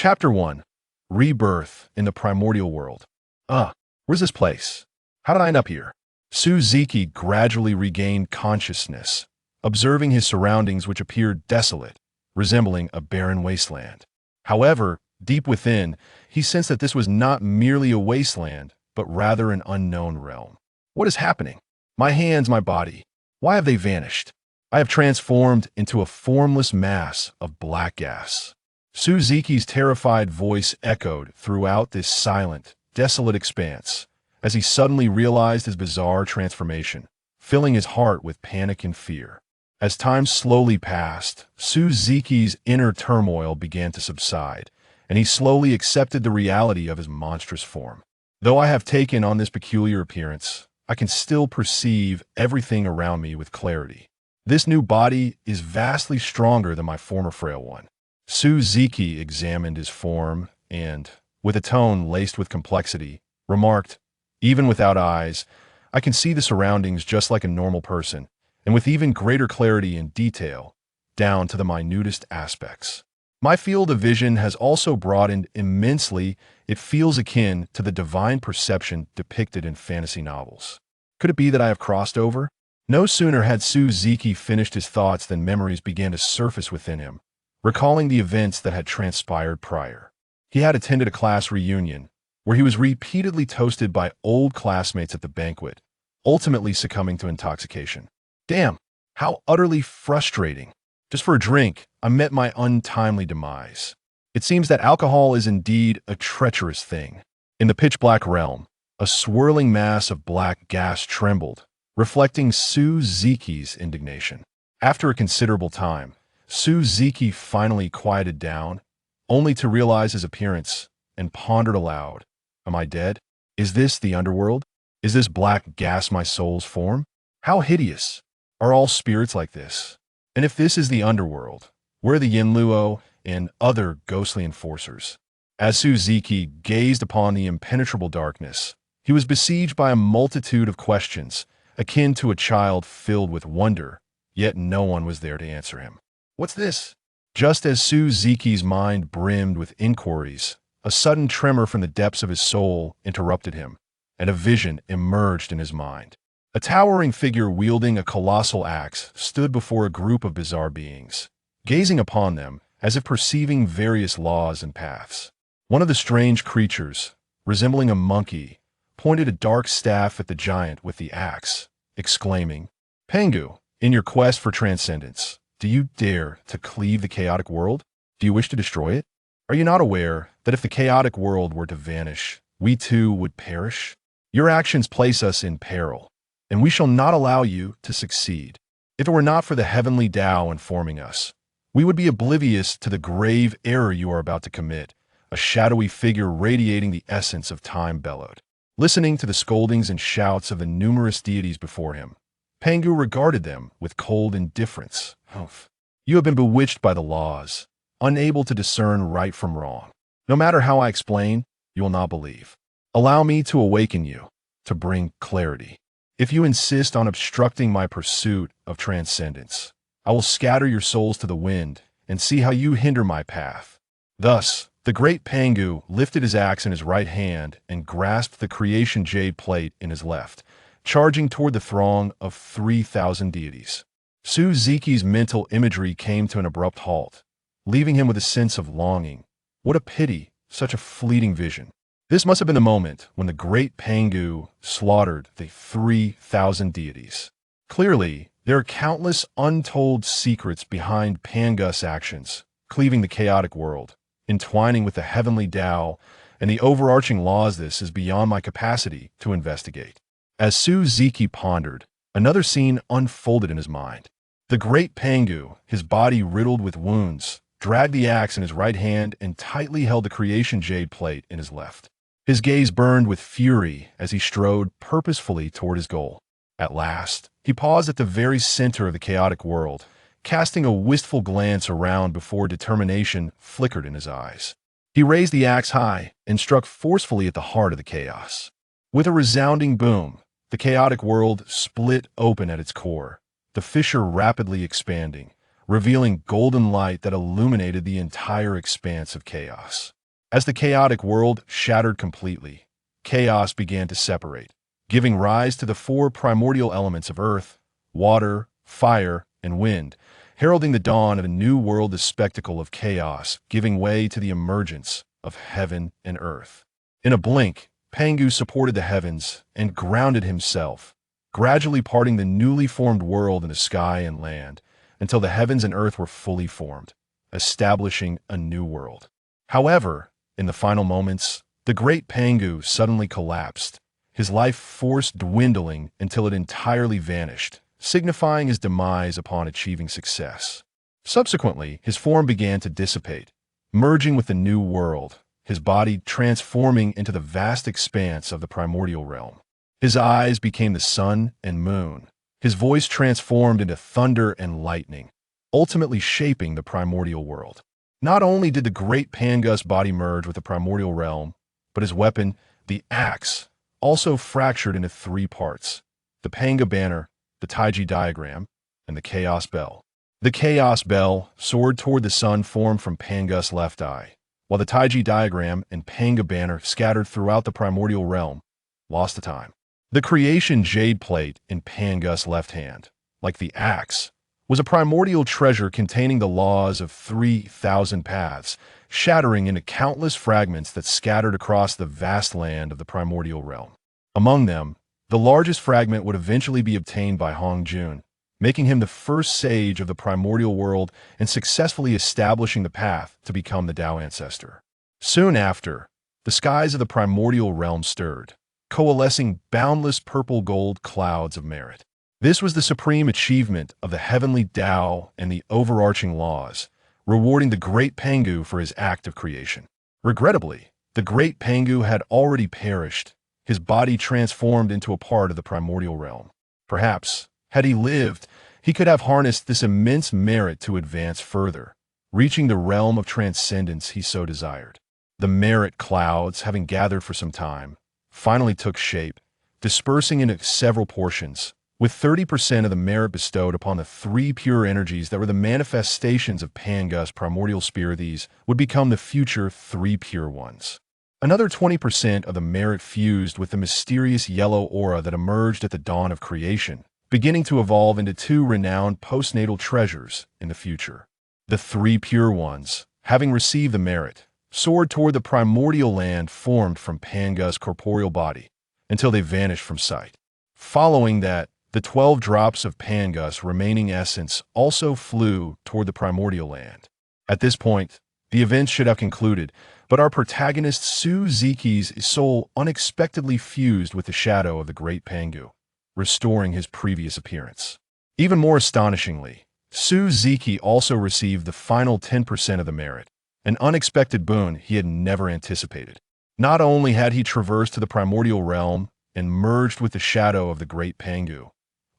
Chapter 1. Rebirth in the Primordial World. Where's this place? How did I end up here? Suzuki gradually regained consciousness, observing his surroundings which appeared desolate, resembling a barren wasteland. However, deep within, he sensed that this was not merely a wasteland, but rather an unknown realm. What is happening? My hands, my body, why have they vanished? I have transformed into a formless mass of black gas. Suzuki's terrified voice echoed throughout this silent, desolate expanse as he suddenly realized his bizarre transformation, filling his heart with panic and fear. As time slowly passed, Suzuki's inner turmoil began to subside, and he slowly accepted the reality of his monstrous form. Though I have taken on this peculiar appearance, I can still perceive everything around me with clarity. This new body is vastly stronger than my former frail one. Suzuki examined his form and, with a tone laced with complexity, remarked, "Even without eyes, I can see the surroundings just like a normal person, and with even greater clarity and detail, down to the minutest aspects. My field of vision has also broadened immensely. It feels akin to the divine perception depicted in fantasy novels. Could it be that I have crossed over?" No sooner had Suzuki finished his thoughts than memories began to surface within him, recalling the events that had transpired prior. He had attended a class reunion, where he was repeatedly toasted by old classmates at the banquet, ultimately succumbing to intoxication. Damn, how utterly frustrating. Just for a drink, I met my untimely demise. It seems that alcohol is indeed a treacherous thing. In the pitch-black realm, a swirling mass of black gas trembled, reflecting Suzuki's indignation. After a considerable time, Suzuki finally quieted down, only to realize his appearance, and pondered aloud. Am I dead? Is this the underworld? Is this black gas my soul's form? How hideous! Are all spirits like this? And if this is the underworld, where are the Yinluo and other ghostly enforcers? As Suzuki gazed upon the impenetrable darkness, he was besieged by a multitude of questions, akin to a child filled with wonder, yet no one was there to answer him. What's this? Just as Suzuki's mind brimmed with inquiries, a sudden tremor from the depths of his soul interrupted him, and a vision emerged in his mind. A towering figure wielding a colossal axe stood before a group of bizarre beings, gazing upon them as if perceiving various laws and paths. One of the strange creatures, resembling a monkey, pointed a dark staff at the giant with the axe, exclaiming, "Pengu, in your quest for transcendence, do you dare to cleave the chaotic world? Do you wish to destroy it? Are you not aware that if the chaotic world were to vanish, we too would perish? Your actions place us in peril, and we shall not allow you to succeed. If it were not for the heavenly Tao informing us, we would be oblivious to the grave error you are about to commit." A shadowy figure radiating the essence of time bellowed. Listening to the scoldings and shouts of the numerous deities before him, Pengu regarded them with cold indifference. Humph. You have been bewitched by the laws, unable to discern right from wrong. No matter how I explain, you will not believe. Allow me to awaken you, to bring clarity. If you insist on obstructing my pursuit of transcendence, I will scatter your souls to the wind and see how you hinder my path. Thus, the great Pengu lifted his axe in his right hand and grasped the creation jade plate in his left, charging toward the throng of 3,000 deities. Suzuki's mental imagery came to an abrupt halt, leaving him with a sense of longing. What a pity, such a fleeting vision. This must have been the moment when the great Pengu slaughtered the 3,000 deities. Clearly, there are countless untold secrets behind Pengu's actions, cleaving the chaotic world, entwining with the heavenly Tao, and the overarching laws. This is beyond my capacity to investigate. As Suzuki pondered, another scene unfolded in his mind. The great Pengu, his body riddled with wounds, dragged the axe in his right hand and tightly held the creation jade plate in his left. His gaze burned with fury as he strode purposefully toward his goal. At last, he paused at the very center of the chaotic world, casting a wistful glance around before determination flickered in his eyes. He raised the axe high and struck forcefully at the heart of the chaos. With a resounding boom, the chaotic world split open at its core, the fissure rapidly expanding, revealing golden light that illuminated the entire expanse of chaos. As the chaotic world shattered completely, chaos began to separate, giving rise to the four primordial elements of earth, water, fire, and wind, heralding the dawn of a new world, the spectacle of chaos, giving way to the emergence of heaven and earth. In a blink, Pangu supported the heavens and grounded himself, gradually parting the newly formed world into sky and land, until the heavens and earth were fully formed, establishing a new world. However, in the final moments, the great Pangu suddenly collapsed, his life force dwindling until it entirely vanished, signifying his demise upon achieving success. Subsequently, his form began to dissipate, merging with the new world, his body transforming into the vast expanse of the primordial realm. His eyes became the sun and moon. His voice transformed into thunder and lightning, ultimately shaping the primordial world. Not only did the great Pangus body merge with the primordial realm, but his weapon, the axe, also fractured into three parts: the Panga banner, the Taiji diagram, and the Chaos Bell. The Chaos Bell, sword toward the sun, formed from Pangus' left eye, while the Taiji diagram and Panga banner, scattered throughout the primordial realm, lost to time. The creation jade plate in Pangus' left hand, like the axe, was a primordial treasure containing the laws of 3,000 paths, shattering into countless fragments that scattered across the vast land of the primordial realm. Among them, the largest fragment would eventually be obtained by Hong Jun, making him the first sage of the primordial world and successfully establishing the path to become the Tao ancestor. Soon after, the skies of the primordial realm stirred, coalescing boundless purple-gold clouds of merit. This was the supreme achievement of the heavenly Tao and the overarching laws, rewarding the great Pangu for his act of creation. Regrettably, the great Pangu had already perished, his body transformed into a part of the primordial realm. Perhaps, had he lived, he could have harnessed this immense merit to advance further, reaching the realm of transcendence he so desired. The merit clouds, having gathered for some time, finally took shape, dispersing into several portions, with 30% of the merit bestowed upon the three pure energies that were the manifestations of Pangus' primordial spear. These would become the future three pure ones. Another 20% of the merit fused with the mysterious yellow aura that emerged at the dawn of creation, beginning to evolve into two renowned postnatal treasures in the future. The three pure ones, having received the merit, soared toward the primordial land formed from Pangus' corporeal body, until they vanished from sight. Following that, the 12 drops of Pangus' remaining essence also flew toward the primordial land. At this point, the events should have concluded, but our protagonist Suzuki's soul unexpectedly fused with the shadow of the great Pangu, restoring his previous appearance. Even more astonishingly, Suzuki also received the final 10% of the merit, an unexpected boon he had never anticipated. Not only had he traversed to the primordial realm and merged with the shadow of the great Pangu,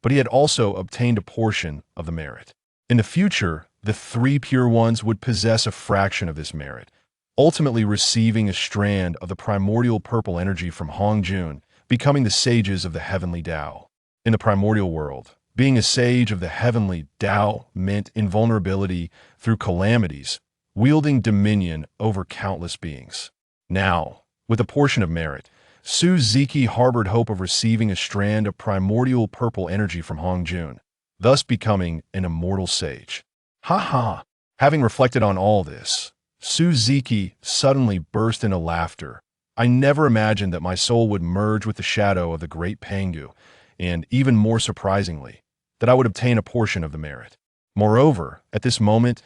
but he had also obtained a portion of the merit. In the future, the three pure ones would possess a fraction of this merit, ultimately receiving a strand of the primordial purple energy from Hong Jun, becoming the sages of the heavenly Tao. In the primordial world, being a sage of the heavenly Tao meant invulnerability through calamities, wielding dominion over countless beings. Now, with a portion of merit, Suzuki harbored hope of receiving a strand of primordial purple energy from Hong Jun, thus becoming an immortal sage. Ha ha! Having reflected on all this, Suzuki suddenly burst into laughter. I never imagined that my soul would merge with the shadow of the great Pangu, and, even more surprisingly, that I would obtain a portion of the merit. Moreover, at this moment,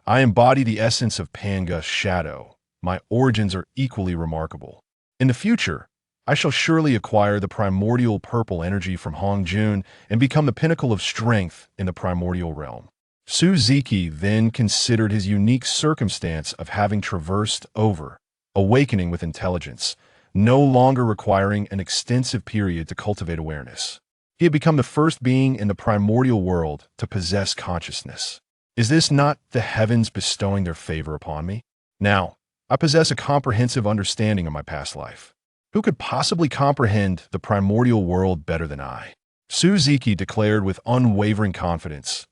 I embody the essence of Pangus' shadow. My origins are equally remarkable. In the future, I shall surely acquire the primordial purple energy from Hong Jun and become the pinnacle of strength in the primordial realm. Suzuki then considered his unique circumstance of having traversed over, awakening with intelligence, no longer requiring an extensive period to cultivate awareness. He had become the first being in the primordial world to possess consciousness. Is this not the heavens bestowing their favor upon me? Now, I possess a comprehensive understanding of my past life. Who could possibly comprehend the primordial world better than I? Suzuki declared with unwavering confidence.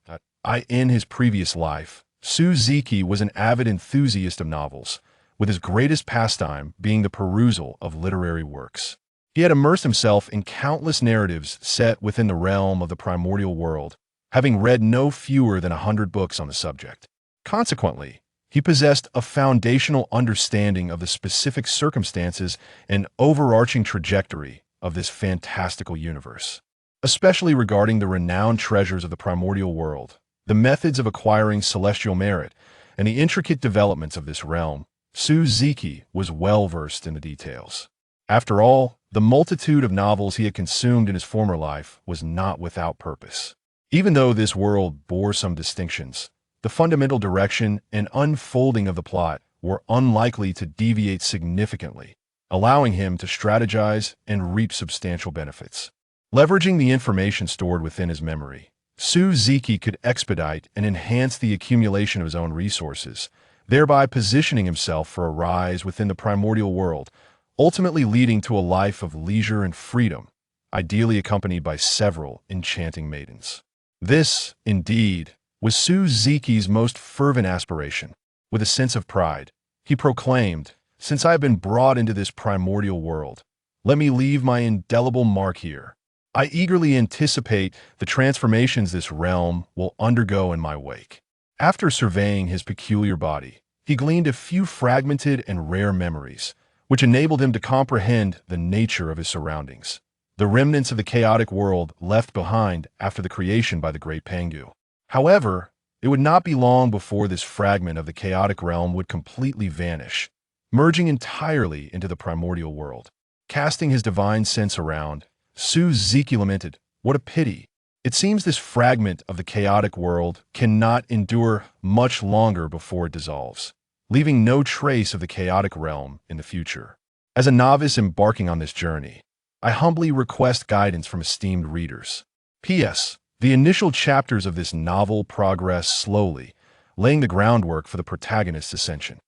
In his previous life, Suziki was an avid enthusiast of novels, with his greatest pastime being the perusal of literary works. He had immersed himself in countless narratives set within the realm of the primordial world, having read no fewer than 100 books on the subject. Consequently, he possessed a foundational understanding of the specific circumstances and overarching trajectory of this fantastical universe, especially regarding the renowned treasures of the primordial world, the methods of acquiring celestial merit, and the intricate developments of this realm. Suziki was well versed in the details. After all, the multitude of novels he had consumed in his former life was not without purpose. Even though this world bore some distinctions, the fundamental direction and unfolding of the plot were unlikely to deviate significantly, allowing him to strategize and reap substantial benefits. Leveraging the information stored within his memory, Suziki could expedite and enhance the accumulation of his own resources, thereby positioning himself for a rise within the primordial world, ultimately leading to a life of leisure and freedom, ideally accompanied by several enchanting maidens. This, indeed, was Suziki's most fervent aspiration. With a sense of pride, he proclaimed, "Since I have been brought into this primordial world, let me leave my indelible mark here. I eagerly anticipate the transformations this realm will undergo in my wake." After surveying his peculiar body, he gleaned a few fragmented and rare memories, which enabled him to comprehend the nature of his surroundings, the remnants of the chaotic world left behind after the creation by the great Pangu. However, it would not be long before this fragment of the chaotic realm would completely vanish, merging entirely into the primordial world. Casting his divine sense around, Suziki lamented, "What a pity! It seems this fragment of the chaotic world cannot endure much longer before it dissolves, leaving no trace of the chaotic realm in the future. As a novice embarking on this journey, I humbly request guidance from esteemed readers. P.S. The initial chapters of this novel progress slowly, laying the groundwork for the protagonist's ascension."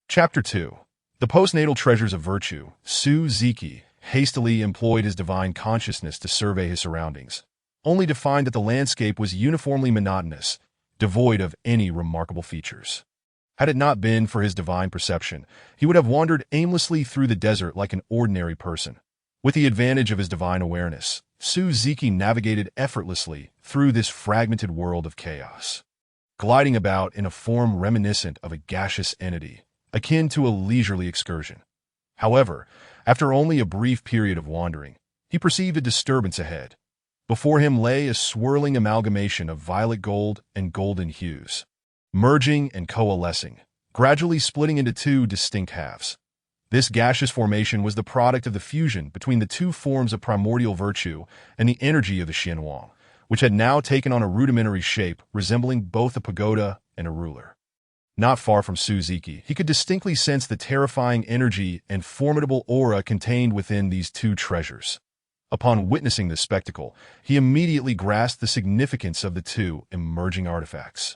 Chapter 2. The Postnatal Treasures of Virtue. Suziki hastily employed his divine consciousness to survey his surroundings, only to find that the landscape was uniformly monotonous, devoid of any remarkable features. Had it not been for his divine perception, he would have wandered aimlessly through the desert like an ordinary person. With the advantage of his divine awareness, Suziki navigated effortlessly through this fragmented world of chaos, gliding about in a form reminiscent of a gaseous entity, akin to a leisurely excursion. However, after only a brief period of wandering, he perceived a disturbance ahead. Before him lay a swirling amalgamation of violet gold and golden hues, merging and coalescing, gradually splitting into two distinct halves. This gaseous formation was the product of the fusion between the two forms of primordial virtue and the energy of the Xianwang, which had now taken on a rudimentary shape resembling both a pagoda and a ruler. Not far from Suziki, he could distinctly sense the terrifying energy and formidable aura contained within these two treasures. Upon witnessing this spectacle, he immediately grasped the significance of the two emerging artifacts,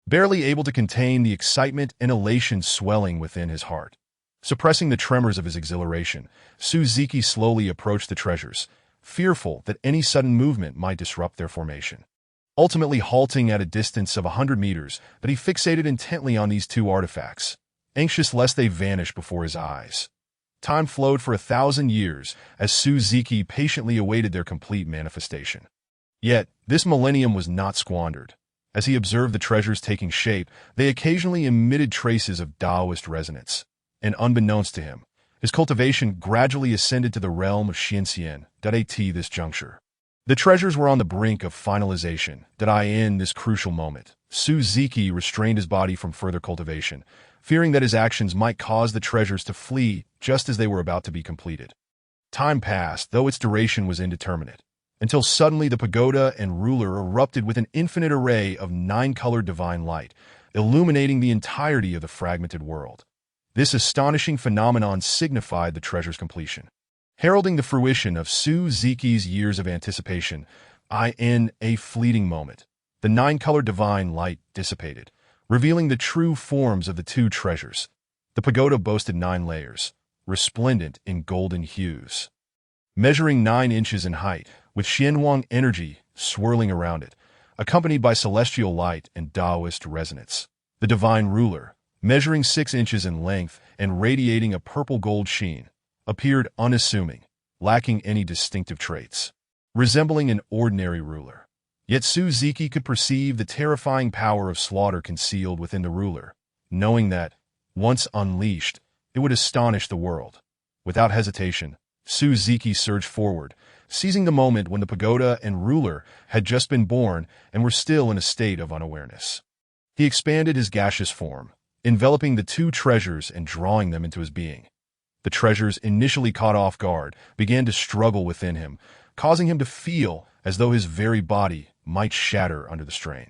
barely able to contain the excitement and elation swelling within his heart. Suppressing the tremors of his exhilaration, Suziki slowly approached the treasures, fearful that any sudden movement might disrupt their formation. Ultimately halting at a distance of 100 meters, but he fixated intently on these two artifacts, anxious lest they vanish before his eyes. Time flowed for 1,000 years as Suziki patiently awaited their complete manifestation. Yet, this millennium was not squandered. As he observed the treasures taking shape, they occasionally emitted traces of Taoist resonance. And unbeknownst to him, his cultivation gradually ascended to the realm of Xianxian. At this juncture, the treasures were on the brink of finalization. In this crucial moment, Suziki restrained his body from further cultivation, fearing that his actions might cause the treasures to flee just as they were about to be completed. Time passed, though its duration was indeterminate, until suddenly the pagoda and ruler erupted with an infinite array of 9-colored divine light, illuminating the entirety of the fragmented world. This astonishing phenomenon signified the treasure's completion, heralding the fruition of Suziki's years of anticipation. In a fleeting moment, the 9-colored divine light dissipated, revealing the true forms of the two treasures. The pagoda boasted 9 layers, resplendent in golden hues, measuring 9 inches in height, with Xianwang energy swirling around it. accompanied by celestial light and Taoist resonance. The divine ruler, measuring 6 inches in length and radiating a purple-gold sheen, appeared unassuming, lacking any distinctive traits, resembling an ordinary ruler. Yet Suziki could perceive the terrifying power of slaughter concealed within the ruler, knowing that, once unleashed, it would astonish the world. Without hesitation, Suziki surged forward, seizing the moment when the pagoda and ruler had just been born and were still in a state of unawareness. He expanded his gaseous form, enveloping the 2 treasures and drawing them into his being. The treasures, initially caught off guard, began to struggle within him, causing him to feel as though his very body might shatter under the strain.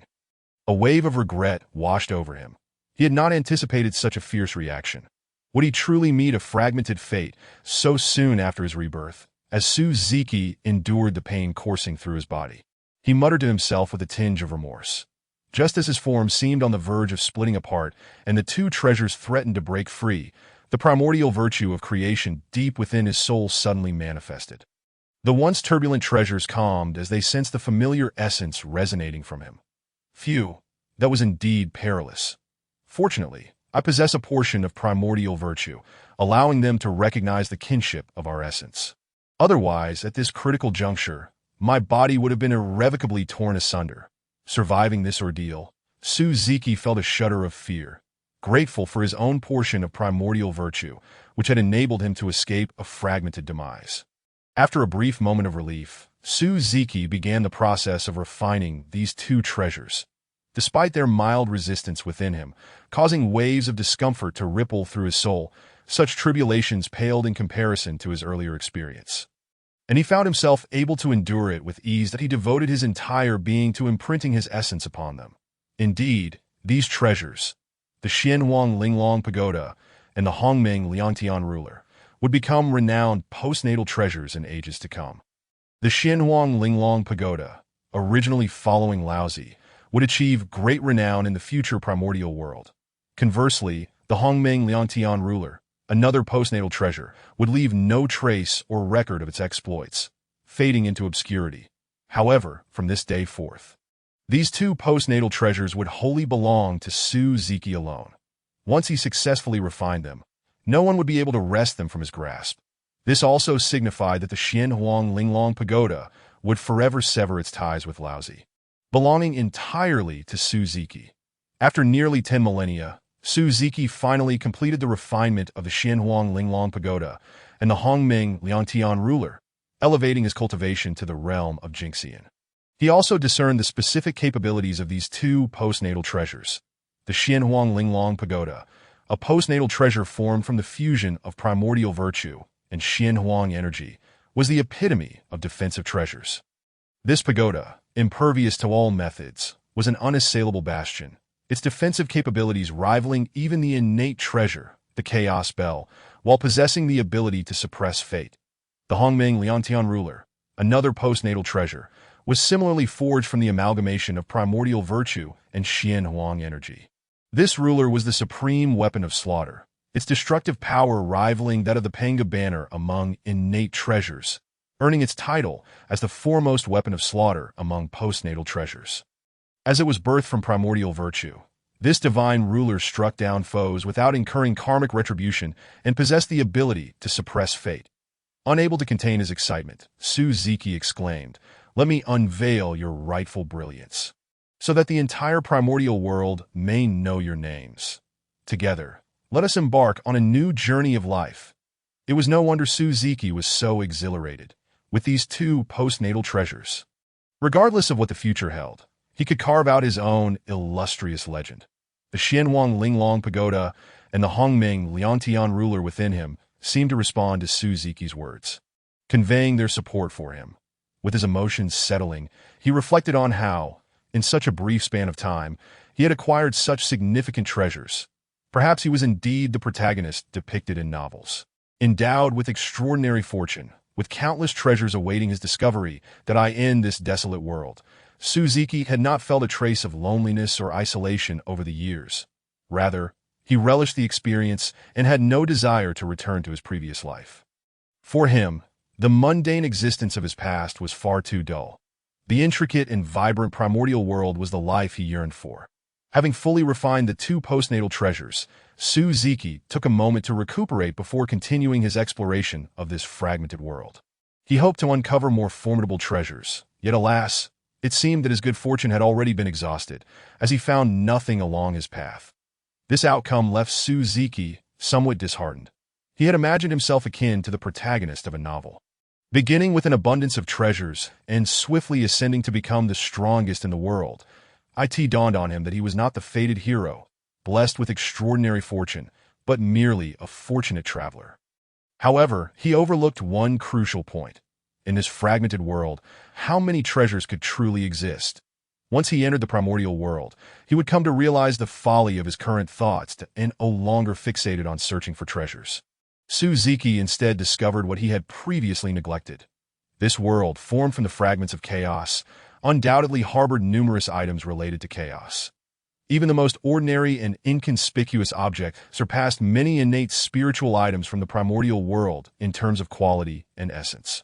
A wave of regret washed over him. He had not anticipated such a fierce reaction. Would he truly meet a fragmented fate so soon after his rebirth? As Suziki endured the pain coursing through his body, he muttered to himself with a tinge of remorse. Just as his form seemed on the verge of splitting apart and the 2 treasures threatened to break free, the primordial virtue of creation deep within his soul suddenly manifested. The once turbulent treasures calmed as they sensed the familiar essence resonating from him. Phew, that was indeed perilous. Fortunately, I possess a portion of primordial virtue, allowing them to recognize the kinship of our essence. Otherwise, at this critical juncture, my body would have been irrevocably torn asunder. Surviving this ordeal, Suziki felt a shudder of fear, grateful for his own portion of primordial virtue, which had enabled him to escape a fragmented demise. After a brief moment of relief, Suziki began the process of refining these 2 treasures. Despite their mild resistance within him, causing waves of discomfort to ripple through his soul, such tribulations paled in comparison to his earlier experience. And he found himself able to endure it with ease that he devoted his entire being to imprinting his essence upon them. Indeed, these treasures, the Xianhuang Linglong Pagoda and the Hongming Liangtian ruler, would become renowned postnatal treasures in ages to come. The Xianhuang Linglong Pagoda, originally following Laozi, would achieve great renown in the future primordial world. Conversely, the Hongming Liangtian ruler, another postnatal treasure, would leave no trace or record of its exploits, fading into obscurity. However, from this day forth, these 2 postnatal treasures would wholly belong to Suziki alone. Once he successfully refined them, no one would be able to wrest them from his grasp. This also signified that the Xianhuang Linglong Pagoda would forever sever its ties with Laozi, belonging entirely to Suziki. After nearly 10 millennia, Suziki finally completed the refinement of the Xianhuang Linglong Pagoda and the Hongming Liangtian ruler, elevating his cultivation to the realm of Jingxian. He also discerned the specific capabilities of these 2 postnatal treasures. The Xianhuang Linglong Pagoda, a postnatal treasure formed from the fusion of primordial virtue and Xianhuang energy, was the epitome of defensive treasures. This pagoda, impervious to all methods, was an unassailable bastion, its defensive capabilities rivaling even the innate treasure, the Chaos Bell, while possessing the ability to suppress fate. The Hongming Liangtian ruler, another postnatal treasure, was similarly forged from the amalgamation of primordial virtue and Xianhuang energy. This ruler was the supreme weapon of slaughter, its destructive power rivaling that of the Panga banner among innate treasures, earning its title as the foremost weapon of slaughter among postnatal treasures. As it was birthed from primordial virtue, this divine ruler struck down foes without incurring karmic retribution and possessed the ability to suppress fate. Unable to contain his excitement, Suziki exclaimed, "Let me unveil your rightful brilliance, so that the entire primordial world may know your names. Together, let us embark on a new journey of life." It was no wonder Suziki was so exhilarated with these 2 postnatal treasures. Regardless of what the future held, he could carve out his own illustrious legend. The Xianhuang Linglong Pagoda and the Hongming Liangtian ruler within him seemed to respond to Suziki's words, conveying their support for him. With his emotions settling, he reflected on how, in such a brief span of time, he had acquired such significant treasures. Perhaps he was indeed the protagonist depicted in novels, endowed with extraordinary fortune, with countless treasures awaiting his discovery that I end this desolate world. Suziki had not felt a trace of loneliness or isolation over the years. Rather, he relished the experience and had no desire to return to his previous life. For him, the mundane existence of his past was far too dull. The intricate and vibrant primordial world was the life he yearned for. Having fully refined the two postnatal treasures, Suzuki took a moment to recuperate before continuing his exploration of this fragmented world. He hoped to uncover more formidable treasures, yet alas, it seemed that his good fortune had already been exhausted, as he found nothing along his path. This outcome left Suzuki somewhat disheartened. He had imagined himself akin to the protagonist of a novel, beginning with an abundance of treasures and swiftly ascending to become the strongest in the world. It dawned on him that he was not the fated hero, blessed with extraordinary fortune, but merely a fortunate traveler. However, he overlooked one crucial point. In this fragmented world, how many treasures could truly exist? Once he entered the primordial world, he would come to realize the folly of his current thoughts and no longer fixated on searching for treasures. Suzuki instead discovered what he had previously neglected. This world, formed from the fragments of chaos, undoubtedly harbored numerous items related to chaos. Even the most ordinary and inconspicuous object surpassed many innate spiritual items from the primordial world in terms of quality and essence.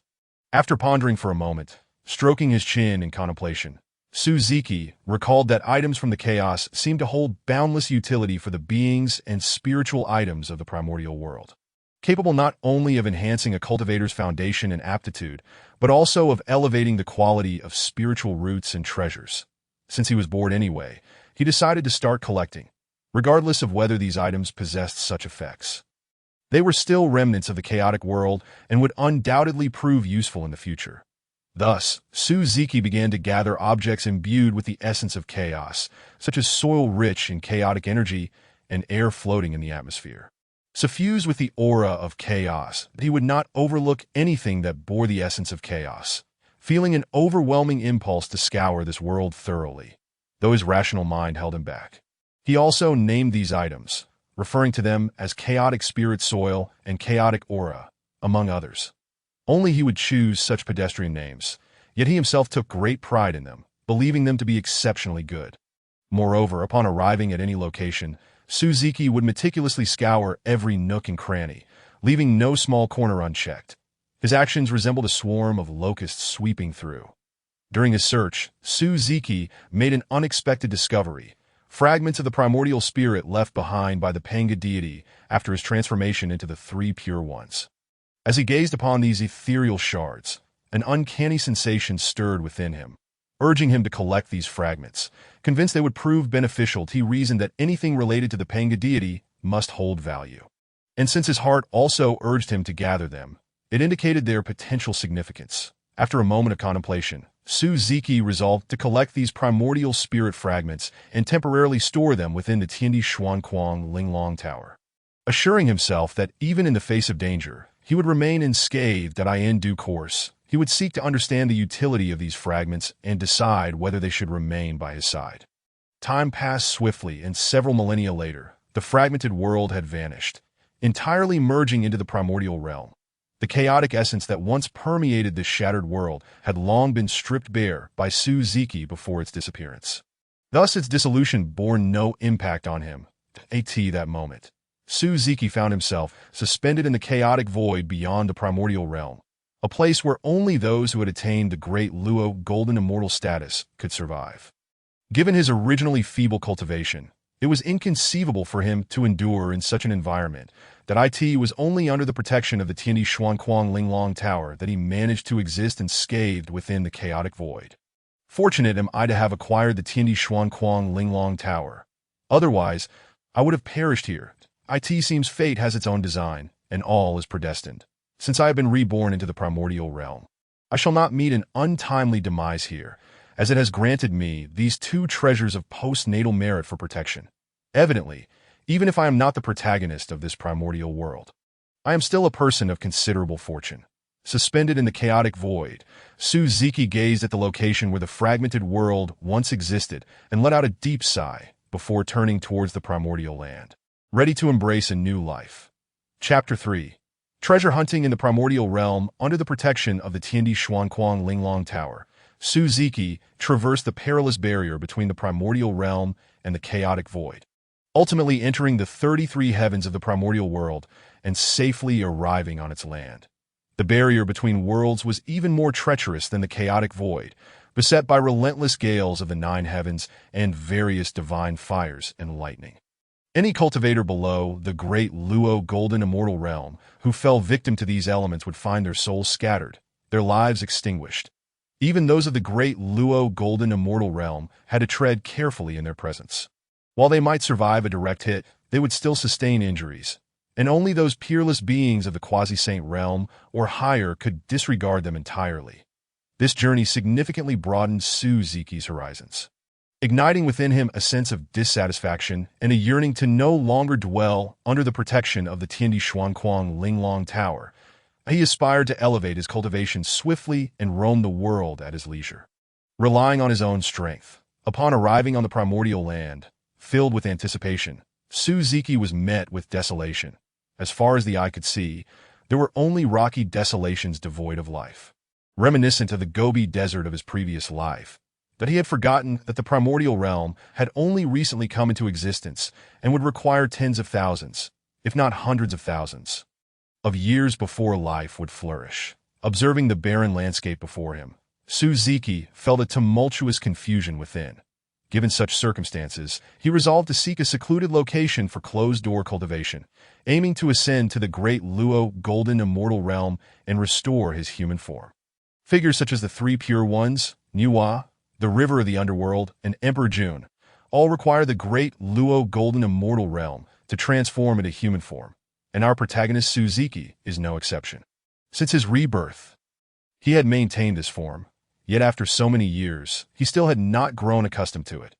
After pondering for a moment, stroking his chin in contemplation, Suzuki recalled that items from the chaos seemed to hold boundless utility for the beings and spiritual items of the primordial world, capable not only of enhancing a cultivator's foundation and aptitude, but also of elevating the quality of spiritual roots and treasures. Since he was bored anyway, he decided to start collecting, regardless of whether these items possessed such effects. They were still remnants of the chaotic world and would undoubtedly prove useful in the future. Thus, Suzuki began to gather objects imbued with the essence of chaos, such as soil rich in chaotic energy and air floating in the atmosphere. Suffused with the aura of chaos, he would not overlook anything that bore the essence of chaos, feeling an overwhelming impulse to scour this world thoroughly, though his rational mind held him back. He also named these items, referring to them as chaotic spirit soil and chaotic aura, among others. Only he would choose such pedestrian names, yet he himself took great pride in them, believing them to be exceptionally good. Moreover, upon arriving at any location, Suzuki would meticulously scour every nook and cranny, leaving no small corner unchecked. His actions resembled a swarm of locusts sweeping through. During his search, Suzuki made an unexpected discovery: fragments of the primordial spirit left behind by the Panga deity after his transformation into the Three Pure Ones. As he gazed upon these ethereal shards, an uncanny sensation stirred within him, urging him to collect these fragments. Convinced they would prove beneficial, he reasoned that anything related to the Panga deity must hold value. And since his heart also urged him to gather them, it indicated their potential significance. After a moment of contemplation, Suzuki resolved to collect these primordial spirit fragments and temporarily store them within the Tiandi Xuanquang Linglong Tower. Assuring himself that even in the face of danger, he would remain unscathed, that in due course, he would seek to understand the utility of these fragments and decide whether they should remain by his side. Time passed swiftly, and several millennia later, the fragmented world had vanished, entirely merging into the primordial realm. The chaotic essence that once permeated this shattered world had long been stripped bare by Suzuki before its disappearance. Thus, its dissolution bore no impact on him. At that moment, Suzuki found himself suspended in the chaotic void beyond the primordial realm, a place where only those who had attained the great Luo golden immortal status could survive. Given his originally feeble cultivation, it was inconceivable for him to endure in such an environment. That it was only under the protection of the Tiandi Xuanquang Linglong Tower that he managed to exist unscathed within the chaotic void. Fortunate am I to have acquired the Tiandi Xuanquang Linglong Tower. Otherwise, I would have perished here. It seems fate has its own design, and all is predestined. Since I have been reborn into the primordial realm, I shall not meet an untimely demise here, as it has granted me these two treasures of postnatal merit for protection. Evidently, even if I am not the protagonist of this primordial world, I am still a person of considerable fortune. Suspended in the chaotic void, Suzuki gazed at the location where the fragmented world once existed and let out a deep sigh before turning towards the primordial land, ready to embrace a new life. Chapter 3. Treasure hunting in the primordial realm. Under the protection of the Tiandi Xuanquang Linglong Tower, Suzuki traversed the perilous barrier between the primordial realm and the chaotic void, ultimately entering the 33 heavens of the primordial world and safely arriving on its land. The barrier between worlds was even more treacherous than the chaotic void, beset by relentless gales of the nine heavens and various divine fires and lightning. Any cultivator below the great Luo golden immortal realm who fell victim to these elements would find their souls scattered, their lives extinguished. Even those of the great Luo golden immortal realm had to tread carefully in their presence. While they might survive a direct hit, they would still sustain injuries, and only those peerless beings of the quasi-saint realm or higher could disregard them entirely. This journey significantly broadened Su Ziki's horizons, igniting within him a sense of dissatisfaction and a yearning to no longer dwell under the protection of the Tiandi Xuanquang Linglong Tower. He aspired to elevate his cultivation swiftly and roam the world at his leisure, relying on his own strength. Upon arriving on the primordial land, filled with anticipation, Su Ziki was met with desolation. As far as the eye could see, there were only rocky desolations devoid of life, reminiscent of the Gobi Desert of his previous life. But he had forgotten that the primordial realm had only recently come into existence and would require tens of thousands, if not hundreds of thousands, of years before life would flourish. Observing the barren landscape before him, Su Ziki felt a tumultuous confusion within. Given such circumstances, he resolved to seek a secluded location for closed-door cultivation, aiming to ascend to the great Luo golden immortal realm and restore his human form. Figures such as the Three Pure Ones, Nuwa, the River of the Underworld, and Emperor June all require the great Luo golden immortal realm to transform into human form, and our protagonist Su Ziki is no exception. Since his rebirth, he had maintained this form, yet after so many years, he still had not grown accustomed to it.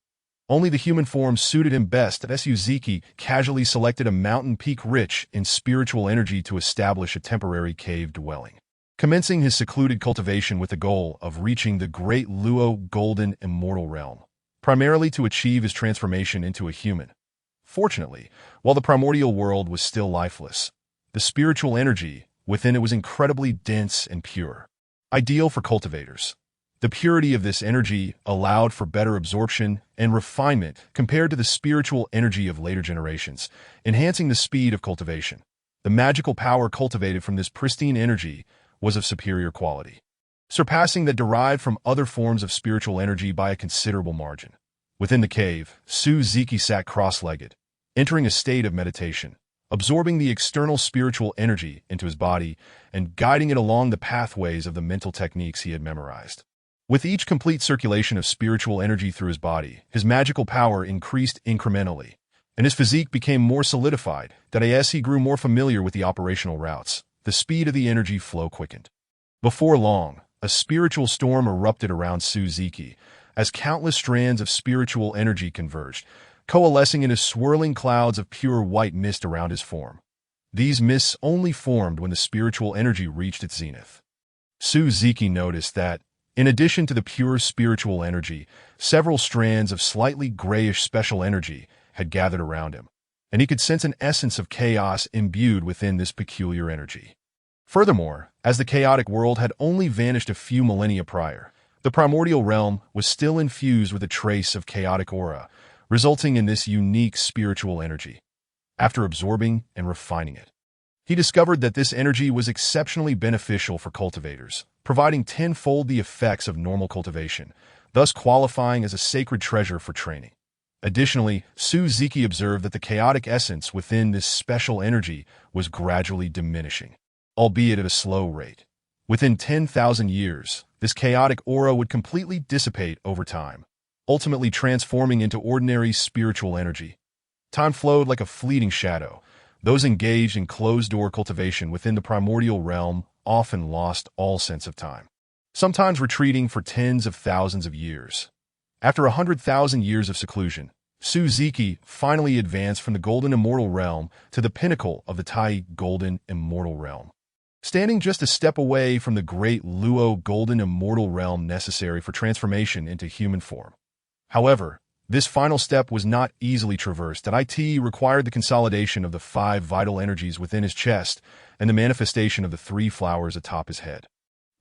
Only the human form suited him best, as Su Ziki casually selected a mountain peak rich in spiritual energy to establish a temporary cave dwelling, commencing his secluded cultivation with the goal of reaching the great Luo golden immortal realm, primarily to achieve his transformation into a human. Fortunately, while the primordial world was still lifeless, the spiritual energy within it was incredibly dense and pure, ideal for cultivators. The purity of this energy allowed for better absorption and refinement compared to the spiritual energy of later generations, enhancing the speed of cultivation. The magical power cultivated from this pristine energy was of superior quality, surpassing that derived from other forms of spiritual energy by a considerable margin. Within the cave, Su Ziki sat cross-legged, entering a state of meditation, absorbing the external spiritual energy into his body and guiding it along the pathways of the mental techniques he had memorized. With each complete circulation of spiritual energy through his body, his magical power increased incrementally, and his physique became more solidified. That as he grew more familiar with the operational routes, the speed of the energy flow quickened. Before long, a spiritual storm erupted around Su Ziki, as countless strands of spiritual energy converged, coalescing into swirling clouds of pure white mist around his form. These mists only formed when the spiritual energy reached its zenith. Su Ziki noticed that, in addition to the pure spiritual energy, several strands of slightly grayish special energy had gathered around him, and he could sense an essence of chaos imbued within this peculiar energy. Furthermore, as the chaotic world had only vanished a few millennia prior, the primordial realm was still infused with a trace of chaotic aura, resulting in this unique spiritual energy. After absorbing and refining it, he discovered that this energy was exceptionally beneficial for cultivators, providing tenfold the effects of normal cultivation, thus qualifying as a sacred treasure for training. Additionally, Su Ziki observed that the chaotic essence within this special energy was gradually diminishing, albeit at a slow rate. Within 10,000 years, this chaotic aura would completely dissipate over time, ultimately transforming into ordinary spiritual energy. Time flowed like a fleeting shadow. Those engaged in closed-door cultivation within the primordial realm often lost all sense of time, sometimes retreating for tens of thousands of years. After 100,000 years of seclusion, Su Ziki finally advanced from the golden immortal realm to the pinnacle of the Tai golden immortal realm, standing just a step away from the great Luo golden immortal realm necessary for transformation into human form. However, this final step was not easily traversed. That it required the consolidation of the 5 vital energies within his chest and the manifestation of the 3 flowers atop his head.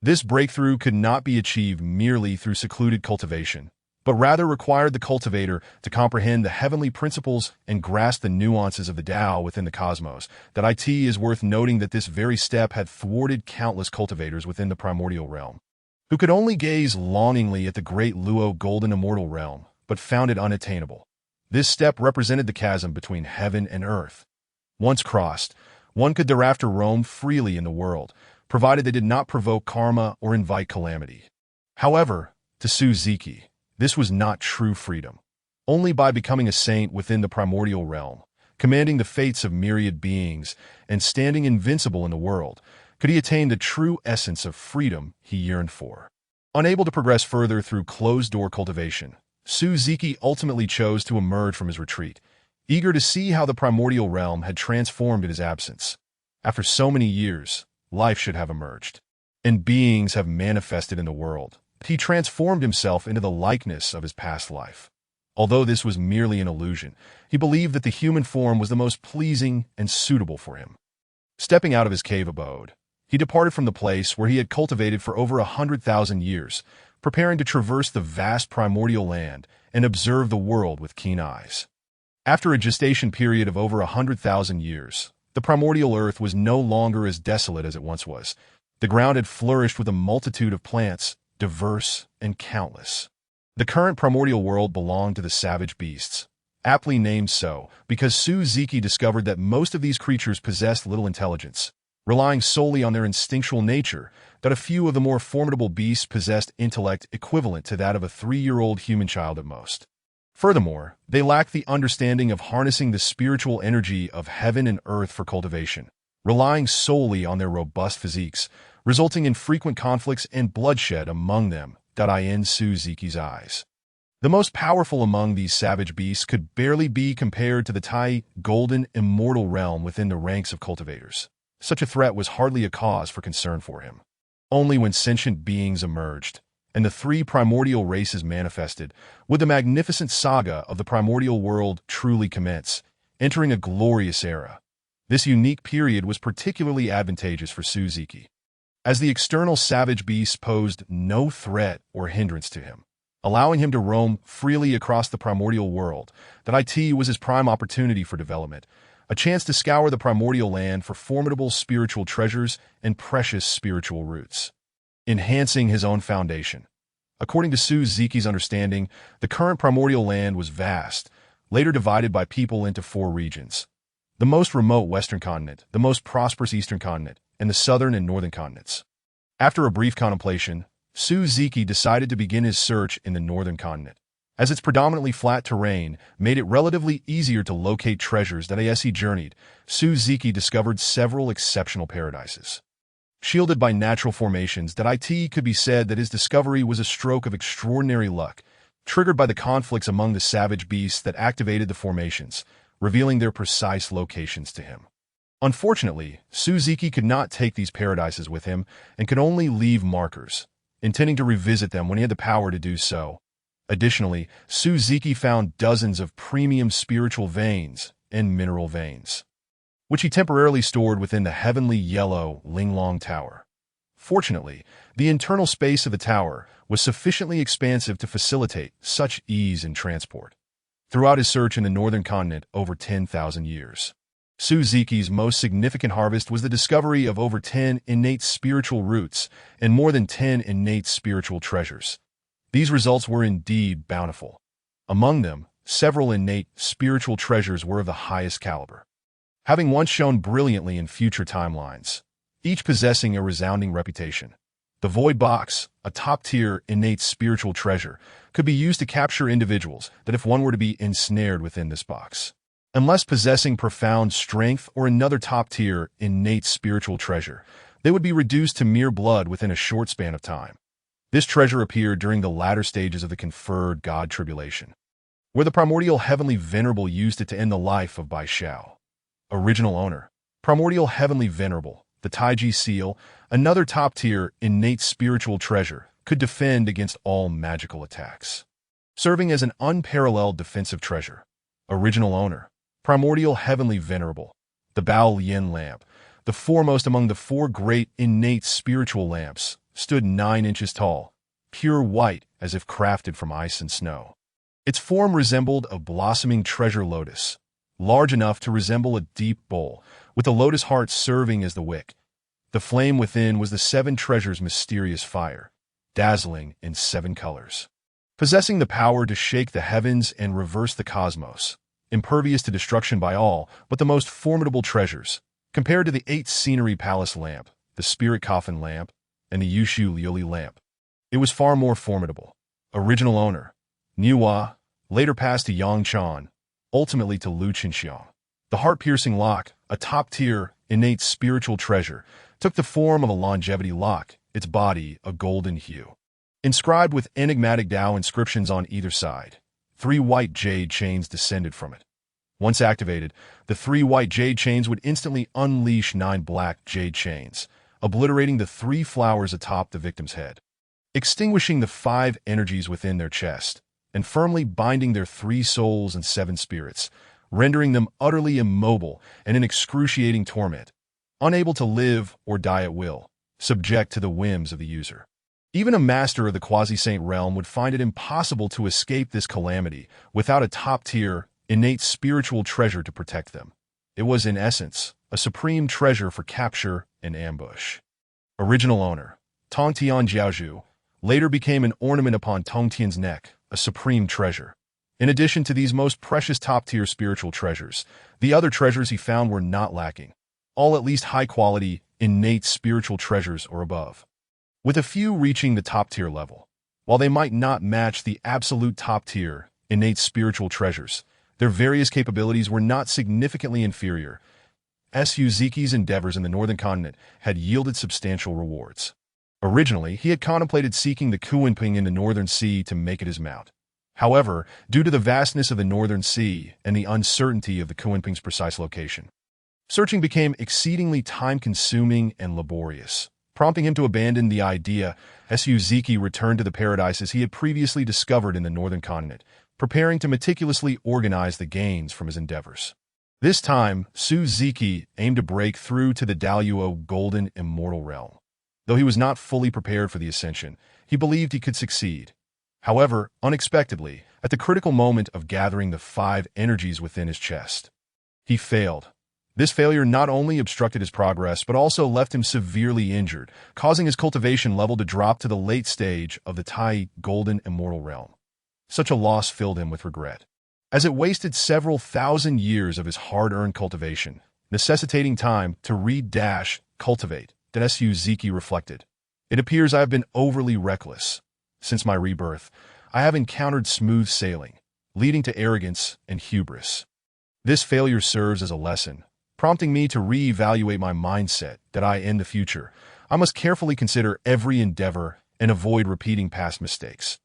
This breakthrough could not be achieved merely through secluded cultivation. but rather required the cultivator to comprehend the heavenly principles and grasp the nuances of the Tao within the cosmos. That it is worth noting that this very step had thwarted countless cultivators within the primordial realm, who could only gaze longingly at the great Luo golden immortal realm, but found it unattainable. This step represented the chasm between heaven and earth. Once crossed, one could thereafter roam freely in the world, provided they did not provoke karma or invite calamity. However, to Suziki, this was not true freedom. Only by becoming a saint within the primordial realm, commanding the fates of myriad beings, and standing invincible in the world, could he attain the true essence of freedom he yearned for. Unable to progress further through closed-door cultivation, Suziki ultimately chose to emerge from his retreat, eager to see how the primordial realm had transformed in his absence. After so many years, life should have emerged, and beings have manifested in the world. He transformed himself into the likeness of his past life. Although this was merely an illusion, he believed that the human form was the most pleasing and suitable for him. Stepping out of his cave abode, he departed from the place where he had cultivated for over 100,000 years, preparing to traverse the vast primordial land and observe the world with keen eyes. After a gestation period of over 100,000 years, the primordial earth was no longer as desolate as it once was. The ground had flourished with a multitude of plants, diverse and countless. The current primordial world belonged to the savage beasts, aptly named so because Suziki discovered that most of these creatures possessed little intelligence, relying solely on their instinctual nature. That a few of the more formidable beasts possessed intellect equivalent to that of a 3-year-old human child at most. Furthermore, they lacked the understanding of harnessing the spiritual energy of heaven and earth for cultivation, relying solely on their robust physiques, resulting in frequent conflicts and bloodshed among them. In Suzuki's eyes, the most powerful among these savage beasts could barely be compared to the Tai golden immortal realm within the ranks of cultivators. Such a threat was hardly a cause for concern for him. Only when sentient beings emerged, and the 3 primordial races manifested, would the magnificent saga of the primordial world truly commence, entering a glorious era. This unique period was particularly advantageous for Suzuki, as the external savage beasts posed no threat or hindrance to him, allowing him to roam freely across the primordial world. That was his prime opportunity for development, a chance to scour the primordial land for formidable spiritual treasures and precious spiritual roots, enhancing his own foundation. According to Suzuki's understanding, the current primordial land was vast, later divided by people into 4 regions: the most remote western continent, the most prosperous eastern continent, and the southern and northern continents. After a brief contemplation, Suzuki decided to begin his search in the northern continent, as its predominantly flat terrain made it relatively easier to locate treasures. That as he journeyed, Suzuki discovered several exceptional paradises, shielded by natural formations. That could be said that his discovery was a stroke of extraordinary luck, triggered by the conflicts among the savage beasts that activated the formations, revealing their precise locations to him. Unfortunately, Suzuki could not take these paradises with him and could only leave markers, intending to revisit them when he had the power to do so. Additionally, Suzuki found dozens of premium spiritual veins and mineral veins, which he temporarily stored within the heavenly yellow Linglong Tower. Fortunately, the internal space of the tower was sufficiently expansive to facilitate such ease in transport. Throughout his search in the northern continent over 10,000 years, Suzuki's most significant harvest was the discovery of over 10 innate spiritual roots and more than 10 innate spiritual treasures. These results were indeed bountiful. Among them, several innate spiritual treasures were of the highest caliber, having once shone brilliantly in future timelines, each possessing a resounding reputation. The Void Box, a top-tier innate spiritual treasure, could be used to capture individuals that if one were to be ensnared within this box, unless possessing profound strength or another top-tier innate spiritual treasure, they would be reduced to mere blood within a short span of time. This treasure appeared during the latter stages of the conferred God Tribulation, where the primordial heavenly venerable used it to end the life of Bai Xiao. Original owner, Primordial Heavenly Venerable, the Taiji Seal, another top-tier innate spiritual treasure, could defend against all magical attacks, serving as an unparalleled defensive treasure. Original owner, Primordial Heavenly Venerable, the Bao Yin lamp, the foremost among the 4 great innate spiritual lamps, stood 9 inches tall, pure white as if crafted from ice and snow. Its form resembled a blossoming treasure lotus, large enough to resemble a deep bowl, with the lotus heart serving as the wick. The flame within was the seven treasures' mysterious fire, dazzling in seven colors, possessing the power to shake the heavens and reverse the cosmos, impervious to destruction by all but the most formidable treasures, compared to the 8 scenery palace lamp, the spirit coffin lamp, and the Yushu Liuli lamp. It was far more formidable. Original owner, Niwa, later passed to Yang Chan, ultimately to Lu Qinxiang. The heart-piercing lock, a top-tier, innate spiritual treasure, took the form of a longevity lock, its body a golden hue. Inscribed with enigmatic Tao inscriptions on either side, 3 white jade chains descended from it. Once activated, the 3 white jade chains would instantly unleash 9 black jade chains, obliterating the 3 flowers atop the victim's head, extinguishing the 5 energies within their chest, and firmly binding their 3 souls and 7 spirits, rendering them utterly immobile and in excruciating torment, unable to live or die at will, subject to the whims of the user. Even a master of the quasi-saint realm would find it impossible to escape this calamity without a top-tier, innate spiritual treasure to protect them. It was, in essence, a supreme treasure for capture and ambush. Original owner, Tongtian Jiaozhu, later became an ornament upon Tongtian's neck, a supreme treasure. In addition to these most precious top-tier spiritual treasures, the other treasures he found were not lacking, all at least high-quality, innate spiritual treasures or above, with a few reaching the top-tier level. While they might not match the absolute top-tier, innate spiritual treasures, their various capabilities were not significantly inferior. Suzuki's endeavors in the northern continent had yielded substantial rewards. Originally, he had contemplated seeking the Kunping in the Northern Sea to make it his mount. However, due to the vastness of the Northern Sea and the uncertainty of the Kunping's precise location, searching became exceedingly time-consuming and laborious, prompting him to abandon the idea. Suzuki returned to the paradises he had previously discovered in the northern continent, preparing to meticulously organize the gains from his endeavors. This time, Suzuki aimed to break through to the Daluo Golden Immortal Realm. Though he was not fully prepared for the ascension, he believed he could succeed. However, unexpectedly, at the critical moment of gathering the 5 energies within his chest, he failed. This failure not only obstructed his progress but also left him severely injured, causing his cultivation level to drop to the late stage of the Tai Golden Immortal Realm. Such a loss filled him with regret, as it wasted several thousand years of his hard-earned cultivation, necessitating time to cultivate. That Suzuki reflected. It appears I have been overly reckless. Since my rebirth, I have encountered smooth sailing, leading to arrogance and hubris. This failure serves as a lesson, prompting me to re-evaluate my mindset that in the future, I must carefully consider every endeavor and avoid repeating past mistakes.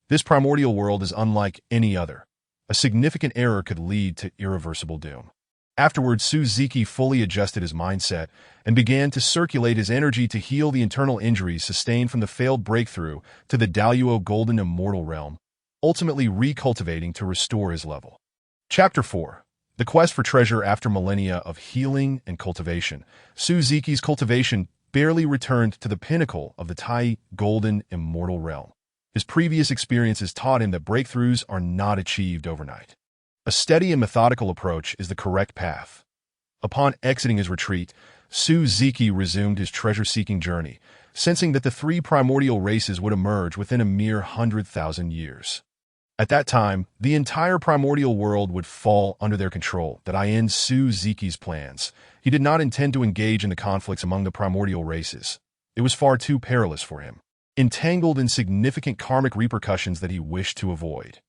This primordial world is unlike any other. A significant error could lead to irreversible doom. Afterwards, Suzuki fully adjusted his mindset and began to circulate his energy to heal the internal injuries sustained from the failed breakthrough to the Daluo Golden Immortal Realm, ultimately recultivating to restore his level. Chapter 4. The Quest for Treasure. After millennia of healing and cultivation, Suzuki's cultivation barely returned to the pinnacle of the Tai Golden Immortal Realm. His previous experiences taught him that breakthroughs are not achieved overnight. A steady and methodical approach is the correct path. Upon exiting his retreat, Suzuki resumed his treasure-seeking journey, sensing that the 3 primordial races would emerge within a mere 100,000 years. At that time, the entire primordial world would fall under their control. That in Suzuki's plans, he did not intend to engage in the conflicts among the primordial races. It was far too perilous for him, entangled in significant karmic repercussions that he wished to avoid.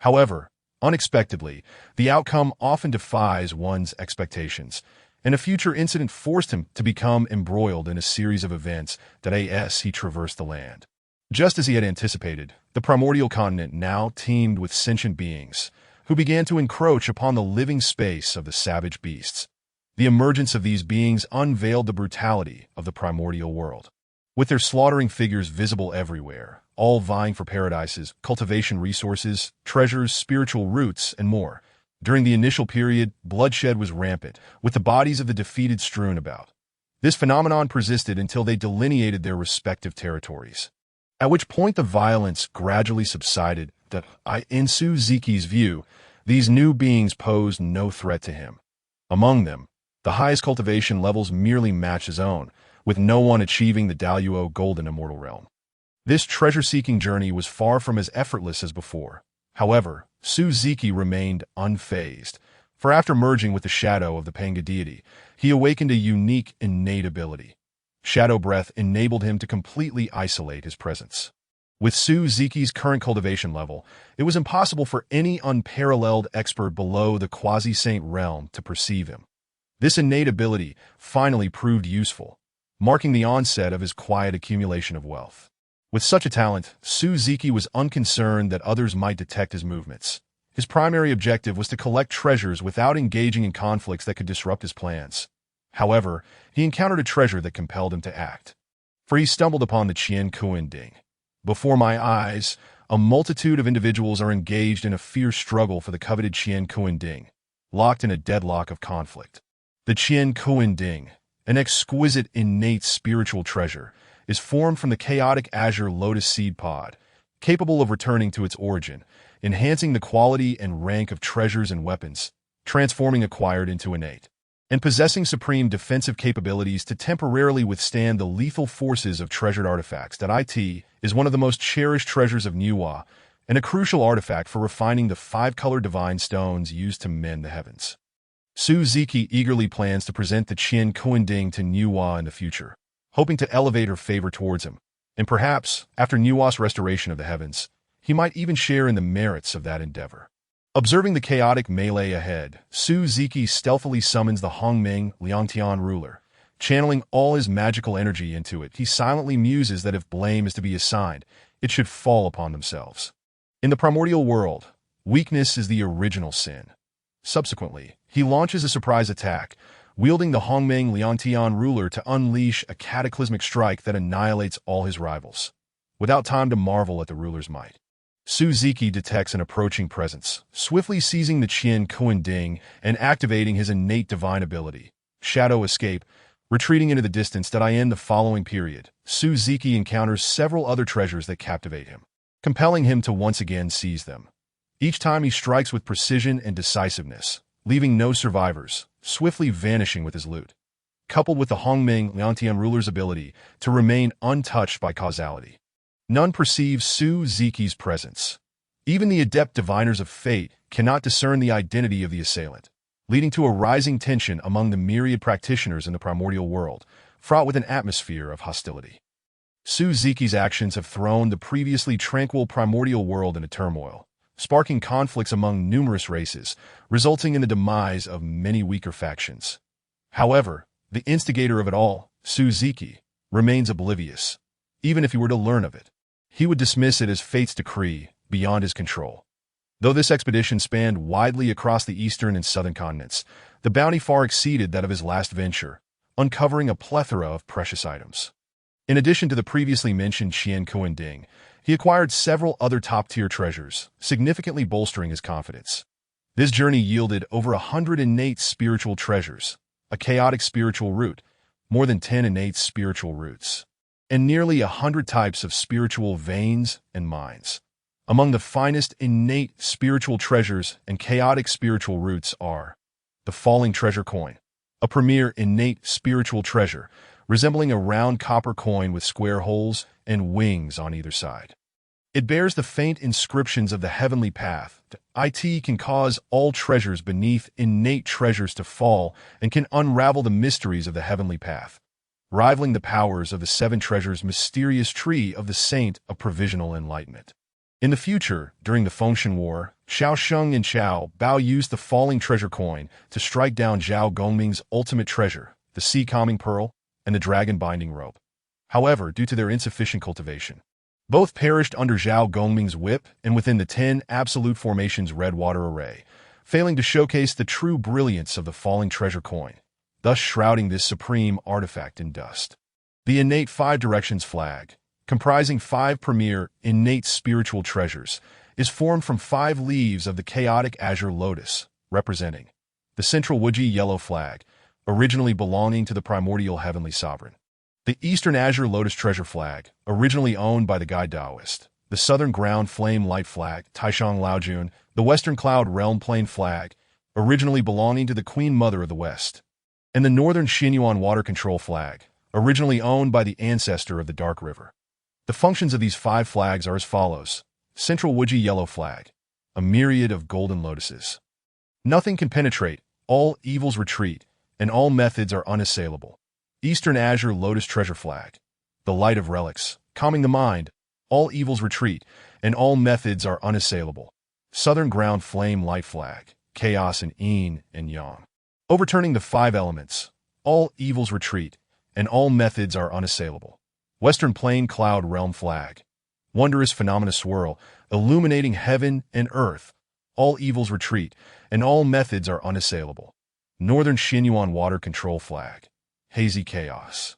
However, unexpectedly, the outcome often defies one's expectations, and a future incident forced him to become embroiled in a series of events that he traversed the land. Just as he had anticipated, the primordial continent now teemed with sentient beings, who began to encroach upon the living space of the savage beasts. The emergence of these beings unveiled the brutality of the primordial world. With their slaughtering figures visible everywhere, all vying for paradises, cultivation resources, treasures, spiritual roots, and more. During the initial period, bloodshed was rampant, with the bodies of the defeated strewn about. This phenomenon persisted until they delineated their respective territories. at which point the violence gradually subsided. In Suzuki's view, these new beings posed no threat to him. Among them, the highest cultivation levels merely matched his own, with no one achieving the Daluo Golden Immortal Realm. This treasure-seeking journey was far from as effortless as before. However, Suzuki remained unfazed, for after merging with the shadow of the Panga deity, he awakened a unique innate ability. Shadow Breath enabled him to completely isolate his presence. With Suzuki's current cultivation level, it was impossible for any unparalleled expert below the quasi-saint realm to perceive him. This innate ability finally proved useful, marking the onset of his quiet accumulation of wealth. With such a talent, Suzuki was unconcerned that others might detect his movements. His primary objective was to collect treasures without engaging in conflicts that could disrupt his plans. However, he encountered a treasure that compelled him to act. For he stumbled upon the Qian Kuan Ding. Before my eyes, a multitude of individuals are engaged in a fierce struggle for the coveted Qian Kuan Ding, locked in a deadlock of conflict. The Qian Kuan Ding, an exquisite innate spiritual treasure, is formed from the chaotic azure lotus seed pod, capable of returning to its origin, enhancing the quality and rank of treasures and weapons, transforming acquired into innate, and possessing supreme defensive capabilities to temporarily withstand the lethal forces of treasured artifacts. It is one of the most cherished treasures of Nuwa, and a crucial artifact for refining the five-color divine stones used to mend the heavens. Suzuki eagerly plans to present the Qian Kuan Ding to Nuwa in the future, hoping to elevate her favor towards him, and perhaps, after Nuwa's restoration of the heavens, he might even share in the merits of that endeavor. Observing the chaotic melee ahead, Suzuki stealthily summons the Hongming Liangtian ruler. Channeling all his magical energy into it, he silently muses that if blame is to be assigned, it should fall upon themselves. In the primordial world, weakness is the original sin. Subsequently, he launches a surprise attack, wielding the Hongming Liangtian ruler to unleash a cataclysmic strike that annihilates all his rivals. Without time to marvel at the ruler's might, Suzuki detects an approaching presence, swiftly seizing the Qian Kuan Ding and activating his innate divine ability, Shadow Escape. Retreating into the distance. In the following period, Suzuki encounters several other treasures that captivate him, compelling him to once again seize them. Each time he strikes with precision and decisiveness, leaving no survivors, swiftly vanishing with his loot. Coupled with the Hongming Liangtian ruler's ability to remain untouched by causality, none perceives Suzuki's presence. Even the adept diviners of fate cannot discern the identity of the assailant, leading to a rising tension among the myriad practitioners in the primordial world, fraught with an atmosphere of hostility. Suzuki's actions have thrown the previously tranquil primordial world into turmoil, sparking conflicts among numerous races, resulting in the demise of many weaker factions. However, the instigator of it all, Suzuki, remains oblivious. Even if he were to learn of it, he would dismiss it as fate's decree, beyond his control. Though this expedition spanned widely across the eastern and southern continents, the bounty far exceeded that of his last venture, uncovering a plethora of precious items. In addition to the previously mentioned Qian Kuan Ding, he acquired several other top-tier treasures, significantly bolstering his confidence. This journey yielded over 100 innate spiritual treasures, a chaotic spiritual root, more than 10 innate spiritual roots, and nearly 100 types of spiritual veins and mines. Among the finest innate spiritual treasures and chaotic spiritual roots are the Falling Treasure Coin, a premier innate spiritual treasure resembling a round copper coin with square holes and wings on either side. It bears the faint inscriptions of the heavenly path. It can cause all treasures beneath innate treasures to fall and can unravel the mysteries of the heavenly path, rivaling the powers of the seven treasures' mysterious tree of the Saint of Provisional Enlightenment. In the future, during the Fengshan War, Xiao Sheng and Xiao Bao used the Falling Treasure Coin to strike down Zhao Gongming's ultimate treasure, the Sea Calming Pearl and the Dragon Binding Rope. However, due to their insufficient cultivation, both perished under Zhao Gongming's whip and within the 10 Absolute Formations Red Water Array, failing to showcase the true brilliance of the Falling Treasure Coin, thus shrouding this supreme artifact in dust. The innate Five Directions flag, comprising 5 premier innate spiritual treasures, is formed from 5 leaves of the chaotic azure lotus, representing the central Wuji yellow flag, originally belonging to the primordial heavenly sovereign. The Eastern Azure Lotus Treasure Flag, originally owned by the Guide Taoist. The Southern Ground Flame Light Flag, Taishang Laojun. The Western Cloud Realm Plain Flag, originally belonging to the Queen Mother of the West. And the Northern Xinyuan Water Control Flag, originally owned by the ancestor of the Dark River. The functions of these 5 flags are as follows. Central Wuji Yellow Flag, a myriad of golden lotuses. Nothing can penetrate, all evils retreat, and all methods are unassailable. Eastern Azure Lotus Treasure Flag, the light of relics, calming the mind, all evils retreat, and all methods are unassailable. Southern Ground Flame Light Flag, chaos in yin and yang. Overturning the 5 elements, all evils retreat, and all methods are unassailable. Western Plain Cloud Realm Flag, wondrous phenomena swirl, illuminating heaven and earth, all evils retreat, and all methods are unassailable. Northern Xinyuan Water Control Flag, hazy chaos.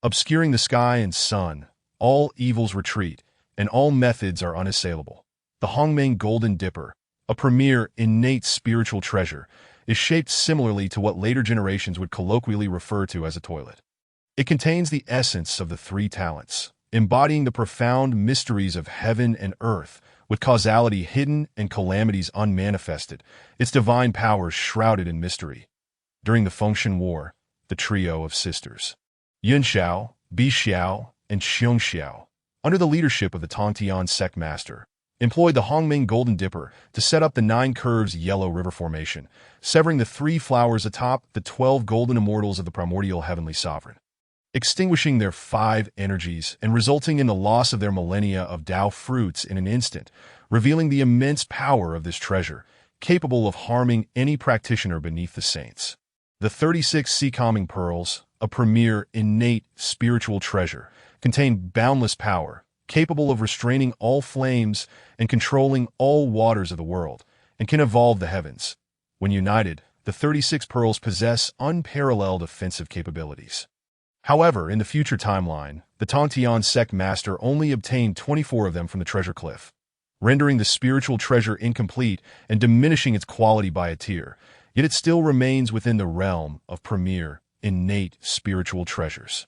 Obscuring the sky and sun, all evils retreat, and all methods are unassailable. The Hongmeng Golden Dipper, a premier innate spiritual treasure, is shaped similarly to what later generations would colloquially refer to as a toilet. It contains the essence of the 3 talents, embodying the profound mysteries of heaven and earth, with causality hidden and calamities unmanifested, its divine powers shrouded in mystery. During the Fengshen War, the trio of sisters, Yun Xiao, Bi Xiao, and Xiong Xiao, under the leadership of the Tongtian sect master, employed the Hongmeng Golden Dipper to set up the 9 curves Yellow River Formation, severing the 3 flowers atop the 12 golden immortals of the primordial heavenly sovereign, extinguishing their 5 energies and resulting in the loss of their millennia of Tao fruits in an instant, revealing the immense power of this treasure, capable of harming any practitioner beneath the saints. The 36 Sea Calming Pearls, a premier innate spiritual treasure, contain boundless power, capable of restraining all flames and controlling all waters of the world, and can evolve the heavens. When united, the 36 pearls possess unparalleled offensive capabilities. However, in the future timeline, the Tongtian sect master only obtained 24 of them from the treasure cliff, rendering the spiritual treasure incomplete and diminishing its quality by a tier, yet it still remains within the realm of premier, innate spiritual treasures.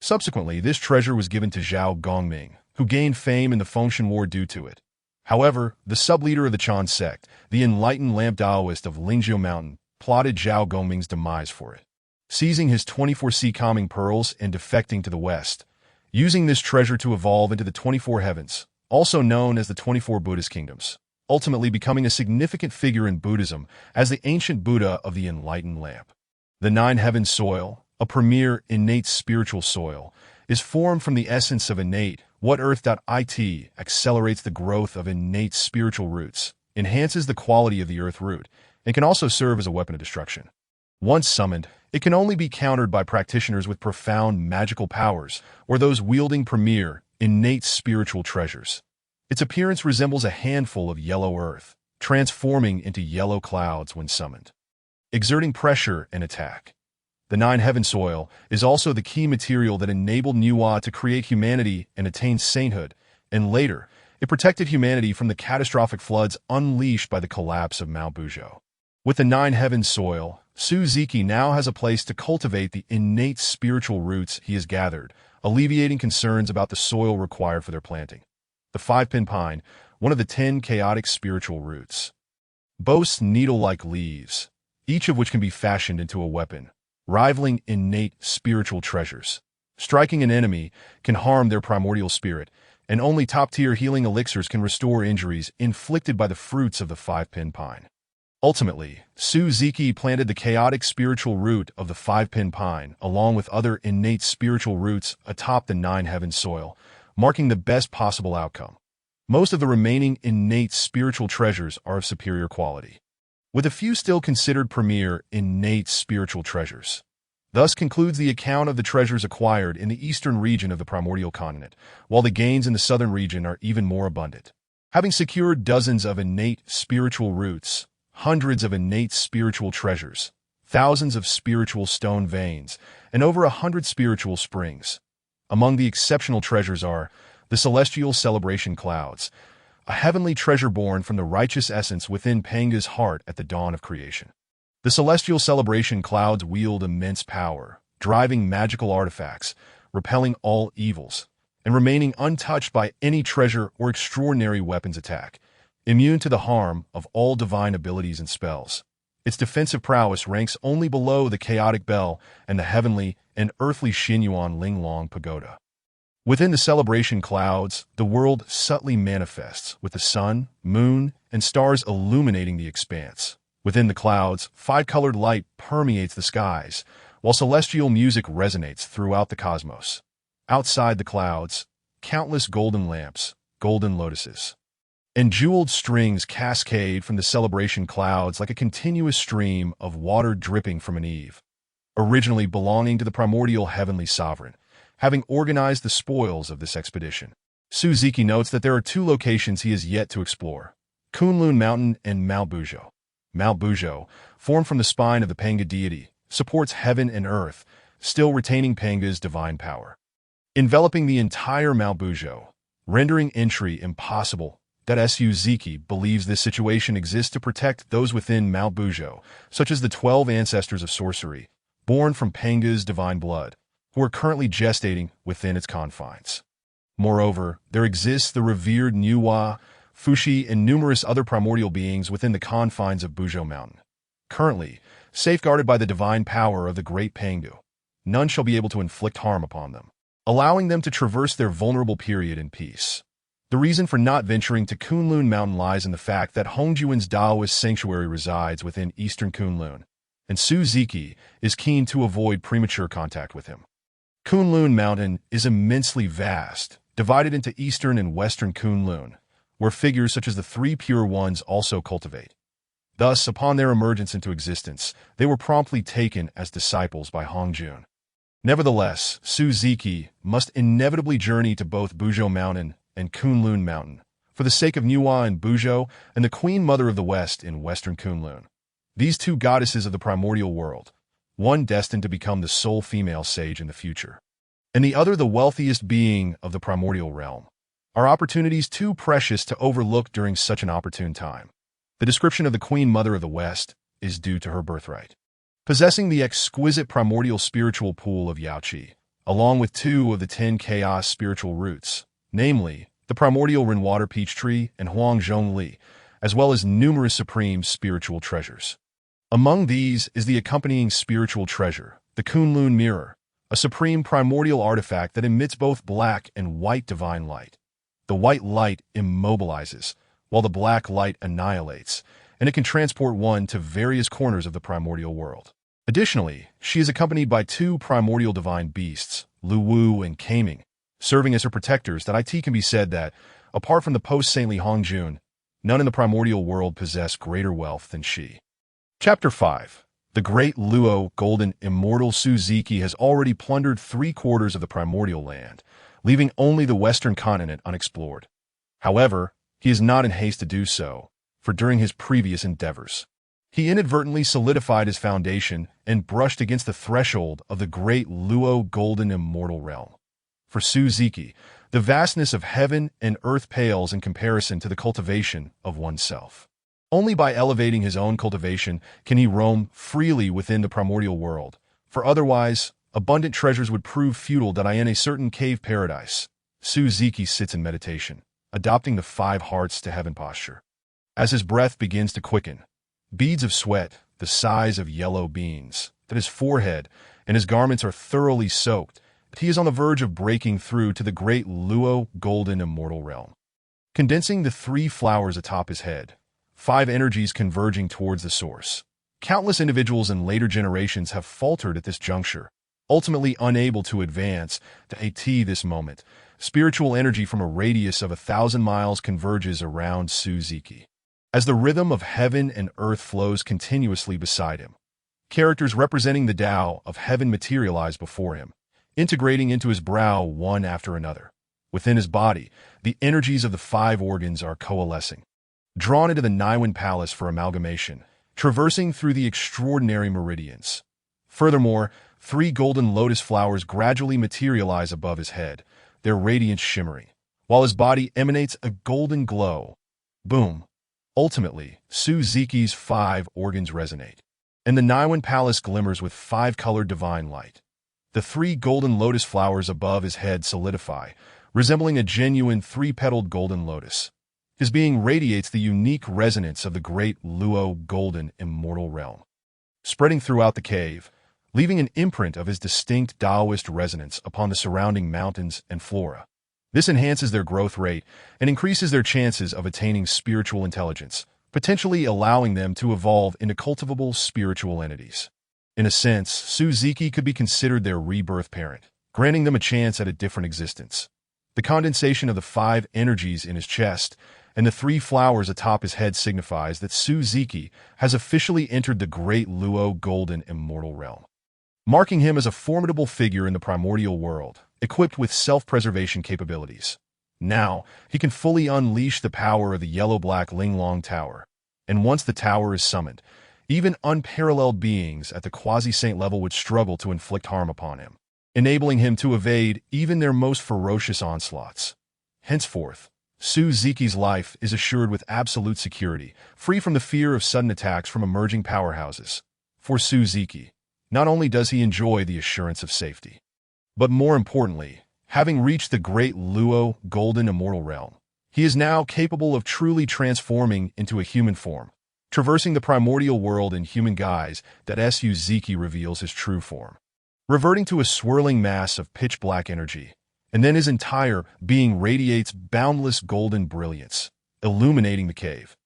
Subsequently, this treasure was given to Zhao Gongming, who gained fame in the Fengshen War due to it. However, the sub-leader of the Chan sect, the enlightened lamp Taoist of Lingzhou Mountain, plotted Zhao Gongming's demise for it, seizing his 24 Sea Calming Pearls and defecting to the west, using this treasure to evolve into the 24 heavens, also known as the 24 Buddhist kingdoms, ultimately becoming a significant figure in Buddhism as the ancient Buddha of the enlightened lamp. The 9 heaven soil, a premier innate spiritual soil, is formed from the essence of innate, what earth.it accelerates the growth of innate spiritual roots, enhances the quality of the earth root, and can also serve as a weapon of destruction. Once summoned, it can only be countered by practitioners with profound magical powers or those wielding premier, innate spiritual treasures. Its appearance resembles a handful of yellow earth, transforming into yellow clouds when summoned, exerting pressure and attack. The 9 heaven soil is also the key material that enabled Nuwa to create humanity and attain sainthood, and later, it protected humanity from the catastrophic floods unleashed by the collapse of Mount Buzhou. With the 9 heaven soil, Su Ziki now has a place to cultivate the innate spiritual roots he has gathered, alleviating concerns about the soil required for their planting. The 5-pin pine, one of the 10 chaotic spiritual roots, boasts needle-like leaves, each of which can be fashioned into a weapon, rivaling innate spiritual treasures. Striking an enemy can harm their primordial spirit, and only top-tier healing elixirs can restore injuries inflicted by the fruits of the 5-pin pine. Ultimately, Su Ziki planted the chaotic spiritual root of the 5-pin pine along with other innate spiritual roots atop the 9 heaven soil, marking the best possible outcome. Most of the remaining innate spiritual treasures are of superior quality, with a few still considered premier innate spiritual treasures. Thus concludes the account of the treasures acquired in the eastern region of the primordial continent, while the gains in the southern region are even more abundant. Having secured dozens of innate spiritual roots, hundreds of innate spiritual treasures, thousands of spiritual stone veins, and over 100 spiritual springs. Among the exceptional treasures are the celestial celebration clouds, a heavenly treasure born from the righteous essence within Panga's heart at the dawn of creation. The celestial celebration clouds wield immense power, driving magical artifacts, repelling all evils, and remaining untouched by any treasure or extraordinary weapons attack, immune to the harm of all divine abilities and spells. Its defensive prowess ranks only below the chaotic bell and the heavenly and earthly Xinyuan Linglong Pagoda. Within the celebration clouds, the world subtly manifests, with the sun, moon, and stars illuminating the expanse. Within the clouds, five-colored light permeates the skies, while celestial music resonates throughout the cosmos. Outside the clouds, countless golden lamps, golden lotuses, and jeweled strings cascade from the celebration clouds like a continuous stream of water dripping from an eave. Originally belonging to the primordial heavenly sovereign, having organized the spoils of this expedition, Suziki notes that there are two locations he has yet to explore: Kunlun Mountain and Mount Bujo. Mount Bujo, formed from the spine of the Panga deity, supports heaven and earth, still retaining Panga's divine power, enveloping the entire Mount Bujo, rendering entry impossible. That Suziki believes this situation exists to protect those within Mount Bujo, such as the 12 ancestors of sorcery, born from Panga's divine blood, who are currently gestating within its confines. Moreover, there exists the revered Nuwa, Fushi, and numerous other primordial beings within the confines of Bujo Mountain. Currently, safeguarded by the divine power of the Great Pangu, none shall be able to inflict harm upon them, allowing them to traverse their vulnerable period in peace. The reason for not venturing to Kunlun Mountain lies in the fact that Hongjuan's Daoist sanctuary resides within eastern Kunlun, and Suziki is keen to avoid premature contact with him. Kunlun Mountain is immensely vast, divided into eastern and western Kunlun, where figures such as the three pure ones also cultivate. Thus, upon their emergence into existence, they were promptly taken as disciples by Hongjun. Nevertheless, Suziki must inevitably journey to both Bujo Mountain and Kunlun Mountain, for the sake of Nuwa in Bujo and the Queen Mother of the West in western Kunlun. These two goddesses of the primordial world, one destined to become the sole female sage in the future, and the other the wealthiest being of the primordial realm, are opportunities too precious to overlook during such an opportune time. The description of the Queen Mother of the West is due to her birthright, possessing the exquisite primordial spiritual pool of Yaoqi, along with two of the 10 chaos spiritual roots, namely the primordial Renwater Peach Tree and Huang Zhongli, as well as numerous supreme spiritual treasures. Among these is the accompanying spiritual treasure, the Kunlun Mirror, a supreme primordial artifact that emits both black and white divine light. The white light immobilizes, while the black light annihilates, and it can transport one to various corners of the primordial world. Additionally, she is accompanied by two primordial divine beasts, Luwu and Kaming, serving as her protectors. That it can be said that, apart from the post-saintly Hongjun, none in the primordial world possess greater wealth than she. Chapter 5. The Great Luo Golden Immortal Suziki has already plundered 3/4 of the primordial land, leaving only the western continent unexplored. However, he is not in haste to do so, for during his previous endeavors, he inadvertently solidified his foundation and brushed against the threshold of the Great Luo Golden Immortal Realm. For Suziki, the vastness of heaven and earth pales in comparison to the cultivation of oneself. Only by elevating his own cultivation can he roam freely within the primordial world, for otherwise, abundant treasures would prove futile. That in a certain cave paradise, Suziki sits in meditation, adopting the 5 hearts to heaven posture. As his breath begins to quicken, beads of sweat, the size of yellow beans, that his forehead and his garments are thoroughly soaked, he is on the verge of breaking through to the Great Luo Golden Immortal Realm. Condensing the 3 flowers atop his head, 5 energies converging towards the source. Countless individuals in later generations have faltered at this juncture, ultimately unable to advance to this moment. Spiritual energy from a radius of 1,000 miles converges around Suziki. As the rhythm of heaven and earth flows continuously beside him, characters representing the Tao of heaven materialize before him, integrating into his brow one after another. Within his body, the energies of the 5 organs are coalescing, drawn into the Niwen Palace for amalgamation, traversing through the extraordinary meridians. Furthermore, 3 golden lotus flowers gradually materialize above his head, their radiance shimmering, while his body emanates a golden glow. Boom! Ultimately, Suziki's 5 organs resonate, and the Niwen Palace glimmers with 5-colored divine light. The three golden lotus flowers above his head solidify, resembling a genuine three-petaled golden lotus. His being radiates the unique resonance of the great Luo golden immortal realm, spreading throughout the cave, leaving an imprint of his distinct Taoist resonance upon the surrounding mountains and flora. This enhances their growth rate and increases their chances of attaining spiritual intelligence, potentially allowing them to evolve into cultivable spiritual entities. In a sense, Suzuki could be considered their rebirth parent, granting them a chance at a different existence. The condensation of the 5 energies in his chest and the 3 flowers atop his head signifies that Suzuki has officially entered the great Luo golden immortal realm, marking him as a formidable figure in the primordial world, equipped with self-preservation capabilities. Now, he can fully unleash the power of the yellow-black Linglong Tower, and once the tower is summoned, even unparalleled beings at the quasi-saint level would struggle to inflict harm upon him, enabling him to evade even their most ferocious onslaughts. Henceforth, Suzuki's life is assured with absolute security, free from the fear of sudden attacks from emerging powerhouses. For Suzuki, not only does he enjoy the assurance of safety, but more importantly, having reached the great Luo golden immortal realm, he is now capable of truly transforming into a human form, traversing the primordial world in human guise that Suzuki reveals his true form, reverting to a swirling mass of pitch-black energy, and then his entire being radiates boundless golden brilliance, illuminating the cave.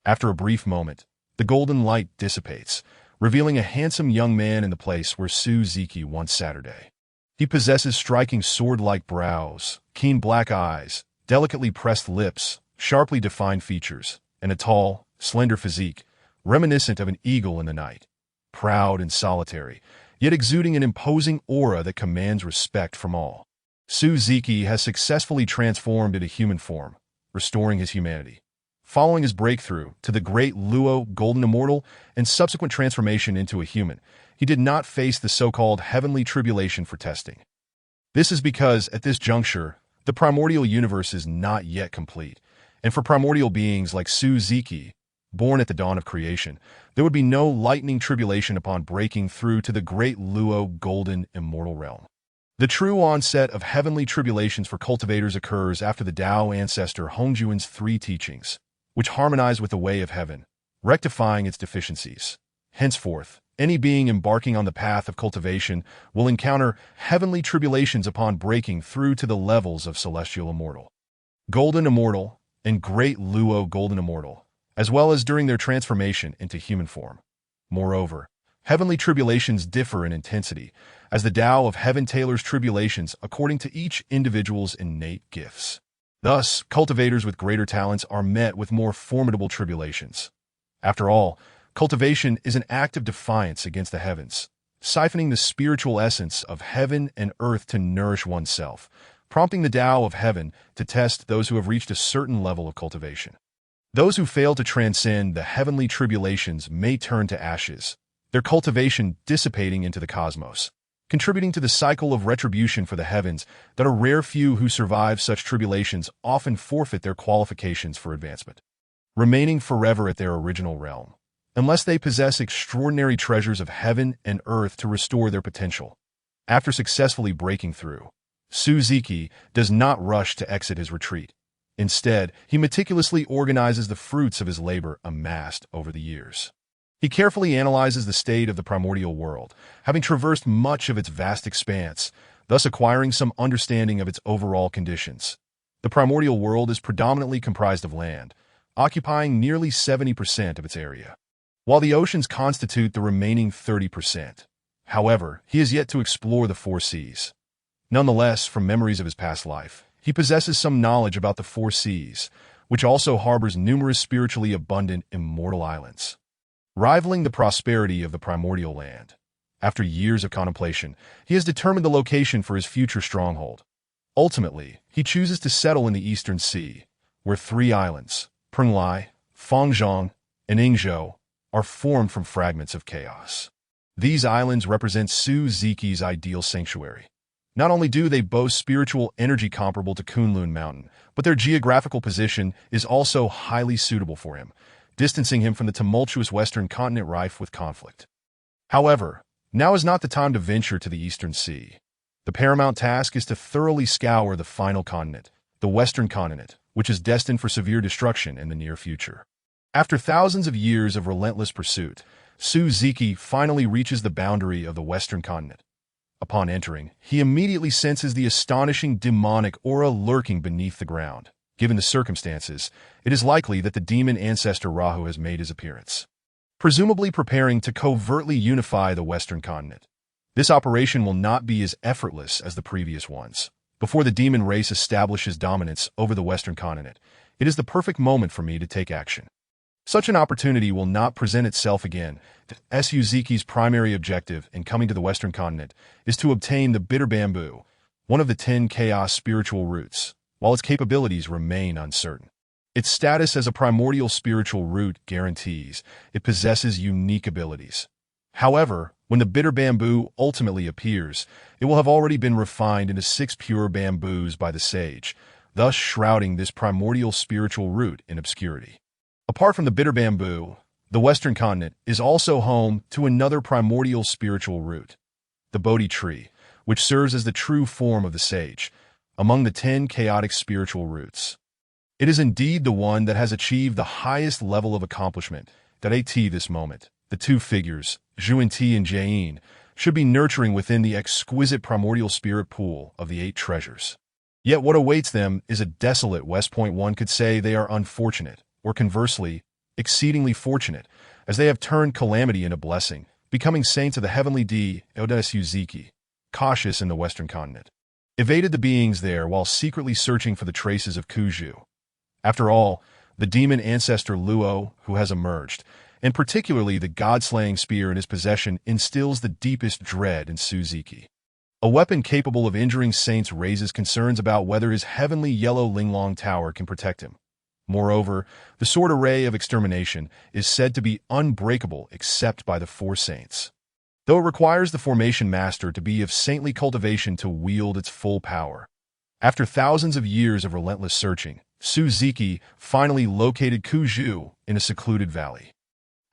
After a brief moment, the golden light dissipates, revealing a handsome young man in the place where Suzuki once Saturday. He possesses striking sword-like brows, keen black eyes, delicately pressed lips, sharply defined features, and a tall, slender physique, reminiscent of an eagle in the night. Proud and solitary, yet exuding an imposing aura that commands respect from all. Suzuki has successfully transformed into human form, restoring his humanity. Following his breakthrough to the great Luo golden immortal and subsequent transformation into a human, he did not face the so-called heavenly tribulation for testing. This is because, at this juncture, the primordial universe is not yet complete, and for primordial beings like Suzuki, born at the dawn of creation, there would be no lightning tribulation upon breaking through to the great Luo golden immortal realm. The true onset of heavenly tribulations for cultivators occurs after the Tao ancestor Hongjuan's 3 teachings, which harmonize with the way of heaven, rectifying its deficiencies. Henceforth, any being embarking on the path of cultivation will encounter heavenly tribulations upon breaking through to the levels of celestial immortal, golden immortal, and great Luo golden immortal, as well as during their transformation into human form. Moreover, heavenly tribulations differ in intensity, as the Tao of heaven tailors tribulations according to each individual's innate gifts. Thus, cultivators with greater talents are met with more formidable tribulations. After all, cultivation is an act of defiance against the heavens, siphoning the spiritual essence of heaven and earth to nourish oneself, prompting the Tao of heaven to test those who have reached a certain level of cultivation. Those who fail to transcend the heavenly tribulations may turn to ashes, their cultivation dissipating into the cosmos, contributing to the cycle of retribution for the heavens that a rare few who survive such tribulations often forfeit their qualifications for advancement, remaining forever at their original realm, unless they possess extraordinary treasures of heaven and earth to restore their potential. After successfully breaking through, Suzuki does not rush to exit his retreat. Instead, he meticulously organizes the fruits of his labor amassed over the years. He carefully analyzes the state of the primordial world, having traversed much of its vast expanse, thus acquiring some understanding of its overall conditions. The primordial world is predominantly comprised of land, occupying nearly 70% of its area, while the oceans constitute the remaining 30%. However, he has yet to explore the 4 seas. Nonetheless, from memories of his past life, he possesses some knowledge about the 4 seas, which also harbors numerous spiritually abundant immortal islands, rivaling the prosperity of the primordial land. After years of contemplation, he has determined the location for his future stronghold. Ultimately, he chooses to settle in the Eastern Sea, where 3 islands, Prenglai, Fangzhong, and Yingzhou, are formed from fragments of chaos. These islands represent Suzuki's ideal sanctuary. Not only do they boast spiritual energy comparable to Kunlun Mountain, but their geographical position is also highly suitable for him, distancing him from the tumultuous western continent rife with conflict. However, Now is not the time to venture to the Eastern Sea. The paramount task is to thoroughly scour the final continent, the Western continent, which is destined for severe destruction in the near future. After thousands of years of relentless pursuit, Suziki finally reaches the boundary of the Western continent. Upon entering, he immediately senses the astonishing demonic aura lurking beneath the ground. Given the circumstances, it is likely that the demon ancestor Rahu has made his appearance, presumably preparing to covertly unify the Western continent. This operation will not be as effortless as the previous ones. Before the demon race establishes dominance over the Western continent, it is the perfect moment for me to take action. Such an opportunity will not present itself again. Suzuki's primary objective in coming to the Western continent is to obtain the bitter bamboo, one of the 10 chaos spiritual roots, while its capabilities remain uncertain. Its status as a primordial spiritual root guarantees it possesses unique abilities. However, when the bitter bamboo ultimately appears, it will have already been refined into 6 pure bamboos by the sage, thus shrouding this primordial spiritual root in obscurity. Apart from the bitter bamboo, the Western continent is also home to another primordial spiritual root, the Bodhi tree, which serves as the true form of the sage, among the 10 chaotic spiritual roots. It is indeed the one that has achieved the highest level of accomplishment that at this moment, the two figures, Zhuan and Jain, should be nurturing within the exquisite primordial spirit pool of the 8 treasures. Yet what awaits them is a desolate West Point. One could say they are unfortunate, or conversely, exceedingly fortunate, as they have turned calamity into blessing, becoming saints of the heavenly D, Suzuki, cautious in the Western continent. Evaded the beings there while secretly searching for the traces of Kuju. After all, the demon ancestor Luo, who has emerged, and particularly the god-slaying spear in his possession, instills the deepest dread in Suzuki. A weapon capable of injuring saints raises concerns about whether his heavenly yellow Linglong Tower can protect him. Moreover, the sword array of extermination is said to be unbreakable except by the 4 saints, though it requires the formation master to be of saintly cultivation to wield its full power. After thousands of years of relentless searching, Suzuki finally located Kuju in a secluded valley.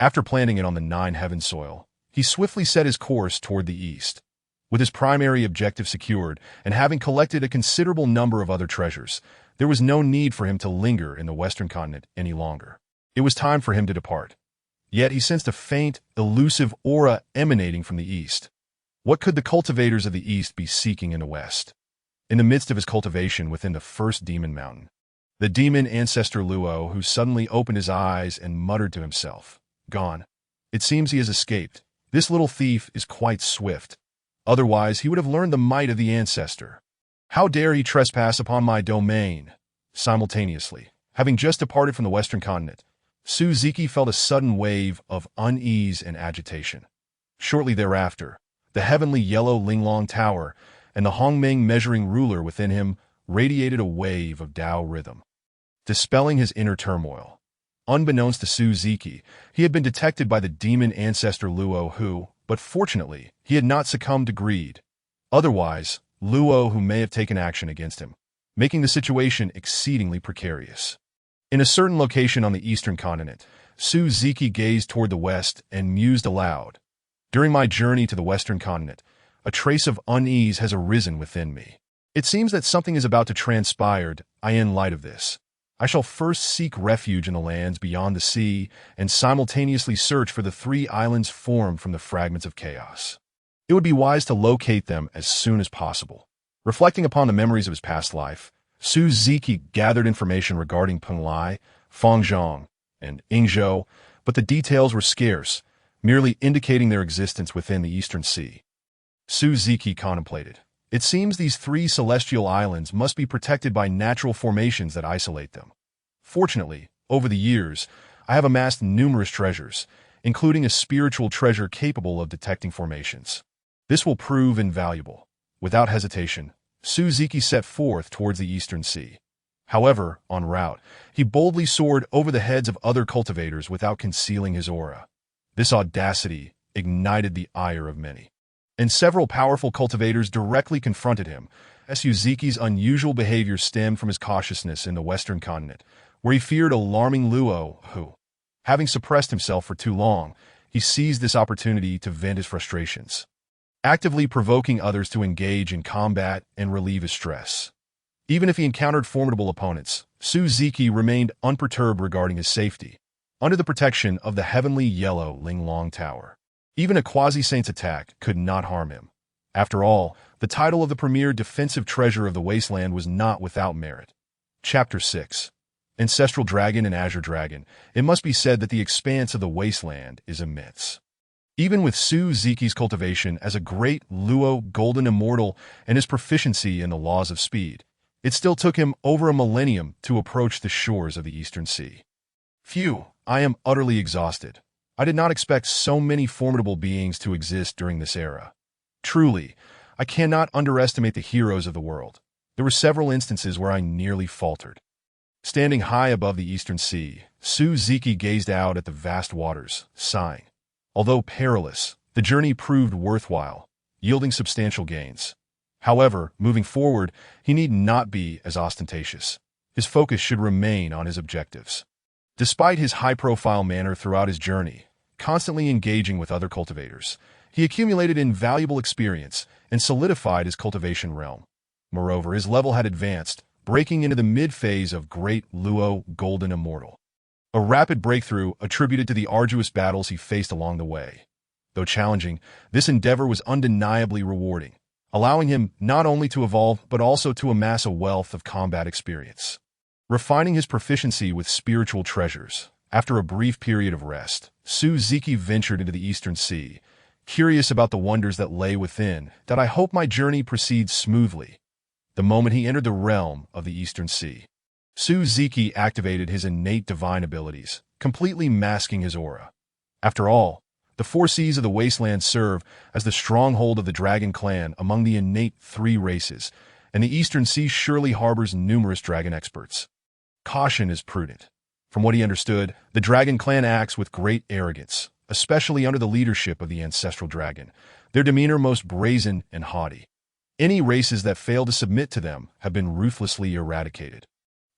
After planting it on the 9 heaven soil, he swiftly set his course toward the east. With his primary objective secured and having collected a considerable number of other treasures, there was no need for him to linger in the Western continent any longer. It was time for him to depart. Yet he sensed a faint, elusive aura emanating from the east. What could the cultivators of the east be seeking in the west? In the midst of his cultivation within the first demon mountain, the demon ancestor Luo, who suddenly opened his eyes and muttered to himself, "Gone. It seems he has escaped. This little thief is quite swift. Otherwise, he would have learned the might of the ancestor. How dare he trespass upon my domain?" Simultaneously, having just departed from the Western continent, Suzuki felt a sudden wave of unease and agitation. Shortly thereafter, the heavenly yellow Linglong Tower and the Hongmeng measuring ruler within him radiated a wave of Tao rhythm, dispelling his inner turmoil. Unbeknownst to Suzuki, he had been detected by the demon ancestor Luo who, but fortunately, he had not succumbed to greed. Otherwise, Luo who may have taken action against him, making the situation exceedingly precarious. In a certain location on the eastern continent, Suzuki gazed toward the west and mused aloud. During my journey to the Western continent, a trace of unease has arisen within me. It seems that something is about to transpire. In light of this, I shall first seek refuge in the lands beyond the sea and simultaneously search for the 3 islands formed from the fragments of chaos. It would be wise to locate them as soon as possible. Reflecting upon the memories of his past life, Suzuki gathered information regarding Penglai, Fangzhong, and Yingzhou, but the details were scarce, merely indicating their existence within the Eastern Sea. Suzuki contemplated. It seems these 3 celestial islands must be protected by natural formations that isolate them. Fortunately, over the years, I have amassed numerous treasures, including a spiritual treasure capable of detecting formations. This will prove invaluable. Without hesitation, Suzuki set forth towards the Eastern Sea. However, en route, he boldly soared over the heads of other cultivators without concealing his aura. This audacity ignited the ire of many, and several powerful cultivators directly confronted him. Suzuki's unusual behavior stemmed from his cautiousness in the Western continent, where he feared alarming Luo, who, having suppressed himself for too long, he seized this opportunity to vent his frustrations. actively provoking others to engage in combat and relieve his stress. Even if he encountered formidable opponents, Suziki remained unperturbed regarding his safety, under the protection of the heavenly yellow Linglong Tower. Even a quasi-saint's attack could not harm him. After all, the title of the premier defensive treasure of the wasteland was not without merit. Chapter 6. Ancestral Dragon and Azure Dragon. It must be said that the expanse of the wasteland is immense. Even with Suziki's cultivation as a great Luo golden immortal and his proficiency in the laws of speed, it still took him over a millennium to approach the shores of the Eastern Sea. Phew, I am utterly exhausted. I did not expect so many formidable beings to exist during this era. Truly, I cannot underestimate the heroes of the world. There were several instances where I nearly faltered. Standing high above the Eastern Sea, Suziki gazed out at the vast waters, sighing. Although perilous, the journey proved worthwhile, yielding substantial gains. However, moving forward, he need not be as ostentatious. His focus should remain on his objectives. Despite his high-profile manner throughout his journey, constantly engaging with other cultivators, he accumulated invaluable experience and solidified his cultivation realm. Moreover, his level had advanced, breaking into the mid-phase of Great Luo Golden Immortal. A rapid breakthrough attributed to the arduous battles he faced along the way. Though challenging, this endeavor was undeniably rewarding, allowing him not only to evolve but also to amass a wealth of combat experience. Refining his proficiency with spiritual treasures, after a brief period of rest, Suziki ventured into the Eastern Sea, curious about the wonders that lay within. That I hope my journey proceeds smoothly. The moment he entered the realm of the Eastern Sea, Suziki activated his innate divine abilities, completely masking his aura. After all, the four seas of the wasteland serve as the stronghold of the dragon clan among the innate three races, and the Eastern Sea surely harbors numerous dragon experts. Caution is prudent. From what he understood, the dragon clan acts with great arrogance, especially under the leadership of the ancestral dragon, their demeanor most brazen and haughty. Any races that fail to submit to them have been ruthlessly eradicated,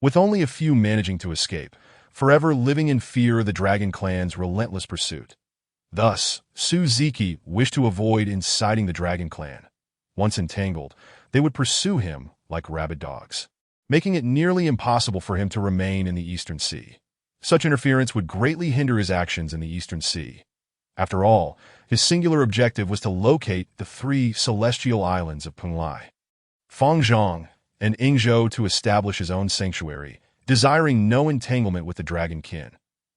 with only a few managing to escape, forever living in fear of the dragon clan's relentless pursuit. Thus, Suziki wished to avoid inciting the dragon clan. Once entangled, they would pursue him like rabid dogs, making it nearly impossible for him to remain in the Eastern Sea. Such interference would greatly hinder his actions in the Eastern Sea. After all, his singular objective was to locate the three celestial islands of Punglai, Fangzhong, and Yingzhou to establish his own sanctuary, desiring no entanglement with the dragon kin.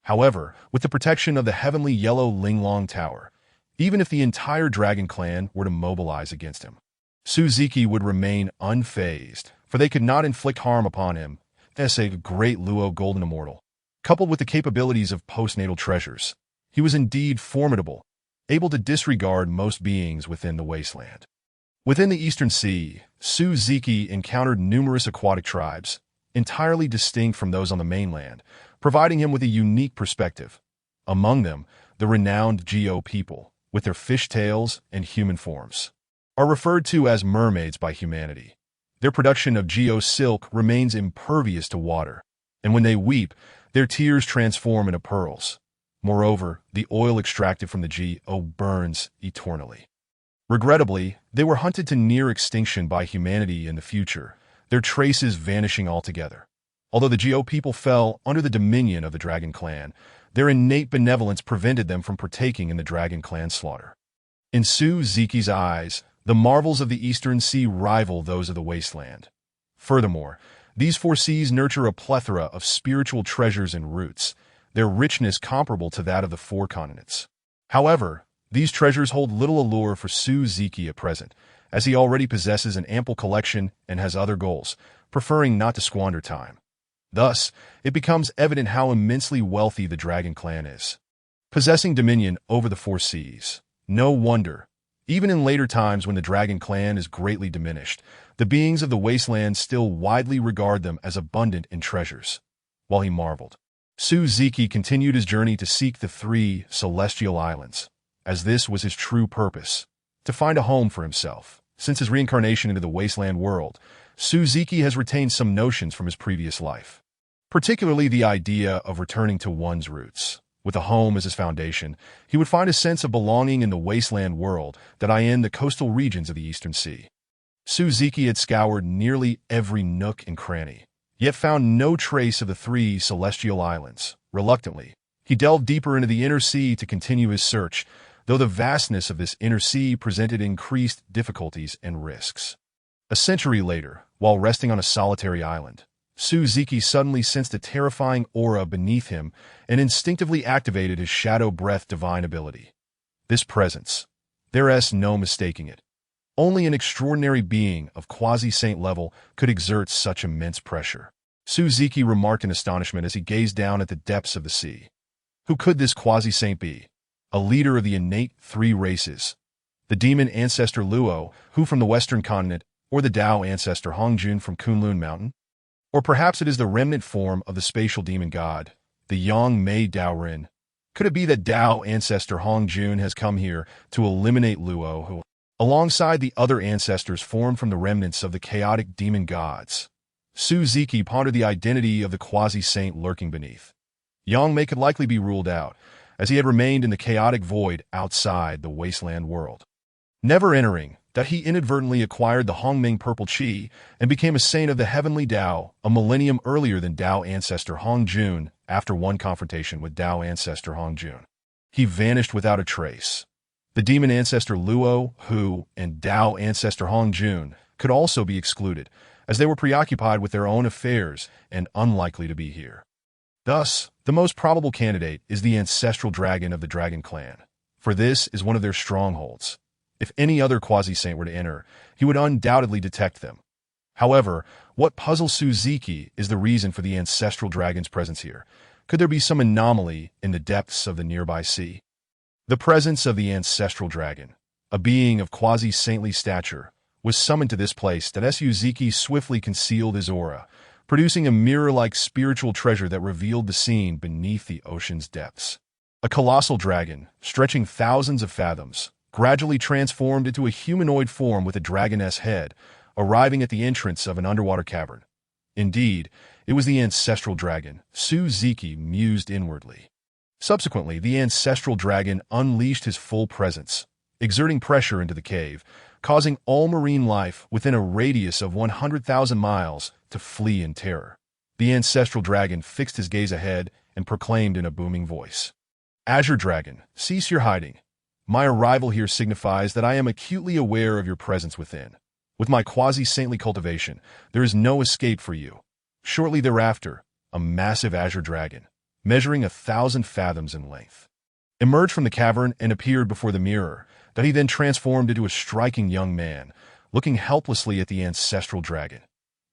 However, with the protection of the heavenly yellow Linglong Tower, even if the entire dragon clan were to mobilize against him, Suziki would remain unfazed, for they could not inflict harm upon him as a great Luo Golden Immortal. Coupled with the capabilities of postnatal treasures, he was indeed formidable, able to disregard most beings within the wasteland. Within the Eastern Sea, Suziki encountered numerous aquatic tribes, entirely distinct from those on the mainland, providing him with a unique perspective. Among them, the renowned Geo people, with their fishtails and human forms, are referred to as mermaids by humanity. Their production of Geo silk remains impervious to water, and when they weep, their tears transform into pearls. Moreover, the oil extracted from the Geo burns eternally. Regrettably, they were hunted to near extinction by humanity in the future, their traces vanishing altogether. Although the Geo people fell under the dominion of the Dragon Clan, their innate benevolence prevented them from partaking in the Dragon Clan slaughter. In Suziki's eyes, the marvels of the Eastern Sea rival those of the wasteland. Furthermore, these four seas nurture a plethora of spiritual treasures and roots, their richness comparable to that of the four continents. However, these treasures hold little allure for Suziki at present, as he already possesses an ample collection and has other goals, preferring not to squander time. Thus, it becomes evident how immensely wealthy the Dragon Clan is, possessing dominion over the four seas. No wonder, even in later times when the Dragon Clan is greatly diminished, the beings of the wasteland still widely regard them as abundant in treasures. While he marveled, Suziki continued his journey to seek the three celestial islands, as this was his true purpose, to find a home for himself. Since his reincarnation into the wasteland world, Suziki has retained some notions from his previous life, particularly the idea of returning to one's roots. With a home as his foundation, he would find a sense of belonging in the wasteland world that in the coastal regions of the Eastern Sea. Suzuki had scoured nearly every nook and cranny, yet found no trace of the three celestial islands. Reluctantly, he delved deeper into the inner sea to continue his search, though the vastness of this inner sea presented increased difficulties and risks. A century later, while resting on a solitary island, Suzuki suddenly sensed a terrifying aura beneath him and instinctively activated his shadow breath divine ability. This presence, there's no mistaking it. Only an extraordinary being of quasi-saint level could exert such immense pressure. Suzuki remarked in astonishment as he gazed down at the depths of the sea. Who could this quasi-saint be? A leader of the innate three races. The demon ancestor Luo, who from the western continent, or the Tao ancestor Hongjun from Kunlun Mountain? Or perhaps it is the remnant form of the spatial demon god, the Yang Mei Daorin. Could it be that Tao ancestor Hongjun has come here to eliminate Luo, who, alongside the other ancestors formed from the remnants of the chaotic demon gods? Suzuki pondered the identity of the quasi-saint lurking beneath. Yang Mei could likely be ruled out, as he had remained in the chaotic void outside the wasteland world. Never entering, that he inadvertently acquired the Hongming purple chi and became a saint of the heavenly Tao a millennium earlier than Tao ancestor Hongjun after one confrontation with Tao ancestor Hongjun. He vanished without a trace. The demon ancestor Luo, Hu, and Tao ancestor Hongjun could also be excluded, as they were preoccupied with their own affairs and unlikely to be here. Thus, the most probable candidate is the ancestral dragon of the Dragon Clan, for this is one of their strongholds. If any other quasi-saint were to enter, he would undoubtedly detect them. However, what puzzles Suzuki is the reason for the ancestral dragon's presence here. Could there be some anomaly in the depths of the nearby sea? The presence of the ancestral dragon, a being of quasi-saintly stature, was summoned to this place that Suzuki swiftly concealed his aura, producing a mirror-like spiritual treasure that revealed the scene beneath the ocean's depths. A colossal dragon, stretching thousands of fathoms, gradually transformed into a humanoid form with a dragoness head, arriving at the entrance of an underwater cavern. Indeed, it was the ancestral dragon, Suzuki mused inwardly. Subsequently, the ancestral dragon unleashed his full presence, exerting pressure into the cave, causing all marine life within a radius of 100,000 miles to flee in terror. The ancestral dragon fixed his gaze ahead and proclaimed in a booming voice, "Azure Dragon, cease your hiding. My arrival here signifies that I am acutely aware of your presence within. With my quasi-saintly cultivation, there is no escape for you." Shortly thereafter, a massive azure dragon, measuring 1,000 fathoms in length, emerged from the cavern and appeared before the mirror, that he then transformed into a striking young man, looking helplessly at the ancestral dragon.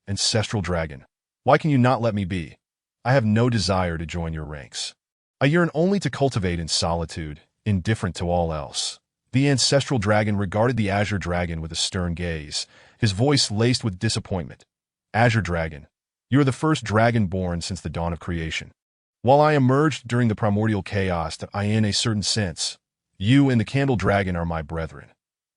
"Ancestral dragon, why can you not let me be? I have no desire to join your ranks. I yearn only to cultivate in solitude, indifferent to all else." The ancestral dragon regarded the azure dragon with a stern gaze, his voice laced with disappointment. "Azure Dragon, you are the first dragon born since the dawn of creation. While I emerged during the primordial chaos, in a certain sense, you and the Candle Dragon are my brethren.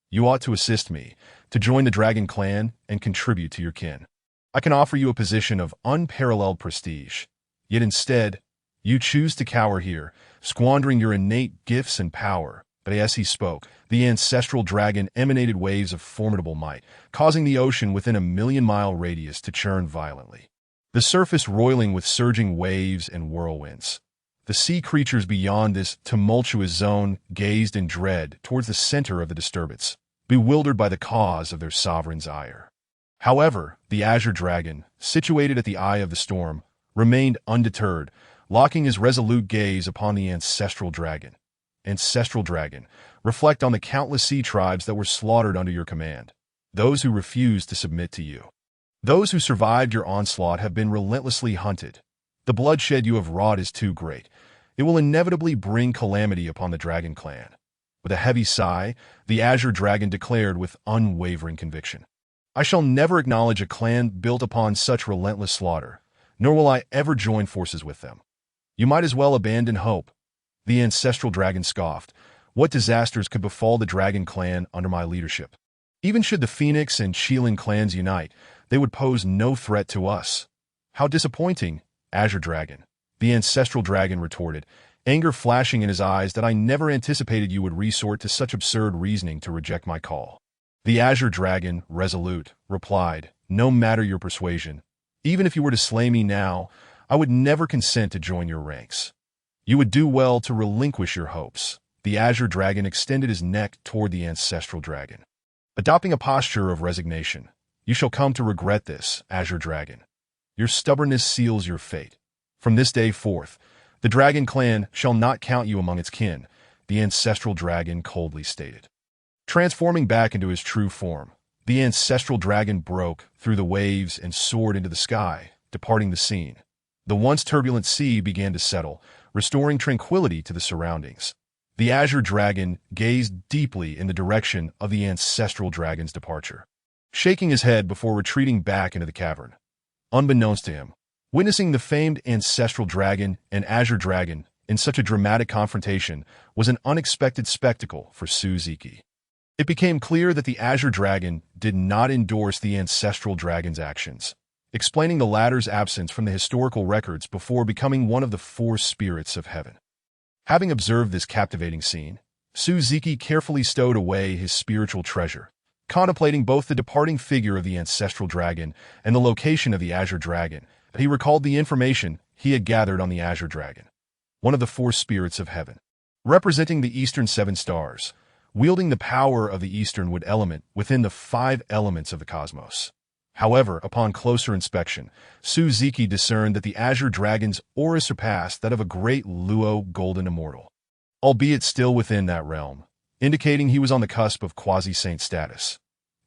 You ought to assist me, to join the Dragon Clan and contribute to your kin. I can offer you a position of unparalleled prestige. Yet instead, you choose to cower here, squandering your innate gifts and power." But as he spoke, the ancestral dragon emanated waves of formidable might, causing the ocean within a 1,000,000-mile radius to churn violently, the surface roiling with surging waves and whirlwinds. The sea creatures beyond this tumultuous zone gazed in dread towards the center of the disturbance, bewildered by the cause of their sovereign's ire. However, the azure dragon, situated at the eye of the storm, remained undeterred, locking his resolute gaze upon the ancestral dragon. "Ancestral dragon, reflect on the countless sea tribes that were slaughtered under your command, those who refused to submit to you. Those who survived your onslaught have been relentlessly hunted. The bloodshed you have wrought is too great. It will inevitably bring calamity upon the Dragon Clan." With a heavy sigh, the azure dragon declared with unwavering conviction, "I shall never acknowledge a clan built upon such relentless slaughter, nor will I ever join forces with them. You might as well abandon hope." The ancestral dragon scoffed. "What disasters could befall the Dragon Clan under my leadership? Even should the Phoenix and Shilin clans unite, they would pose no threat to us." "How disappointing, Azure Dragon," the ancestral dragon retorted, anger flashing in his eyes that I never anticipated you would resort to such absurd reasoning to reject my call. The Azure Dragon, resolute, replied, no matter your persuasion, even if you were to slay me now, I would never consent to join your ranks. You would do well to relinquish your hopes. The Azure Dragon extended his neck toward the ancestral dragon, adopting a posture of resignation. You shall come to regret this, Azure Dragon. Your stubbornness seals your fate. From this day forth, the Dragon Clan shall not count you among its kin, the ancestral dragon coldly stated. Transforming back into his true form, the ancestral dragon broke through the waves and soared into the sky, departing the scene. The once turbulent sea began to settle, restoring tranquility to the surroundings. The Azure Dragon gazed deeply in the direction of the ancestral dragon's departure, shaking his head before retreating back into the cavern. Unbeknownst to him, witnessing the famed ancestral dragon and Azure Dragon in such a dramatic confrontation was an unexpected spectacle for Suzuki. It became clear that the Azure Dragon did not endorse the ancestral dragon's actions, explaining the latter's absence from the historical records before becoming one of the four spirits of heaven. Having observed this captivating scene, Suzuki carefully stowed away his spiritual treasure, contemplating both the departing figure of the ancestral dragon and the location of the Azure Dragon. He recalled the information he had gathered on the Azure Dragon, one of the four spirits of heaven, representing the Eastern Seven Stars, wielding the power of the Eastern wood element within the five elements of the cosmos. However, upon closer inspection, Suzuki discerned that the Azure Dragon's aura surpassed that of a great Luo golden immortal, albeit still within that realm, indicating he was on the cusp of quasi-saint status.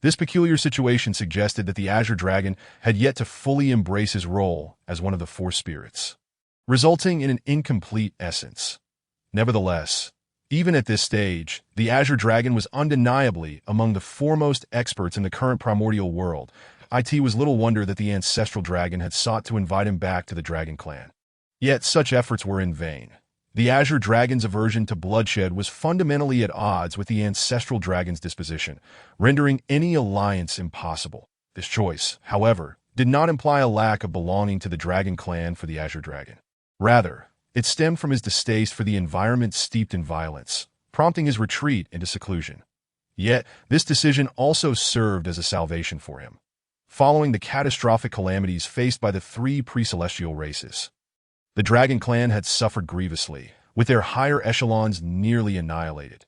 This peculiar situation suggested that the Azure Dragon had yet to fully embrace his role as one of the four spirits, resulting in an incomplete essence. Nevertheless, even at this stage, the Azure Dragon was undeniably among the foremost experts in the current primordial world. It was little wonder that the ancestral dragon had sought to invite him back to the Dragon Clan. Yet such efforts were in vain. The Azure Dragon's aversion to bloodshed was fundamentally at odds with the ancestral dragon's disposition, rendering any alliance impossible. This choice, however, did not imply a lack of belonging to the Dragon Clan for the Azure Dragon. Rather, it stemmed from his distaste for the environment steeped in violence, prompting his retreat into seclusion. Yet, this decision also served as a salvation for him, following the catastrophic calamities faced by the three pre-celestial races. The Dragon Clan had suffered grievously, with their higher echelons nearly annihilated.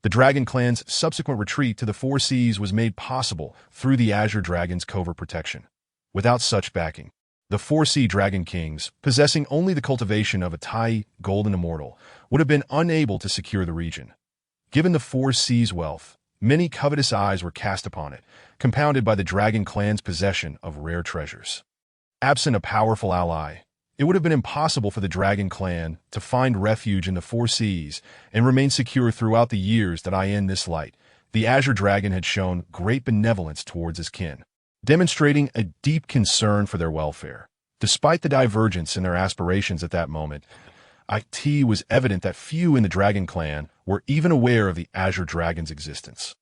The Dragon Clan's subsequent retreat to the Four Seas was made possible through the Azure Dragon's covert protection. Without such backing, the Four Sea Dragon Kings, possessing only the cultivation of a Tai golden immortal, would have been unable to secure the region. Given the Four Seas' wealth, many covetous eyes were cast upon it, compounded by the Dragon Clan's possession of rare treasures. Absent a powerful ally, it would have been impossible for the Dragon Clan to find refuge in the Four Seas and remain secure throughout the years that in this light. The Azure Dragon had shown great benevolence towards his kin, demonstrating a deep concern for their welfare. Despite the divergence in their aspirations at that moment, it was evident that few in the Dragon Clan were even aware of the Azure Dragon's existence.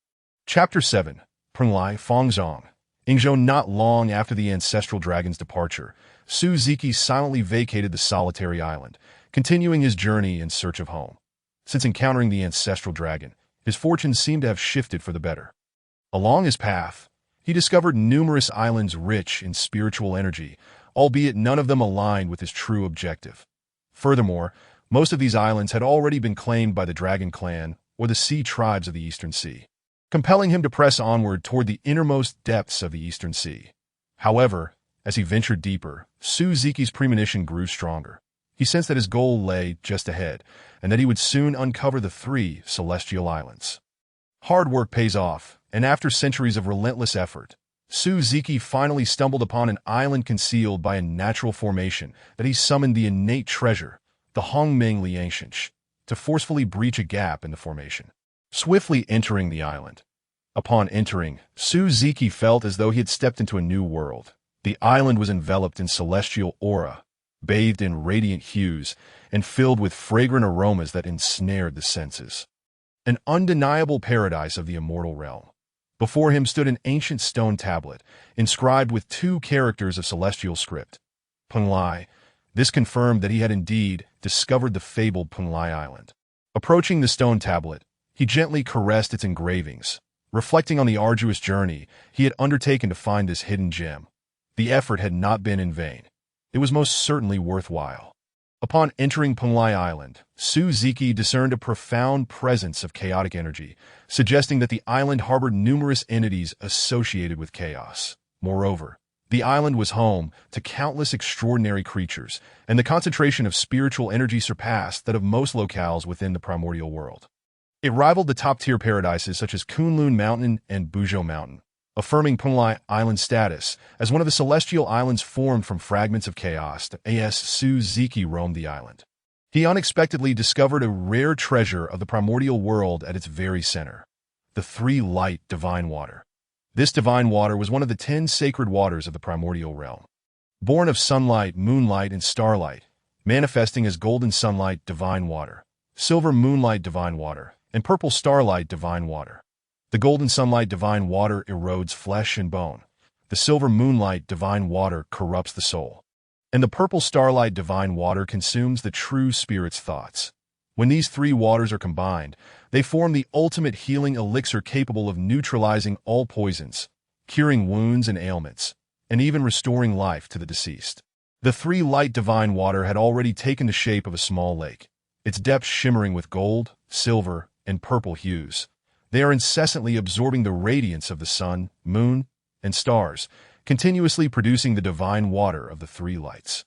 Chapter 7. Primordial Fongzong. Ingzhou. Not long after the ancestral dragon's departure, Suzuki silently vacated the solitary island, continuing his journey in search of home. Since encountering the ancestral dragon, his fortunes seemed to have shifted for the better. Along his path, he discovered numerous islands rich in spiritual energy, albeit none of them aligned with his true objective. Furthermore, most of these islands had already been claimed by the Dragon Clan or the sea tribes of the Eastern Sea, compelling him to press onward toward the innermost depths of the Eastern Sea. However, as he ventured deeper, Suzuki's premonition grew stronger. He sensed that his goal lay just ahead, and that he would soon uncover the three celestial islands. Hard work pays off, and after centuries of relentless effort, Suzuki finally stumbled upon an island concealed by a natural formation that he summoned the innate treasure, the Hongmeng Liangshensh, to forcefully breach a gap in the formation, swiftly entering the island. Upon entering, Suzuki felt as though he had stepped into a new world. The island was enveloped in celestial aura, bathed in radiant hues, and filled with fragrant aromas that ensnared the senses. An undeniable paradise of the immortal realm. Before him stood an ancient stone tablet, inscribed with two characters of celestial script. Pengli, This confirmed that he had indeed discovered the fabled Punlai Island. Approaching the stone tablet, he gently caressed its engravings, reflecting on the arduous journey he had undertaken to find this hidden gem. The effort had not been in vain. It was most certainly worthwhile. Upon entering Punlai Island, Suzuki discerned a profound presence of chaotic energy, suggesting that the island harbored numerous entities associated with chaos. Moreover, the island was home to countless extraordinary creatures, and the concentration of spiritual energy surpassed that of most locales within the primordial world. It rivaled the top-tier paradises such as Kunlun Mountain and Bujo Mountain, affirming Punlai Island's status as one of the celestial islands formed from fragments of chaos. As Suzuki roamed the island, he unexpectedly discovered a rare treasure of the primordial world at its very center: the three-light divine water. This divine water was one of the 10 sacred waters of the primordial realm. Born of sunlight, moonlight, and starlight, manifesting as golden sunlight divine water, silver moonlight divine water, and purple starlight divine water. The golden sunlight divine water erodes flesh and bone. The silver moonlight divine water corrupts the soul. And the purple starlight divine water consumes the true spirit's thoughts. When these three waters are combined, they form the ultimate healing elixir capable of neutralizing all poisons, curing wounds and ailments, and even restoring life to the deceased. The three-light divine water had already taken the shape of a small lake, its depths shimmering with gold, silver, and purple hues. They are incessantly absorbing the radiance of the sun, moon, and stars, continuously producing the divine water of the three lights.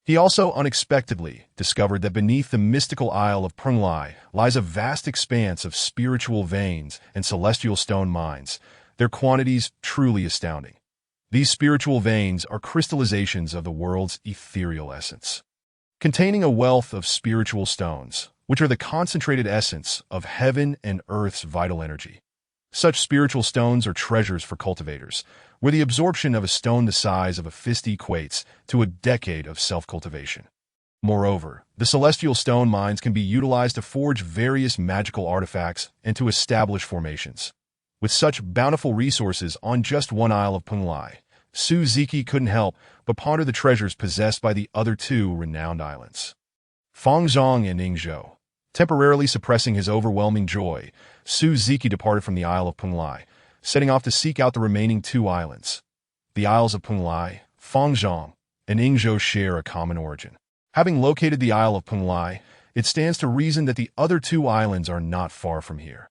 He also unexpectedly discovered that beneath the mystical Isle of Punlai lies a vast expanse of spiritual veins and celestial stone mines, their quantities truly astounding. These spiritual veins are crystallizations of the world's ethereal essence, containing a wealth of spiritual stones, which are the concentrated essence of heaven and earth's vital energy. Such spiritual stones are treasures for cultivators, where the absorption of a stone the size of a fist equates to a decade of self-cultivation. Moreover, the celestial stone mines can be utilized to forge various magical artifacts and to establish formations. With such bountiful resources on just one isle of Punlai, Suzuki couldn't help but ponder the treasures possessed by the other two renowned islands, Fangzhong and Ningzhou. Temporarily suppressing his overwhelming joy, Suzuki departed from the Isle of Punlai, setting off to seek out the remaining two islands. The Isles of Punlai, Fangzhong, and Ningzhou share a common origin. Having located the Isle of Punlai, it stands to reason that the other two islands are not far from here.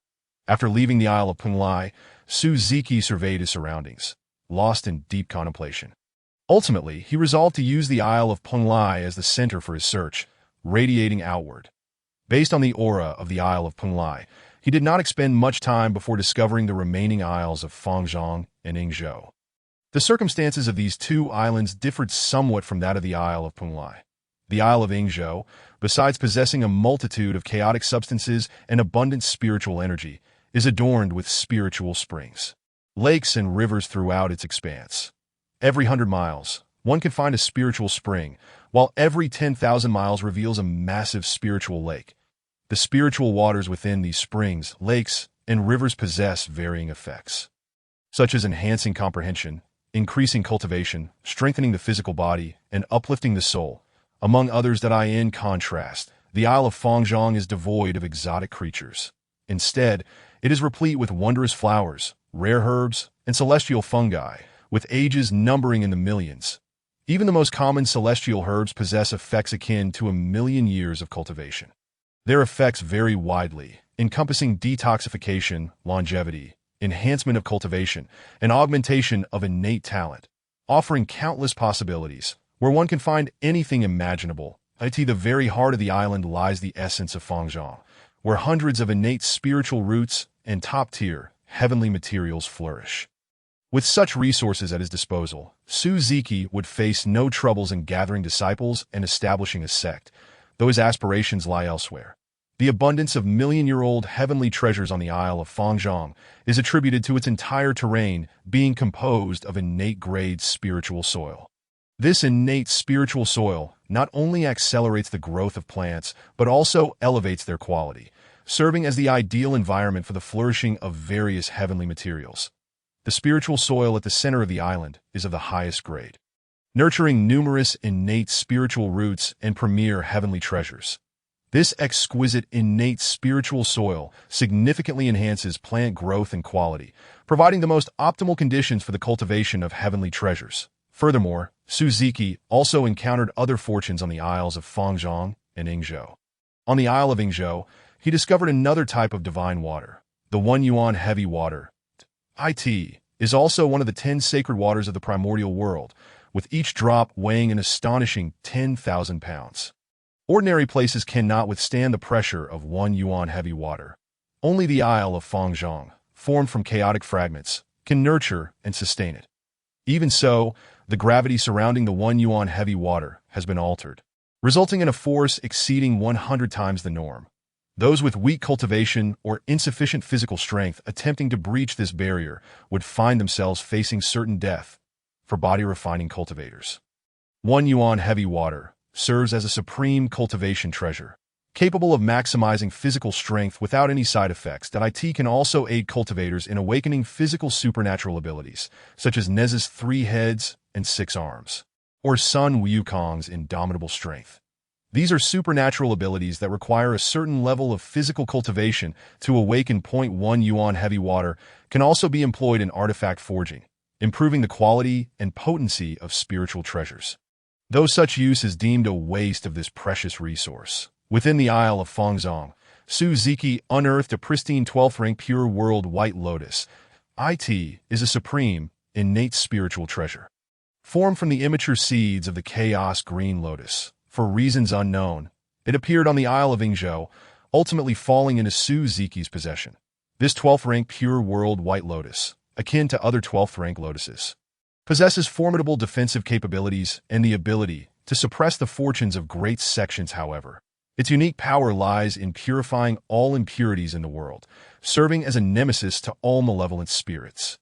After leaving the Isle of Punlai, Suzuki surveyed his surroundings, lost in deep contemplation. Ultimately, he resolved to use the Isle of Punlai as the center for his search, radiating outward. Based on the aura of the Isle of Punlai, he did not expend much time before discovering the remaining isles of Fangzhong and Ningzhou. The circumstances of these two islands differed somewhat from that of the Isle of Punlai. The Isle of Ningzhou, besides possessing a multitude of chaotic substances and abundant spiritual energy, is adorned with spiritual springs, lakes, and rivers throughout its expanse. Every 100 miles, one can find a spiritual spring, while every 10,000 miles reveals a massive spiritual lake. The spiritual waters within these springs, lakes, and rivers possess varying effects, such as enhancing comprehension, increasing cultivation, strengthening the physical body, and uplifting the soul, among others. In contrast, the Isle of Fangzhong is devoid of exotic creatures. Instead, it is replete with wondrous flowers, rare herbs, and celestial fungi, with ages numbering in the millions. Even the most common celestial herbs possess effects akin to 1,000,000 years of cultivation. Their effects vary widely, encompassing detoxification, longevity, enhancement of cultivation, and augmentation of innate talent, offering countless possibilities. Where one can find anything imaginable, at the very heart of the island lies the essence of Fangzhong, where hundreds of innate spiritual roots and top-tier, heavenly materials flourish. With such resources at his disposal, Suzuki would face no troubles in gathering disciples and establishing a sect, though his aspirations lie elsewhere. The abundance of million-year-old heavenly treasures on the Isle of Fangzhong is attributed to its entire terrain being composed of innate-grade spiritual soil. This innate spiritual soil not only accelerates the growth of plants, but also elevates their quality, serving as the ideal environment for the flourishing of various heavenly materials. The spiritual soil at the center of the island is of the highest grade. nurturing numerous innate spiritual roots and premier heavenly treasures. This exquisite innate spiritual soil significantly enhances plant growth and quality, providing the most optimal conditions for the cultivation of heavenly treasures. Furthermore, Suziki also encountered other fortunes on the Isles of Fangzhong and Yingzhou. On the Isle of Yingzhou, he discovered another type of divine water, the 1 yuan heavy water. It is also one of the 10 sacred waters of the primordial world, with each drop weighing an astonishing 10,000 pounds. Ordinary places cannot withstand the pressure of 1 yuan heavy water. Only the Isle of Fangzhong, formed from chaotic fragments, can nurture and sustain it. Even so, the gravity surrounding the 1 yuan heavy water has been altered, resulting in a force exceeding 100 times the norm. Those with weak cultivation or insufficient physical strength attempting to breach this barrier would find themselves facing certain death. For body-refining cultivators, 1 yuan heavy water serves as a supreme cultivation treasure, capable of maximizing physical strength without any side effects. It can also aid cultivators in awakening physical supernatural abilities, such as Nez's 3 heads and 6 arms, or Sun Wukong's indomitable strength. These are supernatural abilities that require a certain level of physical cultivation to awaken. 1 yuan heavy water can also be employed in artifact forging, improving the quality and potency of spiritual treasures. Though such use is deemed a waste of this precious resource, within the Isle of Fangzhong, Suziki unearthed a pristine 12th rank pure world white lotus. It is a supreme, innate spiritual treasure. Formed from the immature seeds of the chaos green lotus, for reasons unknown, it appeared on the Isle of Yingzhou, ultimately falling into Suziki's possession. This 12th rank pure world white lotus, akin to other 12th rank lotuses, possesses formidable defensive capabilities and the ability to suppress the fortunes of great sections. However, its unique power lies in purifying all impurities in the world, serving as a nemesis to all malevolent spirits,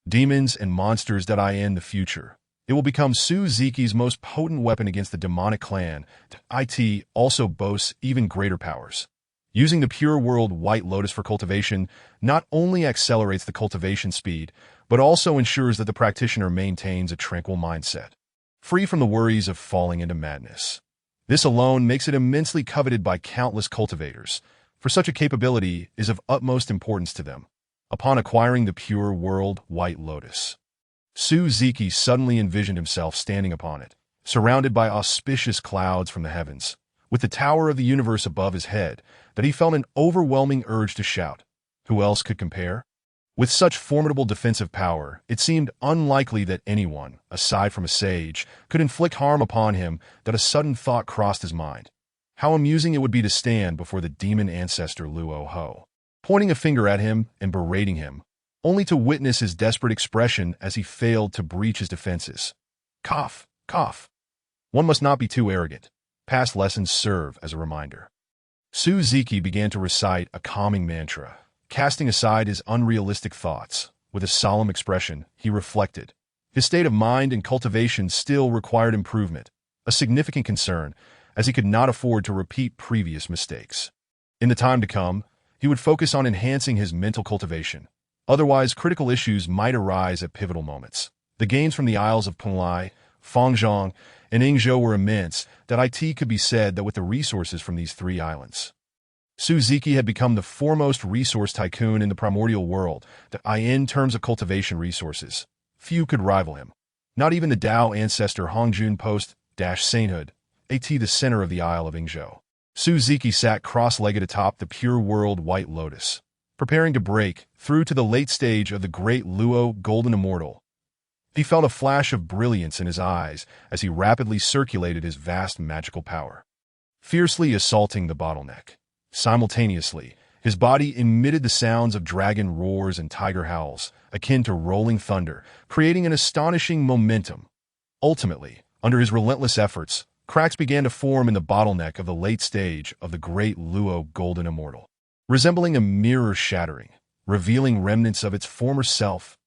demons, and monsters. In the future, it will become Suziki's most potent weapon against the demonic clan. It also boasts even greater powers. Using the pure world white lotus for cultivation not only accelerates the cultivation speed, but also ensures that the practitioner maintains a tranquil mindset, free from the worries of falling into madness. This alone makes it immensely coveted by countless cultivators, for such a capability is of utmost importance to them. Upon acquiring the pure world white lotus, Suziki suddenly envisioned himself standing upon it, surrounded by auspicious clouds from the heavens, with the tower of the universe above his head, that he felt an overwhelming urge to shout. Who else could compare? With such formidable defensive power, it seemed unlikely that anyone, aside from a sage, could inflict harm upon him. That a sudden thought crossed his mind. How amusing it would be to stand before the demon ancestor Luo Ho, pointing a finger at him and berating him, only to witness his desperate expression as he failed to breach his defenses. Cough, cough. One must not be too arrogant. Past lessons serve as a reminder. Suziki began to recite a calming mantra. Casting aside his unrealistic thoughts, with a solemn expression, he reflected. His state of mind and cultivation still required improvement, a significant concern, as he could not afford to repeat previous mistakes. In the time to come, he would focus on enhancing his mental cultivation. Otherwise, critical issues might arise at pivotal moments. The gains from the Isles of Penglai, Fangzhong, and Yingzhou were immense. It could be said that with the resources from these 3 islands, Suziki had become the foremost resource tycoon in the primordial world. In terms of cultivation resources, few could rival him. Not even the Tao ancestor Hongjun Post-Sainthood, the center of the Isle of Yingzhou. Suziki sat cross-legged atop the pure world white lotus, preparing to break through to the late stage of the great Luo Golden Immortal. He felt a flash of brilliance in his eyes as he rapidly circulated his vast magical power, fiercely assaulting the bottleneck. Simultaneously, his body emitted the sounds of dragon roars and tiger howls, akin to rolling thunder, creating an astonishing momentum. Ultimately, under his relentless efforts, cracks began to form in the bottleneck of the late stage of the great Luo Golden Immortal, resembling a mirror shattering, revealing remnants of its former self.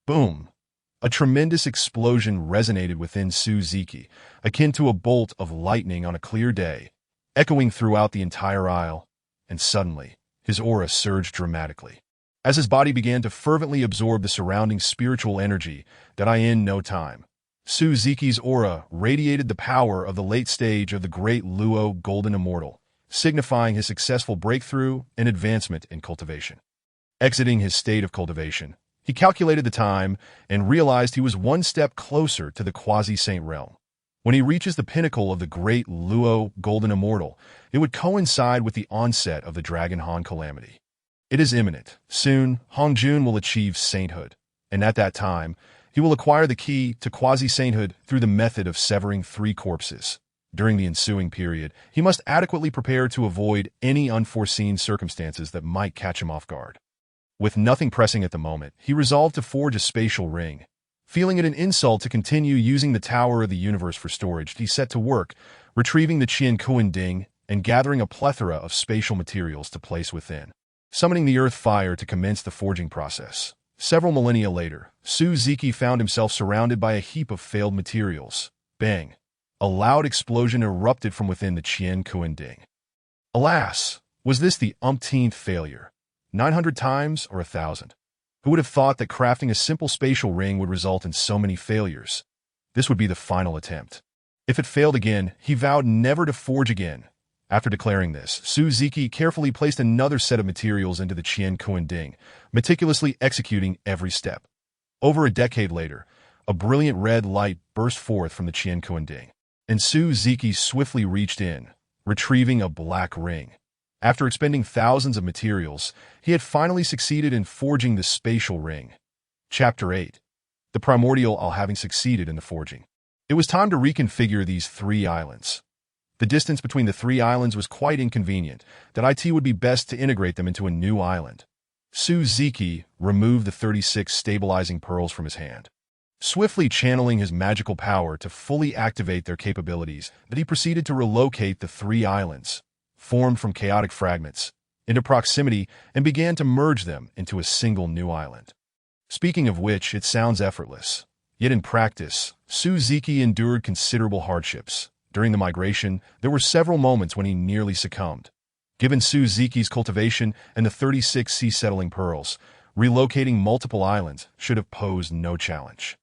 Boom! A tremendous explosion resonated within Suziki, akin to a bolt of lightning on a clear day, echoing throughout the entire isle. And suddenly, his aura surged dramatically, as his body began to fervently absorb the surrounding spiritual energy. In no time, Su Ziqi's aura radiated the power of the late stage of the great Luo Golden Immortal, signifying his successful breakthrough and advancement in cultivation. Exiting his state of cultivation, he calculated the time and realized he was one step closer to the quasi-saint realm. When he reaches the pinnacle of the great Luo Golden Immortal, it would coincide with the onset of the Dragon Han calamity. It is imminent. Soon, Hongjun will achieve sainthood, and at that time, he will acquire the key to quasi-sainthood through the method of severing 3 corpses. During the ensuing period, he must adequately prepare to avoid any unforeseen circumstances that might catch him off guard. With nothing pressing at the moment, he resolved to forge a spatial ring. Feeling it an insult to continue using the Tower of the Universe for storage, he set to work, retrieving the Qian Kuan Ding and gathering a plethora of spatial materials to place within. Summoning the earth fire to commence the forging process. Several millennia later, Su Ziqi found himself surrounded by a heap of failed materials. Bang! A loud explosion erupted from within the Qian Kuan Ding. Alas, was this the umpteenth failure? 900 times or 1,000? Who would have thought that crafting a simple spatial ring would result in so many failures? This would be the final attempt. If it failed again, he vowed never to forge again. After declaring this, Su Ziqi carefully placed another set of materials into the Qian Kuan Ding, meticulously executing every step. Over a decade later, a brilliant red light burst forth from the Qian Kuan Ding, and Su Ziqi swiftly reached in, retrieving a black ring. After expending thousands of materials, he had finally succeeded in forging the spatial ring. Chapter 8. The Primordial all having succeeded in the forging. It was time to reconfigure these 3 islands. The distance between the 3 islands was quite inconvenient, that it would be best to integrate them into a new island. Su Ziqi removed the 36 stabilizing pearls from his hand. Swiftly channeling his magical power to fully activate their capabilities, that he proceeded to relocate the 3 islands, formed from chaotic fragments, into proximity and began to merge them into a single new island. Speaking of which, it sounds effortless. Yet in practice, Su Ziqi endured considerable hardships. During the migration, there were several moments when he nearly succumbed. Given Su Ziqi's cultivation and the 36 sea-settling pearls, relocating multiple islands should have posed no challenge.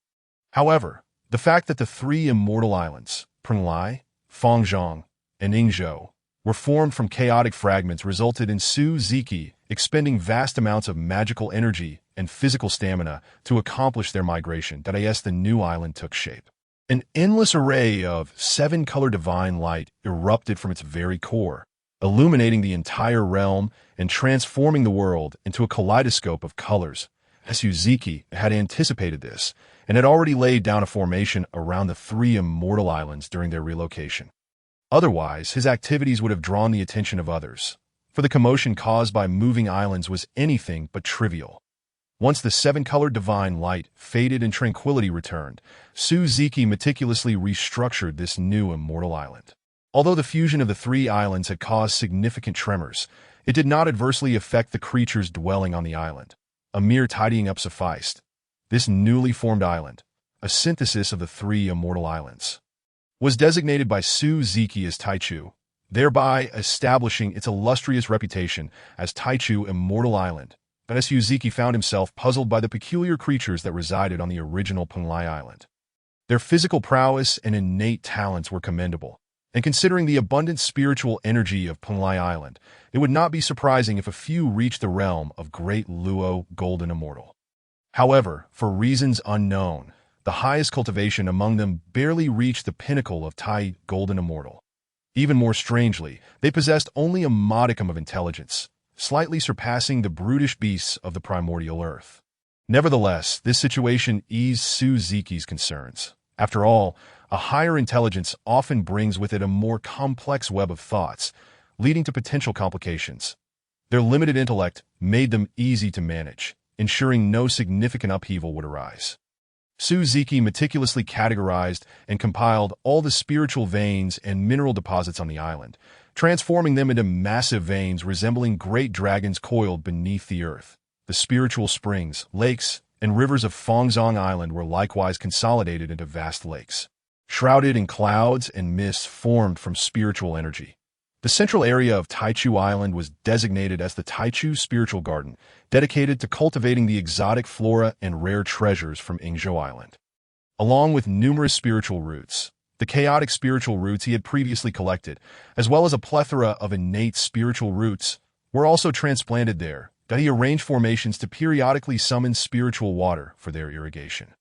However, the fact that the 3 immortal islands, Prenglai, Fangzhong, and Yingzhou, were formed from chaotic fragments resulted in Su Ziqi expending vast amounts of magical energy and physical stamina to accomplish their migration. The new island took shape. An endless array of 7-color divine light erupted from its very core, illuminating the entire realm and transforming the world into a kaleidoscope of colors. Su Ziqi had anticipated this and had already laid down a formation around the 3 immortal islands during their relocation. Otherwise, his activities would have drawn the attention of others, for the commotion caused by moving islands was anything but trivial. Once the 7-colored divine light faded and tranquility returned, Su Ziqi meticulously restructured this new immortal island. Although the fusion of the 3 islands had caused significant tremors, it did not adversely affect the creatures dwelling on the island. A mere tidying up sufficed. This newly formed island, a synthesis of the 3 immortal islands, was designated by Su Ziqi as Taichu, thereby establishing its illustrious reputation as Taichu Immortal Island. But Su Ziqi found himself puzzled by the peculiar creatures that resided on the original Pengli Island. Their physical prowess and innate talents were commendable, and considering the abundant spiritual energy of Pengli Island, it would not be surprising if a few reached the realm of Great Luo Golden Immortal. However, for reasons unknown, the highest cultivation among them barely reached the pinnacle of Tai Golden Immortal. Even more strangely, they possessed only a modicum of intelligence, slightly surpassing the brutish beasts of the primordial earth. Nevertheless, this situation eased Su Ziqi's concerns. After all, a higher intelligence often brings with it a more complex web of thoughts, leading to potential complications. Their limited intellect made them easy to manage, ensuring no significant upheaval would arise. Su Ziqi meticulously categorized and compiled all the spiritual veins and mineral deposits on the island, transforming them into massive veins resembling great dragons coiled beneath the earth. The spiritual springs, lakes, and rivers of Fangzhong Island were likewise consolidated into vast lakes, shrouded in clouds and mists formed from spiritual energy. The central area of Taichu Island was designated as the Taichu Spiritual Garden, dedicated to cultivating the exotic flora and rare treasures from Yingzhou Island. along with numerous spiritual roots. The chaotic spiritual roots he had previously collected, as well as a plethora of innate spiritual roots, were also transplanted there, that he arranged formations to periodically summon spiritual water for their irrigation.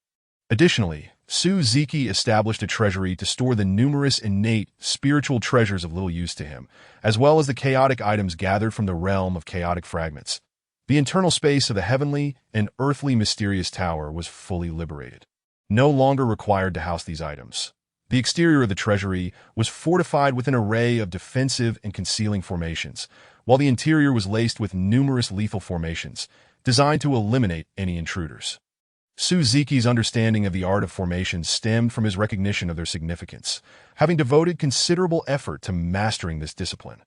Additionally, Su-Ziki established a treasury to store the numerous innate spiritual treasures of little use to him, as well as the chaotic items gathered from the realm of chaotic fragments. The internal space of the heavenly and earthly mysterious tower was fully liberated, no longer required to house these items. The exterior of the treasury was fortified with an array of defensive and concealing formations, while the interior was laced with numerous lethal formations, designed to eliminate any intruders. Su-Ziki's understanding of the art of formation stemmed from his recognition of their significance, having devoted considerable effort to mastering this discipline.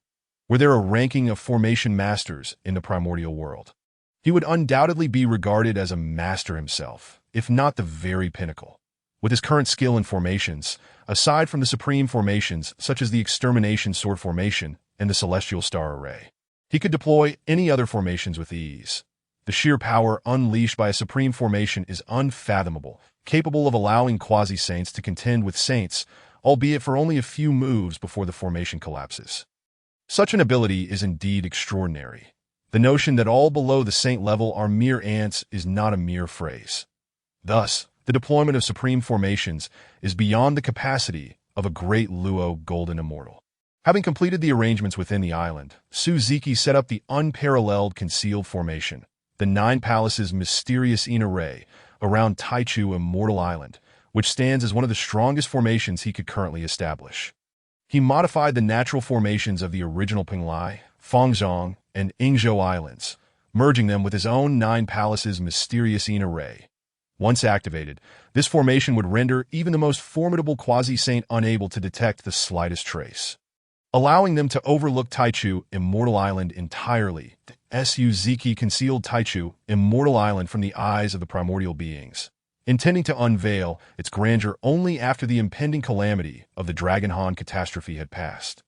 Were there a ranking of formation masters in the primordial world, he would undoubtedly be regarded as a master himself, if not the very pinnacle. With his current skill in formations, aside from the supreme formations such as the Extermination Sword Formation and the Celestial Star Array, he could deploy any other formations with ease. The sheer power unleashed by a supreme formation is unfathomable, capable of allowing quasi-saints to contend with saints, albeit for only a few moves before the formation collapses. Such an ability is indeed extraordinary. The notion that all below the saint level are mere ants is not a mere phrase. Thus, the deployment of supreme formations is beyond the capacity of a great Luo golden immortal. Having completed the arrangements within the island, Su-Ziki set up the unparalleled concealed formation, the Nine Palaces' mysterious array, around Taichu Immortal Island, which stands as one of the strongest formations he could currently establish. He modified the natural formations of the original Pinglai, Fangzhong, and Ingzhou Islands, merging them with his own Nine Palaces' mysterious array. Once activated, this formation would render even the most formidable quasi-saint unable to detect the slightest trace, allowing them to overlook Taichu Immortal Island entirely. Su-Ziki concealed Taichu Immortal Island from the eyes of the primordial beings, intending to unveil its grandeur only after the impending calamity of the Dragonhan catastrophe had passed,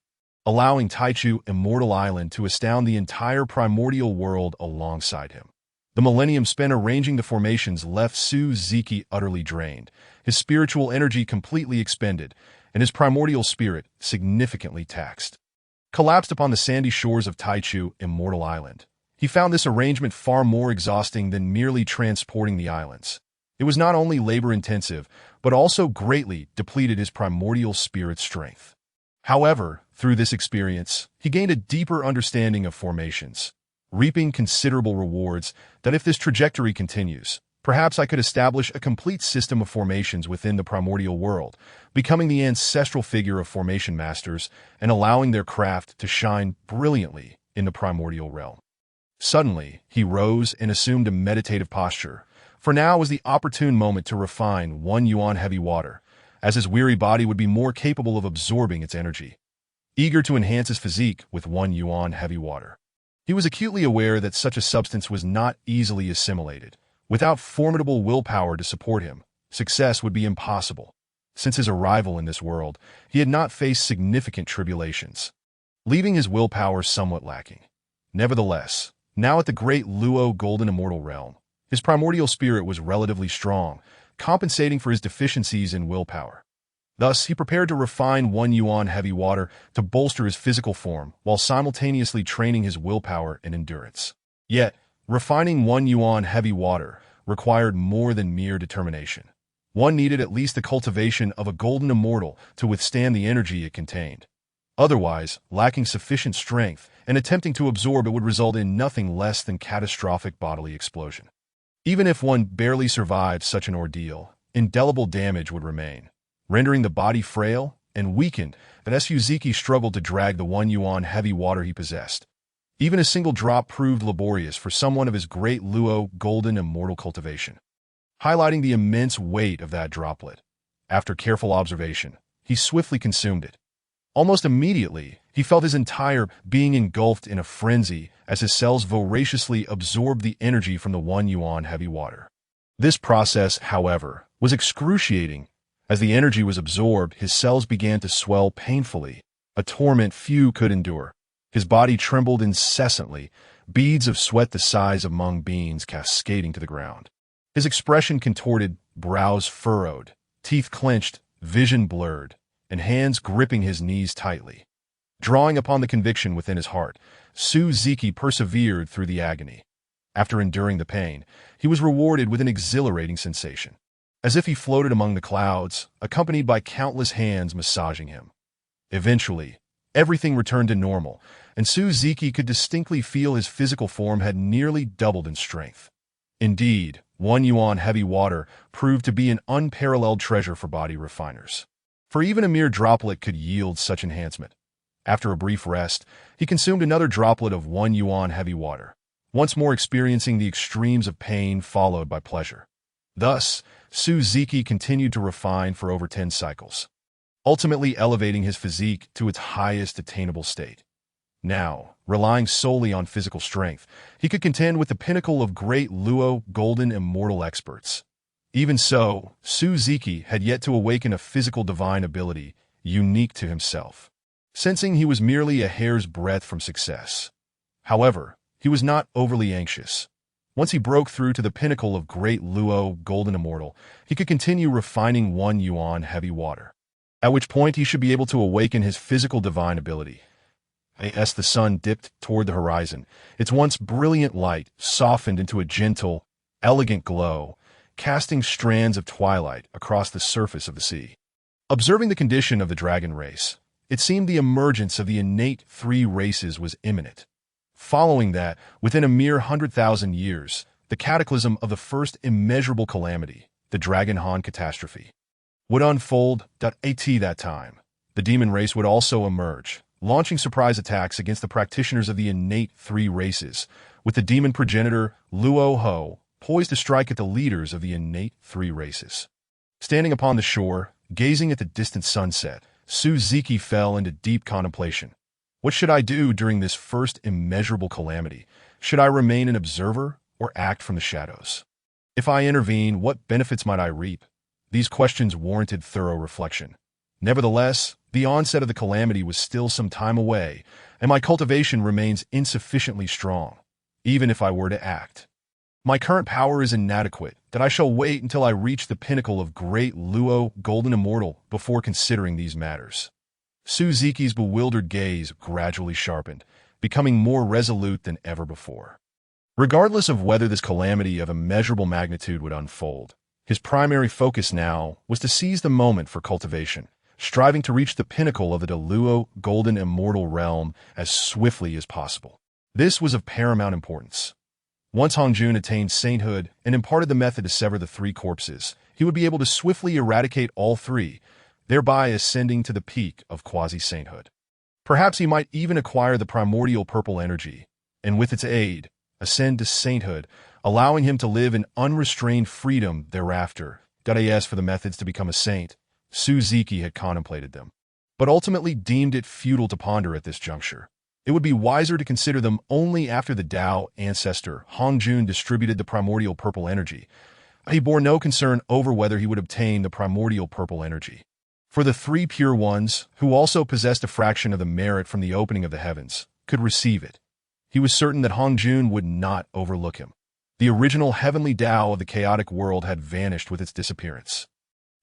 allowing Taichu Immortal Island to astound the entire primordial world alongside him. The millennium spent arranging the formations left Su-Ziki utterly drained, his spiritual energy completely expended, and his primordial spirit significantly taxed. Collapsed upon the sandy shores of Taichu Immortal Island, he found this arrangement far more exhausting than merely transporting the islands. It was not only labor-intensive, but also greatly depleted his primordial spirit strength. However, through this experience, he gained a deeper understanding of formations, reaping considerable rewards that if this trajectory continues, perhaps I could establish a complete system of formations within the primordial world, becoming the ancestral figure of formation masters and allowing their craft to shine brilliantly in the primordial realm. Suddenly, he rose and assumed a meditative posture, for now was the opportune moment to refine 1 yuan heavy water, as his weary body would be more capable of absorbing its energy. Eager to enhance his physique with 1 yuan heavy water, he was acutely aware that such a substance was not easily assimilated. Without formidable willpower to support him, success would be impossible. Since his arrival in this world, he had not faced significant tribulations, leaving his willpower somewhat lacking. Nevertheless, now at the great Luo Golden Immortal Realm, his primordial spirit was relatively strong, compensating for his deficiencies in willpower. Thus, he prepared to refine 1 yuan heavy water to bolster his physical form while simultaneously training his willpower and endurance. Yet, refining 1 yuan heavy water required more than mere determination. One needed at least the cultivation of a golden immortal to withstand the energy it contained. Otherwise, lacking sufficient strength and attempting to absorb it would result in nothing less than catastrophic bodily explosion. Even if one barely survived such an ordeal, indelible damage would remain, rendering the body frail and weakened. That Su-Ziki struggled to drag the 1 yuan heavy water he possessed. Even a single drop proved laborious for someone of his great Luo golden immortal cultivation, highlighting the immense weight of that droplet. After careful observation, he swiftly consumed it. Almost immediately, he felt his entire being engulfed in a frenzy as his cells voraciously absorbed the energy from the 1 yuan heavy water. This process, however, was excruciating. As the energy was absorbed, his cells began to swell painfully, a torment few could endure. His body trembled incessantly, beads of sweat the size of mung beans cascading to the ground. His expression contorted, brows furrowed, teeth clenched, vision blurred, and hands gripping his knees tightly. Drawing upon the conviction within his heart, Suzuki persevered through the agony. After enduring the pain, he was rewarded with an exhilarating sensation, as if he floated among the clouds, accompanied by countless hands massaging him. Eventually, everything returned to normal, and Suzuki could distinctly feel his physical form had nearly doubled in strength. Indeed, 1 yuan heavy water proved to be an unparalleled treasure for body refiners. For even a mere droplet could yield such enhancement. After a brief rest, he consumed another droplet of 1 yuan heavy water, once more experiencing the extremes of pain followed by pleasure. Thus, Suzuki continued to refine for over 10 cycles, ultimately elevating his physique to its highest attainable state. Now, relying solely on physical strength, he could contend with the pinnacle of great Luo golden immortal experts. Even so, Suzuki had yet to awaken a physical divine ability unique to himself, sensing he was merely a hair's breadth from success. However, he was not overly anxious. Once he broke through to the pinnacle of great Luo golden immortal, he could continue refining 1 yuan heavy water, at which point he should be able to awaken his physical divine ability. As the sun dipped toward the horizon, its once brilliant light softened into a gentle, elegant glow, casting strands of twilight across the surface of the sea. Observing the condition of the dragon race, it seemed the emergence of the innate 3 races was imminent. Following that, within a mere 100,000 years, the cataclysm of the first immeasurable calamity, the Dragon Han catastrophe, would unfold. At that time, the demon race would also emerge, launching surprise attacks against the practitioners of the innate 3 races, with the demon progenitor Luo Ho poised to strike at the leaders of the innate 3 races. Standing upon the shore, gazing at the distant sunset, Suzuki fell into deep contemplation. What should I do during this first immeasurable calamity? Should I remain an observer or act from the shadows? If I intervene, what benefits might I reap? These questions warranted thorough reflection. Nevertheless, the onset of the calamity was still some time away, and my cultivation remains insufficiently strong, even if I were to act. My current power is inadequate, that I shall wait until I reach the pinnacle of great Luo golden immortal before considering these matters. Suzuki's bewildered gaze gradually sharpened, becoming more resolute than ever before. Regardless of whether this calamity of immeasurable magnitude would unfold, his primary focus now was to seize the moment for cultivation, striving to reach the pinnacle of the Luo golden immortal realm as swiftly as possible. This was of paramount importance. Once Hongjun attained sainthood and imparted the method to sever the 3 corpses, he would be able to swiftly eradicate all 3, thereby ascending to the peak of quasi-sainthood. Perhaps he might even acquire the primordial purple energy, and with its aid, ascend to sainthood, allowing him to live in unrestrained freedom thereafter. As for the methods to become a saint, Suzuki had contemplated them, but ultimately deemed it futile to ponder at this juncture. It would be wiser to consider them only after the Tao ancestor Hongjun distributed the primordial purple energy. He bore no concern over whether he would obtain the primordial purple energy. For the 3 pure ones, who also possessed a fraction of the merit from the opening of the heavens, could receive it. He was certain that Hongjun would not overlook him. The original heavenly Tao of the chaotic world had vanished with its disappearance,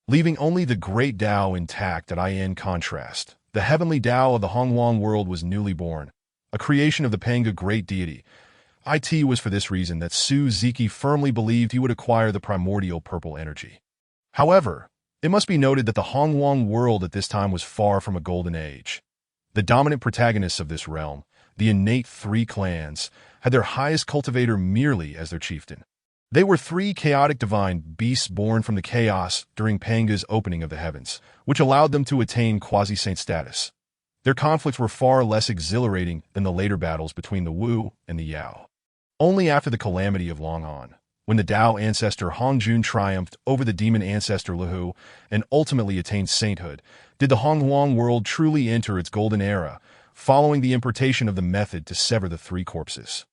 leaving only the great Tao intact. In contrast, the heavenly Tao of the Hongwang world was newly born, a creation of the Panga great deity. It was for this reason that Suzuki firmly believed he would acquire the primordial purple energy. However, it must be noted that the Hongwang world at this time was far from a golden age. The dominant protagonists of this realm, the innate 3 clans, had their highest cultivator merely as their chieftain. They were 3 chaotic divine beasts born from the chaos during Panga's opening of the heavens, which allowed them to attain quasi-saint status. Their conflicts were far less exhilarating than the later battles between the Wu and the Yao. Only after the calamity of Long On, when the Tao ancestor Hongjun triumphed over the demon ancestor Lihu and ultimately attained sainthood, did the Hongwang world truly enter its golden era, following the importation of the method to sever the 3 corpses.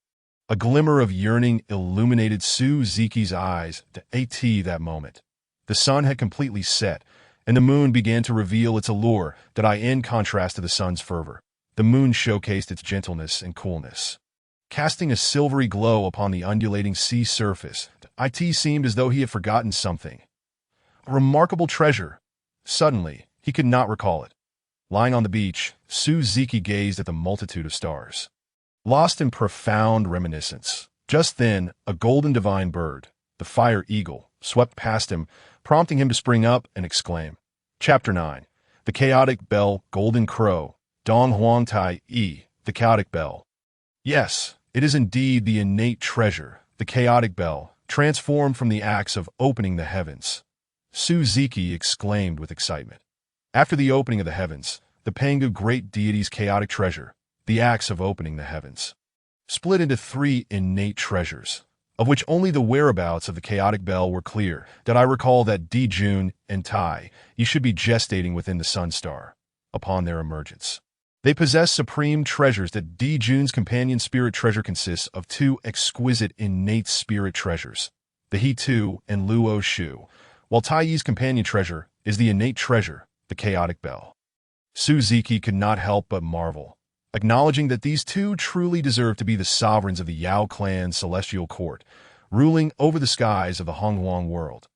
A glimmer of yearning illuminated Suzuki's eyes at that moment. The sun had completely set, and the moon began to reveal its allure. In contrast to the sun's fervor, the moon showcased its gentleness and coolness. Casting a silvery glow upon the undulating sea surface, it seemed as though he had forgotten something. A remarkable treasure. Suddenly, he could not recall it. Lying on the beach, Suzuki gazed at the multitude of stars. Lost in profound reminiscence. Just then, a golden divine bird, the fire eagle, swept past him, prompting him to spring up and exclaim. Chapter 9. The Chaotic Bell, Golden Crow, Dong Huang Tai Yi, the Chaotic Bell. Yes, it is indeed the innate treasure, the Chaotic Bell, transformed from the acts of opening the heavens. Suzuki exclaimed with excitement. After the opening of the heavens, the Pangu great deity's chaotic treasure, the acts of opening the heavens, split into three innate treasures, of which only the whereabouts of the Chaotic Bell were clear. Did I recall that Jun and Tai Yi should be gestating within the Sun Star upon their emergence? They possess supreme treasures. That Jun's companion spirit treasure consists of two exquisite innate spirit treasures, the He Tu and Luo Shu, while Tai Yi's companion treasure is the innate treasure, the Chaotic Bell. Suzuki could not help but marvel, acknowledging that these two truly deserve to be the sovereigns of the Yao clan's celestial court, ruling over the skies of the Hongwang world.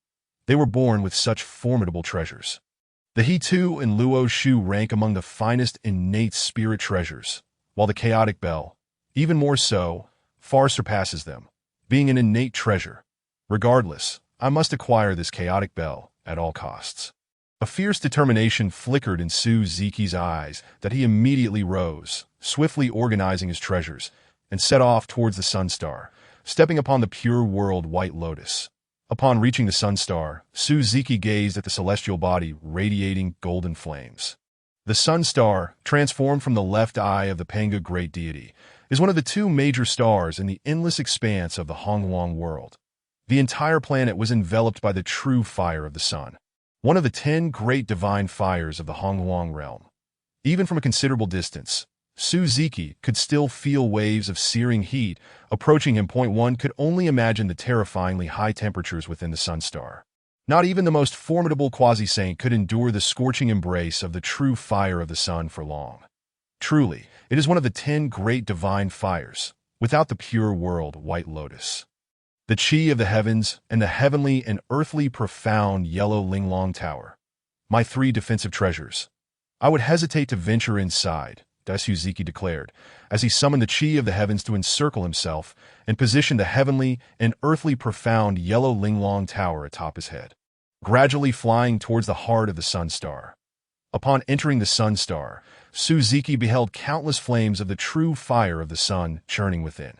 They were born with such formidable treasures. The He Tu and Luo Shu rank among the finest innate spirit treasures, while the Chaotic Bell, even more so, far surpasses them, being an innate treasure. Regardless, I must acquire this Chaotic Bell at all costs. A fierce determination flickered in Suzuki's eyes that he immediately rose, swiftly organizing his treasures, and set off towards the Sun Star, stepping upon the pure world White Lotus. Upon reaching the Sun Star, Suzuki gazed at the celestial body radiating golden flames. The Sun Star, transformed from the left eye of the Pangu great deity, is one of the two major stars in the endless expanse of the Hongwang world. The entire planet was enveloped by the true fire of the sun, one of the 10 great divine fires of the Hongwang realm. Even from a considerable distance, Suzuki could still feel waves of searing heat approaching him. One could only imagine the terrifyingly high temperatures within the Sun Star. Not even the most formidable quasi-saint could endure the scorching embrace of the true fire of the sun for long. Truly, it is one of the 10 great divine fires, without the pure world White Lotus. The Qi of the heavens and the heavenly and earthly profound yellow Linglong Tower. My 3 defensive treasures. I would hesitate to venture inside, Suzuki declared, as he summoned the Qi of the heavens to encircle himself and position the heavenly and earthly profound yellow Linglong Tower atop his head, gradually flying towards the heart of the Sun Star. Upon entering the Sun Star, Suzuki beheld countless flames of the true fire of the sun churning within.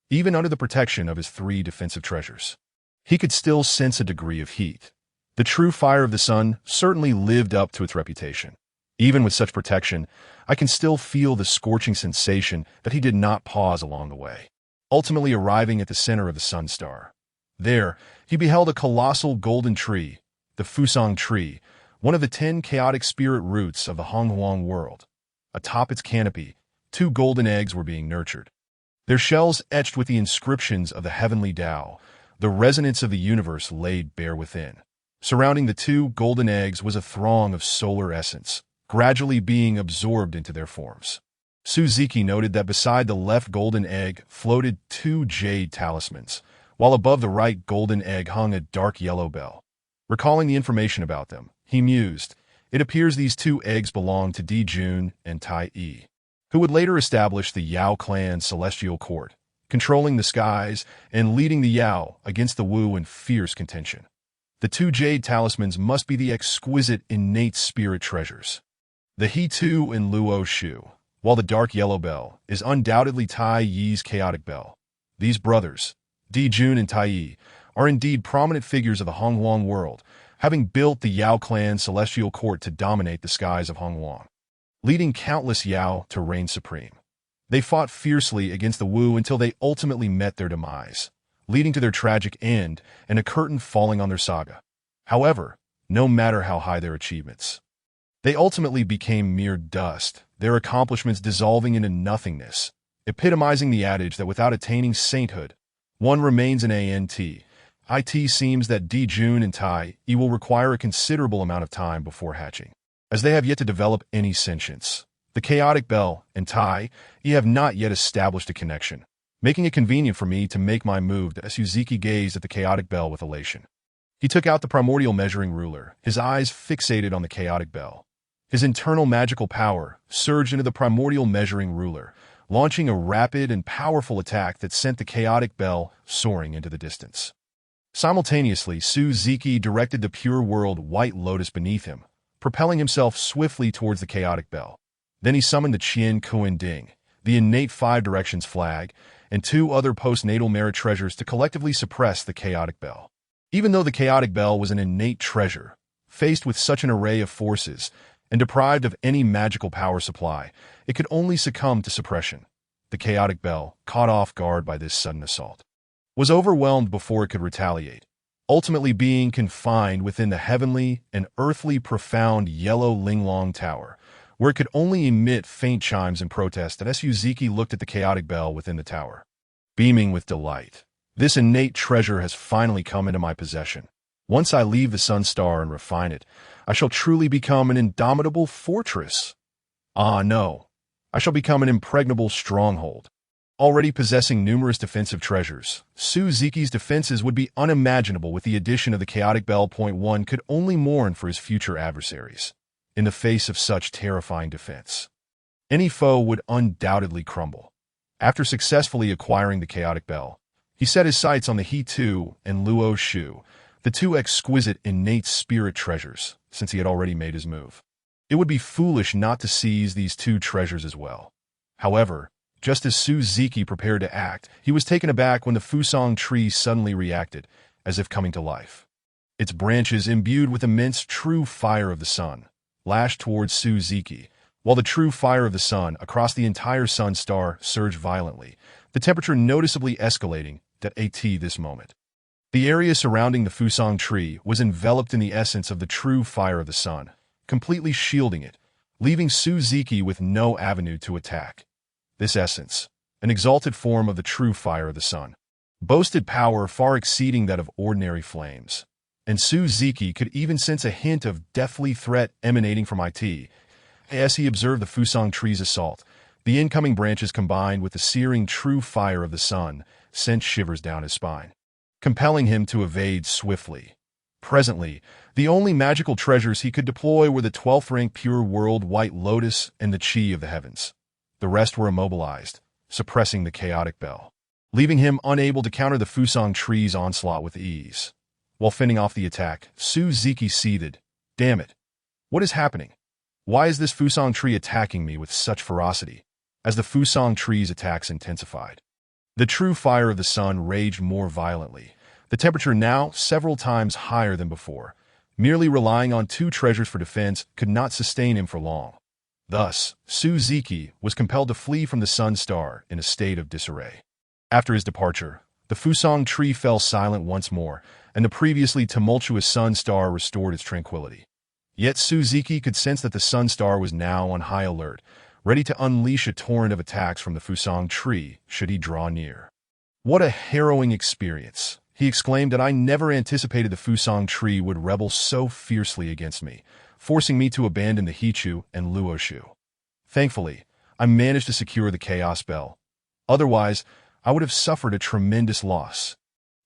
Even under the protection of his 3 defensive treasures, he could still sense a degree of heat. The true fire of the sun certainly lived up to its reputation. Even with such protection, I can still feel the scorching sensation that he did not pause along the way, ultimately arriving at the center of the Sun Star. There, he beheld a colossal golden tree, the Fusang tree, one of the 10 chaotic spirit roots of the Hongwang world. Atop its canopy, 2 golden eggs were being nurtured, their shells etched with the inscriptions of the heavenly Tao, the resonance of the universe laid bare within. Surrounding the 2 golden eggs was a throng of solar essence, gradually being absorbed into their forms. Suzuki noted that beside the left golden egg floated 2 jade talismans, while above the right golden egg hung a dark yellow bell. Recalling the information about them, he mused, it appears these 2 eggs belonged to Jun and Tai Yi, who would later establish the Yao clan's celestial court, controlling the skies and leading the Yao against the Wu in fierce contention. The 2 jade talismans must be the exquisite innate spirit treasures, the He Tu and Luo Shu, while the dark yellow bell is undoubtedly Tai Yi's chaotic bell. These brothers, Jun and Tai Yi, are indeed prominent figures of the Hongwang world, having built the Yao clan's celestial court to dominate the skies of Hongwang, leading countless Yao to reign supreme. They fought fiercely against the Wu until they ultimately met their demise, leading to their tragic end and a curtain falling on their saga. However, no matter how high their achievements, they ultimately became mere dust, their accomplishments dissolving into nothingness, epitomizing the adage that without attaining sainthood, one remains an ant. It seems that Jun and Tai Yi will require a considerable amount of time before hatching, as they have yet to develop any sentience. The chaotic bell and Tai Yi have not yet established a connection, making it convenient for me to make my move. Suzuki gazed at the chaotic bell with elation. He took out the primordial measuring ruler, his eyes fixated on the chaotic bell. His internal magical power surged into the primordial measuring ruler, launching a rapid and powerful attack that sent the chaotic bell soaring into the distance. Simultaneously, Suziki directed the pure world White Lotus beneath him, propelling himself swiftly towards the chaotic bell. Then he summoned the Qian Kuan Ding, the innate five directions flag, and two other postnatal merit treasures to collectively suppress the chaotic bell. Even though the chaotic bell was an innate treasure, faced with such an array of forces, and deprived of any magical power supply, it could only succumb to suppression. The chaotic bell, caught off guard by this sudden assault, was overwhelmed before it could retaliate, ultimately being confined within the heavenly and earthly profound yellow Linglong Tower, where it could only emit faint chimes in protest as Suziki looked at the chaotic bell within the tower. Beaming with delight, this innate treasure has finally come into my possession. Once I leave the Sun Star and refine it, I shall truly become an indomitable fortress. Ah, no. I shall become an impregnable stronghold. Already possessing numerous defensive treasures, Suzuki's defenses would be unimaginable with the addition of the chaotic bell. One could only mourn for his future adversaries. In the face of such terrifying defense, any foe would undoubtedly crumble. After successfully acquiring the chaotic bell, he set his sights on the He Tu and Luo Shu, the two exquisite innate spirit treasures, since he had already made his move. It would be foolish not to seize these two treasures as well. However, just as Suziki prepared to act, he was taken aback when the Fusang tree suddenly reacted, as if coming to life. Its branches, imbued with immense true fire of the sun, lashed towards Suziki, while the true fire of the sun across the entire Sun Star surged violently, the temperature noticeably escalating at this moment. The area surrounding the Fusang tree was enveloped in the essence of the true fire of the sun, completely shielding it, leaving Suziki with no avenue to attack. This essence, an exalted form of the true fire of the sun, boasted power far exceeding that of ordinary flames, and Suziki could even sense a hint of deathly threat emanating from it. As he observed the Fusang tree's assault, the incoming branches combined with the searing true fire of the sun sent shivers down his spine, compelling him to evade swiftly. Presently, the only magical treasures he could deploy were the 12th rank pure world White Lotus and the Qi of the heavens. The rest were immobilized, suppressing the chaotic bell, leaving him unable to counter the Fusang tree's onslaught with ease. While fending off the attack, Suziki seethed. Damn it! What is happening? Why is this Fusang tree attacking me with such ferocity? As the Fusang tree's attacks intensified, the true fire of the sun raged more violently, the temperature now several times higher than before. Merely relying on two treasures for defense could not sustain him for long. Thus, Suziki was compelled to flee from the Sun Star in a state of disarray. After his departure, the Fusang tree fell silent once more, and the previously tumultuous Sun Star restored its tranquility. Yet Suziki could sense that the Sun Star was now on high alert, ready to unleash a torrent of attacks from the Fusang tree should he draw near. What a harrowing experience! He exclaimed that I never anticipated the Fusang tree would rebel so fiercely against me, forcing me to abandon the Hichu and Luoshu. Thankfully, I managed to secure the Chaos Bell. Otherwise, I would have suffered a tremendous loss.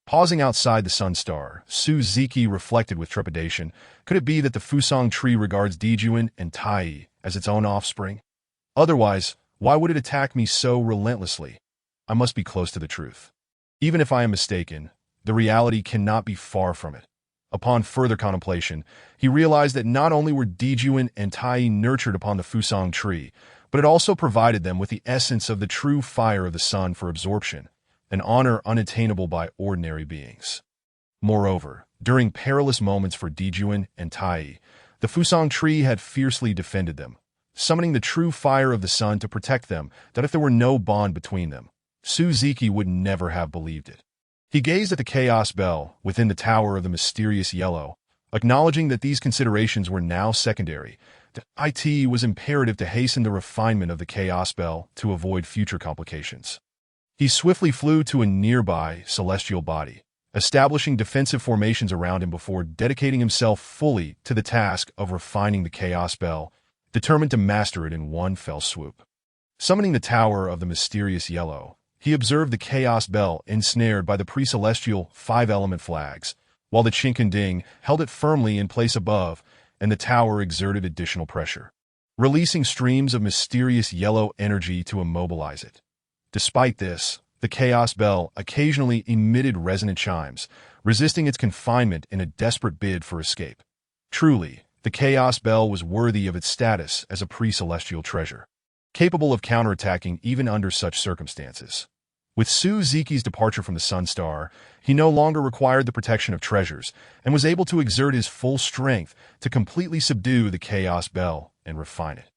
Pausing outside the Sun Star, Suziki reflected with trepidation. Could it be that the Fusang tree regards Dijuan and Tai as its own offspring? Otherwise, why would it attack me so relentlessly? I must be close to the truth. Even if I am mistaken, the reality cannot be far from it. Upon further contemplation, he realized that not only were Dijuan and Tai nurtured upon the Fusang tree, but it also provided them with the essence of the true fire of the sun for absorption, an honor unattainable by ordinary beings. Moreover, during perilous moments for Dijuan and Tai, the Fusang tree had fiercely defended them, summoning the true fire of the sun to protect them, that if there were no bond between them, Suziki would never have believed it. He gazed at the Chaos Bell within the Tower of the Mysterious Yellow, acknowledging that these considerations were now secondary. That it was imperative to hasten the refinement of the Chaos Bell to avoid future complications. He swiftly flew to a nearby celestial body, establishing defensive formations around him before dedicating himself fully to the task of refining the Chaos Bell, determined to master it in one fell swoop. Summoning the Tower of the Mysterious Yellow, he observed the Chaos Bell ensnared by the pre-celestial five-element flags, while the Chinkanding held it firmly in place above, and the tower exerted additional pressure, releasing streams of mysterious yellow energy to immobilize it. Despite this, the Chaos Bell occasionally emitted resonant chimes, resisting its confinement in a desperate bid for escape. Truly, the Chaos Bell was worthy of its status as a pre-celestial treasure, capable of counterattacking even under such circumstances. With Suzuki's departure from the Sun Star, he no longer required the protection of treasures and was able to exert his full strength to completely subdue the Chaos Bell and refine it.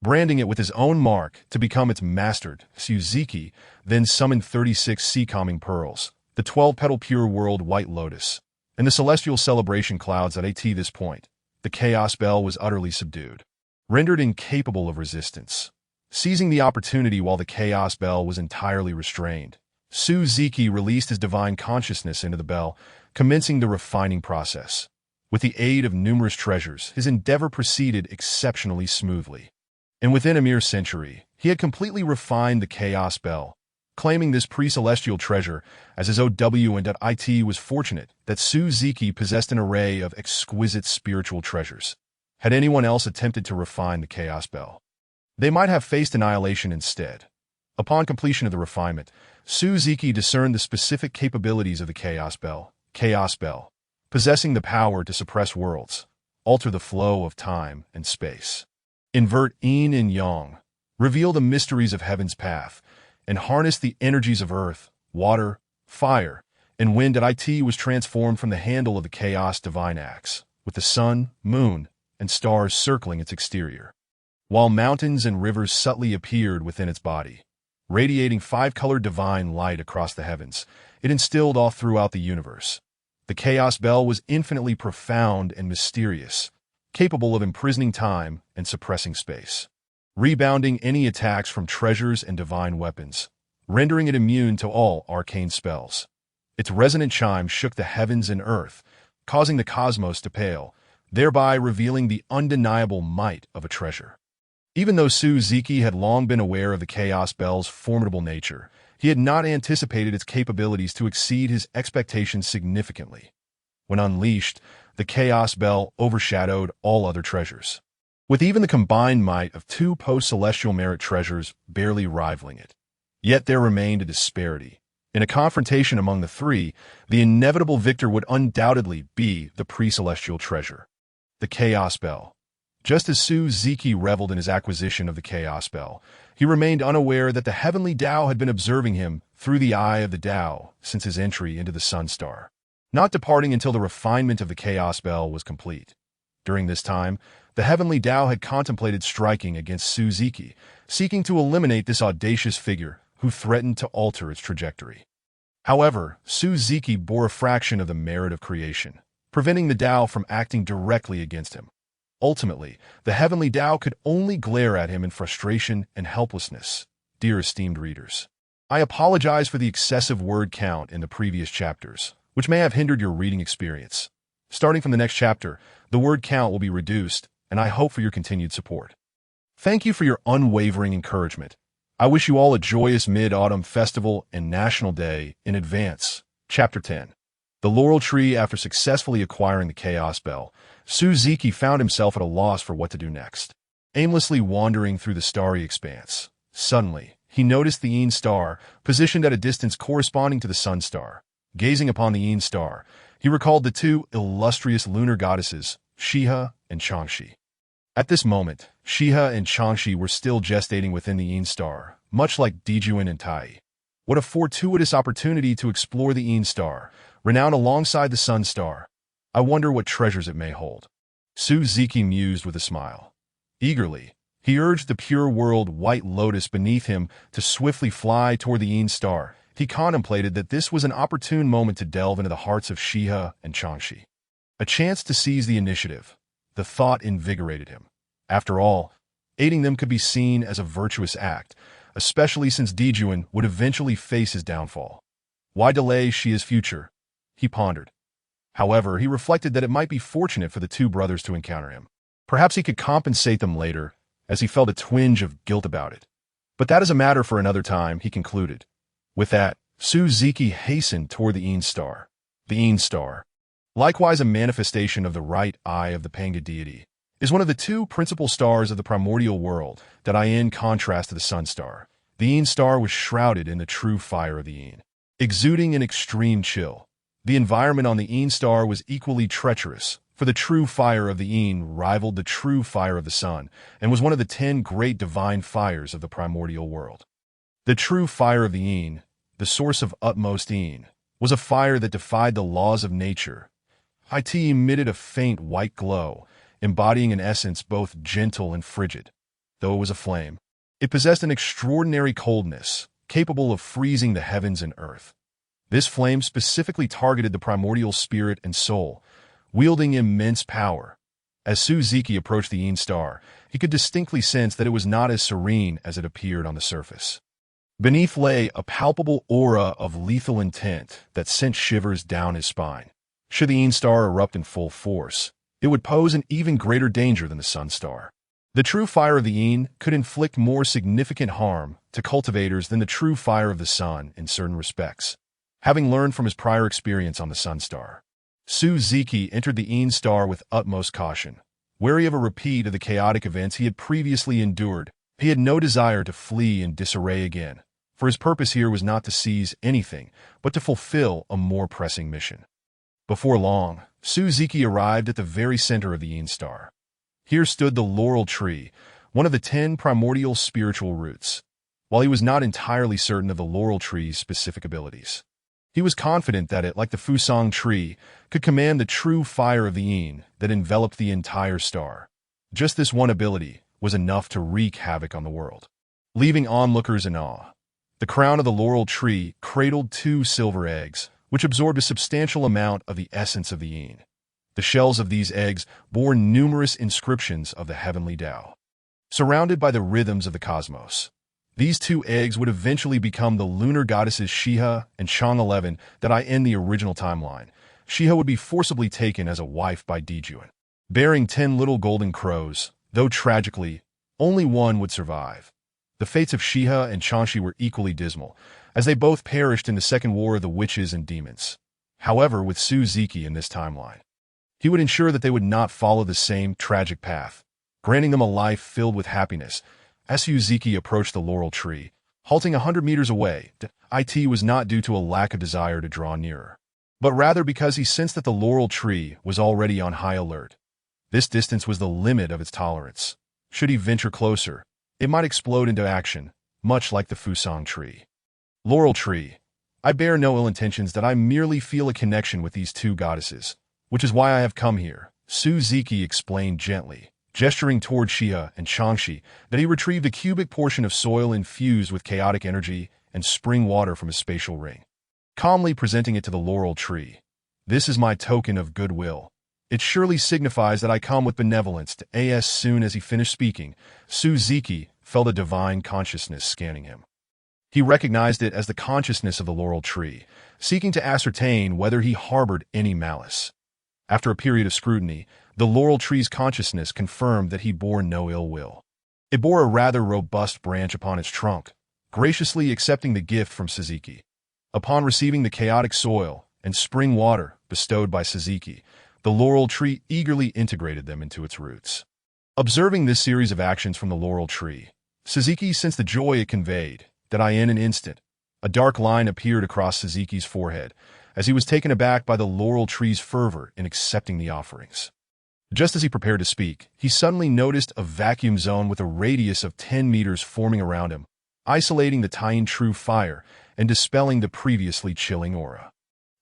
Branding it with his own mark to become its master, Suzuki then summoned 36 sea-calming pearls, the 12-petal pure world white lotus, and the celestial celebration clouds at this point. The Chaos Bell was utterly subdued, rendered incapable of resistance. Seizing the opportunity while the Chaos Bell was entirely restrained, Suzuki released his divine consciousness into the bell, commencing the refining process. With the aid of numerous treasures, his endeavor proceeded exceptionally smoothly. And within a mere century, he had completely refined the Chaos Bell, claiming this pre-celestial treasure as his OW and IT was fortunate that Suzuki possessed an array of exquisite spiritual treasures. Had anyone else attempted to refine the Chaos Bell, they might have faced annihilation instead. Upon completion of the refinement, Suzuki discerned the specific capabilities of the Chaos Bell, possessing the power to suppress worlds, alter the flow of time and space, invert yin and yang, reveal the mysteries of heaven's path, and harness the energies of earth, water, fire, and wind. IT was transformed from the handle of the chaos divine axe, with the sun, moon, and stars circling its exterior, while mountains and rivers subtly appeared within its body. Radiating five-colored divine light across the heavens, it instilled all throughout the universe. The Chaos Bell was infinitely profound and mysterious, capable of imprisoning time and suppressing space, rebounding any attacks from treasures and divine weapons, rendering it immune to all arcane spells. Its resonant chime shook the heavens and earth, causing the cosmos to pale, thereby revealing the undeniable might of a treasure. Even though Suzuki had long been aware of the Chaos Bell's formidable nature, he had not anticipated its capabilities to exceed his expectations significantly. When unleashed, the Chaos Bell overshadowed all other treasures, with even the combined might of two post-celestial merit treasures barely rivaling it. Yet there remained a disparity. In a confrontation among the three, the inevitable victor would undoubtedly be the pre-celestial treasure, the Chaos Bell. Just as Suzuki reveled in his acquisition of the Chaos Bell, he remained unaware that the heavenly Tao had been observing him through the eye of the Tao since his entry into the Sun Star, not departing until the refinement of the Chaos Bell was complete. During this time, the heavenly Tao had contemplated striking against Suzuki, seeking to eliminate this audacious figure who threatened to alter its trajectory. However, Suzuki bore a fraction of the merit of creation, preventing the Tao from acting directly against him. Ultimately, the heavenly Tao could only glare at him in frustration and helplessness. Dear esteemed readers, I apologize for the excessive word count in the previous chapters, which may have hindered your reading experience. Starting from the next chapter, the word count will be reduced, and I hope for your continued support. Thank you for your unwavering encouragement. I wish you all a joyous Mid-Autumn Festival and National Day in advance. Chapter 10. The Laurel Tree. After successfully acquiring the Chaos Bell, Suzuki found himself at a loss for what to do next. Aimlessly wandering through the starry expanse, suddenly, he noticed the Yin Star, positioned at a distance corresponding to the Sun Star. Gazing upon the Yin Star, he recalled the two illustrious lunar goddesses, Shiha and Changshi. At this moment, Shiha and Changshi were still gestating within the Yin Star, much like Dijuan and Tai. What a fortuitous opportunity to explore the Yin Star, renowned alongside the Sun Star. I wonder what treasures it may hold. Suzuki mused with a smile. Eagerly, he urged the pure world white lotus beneath him to swiftly fly toward the Yin Star. He contemplated that this was an opportune moment to delve into the hearts of Shiha and Changshi. A chance to seize the initiative. The thought invigorated him. After all, aiding them could be seen as a virtuous act, especially since Dijuan would eventually face his downfall. Why delay Shia's future? He pondered. However, he reflected that it might be fortunate for the two brothers to encounter him. Perhaps he could compensate them later, as he felt a twinge of guilt about it. But that is a matter for another time, he concluded. With that, Suzuki hastened toward the Yin Star. The Yin Star. likewise a manifestation of the right eye of the Panga deity, is one of the two principal stars of the primordial world that in contrast to the sun star. The Yin star was shrouded in the true fire of the Yin, exuding an extreme chill. The environment on the Yin star was equally treacherous, for the true fire of the Yin rivaled the true fire of the sun and was one of the 10 great divine fires of the primordial world. The true fire of the Yin, the source of utmost Yin, was a fire that defied the laws of nature. It emitted a faint white glow, embodying an essence both gentle and frigid. Though it was a flame, it possessed an extraordinary coldness, capable of freezing the heavens and earth. This flame specifically targeted the primordial spirit and soul, wielding immense power. As Suzuki approached the Yin star, he could distinctly sense that it was not as serene as it appeared on the surface. Beneath lay a palpable aura of lethal intent that sent shivers down his spine. Should the Yin star erupt in full force, it would pose an even greater danger than the sun star. The true fire of the Yin could inflict more significant harm to cultivators than the true fire of the sun in certain respects. Having learned from his prior experience on the sun star, Suzuki entered the Yin star with utmost caution. Wary of a repeat of the chaotic events he had previously endured, he had no desire to flee in disarray again, for his purpose here was not to seize anything, but to fulfill a more pressing mission. Before long, Suzuki arrived at the very center of the Yin star. Here stood the laurel tree, one of the 10 primordial spiritual roots. While he was not entirely certain of the laurel tree's specific abilities, he was confident that it, like the Fusang tree, could command the true fire of the Yin that enveloped the entire star. Just this one ability was enough to wreak havoc on the world, leaving onlookers in awe. The crown of the laurel tree cradled 2 silver eggs, which absorbed a substantial amount of the essence of the Yin. The shells of these eggs bore numerous inscriptions of the heavenly Tao. Surrounded by the rhythms of the cosmos, these 2 eggs would eventually become the lunar goddesses Shiha and Chang 11 that in the original timeline. Shiha would be forcibly taken as a wife by Dijuan, bearing 10 little golden crows, though tragically, only one would survive. The fates of Shiha and Changshi were equally dismal, as they both perished in the Second War of the Witches and Demons. However, with Suzuki in this timeline, he would ensure that they would not follow the same tragic path, granting them a life filled with happiness. As Suzuki approached the laurel tree, halting 100 meters away, it was not due to a lack of desire to draw nearer, but rather because he sensed that the laurel tree was already on high alert. This distance was the limit of its tolerance. Should he venture closer, it might explode into action, much like the Fusang tree. Laurel tree, I bear no ill intentions, that I merely feel a connection with these 2 goddesses, which is why I have come here, Suzuki explained gently, gesturing toward Shiha and Changshi that he retrieved a cubic portion of soil infused with chaotic energy and spring water from his spatial ring, calmly presenting it to the laurel tree. This is my token of goodwill. It surely signifies that I come with benevolence to as soon as he finished speaking, Suzuki felt a divine consciousness scanning him. He recognized it as the consciousness of the laurel tree, seeking to ascertain whether he harbored any malice. After a period of scrutiny, the laurel tree's consciousness confirmed that he bore no ill will. It bore a rather robust branch upon its trunk, graciously accepting the gift from Suzuki. Upon receiving the chaotic soil and spring water bestowed by Suzuki, the laurel tree eagerly integrated them into its roots. Observing this series of actions from the laurel tree, Suzuki sensed the joy it conveyed, that in an instant, a dark line appeared across Suzuki's forehead, as he was taken aback by the laurel tree's fervor in accepting the offerings. Just as he prepared to speak, he suddenly noticed a vacuum zone with a radius of 10 meters forming around him, isolating the Taiyin true fire and dispelling the previously chilling aura.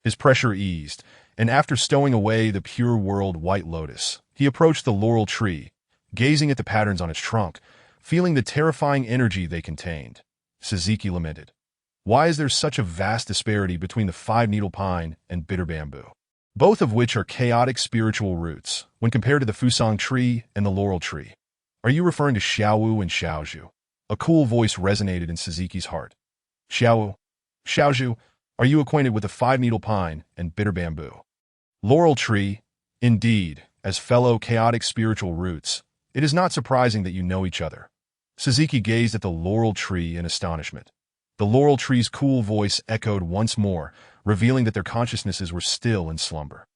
His pressure eased, and after stowing away the pure world white lotus, he approached the laurel tree, gazing at the patterns on its trunk, feeling the terrifying energy they contained. Suzuki lamented, "Why is there such a vast disparity between the 5-needle pine and bitter bamboo, both of which are chaotic spiritual roots, when compared to the Fusang tree and the laurel tree? Are you referring to Xiaowu and Xiaozhu?" A cool voice resonated in Suzuki's heart. "Xiaowu, Xiaozhu, are you acquainted with the 5-needle pine and bitter bamboo?" Laurel tree, indeed, as fellow chaotic spiritual roots, it is not surprising that you know each other. Suzuki gazed at the laurel tree in astonishment. The laurel tree's cool voice echoed once more, revealing that their consciousnesses were still in slumber.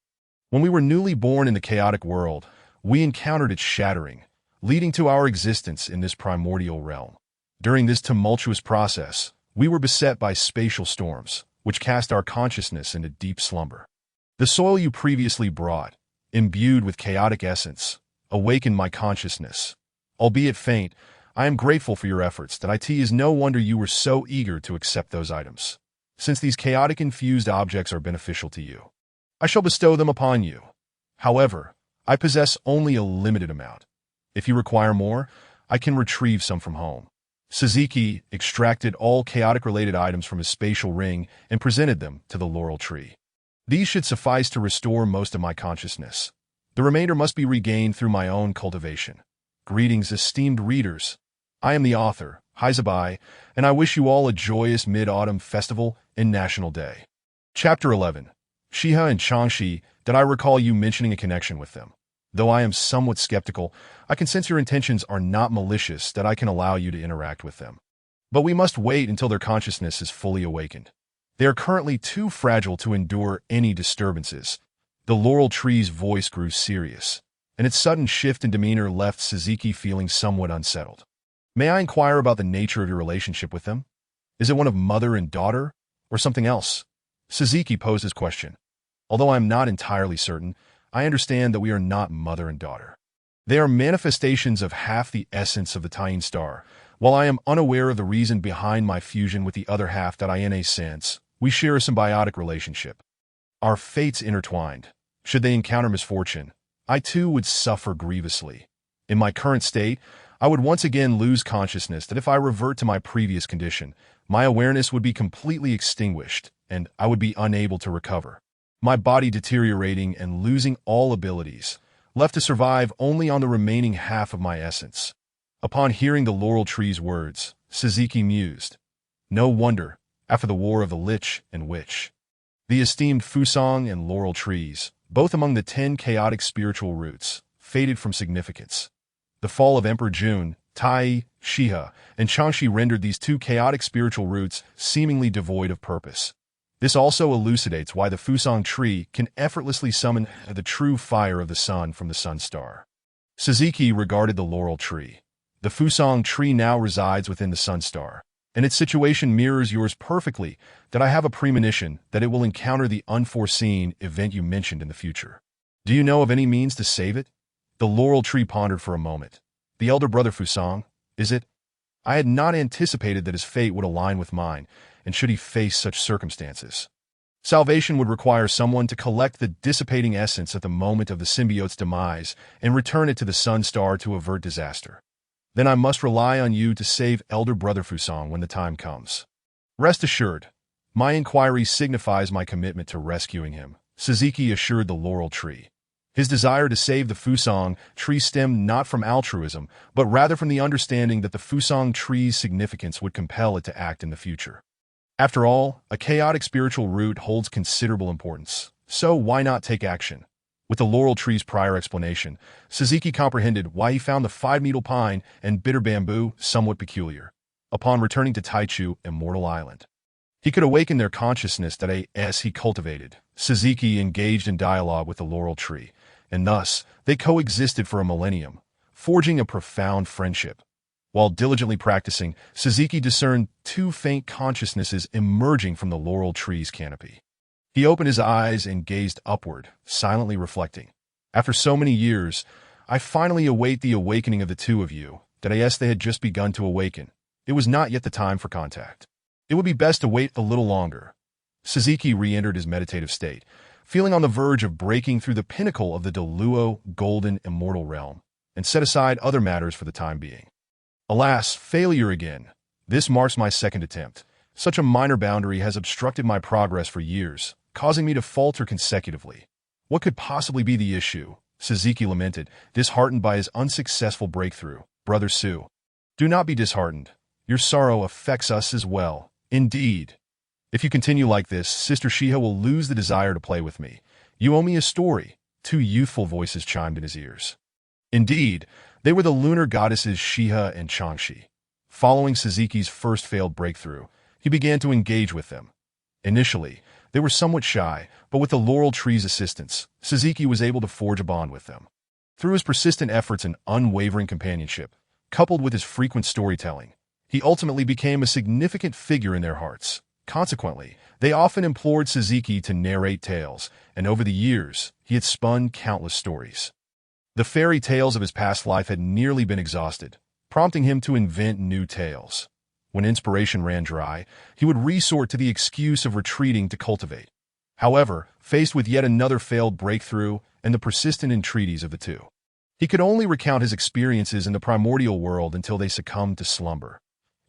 When we were newly born in the chaotic world, we encountered its shattering, leading to our existence in this primordial realm. During this tumultuous process, we were beset by spatial storms, which cast our consciousness into deep slumber. The soil you previously brought, imbued with chaotic essence, awakened my consciousness. Albeit faint, I am grateful for your efforts. That it is no wonder you were so eager to accept those items. Since these chaotic-infused objects are beneficial to you, I shall bestow them upon you. However, I possess only a limited amount. If you require more, I can retrieve some from home. Suzuki extracted all chaotic-related items from his spatial ring and presented them to the laurel tree. These should suffice to restore most of my consciousness. The remainder must be regained through my own cultivation. Greetings, esteemed readers. I am the author, Heizabai, and I wish you all a joyous Mid-Autumn Festival and National Day. Chapter 11. Shiha and Changshi, did I recall you mentioning a connection with them? Though I am somewhat skeptical, I can sense your intentions are not malicious, that I can allow you to interact with them. But we must wait until their consciousness is fully awakened. They are currently too fragile to endure any disturbances. The laurel tree's voice grew serious, and its sudden shift in demeanor left Suzuki feeling somewhat unsettled. May I inquire about the nature of your relationship with them? Is it one of mother and daughter, or something else? Suzuki posed his question. Although I am not entirely certain, I understand that we are not mother and daughter. They are manifestations of half the essence of the Tying star. While I am unaware of the reason behind my fusion with the other half, that I in a sense, we share a symbiotic relationship. Our fates intertwined. Should they encounter misfortune, I too would suffer grievously. In my current state, I would once again lose consciousness. That if I revert to my previous condition, my awareness would be completely extinguished, and I would be unable to recover. My body deteriorating and losing all abilities, left to survive only on the remaining half of my essence. Upon hearing the laurel tree's words, Suzuki mused. No wonder, after the war of the Lich and Witch, the esteemed Fusang and laurel trees, both among the 10 chaotic spiritual roots, faded from significance. The fall of Emperor Jun, Tai, Shiha, and Changshi rendered these 2 chaotic spiritual roots seemingly devoid of purpose. This also elucidates why the Fusang tree can effortlessly summon the true fire of the sun from the sun star. Suzuki regarded the laurel tree. The Fusang tree now resides within the sun star, and its situation mirrors yours perfectly. That I have a premonition that it will encounter the unforeseen event you mentioned in the future. Do you know of any means to save it? The laurel tree pondered for a moment. The elder brother Fusang, is it? I had not anticipated that his fate would align with mine, and should he face such circumstances. Salvation would require someone to collect the dissipating essence at the moment of the symbiote's demise and return it to the sun star to avert disaster. Then I must rely on you to save elder brother Fusang when the time comes. Rest assured, my inquiry signifies my commitment to rescuing him, Suzuki assured the laurel tree. His desire to save the Fusang tree stemmed not from altruism, but rather from the understanding that the Fusang tree's significance would compel it to act in the future. After all, a chaotic spiritual root holds considerable importance, so why not take action? With the laurel tree's prior explanation, Suzuki comprehended why he found the 5-needle pine and bitter bamboo somewhat peculiar. Upon returning to Taichu, Immortal Island, he could awaken their consciousness that as he cultivated, Suzuki engaged in dialogue with the laurel tree, and thus they coexisted for a millennium, forging a profound friendship. While diligently practicing, Suzuki discerned 2 faint consciousnesses emerging from the laurel tree's canopy. He opened his eyes and gazed upward, silently reflecting. After so many years, I finally await the awakening of the 2 of you. That they had just begun to awaken. It was not yet the time for contact. It would be best to wait a little longer. Suzuki re-entered his meditative state, feeling on the verge of breaking through the pinnacle of the Deluo golden immortal realm, and set aside other matters for the time being. Alas, failure again. This marks my 2nd attempt. Such a minor boundary has obstructed my progress for years, causing me to falter consecutively. What could possibly be the issue? Suzuki lamented, disheartened by his unsuccessful breakthrough. Brother Su, do not be disheartened. Your sorrow affects us as well. Indeed. If you continue like this, Sister Shiha will lose the desire to play with me. You owe me a story. 2 youthful voices chimed in his ears. Indeed, they were the lunar goddesses Shiha and Changshi. Following Suzuki's first failed breakthrough, he began to engage with them. Initially, They were somewhat shy, but with the laurel tree's assistance, Suzuki was able to forge a bond with them. Through his persistent efforts and unwavering companionship, coupled with his frequent storytelling, he ultimately became a significant figure in their hearts. Consequently, they often implored Suzuki to narrate tales, and over the years, he had spun countless stories. The fairy tales of his past life had nearly been exhausted, prompting him to invent new tales. When inspiration ran dry, he would resort to the excuse of retreating to cultivate. However, faced with yet another failed breakthrough and the persistent entreaties of the two, he could only recount his experiences in the primordial world until they succumbed to slumber.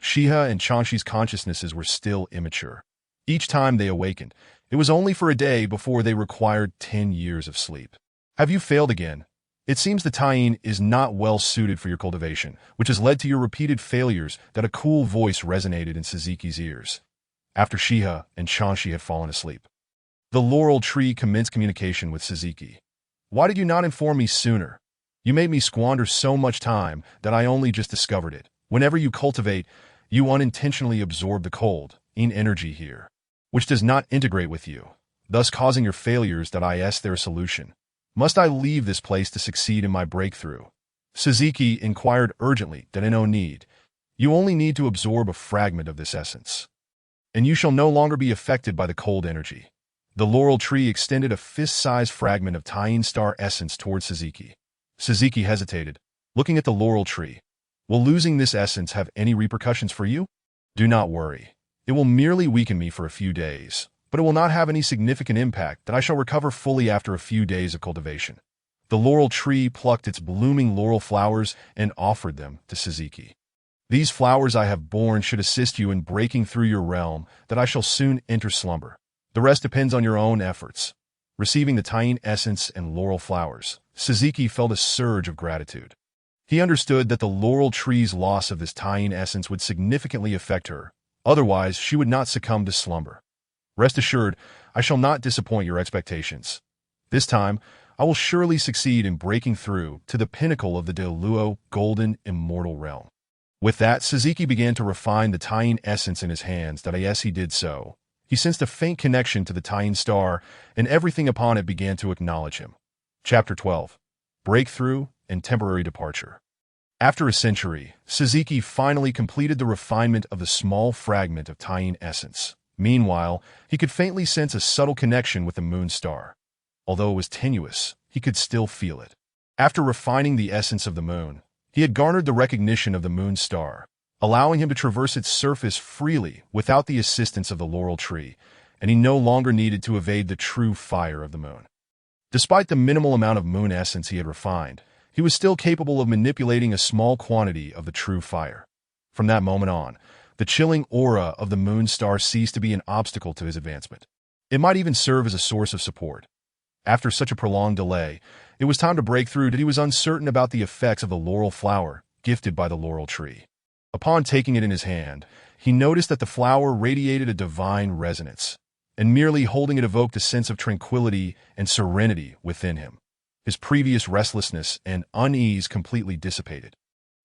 Shiha and Chanshi's consciousnesses were still immature. Each time they awakened, it was only for a day before they required 10 years of sleep. Have you failed again? It seems the Tyene is not well suited for your cultivation, which has led to your repeated failures. That a cool voice resonated in Suzuki's ears. After Shiha and Chanshi had fallen asleep, the laurel tree commenced communication with Suzuki. Why did you not inform me sooner? You made me squander so much time that I only just discovered it. Whenever you cultivate, you unintentionally absorb the cold, in energy here, which does not integrate with you, thus causing your failures. That I ask their solution. Must I leave this place to succeed in my breakthrough? Suzuki inquired urgently. That no need. You only need to absorb a fragment of this essence, and you shall no longer be affected by the cold energy. The laurel tree extended a fist-sized fragment of Tyene star essence towards Suzuki. Suzuki hesitated, looking at the laurel tree. Will losing this essence have any repercussions for you? Do not worry. It will merely weaken me for a few days, but it will not have any significant impact. That I shall recover fully after a few days of cultivation. The laurel tree plucked its blooming laurel flowers and offered them to Suzuki. These flowers I have borne should assist you in breaking through your realm. That I shall soon enter slumber. The rest depends on your own efforts. Receiving the Tyene essence and laurel flowers, Suzuki felt a surge of gratitude. He understood that the laurel tree's loss of this Tyene essence would significantly affect her. Otherwise, she would not succumb to slumber. Rest assured, I shall not disappoint your expectations. This time, I will surely succeed in breaking through to the pinnacle of the Deluo golden immortal realm. With that, Suzuki began to refine the Tyene essence in his hands. That as he did so, he sensed a faint connection to the Tyene star, and everything upon it began to acknowledge him. Chapter 12. Breakthrough and Temporary Departure. After a century, Suzuki finally completed the refinement of the small fragment of Tyene essence. Meanwhile, he could faintly sense a subtle connection with the moon star. Although it was tenuous, he could still feel it. After refining the essence of the moon, he had garnered the recognition of the moon star, allowing him to traverse its surface freely without the assistance of the laurel tree, and he no longer needed to evade the true fire of the moon. Despite the minimal amount of moon essence he had refined, he was still capable of manipulating a small quantity of the true fire. From that moment on, the chilling aura of the moon star ceased to be an obstacle to his advancement. It might even serve as a source of support. After such a prolonged delay, it was time to break through. That he was uncertain about the effects of the laurel flower gifted by the laurel tree. Upon taking it in his hand, he noticed that the flower radiated a divine resonance, and merely holding it evoked a sense of tranquility and serenity within him. His previous restlessness and unease completely dissipated,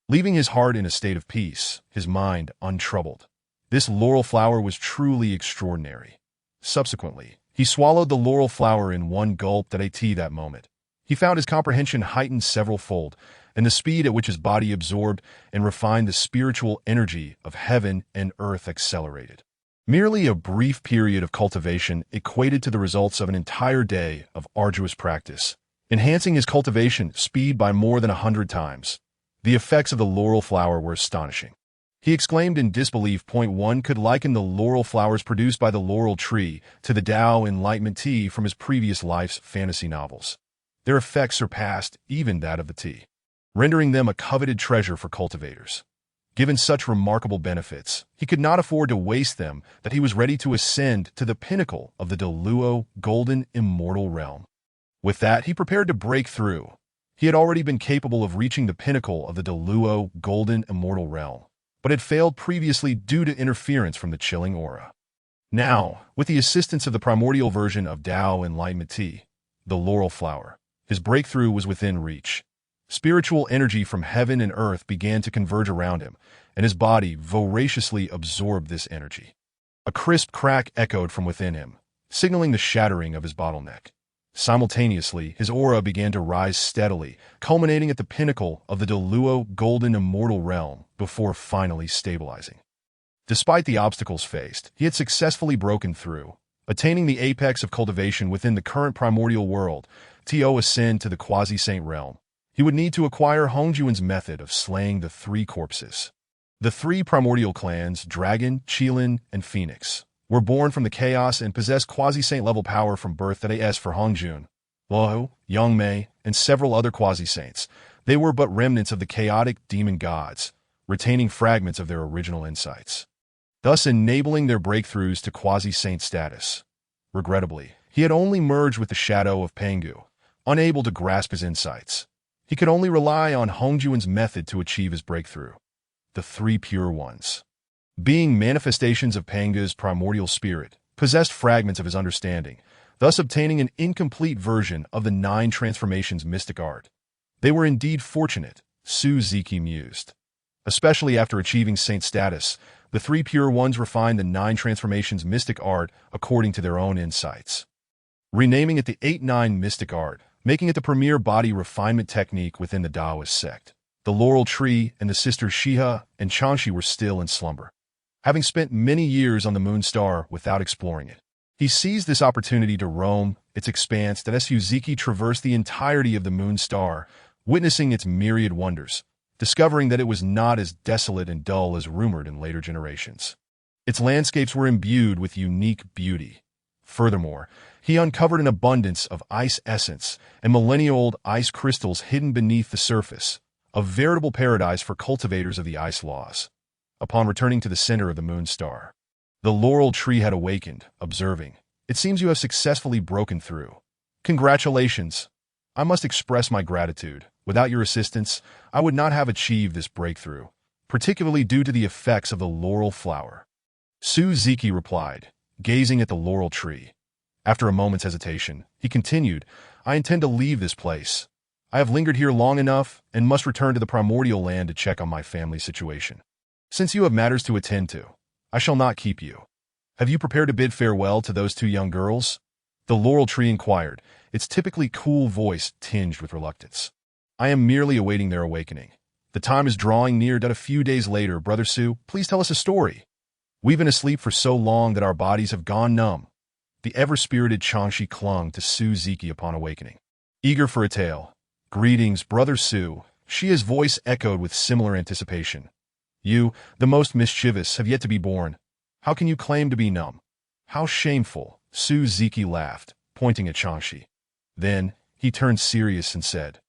leaving his heart in a state of peace, his mind untroubled. This laurel flower was truly extraordinary. Subsequently, he swallowed the laurel flower in one gulp. That moment, he found his comprehension heightened several-fold, and the speed at which his body absorbed and refined the spiritual energy of heaven and earth accelerated. Merely a brief period of cultivation equated to the results of an entire day of arduous practice, enhancing his cultivation speed by more than 100 times. The effects of the laurel flower were astonishing. He exclaimed in disbelief. One could liken the laurel flowers produced by the laurel tree to the Tao enlightenment tea from his previous life's fantasy novels. Their effects surpassed even that of the tea, rendering them a coveted treasure for cultivators. Given such remarkable benefits, he could not afford to waste them. That he was ready to ascend to the pinnacle of the Deluo golden immortal realm. With that, he prepared to break through. He had already been capable of reaching the pinnacle of the Deluo golden immortal realm, but had failed previously due to interference from the chilling aura. Now, with the assistance of the primordial version of Tao enlightenment tea, the laurel flower, his breakthrough was within reach. Spiritual energy from heaven and earth began to converge around him, and his body voraciously absorbed this energy. A crisp crack echoed from within him. signaling the shattering of his bottleneck. Simultaneously, his aura began to rise steadily, culminating at the pinnacle of the Deluo Golden Immortal Realm before finally stabilizing. Despite the obstacles faced, he had successfully broken through, attaining the apex of cultivation within the current primordial world. To ascend to the quasi-saint realm, he would need to acquire Hongjuan's method of slaying the three corpses. The three primordial clans, Dragon, Qilin, and Phoenix, were born from the chaos and possessed quasi-saint level power from birth. That is for Hongjun, Luo, Yangmei, and several other quasi-saints. They were but remnants of the chaotic demon gods, retaining fragments of their original insights, thus enabling their breakthroughs to quasi-saint status. Regrettably, he had only merged with the shadow of Pangu, unable to grasp his insights. He could only rely on Hongjuan's method to achieve his breakthrough. The three pure ones, being manifestations of Pangu's primordial spirit, possessed fragments of his understanding, thus obtaining an incomplete version of the 9 transformations mystic art. They were indeed fortunate, Su Ziki mused. Especially after achieving saint status, the three pure ones refined the 9 transformations mystic art according to their own insights, renaming it the 8-9 mystic art, making it the premier body refinement technique within the Taoist sect. The laurel tree and the sisters Shiha and Changshi were still in slumber, having spent many years on the moon star without exploring it. He seized this opportunity to roam its expanse that Su Ziki traversed the entirety of the moon star, witnessing its myriad wonders, discovering that it was not as desolate and dull as rumored in later generations. Its landscapes were imbued with unique beauty. Furthermore, he uncovered an abundance of ice essence and millennia-old ice crystals hidden beneath the surface, a veritable paradise for cultivators of the ice laws. Upon returning to the center of the moon star, the laurel tree had awakened, observing, "It seems you have successfully broken through. Congratulations. I must express my gratitude. Without your assistance, I would not have achieved this breakthrough, particularly due to the effects of the laurel flower." Su Ziki replied, gazing at the laurel tree. After a moment's hesitation, he continued, "I intend to leave this place. I have lingered here long enough and must return to the primordial land to check on my family situation. Since you have matters to attend to, I shall not keep you. Have you prepared to bid farewell to those 2 young girls?" The laurel tree inquired, its typically cool voice tinged with reluctance. "I am merely awaiting their awakening. The time is drawing near that a few days later. Brother Su, please tell us a story. We've been asleep for so long that our bodies have gone numb." The ever-spirited Changshi clung to Su Ziki upon awakening, eager for a tale. "Greetings, Brother Su." Shia's voice echoed with similar anticipation. "You, the most mischievous, have yet to be born. How can you claim to be numb? How shameful." Su Ziki laughed, pointing at Changshi. Then, he turned serious and said,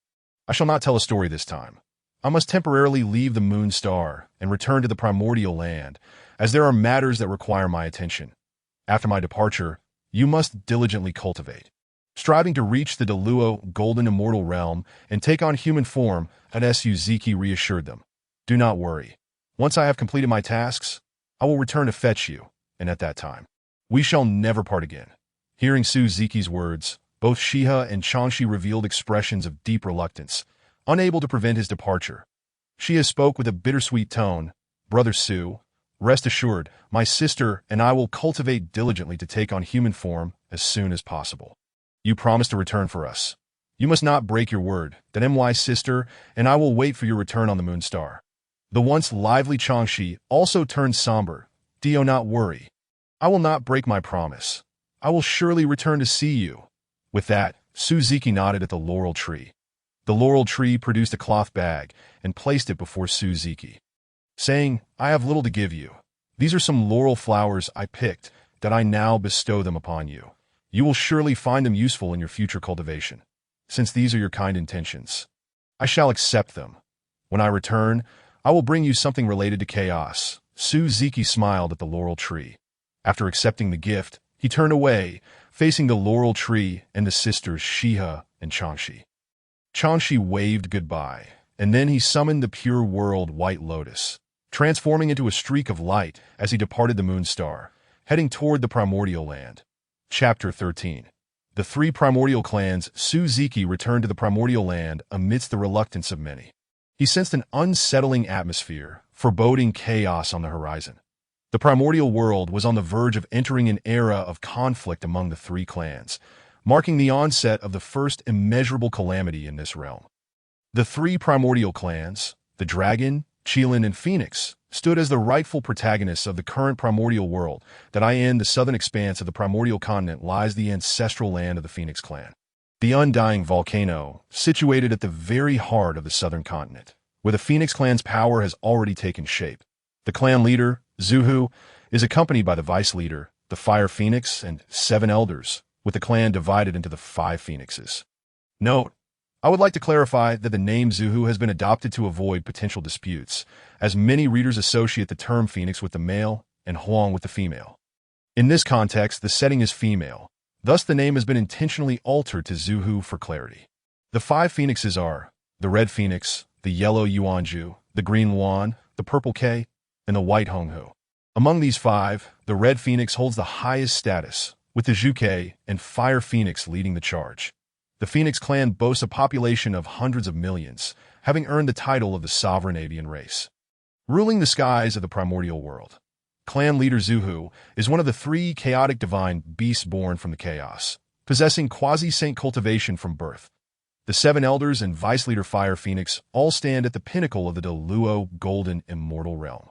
"I shall not tell a story this time. I must temporarily leave the moon star and return to the primordial land, as there are matters that require my attention. After my departure, you must diligently cultivate, striving to reach the Deluo Golden Immortal Realm and take on human form." Su Ziki reassured them. "Do not worry. Once I have completed my tasks, I will return to fetch you, and at that time, we shall never part again." Hearing Su Ziki's words, both Shiha and Changshi revealed expressions of deep reluctance, unable to prevent his departure. Shiha spoke with a bittersweet tone, "Brother Su, rest assured, my sister and I will cultivate diligently to take on human form as soon as possible. You promise to return for us. You must not break your word. That my sister and I will wait for your return on the moon star." The once lively Changshi also turned somber. "Do not worry. I will not break my promise. I will surely return to see you." With that, Su Ziki nodded at the laurel tree. The laurel tree produced a cloth bag and placed it before Su Ziki, saying, "I have little to give you. These are some laurel flowers I picked, that I now bestow them upon you. You will surely find them useful in your future cultivation. Since these are your kind intentions, I shall accept them. When I return, I will bring you something related to chaos." Su Ziki smiled at the laurel tree. After accepting the gift, he turned away, facing the laurel tree and the sisters Shiha and Changshi. Changshi waved goodbye, and then he summoned the pure world White Lotus, transforming into a streak of light as he departed the moon star, heading toward the primordial land. Chapter 13. The 3 primordial clans. Su Ziki returned to the primordial land amidst the reluctance of many. He sensed an unsettling atmosphere, foreboding chaos on the horizon. The primordial world was on the verge of entering an era of conflict among the three clans, marking the onset of the first immeasurable calamity in this realm. The three primordial clans, the Dragon, Qilin, and Phoenix, stood as the rightful protagonists of the current primordial world. That in the southern expanse of the primordial continent lies the ancestral land of the Phoenix clan, the undying volcano situated at the very heart of the southern continent, where the Phoenix clan's power has already taken shape. The clan leader, Zuhu, is accompanied by the vice leader, the Fire Phoenix, and 7 elders, with the clan divided into the 5 phoenixes. Note: I would like to clarify that the name Zuhu has been adopted to avoid potential disputes, as many readers associate the term Phoenix with the male and Huang with the female. In this context, the setting is female, thus the name has been intentionally altered to Zuhu for clarity. The 5 phoenixes are the Red Phoenix, the Yellow Yuanju, the Green Yuan, the Purple K, and the White Honghu. Among these 5, the Red Phoenix holds the highest status, with the Zhuke and Fire Phoenix leading the charge. The Phoenix clan boasts a population of hundreds of millions, having earned the title of the sovereign avian race. Ruling the skies of the primordial world, clan leader Zuhu is one of the 3 chaotic divine beasts born from the chaos, possessing quasi-saint cultivation from birth. The 7 elders and vice leader Fire Phoenix all stand at the pinnacle of the Deluo golden immortal realm.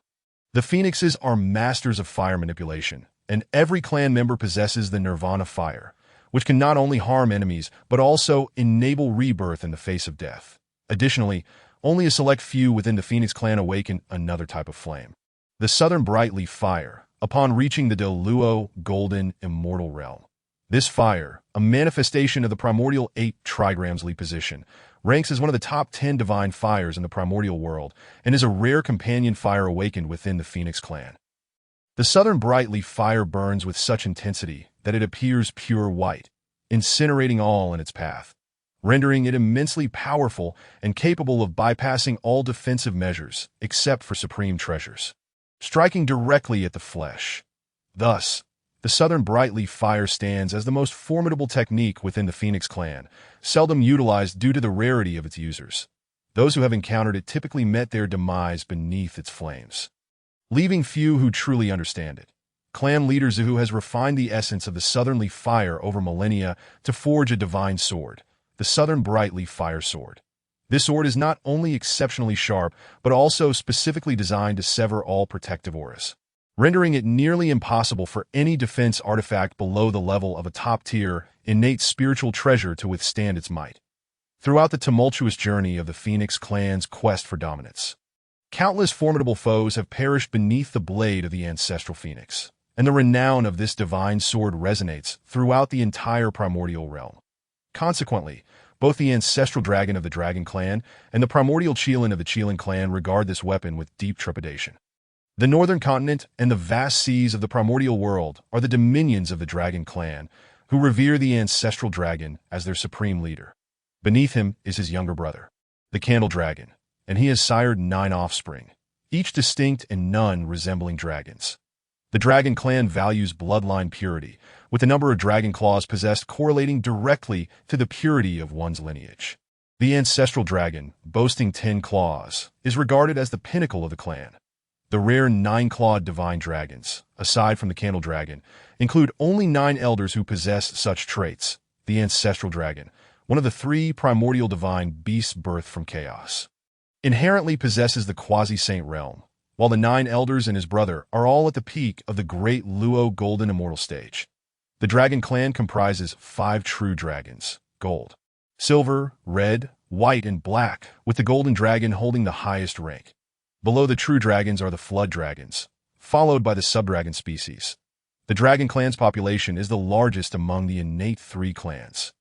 The Phoenixes are masters of fire manipulation, and every clan member possesses the Nirvana fire, which can not only harm enemies, but also enable rebirth in the face of death. Additionally, only a select few within the Phoenix clan awaken another type of flame, the Southern Brightleaf Fire, upon reaching the Deluo golden immortal realm. This fire, a manifestation of the primordial 8 trigrams leap position, ranks as one of the top 10 divine fires in the primordial world, and is a rare companion fire awakened within the Phoenix clan. The Southern Brightleaf Fire burns with such intensity that it appears pure white, incinerating all in its path, rendering it immensely powerful and capable of bypassing all defensive measures except for supreme treasures, striking directly at the flesh. Thus, the Southern Brightleaf Fire stands as the most formidable technique within the Phoenix clan, seldom utilized due to the rarity of its users. Those who have encountered it typically met their demise beneath its flames, leaving few who truly understand it. Clan leader Zuhu has refined the essence of the Southern Leaf Fire over millennia to forge a divine sword, the Southern Brightleaf Fire Sword. This sword is not only exceptionally sharp, but also specifically designed to sever all protective auras, rendering it nearly impossible for any defense artifact below the level of a top-tier, innate spiritual treasure to withstand its might. Throughout the tumultuous journey of the Phoenix clan's quest for dominance, countless formidable foes have perished beneath the blade of the ancestral Phoenix, and the renown of this divine sword resonates throughout the entire primordial realm. Consequently, both the ancestral dragon of the Dragon clan and the primordial Qilin of the Qilin clan regard this weapon with deep trepidation. The northern continent and the vast seas of the primordial world are the dominions of the Dragon clan, who revere the ancestral dragon as their supreme leader. Beneath him is his younger brother, the Candle Dragon, and he has sired 9 offspring, each distinct and none resembling dragons. The Dragon clan values bloodline purity, with the number of dragon claws possessed correlating directly to the purity of one's lineage. The ancestral dragon, boasting 10 claws, is regarded as the pinnacle of the clan. The rare 9-clawed divine dragons, aside from the Candle Dragon, include only 9 elders who possess such traits. The ancestral dragon, one of the 3 primordial divine beasts birthed from chaos, inherently possesses the quasi-saint realm, while the 9 elders and his brother are all at the peak of the great Luo golden immortal stage. The Dragon clan comprises 5 true dragons, gold, silver, red, white, and black, with the golden dragon holding the highest rank. Below the true dragons are the flood dragons, followed by the subdragon species. The Dragon clan's population is the largest among the innate 3 clans,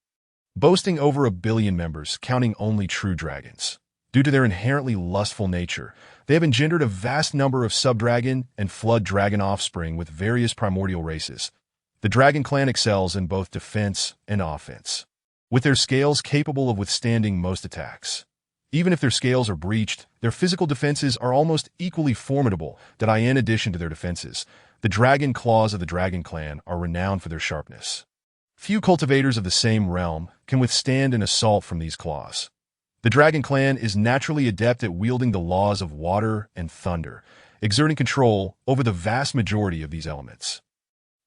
boasting over 1 billion members, counting only true dragons. Due to their inherently lustful nature, they have engendered a vast number of subdragon and flood dragon offspring with various primordial races. The Dragon clan excels in both defense and offense, with their scales capable of withstanding most attacks. Even if their scales are breached, their physical defenses are almost equally formidable. In addition to their defenses, the dragon claws of the Dragon clan are renowned for their sharpness. Few cultivators of the same realm can withstand an assault from these claws. The Dragon clan is naturally adept at wielding the laws of water and thunder, exerting control over the vast majority of these elements,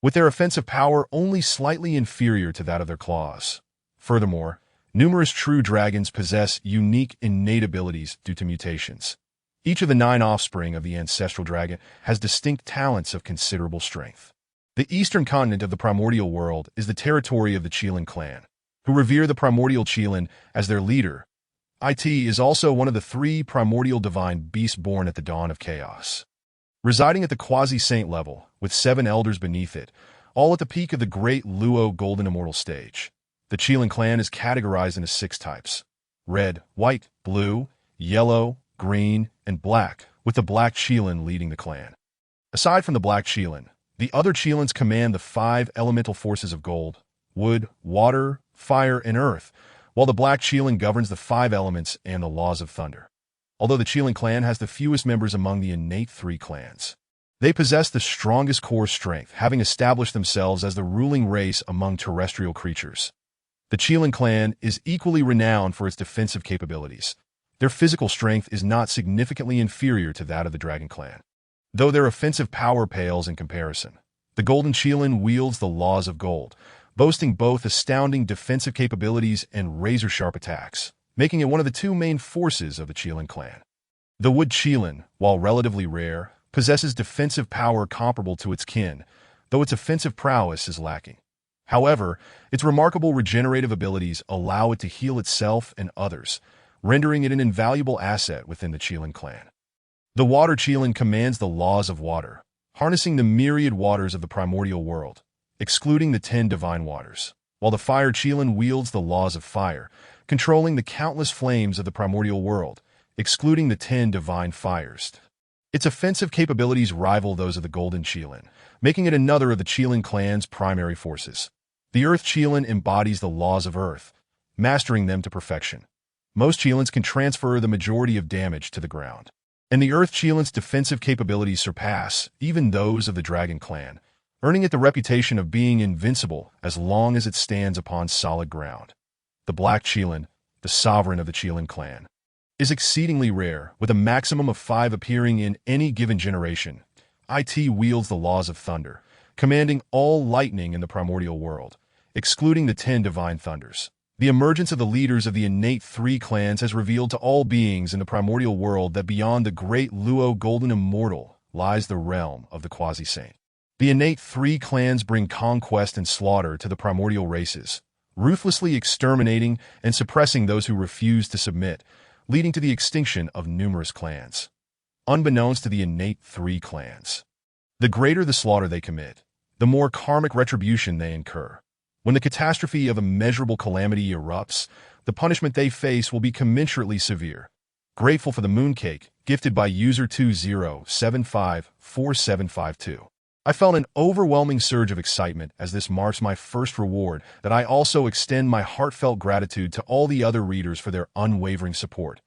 with their offensive power only slightly inferior to that of their claws. Furthermore, numerous true dragons possess unique innate abilities due to mutations. Each of the 9 offspring of the ancestral dragon has distinct talents of considerable strength. The eastern continent of the primordial world is the territory of the Qilin clan, who revere the primordial Qilin as their leader. It is also one of the 3 primordial divine beasts born at the dawn of chaos. Residing at the quasi-saint level, with 7 elders beneath it, all at the peak of the great Luo golden immortal stage, the Qilin clan is categorized into 6 types: red, white, blue, yellow, green, and black, with the black Qilin leading the clan. Aside from the black Qilin, the other Qilins command the 5 elemental forces of gold, wood, water, fire, and earth, while the black Qilin governs the 5 elements and the laws of thunder. Although the Qilin clan has the fewest members among the innate 3 clans, they possess the strongest core strength, having established themselves as the ruling race among terrestrial creatures. The Qilin clan is equally renowned for its defensive capabilities. Their physical strength is not significantly inferior to that of the Dragon clan, though their offensive power pales in comparison. The Golden Qilin wields the laws of gold, boasting both astounding defensive capabilities and razor-sharp attacks, making it one of the 2 main forces of the Qilin clan. The Wood Qilin, while relatively rare, possesses defensive power comparable to its kin, though its offensive prowess is lacking. However, its remarkable regenerative abilities allow it to heal itself and others, rendering it an invaluable asset within the Qilin clan. The Water Qilin commands the laws of water, harnessing the myriad waters of the primordial world, excluding the 10 divine waters, while the Fire Qilin wields the laws of fire, controlling the countless flames of the primordial world, excluding the 10 divine fires. Its offensive capabilities rival those of the Golden Qilin, making it another of the Qilin clan's primary forces. The Earth Qilin embodies the laws of earth, mastering them to perfection. Most Qilins can transfer the majority of damage to the ground, and the Earth Qilin's defensive capabilities surpass even those of the Dragon clan, earning it the reputation of being invincible as long as it stands upon solid ground. The Black Qilin, the sovereign of the Qilin clan, is exceedingly rare, with a maximum of 5 appearing in any given generation. It wields the laws of thunder, commanding all lightning in the primordial world, excluding the 10 divine thunders. The emergence of the leaders of the innate 3 clans has revealed to all beings in the primordial world that beyond the great Luo golden immortal lies the realm of the quasi-saint. The innate 3 clans bring conquest and slaughter to the primordial races, ruthlessly exterminating and suppressing those who refuse to submit, leading to the extinction of numerous clans. Unbeknownst to the innate 3 clans, the greater the slaughter they commit, the more karmic retribution they incur. When the catastrophe of immeasurable calamity erupts, the punishment they face will be commensurately severe. Grateful for the mooncake, gifted by user 20754752. I felt an overwhelming surge of excitement as this marks my first reward, that I also extend my heartfelt gratitude to all the other readers for their unwavering support.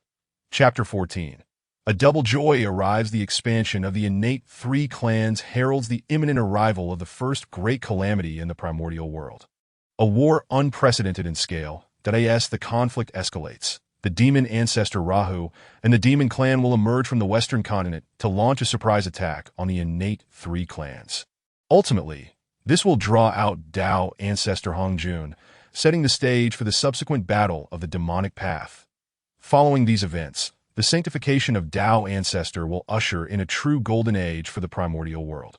Chapter 14. A double joy arrives. The expansion of the innate 3 clans heralds the imminent arrival of the first great calamity in the primordial world. A war unprecedented in scale, that as the conflict escalates, the demon ancestor Rahu and the demon clan will emerge from the western continent to launch a surprise attack on the innate 3 clans. Ultimately, this will draw out Dao ancestor Hongjun, setting the stage for the subsequent battle of the demonic path. Following these events, the sanctification of Dao ancestor will usher in a true golden age for the primordial world.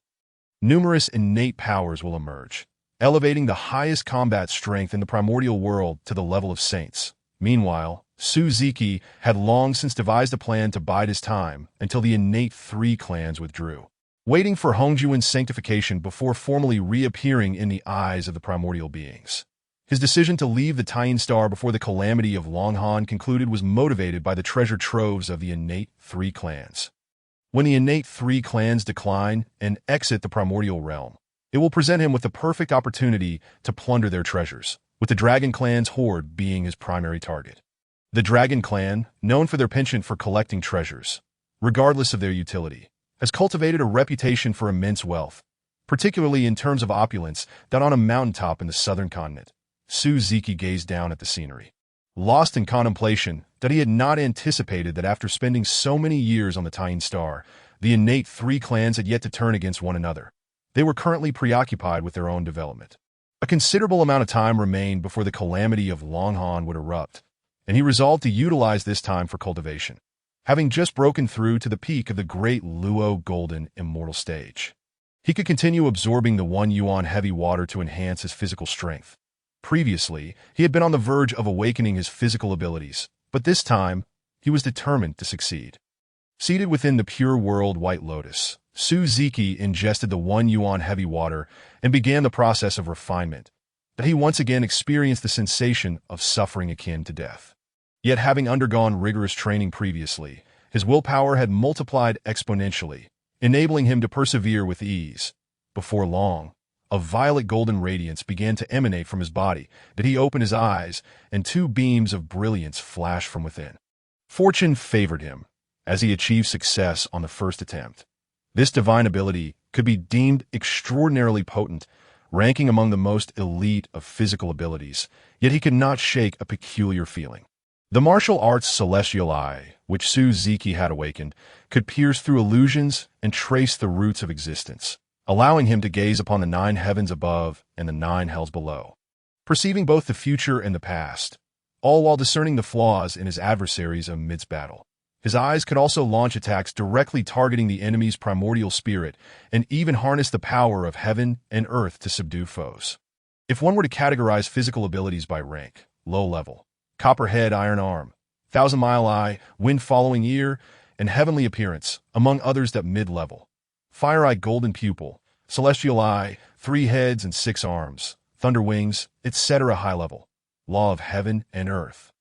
Numerous innate powers will emerge, elevating the highest combat strength in the primordial world to the level of saints. Meanwhile, Suzuki had long since devised a plan to bide his time until the innate 3 clans withdrew, waiting for Hongjuan's sanctification before formally reappearing in the eyes of the primordial beings. His decision to leave the Taiyin Star before the calamity of Longhan concluded was motivated by the treasure troves of the innate 3 clans. When the innate 3 clans decline and exit the primordial realm, it will present him with the perfect opportunity to plunder their treasures, with the Dragon clan's horde being his primary target. The Dragon clan, known for their penchant for collecting treasures, regardless of their utility, has cultivated a reputation for immense wealth, particularly in terms of opulence, that on a mountaintop in the southern continent. Suzuki gazed down at the scenery, lost in contemplation, that he had not anticipated that after spending so many years on the Taiyin Star, The innate three clans had yet to turn against one another. They were currently preoccupied with their own development. A considerable amount of time remained before the calamity of Longhan would erupt, and he resolved to utilize this time for cultivation, having just broken through to the peak of the great Luo Golden Immortal stage. He could continue absorbing the 1 yuan heavy water to enhance his physical strength. Previously, he had been on the verge of awakening his physical abilities, but this time, he was determined to succeed. Seated within the pure world White Lotus, Su Ziki ingested the 1 yuan heavy water and began the process of refinement, that he once again experienced the sensation of suffering akin to death. Yet having undergone rigorous training previously, his willpower had multiplied exponentially, enabling him to persevere with ease. Before long, a violet golden radiance began to emanate from his body, that he opened his eyes, and 2 beams of brilliance flashed from within. Fortune favored him, as he achieved success on the first attempt. This divine ability could be deemed extraordinarily potent, ranking among the most elite of physical abilities, yet he could not shake a peculiar feeling. The martial arts celestial eye, which Su Ziki had awakened, could pierce through illusions and trace the roots of existence, allowing him to gaze upon the 9 heavens above and the 9 hells below, perceiving both the future and the past, all while discerning the flaws in his adversaries amidst battle. His eyes could also launch attacks directly targeting the enemy's primordial spirit and even harness the power of heaven and earth to subdue foes. If one were to categorize physical abilities by rank, low level, Copperhead Iron Arm, 1,000-mile eye, wind-following ear, and heavenly appearance, among others that mid-level. Fire-Eye Golden Pupil, Celestial Eye, 3 heads and 6 arms, Thunder Wings, etc. high-level. Law of Heaven and Earth.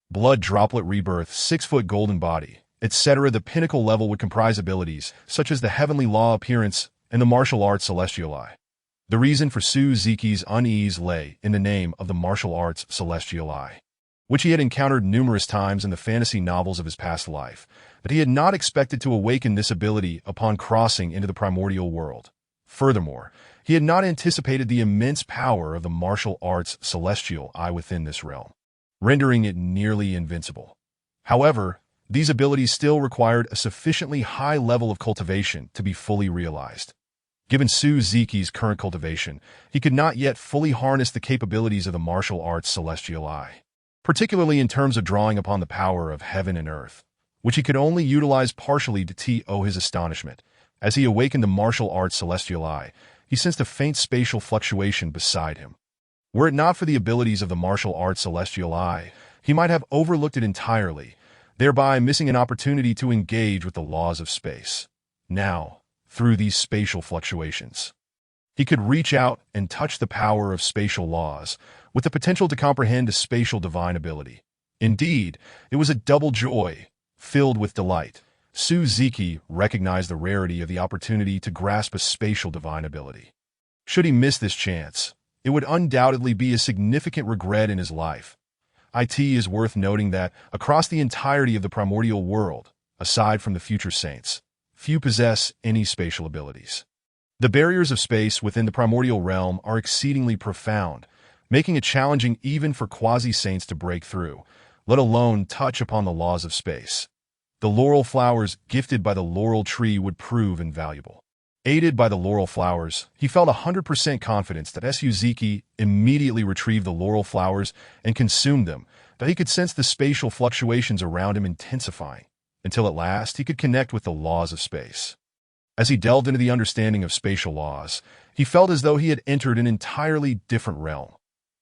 Blood Droplet Rebirth, 6-foot Golden Body, etc. The pinnacle level would comprise abilities such as the Heavenly Law Appearance and the Martial Arts Celestial Eye. The reason for Su Ziki's unease lay in the name of the Martial Arts Celestial Eye, which he had encountered numerous times in the fantasy novels of his past life, but he had not expected to awaken this ability upon crossing into the primordial world. Furthermore, he had not anticipated the immense power of the martial arts celestial eye within this realm, rendering it nearly invincible. However, these abilities still required a sufficiently high level of cultivation to be fully realized. Given Su Ziki's current cultivation, he could not yet fully harness the capabilities of the martial arts celestial eye, particularly in terms of drawing upon the power of heaven and earth, which he could only utilize partially to his astonishment. As he awakened the martial arts celestial eye, he sensed a faint spatial fluctuation beside him. Were it not for the abilities of the martial arts celestial eye, he might have overlooked it entirely, thereby missing an opportunity to engage with the laws of space. Now, through these spatial fluctuations, he could reach out and touch the power of spatial laws, with the potential to comprehend a spatial divine ability. Indeed, it was a double joy, filled with delight. Su Ziki recognized the rarity of the opportunity to grasp a spatial divine ability. Should he miss this chance, it would undoubtedly be a significant regret in his life. It is worth noting that, across the entirety of the primordial world, aside from the future saints, few possess any spatial abilities. The barriers of space within the primordial realm are exceedingly profound, making it challenging even for quasi-saints to break through, let alone touch upon the laws of space. The laurel flowers gifted by the laurel tree would prove invaluable. Aided by the laurel flowers, he felt 100% confidence that Su Ziki immediately retrieved the laurel flowers and consumed them, that he could sense the spatial fluctuations around him intensifying, until at last he could connect with the laws of space. As he delved into the understanding of spatial laws, he felt as though he had entered an entirely different realm.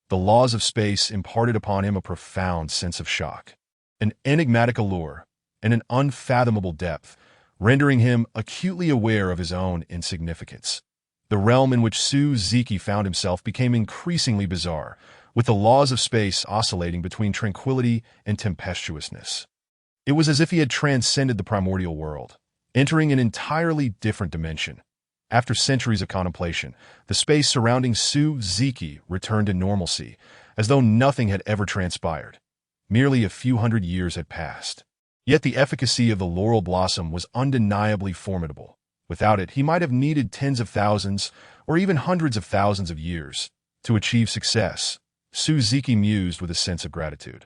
The laws of space imparted upon him a profound sense of shock, an enigmatic allure, and an unfathomable depth, rendering him acutely aware of his own insignificance. The realm in which Su Ziki found himself became increasingly bizarre, with the laws of space oscillating between tranquility and tempestuousness. It was as if he had transcended the primordial world, entering an entirely different dimension. After centuries of contemplation, the space surrounding Su Ziki returned to normalcy, as though nothing had ever transpired. Merely a few hundred years had passed. Yet the efficacy of the laurel blossom was undeniably formidable. Without it, he might have needed tens of thousands, or even hundreds of thousands of years, to achieve success. Su Ziki mused with a sense of gratitude.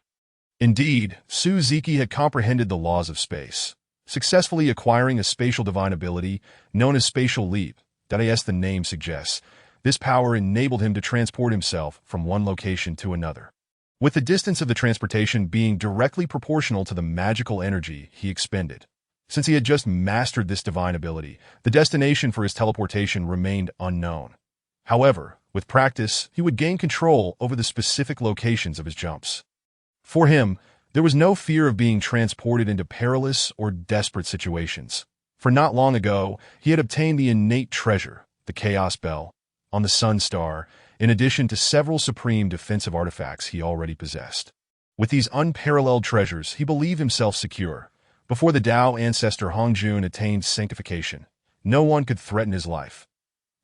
Indeed, Su Ziki had comprehended the laws of space. successfully acquiring a spatial divine ability known as spatial leap. As the name suggests, this power enabled him to transport himself from one location to another, with the distance of the transportation being directly proportional to the magical energy he expended. Since he had just mastered this divine ability, the destination for his teleportation remained unknown. However, with practice, he would gain control over the specific locations of his jumps. For him, there was no fear of being transported into perilous or desperate situations, for not long ago, he had obtained the innate treasure, the Chaos Bell, on the Sun Star, in addition to several supreme defensive artifacts he already possessed. With these unparalleled treasures, he believed himself secure. Before the Tao ancestor Hongjun attained sanctification, no one could threaten his life.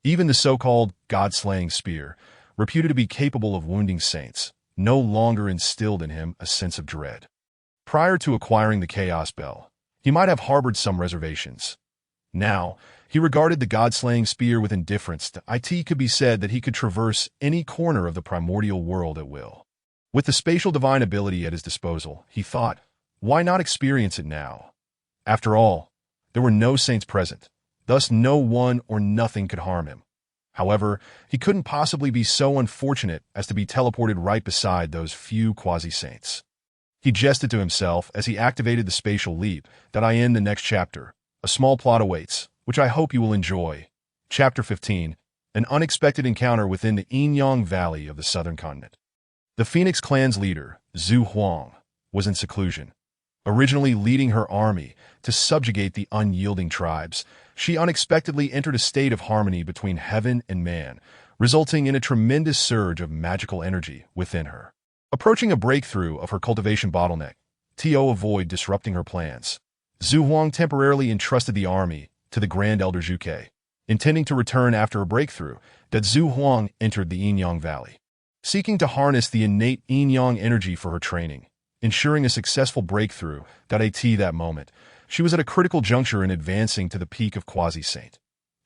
Even the so-called God-slaying spear, reputed to be capable of wounding saints, no longer instilled in him a sense of dread. Prior to acquiring the Chaos Bell, he might have harbored some reservations. Now, he regarded the God-slaying spear with indifference. It could be said that he could traverse any corner of the primordial world at will. With the spatial divine ability at his disposal, he thought, why not experience it now? After all, there were no saints present, thus no one or nothing could harm him. However, he couldn't possibly be so unfortunate as to be teleported right beside those few quasi-saints. He jested to himself as he activated the spatial leap. In the next chapter, a small plot awaits, which I hope you will enjoy. Chapter 15, An Unexpected Encounter Within the Yinyang Valley of the Southern Continent. The Phoenix Clan's leader, Zhu Huang, was in seclusion. Originally leading her army to subjugate the unyielding tribes, she unexpectedly entered a state of harmony between heaven and man, resulting in a tremendous surge of magical energy within her. Approaching a breakthrough of her cultivation bottleneck, to avoid disrupting her plans, Zhu Huang temporarily entrusted the army to the Grand Elder Zhuke. Intending to return after a breakthrough, Zhu Huang entered the Yinyang Valley, seeking to harness the innate Yinyang energy for her training, ensuring a successful breakthrough. At that moment, she was at a critical juncture in advancing to the peak of Quasi-Saint.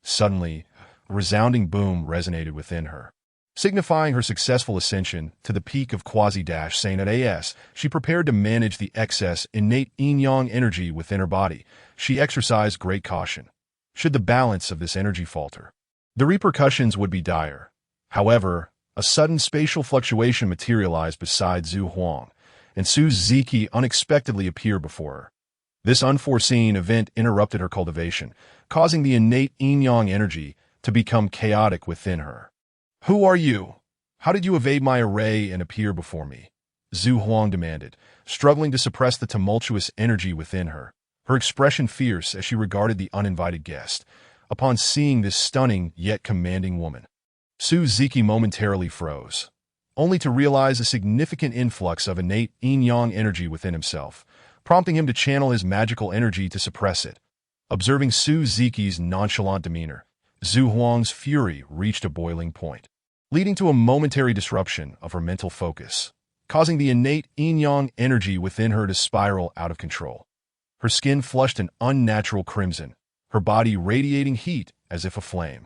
Suddenly, a resounding boom resonated within her, signifying her successful ascension to the peak of Quasi-Saint. As she prepared to manage the excess innate Yinyang energy within her body, she exercised great caution. Should the balance of this energy falter, the repercussions would be dire. However, a sudden spatial fluctuation materialized beside Zhu Huang, and Su Ziki unexpectedly appeared before her. This unforeseen event interrupted her cultivation, causing the innate Yinyang energy to become chaotic within her. Who are you? How did you evade my array and appear before me? Zhu Huang demanded, struggling to suppress the tumultuous energy within her, her expression fierce as she regarded the uninvited guest. Upon seeing this stunning yet commanding woman, Su Ziki momentarily froze, only to realize a significant influx of innate Yinyang energy within himself, prompting him to channel his magical energy to suppress it. Observing Su Ziki's nonchalant demeanor, Zhu Huang's fury reached a boiling point, leading to a momentary disruption of her mental focus, causing the innate Yinyang energy within her to spiral out of control. Her skin flushed an unnatural crimson, her body radiating heat as if aflame,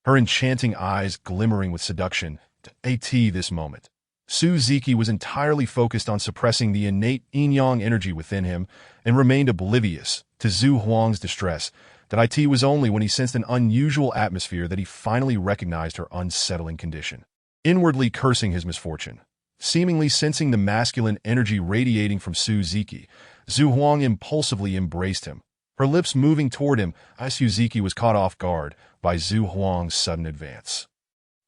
her enchanting eyes glimmering with seduction. At this moment, Su Ziki was entirely focused on suppressing the innate Yinyang energy within him and remained oblivious to Zhu Huang's distress. It was only when he sensed an unusual atmosphere that he finally recognized her unsettling condition. Inwardly cursing his misfortune, seemingly sensing the masculine energy radiating from Su Ziki, Zhu Huang impulsively embraced him, her lips moving toward him. Su Ziki was caught off guard by Zhu Huang's sudden advance,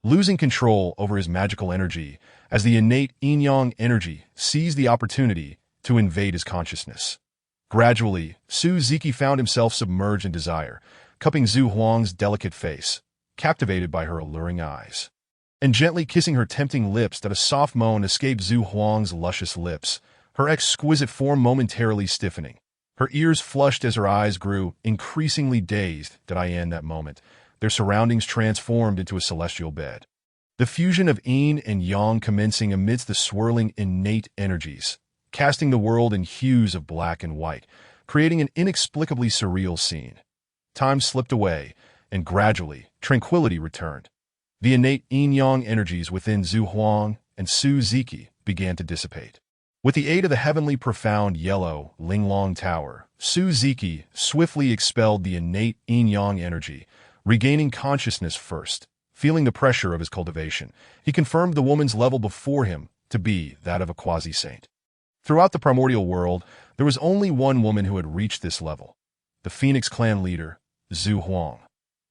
losing control over his magical energy as the innate Yinyang energy seized the opportunity to invade his consciousness. Gradually, Su Ziki found himself submerged in desire, cupping Zhu Huang's delicate face, captivated by her alluring eyes, and gently kissing her tempting lips. A soft moan escaped Zhu Huang's luscious lips, her exquisite form momentarily stiffening. Her ears flushed as her eyes grew increasingly dazed. In that moment, their surroundings transformed into a celestial bed, the fusion of yin and yang commencing amidst the swirling innate energies, casting the world in hues of black and white, creating an inexplicably surreal scene. Time slipped away, and gradually, tranquility returned. The innate yin-yang energies within Zhu Huang and Su Ziki began to dissipate, With the aid of the heavenly profound yellow Linglong Tower, Su Ziki swiftly expelled the innate yin-yang energy, regaining consciousness first. Feeling the pressure of his cultivation, he confirmed the woman's level before him to be that of a quasi-saint. Throughout the primordial world, there was only one woman who had reached this level, the Phoenix clan leader, Zhu Huang.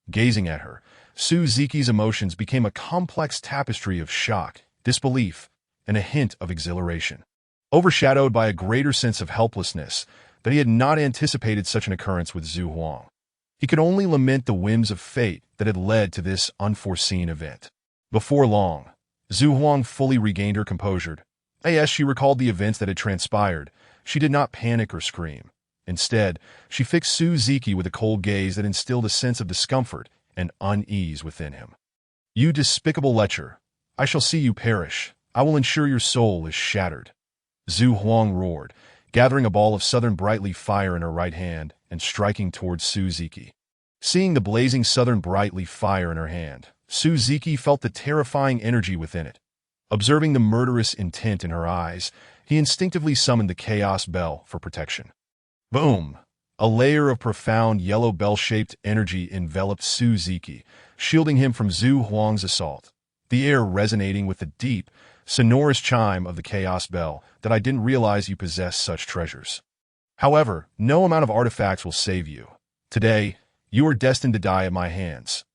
Gazing at her, Su Ziki's emotions became a complex tapestry of shock, disbelief, and a hint of exhilaration. Overshadowed by a greater sense of helplessness that he had not anticipated such an occurrence with Zhu Huang. He could only lament the whims of fate that had led to this unforeseen event. Before long, Zhu Huang fully regained her composure. As she recalled the events that had transpired, she did not panic or scream. Instead, she fixed Su Ziki with a cold gaze that instilled a sense of discomfort and unease within him. "You despicable lecher! I shall see you perish. I will ensure your soul is shattered." Zhu Huang roared, gathering a ball of southern brightleaf fire in her right hand and striking towards Su Ziki. Seeing the blazing southern brightleaf fire in her hand, Su Ziki felt the terrifying energy within it. Observing the murderous intent in her eyes, he instinctively summoned the Chaos Bell for protection. Boom! A layer of profound yellow bell-shaped energy enveloped Su Ziki, shielding him from Zhu Huang's assault, the air resonating with the deep, sonorous chime of the Chaos Bell that I didn't realize you possessed such treasures. However, no amount of artifacts will save you. Today, you are destined to die at my hands.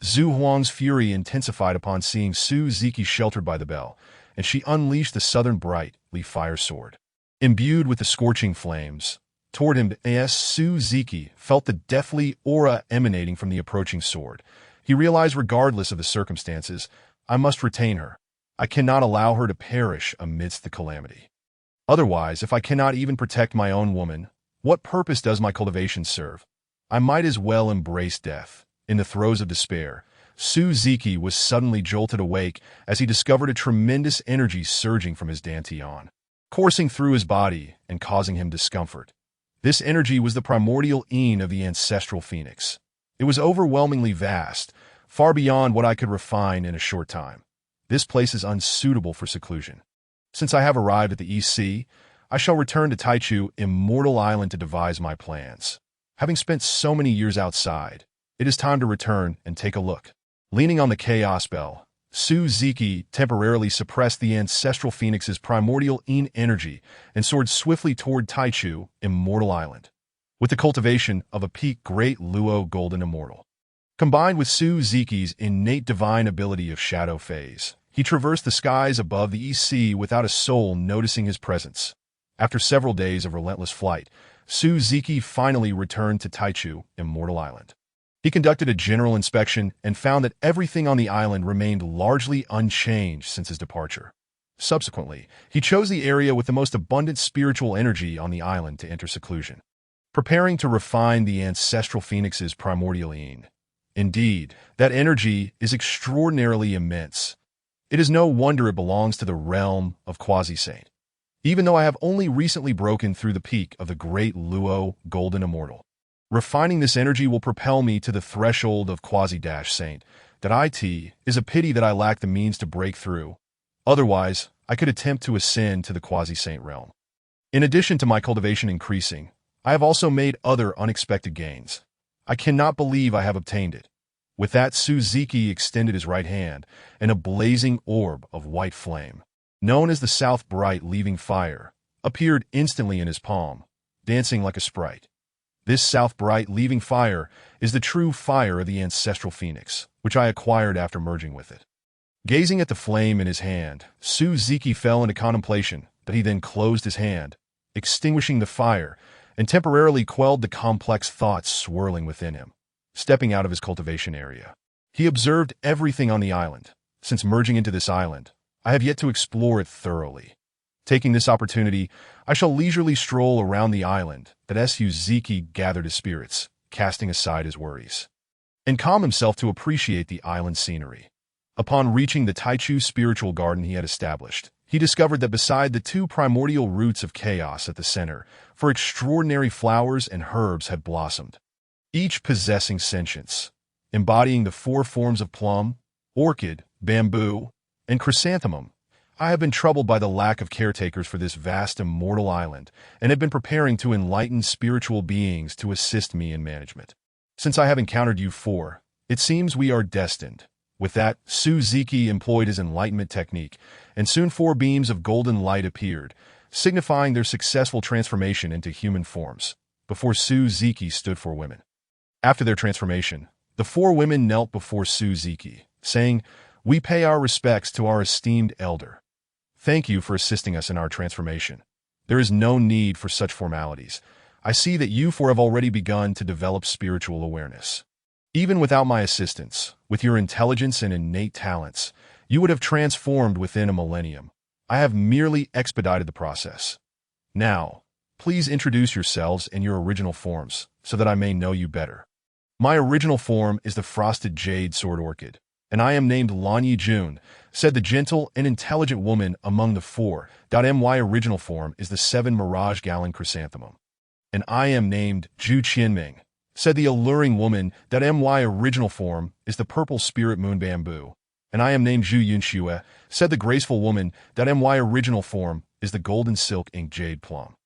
Zhu Huang's fury intensified upon seeing Su Ziki sheltered by the bell, and she unleashed the southern bright-leaf fire sword. Imbued with the scorching flames, toward him, Su Ziki felt the deathly aura emanating from the approaching sword. He realized, regardless of the circumstances, I must retain her. I cannot allow her to perish amidst the calamity. Otherwise, if I cannot even protect my own woman, what purpose does my cultivation serve? I might as well embrace death. In the throes of despair, Su Ziki was suddenly jolted awake as he discovered a tremendous energy surging from his dantian, coursing through his body and causing him discomfort. This energy was the primordial yin of the ancestral phoenix. It was overwhelmingly vast, far beyond what I could refine in a short time. This place is unsuitable for seclusion. Since I have arrived at the East Sea, I shall return to Taichu Immortal Island to devise my plans. Having spent so many years outside, it is time to return and take a look. Leaning on the Chaos Bell, Su Ziki temporarily suppressed the ancestral phoenix's primordial yin energy and soared swiftly toward Taichu Immortal Island, with the cultivation of a peak Great Luo Golden Immortal. Combined with Su Ziki's innate divine ability of Shadow Phase, he traversed the skies above the East Sea without a soul noticing his presence. After several days of relentless flight, Su Ziki finally returned to Taichu Immortal Island. He conducted a general inspection and found that everything on the island remained largely unchanged since his departure. Subsequently, he chose the area with the most abundant spiritual energy on the island to enter seclusion, preparing to refine the ancestral phoenix's primordial yin. Indeed, that energy is extraordinarily immense. It is no wonder it belongs to the realm of quasi-saint. Even though I have only recently broken through the peak of the Great Luo Golden Immortal, refining this energy will propel me to the threshold of quasi-saint. That is a pity that I lack the means to break through. Otherwise, I could attempt to ascend to the quasi-saint realm. In addition to my cultivation increasing, I have also made other unexpected gains. I cannot believe I have obtained it. With that, Su Ziki extended his right hand, and a blazing orb of white flame, known as the South Bright Leaving Fire, appeared instantly in his palm, dancing like a sprite. This South Bright Leaving Fire is the true fire of the ancestral phoenix, which I acquired after merging with it. Gazing at the flame in his hand, Su Ziki fell into contemplation, but he then closed his hand, extinguishing the fire, and temporarily quelled the complex thoughts swirling within him. Stepping out of his cultivation area, he observed everything on the island. Since merging into this island, I have yet to explore it thoroughly. Taking this opportunity, I shall leisurely stroll around the island that Su Ziki gathered his spirits, casting aside his worries, and calm himself to appreciate the island scenery. Upon reaching the Taichu spiritual garden he had established, he discovered that beside the two primordial roots of chaos at the center, four extraordinary flowers and herbs had blossomed, each possessing sentience, embodying the four forms of plum, orchid, bamboo, and chrysanthemum. I have been troubled by the lack of caretakers for this vast immortal island, and have been preparing to enlighten spiritual beings to assist me in management. Since I have encountered you four, it seems we are destined. With that, Suzuki employed his enlightenment technique, and soon 4 beams of golden light appeared, signifying their successful transformation into human forms, before Suzuki stood 4 women. After their transformation, the 4 women knelt before Suzuki, saying, "We pay our respects to our esteemed elder. Thank you for assisting us in our transformation. There is no need for such formalities. I see that you 4 have already begun to develop spiritual awareness. Even without my assistance, with your intelligence and innate talents, you would have transformed within a millennium. I have merely expedited the process. Now, please introduce yourselves in your original forms, so that I may know you better." "My original form is the frosted jade sword orchid, and I am named Lanyi Jun," said the gentle and intelligent woman among the 4. My original form is the 7 mirage gallon chrysanthemum. "And I am named Zhu Qianming," said the alluring woman. My original form is the purple spirit moon bamboo. "And I am named Zhu Yunxue," said the graceful woman. My original form is the golden silk ink jade plum.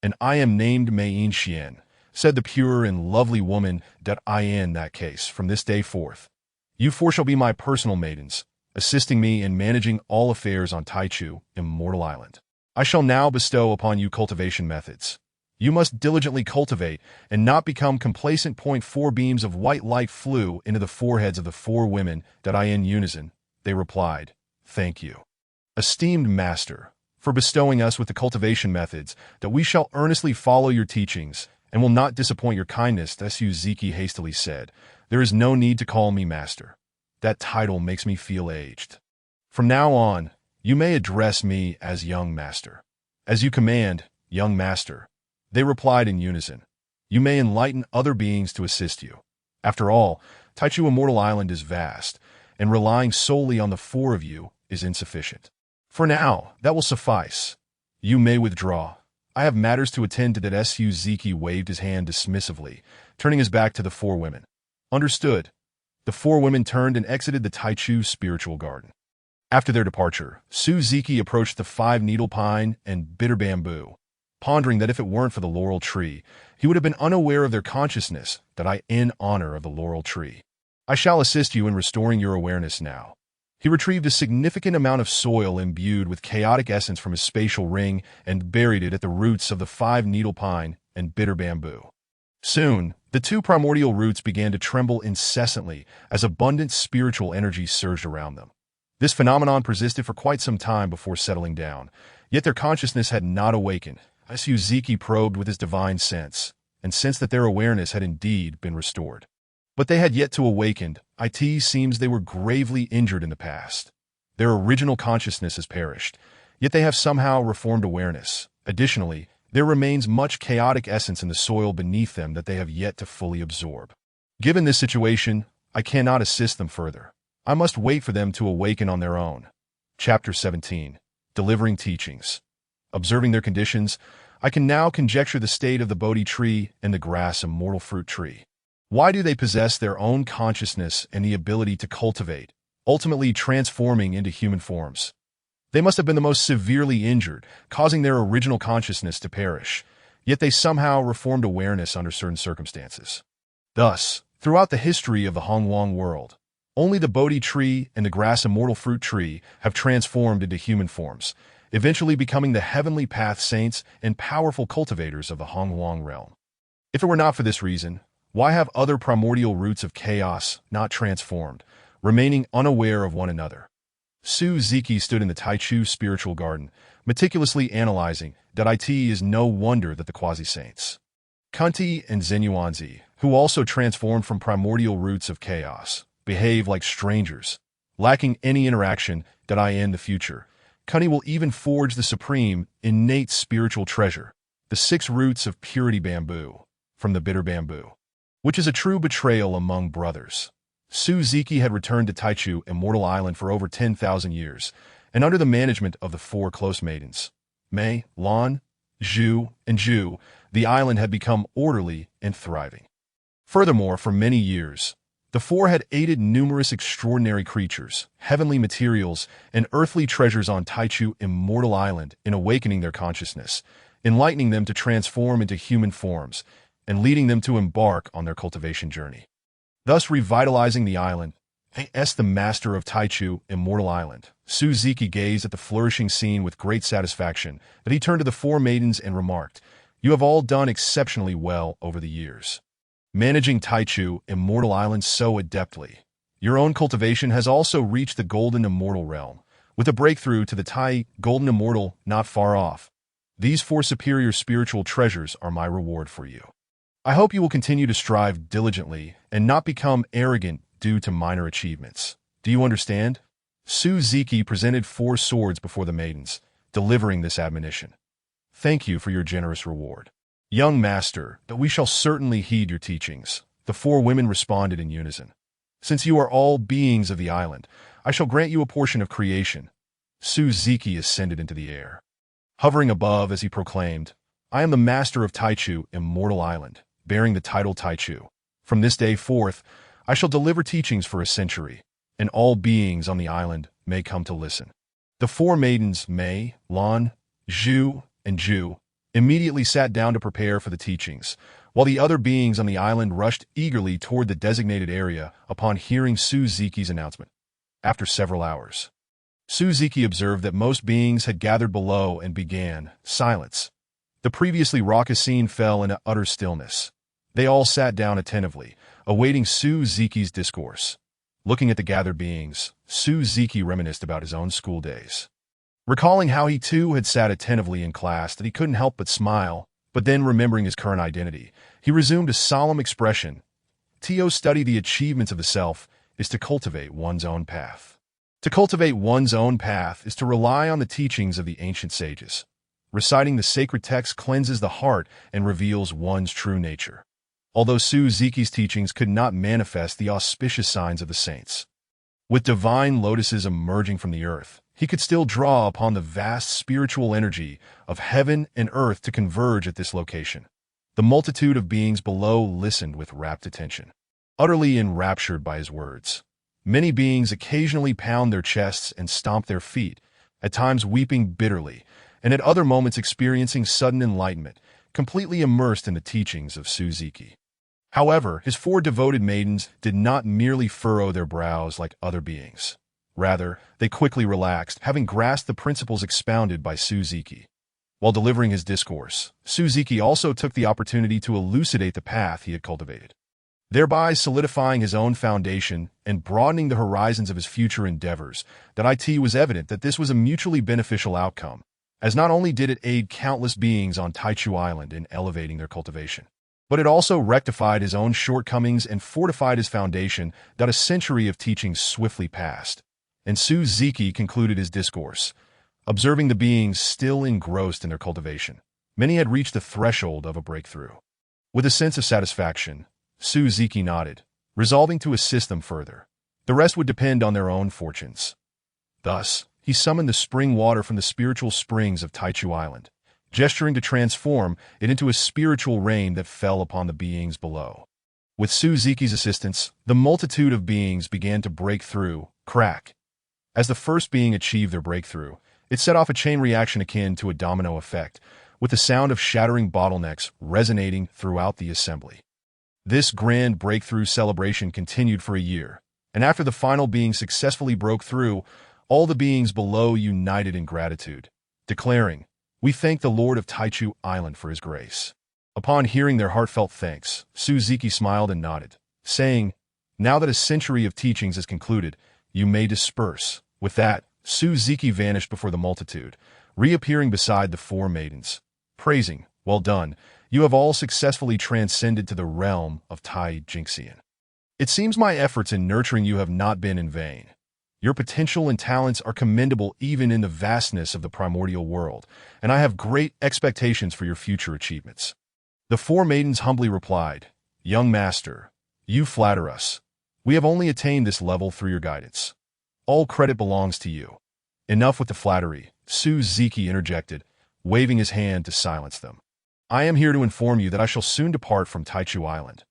"And I am named Mei Yin Xian," said the pure and lovely woman. In that case, from this day forth, you 4 shall be my personal maidens, assisting me in managing all affairs on Taichu, Immortal Island. I shall now bestow upon you cultivation methods. You must diligently cultivate and not become complacent. 4 beams of white light flew into the foreheads of the 4 women. In unison, they replied, "Thank you, esteemed master, for bestowing us with the cultivation methods, that we shall earnestly follow your teachings and will not disappoint your kindness." Suzuki hastily said, "There is no need to call me master. That title makes me feel aged. From now on, you may address me as young master." "As you command, young master," they replied in unison. "You may enlighten other beings to assist you. After all, Taichu Immortal Island is vast, and relying solely on the 4 of you is insufficient. For now, that will suffice. You may withdraw. I have matters to attend to." That Suzuki waved his hand dismissively, turning his back to the 4 women. "Understood." The 4 women turned and exited the Taichu spiritual garden. After their departure, Suzuki approached the 5 needle pine and bitter bamboo, pondering that if it weren't for the laurel tree, he would have been unaware of their consciousness. In honor of the laurel tree, I shall assist you in restoring your awareness now. He retrieved a significant amount of soil imbued with chaotic essence from his spatial ring and buried it at the roots of the 5 needle pine and bitter bamboo. Soon, the 2 primordial roots began to tremble incessantly as abundant spiritual energy surged around them. This phenomenon persisted for quite some time before settling down, yet their consciousness had not awakened. Suzuki probed with his divine sense, and sensed that their awareness had indeed been restored. But they had yet to awaken. It seems they were gravely injured in the past. Their original consciousness has perished, yet they have somehow reformed awareness. Additionally, there remains much chaotic essence in the soil beneath them that they have yet to fully absorb. Given this situation, I cannot assist them further. I must wait for them to awaken on their own. Chapter 17. Delivering Teachings. Observing their conditions, I can now conjecture the state of the Bodhi tree and the grass immortal fruit tree. Why do they possess their own consciousness and the ability to cultivate, ultimately transforming into human forms? They must have been the most severely injured, causing their original consciousness to perish, yet they somehow reformed awareness under certain circumstances. Thus, throughout the history of the Hongwang world, only the Bodhi tree and the grass immortal fruit tree have transformed into human forms, eventually becoming the heavenly path saints and powerful cultivators of the Hongwang realm. If it were not for this reason, why have other primordial roots of chaos not transformed, remaining unaware of one another? Suzuki stood in the Taichu spiritual garden, meticulously analyzing that it is no wonder that the quasi-saints, Kunti and Zenyuanzi, who also transformed from primordial roots of chaos, behave like strangers, lacking any interaction. In the future, Kunti will even forge the supreme, innate spiritual treasure, the 6 roots of purity bamboo, from the bitter bamboo, which is a true betrayal among brothers. Suzuki had returned to Taichu Immortal Island for over 10,000 years, and under the management of the 4 close maidens, Mei, Lan, Zhu, and Zhu, the island had become orderly and thriving. Furthermore, for many years, The four had aided numerous extraordinary creatures, heavenly materials, and earthly treasures on Taichu Immortal Island in awakening their consciousness, enlightening them to transform into human forms, and leading them to embark on their cultivation journey. Thus revitalizing the island, as the master of Taichu Immortal Island, Suziki gazed at the flourishing scene with great satisfaction, that he turned to the four maidens and remarked, "You have all done exceptionally well over the years, managing Taichu Immortal Island so adeptly. Your own cultivation has also reached the Golden Immortal realm, with a breakthrough to the Tai Golden Immortal not far off. These four superior spiritual treasures are my reward for you. I hope you will continue to strive diligently and not become arrogant due to minor achievements. Do you understand?" Suziki presented four swords before the maidens, delivering this admonition. "Thank you for your generous reward, young master, that we shall certainly heed your teachings," the four women responded in unison. "Since you are all beings of the island, I shall grant you a portion of creation." Suziki ascended into the air, hovering above as he proclaimed, "I am the master of Taichu Immortal Island, bearing the title Taichu. From this day forth, I shall deliver teachings for a century, and all beings on the island may come to listen." The four maidens, Mei, Lan, Zhu, and Ju, immediately sat down to prepare for the teachings, while the other beings on the island rushed eagerly toward the designated area upon hearing Suziki's announcement. After several hours, Suziki observed that most beings had gathered below and began silence. The previously raucous scene fell into utter stillness. They all sat down attentively, awaiting Suziki's discourse. Looking at the gathered beings, Suziki reminisced about his own school days, recalling how he too had sat attentively in class that he couldn't help but smile, but then remembering his current identity, he resumed a solemn expression. To study the achievements of the self is to cultivate one's own path. To cultivate one's own path is to rely on the teachings of the ancient sages. Reciting the sacred text cleanses the heart and reveals one's true nature. Although Suziki's teachings could not manifest the auspicious signs of the saints, with divine lotuses emerging from the earth, he could still draw upon the vast spiritual energy of heaven and earth to converge at this location. The multitude of beings below listened with rapt attention, utterly enraptured by his words. Many beings occasionally pound their chests and stomp their feet, at times weeping bitterly, and at other moments experiencing sudden enlightenment, completely immersed in the teachings of Suziki. However, his four devoted maidens did not merely furrow their brows like other beings. Rather, they quickly relaxed, having grasped the principles expounded by Suziki. While delivering his discourse, Suziki also took the opportunity to elucidate the path he had cultivated, thereby solidifying his own foundation and broadening the horizons of his future endeavors. That it was evident that this was a mutually beneficial outcome, as not only did it aid countless beings on Taichu Island in elevating their cultivation, but it also rectified his own shortcomings and fortified his foundation. That a century of teaching swiftly passed, and Suziki concluded his discourse, observing the beings still engrossed in their cultivation. Many had reached the threshold of a breakthrough. With a sense of satisfaction, Suziki nodded, resolving to assist them further. The rest would depend on their own fortunes. Thus, he summoned the spring water from the spiritual springs of Taichu Island, gesturing to transform it into a spiritual rain that fell upon the beings below. With Suziki's assistance, the multitude of beings began to break through, crack. As the first being achieved their breakthrough, it set off a chain reaction akin to a domino effect, with the sound of shattering bottlenecks resonating throughout the assembly. This grand breakthrough celebration continued for a year, and after the final being successfully broke through, all the beings below united in gratitude, declaring, "We thank the Lord of Taichu Island for his grace." Upon hearing their heartfelt thanks, Suziki smiled and nodded, saying, "Now that a century of teachings is concluded, you may disperse." With that, Suziki vanished before the multitude, reappearing beside the four maidens, praising, "Well done, you have all successfully transcended to the realm of Tai Jinxian. It seems my efforts in nurturing you have not been in vain. Your potential and talents are commendable even in the vastness of the primordial world, and I have great expectations for your future achievements." The four maidens humbly replied, "Young master, you flatter us. We have only attained this level through your guidance. All credit belongs to you." "Enough with the flattery," Suziki interjected, waving his hand to silence them. "I am here to inform you that I shall soon depart from Taichu Island.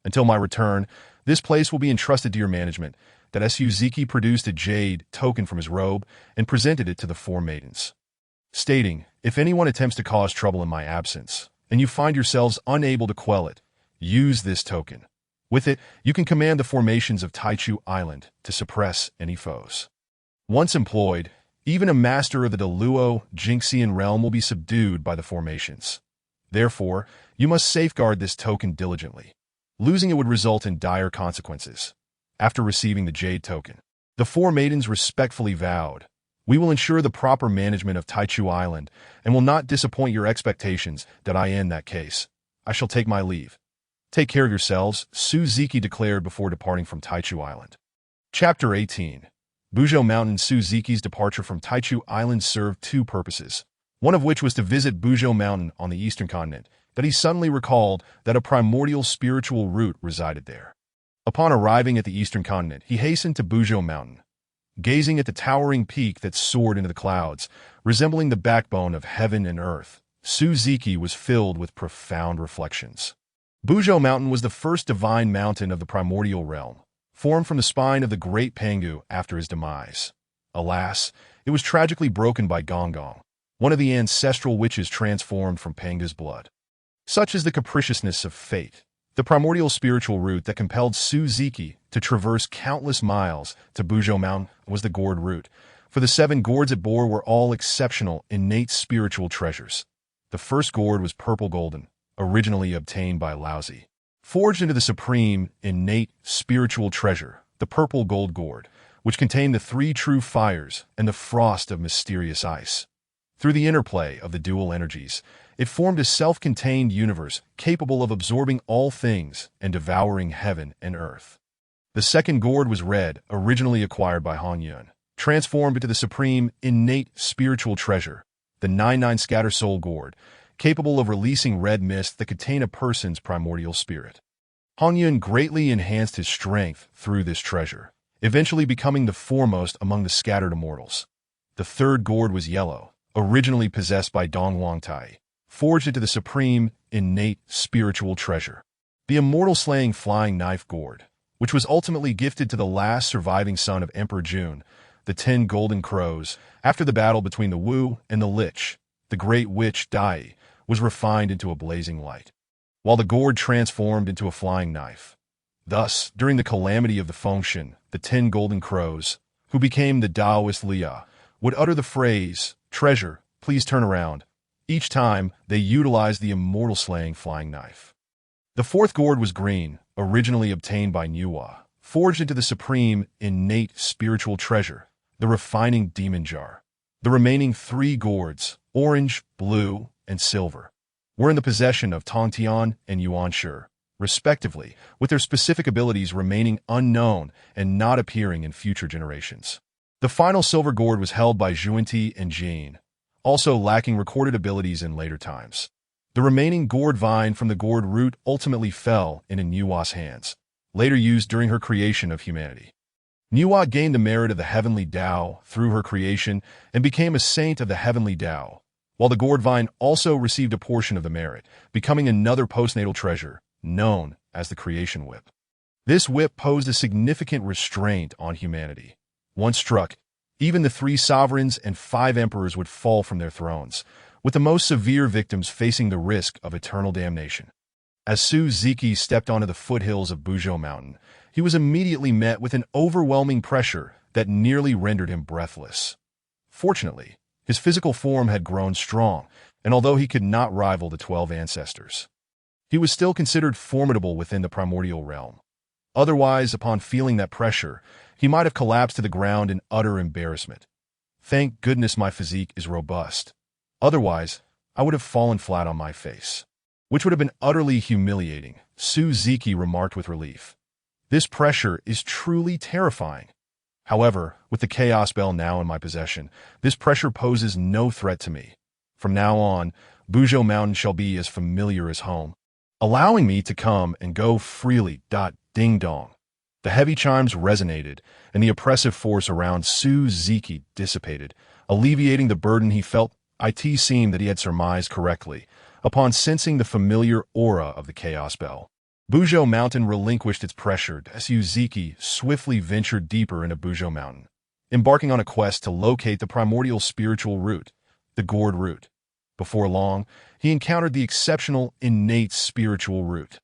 Until my return, This place will be entrusted to your management. That Suziki produced a jade token from his robe and presented it to the four maidens, stating, "If anyone attempts to cause trouble in my absence, and you find yourselves unable to quell it, use this token. With it, you can command the formations of Taichu Island to suppress any foes. Once employed, even a master of the Deluo Jinxian realm will be subdued by the formations. Therefore, you must safeguard this token diligently. Losing it would result in dire consequences." After receiving the jade token, the four maidens respectfully vowed, "We will ensure the proper management of Taichu Island and will not disappoint your expectations. That I in that case, I shall take my leave. Take care of yourselves," Suziki declared before departing from Taichu Island. Chapter 18. Buzhou Mountain. Suzuki's departure from Taichu Island served two purposes, one of which was to visit Buzhou Mountain on the eastern continent, that he suddenly recalled that a primordial spiritual root resided there. Upon arriving at the eastern continent, he hastened to Buzhou Mountain. Gazing at the towering peak that soared into the clouds, resembling the backbone of heaven and earth, Suzuki was filled with profound reflections. Buzhou Mountain was the first divine mountain of the primordial realm, formed from the spine of the great Pangu after his demise. Alas, it was tragically broken by Gonggong, one of the ancestral witches transformed from Pangu's blood. Such is the capriciousness of fate. The primordial spiritual root that compelled Suzuki to traverse countless miles to Buzhou Mountain was the gourd root, for the 7 gourds it bore were all exceptional, innate spiritual treasures. The first gourd was purple golden, originally obtained by Laozi. Forged into the supreme, innate spiritual treasure, the purple gold gourd, which contained the 3 true fires and the frost of mysterious ice. Through the interplay of the dual energies, it formed a self-contained universe capable of absorbing all things and devouring heaven and earth. The second gourd was red, originally acquired by Hong Yun, transformed into the supreme, innate spiritual treasure, the 99 Scatter Soul gourd, capable of releasing red mist that contain a person's primordial spirit. Hong Yun greatly enhanced his strength through this treasure, eventually becoming the foremost among the scattered immortals. The third gourd was yellow, originally possessed by Dong Wangtai, forged into the supreme, innate spiritual treasure, the immortal-slaying flying knife gourd, which was ultimately gifted to the last surviving son of Emperor Jun, the 10 golden crows. After the battle between the Wu and the Lich, the great witch Dai was refined into a blazing light, while the gourd transformed into a flying knife. Thus, during the calamity of the Fengshen, the 10 golden crows, who became the Taoist Lia, would utter the phrase, "Treasure, please turn around." Each time, they utilized the immortal-slaying flying knife. The fourth gourd was green, originally obtained by Nuwa, forged into the supreme, innate spiritual treasure, the refining demon jar. The remaining 3 gourds, orange, blue, and silver, were in the possession of Tongtian and Yuanshi, respectively, with their specific abilities remaining unknown and not appearing in future generations. The final silver gourd was held by Zhuanti and Jin, also lacking recorded abilities in later times. The remaining gourd vine from the gourd root ultimately fell into Nuwa's hands, later used during her creation of humanity. Nuwa gained the merit of the heavenly Tao through her creation and became a saint of the heavenly Tao, while the gourd vine also received a portion of the merit, becoming another postnatal treasure, known as the creation whip. This whip posed a significant restraint on humanity. Once struck, even the 3 sovereigns and 5 emperors would fall from their thrones, with the most severe victims facing the risk of eternal damnation. As Suzuki stepped onto the foothills of Buzhou Mountain, he was immediately met with an overwhelming pressure that nearly rendered him breathless. Fortunately, his physical form had grown strong, and although he could not rival the 12 ancestors, he was still considered formidable within the primordial realm. Otherwise, upon feeling that pressure, he might have collapsed to the ground in utter embarrassment. "Thank goodness my physique is robust. Otherwise, I would have fallen flat on my face," which would have been utterly humiliating, Suzuki remarked with relief. "This pressure is truly terrifying. However, with the Chaos Bell now in my possession, this pressure poses no threat to me. From now on, Buzhou Mountain shall be as familiar as home, allowing me to come and go freely. Ding dong." The heavy chimes resonated, and the oppressive force around Suzuki dissipated, alleviating the burden he felt. It seemed that he had surmised correctly, upon sensing the familiar aura of the Chaos Bell. Buzhou Mountain relinquished its pressure as Suziki swiftly ventured deeper into Buzhou Mountain, embarking on a quest to locate the primordial spiritual root, the gourd root. Before long, he encountered the exceptional innate spiritual root,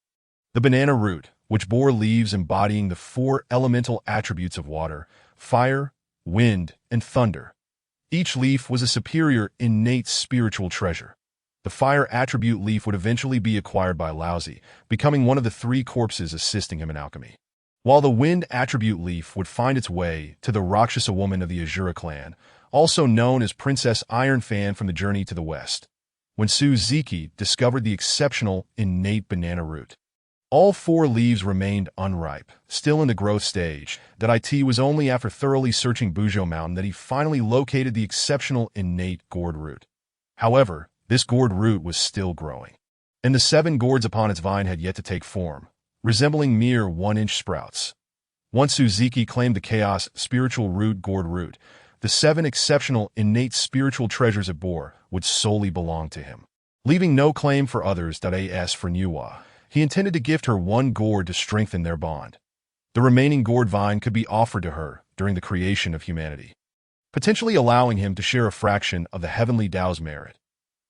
the banana root, which bore leaves embodying the four elemental attributes of water, fire, wind, and thunder. Each leaf was a superior innate spiritual treasure. The fire attribute leaf would eventually be acquired by Laozi, becoming one of the three corpses assisting him in alchemy, while the wind attribute leaf would find its way to the Rakshasa woman of the Azura clan, also known as Princess Ironfan from the Journey to the West, when Suziki discovered the exceptional innate banana root. All four leaves remained unripe, still in the growth stage. It was only after thoroughly searching Buzhou Mountain that he finally located the exceptional innate gourd root. However, this gourd root was still growing, and the 7 gourds upon its vine had yet to take form, resembling mere 1-inch sprouts. Once Suziki claimed the chaos spiritual root gourd root, the 7 exceptional innate spiritual treasures it bore would solely belong to him, leaving no claim for others. As for Nuwa, he intended to gift her 1 gourd to strengthen their bond. The remaining gourd vine could be offered to her during the creation of humanity, potentially allowing him to share a fraction of the heavenly Tao's merit.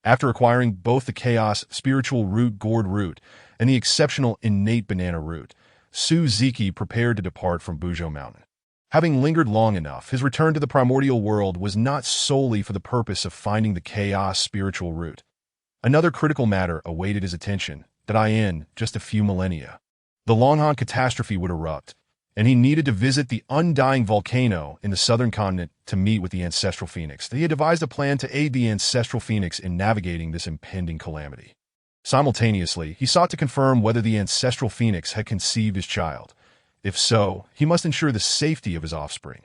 After acquiring both the chaos spiritual root gourd root and the exceptional innate banana root, Suziki prepared to depart from Buzhou Mountain. Having lingered long enough, his return to the primordial world was not solely for the purpose of finding the chaos spiritual root. Another critical matter awaited his attention. In just a few millennia, the Longhan catastrophe would erupt, and he needed to visit the undying volcano in the southern continent to meet with the ancestral phoenix. He had devised a plan to aid the ancestral phoenix in navigating this impending calamity. Simultaneously, he sought to confirm whether the ancestral phoenix had conceived his child. If so, he must ensure the safety of his offspring.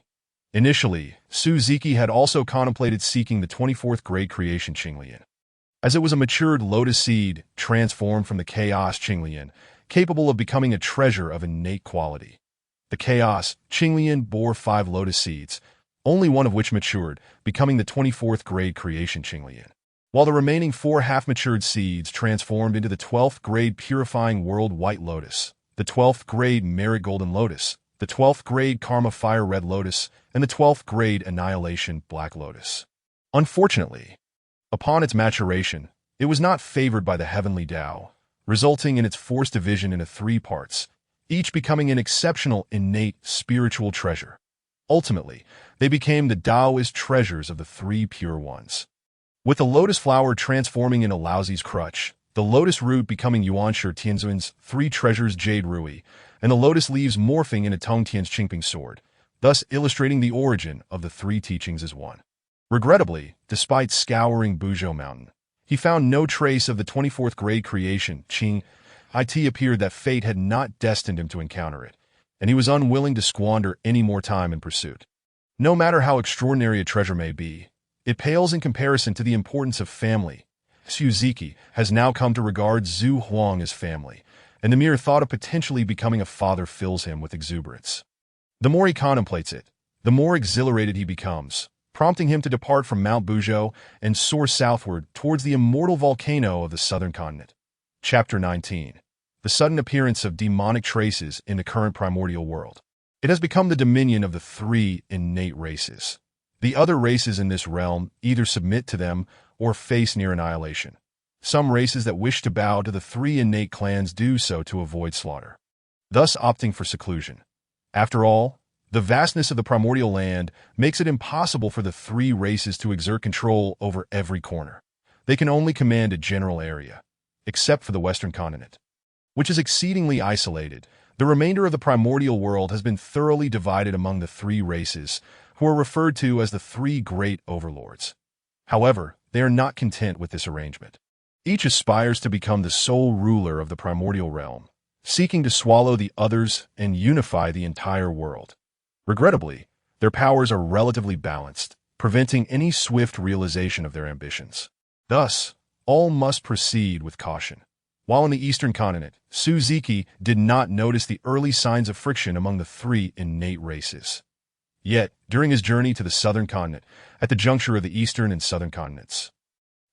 Initially, Suziki had also contemplated seeking the 24th grade creation Qinglian, as it was a matured lotus seed transformed from the chaos Qinglian, capable of becoming a treasure of innate quality. The chaos Qinglian bore 5 lotus seeds, only one of which matured, becoming the 24th grade creation Qinglian, while the remaining 4 half-matured seeds transformed into the 12th grade purifying world white lotus, the 12th grade merit golden lotus, the 12th grade karma fire red lotus, and the 12th grade annihilation black lotus. Unfortunately, upon its maturation, it was not favored by the heavenly Tao, resulting in its forced division into 3 parts, each becoming an exceptional innate spiritual treasure. Ultimately, they became the Taoist treasures of the 3 pure ones, with the lotus flower transforming into Laozi's crutch, the lotus root becoming Yuanshi Tianzun's 3 treasures Jade Rui, and the lotus leaves morphing into Tong Tian's Qingping sword, thus illustrating the origin of the 3 teachings as one. Regrettably, despite scouring Buzhou Mountain, he found no trace of the 24th grade creation, Qing. It appeared that fate had not destined him to encounter it, and he was unwilling to squander any more time in pursuit. No matter how extraordinary a treasure may be, it pales in comparison to the importance of family. Suziki has now come to regard Zhu Huang as family, and the mere thought of potentially becoming a father fills him with exuberance. The more he contemplates it, the more exhilarated he becomes, prompting him to depart from Mount Buzhou and soar southward towards the immortal volcano of the southern continent. Chapter 19. The sudden appearance of demonic traces in the current primordial world. It has become the dominion of the 3 innate races. The other races in this realm either submit to them or face near annihilation. Some races that wish to bow to the 3 innate clans do so to avoid slaughter, thus opting for seclusion. After all, the vastness of the primordial land makes it impossible for the 3 races to exert control over every corner. They can only command a general area, except for the western continent, which is exceedingly isolated. The remainder of the primordial world has been thoroughly divided among the 3 races, who are referred to as the 3 great overlords. However, they are not content with this arrangement. Each aspires to become the sole ruler of the primordial realm, seeking to swallow the others and unify the entire world. Regrettably, their powers are relatively balanced, preventing any swift realization of their ambitions. Thus, all must proceed with caution. While in the eastern continent, Suziki did not notice the early signs of friction among the 3 innate races. Yet, during his journey to the southern continent, at the juncture of the eastern and southern continents,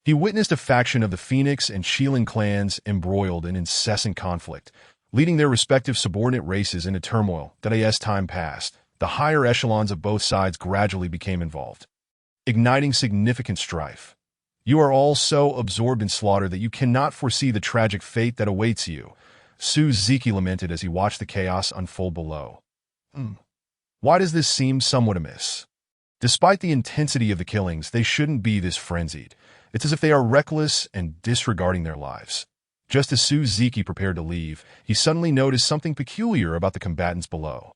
he witnessed a faction of the Phoenix and Shilin clans embroiled in incessant conflict, leading their respective subordinate races into turmoil that as time passed, the higher echelons of both sides gradually became involved, igniting significant strife. You are all so absorbed in slaughter that you cannot foresee the tragic fate that awaits you, Suzuki lamented as he watched the chaos unfold below. Why does this seem somewhat amiss? Despite the intensity of the killings, they shouldn't be this frenzied. It's as if they are reckless and disregarding their lives. Just as Suzuki prepared to leave, he suddenly noticed something peculiar about the combatants below.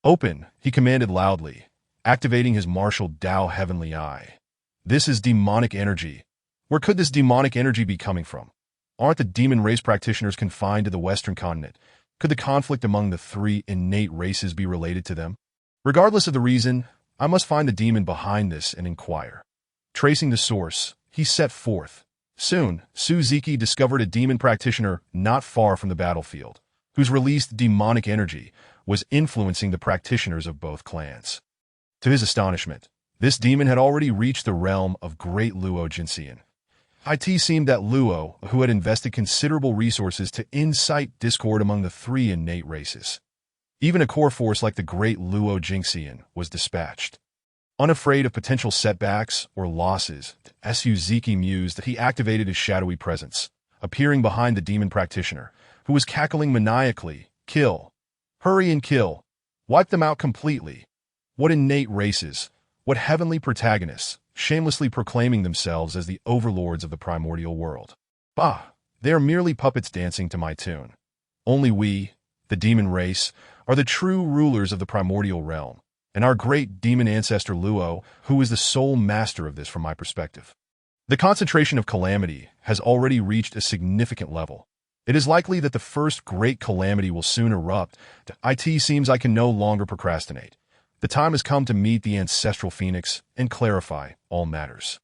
"Open," he commanded loudly, activating his martial Dao Heavenly Eye. "This is demonic energy. Where could this demonic energy be coming from? Aren't the demon race practitioners confined to the Western continent? Could the conflict among the three innate races be related to them? Regardless of the reason, I must find the demon behind this and inquire." Tracing the source, he set forth. Soon, Suzuki discovered a demon practitioner not far from the battlefield, whose released demonic energy was influencing the practitioners of both clans. To his astonishment, this demon had already reached the realm of Great Luo Jinxian. It seemed that Luo, who had invested considerable resources to incite discord among the three innate races. Even a core force like the Great Luo Jinxian was dispatched. Unafraid of potential setbacks or losses, Suzuki mused that he activated his shadowy presence, appearing behind the demon practitioner, who was cackling maniacally. "Kill! Hurry and kill! Wipe them out completely!" What innate races, what heavenly protagonists, shamelessly proclaiming themselves as the overlords of the primordial world. Bah! They are merely puppets dancing to my tune. Only we, the demon race, are the true rulers of the primordial realm, and our great demon ancestor Luo, who is the sole master of this from my perspective. The concentration of calamity has already reached a significant level. It is likely that the first great calamity will soon erupt. It seems I can no longer procrastinate. The time has come to meet the ancestral phoenix and clarify all matters.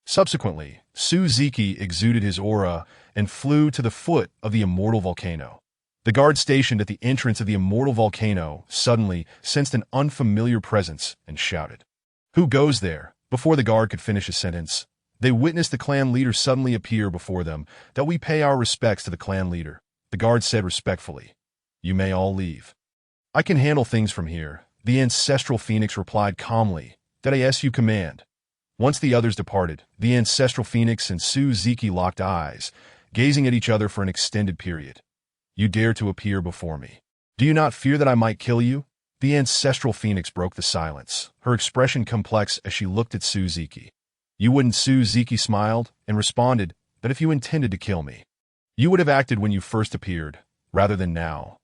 Subsequently, Suzuki exuded his aura and flew to the foot of the immortal volcano. The guard stationed at the entrance of the immortal volcano suddenly sensed an unfamiliar presence and shouted, "Who goes there?" Before the guard could finish his sentence, they witnessed the clan leader suddenly appear before them. "That we pay our respects to the clan leader," the guard said respectfully. "You may all leave. I can handle things from here," the ancestral phoenix replied calmly. "That you command." Once the others departed, the ancestral phoenix and Suzuki locked eyes, gazing at each other for an extended period. "You dare to appear before me. Do you not fear that I might kill you?" The ancestral phoenix broke the silence, her expression complex as she looked at Suzuki. "You wouldn't," Suzuki smiled and responded, "that if you intended to kill me, you would have acted when you first appeared, rather than now.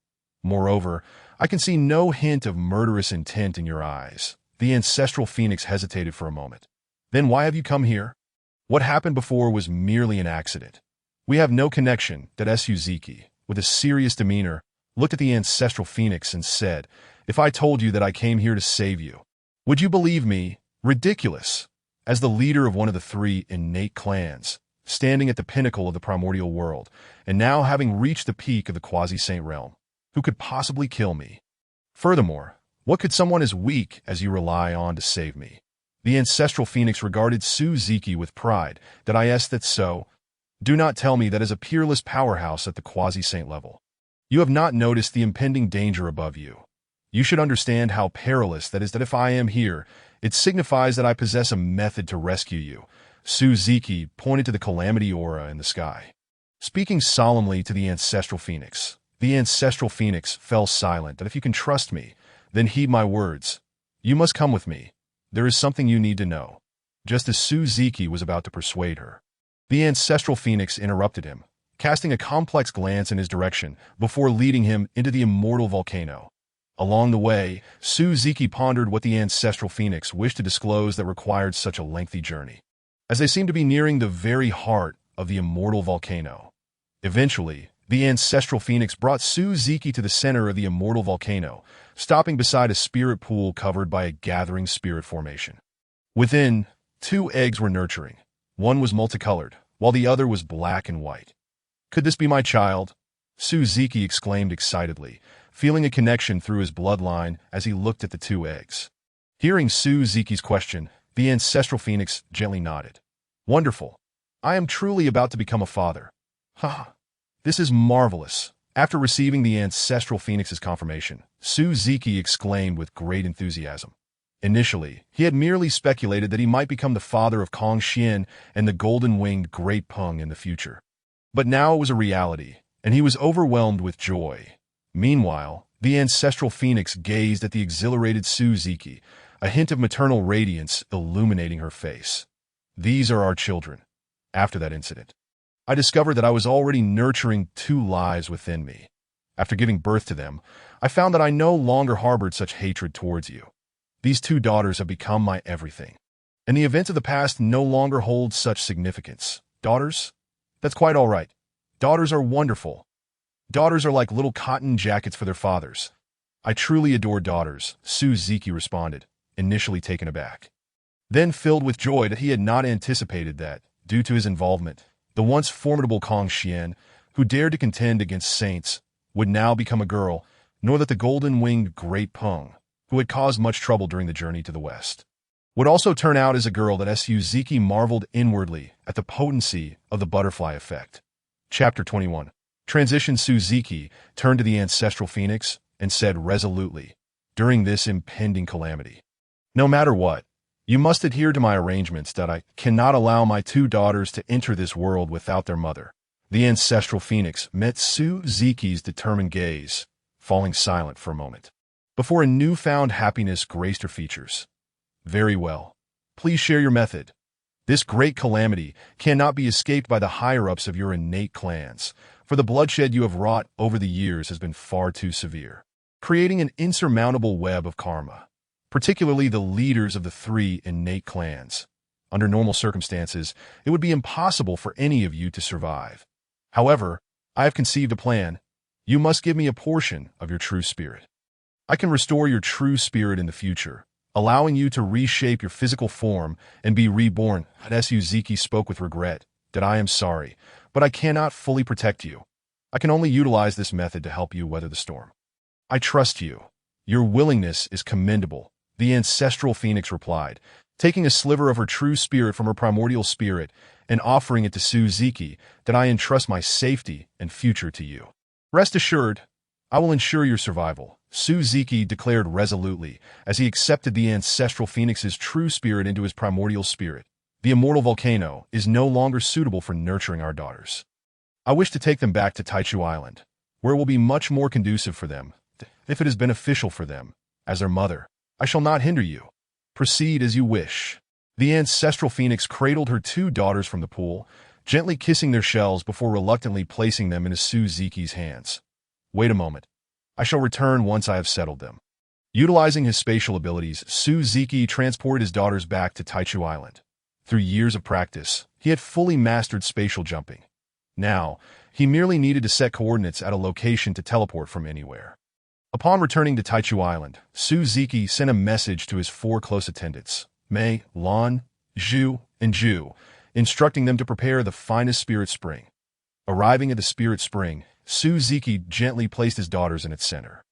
Moreover, I can see no hint of murderous intent in your eyes." The ancestral phoenix hesitated for a moment. "Then why have you come here? What happened before was merely an accident. We have no connection," that Suzuki, with a serious demeanor, looked at the ancestral phoenix and said, "If I told you that I came here to save you, would you believe me? Ridiculous." As the leader of one of the three innate clans, standing at the pinnacle of the primordial world, and now having reached the peak of the quasi-saint realm, who could possibly kill me? Furthermore, what could someone as weak as you rely on to save me? The ancestral phoenix regarded Suzuki with pride. That's so. Do not tell me that as a peerless powerhouse at the quasi-saint level, you have not noticed the impending danger above you. You should understand how perilous that is. That if I am here, it signifies that I possess a method to rescue you." Suzuki pointed to the calamity aura in the sky. Speaking solemnly to the ancestral phoenix, the ancestral phoenix fell silent. "That if you can trust me, then heed my words. You must come with me. There is something you need to know." Just as Suzuki was about to persuade her, the ancestral phoenix interrupted him, casting a complex glance in his direction before leading him into the immortal volcano. Along the way, Suzuki pondered what the ancestral phoenix wished to disclose that required such a lengthy journey, as they seemed to be nearing the very heart of the immortal volcano. Eventually, the ancestral phoenix brought Suzuki to the center of the immortal volcano, stopping beside a spirit pool covered by a gathering spirit formation. Within, two eggs were nurturing. One was multicolored, while the other was black and white. "Could this be my child?" Suzuki exclaimed excitedly, feeling a connection through his bloodline as he looked at the two eggs. Hearing Suzuki's question, the ancestral phoenix gently nodded. "Wonderful. I am truly about to become a father." "Ha! This is marvelous." After receiving the ancestral phoenix's confirmation, Suziki exclaimed with great enthusiasm. Initially, he had merely speculated that he might become the father of Kong Xian and the golden-winged Great Peng in the future. But now it was a reality, and he was overwhelmed with joy. Meanwhile, the ancestral phoenix gazed at the exhilarated Suziki, a hint of maternal radiance illuminating her face. These are our children. After that incident, I discovered that I was already nurturing two lives within me. After giving birth to them, I found that I no longer harbored such hatred towards you. These two daughters have become my everything. And the events of the past no longer hold such significance. Daughters? That's quite all right. Daughters are wonderful. Daughters are like little cotton jackets for their fathers. I truly adore daughters, Suziki responded, initially taken aback. Then filled with joy that he had not anticipated that, due to his involvement, the once formidable Kong Xian, who dared to contend against saints, would now become a girl, nor that the golden-winged Great Peng, who had caused much trouble during the journey to the west, would also turn out as a girl. That Suziki marveled inwardly at the potency of the butterfly effect. Chapter 21. Transition. Suziki turned to the ancestral phoenix and said resolutely, during this impending calamity, "No matter what, you must adhere to my arrangements that I cannot allow my two daughters to enter this world without their mother." The ancestral phoenix met Suziki's determined gaze, falling silent for a moment, before a newfound happiness graced her features. "Very well. Please share your method. This great calamity cannot be escaped by the higher-ups of your innate clans, for the bloodshed you have wrought over the years has been far too severe, creating an insurmountable web of karma, particularly the leaders of the three innate clans. Under normal circumstances, it would be impossible for any of you to survive. However, I have conceived a plan. You must give me a portion of your true spirit. I can restore your true spirit in the future, allowing you to reshape your physical form and be reborn." Suziki spoke with regret, "that I am sorry, but I cannot fully protect you. I can only utilize this method to help you weather the storm." "I trust you. Your willingness is commendable," the ancestral phoenix replied, taking a sliver of her true spirit from her primordial spirit and offering it to Suziki. "That I entrust my safety and future to you. Rest assured, I will ensure your survival," Suziki declared resolutely as he accepted the ancestral phoenix's true spirit into his primordial spirit. "The immortal volcano is no longer suitable for nurturing our daughters. I wish to take them back to Taichu Island, where it will be much more conducive for them, if it is beneficial for them. As their mother, I shall not hinder you. Proceed as you wish." The ancestral phoenix cradled her two daughters from the pool, gently kissing their shells before reluctantly placing them into Suziki's hands. "Wait a moment. I shall return once I have settled them." Utilizing his spatial abilities, Suziki transported his daughters back to Taichu Island. Through years of practice, he had fully mastered spatial jumping. Now, he merely needed to set coordinates at a location to teleport from anywhere. Upon returning to Taichu Island, Suziki sent a message to his four close attendants, Mei, Lan, Zhu, and Zhu, instructing them to prepare the finest spirit spring. Arriving at the spirit spring, Suziki gently placed his daughters in its center.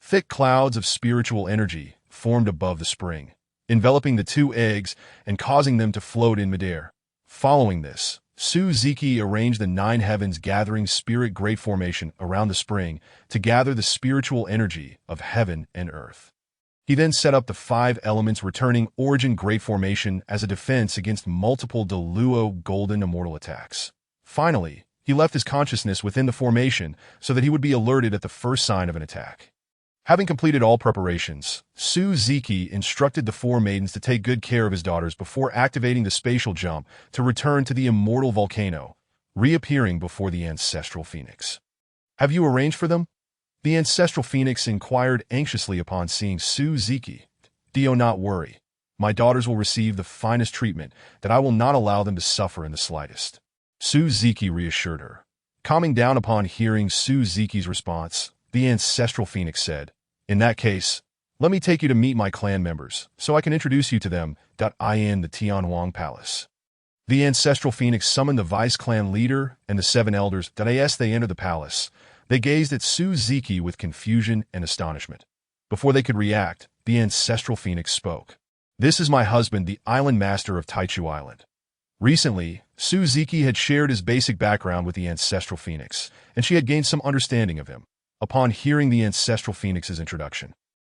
Thick clouds of spiritual energy formed above the spring, enveloping the two eggs and causing them to float in midair. Following this, Suziki arranged the nine heavens gathering spirit great formation around the spring to gather the spiritual energy of heaven and earth. He then set up the five elements returning origin great formation as a defense against multiple Deluo golden immortal attacks. Finally, he left his consciousness within the formation so that he would be alerted at the first sign of an attack. Having completed all preparations, Suziki instructed the four maidens to take good care of his daughters before activating the spatial jump to return to the immortal volcano, reappearing before the ancestral phoenix. "Have you arranged for them?" The ancestral phoenix inquired anxiously upon seeing Suziki. "Do not worry. My daughters will receive the finest treatment, that I will not allow them to suffer in the slightest," Suziki reassured her. Calming down upon hearing Suziki's response, the ancestral phoenix said, "In that case, let me take you to meet my clan members, so I can introduce you to them. In the Tianhuang Palace." The ancestral phoenix summoned the vice clan leader and the seven elders. As they entered the palace, they gazed at Suziki with confusion and astonishment. Before they could react, the ancestral phoenix spoke. "This is my husband, the island master of Taichu Island. Recently, Suzuki had shared his basic background with the Ancestral Phoenix, and she had gained some understanding of him. Upon hearing the Ancestral Phoenix's introduction,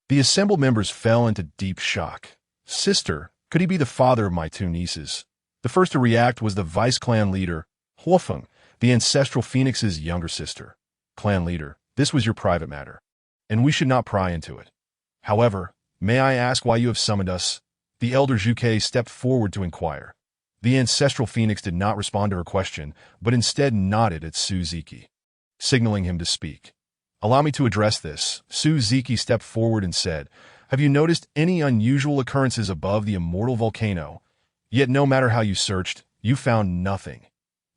the assembled members fell into deep shock. Sister, could he be the father of my two nieces? The first to react was the vice clan leader, Huofeng, the Ancestral Phoenix's younger sister. Clan leader, this was your private matter, and we should not pry into it. However, may I ask why you have summoned us? The elder Zhuke stepped forward to inquire. The Ancestral Phoenix did not respond to her question, but instead nodded at Suzuki, signaling him to speak. Allow me to address this. Suzuki stepped forward and said, have you noticed any unusual occurrences above the immortal volcano? Yet no matter how you searched, you found nothing.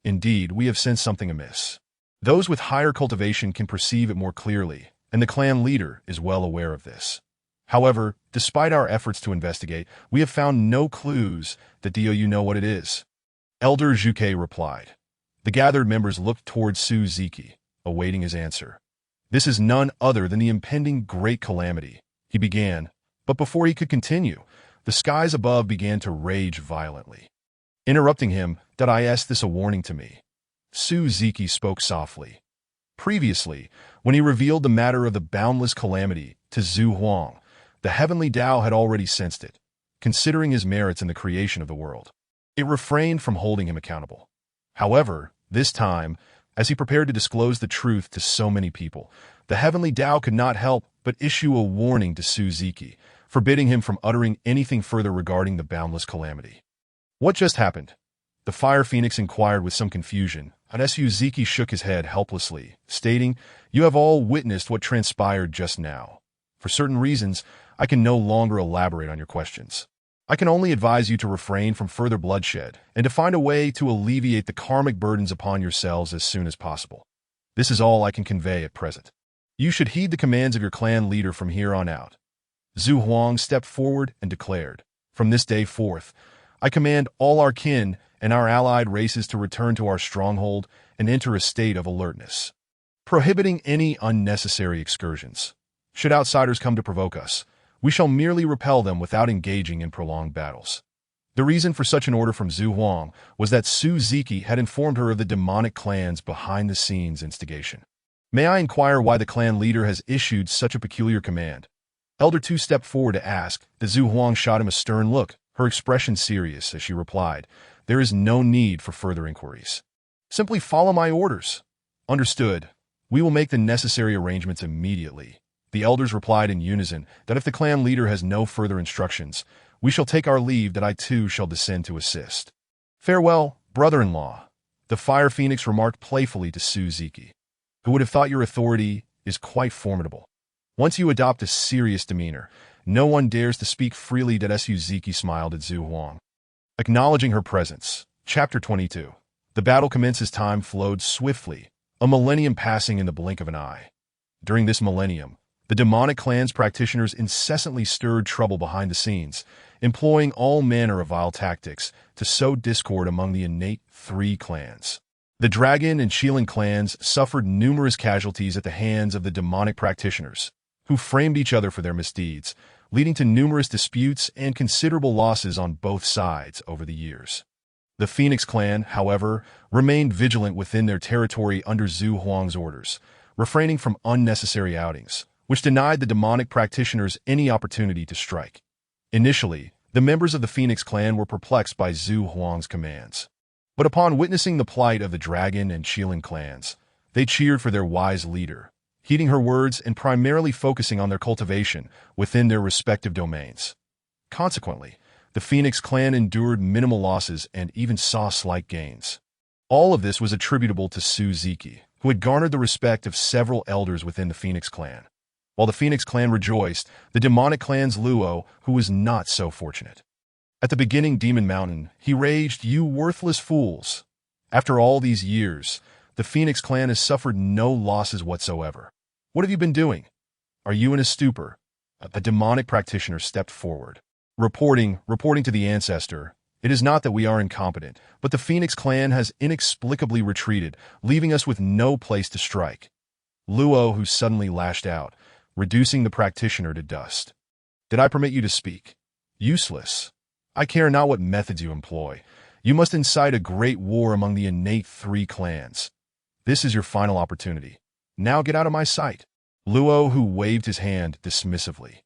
Indeed, we have sensed something amiss. Those with higher cultivation can perceive it more clearly, and the clan leader is well aware of this. However, despite our efforts to investigate, we have found no clues that do you know what it is. Elder Zhuke replied. The gathered members looked towards Suzuki, awaiting his answer. This is none other than the impending great calamity, he began, but before he could continue, the skies above began to rage violently. Interrupting him, did I ask this a warning to me? Suzuki spoke softly. Previously, when he revealed the matter of the boundless calamity to Zhu Huang, the heavenly Tao had already sensed it, considering his merits in the creation of the world. It refrained from holding him accountable. However, this time, as he prepared to disclose the truth to so many people, the heavenly Tao could not help but issue a warning to Suzuki, forbidding him from uttering anything further regarding the boundless calamity. What just happened? The Fire Phoenix inquired with some confusion, and Suzuki shook his head helplessly, stating, you have all witnessed what transpired just now. For certain reasons, I can no longer elaborate on your questions. I can only advise you to refrain from further bloodshed and to find a way to alleviate the karmic burdens upon yourselves as soon as possible. This is all I can convey at present. You should heed the commands of your clan leader from here on out. Zhu Huang stepped forward and declared, from this day forth, I command all our kin and our allied races to return to our stronghold and enter a state of alertness, prohibiting any unnecessary excursions. Should outsiders come to provoke us, we shall merely repel them without engaging in prolonged battles. The reason for such an order from Zhu Huang was that Suzuki had informed her of the demonic clan's behind-the-scenes instigation. May I inquire why the clan leader has issued such a peculiar command? Elder Tu stepped forward to ask. The Zhu Huang shot him a stern look, her expression serious as she replied, there is no need for further inquiries. Simply follow my orders. Understood. We will make the necessary arrangements immediately. The elders replied in unison that if the clan leader has no further instructions, we shall take our leave that I too shall descend to assist. Farewell, brother-in-law. The Fire Phoenix remarked playfully to Suzuki. Who would have thought your authority is quite formidable? Once you adopt a serious demeanor, no one dares to speak freely. Suzuki smiled at Zhu Huang. Acknowledging her presence. Chapter 22. The battle commenced as time flowed swiftly, a millennium passing in the blink of an eye. During this millennium, the demonic clan's practitioners incessantly stirred trouble behind the scenes, employing all manner of vile tactics to sow discord among the innate three clans. The Dragon and Shilin clans suffered numerous casualties at the hands of the demonic practitioners, who framed each other for their misdeeds, leading to numerous disputes and considerable losses on both sides over the years. The Phoenix clan, however, remained vigilant within their territory under Zhu Huang's orders, refraining from unnecessary outings, which denied the demonic practitioners any opportunity to strike. Initially, the members of the Phoenix clan were perplexed by Zhu Huang's commands. But upon witnessing the plight of the Dragon and Shilin clans, they cheered for their wise leader, heeding her words and primarily focusing on their cultivation within their respective domains. Consequently, the Phoenix clan endured minimal losses and even saw slight gains. All of this was attributable to Suzuki, who had garnered the respect of several elders within the Phoenix clan. While the Phoenix clan rejoiced, the demonic clan's Luo, who was not so fortunate. At the beginning Demon Mountain, he raged, you worthless fools. After all these years, the Phoenix clan has suffered no losses whatsoever. What have you been doing? Are you in a stupor? A demonic practitioner stepped forward. Reporting to the ancestor, it is not that we are incompetent, but the Phoenix clan has inexplicably retreated, leaving us with no place to strike. Luo, who suddenly lashed out, reducing the practitioner to dust. Did I permit you to speak? Useless. I care not what methods you employ. You must incite a great war among the innate three clans. This is your final opportunity. Now get out of my sight." Luo, who waved his hand dismissively.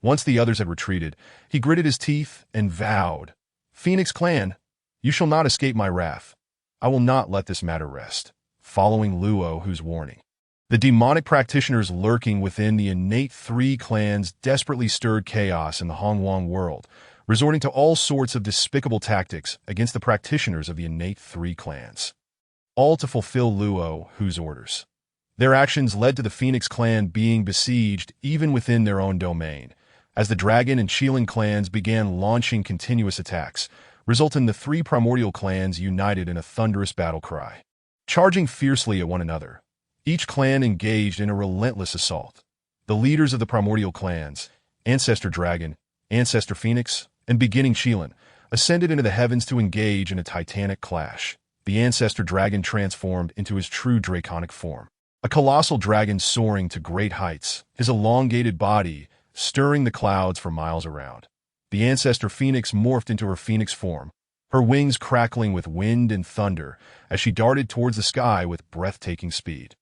Once the others had retreated, he gritted his teeth and vowed, "Phoenix Clan, you shall not escape my wrath. I will not let this matter rest." Following Luo, whose warning, the demonic practitioners lurking within the innate three clans desperately stirred chaos in the Hongwang world, resorting to all sorts of despicable tactics against the practitioners of the innate three clans, all to fulfill Luo, whose orders. Their actions led to the Phoenix Clan being besieged even within their own domain, as the Dragon and Qilin clans began launching continuous attacks, resulting in the three Primordial clans united in a thunderous battle cry. Charging fiercely at one another, each clan engaged in a relentless assault. The leaders of the Primordial clans, Ancestor Dragon, Ancestor Phoenix, and Beginning Qilin, ascended into the heavens to engage in a titanic clash. The Ancestor Dragon transformed into his true draconic form, a colossal dragon soaring to great heights, his elongated body stirring the clouds for miles around. The Ancestor Phoenix morphed into her phoenix form, her wings crackling with wind and thunder as she darted towards the sky with breathtaking speed.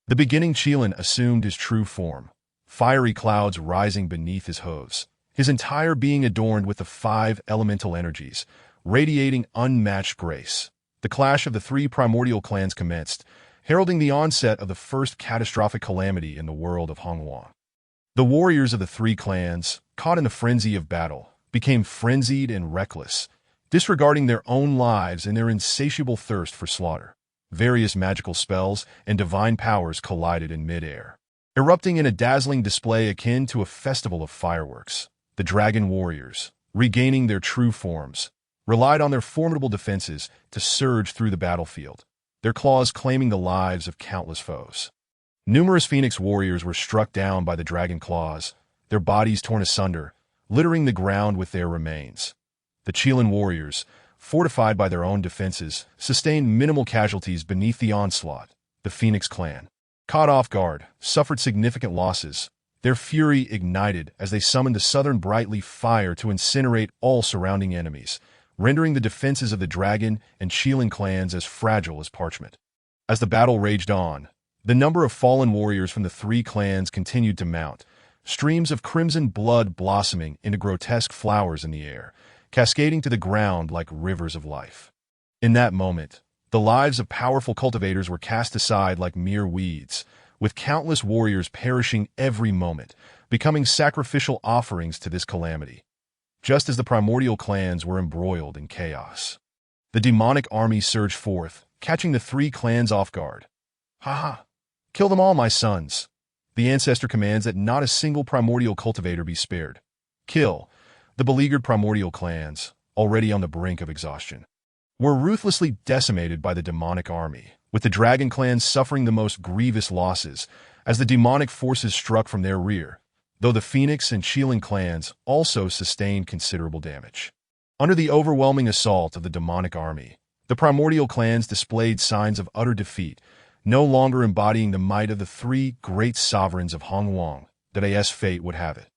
The Beginning Qilin assumed his true form, fiery clouds rising beneath his hooves, his entire being adorned with the five elemental energies, radiating unmatched grace. The clash of the three primordial clans commenced, heralding the onset of the first catastrophic calamity in the world of Hongwang. The warriors of the three clans, caught in the frenzy of battle, became frenzied and reckless, disregarding their own lives in their insatiable thirst for slaughter. Various magical spells and divine powers collided in midair, erupting in a dazzling display akin to a festival of fireworks. The dragon warriors, regaining their true forms, relied on their formidable defenses to surge through the battlefield, their claws claiming the lives of countless foes. Numerous phoenix warriors were struck down by the dragon claws, their bodies torn asunder, littering the ground with their remains. The Qilin warriors, fortified by their own defenses, sustained minimal casualties beneath the onslaught. The Phoenix Clan, caught off guard, suffered significant losses. Their fury ignited as they summoned the Southern Brightleaf Fire to incinerate all surrounding enemies, rendering the defenses of the Dragon and Qilin clans as fragile as parchment. As the battle raged on, the number of fallen warriors from the three clans continued to mount, streams of crimson blood blossoming into grotesque flowers in the air, cascading to the ground like rivers of life. In that moment, the lives of powerful cultivators were cast aside like mere weeds, with countless warriors perishing every moment, becoming sacrificial offerings to this calamity. Just as the primordial clans were embroiled in chaos, the demonic army surged forth, catching the three clans off guard. "Ha ha! Kill them all, my sons!" The Ancestor commands that not a single primordial cultivator be spared. Kill the beleaguered primordial clans, already on the brink of exhaustion, were ruthlessly decimated by the demonic army, with the dragon clans suffering the most grievous losses as the demonic forces struck from their rear, though the Phoenix and Qilin clans also sustained considerable damage. Under the overwhelming assault of the demonic army, the primordial clans displayed signs of utter defeat, no longer embodying the might of the three great sovereigns of Hongwang that as fate would have it.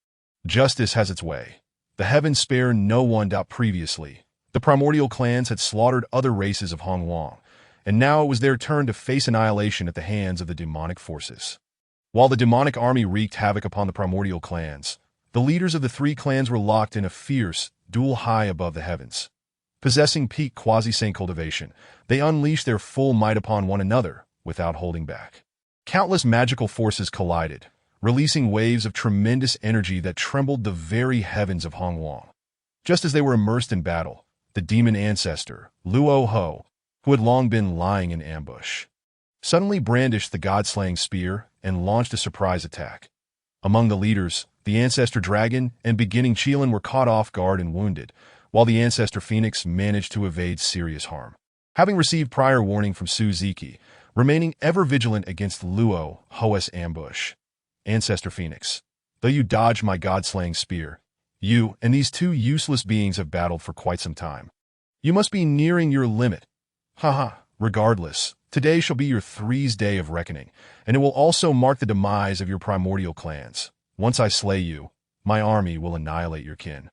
Justice has its way. The heavens spare no one. Previously, the primordial clans had slaughtered other races of Hongwang, and now it was their turn to face annihilation at the hands of the demonic forces. While the demonic army wreaked havoc upon the primordial clans, the leaders of the three clans were locked in a fierce duel high above the heavens. Possessing peak quasi-saint cultivation, they unleashed their full might upon one another without holding back. Countless magical forces collided, releasing waves of tremendous energy that trembled the very heavens of Hongwang. Just as they were immersed in battle, the demon ancestor, Luo Ho, who had long been lying in ambush, suddenly brandished the god-slaying spear and launched a surprise attack. Among the leaders, the Ancestor Dragon and Beginning Qilin were caught off guard and wounded, while the Ancestor Phoenix managed to evade serious harm. Having received prior warning from Su Ziki, remaining ever vigilant against Luo Ho's ambush, Ancestor Phoenix, though you dodged my god-slaying spear, you and these two useless beings have battled for quite some time. You must be nearing your limit. Haha, regardless, today shall be your three's day of reckoning, and it will also mark the demise of your primordial clans. Once I slay you, my army will annihilate your kin,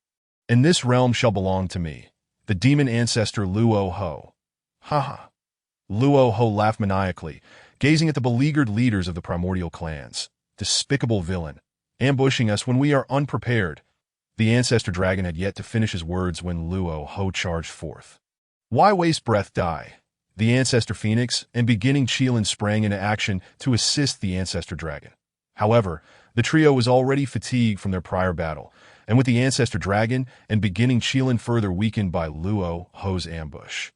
and this realm shall belong to me. the demon ancestor Luo Ho. Ha! Luo Ho laughed maniacally, gazing at the beleaguered leaders of the primordial clans. Despicable villain, ambushing us when we are unprepared. The ancestor dragon had yet to finish his words when Luo Ho charged forth. Why waste breath, die? The ancestor phoenix and beginning Qilin sprang into action to assist the ancestor dragon. However, the trio was already fatigued from their prior battle, and with the ancestor dragon and beginning Qilin further weakened by Luo Ho's ambush,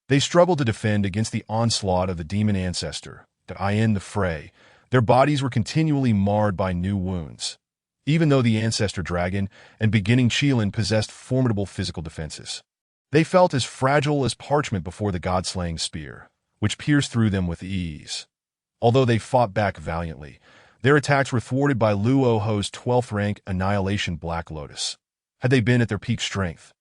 they struggled to defend against the onslaught of the demon ancestor. To end the fray, their bodies were continually marred by new wounds, even though the ancestor dragon and beginning Qilin possessed formidable physical defenses. They felt as fragile as parchment before the god-slaying spear, which pierced through them with ease. Although they fought back valiantly, their attacks were thwarted by Luo Ho's 12th rank Annihilation Black Lotus. Had they been at their peak strength,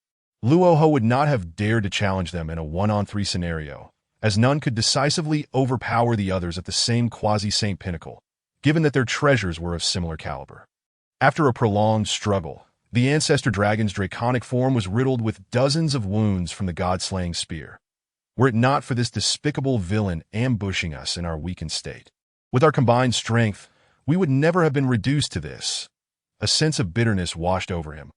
Luo Ho would not have dared to challenge them in a 1-on-3 scenario, as none could decisively overpower the others at the same quasi-saint pinnacle, given that their treasures were of similar caliber. After a prolonged struggle, the ancestor dragon's draconic form was riddled with dozens of wounds from the god-slaying spear. Were it not for this despicable villain ambushing us in our weakened state, with our combined strength, we would never have been reduced to this. A sense of bitterness washed over him.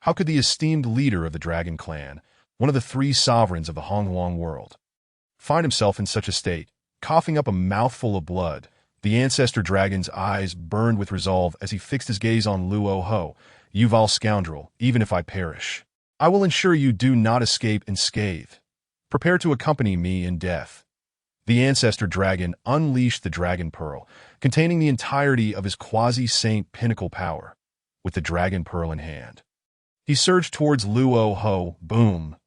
How could the esteemed leader of the Dragon Clan, one of the 3 sovereigns of the Hongluang world, find himself in such a state? Coughing up a mouthful of blood, the ancestor dragon's eyes burned with resolve as he fixed his gaze on Luo Ho. You vile scoundrel, even if I perish, I will ensure you do not escape unscathed. Prepare to accompany me in death. The ancestor dragon unleashed the dragon pearl, containing the entirety of his quasi-saint pinnacle power. With the dragon pearl in hand, he surged towards Luo Ho. Boom!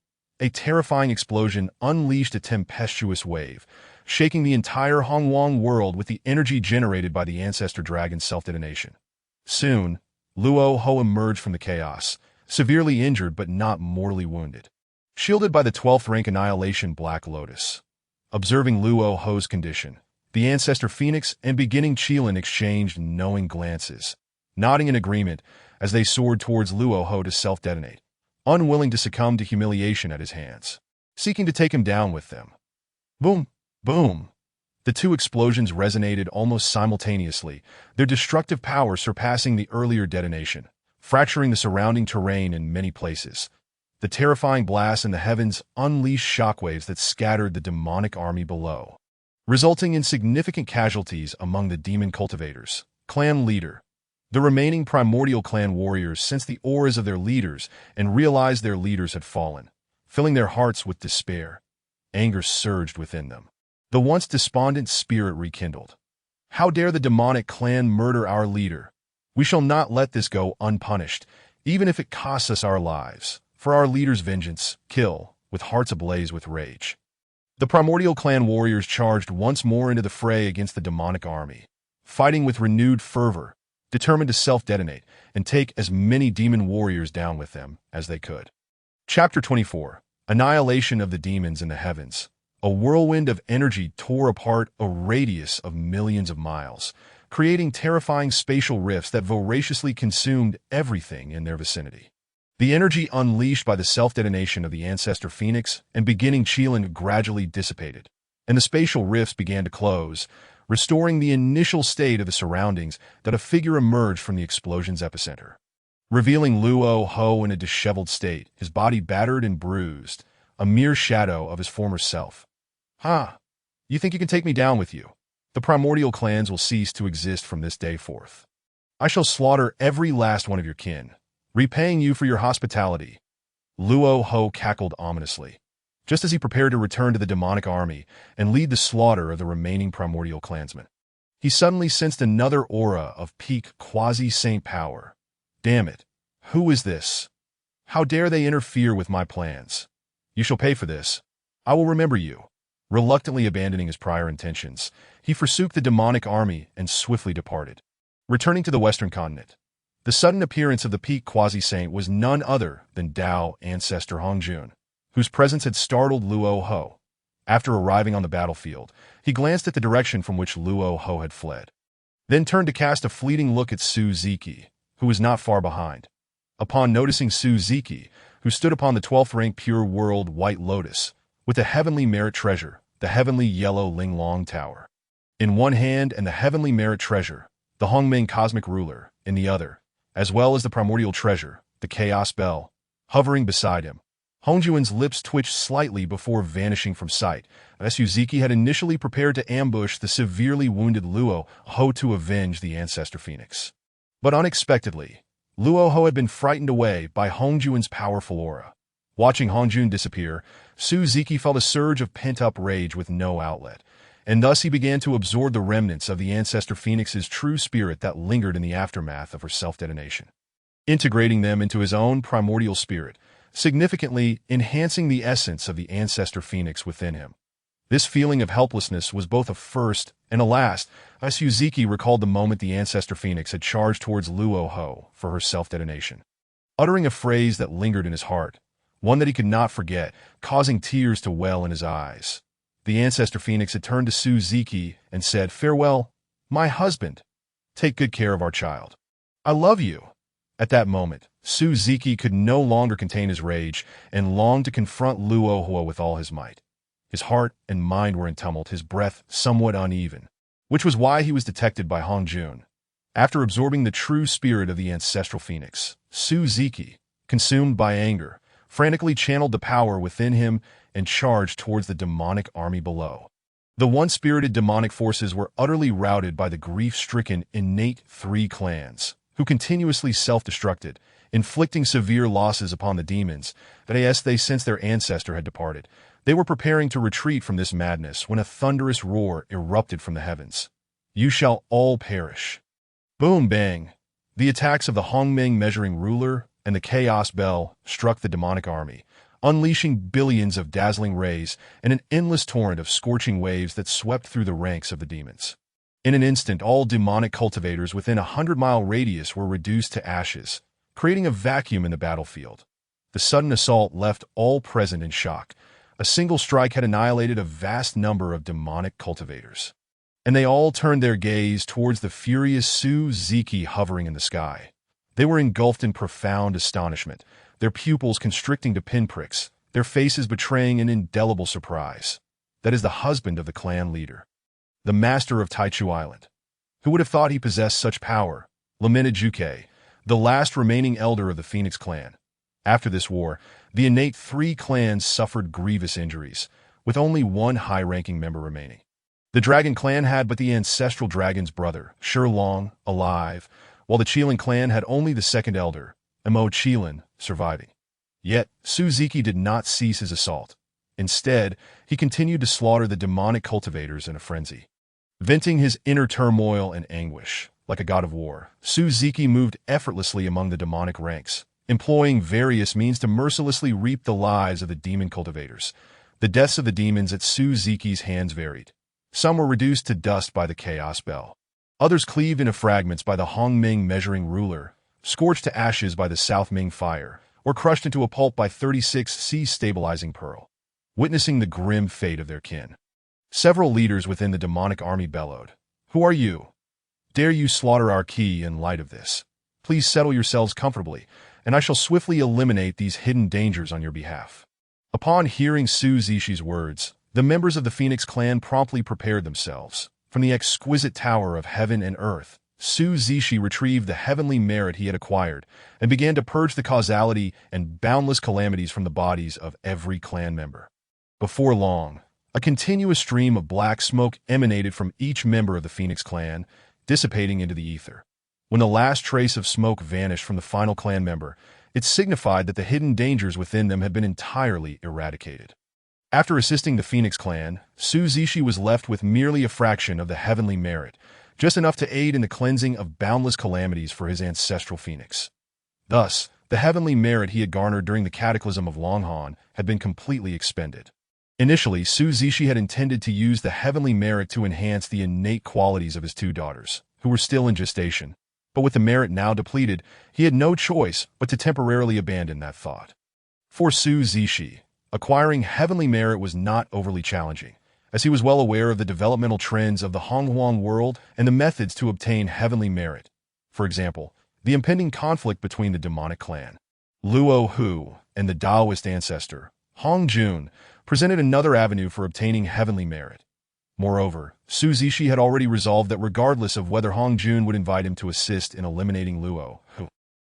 A terrifying explosion unleashed a tempestuous wave, shaking the entire Hongluang world with the energy generated by the ancestor dragon's self-detonation. Soon, Luo Ho emerged from the chaos, severely injured but not mortally wounded, shielded by the 12th rank Annihilation Black Lotus. Observing Luo Ho's condition, the ancestor phoenix and beginning Qilin exchanged knowing glances, nodding in agreement as they soared towards Luo Ho to self-detonate, unwilling to succumb to humiliation at his hands, seeking to take him down with them. Boom! Boom! The 2 explosions resonated almost simultaneously, their destructive power surpassing the earlier detonation, fracturing the surrounding terrain in many places. The terrifying blasts in the heavens unleashed shockwaves that scattered the demonic army below, resulting in significant casualties among the demon cultivators. Clan leader. The remaining primordial clan warriors sensed the auras of their leaders and realized their leaders had fallen, filling their hearts with despair. Anger surged within them. The once despondent spirit rekindled. How dare the demonic clan murder our leader? We shall not let this go unpunished, even if it costs us our lives. For our leader's vengeance, kill, with hearts ablaze with rage. The primordial clan warriors charged once more into the fray against the demonic army, fighting with renewed fervor, determined to self-detonate and take as many demon warriors down with them as they could. Chapter 24. Annihilation of the Demons in the Heavens. A whirlwind of energy tore apart a radius of millions of miles, creating terrifying spatial rifts that voraciously consumed everything in their vicinity. The energy unleashed by the self-detonation of the ancestor phoenix and beginning Qilin gradually dissipated, and the spatial rifts began to close, restoring the initial state of the surroundings that a figure emerged from the explosion's epicenter, revealing Luo Ho in a disheveled state, his body battered and bruised, a mere shadow of his former self. You think you can take me down with you? The primordial clans will cease to exist from this day forth. I shall slaughter every last one of your kin, repaying you for your hospitality. Luo Ho cackled ominously, just as he prepared to return to the demonic army and lead the slaughter of the remaining primordial clansmen. He suddenly sensed another aura of peak quasi-saint power. Damn it, who is this? How dare they interfere with my plans? You shall pay for this. I will remember you. Reluctantly abandoning his prior intentions, he forsook the demonic army and swiftly departed. Returning to the western continent, the sudden appearance of the peak quasi-saint was none other than Dao ancestor Hongjun, whose presence had startled Luo Ho. After arriving on the battlefield, he glanced at the direction from which Luo Ho had fled, then turned to cast a fleeting look at Su Ziki, who was not far behind. Upon noticing Su Ziki, who stood upon the 12th rank pure world White Lotus, with the heavenly merit treasure, the heavenly yellow Linglong Tower. In one hand and the heavenly merit treasure, the Hongming cosmic ruler, in the other, as well as the primordial treasure, the chaos bell, hovering beside him. Hongjuan's lips twitched slightly before vanishing from sight, as Suziki had initially prepared to ambush the severely wounded Luo Ho to avenge the Ancestor Phoenix. But unexpectedly, Luo Ho had been frightened away by Hongjuan's powerful aura. Watching Hongjun disappear, Suziki felt a surge of pent-up rage with no outlet, and thus he began to absorb the remnants of the Ancestor Phoenix's true spirit that lingered in the aftermath of her self-detonation, integrating them into his own primordial spirit, significantly enhancing the essence of the Ancestor Phoenix within him. This feeling of helplessness was both a first and a last, as Suziki recalled the moment the Ancestor Phoenix had charged towards Luo Ho for her self-detonation. Uttering a phrase that lingered in his heart, one that he could not forget, causing tears to well in his eyes, the Ancestor Phoenix had turned to Suziki and said, "Farewell, my husband. Take good care of our child. I love you." At that moment, Suziki could no longer contain his rage and longed to confront Luo Ho with all his might. His heart and mind were in tumult, his breath somewhat uneven, which was why he was detected by Hongjun. After absorbing the true spirit of the Ancestral Phoenix, Suziki, consumed by anger, frantically channeled the power within him and charged towards the demonic army below. The one-spirited demonic forces were utterly routed by the grief-stricken innate three clans, who continuously self-destructed, inflicting severe losses upon the demons, that as they sensed their ancestor had departed. They were preparing to retreat from this madness when a thunderous roar erupted from the heavens. "You shall all perish." Boom bang! The attacks of the Hongming measuring ruler and the chaos bell struck the demonic army, unleashing billions of dazzling rays and an endless torrent of scorching waves that swept through the ranks of the demons. In an instant, all demonic cultivators within a 100-mile radius were reduced to ashes, creating a vacuum in the battlefield. The sudden assault left all present in shock. A single strike had annihilated a vast number of demonic cultivators, and they all turned their gaze towards the furious Suziki hovering in the sky. They were engulfed in profound astonishment, their pupils constricting to pinpricks, their faces betraying an indelible surprise. That is the husband of the clan leader, the master of Taichu Island. Who would have thought he possessed such power? Lamented Juke, the last remaining elder of the Phoenix clan. After this war, the innate three clans suffered grievous injuries, with only one high-ranking member remaining. The Dragon clan had but the ancestral dragon's brother, Shilong, alive, while the Qilin clan had only the second elder, Emo Qilin, surviving. Yet, Suziki did not cease his assault. Instead, he continued to slaughter the demonic cultivators in a frenzy. Venting his inner turmoil and anguish, like a god of war, Suziki moved effortlessly among the demonic ranks, employing various means to mercilessly reap the lives of the demon cultivators. The deaths of the demons at Suziki's hands varied. Some were reduced to dust by the Chaos Bell. Others cleaved into fragments by the Hongming measuring ruler, scorched to ashes by the South Ming fire, or crushed into a pulp by 36C stabilizing pearl, witnessing the grim fate of their kin. Several leaders within the demonic army bellowed, "Who are you? Dare you slaughter our key in light of this? Please settle yourselves comfortably, and I shall swiftly eliminate these hidden dangers on your behalf." Upon hearing Suzishi's words, the members of the Phoenix clan promptly prepared themselves. From the exquisite tower of heaven and earth, Suzishi retrieved the heavenly merit he had acquired and began to purge the causality and boundless calamities from the bodies of every clan member. Before long, a continuous stream of black smoke emanated from each member of the Phoenix clan, dissipating into the ether. When the last trace of smoke vanished from the final clan member, it signified that the hidden dangers within them had been entirely eradicated. After assisting the Phoenix clan, Suzishi was left with merely a fraction of the heavenly merit, just enough to aid in the cleansing of boundless calamities for his ancestral Phoenix. Thus, the heavenly merit he had garnered during the cataclysm of Longhan had been completely expended. Initially, Suzishi had intended to use the heavenly merit to enhance the innate qualities of his two daughters, who were still in gestation, but with the merit now depleted, he had no choice but to temporarily abandon that thought. For Suzishi, acquiring heavenly merit was not overly challenging, as he was well aware of the developmental trends of the Honghuang world and the methods to obtain heavenly merit. For example, the impending conflict between the demonic clan, Luo Hu, and the Taoist ancestor, Hong Jun, presented another avenue for obtaining heavenly merit. Moreover, Su Zishi had already resolved that regardless of whether Hong Jun would invite him to assist in eliminating Luo,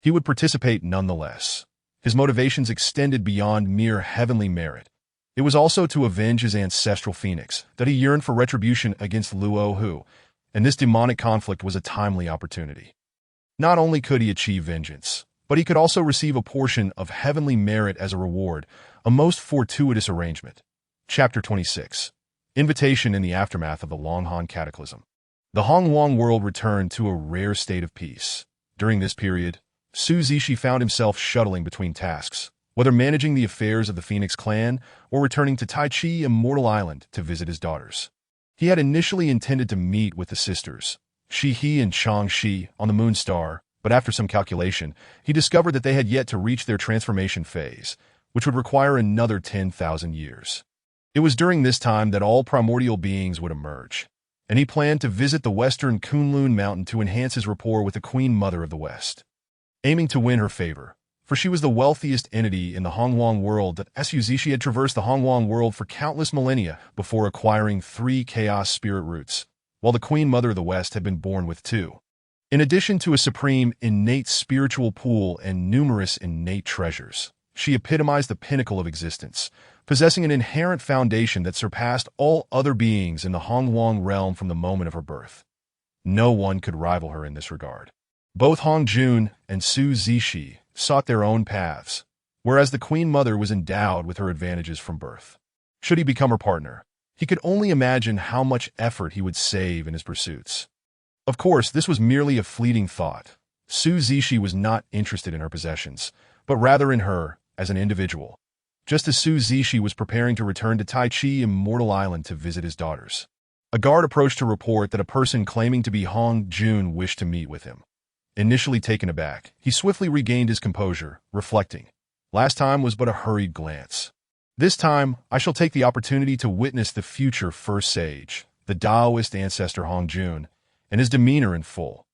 he would participate nonetheless. His motivations extended beyond mere heavenly merit. It was also to avenge his ancestral phoenix, that he yearned for retribution against Luo Hu, and this demonic conflict was a timely opportunity. Not only could he achieve vengeance, but he could also receive a portion of heavenly merit as a reward, a most fortuitous arrangement. Chapter 26. Invitation in the aftermath of the Longhan Cataclysm. The Hongwang world returned to a rare state of peace. During this period, Su Zishi found himself shuttling between tasks, whether managing the affairs of the Phoenix clan or returning to Tai Chi Immortal Island to visit his daughters. He had initially intended to meet with the sisters, Shi He and Chang Shi, on the Moon Star, but after some calculation, he discovered that they had yet to reach their transformation phase, which would require another 10,000 years. It was during this time that all primordial beings would emerge, and he planned to visit the western Kunlun Mountain to enhance his rapport with the Queen Mother of the West. Aiming to win her favor, for she was the wealthiest entity in the Hongwang world, that Su Zishi had traversed the Hongwang world for countless millennia before acquiring 3 chaos spirit roots, while the Queen Mother of the West had been born with 2. In addition to a supreme innate spiritual pool and numerous innate treasures, she epitomized the pinnacle of existence, possessing an inherent foundation that surpassed all other beings in the Hongwang realm from the moment of her birth. No one could rival her in this regard. Both Hong Jun and Su Zishi sought their own paths, whereas the Queen Mother was endowed with her advantages from birth. Should he become her partner, he could only imagine how much effort he would save in his pursuits. Of course, this was merely a fleeting thought. Su Zishi was not interested in her possessions, but rather in her as an individual, just as Su Zishi was preparing to return to Tai Chi Immortal Island to visit his daughters. A guard approached to report that a person claiming to be Hong Jun wished to meet with him. Initially taken aback, he swiftly regained his composure, reflecting, "Last time was but a hurried glance. This time, I shall take the opportunity to witness the future first sage, the Taoist ancestor Hong Jun, and his demeanor in full.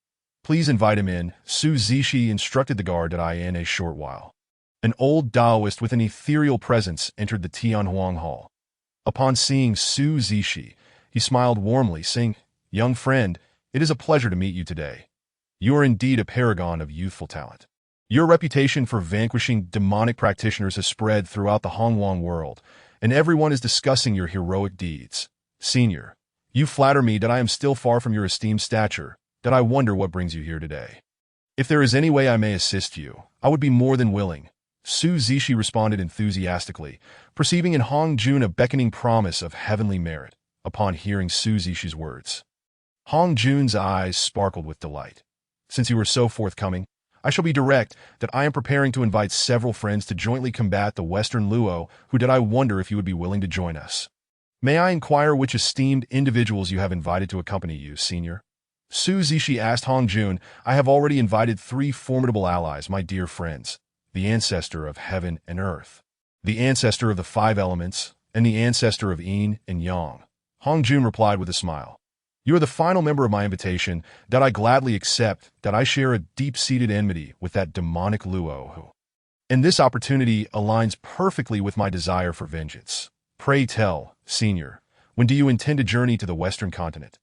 Please invite him in," Su Zishi instructed the guard that in a short while. An old Taoist with an ethereal presence entered the Tianhuang Hall. Upon seeing Su Zishi, he smiled warmly, saying, "Young friend, it is a pleasure to meet you today. You are indeed a paragon of youthful talent. Your reputation for vanquishing demonic practitioners has spread throughout the Hongwang world, and everyone is discussing your heroic deeds. Senior, you flatter me that I am still far from your esteemed stature, that I wonder what brings you here today. If there is any way I may assist you, I would be more than willing." Su Zishi responded enthusiastically, perceiving in Hong Jun a beckoning promise of heavenly merit upon hearing Su Zishi's words. Hong Jun's eyes sparkled with delight. "Since you are so forthcoming, I shall be direct that I am preparing to invite several friends to jointly combat the Western Luo, who did I wonder if you would be willing to join us. May I inquire which esteemed individuals you have invited to accompany you, senior?" Su Zishi asked Hong Jun. "I have already invited 3 formidable allies, my dear friends, the ancestor of heaven and earth, the ancestor of the 5 elements, and the ancestor of yin and yang." Hong Jun replied with a smile. "You are the final member of my invitation, that I gladly accept, that I share a deep-seated enmity with that demonic Luo who. And this opportunity aligns perfectly with my desire for vengeance. Pray tell, senior, when do you intend to journey to the Western continent?"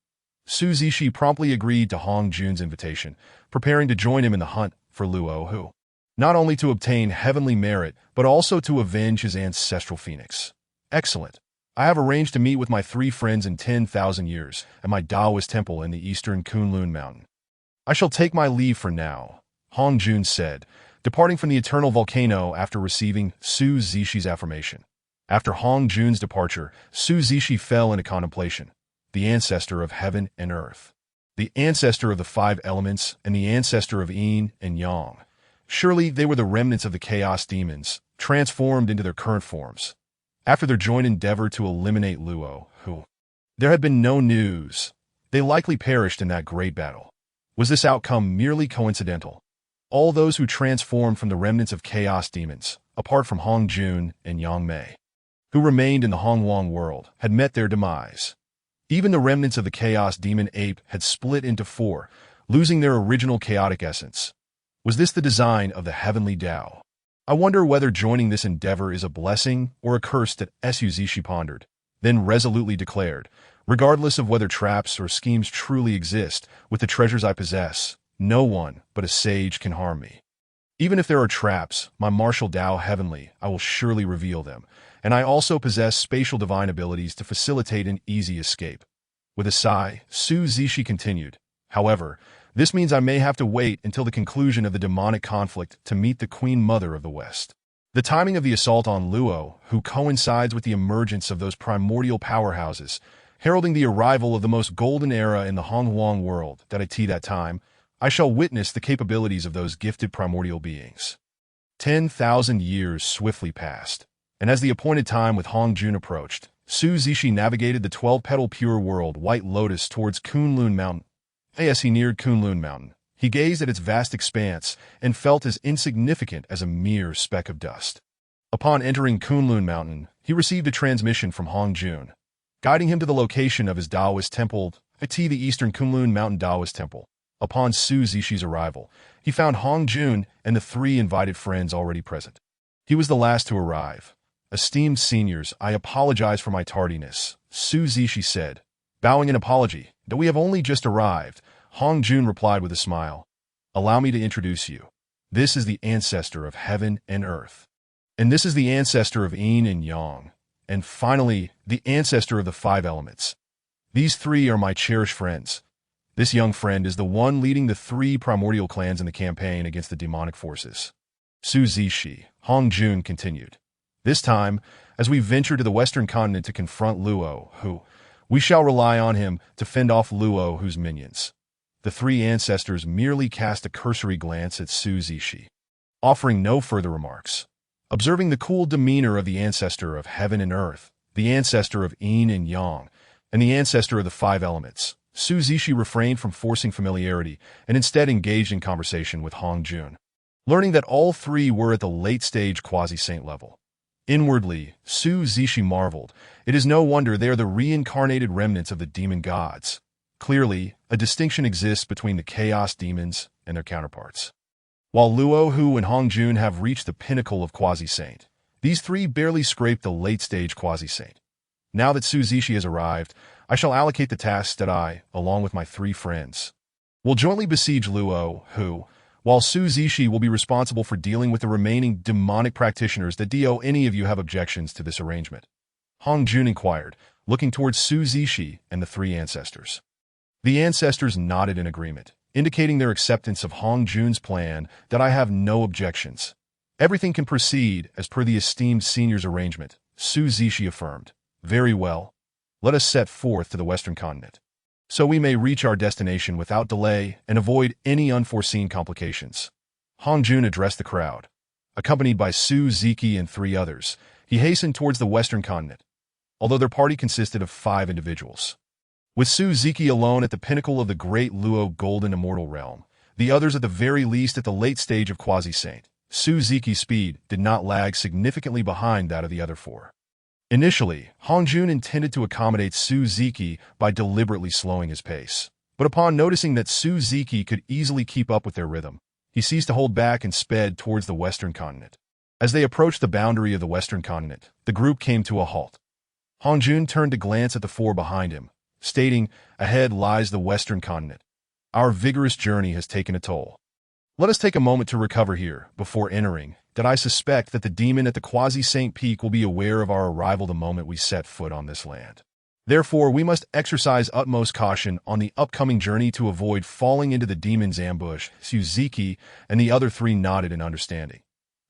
Su Zishi promptly agreed to Hong Jun's invitation, preparing to join him in the hunt for Luo Hu, not only to obtain heavenly merit, but also to avenge his ancestral phoenix. "Excellent. I have arranged to meet with my 3 friends in 10,000 years at my Taoist temple in the eastern Kunlun Mountain. I shall take my leave for now," Hong Jun said, departing from the eternal volcano after receiving Su Zishi's affirmation. After Hong Jun's departure, Su Zishi fell into contemplation. The ancestor of heaven and earth, the ancestor of the 5 elements, and the ancestor of yin and yang. Surely they were the remnants of the chaos demons, transformed into their current forms. After their joint endeavor to eliminate Luo, who there had been no news, they likely perished in that great battle. Was this outcome merely coincidental? All those who transformed from the remnants of chaos demons, apart from Hong Jun and Yang Mei, who remained in the Hongwang world, had met their demise. Even the remnants of the chaos demon ape had split into 4, losing their original chaotic essence. Was this the design of the heavenly Tao? I wonder whether joining this endeavor is a blessing or a curse that Suzushi pondered, then resolutely declared, regardless of whether traps or schemes truly exist, with the treasures I possess, no one but a sage can harm me. Even if there are traps, my martial Tao heavenly, I will surely reveal them, and I also possess spatial divine abilities to facilitate an easy escape. With a sigh, Suzushi continued, however, this means I may have to wait until the conclusion of the demonic conflict to meet the Queen Mother of the West. The timing of the assault on Luo, who coincides with the emergence of those primordial powerhouses, heralding the arrival of the most golden era in the Honghuang world, that at that time, I shall witness the capabilities of those gifted primordial beings. 10,000 years swiftly passed, and as the appointed time with Hongjun approached, Suzushi navigated the 12-petal pure world White Lotus towards Kunlun Mountain. As he neared Kunlun Mountain, he gazed at its vast expanse and felt as insignificant as a mere speck of dust. Upon entering Kunlun Mountain, he received a transmission from Hongjun, guiding him to the location of his Taoist temple, the Eastern Kunlun Mountain Taoist Temple. Upon Suzushi's arrival, he found Hongjun and the 3 invited friends already present. He was the last to arrive. Esteemed seniors, I apologize for my tardiness, Suzushi said. Bowing in apology, that we have only just arrived, Hongjun replied with a smile. Allow me to introduce you. This is the ancestor of heaven and earth. And this is the ancestor of yin and yang. And finally, the ancestor of the 5 elements. These 3 are my cherished friends. This young friend is the one leading the 3 primordial clans in the campaign against the demonic forces. Suzushi, Hongjun continued. This time, as we venture to the western continent to confront Luo, we shall rely on him to fend off Luo, whose minions. The 3 ancestors merely cast a cursory glance at Suzushi, offering no further remarks. Observing the cool demeanor of the ancestor of heaven and earth, the ancestor of yin and yang, and the ancestor of the 5 elements, Suzushi refrained from forcing familiarity and instead engaged in conversation with Hongjun, learning that all 3 were at the late-stage quasi-saint level. Inwardly, Suzushi marveled. It is no wonder they are the reincarnated remnants of the demon gods. Clearly, a distinction exists between the chaos demons and their counterparts. While Luo, Hu, and Hongjun have reached the pinnacle of quasi-saint, these 3 barely scrape the late-stage quasi-saint. Now that Suzushi has arrived, I shall allocate the tasks that I, along with my 3 friends, will jointly besiege Luo, Hu, while Suzushi will be responsible for dealing with the remaining demonic practitioners. Do any of you have objections to this arrangement? Hongjun inquired, looking towards Suzushi and the 3 ancestors. The ancestors nodded in agreement, indicating their acceptance of Hongjun's plan. That I have no objections. Everything can proceed as per the esteemed senior's arrangement, Suzushi affirmed. Very well. Let us set forth to the western continent, so we may reach our destination without delay and avoid any unforeseen complications. Hongjun addressed the crowd. Accompanied by Suzuki and 3 others, he hastened towards the western continent, although their party consisted of 5 individuals. With Suzuki alone at the pinnacle of the great Luo golden immortal realm, the others at the very least at the late stage of quasi-saint, Suzuki's speed did not lag significantly behind that of the other 4. Initially, Hongjun intended to accommodate Suzuki by deliberately slowing his pace. But upon noticing that Suzuki could easily keep up with their rhythm, he ceased to hold back and sped towards the western continent. As they approached the boundary of the western continent, the group came to a halt. Hongjun turned to glance at the 4 behind him, stating, "Ahead lies the western continent. Our vigorous journey has taken a toll. Let us take a moment to recover here before entering. That I suspect that the demon at the quasi-saint peak will be aware of our arrival the moment we set foot on this land. Therefore, we must exercise utmost caution on the upcoming journey to avoid falling into the demon's ambush." Suzuki and the other 3 nodded in understanding.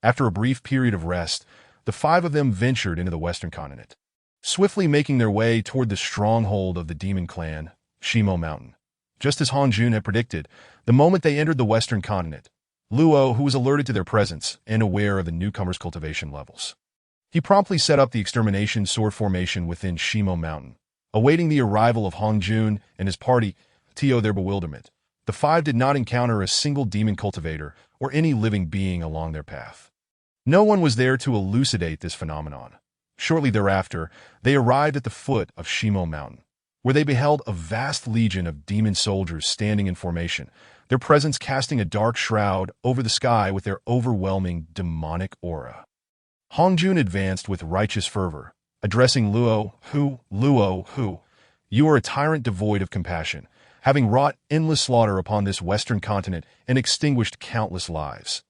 After a brief period of rest, the 5 of them ventured into the western continent, swiftly making their way toward the stronghold of the demon clan, Shimo Mountain. Just as Hongjun had predicted, the moment they entered the western continent, Luo, who was alerted to their presence and aware of the newcomers' cultivation levels, he promptly set up the extermination sword formation within Shimo Mountain. Awaiting the arrival of Hongjun and his party, to their bewilderment, the 5 did not encounter a single demon cultivator or any living being along their path. No one was there to elucidate this phenomenon. Shortly thereafter, they arrived at the foot of Shimo Mountain. where they beheld a vast legion of demon soldiers standing in formation, their presence casting a dark shroud over the sky with their overwhelming demonic aura. Hongjun advanced with righteous fervor, addressing Luo, you are a tyrant devoid of compassion, having wrought endless slaughter upon this western continent and extinguished countless lives.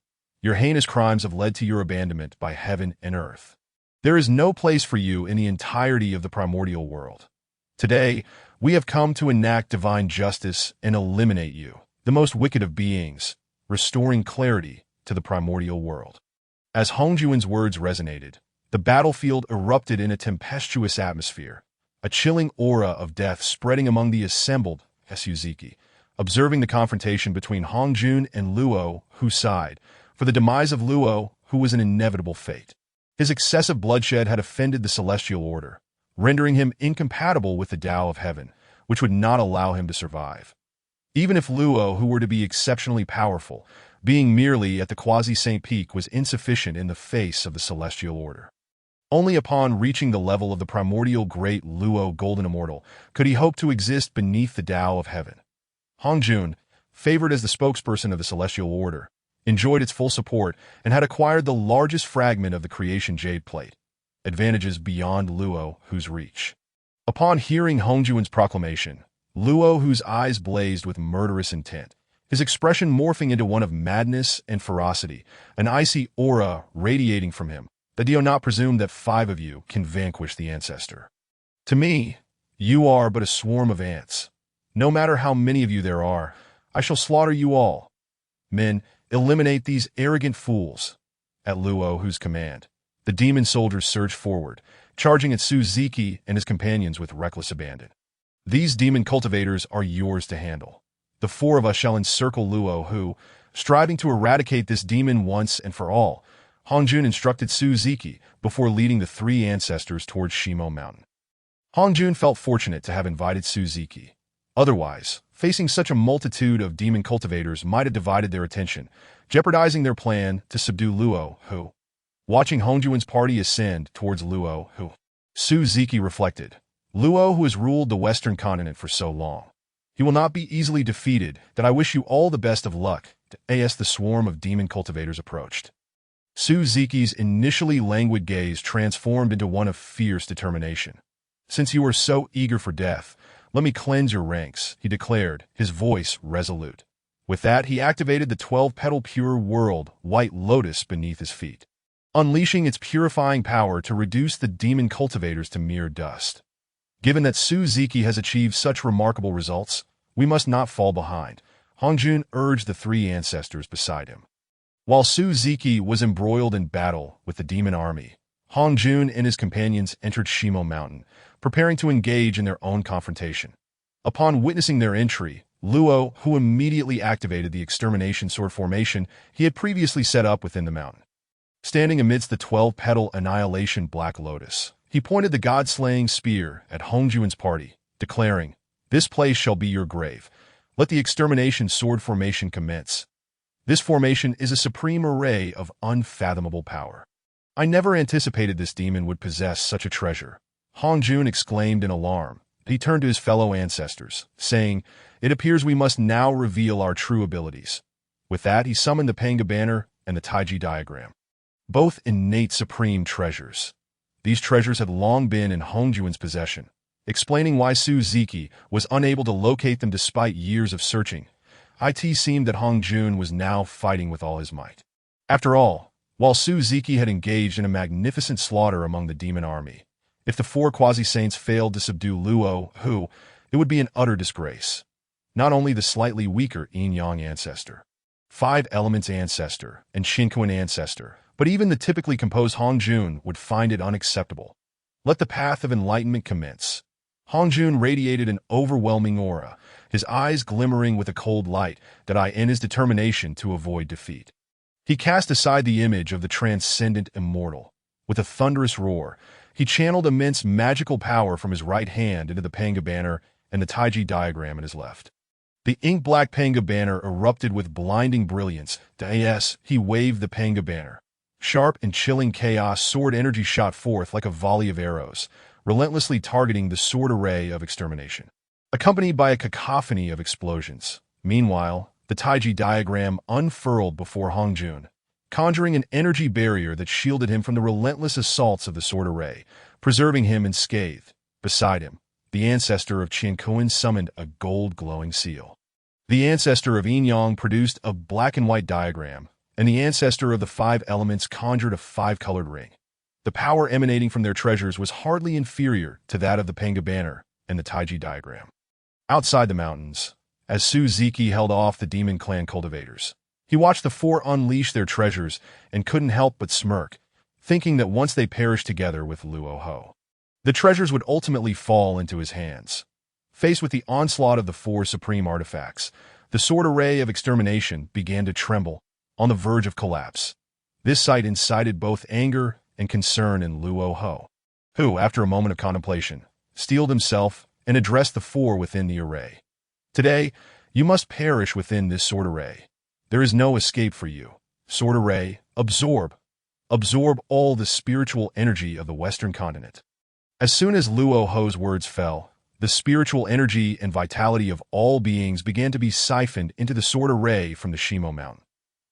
Your heinous crimes have led to your abandonment by heaven and earth. There is no place for you in the entirety of the primordial world. Today, we have come to enact divine justice and eliminate you, the most wicked of beings, restoring clarity to the primordial world. As Hongjuan's words resonated, the battlefield erupted in a tempestuous atmosphere, a chilling aura of death spreading among the assembled Suziki. Observing the confrontation between Hongjun and Luo, who sighed for the demise of Luo, who was an inevitable fate. His excessive bloodshed had offended the celestial order, rendering him incompatible with the Tao of heaven, which would not allow him to survive. Even if Luo, who were to be exceptionally powerful, being merely at the quasi-saint peak was insufficient in the face of the celestial order. Only upon reaching the level of the primordial great Luo Golden Immortal could he hope to exist beneath the Tao of heaven. Hongjun, favored as the spokesperson of the celestial order, enjoyed its full support and had acquired the largest fragment of the creation jade plate, advantages beyond Luo, whose reach. Upon hearing Hongjuan's proclamation, Luo, whose eyes blazed with murderous intent, his expression morphing into one of madness and ferocity, an icy aura radiating from him, that do not presume that 5 of you can vanquish the ancestor. To me, you are but a swarm of ants. No matter how many of you there are, I shall slaughter you all. Men, eliminate these arrogant fools. At Luo, whose command, the demon soldiers surged forward, charging at Suziki and his companions with reckless abandon. These demon cultivators are yours to handle. The 4 of us shall encircle Luo, who, striving to eradicate this demon once and for all, Hongjun instructed Suziki before leading the 3 ancestors towards Shimo Mountain. Hongjun felt fortunate to have invited Suziki. Otherwise, facing such a multitude of demon cultivators might have divided their attention, jeopardizing their plan to subdue Luo, who. Watching Hongjuan's party ascend towards Luo, who. Suziki reflected, Luo, who has ruled the western continent for so long. He will not be easily defeated, that I wish you all the best of luck, as the swarm of demon cultivators approached. Suziki's initially languid gaze transformed into one of fierce determination. Since you are so eager for death, let me cleanse your ranks, he declared, his voice resolute. With that, he activated the 12-petal pure world, white lotus beneath his feet, unleashing its purifying power to reduce the demon cultivators to mere dust. Given that Suziki has achieved such remarkable results, we must not fall behind, Hongjun urged the 3 ancestors beside him. While Suziki was embroiled in battle with the demon army, Hongjun and his companions entered Shimo Mountain, preparing to engage in their own confrontation. Upon witnessing their entry, Luo, who immediately activated the extermination sword formation he had previously set up within the mountain. Standing amidst the 12-petal annihilation black lotus, he pointed the god-slaying spear at Hongjuan's party, declaring, This place shall be your grave. Let the extermination sword formation commence. This formation is a supreme array of unfathomable power. I never anticipated this demon would possess such a treasure, Hongjun exclaimed in alarm. He turned to his fellow ancestors, saying, It appears we must now reveal our true abilities. With that, he summoned the Panga Banner and the Taiji diagram. Both innate supreme treasures. These treasures had long been in Hongjuan's possession, explaining why Suziki was unable to locate them despite years of searching. It seemed that Hongjun was now fighting with all his might. After all, while Suziki had engaged in a magnificent slaughter among the demon army, if the 4 quasi-saints failed to subdue Luo, who, it would be an utter disgrace. Not only the slightly weaker Yin-Yang ancestor, 5 elements ancestor, and Shinkuan ancestor, but even the typically composed Hongjun would find it unacceptable. Let the path of enlightenment commence. Hongjun radiated an overwhelming aura, his eyes glimmering with a cold light that in his determination to avoid defeat. He cast aside the image of the transcendent immortal. With a thunderous roar, he channeled immense magical power from his right hand into the Panga Banner and the Taiji diagram in his left. The ink-black Panga Banner erupted with blinding brilliance. He waved the Panga Banner. Sharp and chilling chaos sword energy shot forth like a volley of arrows, relentlessly targeting the sword array of extermination, accompanied by a cacophony of explosions. Meanwhile, the Taiji diagram unfurled before Hongjun, conjuring an energy barrier that shielded him from the relentless assaults of the sword array, preserving him unscathed. Beside him, the ancestor of Qiankuan summoned a gold-glowing seal. The ancestor of Yin-Yang produced a black-and-white diagram, and the ancestor of the five elements conjured a five-colored ring. The power emanating from their treasures was hardly inferior to that of the Penga banner and the Taiji diagram. Outside the mountains, as Su Ziki held off the demon clan cultivators, he watched the four unleash their treasures and couldn't help but smirk, thinking that once they perished together with Luo Ho, the treasures would ultimately fall into his hands. Faced with the onslaught of the four supreme artifacts, the sword array of extermination began to tremble, on the verge of collapse. This sight incited both anger and concern in Luo Ho, who, after a moment of contemplation, steeled himself and addressed the four within the array. Today, you must perish within this sword array. There is no escape for you. Sword array, absorb. Absorb all the spiritual energy of the Western continent. As soon as Luo Ho's words fell, the spiritual energy and vitality of all beings began to be siphoned into the sword array from the Shimo Mountain.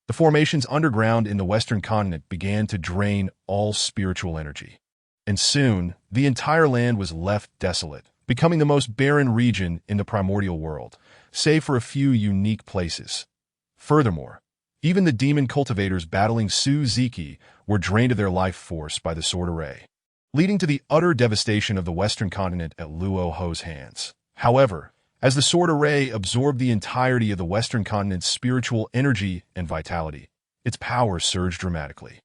The formations underground in the Western continent began to drain all spiritual energy. And soon, the entire land was left desolate, becoming the most barren region in the primordial world, save for a few unique places. Furthermore, even the demon cultivators battling Su Ziki were drained of their life force by the sword array, leading to the utter devastation of the Western continent at Luo Ho's hands. However, as the sword array absorbed the entirety of the Western continent's spiritual energy and vitality, its power surged dramatically.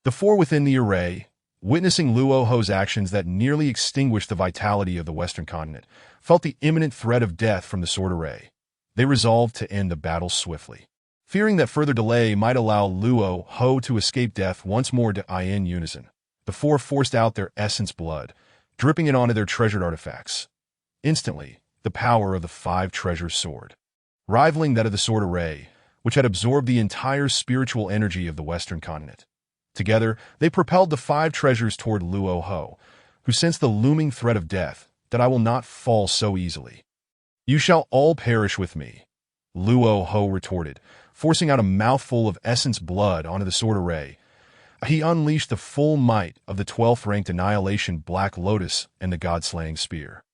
The four within the array, witnessing Luo Ho's actions that nearly extinguished the vitality of the Western continent, felt the imminent threat of death from the sword array. They resolved to end the battle swiftly. Fearing that further delay might allow Luo Ho to escape death once more in unison, the four forced out their essence blood, dripping it onto their treasured artifacts. Instantly, the power of the five treasures soared, rivaling that of the sword array, which had absorbed the entire spiritual energy of the Western continent. Together, they propelled the five treasures toward Luo Ho, who sensed the looming threat of death, that I will not fall so easily. You shall all perish with me, Luo Ho retorted, forcing out a mouthful of essence blood onto the sword array. He unleashed the full might of the 12th-ranked Annihilation Black Lotus and the God-slaying spear.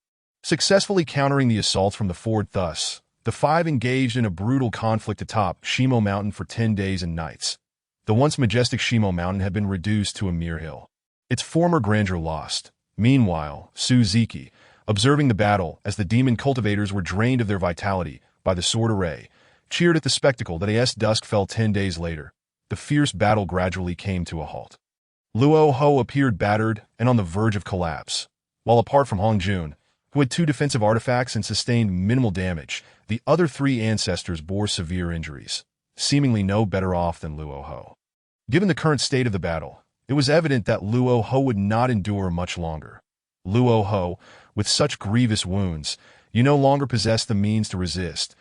Successfully countering the assaults from the four, thus, the five engaged in a brutal conflict atop Shimo Mountain for 10 days and nights. The once majestic Shimo Mountain had been reduced to a mere hill, its former grandeur lost. Meanwhile, Su Ziki, observing the battle as the demon cultivators were drained of their vitality by the sword array, cheered at the spectacle that as dusk fell 10 days later. The fierce battle gradually came to a halt. Luo Ho appeared battered and on the verge of collapse, while apart from Hongjun, who had 2 defensive artifacts and sustained minimal damage, the other 3 ancestors bore severe injuries, seemingly no better off than Luo Ho. Given the current state of the battle, it was evident that Luo Ho would not endure much longer. Luo Ho, with such grievous wounds, you no longer possess the means to resist.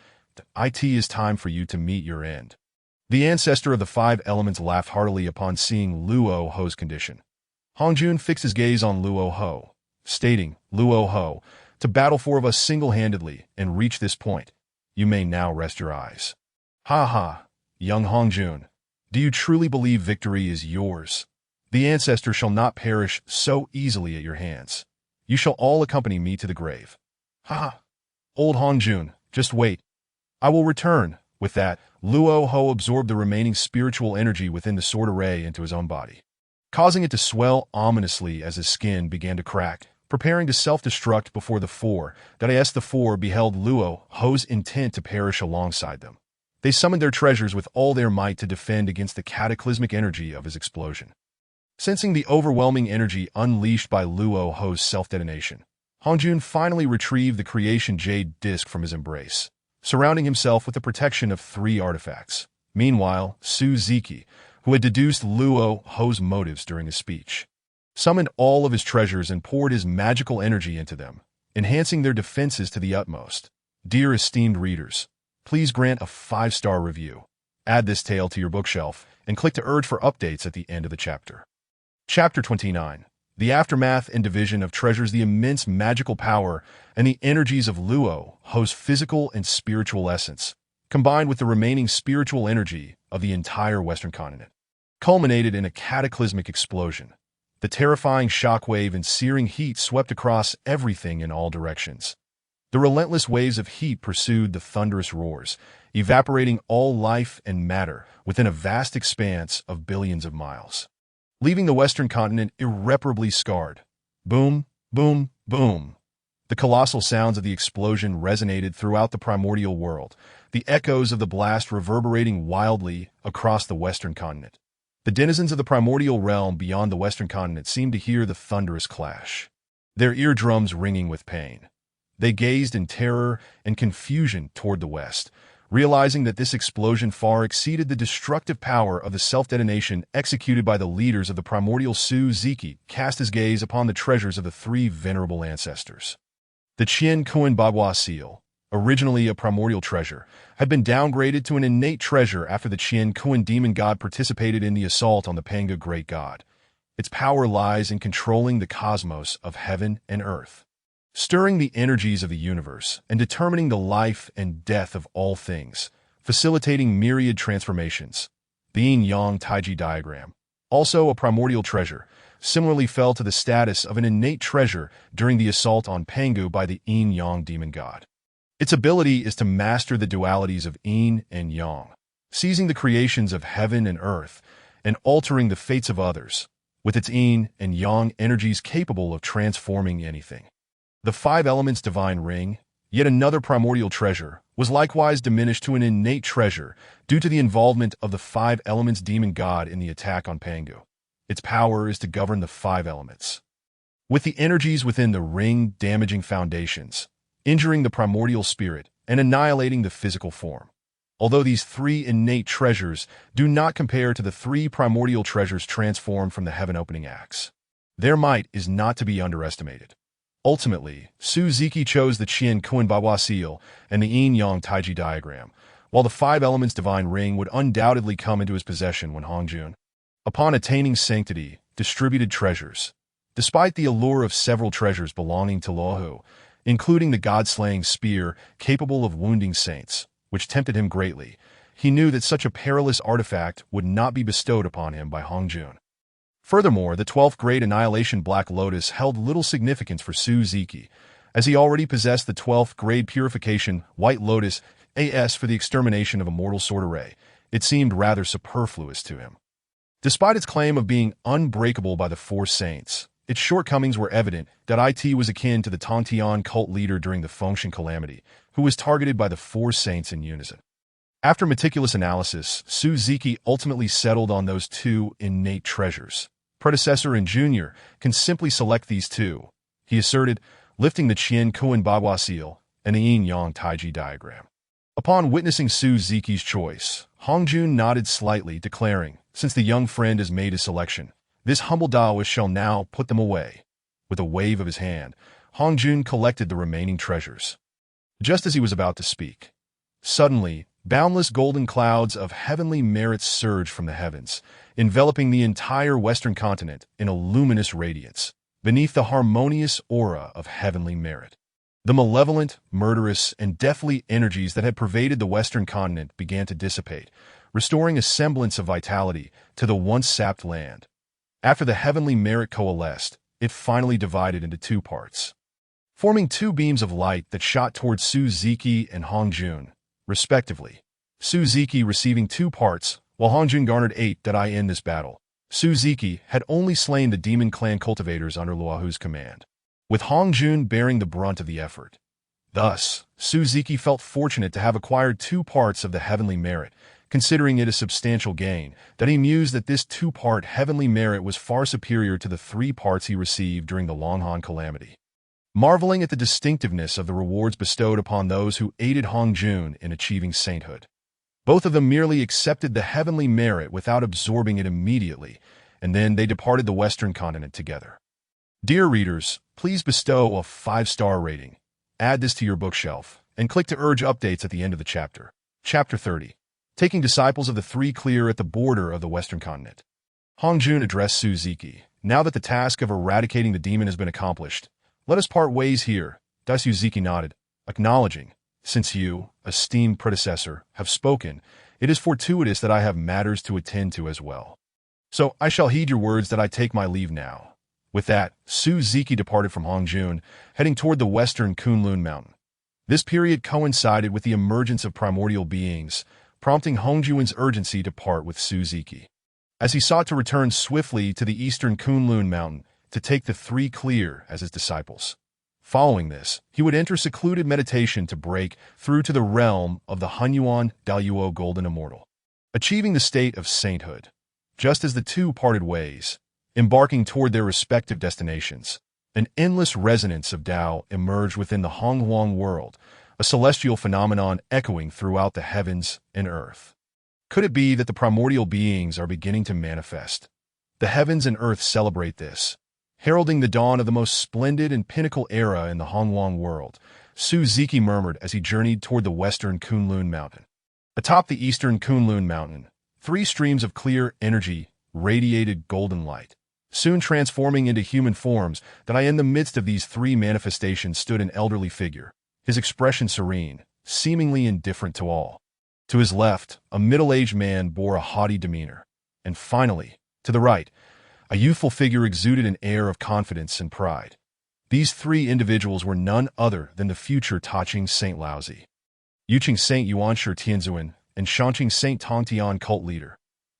It is time for you to meet your end. The ancestor of the 5 elements laughed heartily upon seeing Luo Ho's condition. Hongjun fixed his gaze on Luo Ho, stating, Luo Ho, to battle 4 of us single-handedly and reach this point, you may now rest your eyes. Ha ha, young Hongjun, do you truly believe victory is yours? The ancestor shall not perish so easily at your hands. You shall all accompany me to the grave. Ha ha, old Hongjun, just wait. I will return. With that, Luo Ho absorbed the remaining spiritual energy within the sword array into his own body, causing it to swell ominously as his skin began to crack, preparing to self-destruct before the 4. The 4 beheld Luo Ho's intent to perish alongside them. They summoned their treasures with all their might to defend against the cataclysmic energy of his explosion. Sensing the overwhelming energy unleashed by Luo Ho's self-detonation, Hongjun finally retrieved the creation jade disc from his embrace, surrounding himself with the protection of 3 artifacts. Meanwhile, Su Ziki, who had deduced Luo Ho's motives during his speech, summoned all of his treasures and poured his magical energy into them, enhancing their defenses to the utmost. Dear esteemed readers, please grant a 5-star review, add this tale to your bookshelf, and click to urge for updates at the end of the chapter. Chapter 29. The aftermath and division of treasures the immense magical power and the energies of Luo, Ho's physical and spiritual essence, combined with the remaining spiritual energy of the entire Western continent, culminated in a cataclysmic explosion. The terrifying shockwave and searing heat swept across everything in all directions. The relentless waves of heat pursued the thunderous roars, evaporating all life and matter within a vast expanse of billions of miles, leaving the Western continent irreparably scarred. Boom, boom, boom. The colossal sounds of the explosion resonated throughout the primordial world, the echoes of the blast reverberating wildly across the Western continent. The denizens of the primordial realm beyond the Western continent seemed to hear the thunderous clash, their eardrums ringing with pain. They gazed in terror and confusion toward the west, realizing that this explosion far exceeded the destructive power of the self-detonation executed by the leaders of the primordial Su-Ziki. Cast his gaze upon the treasures of the three venerable ancestors. The Qian Kuan Bagua seal, originally a primordial treasure, had been downgraded to an innate treasure after the Qian Kuan demon god participated in the assault on the Panga great god. Its power lies in controlling the cosmos of heaven and earth, stirring the energies of the universe and determining the life and death of all things, facilitating myriad transformations. The Yin-Yang Taiji diagram, also a primordial treasure, similarly fell to the status of an innate treasure during the assault on Pangu by the Yin-Yang demon god. Its ability is to master the dualities of yin and yang, seizing the creations of heaven and earth, and altering the fates of others, with its yin and yang energies capable of transforming anything. The Five Elements Divine Ring, yet another primordial treasure, was likewise diminished to an innate treasure due to the involvement of the Five Elements demon god in the attack on Pangu. Its power is to govern the five elements, with the energies within the ring damaging foundations, injuring the primordial spirit, and annihilating the physical form. Although these three innate treasures do not compare to the three primordial treasures transformed from the heaven-opening axe, their might is not to be underestimated. Ultimately, Su-Ziki chose the Qian Kuan Bagua seal and the Yin-Yang Taiji diagram, while the Five Elements Divine Ring would undoubtedly come into his possession when Hongjun, upon attaining sanctity, distributed treasures. Despite the allure of several treasures belonging to Luohu, including the god-slaying spear capable of wounding saints, which tempted him greatly, he knew that such a perilous artifact would not be bestowed upon him by Hongjun. Furthermore, the 12th grade Annihilation Black Lotus held little significance for Su-Ziki, as he already possessed the 12th grade Purification White Lotus AS for the extermination of a mortal sword array. It seemed rather superfluous to him. Despite its claim of being unbreakable by the Four Saints, its shortcomings were evident. It was akin to the Tongtian cult leader during the Fengshan Calamity, who was targeted by the Four Saints in unison. After meticulous analysis, Su-Ziki ultimately settled on those two innate treasures. Predecessor and junior can simply select these two, he asserted, lifting the Qian Kuan Bagua seal and the Yin-Yang Taiji diagram. Upon witnessing Su-Ziki's choice, Hongjun nodded slightly, declaring, "Since the young friend has made his selection, this humble Taoist shall now put them away." With a wave of his hand, Hongjun collected the remaining treasures. Just as he was about to speak, suddenly, boundless golden clouds of heavenly merits surged from the heavens, enveloping the entire Western continent in a luminous radiance, beneath the harmonious aura of heavenly merit. The malevolent, murderous, and deathly energies that had pervaded the Western continent began to dissipate, restoring a semblance of vitality to the once sapped land. After the heavenly merit coalesced, it finally divided into two parts, forming two beams of light that shot towards Su-Ziki and Hongjun, respectively. Su-Ziki receiving 2 parts, while Hongjun garnered 8. In this battle, Su-Ziki had only slain the demon clan cultivators under Luohu's command, with Hongjun bearing the brunt of the effort. Thus, Su-Ziki felt fortunate to have acquired 2 parts of the heavenly merit, considering it a substantial gain, that he mused that this 2-part heavenly merit was far superior to the 3 parts he received during the Longhan Calamity. Marveling at the distinctiveness of the rewards bestowed upon those who aided Hongjun in achieving sainthood, both of them merely accepted the heavenly merit without absorbing it immediately, and then they departed the Western continent together. Dear readers, please bestow a 5-star rating, add this to your bookshelf, and click to urge updates at the end of the chapter. Chapter 30. Taking disciples of the 3 clear at the border of the Western continent. Hongjun addressed Su-Ziki, Now that the task of eradicating the demon has been accomplished, let us part ways here. Daisuke Ziki nodded, acknowledging, since you, esteemed predecessor, have spoken, it is fortuitous that I have matters to attend to as well. So I shall heed your words that I take my leave now. With that, Ziki departed from Hongjun, heading toward the western Kunlun Mountain. This period coincided with the emergence of primordial beings, prompting Hongjun's urgency to part with Ziki. As he sought to return swiftly to the eastern Kunlun Mountain to take the three clear as his disciples. Following this, he would enter secluded meditation to break through to the realm of the Hunyuan Daiyuo Golden Immortal, achieving the state of sainthood. Just as the two parted ways, embarking toward their respective destinations, an endless resonance of Tao emerged within the Honghuang world, a celestial phenomenon echoing throughout the heavens and earth. Could it be that the primordial beings are beginning to manifest? The heavens and earth celebrate this, heralding the dawn of the most splendid and pinnacle era in the Honghuang world, Ziki murmured as he journeyed toward the western Kunlun Mountain. Atop the eastern Kunlun Mountain, three streams of clear energy radiated golden light, soon transforming into human forms. That in the midst of these three manifestations stood an elderly figure, his expression serene, seemingly indifferent to all. To his left, a middle-aged man bore a haughty demeanor, and finally, to the right, a youthful figure exuded an air of confidence and pride. These three individuals were none other than the future Taching Saint Laozi, Yuqing Saint Yuanshi Tianzuan, and Shanqing Saint Tongtian cult leader.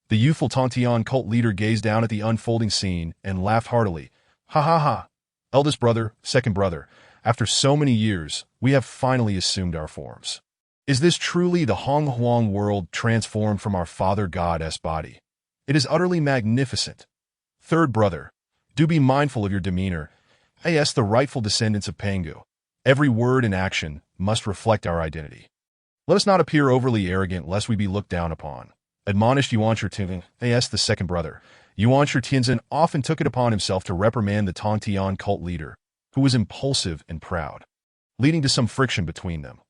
The youthful Tongtian cult leader gazed down at the unfolding scene and laughed heartily. Ha ha ha! Eldest brother, second brother, after so many years, we have finally assumed our forms. Is this truly the Honghuang world transformed from our Father God's body? It is utterly magnificent. Third brother, do be mindful of your demeanor. As the rightful descendants of Pangu, every word and action must reflect our identity. Let us not appear overly arrogant lest we be looked down upon, admonished Yuanshi Tianzan. The second brother, Yuanshi Tianzan, often took it upon himself to reprimand the Tongtian cult leader, who was impulsive and proud, leading to some friction between them.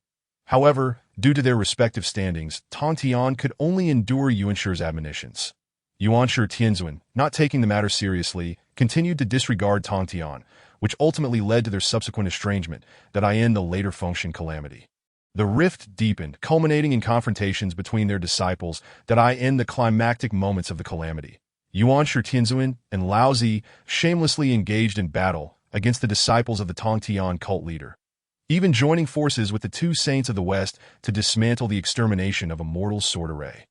However, due to their respective standings, Tongtian could only endure Yuanshi's admonitions. Yuanshi Tianzuan, not taking the matter seriously, continued to disregard Tongtian, which ultimately led to their subsequent estrangement, that in the later Fengshen calamity. The rift deepened, culminating in confrontations between their disciples that in the climactic moments of the calamity. Yuanshi Tianzuan and Laozi shamelessly engaged in battle against the disciples of the Tongtian cult leader, even joining forces with the two saints of the West to dismantle the extermination of a mortal sword array.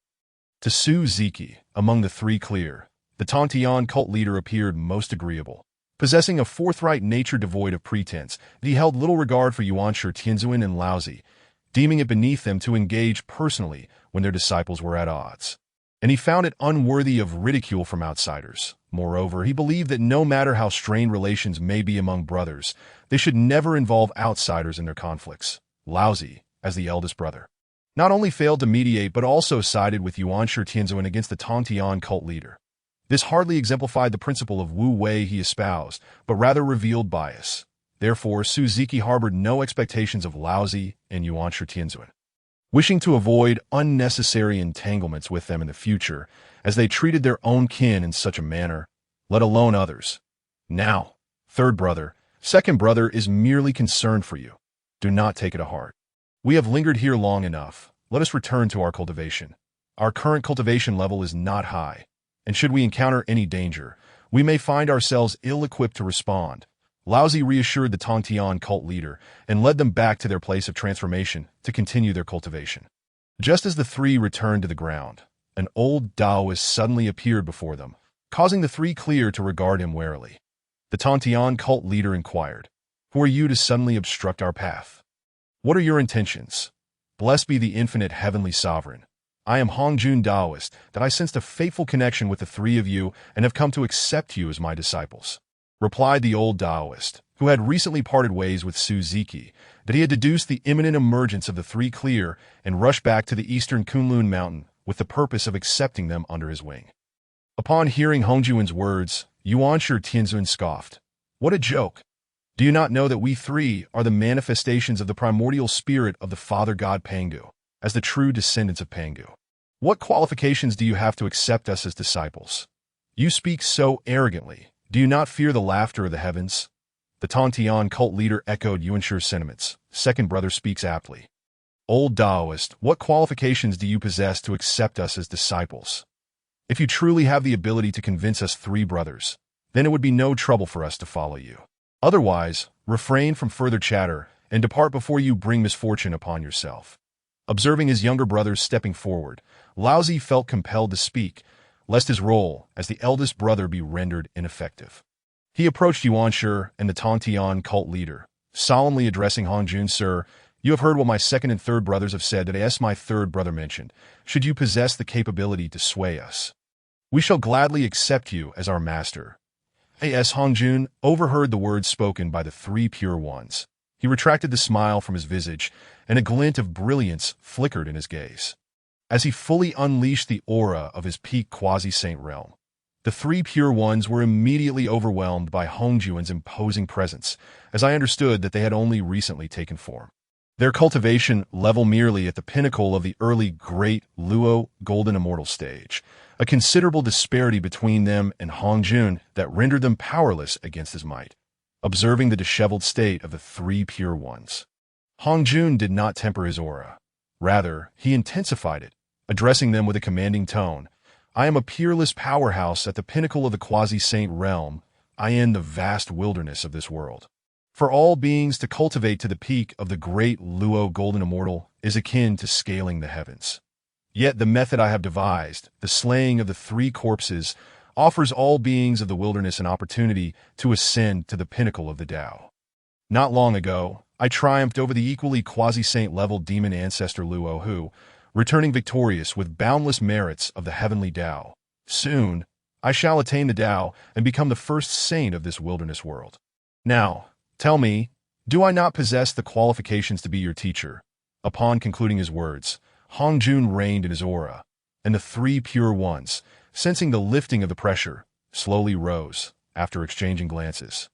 To Ziki, among the three clear, the Tongtian cult leader appeared most agreeable. Possessing a forthright nature devoid of pretense, he held little regard for Yuanshi Tianzuan and Laozi, deeming it beneath them to engage personally when their disciples were at odds. And he found it unworthy of ridicule from outsiders. Moreover, he believed that no matter how strained relations may be among brothers, they should never involve outsiders in their conflicts. Laozi, as the eldest brother, not only failed to mediate but also sided with Yuanshi Tianzuan against the Tongtian cult leader. This hardly exemplified the principle of Wu Wei he espoused, but rather revealed bias. Therefore, Ziki harbored no expectations of Laozi and Yuanshi Tianzuan, wishing to avoid unnecessary entanglements with them in the future, as they treated their own kin in such a manner, let alone others. Now, third brother, second brother is merely concerned for you. Do not take it to heart. We have lingered here long enough. Let us return to our cultivation. Our current cultivation level is not high, and should we encounter any danger, we may find ourselves ill-equipped to respond. Laozi reassured the Tongtian cult leader and led them back to their place of transformation to continue their cultivation. Just as the three returned to the ground, an old Taoist suddenly appeared before them, causing the three clear to regard him warily. The Tongtian cult leader inquired, "Who are you to suddenly obstruct our path? What are your intentions?" "Blessed be the infinite heavenly sovereign. I am Hongjun Taoist, that I sensed a fateful connection with the three of you and have come to accept you as my disciples," replied the old Taoist, who had recently parted ways with Ziki, that he had deduced the imminent emergence of the three clear and rushed back to the eastern Kunlun Mountain with the purpose of accepting them under his wing. Upon hearing Hongjuan's words, Yuanshi Tianzuan scoffed. "What a joke! Do you not know that we three are the manifestations of the primordial spirit of the Father God Pangu, as the true descendants of Pangu? What qualifications do you have to accept us as disciples? You speak so arrogantly. Do you not fear the laughter of the heavens? The Tontian cult leader echoed Yuanshi's sentiments. Second brother speaks aptly. Old Taoist, what qualifications do you possess to accept us as disciples? If you truly have the ability to convince us three brothers, then it would be no trouble for us to follow you. Otherwise, refrain from further chatter and depart before you bring misfortune upon yourself. Observing his younger brothers stepping forward, Laozi felt compelled to speak, lest his role as the eldest brother be rendered ineffective. He approached Yuanshi and the Tontian cult leader, solemnly addressing Hongjun, Sir, you have heard what my second and third brothers have said as my third brother mentioned. Should you possess the capability to sway us, we shall gladly accept you as our master. As Hongjun overheard the words spoken by the three pure ones, he retracted the smile from his visage, and a glint of brilliance flickered in his gaze. As he fully unleashed the aura of his peak quasi-saint realm, the three pure ones were immediately overwhelmed by Hongjun's imposing presence, as I understood that they had only recently taken form. Their cultivation level merely at the pinnacle of the early Great Luo Golden Immortal stage, a considerable disparity between them and Hongjun that rendered them powerless against his might. Observing the disheveled state of the three pure ones, Hongjun did not temper his aura. Rather, he intensified it, addressing them with a commanding tone. I am a peerless powerhouse at the pinnacle of the quasi-saint realm. I am the vast wilderness of this world. For all beings to cultivate to the peak of the great Luo Golden Immortal is akin to scaling the heavens. Yet the method I have devised, the slaying of the three corpses, offers all beings of the wilderness an opportunity to ascend to the pinnacle of the Tao. Not long ago, I triumphed over the equally quasi-saint level demon ancestor Luo who, returning victorious with boundless merits of the heavenly Tao. Soon, I shall attain the Tao and become the first saint of this wilderness world. Now, tell me, do I not possess the qualifications to be your teacher? Upon concluding his words, Hongjun reigned in his aura, and the three pure ones, sensing the lifting of the pressure, slowly rose, after exchanging glances.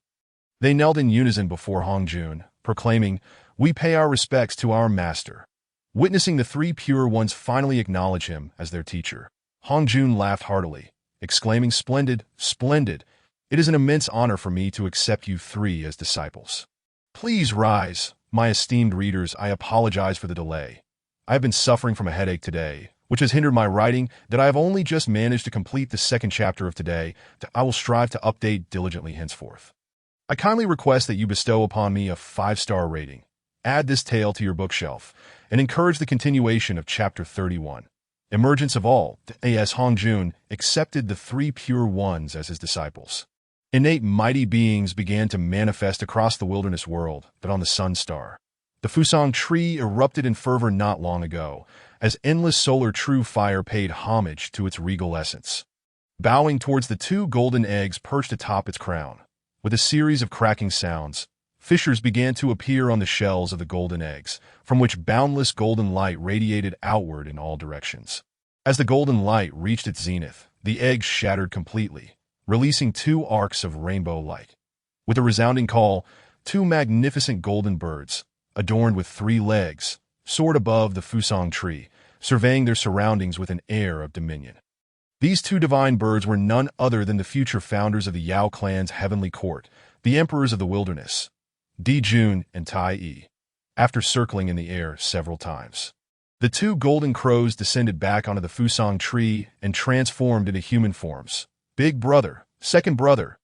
They knelt in unison before Hongjun, proclaiming, We pay our respects to our master. Witnessing the three pure ones finally acknowledge him as their teacher, Hongjun laughed heartily, exclaiming, Splendid, splendid! It is an immense honor for me to accept you three as disciples. Please rise, my esteemed readers. I apologize for the delay. I have been suffering from a headache today, which has hindered my writing that I have only just managed to complete the second chapter of today. I will strive to update diligently henceforth. I kindly request that you bestow upon me a 5-star rating, add this tale to your bookshelf, and encourage the continuation of Chapter 31. Emergence of all, as Hongjun accepted the three pure ones as his disciples. Innate mighty beings began to manifest across the wilderness world, but on the sun star. The Fusang tree erupted in fervor not long ago, as endless solar true fire paid homage to its regal essence. Bowing towards the two golden eggs perched atop its crown, with a series of cracking sounds, fissures began to appear on the shells of the golden eggs, from which boundless golden light radiated outward in all directions. As the golden light reached its zenith, the eggs shattered completely, releasing two arcs of rainbow light. With a resounding call, two magnificent golden birds, adorned with 3 legs, soared above the Fusang tree, surveying their surroundings with an air of dominion. These two divine birds were none other than the future founders of the Yao clan's heavenly court, the emperors of the wilderness, Dijun and Tai Yi. After circling in the air several times, the two golden crows descended back onto the Fusang tree and transformed into human forms. Big brother, second brother.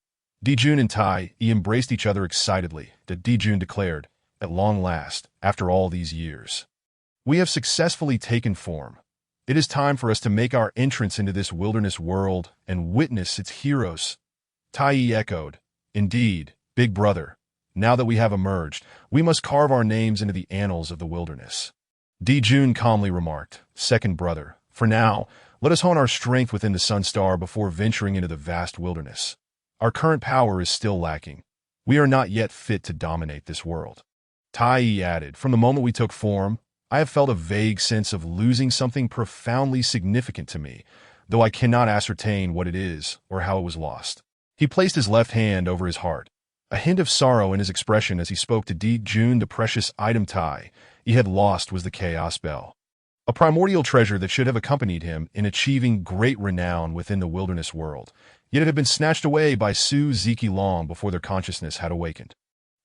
Dijun and Tai Yi embraced each other excitedly. Dijun declared, at long last, after all these years, we have successfully taken form. It is time for us to make our entrance into this wilderness world and witness its heroes. Tai Yi echoed, indeed, big brother. Now that we have emerged, we must carve our names into the annals of the wilderness. Dijun calmly remarked, second brother, for now, let us hone our strength within the Sun Star before venturing into the vast wilderness. Our current power is still lacking. We are not yet fit to dominate this world. Tai Yi added, from the moment we took form, I have felt a vague sense of losing something profoundly significant to me, though I cannot ascertain what it is or how it was lost. He placed his left hand over his heart, a hint of sorrow in his expression as he spoke to Dijun. The precious item Tai Yi had lost was the Chaos Bell. a primordial treasure that should have accompanied him in achieving great renown within the wilderness world, yet it had been snatched away by Su Ziki long before their consciousness had awakened.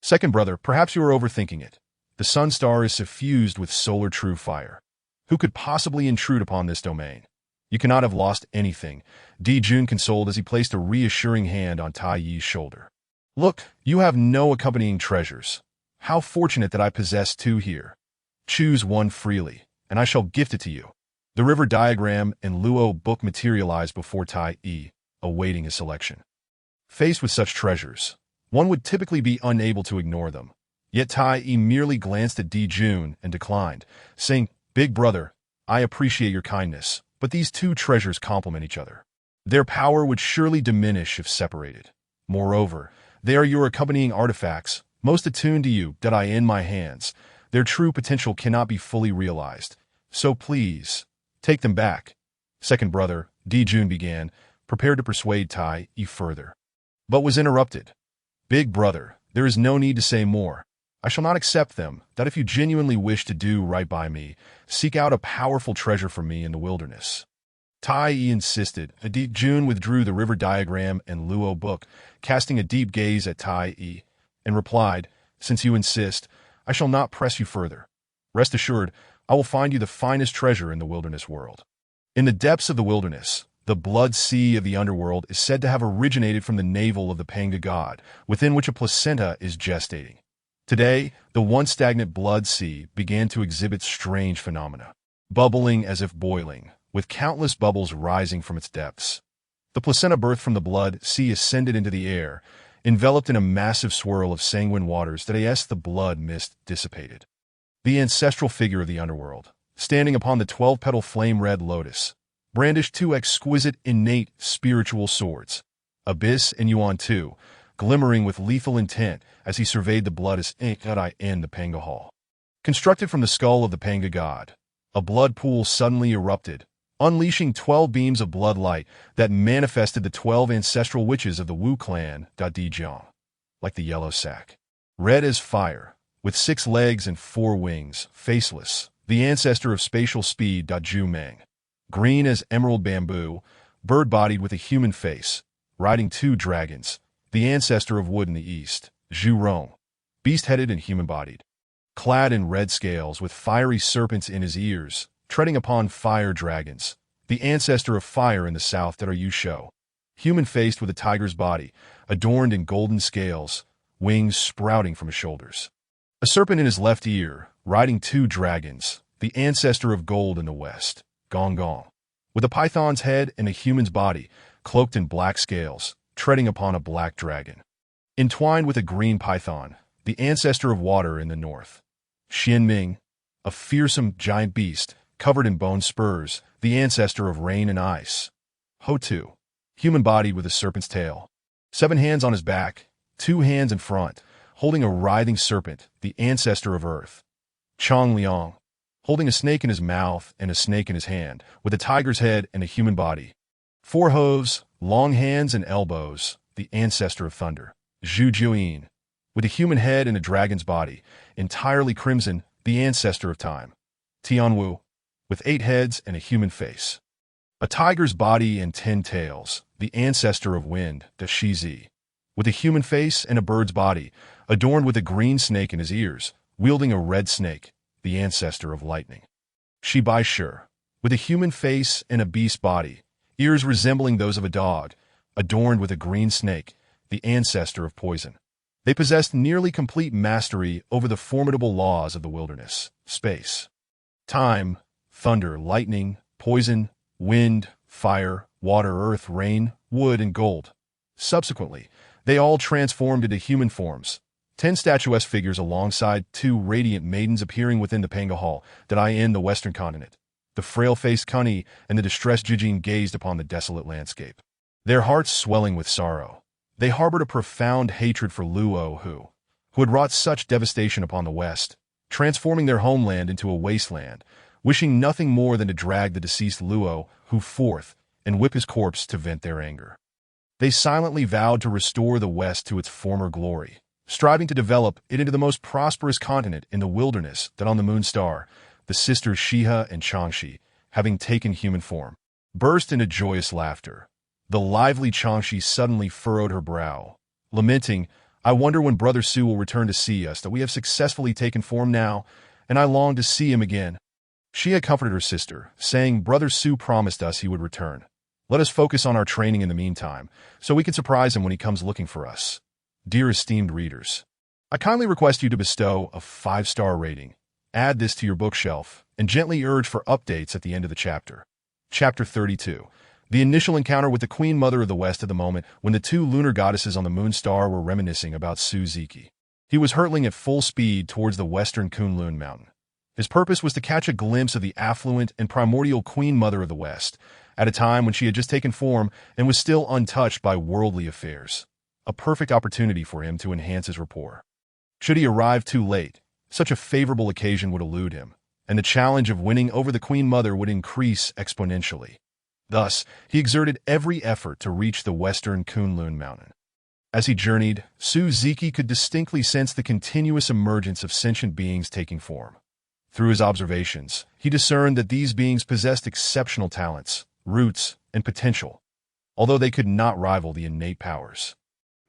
Second brother, perhaps you are overthinking it. The sun star is suffused with solar true fire. Who could possibly intrude upon this domain? You cannot have lost anything, Di Jun consoled as he placed a reassuring hand on Tai Yi's shoulder. Look, you have no accompanying treasures. How fortunate that I possess two here. Choose one freely, and I shall gift it to you. The river diagram and Luo book materialized before Tai Yi, awaiting his selection. Faced with such treasures, one would typically be unable to ignore them. Yet Tai Yi merely glanced at Di Jun and declined, saying, Big brother, I appreciate your kindness, but these two treasures complement each other. Their power would surely diminish if separated. Moreover, they are your accompanying artifacts, most attuned to you, that I in my hands. Their true potential cannot be fully realized. So please, take them back. Second brother, Di Jun began, prepared to persuade Tai Yi further. But was interrupted. Big brother, there is no need to say more. I shall not accept them, that if you genuinely wish to do right by me, seek out a powerful treasure for me in the wilderness. Tai Yi insisted. Di Jun withdrew the river diagram and Luo book, casting a deep gaze at Tai Yi, and replied, Since you insist, I shall not press you further. Rest assured, I will find you the finest treasure in the wilderness world. In the depths of the wilderness, the blood sea of the underworld is said to have originated from the navel of the Panga god, within which a placenta is gestating. Today, the once stagnant blood sea began to exhibit strange phenomena, bubbling as if boiling, with countless bubbles rising from its depths. The placenta birthed from the blood sea ascended into the air, enveloped in a massive swirl of sanguine waters that as the blood mist dissipated. The ancestral figure of the underworld, standing upon the 12-petal flame-red lotus, brandished two exquisite, innate, spiritual swords, Abyss and Yuan II, glimmering with lethal intent as he surveyed the blood as in the Panga Hall. Constructed from the skull of the Panga god, a blood pool suddenly erupted, unleashing 12 beams of blood light that manifested the 12 ancestral witches of the Wu clan, Dijiang, like the yellow sack. Red as fire, with 6 legs and 4 wings, faceless, the ancestor of spatial speed, Jumang. Green as emerald bamboo, bird-bodied with a human face, riding 2 dragons, the ancestor of wood in the east, Zhu Rong, beast-headed and human-bodied. Clad in red scales with fiery serpents in his ears, treading upon fire dragons, the ancestor of fire in the south that are Yu Shou, human-faced with a tiger's body, adorned in golden scales, wings sprouting from his shoulders. A serpent in his left ear, riding 2 dragons, the ancestor of gold in the west, Gong Gong, with a python's head and a human's body, cloaked in black scales, treading upon a black dragon. Entwined with a green python, the ancestor of water in the north. Xian Ming, a fearsome giant beast, covered in bone spurs, the ancestor of rain and ice. Ho Tu, human-bodied with a serpent's tail. 7 hands on his back, 2 hands in front, holding a writhing serpent, the ancestor of earth. Chong Liang, holding a snake in his mouth and a snake in his hand, with a tiger's head and a human body. 4 hooves, long hands and elbows, the ancestor of thunder. Zhu Juyin, with a human head and a dragon's body, entirely crimson, the ancestor of time. Tianwu, with 8 heads and a human face. A tiger's body and 10 tails, the ancestor of wind, Da Shizi, with a human face and a bird's body, adorned with a green snake in his ears, wielding a red snake, the ancestor of lightning. Shi Bai Shi, with a human face and a beast body, ears resembling those of a dog, adorned with a green snake, the ancestor of poison. They possessed nearly complete mastery over the formidable laws of the wilderness, space, time, thunder, lightning, poison, wind, fire, water, earth, rain, wood, and gold. Subsequently, they all transformed into human forms, 10 statuesque figures alongside 2 radiant maidens appearing within the Panga Hall that I in the western continent. The frail-faced Kuni and the distressed Jijin gazed upon the desolate landscape, their hearts swelling with sorrow. They harbored a profound hatred for Luo who had wrought such devastation upon the West, transforming their homeland into a wasteland, wishing nothing more than to drag the deceased Luo who forth and whip his corpse to vent their anger. They silently vowed to restore the West to its former glory, striving to develop it into the most prosperous continent in the wilderness that on the moon star, the sisters Shiha and Changshi, having taken human form, burst into joyous laughter. The lively Changshi suddenly furrowed her brow, lamenting, "I wonder when Brother Su will return to see us, that we have successfully taken form now, and I long to see him again." Shiha comforted her sister, saying, "Brother Su promised us he would return. Let us focus on our training in the meantime, so we can surprise him when he comes looking for us." Dear esteemed readers, I kindly request you to bestow a 5-star rating, add this to your bookshelf, and gently urge for updates at the end of the chapter. Chapter 32. The initial encounter with the Queen Mother of the West at the moment when the two lunar goddesses on the moon star were reminiscing about Su Ziki. He was hurtling at full speed towards the western Kunlun mountain. His purpose was to catch a glimpse of the affluent and primordial Queen Mother of the West, at a time when she had just taken form and was still untouched by worldly affairs. A perfect opportunity for him to enhance his rapport. Should he arrive too late, such a favorable occasion would elude him, and the challenge of winning over the Queen Mother would increase exponentially. Thus, he exerted every effort to reach the western Kunlun mountain. As he journeyed, Su Ziki could distinctly sense the continuous emergence of sentient beings taking form. Through his observations, he discerned that these beings possessed exceptional talents, roots, and potential, although they could not rival the innate powers.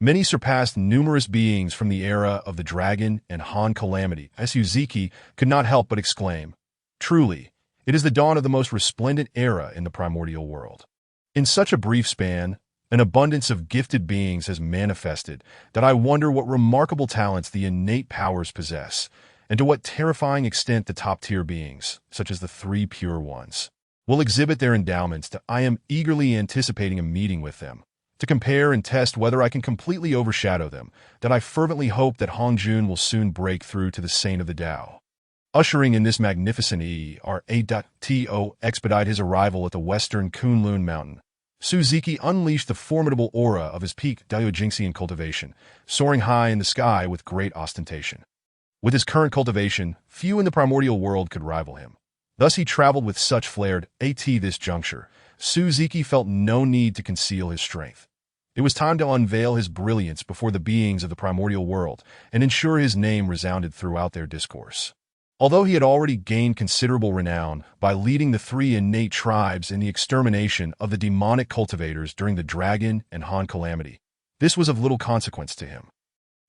Many surpassed numerous beings from the era of the Dragon and Han Calamity. Su Ziki could not help but exclaim, "Truly, it is the dawn of the most resplendent era in the primordial world." In such a brief span, an abundance of gifted beings has manifested that I wonder what remarkable talents the innate powers possess, and to what terrifying extent the top-tier beings, such as the 3 pure ones, will exhibit their endowments. I am eagerly anticipating a meeting with them, to compare and test whether I can completely overshadow them, that I fervently hope that Hongjun will soon break through to the Saint of the Tao. Ushering in this magnificent ERA.TO expedite his arrival at the western Kunlun mountain, Su Ziki unleashed the formidable aura of his peak Daojingxian cultivation, soaring high in the sky with great ostentation. With his current cultivation, few in the primordial world could rival him. Thus he traveled with such flair. At this juncture, Su Ziki felt no need to conceal his strength. It was time to unveil his brilliance before the beings of the primordial world and ensure his name resounded throughout their discourse. Although he had already gained considerable renown by leading the 3 innate tribes in the extermination of the demonic cultivators during the Dragon and Han Calamity, this was of little consequence to him.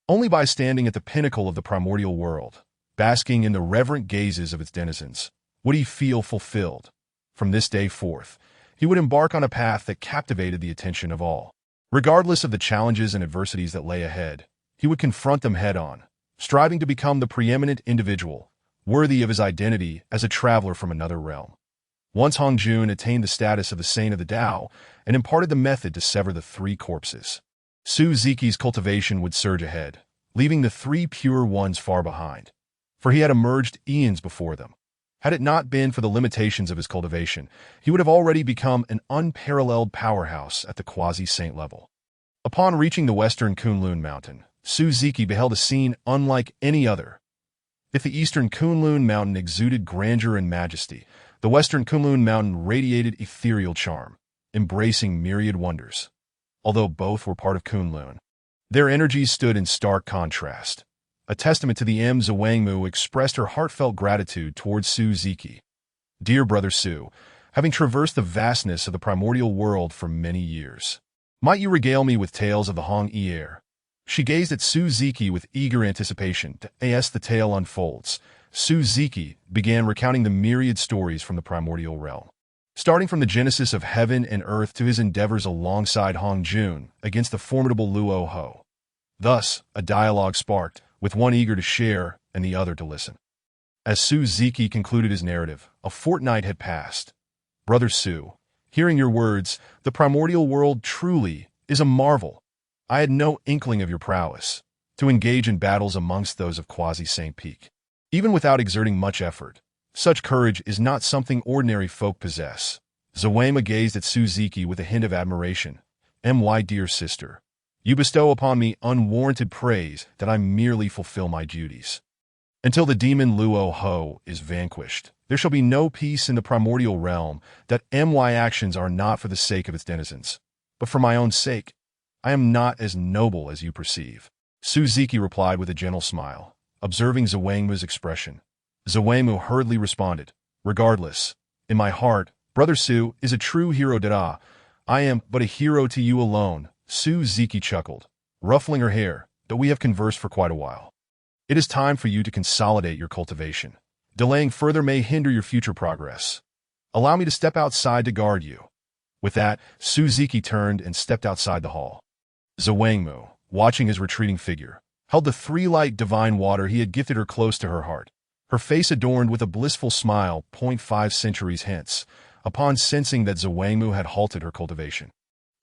Only by standing at the pinnacle of the primordial world, basking in the reverent gazes of its denizens, would he feel fulfilled. From this day forth, he would embark on a path that captivated the attention of all. Regardless of the challenges and adversities that lay ahead, he would confront them head-on, striving to become the preeminent individual, worthy of his identity as a traveler from another realm. Once Hongjun attained the status of the Saint of the Tao and imparted the method to sever the 3 corpses, Su Ziki's cultivation would surge ahead, leaving the 3 pure ones far behind, for he had emerged eons before them. Had it not been for the limitations of his cultivation, he would have already become an unparalleled powerhouse at the quasi-saint level. Upon reaching the western Kunlun mountain, Su Ziki beheld a scene unlike any other. If the eastern Kunlun mountain exuded grandeur and majesty, the western Kunlun mountain radiated ethereal charm, embracing myriad wonders. Although both were part of Kunlun, their energies stood in stark contrast. A testament to the Zhuangmu expressed her heartfelt gratitude towards Su Ziki. "Dear Brother Su, having traversed the vastness of the primordial world for many years, might you regale me with tales of the Hong air?" She gazed at Su Ziki with eager anticipation. As the tale unfolds, Su Ziki began recounting the myriad stories from the primordial realm, starting from the genesis of heaven and earth to his endeavors alongside Hongjun against the formidable Luo Ho. Thus, a dialogue sparked, with one eager to share and the other to listen. As Su Ziki concluded his narrative, a fortnight had passed. "Brother Su, hearing your words, the primordial world truly is a marvel. I had no inkling of your prowess to engage in battles amongst those of Quasi-Saint Peak. Even without exerting much effort, such courage is not something ordinary folk possess." Zhuangmu gazed at Su Ziki with a hint of admiration. "My dear sister, you bestow upon me unwarranted praise that I merely fulfill my duties. Until the demon Luo Ho is vanquished, there shall be no peace in the primordial realm. That my actions are not for the sake of its denizens, but for my own sake. I am not as noble as you perceive." Su Ziki replied with a gentle smile, observing Zhuangmu's expression. Zuemu hurriedly responded, "Regardless, in my heart, Brother Su is a true hero da. I am but a hero to you alone." Su Ziki chuckled, ruffling her hair, "Though we have conversed for quite a while. It is time for you to consolidate your cultivation. Delaying further may hinder your future progress. Allow me to step outside to guard you." With that, Su Ziki turned and stepped outside the hall. Zuemu, watching his retreating figure, held the three-light divine water he had gifted her close to her heart, her face adorned with a blissful smile 0.5 centuries hence, upon sensing that Zuemu had halted her cultivation.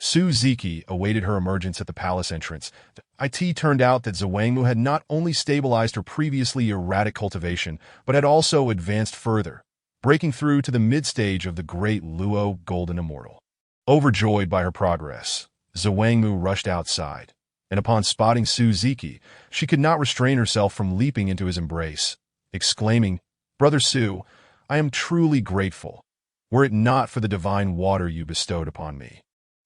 Su Ziki awaited her emergence at the palace entrance. It turned out that Zuemu had not only stabilized her previously erratic cultivation, but had also advanced further, breaking through to the mid-stage of the great Luo Golden Immortal. Overjoyed by her progress, Zuemu rushed outside, and upon spotting Su Ziki, she could not restrain herself from leaping into his embrace, exclaiming, "Brother Su, I am truly grateful. Were it not for the divine water you bestowed upon me,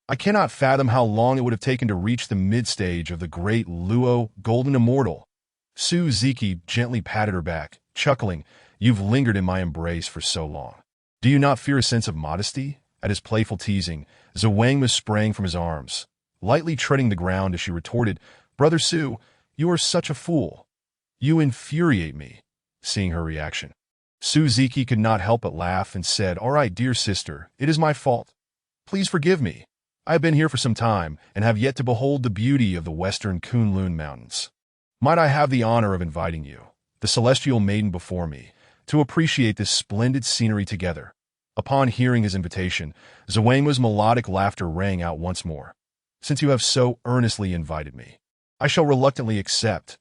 I cannot fathom how long it would have taken to reach the mid-stage of the great Luo Golden Immortal." Su Ziki gently patted her back, chuckling, "You've lingered in my embrace for so long. Do you not fear a sense of modesty?" At his playful teasing, Zuemu sprang from his arms, lightly treading the ground as she retorted, "Brother Su, you are such a fool. You infuriate me." Seeing her reaction, Su Ziki could not help but laugh and said, "All right, dear sister, it is my fault. Please forgive me. I have been here for some time and have yet to behold the beauty of the western Kunlun Mountains. Might I have the honor of inviting you, the celestial maiden before me, to appreciate this splendid scenery together?" Upon hearing his invitation, Zuemu's melodic laughter rang out once more. "Since you have so earnestly invited me, I shall reluctantly accept.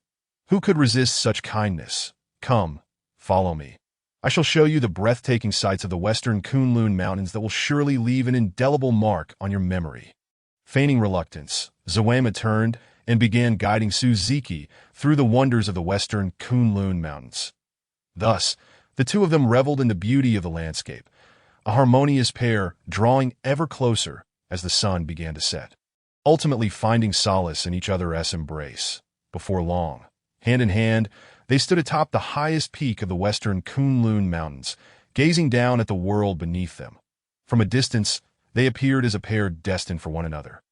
Who could resist such kindness? Come, follow me. I shall show you the breathtaking sights of the western Kunlun Mountains that will surely leave an indelible mark on your memory." Feigning reluctance, Zuemu turned and began guiding Su Ziki through the wonders of the western Kunlun Mountains. Thus, the two of them reveled in the beauty of the landscape, a harmonious pair drawing ever closer as the sun began to set, ultimately finding solace in each other's embrace. Before long, hand in hand, they stood atop the highest peak of the western Kunlun Mountains, gazing down at the world beneath them. From a distance, they appeared as a pair destined for one another.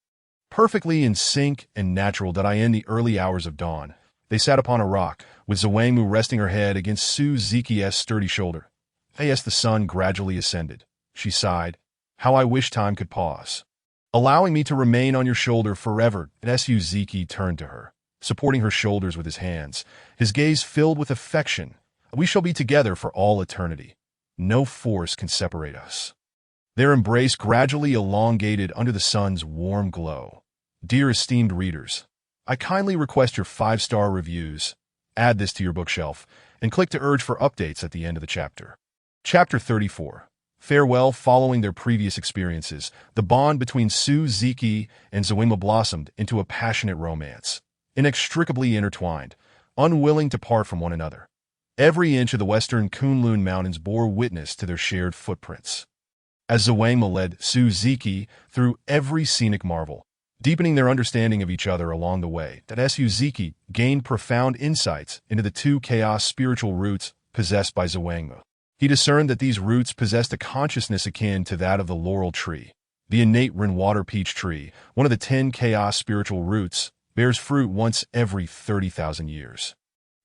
Perfectly in sync and natural that in the early hours of dawn, they sat upon a rock, with Zuemu resting her head against Su Ziki's sturdy shoulder. As the sun gradually ascended, she sighed, "How I wish time could pause, allowing me to remain on your shoulder forever." Su Ziki turned to her, supporting her shoulders with his hands, his gaze filled with affection. "We shall be together for all eternity. No force can separate us." Their embrace gradually elongated under the sun's warm glow. Dear esteemed readers, I kindly request your 5-star reviews, add this to your bookshelf, and click to urge for updates at the end of the chapter. Chapter 34. Farewell. Following their previous experiences, the bond between Su Ziki and Zuemu blossomed into a passionate romance, inextricably intertwined, unwilling to part from one another. Every inch of the western Kunlun Mountains bore witness to their shared footprints, as Zuemu led Su Ziki through every scenic marvel, deepening their understanding of each other along the way. Su Ziki gained profound insights into the two chaos spiritual roots possessed by Zuemu. He discerned that these roots possessed a consciousness akin to that of the laurel tree. The innate rainwater peach tree, one of the 10 chaos spiritual roots, bears fruit once every 30,000 years,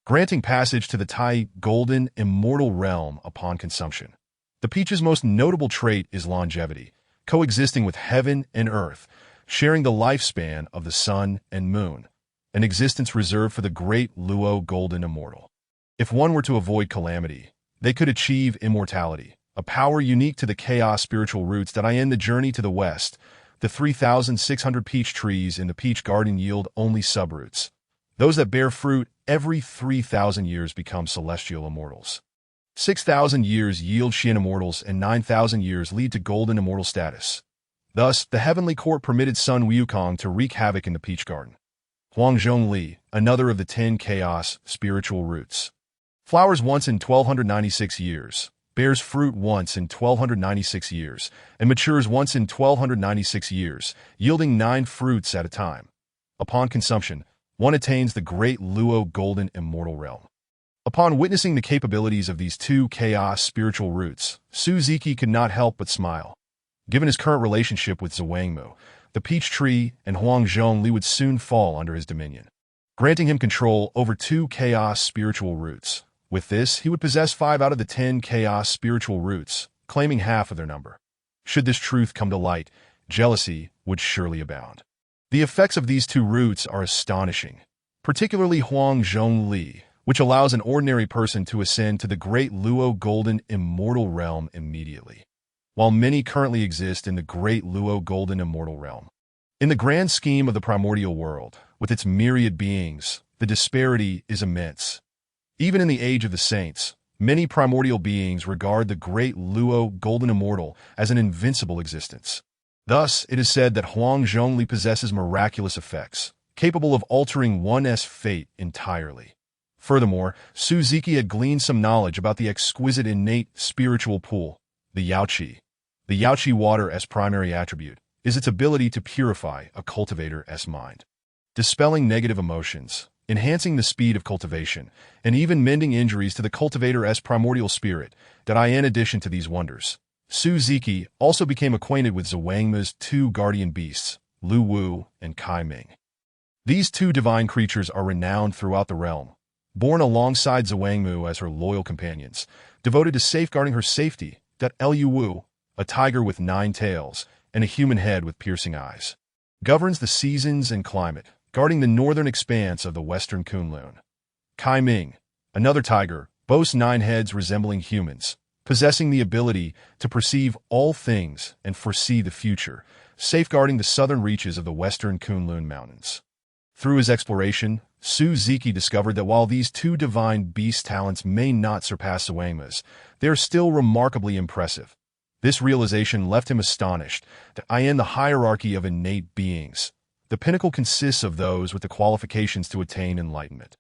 granting passage to the Tai golden immortal realm upon consumption. The peach's most notable trait is longevity, coexisting with heaven and earth, sharing the lifespan of the sun and moon, an existence reserved for the great Luo golden immortal. If one were to avoid calamity, they could achieve immortality, a power unique to the chaos spiritual roots that end the journey to the west. The 3,600 peach trees in the peach garden yield only subroots. Those that bear fruit every 3,000 years become celestial immortals. 6,000 years yield Xian immortals, and 9,000 years lead to golden immortal status. Thus, the heavenly court permitted Sun Wukong to wreak havoc in the peach garden. Huangzhong Li, another of the 10 chaos spiritual roots, flowers once in 1,296 years, bears fruit once in 1,296 years, and matures once in 1,296 years, yielding 9 fruits at a time. Upon consumption, one attains the great Luo golden immortal realm. Upon witnessing the capabilities of these two chaos spiritual roots, Suziki could not help but smile. Given his current relationship with Zhuangmu, the peach tree and Huang Zhongli would soon fall under his dominion, granting him control over two chaos spiritual roots. With this, he would possess 5 out of the 10 chaos spiritual roots, claiming half of their number. Should this truth come to light, jealousy would surely abound. The effects of these two roots are astonishing, particularly Huang Zhongli, which allows an ordinary person to ascend to the great Luo Golden Immortal Realm immediately, while many currently exist in the great Luo Golden Immortal Realm. In the grand scheme of the primordial world, with its myriad beings, the disparity is immense. Even in the age of the saints, many primordial beings regard the great Luo Golden Immortal as an invincible existence. Thus, it is said that Huang Zhongli possesses miraculous effects, capable of altering one's fate entirely. Furthermore, Suziki had gleaned some knowledge about the exquisite innate spiritual pool, the Yaoqi. The Yaoqi water as primary attribute is its ability to purify a cultivator's mind, dispelling negative emotions, enhancing the speed of cultivation, and even mending injuries to the cultivator's primordial spirit. In addition to these wonders, Suziki also became acquainted with Zhuangmu's 2 guardian beasts, Lu Wu and Kai Ming. These 2 divine creatures are renowned throughout the realm, born alongside Zhuangmu as her loyal companions, devoted to safeguarding her safety. Lu Wu, a tiger with 9 tails and a human head with piercing eyes, governs the seasons and climate, guarding the northern expanse of the western Kunlun. Kai Ming, another tiger, boasts 9 heads resembling humans, possessing the ability to perceive all things and foresee the future, safeguarding the southern reaches of the western Kunlun Mountains. Through his exploration, Suziki discovered that while these 2 divine beast talents may not surpass Zhuangmu's, they are still remarkably impressive. This realization left him astonished. In the hierarchy of innate beings, the pinnacle consists of those with the qualifications to attain enlightenment,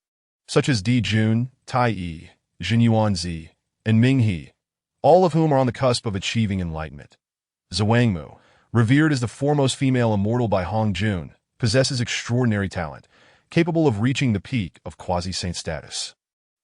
such as Di Jun, Tai Yi, Jin Yuanzi, and Ming He, all of whom are on the cusp of achieving enlightenment. Zhuangmu, revered as the foremost female immortal by Hong Jun, possesses extraordinary talent, capable of reaching the peak of quasi-saint status.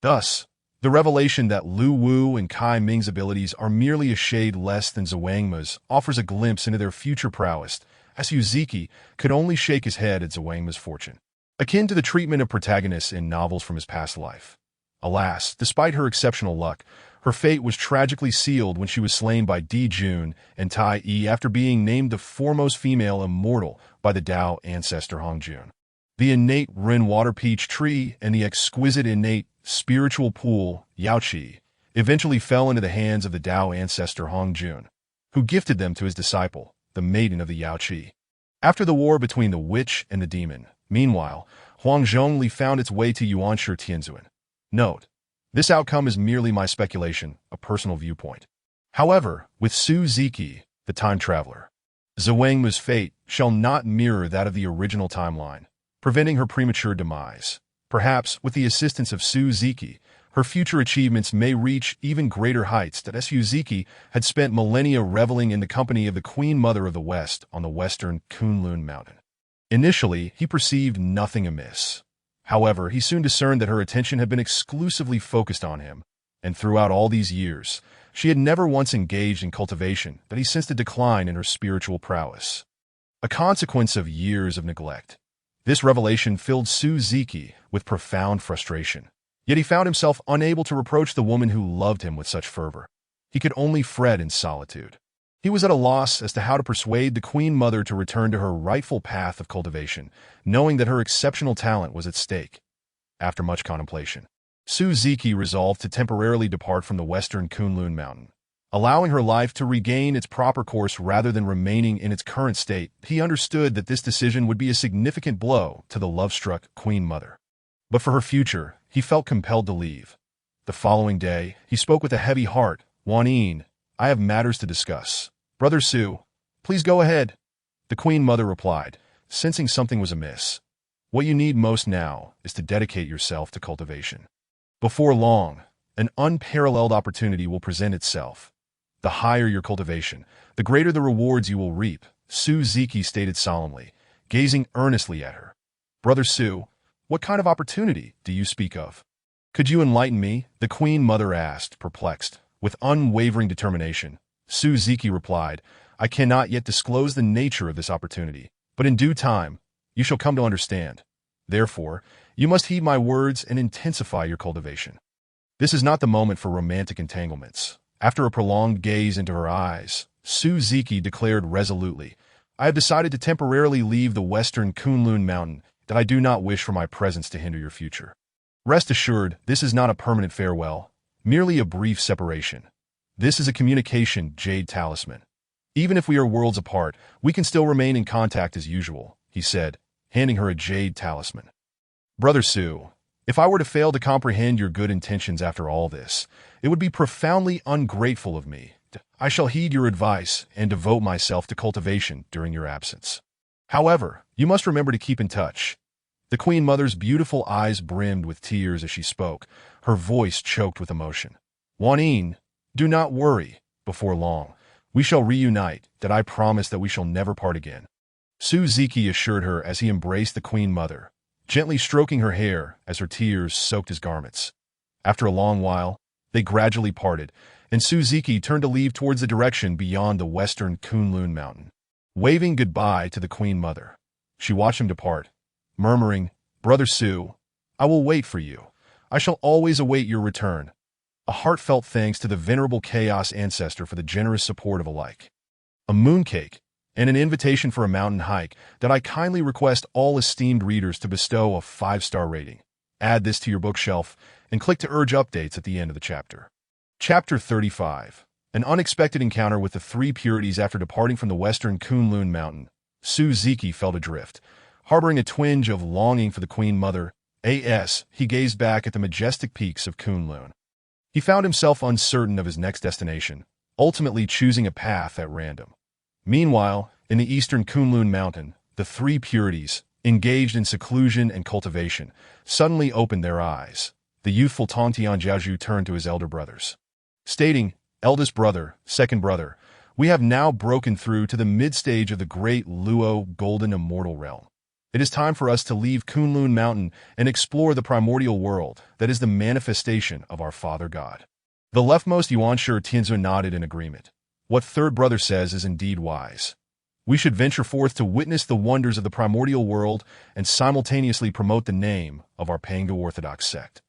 Thus, the revelation that Lu Wu and Kai Ming's abilities are merely a shade less than Zhuangmu's offers a glimpse into their future prowess, as Suziki could only shake his head at Zhuangmu's fortune, akin to the treatment of protagonists in novels from his past life. Alas, despite her exceptional luck, her fate was tragically sealed when she was slain by Di Jun and Tai Yi after being named the foremost female immortal by the Tao ancestor Hong Jun. The innate Ren water peach tree and the exquisite innate spiritual pool, Yaoqi, eventually fell into the hands of the Tao ancestor Hong Jun, who gifted them to his disciple, the Maiden of the Yaoqi. After the war between the witch and the demon, meanwhile, Huang Zhongli found its way to Yuanshi Tianzuan. Note: this outcome is merely my speculation, a personal viewpoint. However, with Suziki, the time traveler, Zhuangmu's fate shall not mirror that of the original timeline, preventing her premature demise. Perhaps, with the assistance of Suziki, her future achievements may reach even greater heights. Suziki had spent millennia reveling in the company of the Queen Mother of the West on the western Kunlun Mountain. Initially, he perceived nothing amiss. However, he soon discerned that her attention had been exclusively focused on him, and throughout all these years, she had never once engaged in cultivation. He sensed a decline in her spiritual prowess, a consequence of years of neglect. This revelation filled Suziki with profound frustration, yet he found himself unable to reproach the woman who loved him with such fervor. He could only fret in solitude. He was at a loss as to how to persuade the Queen Mother to return to her rightful path of cultivation, knowing that her exceptional talent was at stake. After much contemplation, Suziki resolved to temporarily depart from the western Kunlun Mountain, allowing her life to regain its proper course rather than remaining in its current state. He understood that this decision would be a significant blow to the love-struck Queen Mother. But for her future, he felt compelled to leave. The following day, he spoke with a heavy heart. "Wan Yin, I have matters to discuss. Brother Su, please go ahead." The Queen Mother replied, sensing something was amiss. "What you need most now is to dedicate yourself to cultivation. Before long, an unparalleled opportunity will present itself. The higher your cultivation, the greater the rewards you will reap," Suziki stated solemnly, gazing earnestly at her. "Brother Su, what kind of opportunity do you speak of?" Could you enlighten me? The Queen Mother asked, perplexed. With unwavering determination, Suziki replied, I cannot yet disclose the nature of this opportunity, but in due time, you shall come to understand. Therefore, you must heed my words and intensify your cultivation. This is not the moment for romantic entanglements. After a prolonged gaze into her eyes, Suziki declared resolutely, I have decided to temporarily leave the western Kunlun mountain, that I do not wish for my presence to hinder your future. Rest assured, this is not a permanent farewell, merely a brief separation. This is a communication jade talisman. Even if we are worlds apart, we can still remain in contact as usual, he said, handing her a jade talisman. Brother Su, if I were to fail to comprehend your good intentions after all this, it would be profoundly ungrateful of me. I shall heed your advice and devote myself to cultivation during your absence. However, you must remember to keep in touch. The Queen Mother's beautiful eyes brimmed with tears as she spoke, her voice choked with emotion. Wanin, do not worry. Before long, we shall reunite, that I promise that we shall never part again. Suziki assured her as he embraced the Queen Mother, gently stroking her hair as her tears soaked his garments. After a long while, they gradually parted, and Suziki turned to leave towards the direction beyond the western Kunlun mountain. Waving goodbye to the Queen Mother, she watched him depart, murmuring, Brother Su, I will wait for you. I shall always await your return. A heartfelt thanks to the venerable Chaos Ancestor for the generous support of alike. A mooncake, and an invitation for a mountain hike that I kindly request all esteemed readers to bestow a 5-star rating. Add this to your bookshelf and click to urge updates at the end of the chapter. Chapter 35. An unexpected encounter with the three purities after departing from the western Kunlun mountain. Suziki felt adrift. Harboring a twinge of longing for the Queen Mother, he gazed back at the majestic peaks of Kunlun. He found himself uncertain of his next destination, ultimately choosing a path at random. Meanwhile, in the eastern Kunlun mountain, the three purities, engaged in seclusion and cultivation, suddenly opened their eyes. The youthful Tontian Jiaozhu turned to his elder brothers, stating, Eldest brother, second brother, we have now broken through to the mid-stage of the great Luo Golden Immortal Realm. It is time for us to leave Kunlun Mountain and explore the primordial world that is the manifestation of our Father God. The leftmost Yuanshu Tianzun nodded in agreement. What third brother says is indeed wise. We should venture forth to witness the wonders of the primordial world and simultaneously promote the name of our Pangu Orthodox sect,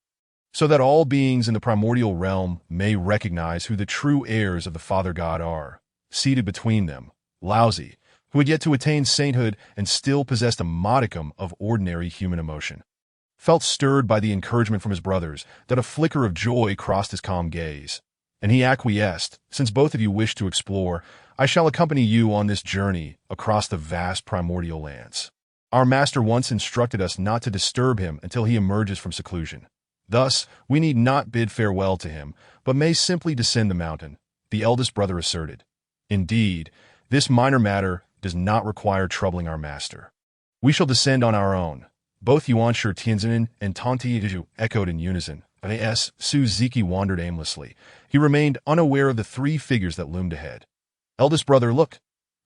so that all beings in the primordial realm may recognize who the true heirs of the Father God are. Seated between them, Laozi, who had yet to attain sainthood and still possessed a modicum of ordinary human emotion, felt stirred by the encouragement from his brothers that a flicker of joy crossed his calm gaze, and he acquiesced, since both of you wish to explore, I shall accompany you on this journey across the vast primordial lands. Our master once instructed us not to disturb him until he emerges from seclusion. Thus, we need not bid farewell to him, but may simply descend the mountain, the eldest brother asserted. Indeed, this minor matter does not require troubling our master. We shall descend on our own. Both Yuanshu Tianzin and Tanti Iju echoed in unison. As Suziki wandered aimlessly, he remained unaware of the three figures that loomed ahead. Eldest brother, look.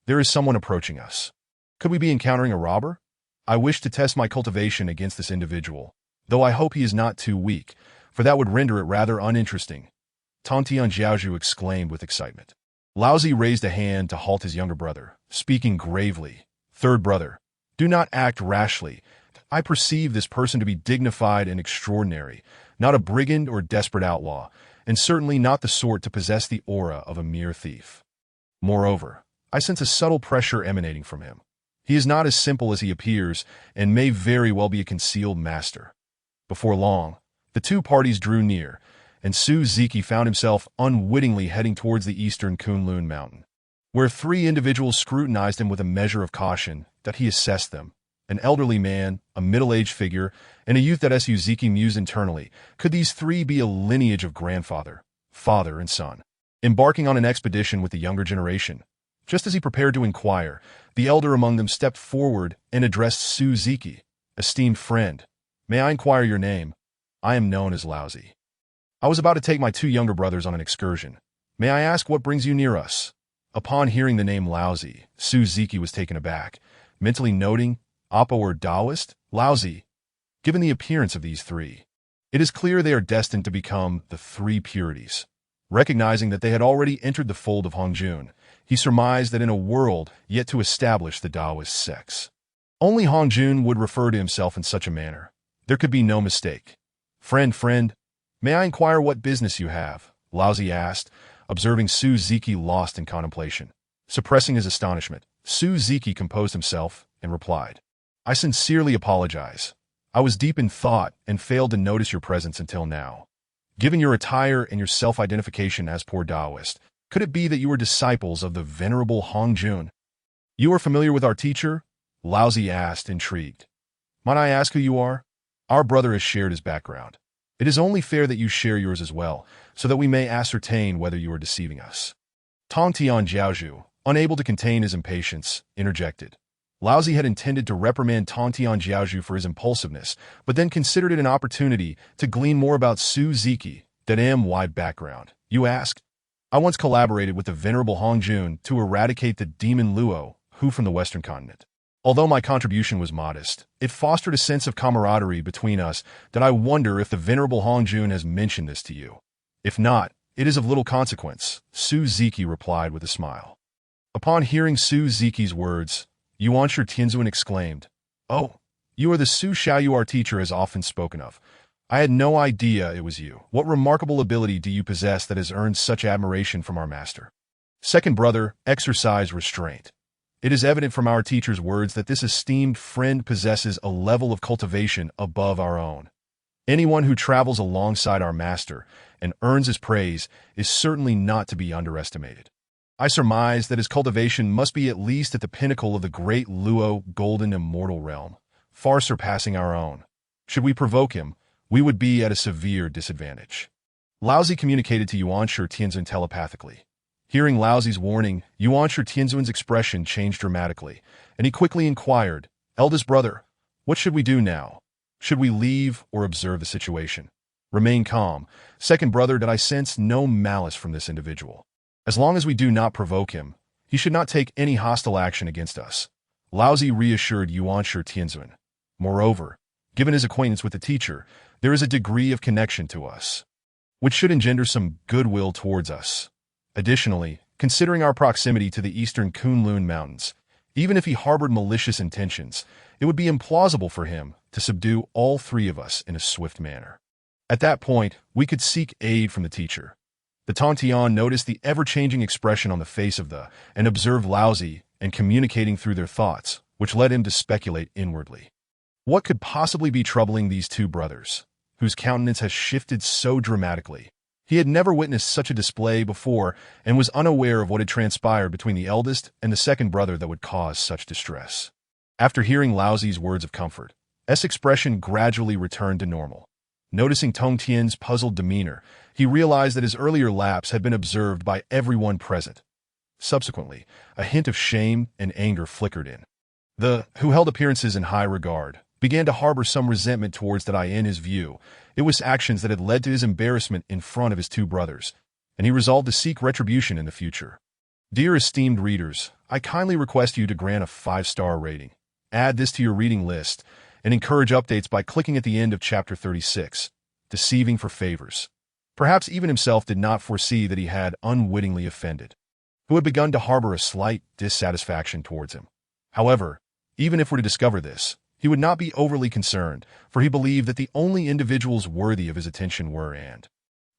There is someone approaching us. Could we be encountering a robber? I wish to test my cultivation against this individual, though I hope he is not too weak, for that would render it rather uninteresting. Tontian Jiaozhu exclaimed with excitement. Laozi raised a hand to halt his younger brother, speaking gravely. Third brother, do not act rashly. I perceive this person to be dignified and extraordinary, not a brigand or desperate outlaw, and certainly not the sort to possess the aura of a mere thief. Moreover, I sense a subtle pressure emanating from him. He is not as simple as he appears, and may very well be a concealed master. Before long, the two parties drew near, and Suziki found himself unwittingly heading towards the eastern Kunlun mountain, where three individuals scrutinized him with a measure of caution that he assessed them. An elderly man, a middle-aged figure, and a youth that Suziki mused internally. Could these three be a lineage of grandfather, father, and son, embarking on an expedition with the younger generation? Just as he prepared to inquire, the elder among them stepped forward and addressed Suziki. Esteemed friend, may I inquire your name? I am known as Laozi. I was about to take my two younger brothers on an excursion. May I ask what brings you near us? Upon hearing the name Laozi, Suziki was taken aback, mentally noting, Oppo or Taoist? Laozi. Given the appearance of these three, It is clear they are destined to become the three purities. Recognizing that they had already entered the fold of Hongjun, he surmised that in a world yet to establish the Taoist sects, only Hongjun would refer to himself in such a manner. There could be no mistake. Friend, may I inquire what business you have? Laozi asked, observing Su Ziki lost in contemplation. Suppressing his astonishment, Su Ziki composed himself and replied, I sincerely apologize. I was deep in thought and failed to notice your presence until now. Given your attire and your self-identification as poor Taoist, could it be that you were disciples of the venerable Hongjun? You are familiar with our teacher? Laozi asked, intrigued. Might I ask who you are? Our brother has shared his background. It is only fair that you share yours as well, so that we may ascertain whether you are deceiving us. Tong Tian Jiaozhu, unable to contain his impatience, interjected. Laozi had intended to reprimand Tong Tian Jiaozhu for his impulsiveness, but then considered it an opportunity to glean more about Su Ziki, that wide background. You ask? I once collaborated with the venerable Hongjun to eradicate the demon Luo, who from the western continent. Although my contribution was modest, it fostered a sense of camaraderie between us that I wonder if the venerable Hongjun has mentioned this to you. If not, it is of little consequence, Su Ziki replied with a smile. Upon hearing Su Ziki's words, Yuan Shi Tianzuan exclaimed, Oh, you are the Su Xiaoyu our teacher has often spoken of. I had no idea it was you. What remarkable ability do you possess that has earned such admiration from our master? Second brother, exercise restraint. It is evident from our teacher's words that this esteemed friend possesses a level of cultivation above our own. Anyone who travels alongside our master and earns his praise is certainly not to be underestimated. I surmise that his cultivation must be at least at the pinnacle of the great Luo golden immortal realm, far surpassing our own. Should we provoke him, we would be at a severe disadvantage. Laozi communicated to Yuan Shi Tianzun telepathically. Hearing Laozi's warning, Yuan Shi Tianzun's expression changed dramatically, and he quickly inquired, Eldest brother, what should we do now? Should we leave or observe the situation? Remain calm. Second brother, did I sense no malice from this individual? As long as we do not provoke him, he should not take any hostile action against us. Laozi reassured Yuan Shi Tianzun. Moreover, given his acquaintance with the teacher, there is a degree of connection to us, which should engender some goodwill towards us. Additionally, considering our proximity to the eastern Kunlun Mountains, even if he harbored malicious intentions, it would be implausible for him to subdue all three of us in a swift manner. At that point, we could seek aid from the teacher. The Tongtian noticed the ever-changing expression on the face of the and observed Laozi and communicating through their thoughts, which led him to speculate inwardly. What could possibly be troubling these two brothers, whose countenance has shifted so dramatically? He had never witnessed such a display before and was unaware of what had transpired between the eldest and the second brother that would cause such distress. After hearing Laozi's words of comfort, S' expression gradually returned to normal. Noticing Tong Tian's puzzled demeanor, he realized that his earlier lapse had been observed by everyone present. Subsequently, a hint of shame and anger flickered in. The who held appearances in high regard began to harbor some resentment towards that in his view. It was actions that had led to his embarrassment in front of his two brothers, and he resolved to seek retribution in the future. Dear esteemed readers, I kindly request you to grant a 5-star rating. Add this to your reading list, and encourage updates by clicking at the end of Chapter 36, Deceiving for Favors. Perhaps even himself did not foresee that he had unwittingly offended, who had begun to harbor a slight dissatisfaction towards him. However, even if we're to discover this, he would not be overly concerned, for he believed that the only individuals worthy of his attention were and,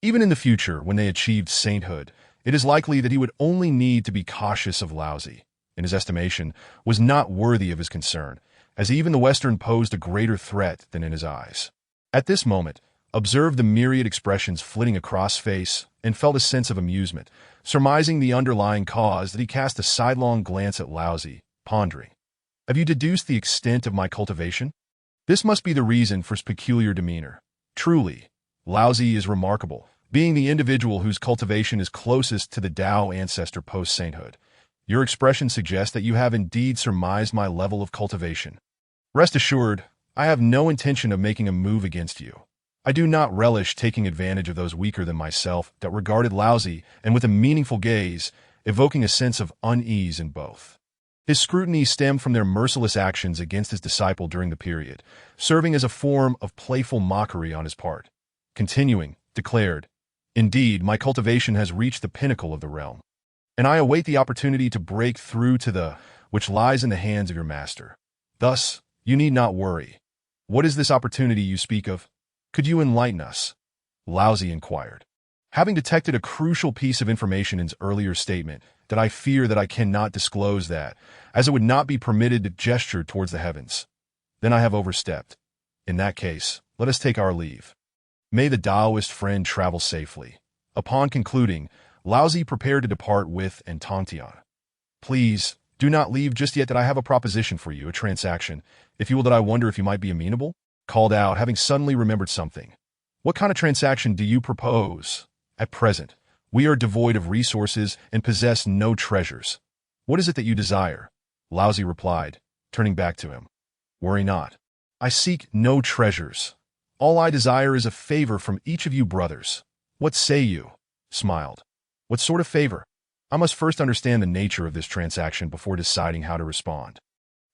even in the future, when they achieved sainthood, it is likely that he would only need to be cautious of Laozi. In his estimation, was not worthy of his concern, as even the Western posed a greater threat than in his eyes. At this moment, observed the myriad expressions flitting across face and felt a sense of amusement, surmising the underlying cause that he cast a sidelong glance at Laozi, pondering. Have you deduced the extent of my cultivation? This must be the reason for his peculiar demeanor. Truly, Laozi is remarkable, being the individual whose cultivation is closest to the Tao ancestor post-sainthood. Your expression suggests that you have indeed surmised my level of cultivation. Rest assured, I have no intention of making a move against you. I do not relish taking advantage of those weaker than myself that regarded Laozi and with a meaningful gaze, evoking a sense of unease in both. His scrutiny stemmed from their merciless actions against his disciple during the period, serving as a form of playful mockery on his part. Continuing, declared, "Indeed, my cultivation has reached the pinnacle of the realm, and I await the opportunity to break through to the which lies in the hands of your master. Thus, you need not worry. What is this opportunity you speak of? Could you enlighten us?" Laozi inquired, having detected a crucial piece of information in his earlier statement, that I fear that I cannot disclose that, as it would not be permitted to gesture towards the heavens. Then I have overstepped. In that case, let us take our leave. May the Taoist friend travel safely. Upon concluding, Laozi prepared to depart with and Tongtian. "Please, do not leave just yet, that I have a proposition for you, a transaction, if you will, that I wonder if you might be amenable," called out, having suddenly remembered something. "What kind of transaction do you propose? At present, we are devoid of resources and possess no treasures. What is it that you desire?" Laozi replied, turning back to him. "Worry not. I seek no treasures. All I desire is a favor from each of you brothers. What say you?" Smiled. "What sort of favor? I must first understand the nature of this transaction before deciding how to respond."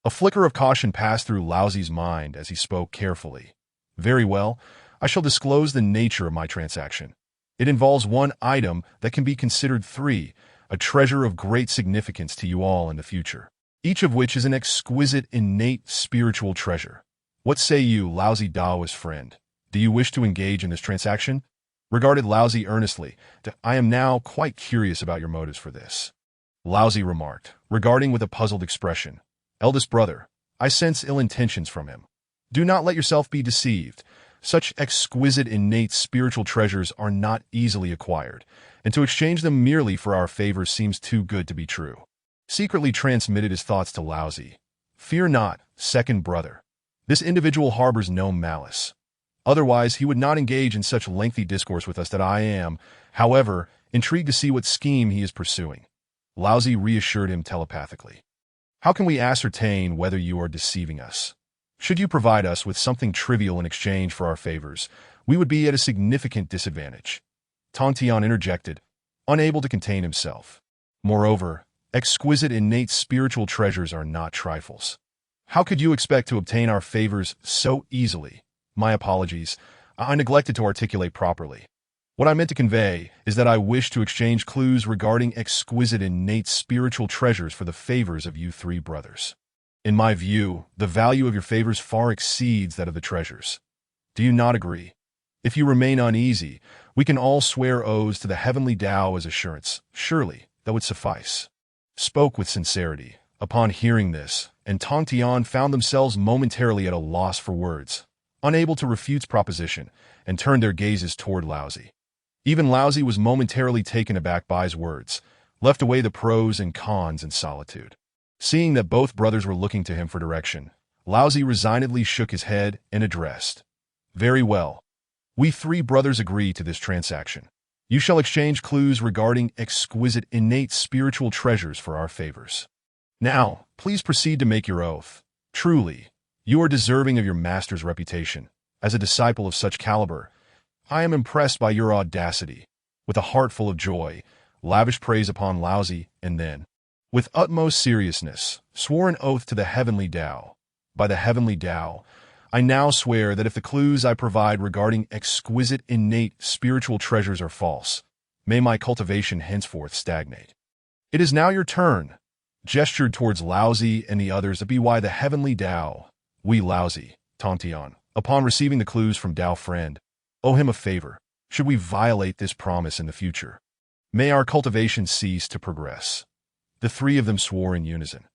A flicker of caution passed through Laozi's mind as he spoke carefully. "Very well, I shall disclose the nature of my transaction. It involves one item that can be considered three, a treasure of great significance to you all in the future, each of which is an exquisite, innate spiritual treasure. What say you, Laozi Taoist friend? Do you wish to engage in this transaction?" Regarded Laozi earnestly. "I am now quite curious about your motives for this," Laozi remarked, regarding with a puzzled expression. "Eldest brother, I sense ill intentions from him. Do not let yourself be deceived. Such exquisite, innate spiritual treasures are not easily acquired, and to exchange them merely for our favors seems too good to be true." Secretly transmitted his thoughts to Laozi. "Fear not, second brother. This individual harbors no malice. Otherwise, he would not engage in such lengthy discourse with us. That I am, however, intrigued to see what scheme he is pursuing." Laozi reassured him telepathically. "How can we ascertain whether you are deceiving us? Should you provide us with something trivial in exchange for our favors, we would be at a significant disadvantage." Tongtian interjected, unable to contain himself. "Moreover, exquisite innate spiritual treasures are not trifles. How could you expect to obtain our favors so easily? My apologies, I neglected to articulate properly. What I meant to convey is that I wish to exchange clues regarding exquisite innate spiritual treasures for the favors of you three brothers. In my view, the value of your favors far exceeds that of the treasures. Do you not agree? If you remain uneasy, we can all swear oaths to the heavenly Tao as assurance. Surely, that would suffice." Spoke with sincerity. Upon hearing this, and Tongtian found themselves momentarily at a loss for words, unable to refute proposition, and turned their gazes toward Laozi. Even Laozi was momentarily taken aback by his words, left to weigh the pros and cons in solitude. Seeing that both brothers were looking to him for direction, Laozi resignedly shook his head and addressed, "Very well. We three brothers agree to this transaction. You shall exchange clues regarding exquisite innate spiritual treasures for our favors. Now, please proceed to make your oath. Truly, you are deserving of your master's reputation. As a disciple of such caliber, I am impressed by your audacity." With a heart full of joy, lavished praise upon Laozi, and then, with utmost seriousness, swore an oath to the heavenly Tao. "By the heavenly Tao, I now swear that if the clues I provide regarding exquisite innate spiritual treasures are false, may my cultivation henceforth stagnate. It is now your turn." Gestured towards Laozi and the others. "By the heavenly Tao, we Laozi, Tongtian, upon receiving the clues from Tao friend, owe him a favor. Should we violate this promise in the future, may our cultivation cease to progress." The three of them swore in unison.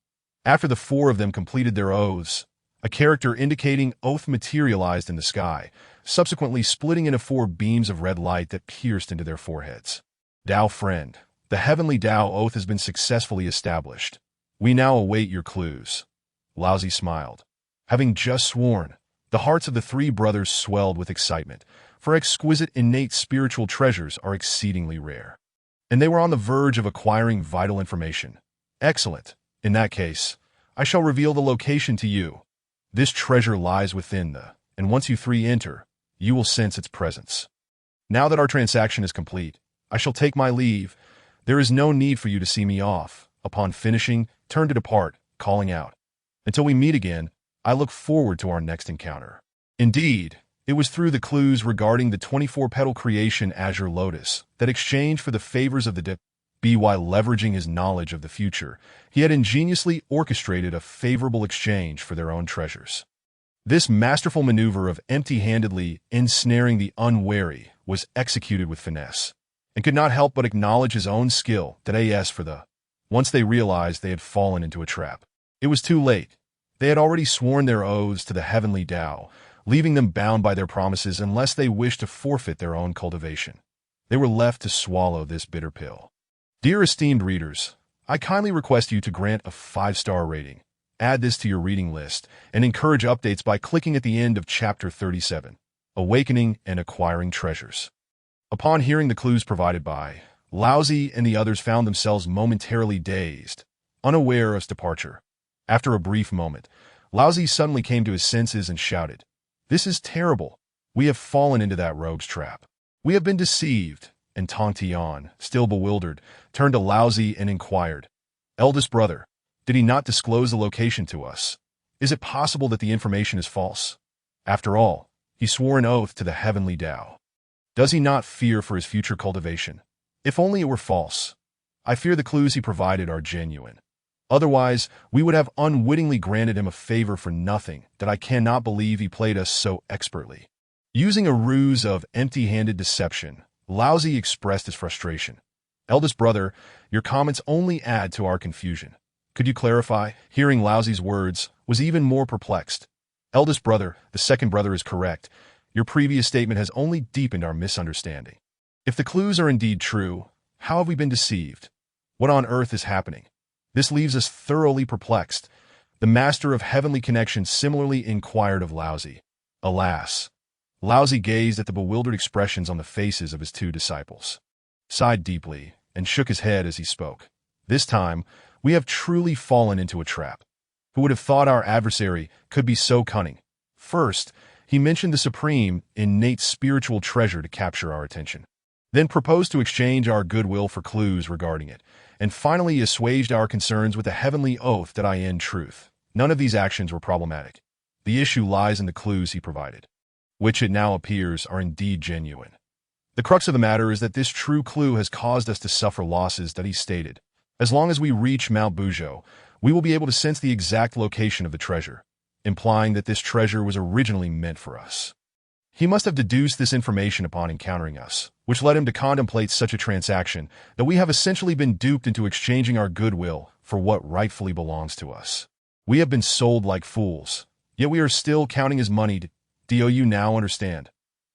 After the four of them completed their oaths, a character indicating oath materialized in the sky, subsequently splitting into four beams of red light that pierced into their foreheads. "Tao friend, the heavenly Tao oath has been successfully established. We now await your clues." Laozi smiled. Having just sworn, the hearts of the three brothers swelled with excitement, for exquisite innate spiritual treasures are exceedingly rare, and they were on the verge of acquiring vital information. "Excellent. In that case, I shall reveal the location to you. This treasure lies within and once you three enter, you will sense its presence. Now that our transaction is complete, I shall take my leave. There is no need for you to see me off." Upon finishing, turned to depart, calling out, "Until we meet again, I look forward to our next encounter." Indeed, It was through the clues regarding the 24-petal creation Azure Lotus that exchanged for the favors of the dip, while leveraging his knowledge of the future, he had ingeniously orchestrated a favorable exchange for their own treasures. This masterful maneuver of empty-handedly ensnaring the unwary was executed with finesse, and could not help but acknowledge his own skill once they realized they had fallen into a trap. It was too late. They had already sworn their oaths to the heavenly Tao, leaving them bound by their promises unless they wished to forfeit their own cultivation. They were left to swallow this bitter pill. Dear esteemed readers, I kindly request you to grant a 5-star rating, add this to your reading list, and encourage updates by clicking at the end of Chapter 37, Awakening and Acquiring Treasures. Upon hearing the clues provided by, Laozi and the others found themselves momentarily dazed, unaware of his departure. After a brief moment, Laozi suddenly came to his senses and shouted, "This is terrible. We have fallen into that rogue's trap. We have been deceived." And Tong Tian, still bewildered, turned to Laozi and inquired, "Eldest brother, did he not disclose the location to us? Is it possible that the information is false? After all, he swore an oath to the heavenly Tao. Does he not fear for his future cultivation? If only it were false. I fear the clues he provided are genuine. Otherwise, we would have unwittingly granted him a favor for nothing that I cannot believe he played us so expertly." Using a ruse of empty-handed deception, Laozi expressed his frustration. "Eldest brother, your comments only add to our confusion. Could you clarify?" Hearing Laozi's words, was even more perplexed. "Eldest brother, the second brother is correct. Your previous statement has only deepened our misunderstanding. If the clues are indeed true, how have we been deceived? What on earth is happening? This leaves us thoroughly perplexed." The master of heavenly connection similarly inquired of Laozi. Alas! Laozi gazed at the bewildered expressions on the faces of his two disciples, sighed deeply, and shook his head as he spoke. "This time, we have truly fallen into a trap. Who would have thought our adversary could be so cunning? First, he mentioned the supreme, innate spiritual treasure to capture our attention, then proposed to exchange our goodwill for clues regarding it, and finally assuaged our concerns with a heavenly oath that in truth, none of these actions were problematic. The issue lies in the clues he provided, which it now appears are indeed genuine. The crux of the matter is that this true clue has caused us to suffer losses that he stated. As long as we reach Mount Buzhou, we will be able to sense the exact location of the treasure, implying that this treasure was originally meant for us. He must have deduced this information upon encountering us, which led him to contemplate such a transaction that we have essentially been duped into exchanging our goodwill for what rightfully belongs to us. We have been sold like fools, yet we are still counting his money. Do you now understand?"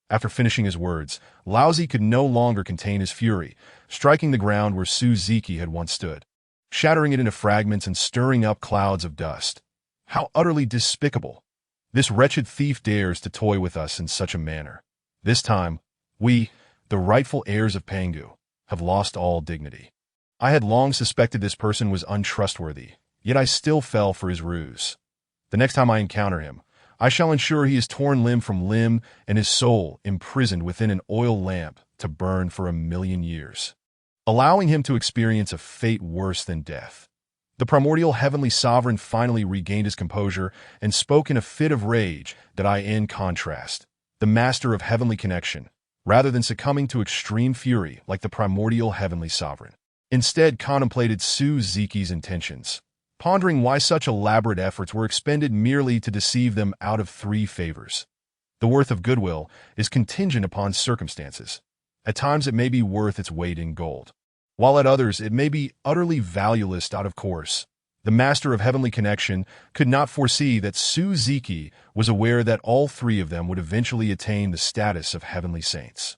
After finishing his words, Laozi could no longer contain his fury, striking the ground where Su Ziki had once stood, shattering it into fragments and stirring up clouds of dust. "How utterly despicable! This wretched thief dares to toy with us in such a manner. This time, we, the rightful heirs of Pangu, have lost all dignity. I had long suspected this person was untrustworthy, yet I still fell for his ruse. The next time I encounter him, I shall ensure he is torn limb from limb and his soul imprisoned within an oil lamp to burn for 1,000,000 years, allowing him to experience a fate worse than death." The primordial heavenly sovereign finally regained his composure and spoke in a fit of rage that in contrast, the master of heavenly connection, rather than succumbing to extreme fury like the primordial heavenly sovereign, instead contemplated Su Ziki's intentions, pondering why such elaborate efforts were expended merely to deceive them out of 3 favors. The worth of goodwill is contingent upon circumstances. At times it may be worth its weight in gold, while at others it may be utterly valueless out of course. The master of heavenly connection could not foresee that Su Ziki was aware that all 3 of them would eventually attain the status of heavenly saints,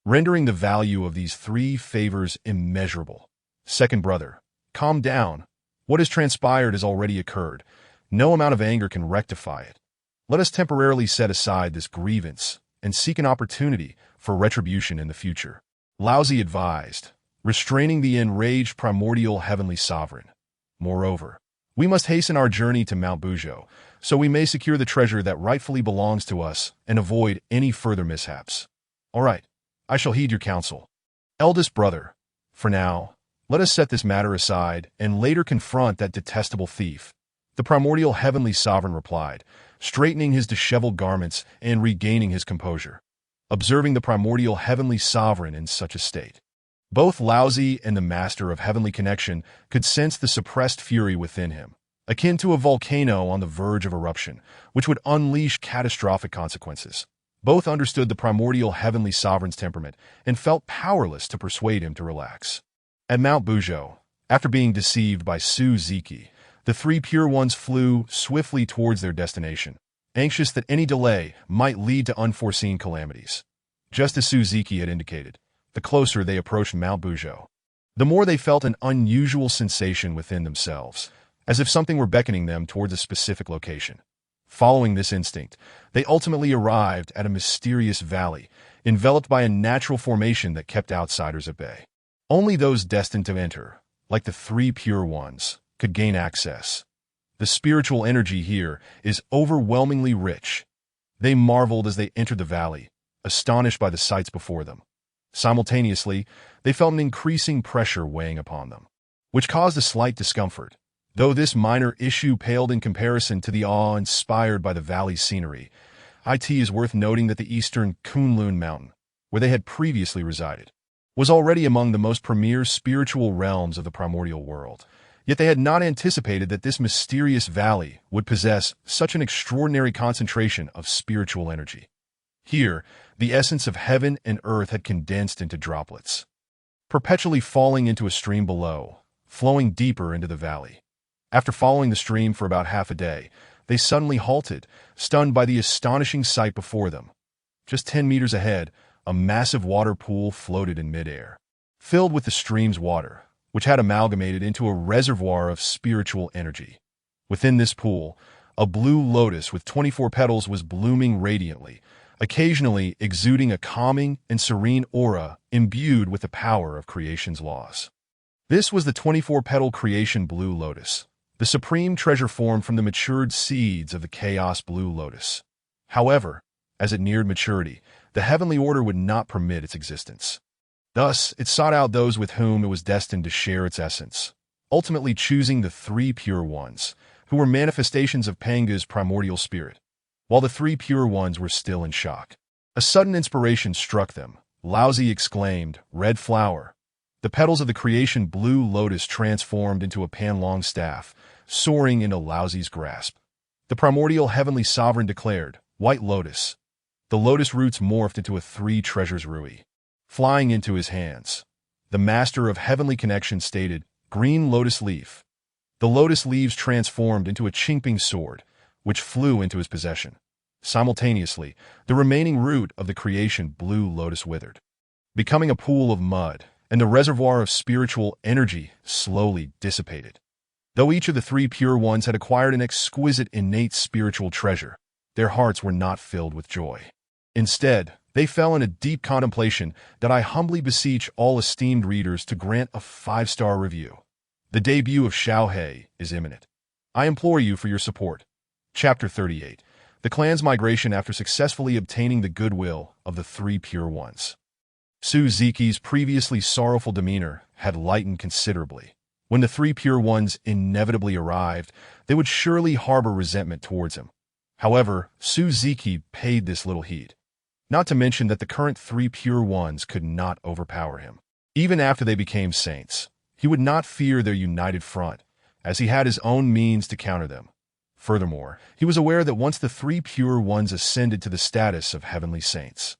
rendering the value of these 3 favors immeasurable. "Second brother, calm down. What has transpired has already occurred. No amount of anger can rectify it. Let us temporarily set aside this grievance and seek an opportunity for retribution in the future," Laozi advised, restraining the enraged primordial heavenly sovereign. "Moreover, we must hasten our journey to Mount Buzhou, so we may secure the treasure that rightfully belongs to us and avoid any further mishaps." "All right, I shall heed your counsel. Eldest brother, for now, let us set this matter aside and later confront that detestable thief," the primordial heavenly sovereign replied, straightening his disheveled garments and regaining his composure, observing the primordial heavenly sovereign in such a state. Both Laozi and the master of heavenly connection could sense the suppressed fury within him, akin to a volcano on the verge of eruption, which would unleash catastrophic consequences. Both understood the primordial heavenly sovereign's temperament and felt powerless to persuade him to relax. At Mount Buzhou, after being deceived by Su Ziki, the three Pure Ones flew swiftly towards their destination, anxious that any delay might lead to unforeseen calamities. Just as Su Ziki had indicated, the closer they approached Mount Buzhou, the more they felt an unusual sensation within themselves, as if something were beckoning them towards a specific location. Following this instinct, they ultimately arrived at a mysterious valley, enveloped by a natural formation that kept outsiders at bay. Only those destined to enter, like the three Pure Ones, could gain access. The spiritual energy here is overwhelmingly rich. They marveled as they entered the valley, astonished by the sights before them. Simultaneously, they felt an increasing pressure weighing upon them, which caused a slight discomfort. Though this minor issue paled in comparison to the awe inspired by the valley's scenery, it is worth noting that the eastern Kunlun mountain, where they had previously resided, was already among the most premier spiritual realms of the primordial world. Yet they had not anticipated that this mysterious valley would possess such an extraordinary concentration of spiritual energy. Here, the essence of heaven and earth had condensed into droplets, perpetually falling into a stream below, flowing deeper into the valley. After following the stream for about half a day, they suddenly halted, stunned by the astonishing sight before them. Just 10 meters ahead, a massive water pool floated in midair, filled with the stream's water, which had amalgamated into a reservoir of spiritual energy. Within this pool, a blue lotus with 24 petals was blooming radiantly, occasionally exuding a calming and serene aura imbued with the power of creation's laws. This was the 24-petal creation blue lotus, the supreme treasure formed from the matured seeds of the chaos blue lotus. However, as it neared maturity, the heavenly order would not permit its existence. Thus, it sought out those with whom it was destined to share its essence, ultimately choosing the three Pure Ones, who were manifestations of Panga's primordial spirit. While the three Pure Ones were still in shock, a sudden inspiration struck them. Laozi exclaimed, "Red flower!" The petals of the creation blue lotus transformed into a pan-long staff, soaring into Laozi's grasp. The primordial heavenly sovereign declared, "White lotus." The lotus roots morphed into a three treasures rui, flying into his hands. The master of heavenly connection stated, "Green lotus leaf." The lotus leaves transformed into a chinkping sword, which flew into his possession. Simultaneously, the remaining root of the creation blue lotus withered, becoming a pool of mud, and the reservoir of spiritual energy slowly dissipated. Though each of the three Pure Ones had acquired an exquisite innate spiritual treasure, their hearts were not filled with joy. Instead, they fell in a deep contemplation that I humbly beseech all esteemed readers to grant a 5-star review. The debut of Xiaohe is imminent. I implore you for your support. Chapter 38. The clan's migration after successfully obtaining the goodwill of the three Pure Ones. Su Ziki's previously sorrowful demeanor had lightened considerably. When the three Pure Ones inevitably arrived, they would surely harbor resentment towards him. However, Su Ziki paid this little heed. Not to mention that the current three Pure Ones could not overpower him. Even after they became saints, he would not fear their united front, as he had his own means to counter them. Furthermore, he was aware that once the three Pure Ones ascended to the status of heavenly saints,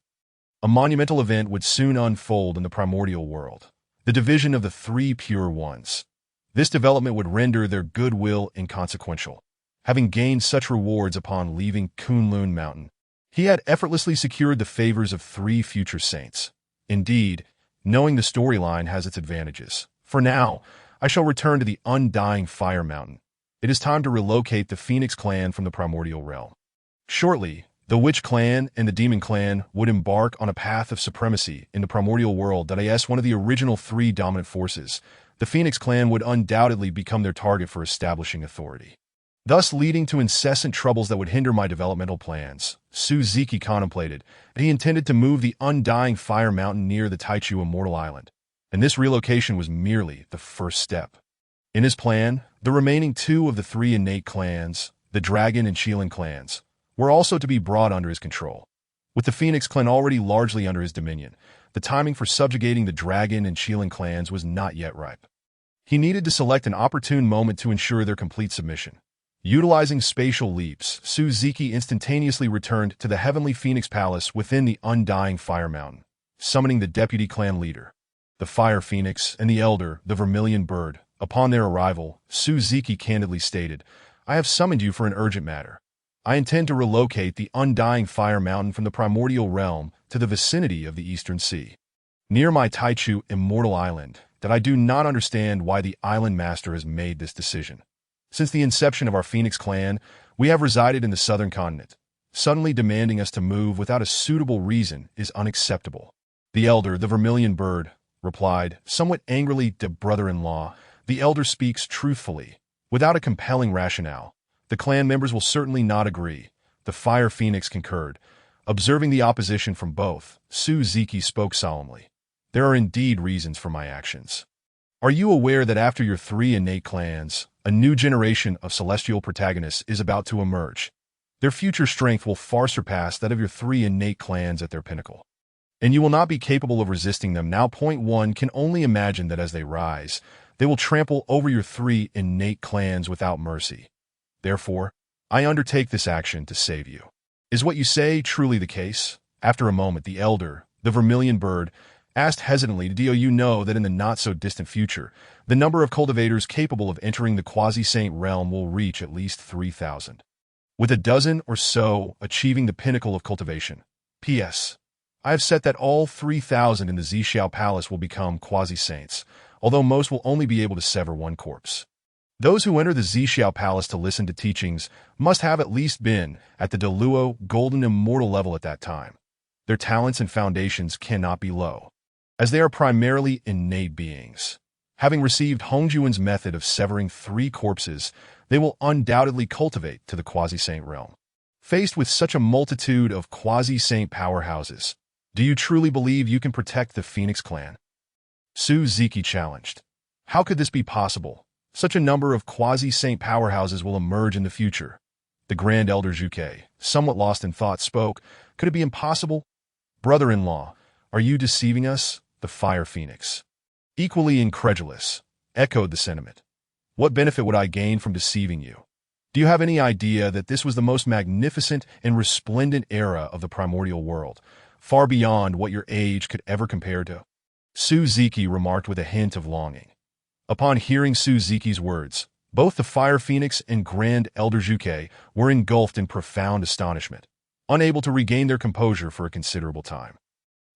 a monumental event would soon unfold in the primordial world, the division of the three Pure Ones. This development would render their goodwill inconsequential. Having gained such rewards upon leaving Kunlun Mountain, he had effortlessly secured the favors of three future saints. Indeed, knowing the storyline has its advantages. For now, I shall return to the Undying Fire Mountain. It is time to relocate the Phoenix clan from the primordial realm. Shortly, the Witch clan and the Demon clan would embark on a path of supremacy in the primordial world that is one of the original three dominant forces. The Phoenix clan would undoubtedly become their target for establishing authority, thus leading to incessant troubles that would hinder my developmental plans. Su Ziki contemplated that he intended to move the Undying Fire Mountain near the Taichu Immortal Island, and this relocation was merely the first step. In his plan, the remaining two of the three innate clans, the Dragon and Qilin clans, were also to be brought under his control. With the Phoenix clan already largely under his dominion, the timing for subjugating the Dragon and Qilin clans was not yet ripe. He needed to select an opportune moment to ensure their complete submission. Utilizing spatial leaps, Suziki instantaneously returned to the Heavenly Phoenix Palace within the Undying Fire Mountain, summoning the deputy clan leader, the Fire Phoenix, and the elder, the Vermilion Bird. Upon their arrival, Suziki candidly stated, "I have summoned you for an urgent matter. I intend to relocate the Undying Fire Mountain from the Primordial Realm to the vicinity of the Eastern Sea, near my Taichu Immortal Island, that I do not understand why the Island Master has made this decision. Since the inception of our Phoenix clan, we have resided in the southern continent. Suddenly demanding us to move without a suitable reason is unacceptable." The elder, the Vermilion Bird, replied, somewhat angrily, to brother-in-law, "The elder speaks truthfully. Without a compelling rationale, the clan members will certainly not agree." The Fire Phoenix concurred. Observing the opposition from both, Suziki spoke solemnly. "There are indeed reasons for my actions. Are you aware that after your 3 innate clans, a new generation of celestial protagonists is about to emerge? Their future strength will far surpass that of your 3 innate clans at their pinnacle, and you will not be capable of resisting them now. Point 1 can only imagine that as they rise, they will trample over your 3 innate clans without mercy. Therefore, I undertake this action to save you. Is what you say truly the case?" After a moment, the elder, the Vermilion Bird, asked hesitantly, "Do you know that in the not-so-distant future, the number of cultivators capable of entering the quasi-saint realm will reach at least 3,000, with a dozen or so achieving the pinnacle of cultivation? P.S. I have set that all 3,000 in the Zixiao Palace will become quasi-saints, although most will only be able to sever one corpse. Those who enter the Zixiao Palace to listen to teachings must have at least been at the Deluo Golden Immortal level at that time. Their talents and foundations cannot be low, as they are primarily innate beings. Having received Hongjuan's method of severing 3 corpses, they will undoubtedly cultivate to the quasi-saint realm. Faced with such a multitude of quasi-saint powerhouses, do you truly believe you can protect the Phoenix clan?" Suziki challenged. "How could this be possible? Such a number of quasi-saint powerhouses will emerge in the future." The Grand Elder Zhuke, somewhat lost in thought, spoke. "Could it be impossible?" "Brother-in-law, are you deceiving us?" The Fire Phoenix, equally incredulous, echoed the sentiment. "What benefit would I gain from deceiving you? Do you have any idea that this was the most magnificent and resplendent era of the primordial world, far beyond what your age could ever compare to?" Suziki remarked with a hint of longing. Upon hearing Suziki's words, both the Fire Phoenix and Grand Elder Zhuke were engulfed in profound astonishment, unable to regain their composure for a considerable time.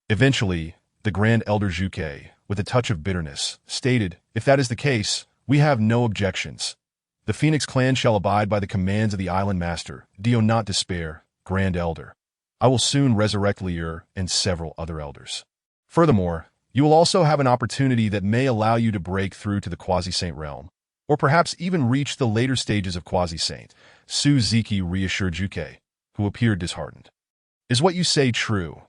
Eventually, the Grand Elder Zhuke, with a touch of bitterness, stated, "If that is the case, we have no objections. The Phoenix clan shall abide by the commands of the Island Master. Do not despair, Grand Elder. I will soon resurrect Lier and several other elders. Furthermore, you will also have an opportunity that may allow you to break through to the quasi-saint realm, or perhaps even reach the later stages of quasi-saint," Suziki reassured Zhuke, who appeared disheartened. "Is what you say true?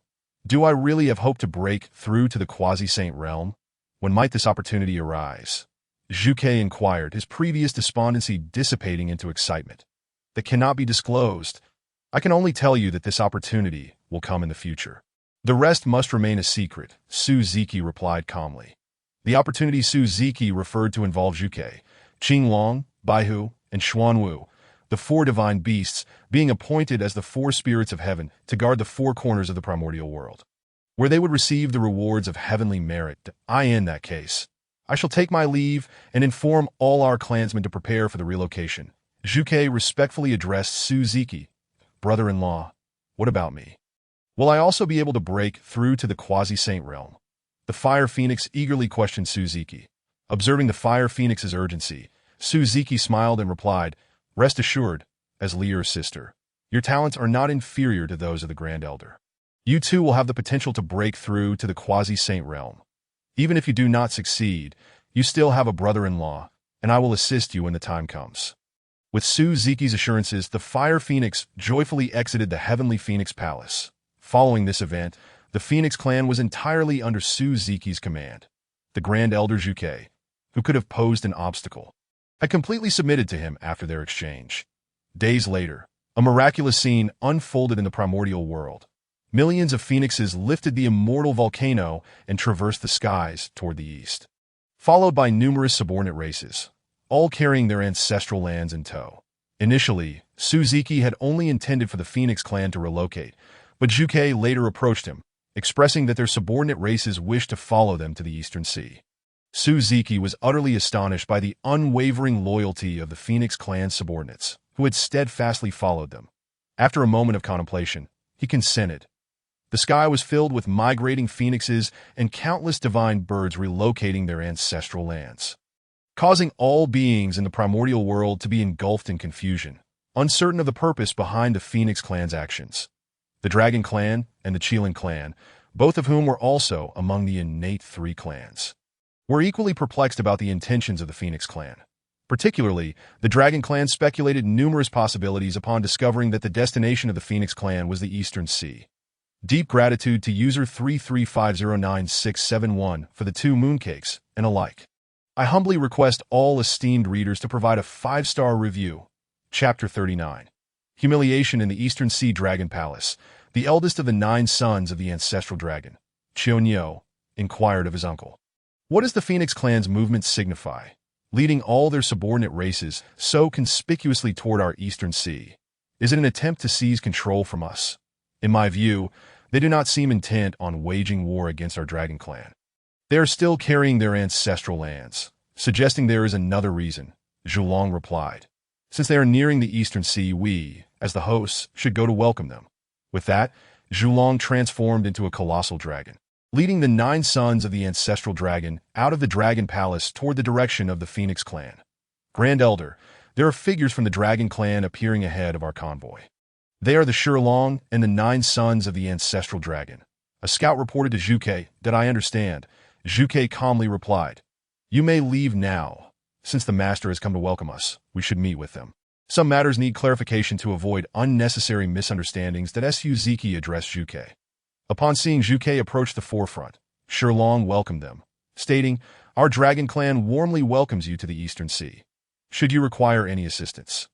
Do I really have hope to break through to the quasi-saint realm? When might this opportunity arise?" Zhuke inquired, his previous despondency dissipating into excitement. "That cannot be disclosed. I can only tell you that this opportunity will come in the future. The rest must remain a secret," Suziki replied calmly. The opportunity Suziki referred to involved Zhuke, Qinglong, Baihu, and Xuanwu, the 4 divine beasts, being appointed as the 4 spirits of heaven to guard the 4 corners of the primordial world, where they would receive the rewards of heavenly merit. In that case, I shall take my leave and inform all our clansmen to prepare for the relocation." Zhuke respectfully addressed Suziki. "Brother-in-law, what about me? Will I also be able to break through to the quasi-saint realm?" The Fire Phoenix eagerly questioned Suziki. Observing the Fire Phoenix's urgency, Suziki smiled and replied, "Rest assured, as Lier's sister, your talents are not inferior to those of the Grand Elder. You too will have the potential to break through to the quasi-saint realm. Even if you do not succeed, you still have a brother-in-law, and I will assist you when the time comes." With Suziki's assurances, the Fire Phoenix joyfully exited the Heavenly Phoenix Palace. Following this event, the Phoenix clan was entirely under Suziki's command. The Grand Elder Zhuke, who could have posed an obstacle, had completely submitted to him after their exchange. Days later, A miraculous scene unfolded in the primordial world. Millions of phoenixes lifted the immortal volcano and traversed the skies toward the east, followed by numerous subordinate races, all carrying their ancestral lands in tow. Initially, Suzuki had only intended for the Phoenix clan to relocate, but Juke later approached him, expressing that their subordinate races wished to follow them to the Eastern Sea. Suzuki was utterly astonished by the unwavering loyalty of the Phoenix clan's subordinates, who had steadfastly followed them. After a moment of contemplation, he consented. The sky was filled with migrating phoenixes and countless divine birds relocating their ancestral lands, causing all beings in the primordial world to be engulfed in confusion, uncertain of the purpose behind the Phoenix clan's actions. The Dragon clan and the Qilin clan, both of whom were also among the innate three clans, were equally perplexed about the intentions of the Phoenix clan. Particularly, the Dragon clan speculated numerous possibilities upon discovering that the destination of the Phoenix clan was the Eastern Sea. Deep gratitude to user 3350961 for the 2 mooncakes and alike. I humbly request all esteemed readers to provide a 5-star review. Chapter 39. Humiliation in the Eastern Sea Dragon Palace. The eldest of the 9 sons of the ancestral dragon, Cheonyo, inquired of his uncle. What does the Phoenix clan's movement signify, leading all their subordinate races so conspicuously toward our Eastern Sea? Is it an attempt to seize control from us? In my view, they do not seem intent on waging war against our Dragon clan. They are still carrying their ancestral lands, suggesting there is another reason, Zhulong replied. Since they are nearing the Eastern Sea, we, as the hosts, should go to welcome them. With that, Zhulong transformed into a colossal dragon, leading the 9 sons of the ancestral dragon out of the Dragon Palace toward the direction of the Phoenix clan. Grand Elder, there are figures from the Dragon clan appearing ahead of our convoy. They are the Shilong and the 9 sons of the ancestral dragon. A scout reported to Juke that I understand. Juke calmly replied, You may leave now. Since the master has come to welcome us, we should meet with them. Some matters need clarification to avoid unnecessary misunderstandings that Suzuki addressed Juke. Upon seeing Juke approach the forefront, Shilong welcomed them, stating, Our Dragon clan warmly welcomes you to the Eastern Sea. Should you require any assistance,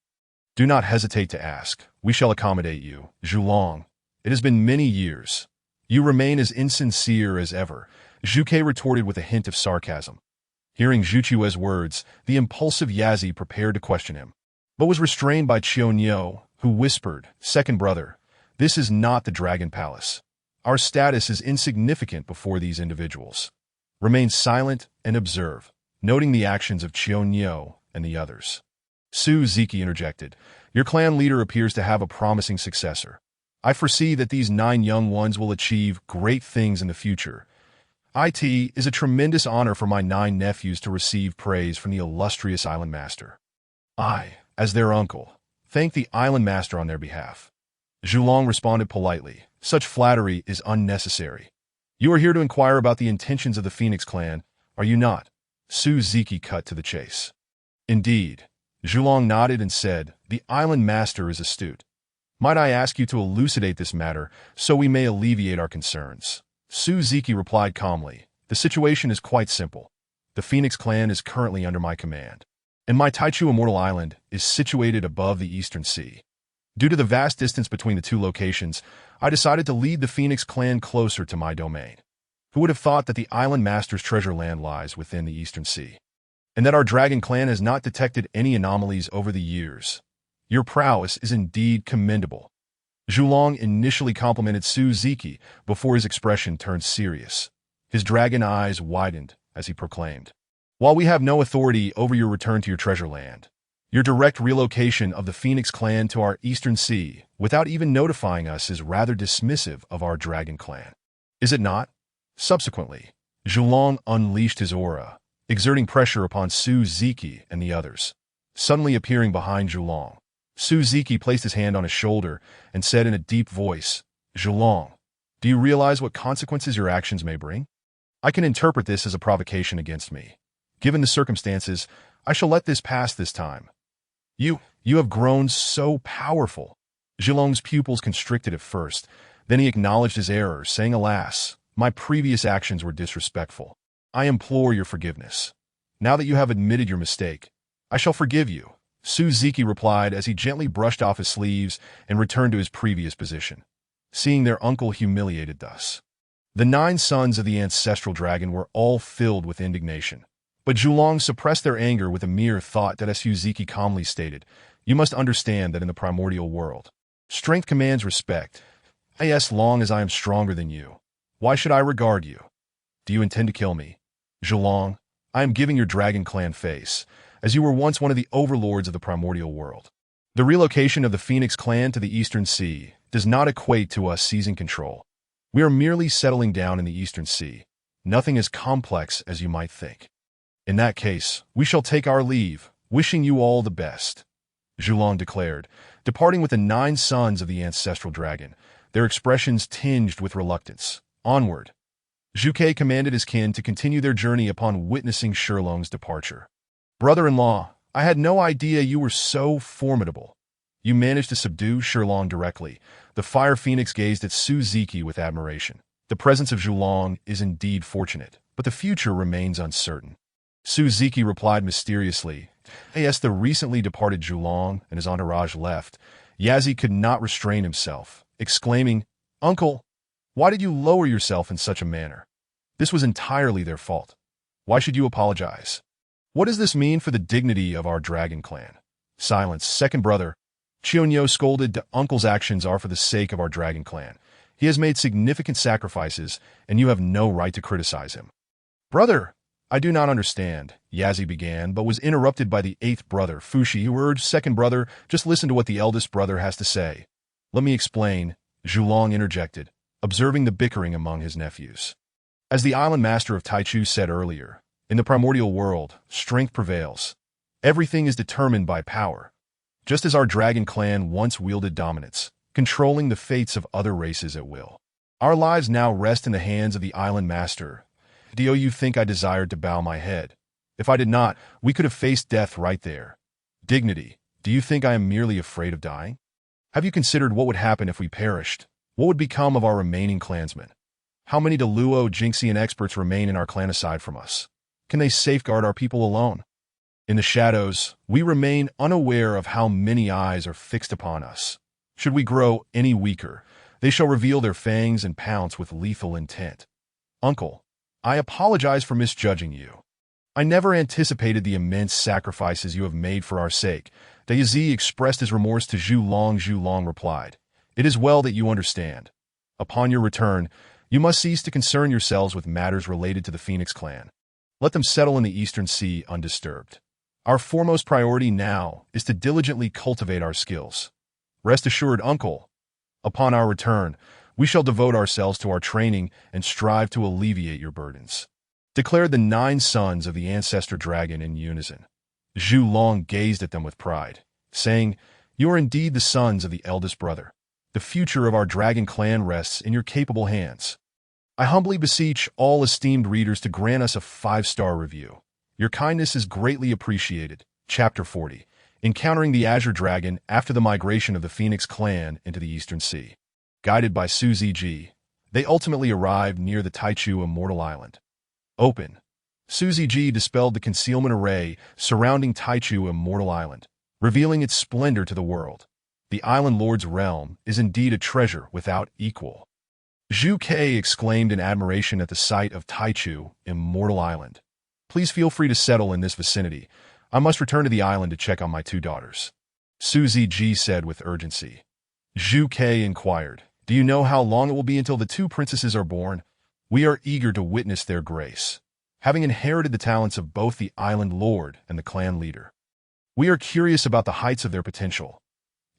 do not hesitate to ask. We shall accommodate you, Zhulong. It has been many years. You remain as insincere as ever, Juke retorted with a hint of sarcasm. Hearing Zhuchue's words, the impulsive Yazi prepared to question him, but was restrained by Cheonyo, who whispered, Second brother, this is not the Dragon Palace. Our status is insignificant before these individuals. Remain silent and observe, noting the actions of Cheonyo and the others. Suzuki interjected, Your clan leader appears to have a promising successor. I foresee that these 9 young ones will achieve great things in the future. It is a tremendous honor for my 9 nephews to receive praise from the illustrious Island Master. I, as their uncle, thank the Island Master on their behalf. Zhulong responded politely, Such flattery is unnecessary. You are here to inquire about the intentions of the Phoenix clan, are you not? Suzuki cut to the chase. Indeed. Zhulong nodded and said, The Island Master is astute. Might I ask you to elucidate this matter so we may alleviate our concerns? Suzuki replied calmly, The situation is quite simple. The Phoenix clan is currently under my command, and my Taichu Immortal Island is situated above the Eastern Sea. Due to the vast distance between the 2 locations, I decided to lead the Phoenix clan closer to my domain. Who would have thought that the Island Master's treasure land lies within the Eastern Sea, and that our Dragon clan has not detected any anomalies over the years? Your prowess is indeed commendable. Zhulong initially complimented Suzuki before his expression turned serious. His dragon eyes widened as he proclaimed, While we have no authority over your return to your treasure land, your direct relocation of the Phoenix clan to our Eastern Sea without even notifying us is rather dismissive of our Dragon clan. Is it not? Subsequently, Zhulong unleashed his aura, exerting pressure upon Suzuki and the others. Suddenly appearing behind Zhulong, Suzuki placed his hand on his shoulder and said in a deep voice, Zhulong, do you realize what consequences your actions may bring? I can interpret this as a provocation against me. Given the circumstances, I shall let this pass this time. You have grown so powerful. Zhulong's pupils constricted at first, then he acknowledged his error, saying, Alas, my previous actions were disrespectful. I implore your forgiveness. Now that you have admitted your mistake, I shall forgive you, Suziki replied as he gently brushed off his sleeves and returned to his previous position, seeing their uncle humiliated thus. The 9 sons of the ancestral dragon were all filled with indignation. But Zhulong suppressed their anger with a mere thought that, as Suziki calmly stated, "You must understand that in the primordial world, strength commands respect. As long as I am stronger than you, why should I regard you? Do you intend to kill me? Zhulong, I am giving your dragon clan face, as you were once one of the overlords of the primordial world. The relocation of the Phoenix clan to the Eastern Sea does not equate to us seizing control. We are merely settling down in the Eastern Sea, nothing as complex as you might think. In that case, we shall take our leave, wishing you all the best," Zhulong declared, departing with the 9 sons of the ancestral dragon, their expressions tinged with reluctance. Onward. Zhuke commanded his kin to continue their journey upon witnessing Shilong's departure. "Brother-in-law, I had no idea you were so formidable. You managed to subdue Shilong directly." The Fire Phoenix gazed at Suziki with admiration. The presence of Zhulong is indeed fortunate, but the future remains uncertain. Suziki replied mysteriously. As the recently departed Zhulong and his entourage left, Yazi could not restrain himself, exclaiming, "Uncle, why did you lower yourself in such a manner? This was entirely their fault. Why should you apologize? What does this mean for the dignity of our dragon clan?" "Silence, second brother," Chionyo scolded. "Uncle's actions are for the sake of our dragon clan. He has made significant sacrifices, and you have no right to criticize him." "Brother, I do not understand," Yazi began, but was interrupted by the 8th brother, Fushi, who urged, "Second brother, just listen to what the eldest brother has to say." "Let me explain," Zhulong interjected, observing the bickering among his nephews. As the island master of Taichu said earlier, in the primordial world, strength prevails. Everything is determined by power. Just as our dragon clan once wielded dominance, controlling the fates of other races at will. Our lives now rest in the hands of the island master. Do you think I desired to bow my head? If I did not, we could have faced death right there. Dignity, do you think I am merely afraid of dying? Have you considered what would happen if we perished? What would become of our remaining clansmen? How many Deluo Jinxian experts remain in our clan aside from us? Can they safeguard our people alone? In the shadows, we remain unaware of how many eyes are fixed upon us. Should we grow any weaker, they shall reveal their fangs and pounce with lethal intent. Uncle, I apologize for misjudging you. I never anticipated the immense sacrifices you have made for our sake. Dayazi expressed his remorse to Zhulong. Zhulong replied, "It is well that you understand. Upon your return, you must cease to concern yourselves with matters related to the Phoenix clan. Let them settle in the Eastern Sea undisturbed. Our foremost priority now is to diligently cultivate our skills. Rest assured, uncle, upon our return, we shall devote ourselves to our training and strive to alleviate your burdens," declared the 9 sons of the ancestor dragon in unison. Zhulong gazed at them with pride, saying, "You are indeed the sons of the eldest brother. The future of our dragon clan rests in your capable hands. I humbly beseech all esteemed readers to grant us a 5-star review. Your kindness is greatly appreciated." Chapter 40. Encountering the Azure Dragon after the migration of the Phoenix clan into the Eastern Sea. Guided by Suziji, they ultimately arrived near the Taichu Immortal Island. Open. Suziji dispelled the concealment array surrounding Taichu Immortal Island, revealing its splendor to the world. The Island Lord's realm is indeed a treasure without equal. Zhu Kei exclaimed in admiration at the sight of Taichu Immortal Island. "Please feel free to settle in this vicinity. I must return to the island to check on my 2 daughters," Suziji said with urgency. Zhu Kei inquired, "Do you know how long it will be until the 2 princesses are born? We are eager to witness their grace, having inherited the talents of both the Island Lord and the clan leader. We are curious about the heights of their potential."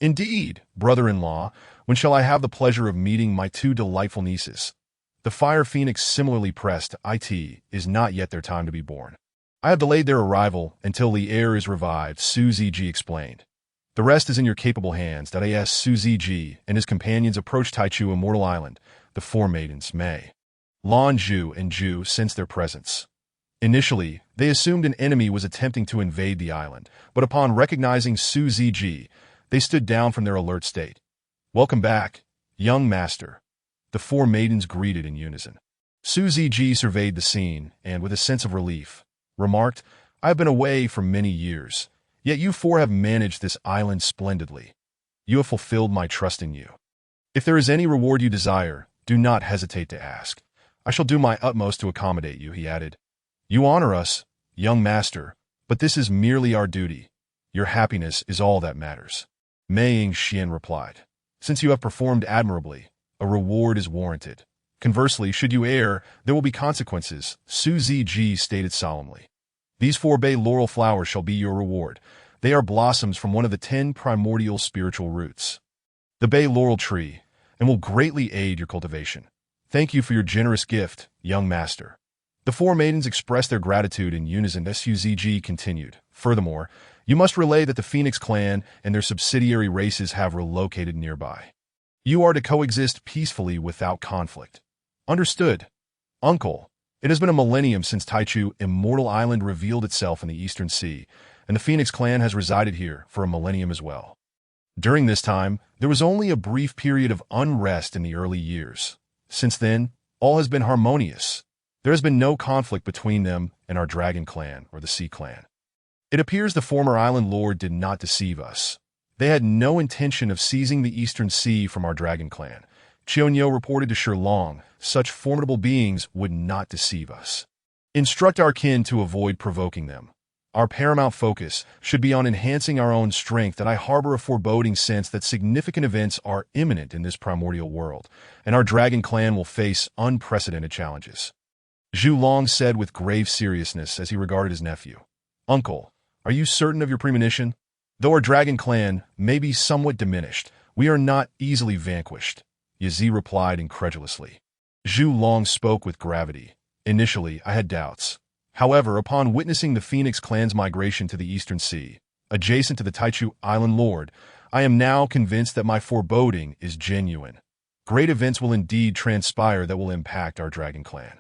"Indeed, brother-in-law, when shall I have the pleasure of meeting my 2 delightful nieces?" The Fire Phoenix similarly pressed, "It is not yet their time to be born. I have delayed their arrival until the heir is revived," Suziji explained. "The rest is in your capable hands." As Suziji and his companions approached Taichu Immortal Island, the 4 maidens, Mei, Lan Zhu, and Zhu, sensed their presence. Initially, they assumed an enemy was attempting to invade the island, but upon recognizing Suziji, they stood down from their alert state. "Welcome back, young master," the 4 maidens greeted in unison. Suziji surveyed the scene and, with a sense of relief, remarked, "I have been away for many years. Yet you four have managed this island splendidly. You have fulfilled my trust in you. If there is any reward you desire, do not hesitate to ask. I shall do my utmost to accommodate you," he added. "You honor us, young master, but this is merely our duty. Your happiness is all that matters." Mei Xian replied, "Since you have performed admirably, a reward is warranted. Conversely, should you err, there will be consequences," Su Ziji stated solemnly. "These 4 bay laurel flowers shall be your reward. They are blossoms from one of the 10 primordial spiritual roots. The bay laurel tree, and will greatly aid your cultivation. Thank you for your generous gift, young master." The 4 maidens expressed their gratitude in unison. Suzg continued, "Furthermore, you must relay that the Phoenix clan and their subsidiary races have relocated nearby. You are to coexist peacefully without conflict." "Understood. Uncle, it has been a millennium since Taichu Immortal Island revealed itself in the Eastern Sea, and the Phoenix clan has resided here for a millennium as well. During this time, there was only a brief period of unrest in the early years. Since then, all has been harmonious. There has been no conflict between them and our Dragon Clan or the Sea Clan. It appears the former island lord did not deceive us. They had no intention of seizing the Eastern Sea from our Dragon Clan. Chionyo reported to Shilong, such formidable beings would not deceive us. Instruct our kin to avoid provoking them. Our paramount focus should be on enhancing our own strength, and I harbor a foreboding sense that significant events are imminent in this primordial world, and our Dragon Clan will face unprecedented challenges." Zhu Long said with grave seriousness as he regarded his nephew. "Uncle, are you certain of your premonition? Though our Dragon Clan may be somewhat diminished, we are not easily vanquished," Yazi replied incredulously. Zhu Long spoke with gravity. "Initially, I had doubts. However, upon witnessing the Phoenix clan's migration to the Eastern Sea, adjacent to the Taichu Island Lord, I am now convinced that my foreboding is genuine. Great events will indeed transpire that will impact our Dragon Clan."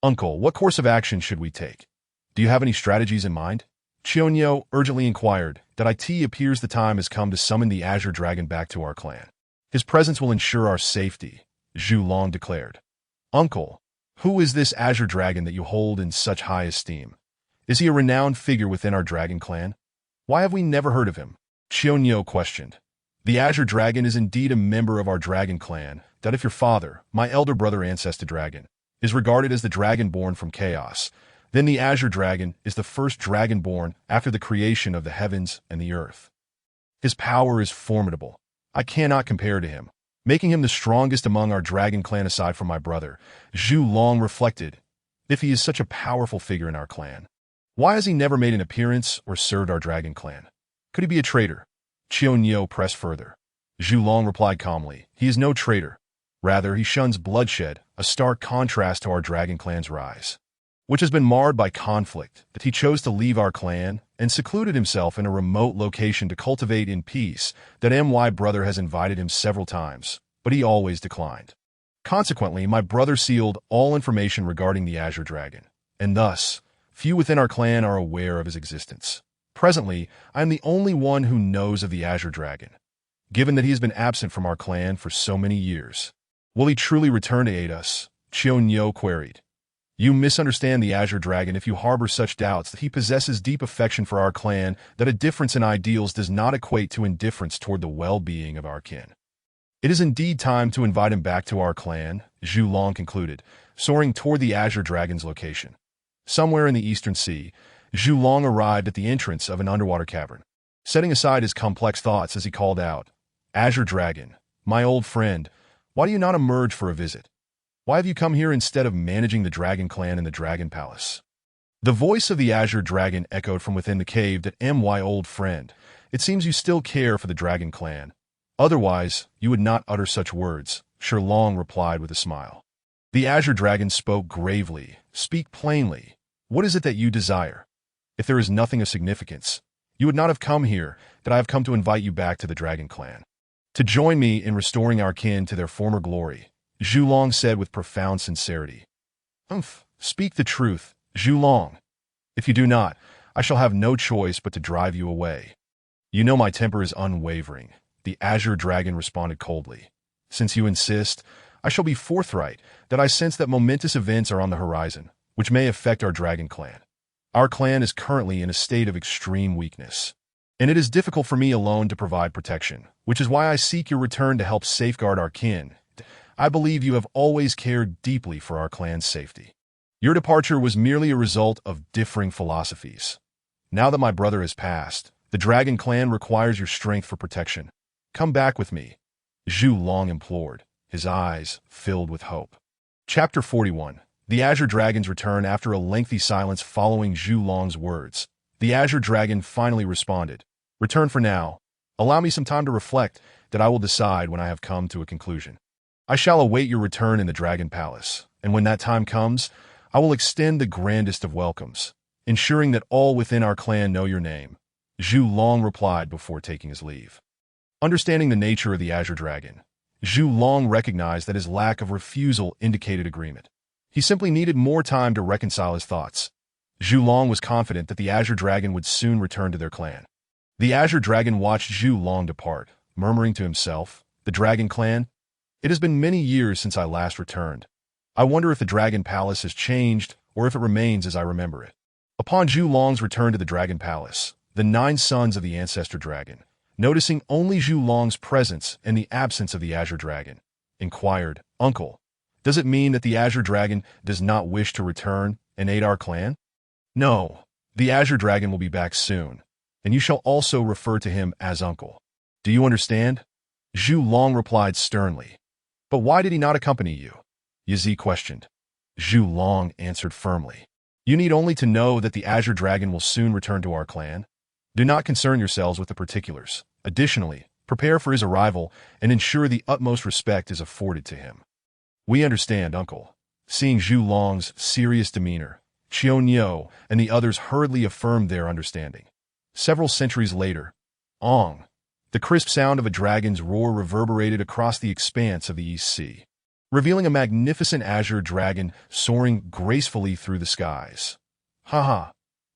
"Uncle, what course of action should we take? Do you have any strategies in mind?" Chionyo urgently inquired. "That it appears the time has come to summon the Azure Dragon back to our clan. His presence will ensure our safety," Zhu Long declared. "Uncle, who is this Azure Dragon that you hold in such high esteem? Is he a renowned figure within our Dragon Clan? Why have we never heard of him?" Chionyo questioned. "The Azure Dragon is indeed a member of our Dragon Clan. That if your father, my elder brother Ancestor Dragon, is regarded as the dragon born from chaos, then the Azure Dragon is the first dragon born after the creation of the heavens and the earth. His power is formidable. I cannot compare to him, making him the strongest among our Dragon Clan aside from my brother." Zhu Long reflected. "If he is such a powerful figure in our clan, why has he never made an appearance or served our Dragon Clan? Could he be a traitor?" Chionyo pressed further. Zhu Long replied calmly, "He is no traitor. Rather, he shuns bloodshed, a stark contrast to our Dragon Clan's rise, which has been marred by conflict. That he chose to leave our clan and secluded himself in a remote location to cultivate in peace. That my brother has invited him several times, but he always declined. Consequently, my brother sealed all information regarding the Azure Dragon, and thus, few within our clan are aware of his existence. Presently, I am the only one who knows of the Azure Dragon, given that he has been absent from our clan for so many years." "Will he truly return to aid us?" Chionyo queried. "You misunderstand the Azure Dragon if you harbor such doubts that he possesses deep affection for our clan, that a difference in ideals does not equate to indifference toward the well-being of our kin. It is indeed time to invite him back to our clan," Zhu Long concluded, soaring toward the Azure Dragon's location. Somewhere in the Eastern Sea, Zhu Long arrived at the entrance of an underwater cavern. Setting aside his complex thoughts as he called out, "Azure Dragon, my old friend, why do you not emerge for a visit? Why have you come here instead of managing the Dragon Clan in the Dragon Palace?" The voice of the Azure Dragon echoed from within the cave. "That my old friend, it seems you still care for the Dragon Clan. Otherwise, you would not utter such words," Shilong replied with a smile. The Azure Dragon spoke gravely. "Speak plainly. What is it that you desire? If there is nothing of significance, you would not have come here. That I have come to invite you back to the Dragon Clan, to join me in restoring our kin to their former glory," Zhu Long said with profound sincerity. Speak the truth, Zhu Long. If you do not, I shall have no choice but to drive you away." "You know my temper is unwavering," the Azure Dragon responded coldly. "Since you insist, I shall be forthright that I sense that momentous events are on the horizon, which may affect our Dragon Clan. Our clan is currently in a state of extreme weakness. And it is difficult for me alone to provide protection, which is why I seek your return to help safeguard our kin. I believe you have always cared deeply for our clan's safety. Your departure was merely a result of differing philosophies. Now that my brother has passed, the Dragon Clan requires your strength for protection. Come back with me, Zhu Long implored, his eyes filled with hope. Chapter 41. The Azure Dragon's return. After a lengthy silence following Zhu Long's words, the Azure Dragon finally responded. Return for now. Allow me some time to reflect, that I will decide when I have come to a conclusion. I shall await your return in the Dragon Palace, and when that time comes, I will extend the grandest of welcomes, ensuring that all within our clan know your name, Zhu Long replied before taking his leave. Understanding the nature of the Azure Dragon, Zhu Long recognized that his lack of refusal indicated agreement. He simply needed more time to reconcile his thoughts. Zhu Long was confident that the Azure Dragon would soon return to their clan. The Azure Dragon watched Zhu Long depart, murmuring to himself, "The Dragon Clan? It has been many years since I last returned. I wonder if the Dragon Palace has changed, or if it remains as I remember it." Upon Zhu Long's return to the Dragon Palace, the 9 sons of the Ancestor Dragon, noticing only Zhu Long's presence and the absence of the Azure Dragon, inquired, "Uncle, does it mean that the Azure Dragon does not wish to return and aid our clan?" "No, the Azure Dragon will be back soon, and you shall also refer to him as Uncle. Do you understand?" Zhu Long replied sternly. "But why did he not accompany you?" Yazi questioned. Zhu Long answered firmly. "You need only to know that the Azure Dragon will soon return to our clan. Do not concern yourselves with the particulars. Additionally, prepare for his arrival and ensure the utmost respect is afforded to him." "We understand, Uncle." Seeing Zhu Long's serious demeanor, Qiao and the others hurriedly affirmed their understanding. Several centuries later, Ong, the crisp sound of a dragon's roar reverberated across the expanse of the East Sea, revealing a magnificent azure dragon soaring gracefully through the skies. "Ha!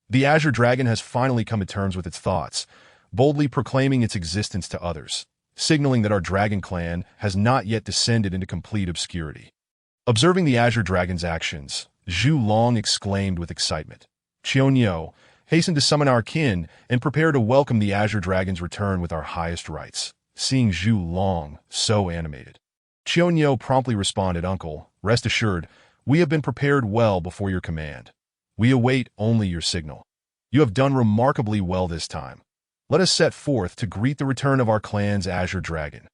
The Azure Dragon has finally come to terms with its thoughts, boldly proclaiming its existence to others, signaling that our Dragon Clan has not yet descended into complete obscurity." Observing the Azure Dragon's actions, Zhu Long exclaimed with excitement. "Qiao, hasten to summon our kin and prepare to welcome the Azure Dragon's return with our highest rites." Seeing Zhu Long so animated, Qiao promptly responded, "Uncle, rest assured, we have been prepared well before your command. We await only your signal. You have done remarkably well this time. Let us set forth to greet the return of our clan's Azure Dragon."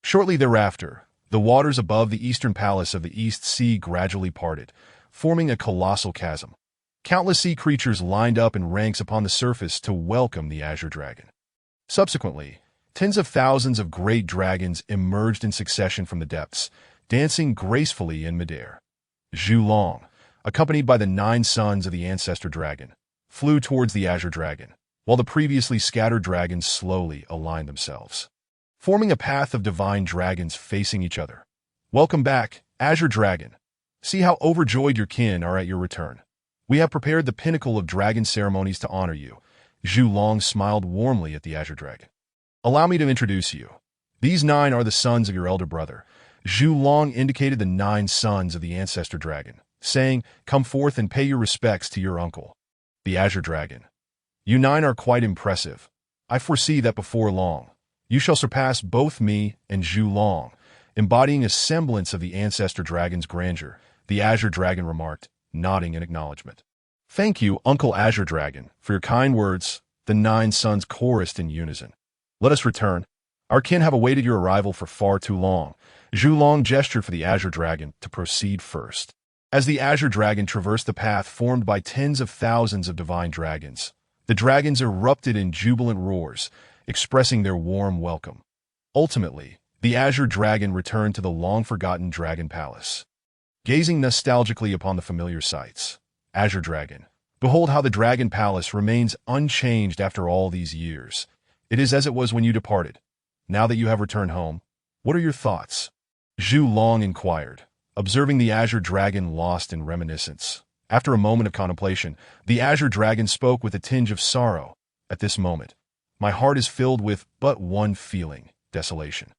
Shortly thereafter, the waters above the eastern palace of the East Sea gradually parted, forming a colossal chasm. Countless sea creatures lined up in ranks upon the surface to welcome the Azure Dragon. Subsequently, tens of thousands of great dragons emerged in succession from the depths, dancing gracefully in midair. Zhu Long, accompanied by the 9 sons of the Ancestor Dragon, flew towards the Azure Dragon, while the previously scattered dragons slowly aligned themselves, forming a path of divine dragons facing each other. "Welcome back, Azure Dragon. See how overjoyed your kin are at your return. We have prepared the pinnacle of dragon ceremonies to honor you." Zhu Long smiled warmly at the Azure Dragon. "Allow me to introduce you. These 9 are the sons of your elder brother." Zhu Long indicated the 9 sons of the Ancestor Dragon, saying, "Come forth and pay your respects to your uncle." The Azure Dragon. "You 9 are quite impressive. I foresee that before long, you shall surpass both me and Zhu Long, embodying a semblance of the Ancestor Dragon's grandeur," the Azure Dragon remarked, nodding in acknowledgement. "Thank you, Uncle Azure Dragon, for your kind words," the 9 sons chorused in unison. "Let us return. Our kin have awaited your arrival for far too long." Zhu Long gestured for the Azure Dragon to proceed first. As the Azure Dragon traversed the path formed by tens of thousands of divine dragons, the dragons erupted in jubilant roars, expressing their warm welcome. Ultimately, the Azure Dragon returned to the long-forgotten Dragon Palace. Gazing nostalgically upon the familiar sights, Azure Dragon, behold how the Dragon Palace remains unchanged after all these years. It is as it was when you departed. Now that you have returned home, what are your thoughts?" Zhu Long inquired, observing the Azure Dragon lost in reminiscence. After a moment of contemplation, the Azure Dragon spoke with a tinge of sorrow. "At this moment, my heart is filled with but one feeling: desolation.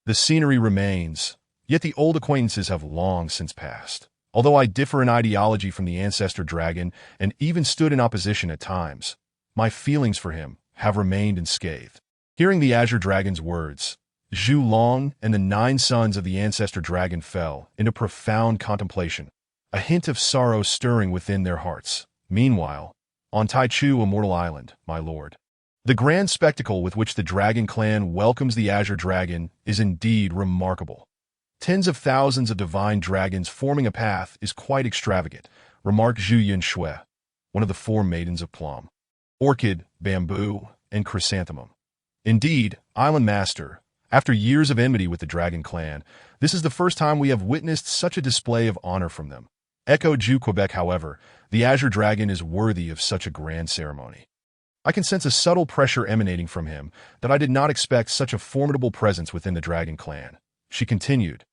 The scenery remains, yet the old acquaintances have long since passed. Although I differ in ideology from the Ancestor Dragon and even stood in opposition at times, my feelings for him have remained unscathed. Hearing the Azure Dragon's words, Zhu Long and the 9 sons of the ancestor dragon fell into profound contemplation, a hint of sorrow stirring within their hearts. Meanwhile, on Taichu Immortal Island, my lord, the grand spectacle with which the Dragon Clan welcomes the Azure Dragon is indeed remarkable. Tens of thousands of divine dragons forming a path is quite extravagant, remarked Zhu Yunshui, one of the 4 maidens of plum, orchid, bamboo, and chrysanthemum. Indeed, Island Master, after years of enmity with the Dragon Clan, this is the first time we have witnessed such a display of honor from them. Echoed Zhu Quebec, however, the Azure Dragon is worthy of such a grand ceremony. I can sense a subtle pressure emanating from him that I did not expect such a formidable presence within the Dragon Clan. She continued,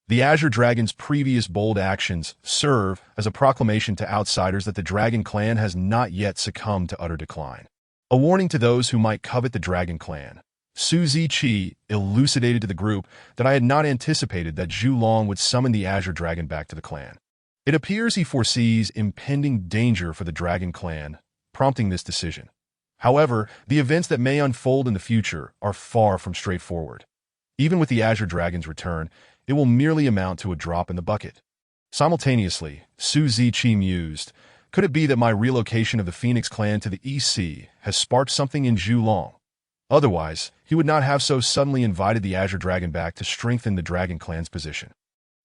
the Azure Dragon's previous bold actions serve as a proclamation to outsiders that the Dragon Clan has not yet succumbed to utter decline. A warning to those who might covet the Dragon Clan. Su Ziqi elucidated to the group that I had not anticipated that Zhu Long would summon the Azure Dragon back to the clan. It appears he foresees impending danger for the Dragon Clan, prompting this decision. However, the events that may unfold in the future are far from straightforward. Even with the Azure Dragon's return, it will merely amount to a drop in the bucket. Simultaneously, Su Ziqi mused, could it be that my relocation of the Phoenix clan to the East Sea has sparked something in Zhu Long? Otherwise, he would not have so suddenly invited the Azure Dragon back to strengthen the Dragon Clan's position.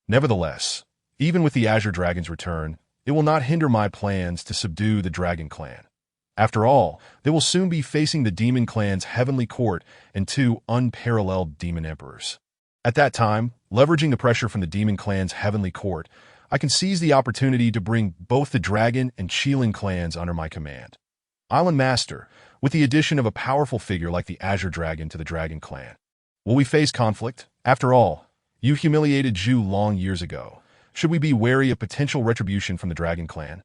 Nevertheless, even with the Azure Dragon's return, it will not hinder my plans to subdue the Dragon Clan. After all, they will soon be facing the Demon Clan's heavenly court and 2 unparalleled demon emperors. At that time, leveraging the pressure from the Demon Clan's heavenly court, I can seize the opportunity to bring both the Dragon and Qilin clans under my command. Island Master, with the addition of a powerful figure like the Azure Dragon to the Dragon Clan, will we face conflict? After all, you humiliated Zhu Long years ago. Should we be wary of potential retribution from the Dragon Clan?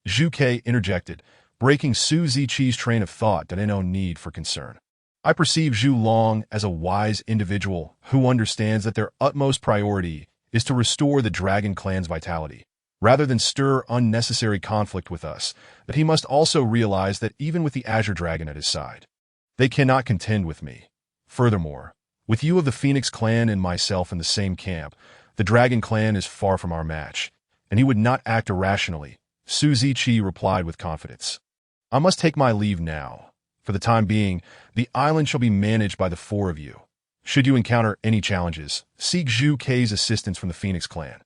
Zhu Ke interjected, breaking Su Ziqi's train of thought that had no need for concern. I perceive Zhu Long as a wise individual who understands that their utmost priority is to restore the Dragon Clan's vitality. Rather than stir unnecessary conflict with us, that he must also realize that even with the Azure Dragon at his side, they cannot contend with me. Furthermore, with you of the Phoenix clan and myself in the same camp, the Dragon Clan is far from our match, and he would not act irrationally, Su Ziqi replied with confidence. I must take my leave now. For the time being, the island shall be managed by the 4 of you. Should you encounter any challenges, seek Zhu Ke's assistance from the Phoenix clan.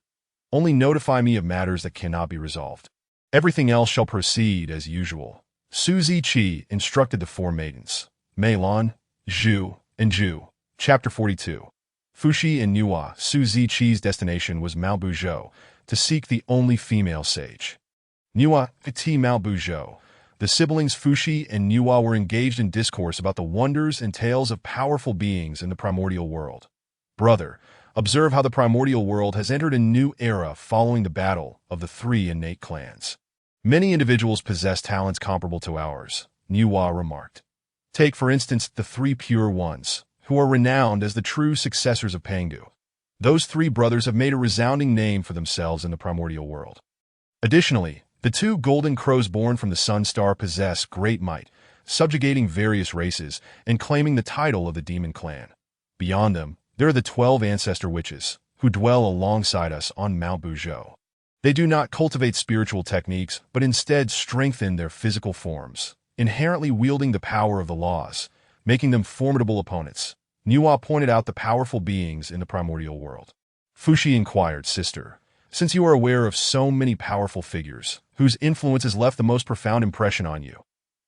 Only notify me of matters that cannot be resolved. Everything else shall proceed as usual. Su Ziqi instructed the 4 maidens, Mei Lan, Zhu, and Zhu. Chapter 42. Fuxi and Nuwa. Su Ziqi's destination was Mount Buzhou, to seek the only female sage. Nuwa T. Mount Buzhou. The siblings Fuxi and Nuwa were engaged in discourse about the wonders and tales of powerful beings in the primordial world. Brother, observe how the primordial world has entered a new era following the battle of the 3 innate clans. Many individuals possess talents comparable to ours, Nuwa remarked. Take, for instance, the 3 pure ones, who are renowned as the true successors of Pangu. Those 3 brothers have made a resounding name for themselves in the primordial world. Additionally, the 2 golden crows born from the Sun Star possess great might, subjugating various races and claiming the title of the Demon Clan. Beyond them, there are the 12 ancestor witches, who dwell alongside us on Mount Buzhou. They do not cultivate spiritual techniques, but instead strengthen their physical forms, inherently wielding the power of the laws, making them formidable opponents. Nuwa pointed out the powerful beings in the primordial world. Fuxi inquired, Sister, since you are aware of so many powerful figures, whose influence has left the most profound impression on you,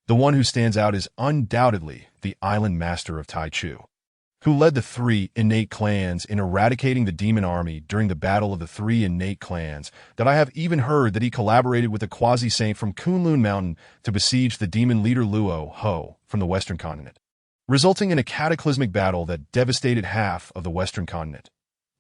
the one who stands out is undoubtedly the Island Master of Taichu, who led the 3 innate clans in eradicating the demon army during the battle of the 3 innate clans, that I have even heard that he collaborated with a quasi-saint from Kunlun Mountain to besiege the demon leader Luo Ho from the Western continent, resulting in a cataclysmic battle that devastated half of the Western continent.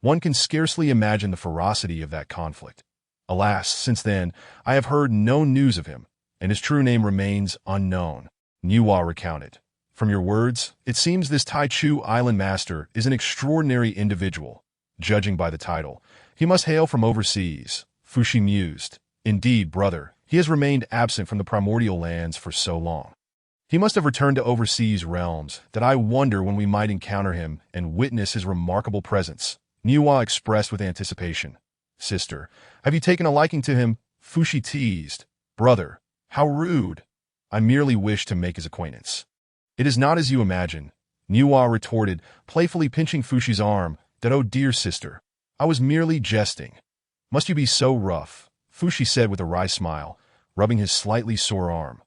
One can scarcely imagine the ferocity of that conflict. Alas, since then, I have heard no news of him, and his true name remains unknown, Nuwa recounted. From your words, it seems this Taichu Island Master is an extraordinary individual. Judging by the title, he must hail from overseas, Fuxi mused. Indeed, brother, he has remained absent from the primordial lands for so long. He must have returned to overseas realms, that I wonder when we might encounter him and witness his remarkable presence. Niwa expressed with anticipation. Sister, have you taken a liking to him? Fushi teased. Brother, how rude. I merely wish to make his acquaintance. It is not as you imagine, Niwa retorted, playfully pinching Fushi's arm, that oh dear sister, I was merely jesting. Must you be so rough? Fushi said with a wry smile, rubbing his slightly sore arm.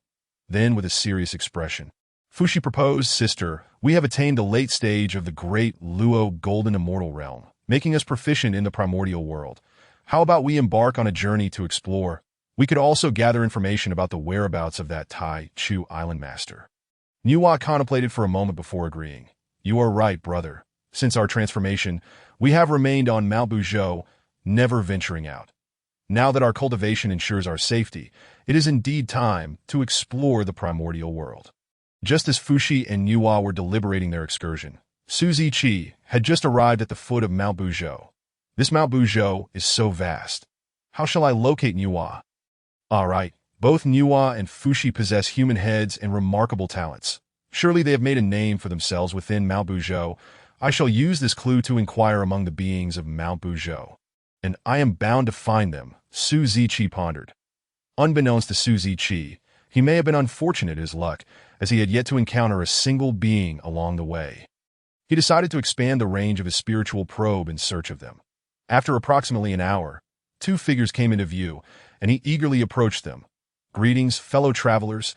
Then, with a serious expression, Fushi proposed, Sister, we have attained the late stage of the great Luo Golden Immortal Realm, making us proficient in the primordial world. How about we embark on a journey to explore? We could also gather information about the whereabouts of that Tai Chu Island Master. Niwa contemplated for a moment before agreeing. You are right, brother. Since our transformation, we have remained on Mount Buzhou, never venturing out. Now that our cultivation ensures our safety, it is indeed time to explore the primordial world. Just as Fushi and Niwa were deliberating their excursion, Su Ziqi had just arrived at the foot of Mount Buzhou. This Mount Buzhou is so vast. How shall I locate Niwa? All right, both Niwa and Fushi possess human heads and remarkable talents. Surely they have made a name for themselves within Mount Buzhou. I shall use this clue to inquire among the beings of Mount Buzhou. And I am bound to find them, Su Ziqi pondered. Unbeknownst to Su Ziqi, he may have been unfortunate in his luck, as he had yet to encounter a single being along the way. He decided to expand the range of his spiritual probe in search of them. After approximately an hour, two figures came into view, and he eagerly approached them. Greetings, fellow travelers.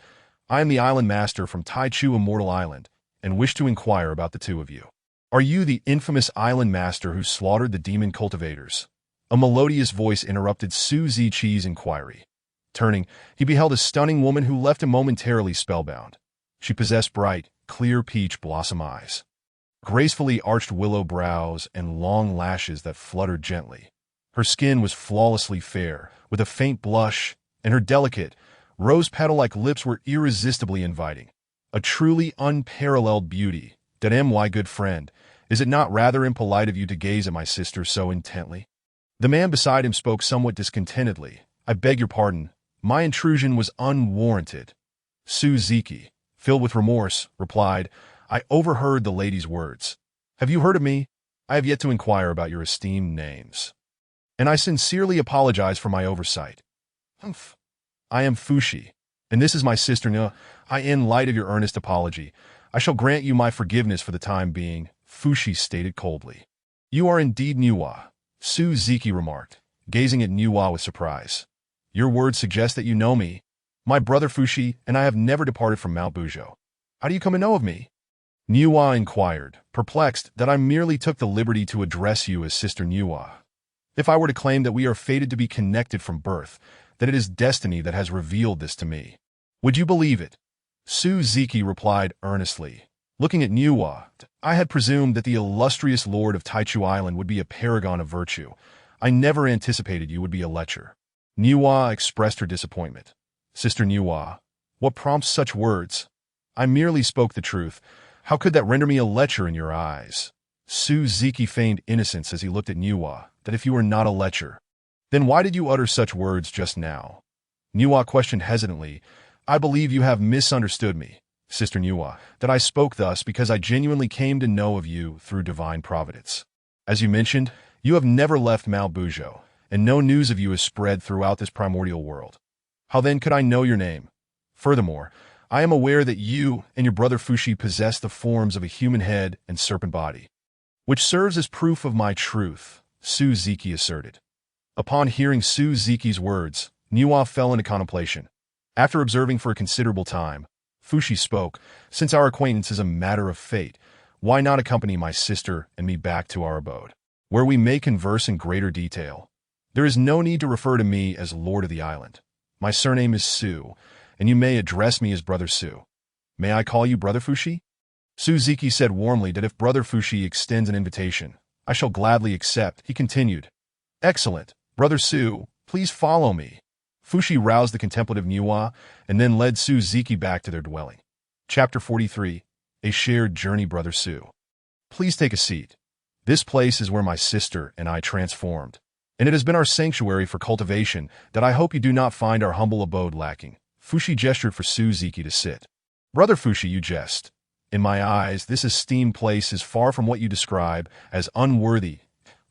I am the island master from Tai Chu Immortal Island, and wish to inquire about the two of you. Are you the infamous island master who slaughtered the demon cultivators? A melodious voice interrupted Su Ziqi's inquiry. Turning, he beheld a stunning woman who left him momentarily spellbound. She possessed bright, clear peach blossom eyes, gracefully arched willow brows, and long lashes that fluttered gently. Her skin was flawlessly fair, with a faint blush, and her delicate, rose-petal-like lips were irresistibly inviting. A truly unparalleled beauty. That my good friend, is it not rather impolite of you to gaze at my sister so intently? The man beside him spoke somewhat discontentedly. I beg your pardon. My intrusion was unwarranted. Su Ziqi, filled with remorse, replied, I overheard the lady's words. Have you heard of me? I have yet to inquire about your esteemed names. And I sincerely apologize for my oversight. Humph. I am Fushi, and this is my sister Niwa. In light of your earnest apology, I shall grant you my forgiveness for the time being, Fushi stated coldly. You are indeed Niwa, Su Ziqi remarked, gazing at Niwa with surprise. Your words suggest that you know me. My brother Fushi and I have never departed from Mount Buzhou. How do you come to know of me? Niwa inquired, perplexed that I merely took the liberty to address you as Sister Niwa. If I were to claim that we are fated to be connected from birth, that it is destiny that has revealed this to me, would you believe it? Su Ziqi replied earnestly. Looking at Niwa, I had presumed that the illustrious lord of Tai Chu Island would be a paragon of virtue. I never anticipated you would be a lecher. Niwa expressed her disappointment. Sister Niwa, what prompts such words? I merely spoke the truth. How could that render me a lecher in your eyes? Su Ziqi feigned innocence as he looked at Niwa, that if you were not a lecher, then why did you utter such words just now? Niwa questioned hesitantly, I believe you have misunderstood me, Sister Niwa, that I spoke thus because I genuinely came to know of you through divine providence. As you mentioned, you have never left Mount Buzhou, and no news of you is spread throughout this primordial world. How then could I know your name? Furthermore, I am aware that you and your brother Fushi possess the forms of a human head and serpent body, which serves as proof of my truth, Su Ziqi asserted. Upon hearing Su Ziqi's words, Niwa fell into contemplation. After observing for a considerable time, Fushi spoke, Since our acquaintance is a matter of fate, why not accompany my sister and me back to our abode, where we may converse in greater detail? There is no need to refer to me as Lord of the Island. My surname is Su, and you may address me as Brother Su. May I call you Brother Fushi? Su Ziqi said warmly that if Brother Fushi extends an invitation, I shall gladly accept. He continued, Excellent. Brother Su, please follow me. Fushi roused the contemplative Niwa and then led Su Ziqi back to their dwelling. Chapter 43. A Shared Journey. Brother Su, please take a seat. This place is where my sister and I transformed, and it has been our sanctuary for cultivation that I hope you do not find our humble abode lacking. Fushi gestured for Su Ziqi to sit. Brother Fushi, you jest. In my eyes, this esteemed place is far from what you describe as unworthy.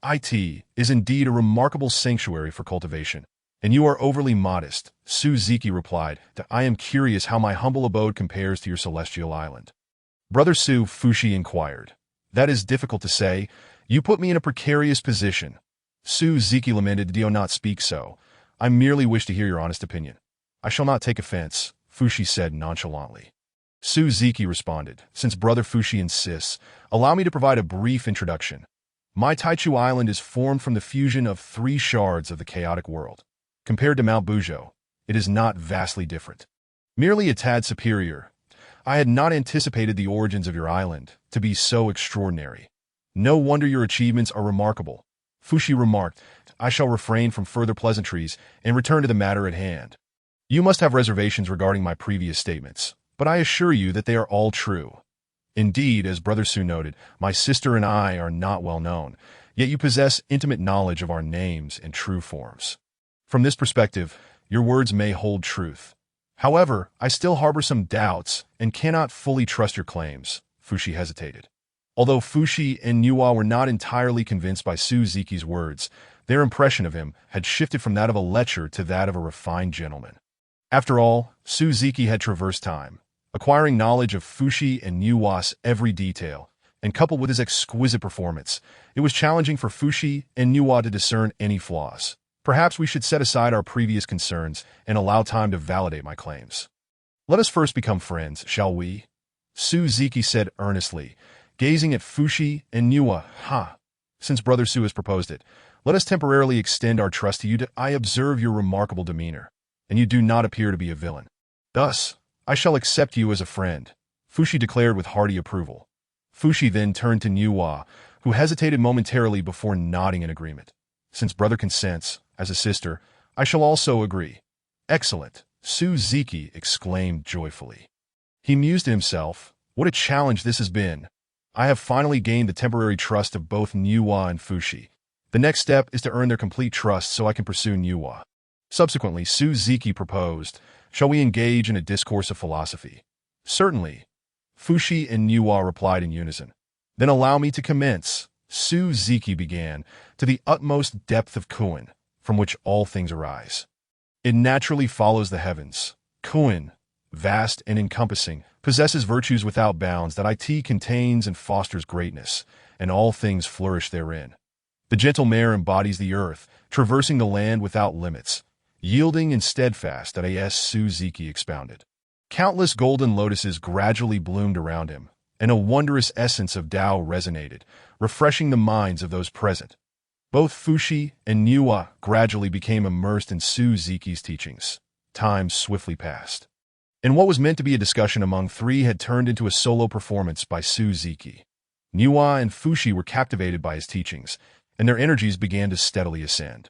It is indeed a remarkable sanctuary for cultivation. And you are overly modest, Suzuki replied. I am curious how my humble abode compares to your celestial island. Brother Fushi inquired. That is difficult to say. You put me in a precarious position. Suzuki lamented. Do not speak so. I merely wish to hear your honest opinion. I shall not take offense, Fushi said nonchalantly. Suzuki responded. Since Brother Fushi insists, allow me to provide a brief introduction. My Taichu Island is formed from the fusion of 3 shards of the chaotic world. Compared to Mount Bujo, it is not vastly different. Merely a tad superior. I had not anticipated the origins of your island to be so extraordinary. No wonder your achievements are remarkable. Fushi remarked. I shall refrain from further pleasantries and return to the matter at hand. You must have reservations regarding my previous statements, but I assure you that they are all true. Indeed, as Brother Su noted, my sister and I are not well known, yet you possess intimate knowledge of our names and true forms. From this perspective, your words may hold truth. However, I still harbor some doubts and cannot fully trust your claims, Fushi hesitated. Although Fushi and Niwa were not entirely convinced by Suzuki's words, their impression of him had shifted from that of a lecher to that of a refined gentleman. After all, Suzuki had traversed time, acquiring knowledge of Fushi and Niwa's every detail, and coupled with his exquisite performance, it was challenging for Fushi and Niwa to discern any flaws. Perhaps we should set aside our previous concerns and allow time to validate my claims. Let us first become friends, shall we? Suzuki said earnestly, gazing at Fushi and Niwa. Since Brother Su has proposed it, let us temporarily extend our trust to you. I observe your remarkable demeanor, and you do not appear to be a villain. Thus, I shall accept you as a friend, Fushi declared with hearty approval. Fushi then turned to Niwa, who hesitated momentarily before nodding in agreement. Since brother consents, as a sister, I shall also agree. Excellent, Suzuki exclaimed joyfully. He mused to himself, what a challenge this has been. I have finally gained the temporary trust of both Niwa and Fushi. The next step is to earn their complete trust so I can pursue Niwa. Subsequently, Suzuki proposed, shall we engage in a discourse of philosophy? Certainly. Fushi and Niwa replied in unison. Then allow me to commence. Suzuki began, to the utmost depth of Kuin, from which all things arise. It naturally follows the heavens. Kuin, vast and encompassing, possesses virtues without bounds that it contains and fosters greatness, and all things flourish therein. The gentle mare embodies the earth, traversing the land without limits, yielding and steadfast that as Suzuki expounded. Countless golden lotuses gradually bloomed around him, and a wondrous essence of Tao resonated, refreshing the minds of those present. Both Fushi and Niwa gradually became immersed in Suzuki's teachings. Time swiftly passed. And what was meant to be a discussion among 3 had turned into a solo performance by Suzuki. Niwa and Fushi were captivated by his teachings, and their energies began to steadily ascend.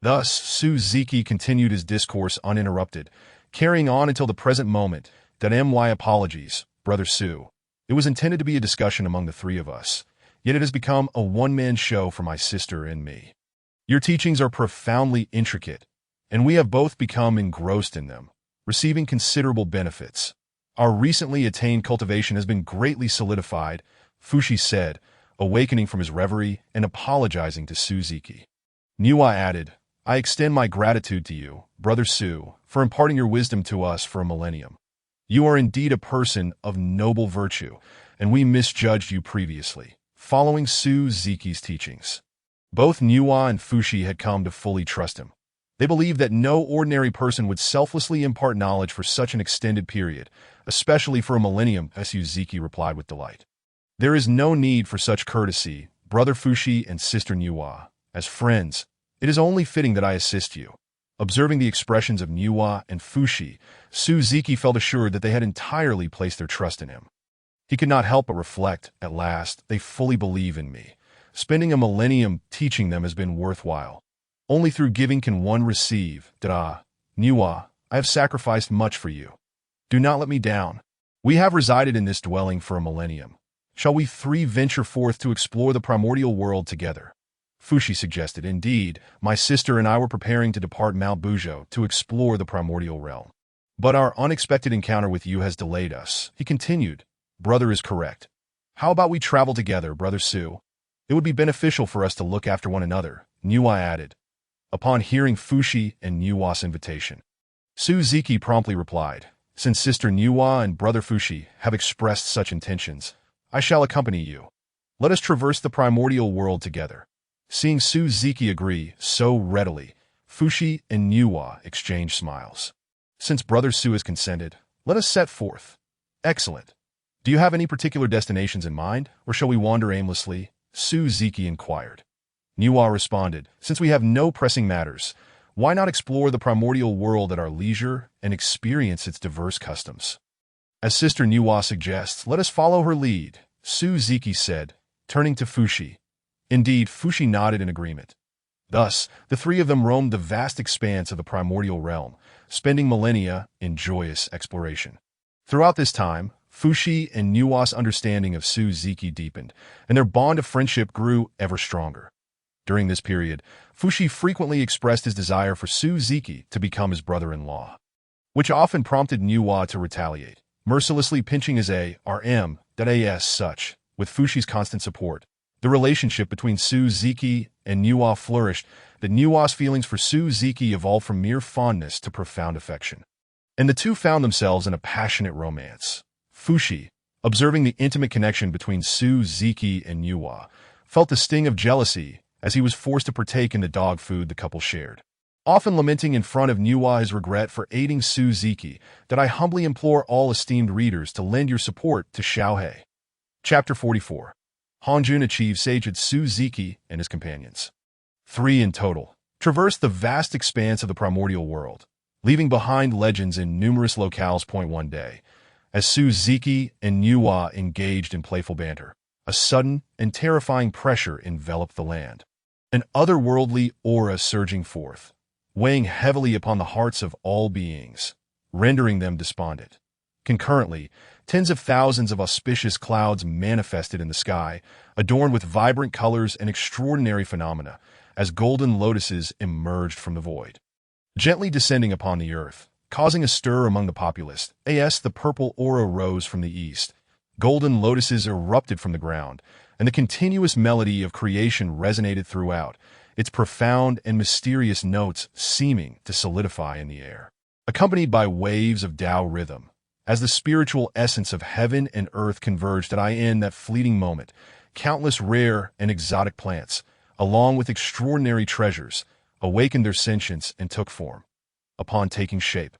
Thus, Suzuki continued his discourse uninterrupted, carrying on until the present moment. My apologies, Brother Su. It was intended to be a discussion among the 3 of us, yet it has become a one-man show for my sister and me. Your teachings are profoundly intricate, and we have both become engrossed in them, receiving considerable benefits. Our recently attained cultivation has been greatly solidified, Fushi said, awakening from his reverie and apologizing to Suzuki. Niwa added, I extend my gratitude to you, Brother Su, for imparting your wisdom to us for a millennium. You are indeed a person of noble virtue, and we misjudged you previously, following Suzuki's teachings. Both Niwa and Fushi had come to fully trust him. They believed that no ordinary person would selflessly impart knowledge for such an extended period, especially for a millennium, Suzuki replied with delight. There is no need for such courtesy, Brother Fushi and Sister Niwa. As friends, it is only fitting that I assist you. Observing the expressions of Niwa and Fushi, Suzuki felt assured that they had entirely placed their trust in him. He could not help but reflect, at last, they fully believe in me. Spending a millennium teaching them has been worthwhile. Only through giving can one receive. Niwa, I have sacrificed much for you. Do not let me down. We have resided in this dwelling for a millennium. Shall we 3 venture forth to explore the primordial world together? Fushi suggested. Indeed, my sister and I were preparing to depart Mount Bujo to explore the primordial realm. But our unexpected encounter with you has delayed us. He continued. Brother is correct. How about we travel together, Brother Su? It would be beneficial for us to look after one another, Niwa added. Upon hearing Fushi and Niwa's invitation, Suzuki promptly replied, since Sister Niwa and Brother Fushi have expressed such intentions, I shall accompany you. Let us traverse the primordial world together. Seeing Suzuki agree so readily, Fushi and Niwa exchanged smiles. Since Brother Su has consented, let us set forth. Excellent. Do you have any particular destinations in mind, or shall we wander aimlessly? Suzuki inquired. Niwa responded, since we have no pressing matters, why not explore the primordial world at our leisure and experience its diverse customs? As Sister Niwa suggests, let us follow her lead, Suzuki said, turning to Fushi. Indeed, Fushi nodded in agreement. Thus, the three of them roamed the vast expanse of the primordial realm, spending millennia in joyous exploration. Throughout this time, Fushi and Niwa's understanding of Suzuki deepened, and their bond of friendship grew ever stronger. During this period, Fushi frequently expressed his desire for Suzuki to become his brother-in-law, which often prompted Niwa to retaliate, mercilessly pinching his as such. With Fushi's constant support, the relationship between Suzuki and Niwa flourished, that Niwa's feelings for Suzuki evolved from mere fondness to profound affection, and the two found themselves in a passionate romance. Fushi, observing the intimate connection between Suzuki and Niwa, felt a sting of jealousy as he was forced to partake in the dog food the couple shared. Often lamenting in front of Niwa his regret for aiding Suzuki, that I humbly implore all esteemed readers to lend your support to Xiaohei. Chapter 44. Hongjun achieves sagehood. Suzuki and his companions, 3 in total, traversed the vast expanse of the primordial world, leaving behind legends in numerous locales. One day, as Suzuki and Niwa engaged in playful banter, a sudden and terrifying pressure enveloped the land. An otherworldly aura surging forth, weighing heavily upon the hearts of all beings, rendering them despondent. Concurrently, tens of thousands of auspicious clouds manifested in the sky, adorned with vibrant colors and extraordinary phenomena, as golden lotuses emerged from the void, gently descending upon the earth, causing a stir among the populace. The purple aura rose from the east, golden lotuses erupted from the ground, and the continuous melody of creation resonated throughout, its profound and mysterious notes seeming to solidify in the air, accompanied by waves of Tao rhythm. As the spiritual essence of heaven and earth converged in that fleeting moment, countless rare and exotic plants, along with extraordinary treasures, awakened their sentience and took form. Upon taking shape,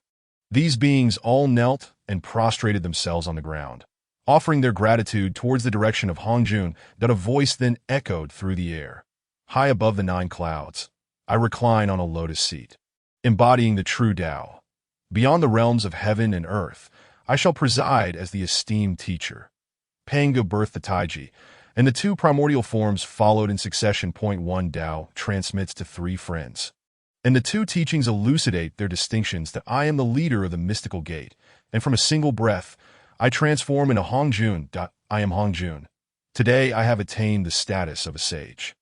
these beings all knelt and prostrated themselves on the ground, offering their gratitude towards the direction of Hongjun. That a voice then echoed through the air. High above the 9 clouds, I recline on a lotus seat, embodying the true Tao. Beyond the realms of heaven and earth, I shall preside as the esteemed teacher. Panga birthed the Taiji, and the 2 primordial forms followed in succession. 1 Tao transmits to 3 friends, and the 2 teachings elucidate their distinctions. That I am the leader of the mystical gate, and from a single breath, I transform into Hongjun. I am Hongjun. Today I have attained the status of a sage.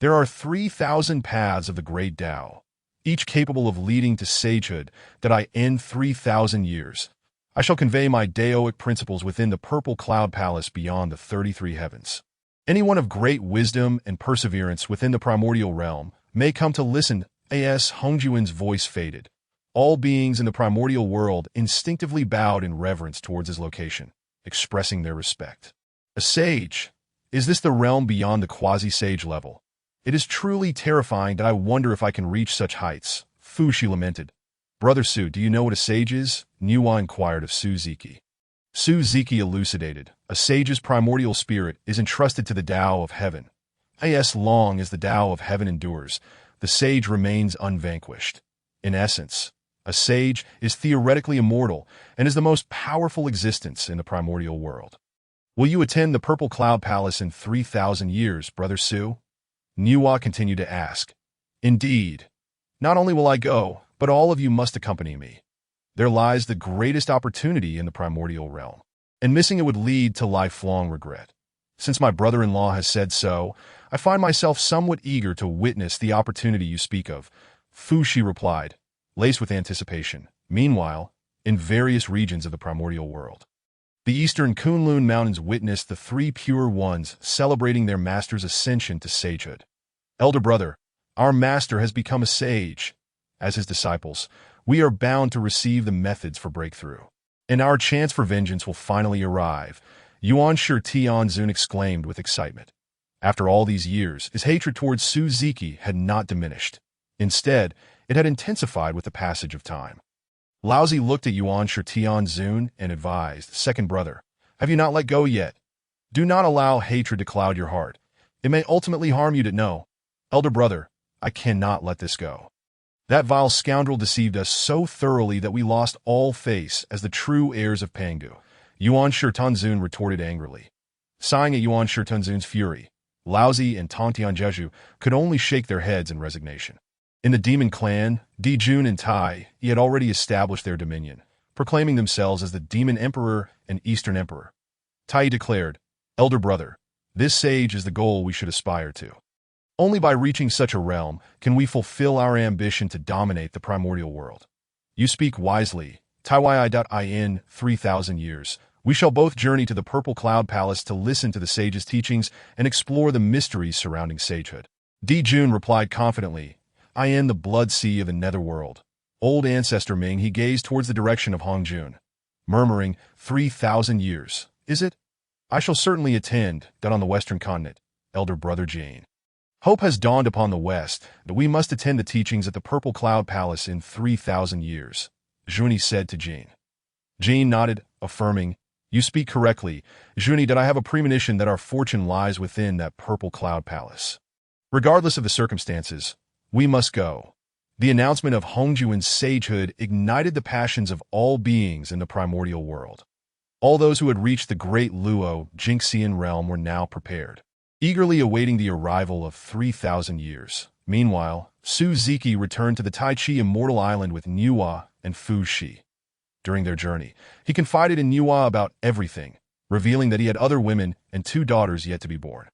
There are 3,000 paths of the great Tao, each capable of leading to sagehood. That I end 3,000 years, I shall convey my Daoic principles within the purple cloud palace beyond the 33 heavens. Anyone of great wisdom and perseverance within the primordial realm may come to listen. Hongjuan's voice faded. All beings in the primordial world instinctively bowed in reverence towards his location, expressing their respect. A sage? Is this the realm beyond the quasi-sage level? It is truly terrifying that I wonder if I can reach such heights. Fushi lamented. Brother Su, do you know what a sage is? Niwa inquired of Suzuki. Suzuki elucidated. A sage's primordial spirit is entrusted to the Tao of heaven. As long as the Tao of heaven endures, the sage remains unvanquished. In essence, a sage is theoretically immortal and is the most powerful existence in the primordial world. Will you attend the Purple Cloud Palace in 3,000 years, Brother Su? Niwa continued to ask. Indeed. Not only will I go, but all of you must accompany me. There lies the greatest opportunity in the primordial realm, and missing it would lead to lifelong regret. Since my brother-in-law has said so, I find myself somewhat eager to witness the opportunity you speak of. Fushi replied, laced with anticipation. Meanwhile, in various regions of the primordial world. The eastern Kunlun Mountains witnessed the three pure ones celebrating their master's ascension to sagehood. Elder brother, our master has become a sage. As his disciples, we are bound to receive the methods for breakthrough. And our chance for vengeance will finally arrive, Yuan Shi Tianzun exclaimed with excitement. After all these years, his hatred towards Su Ziki had not diminished. Instead, it had intensified with the passage of time. Laozi looked at Yuan Shi Tianzun and advised, Second brother, have you not let go yet? Do not allow hatred to cloud your heart. It may ultimately harm you to know. Elder brother, I cannot let this go. That vile scoundrel deceived us so thoroughly that we lost all face as the true heirs of Pangu, Yuan Shi Tianzun retorted angrily. Sighing at Yuan Shi Tianzun's fury, Laozi and Tongtian Jeju could only shake their heads in resignation. In the demon clan, Dijun and Tai, he had already established their dominion, proclaiming themselves as the Demon Emperor and Eastern Emperor. Tai declared, Elder brother, this sage is the goal we should aspire to. Only by reaching such a realm can we fulfill our ambition to dominate the primordial world. You speak wisely. In 3,000 years, we shall both journey to the Purple Cloud Palace to listen to the sage's teachings and explore the mysteries surrounding sagehood. Dijun replied confidently, in the blood sea of the netherworld. Old ancestor Ming, he gazed towards the direction of Hongjun, murmuring, 3,000 years, is it? I shall certainly attend that on the western continent, elder brother Jane. Hope has dawned upon the west that we must attend the teachings at the Purple Cloud Palace in 3,000 years, Juni said to Jane. Jane nodded, affirming, you speak correctly, Juni, that I have a premonition that our fortune lies within that Purple Cloud Palace. Regardless of the circumstances, we must go. The announcement of Hongjuan's sagehood ignited the passions of all beings in the primordial world. All those who had reached the great Luo Jinxian realm were now prepared, eagerly awaiting the arrival of 3,000 years. Meanwhile, Su Ziki returned to the Tai Chi Immortal Island with Nuwa and Fu Shi. During their journey, he confided in Nuwa about everything, revealing that he had other women and 2 daughters yet to be born.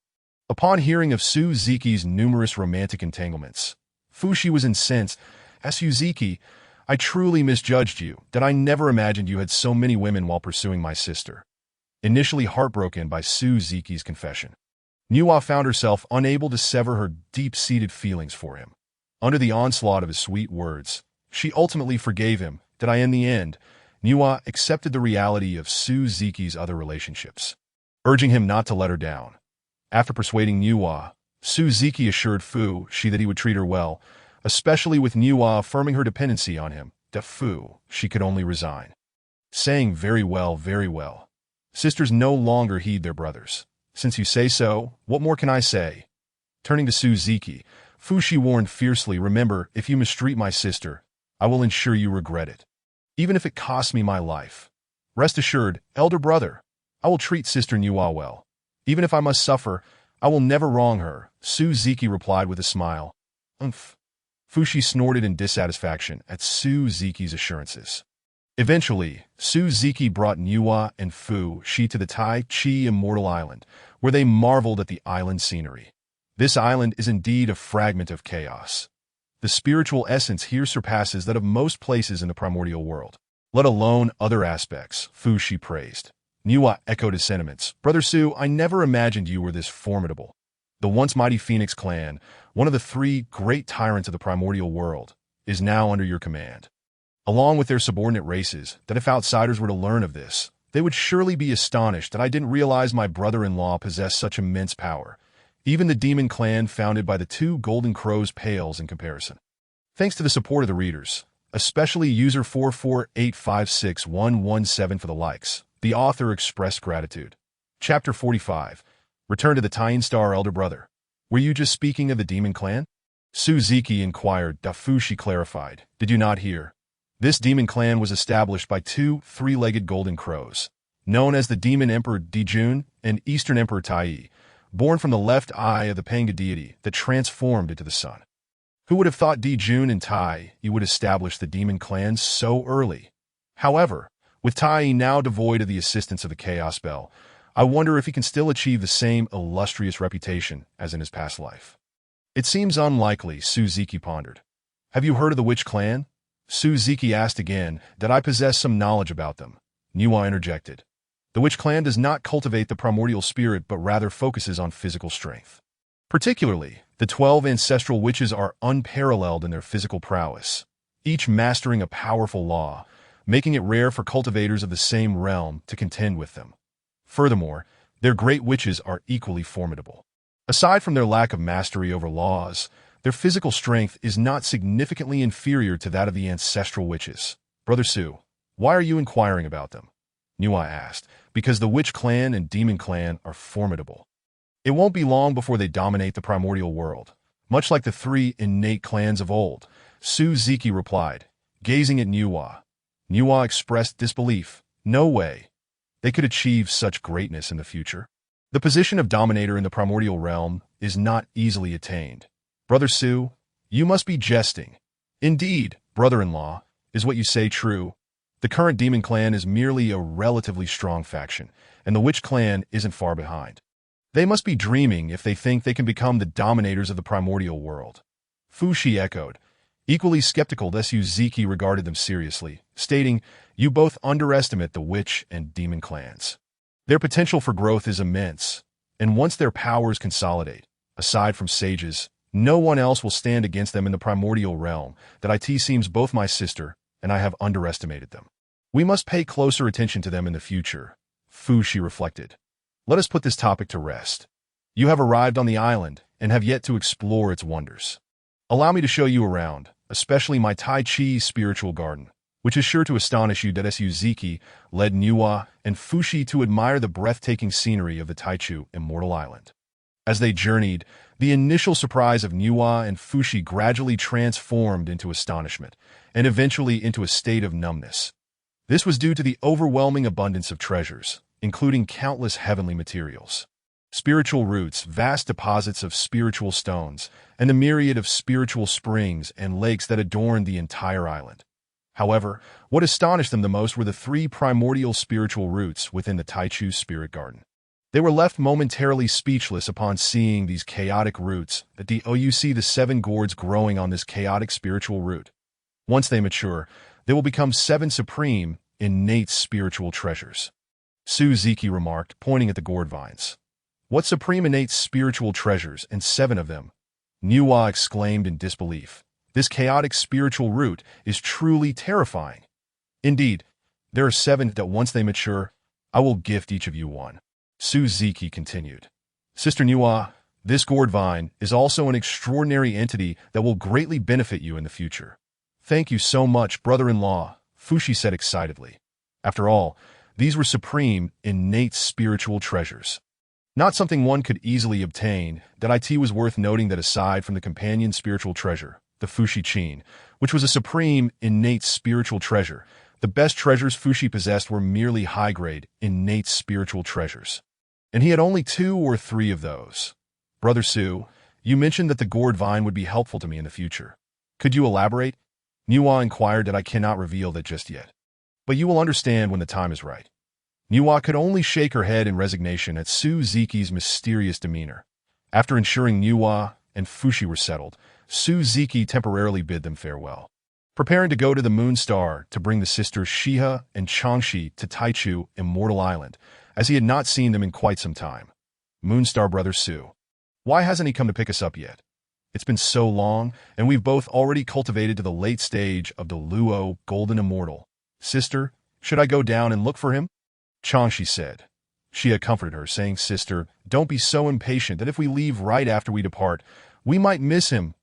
Upon hearing of Su Ziki's numerous romantic entanglements, Fushi was incensed. As Su Ziki, I truly misjudged you, that I never imagined you had so many women while pursuing my sister. Initially heartbroken by Su Ziki's confession, Nuwa found herself unable to sever her deep-seated feelings for him. Under the onslaught of his sweet words, she ultimately forgave him, that in the end, Nuwa accepted the reality of Su Ziki's other relationships, urging him not to let her down. After persuading Nuwa, Su Ziki assured Fu Shi that he would treat her well, especially with Nuwa affirming her dependency on him, that Fu Shi could only resign, saying, very well, very well. Sisters no longer heed their brothers. Since you say so, what more can I say? Turning to Su Ziki, Fu Shi warned fiercely, remember, if you mistreat my sister, I will ensure you regret it, even if it costs me my life. Rest assured, elder brother, I will treat Sister Nuwa well. Even if I must suffer, I will never wrong her, Su Ziki replied with a smile. Fu Shi snorted in dissatisfaction at Su Ziki's assurances. Eventually, Su Ziki brought Nuwa and Fu Shi to the Tai Chi Immortal Island, where they marveled at the island scenery. This island is indeed a fragment of chaos. The spiritual essence here surpasses that of most places in the primordial world, let alone other aspects, Fu Shi praised. Nuwa echoed his sentiments. Brother Su, I never imagined you were this formidable. The once mighty Phoenix clan, one of the 3 great tyrants of the primordial world, is now under your command. Along with their subordinate races, that if outsiders were to learn of this, they would surely be astonished that I didn't realize my brother-in-law possessed such immense power. Even the demon clan founded by the 2 golden crows pales in comparison. Thanks to the support of the readers, especially user 448561117 for the likes, the author expressed gratitude. Chapter 45. Return to the Taiyan Star, elder brother. Were you just speaking of the demon clan? Su Ziki inquired. Fu Shi clarified. Did you not hear? This demon clan was established by 2 3-legged golden crows, known as the Demon Emperor Dijun and Eastern Emperor Tai, born from the left eye of the Panga deity that transformed into the sun. Who would have thought Dijun and Tai would establish the demon clan so early? However, with Tai now devoid of the assistance of the Chaos Bell, I wonder if he can still achieve the same illustrious reputation as in his past life. It seems unlikely, Su Ziki pondered. Have you heard of the Witch clan? Suzuki asked again, "Did I possess some knowledge about them?" Niwa interjected. "The Witch Clan does not cultivate the primordial spirit but rather focuses on physical strength. Particularly, the 12 ancestral witches are unparalleled in their physical prowess, each mastering a powerful law, making it rare for cultivators of the same realm to contend with them. Furthermore, their great witches are equally formidable. Aside from their lack of mastery over laws, their physical strength is not significantly inferior to that of the ancestral witches." "Brother Su, why are you inquiring about them?" Niwa asked. "Because the Witch Clan and Demon Clan are formidable. It won't be long before they dominate the primordial world, much like the three innate clans of old," Suzuki replied, gazing at Niwa. Niwa expressed disbelief. "No way. They could achieve such greatness in the future. The position of dominator in the primordial realm is not easily attained." "Brother Su, you must be jesting." "Indeed, brother-in-law, is what you say true? The current Demon Clan is merely a relatively strong faction, and the Witch Clan isn't far behind. They must be dreaming if they think they can become the dominators of the primordial world." Fushi echoed. Equally skeptical, Suzuki regarded them seriously, stating, "You both underestimate the Witch and Demon Clans. Their potential for growth is immense, and once their powers consolidate, aside from sages, no one else will stand against them in the primordial realm. That it seems both my sister and I have underestimated them. We must pay closer attention to them in the future." Fushi reflected. "Let us put this topic to rest. You have arrived on the island and have yet to explore its wonders. Allow me to show you around, especially my Tai Chi spiritual garden, which is sure to astonish you." Suzuki led Niwa and Fushi to admire the breathtaking scenery of the Taichu Immortal Island. As they journeyed, the initial surprise of Niwa and Fushi gradually transformed into astonishment, and eventually into a state of numbness. This was due to the overwhelming abundance of treasures, including countless heavenly materials, spiritual roots, vast deposits of spiritual stones, and the myriad of spiritual springs and lakes that adorned the entire island. However, what astonished them the most were the 3 primordial spiritual roots within the Taichu Spirit Garden. They were left momentarily speechless upon seeing these chaotic roots. You see the 7 gourds growing on this chaotic spiritual root. Once they mature, they will become 7 supreme, innate spiritual treasures," Suzuki remarked, pointing at the gourd vines. "What supreme innate spiritual treasures, and 7 of them?" Niwa exclaimed in disbelief. "This chaotic spiritual root is truly terrifying. Indeed, there are 7 that once they mature, I will gift each of you one." Suzuki continued. "Sister Niwa, this gourd vine is also an extraordinary entity that will greatly benefit you in the future." "Thank you so much, brother-in-law," Fushi said excitedly. After all, these were supreme, innate spiritual treasures, not something one could easily obtain. It was worth noting that aside from the companion spiritual treasure, the Fushi Chin, which was a supreme, innate spiritual treasure, the best treasures Fushi possessed were merely high-grade, innate spiritual treasures. And he had only 2 or 3 of those. "Brother Su, you mentioned that the gourd vine would be helpful to me in the future. Could you elaborate?" Niwa inquired. "I cannot reveal that just yet, but you will understand when the time is right." Niwa could only shake her head in resignation at Suzuki's mysterious demeanor. After ensuring Niwa and Fushi were settled, Suzuki temporarily bid them farewell, preparing to go to the Moonstar to bring the sisters Shiha and Changshi to Taichu Immortal Island, as he had not seen them in quite some time. "Moonstar brother Su, why hasn't he come to pick us up yet? It's been so long, and we've both already cultivated to the late stage of the Luo Golden Immortal. Sister, should I go down and look for him?" Changshi said. Shiha comforted her, saying, "Sister, don't be so impatient that if we leave right after we depart, we might miss him.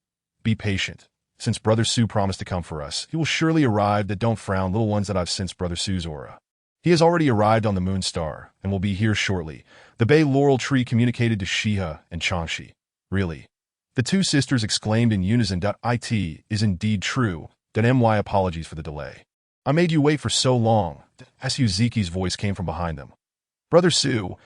Be patient. Since Brother Su promised to come for us, he will surely arrive. That don't frown, little ones, that I've sensed Brother Su's aura. He has already arrived on the Moonstar, and will be here shortly." The bay laurel tree communicated to Shiha and Changshi. "Really?" The 2 sisters exclaimed in unison. "It is indeed true. My apologies for the delay. I made you wait for so long." Suzuki's voice came from behind them. "Brother Su,"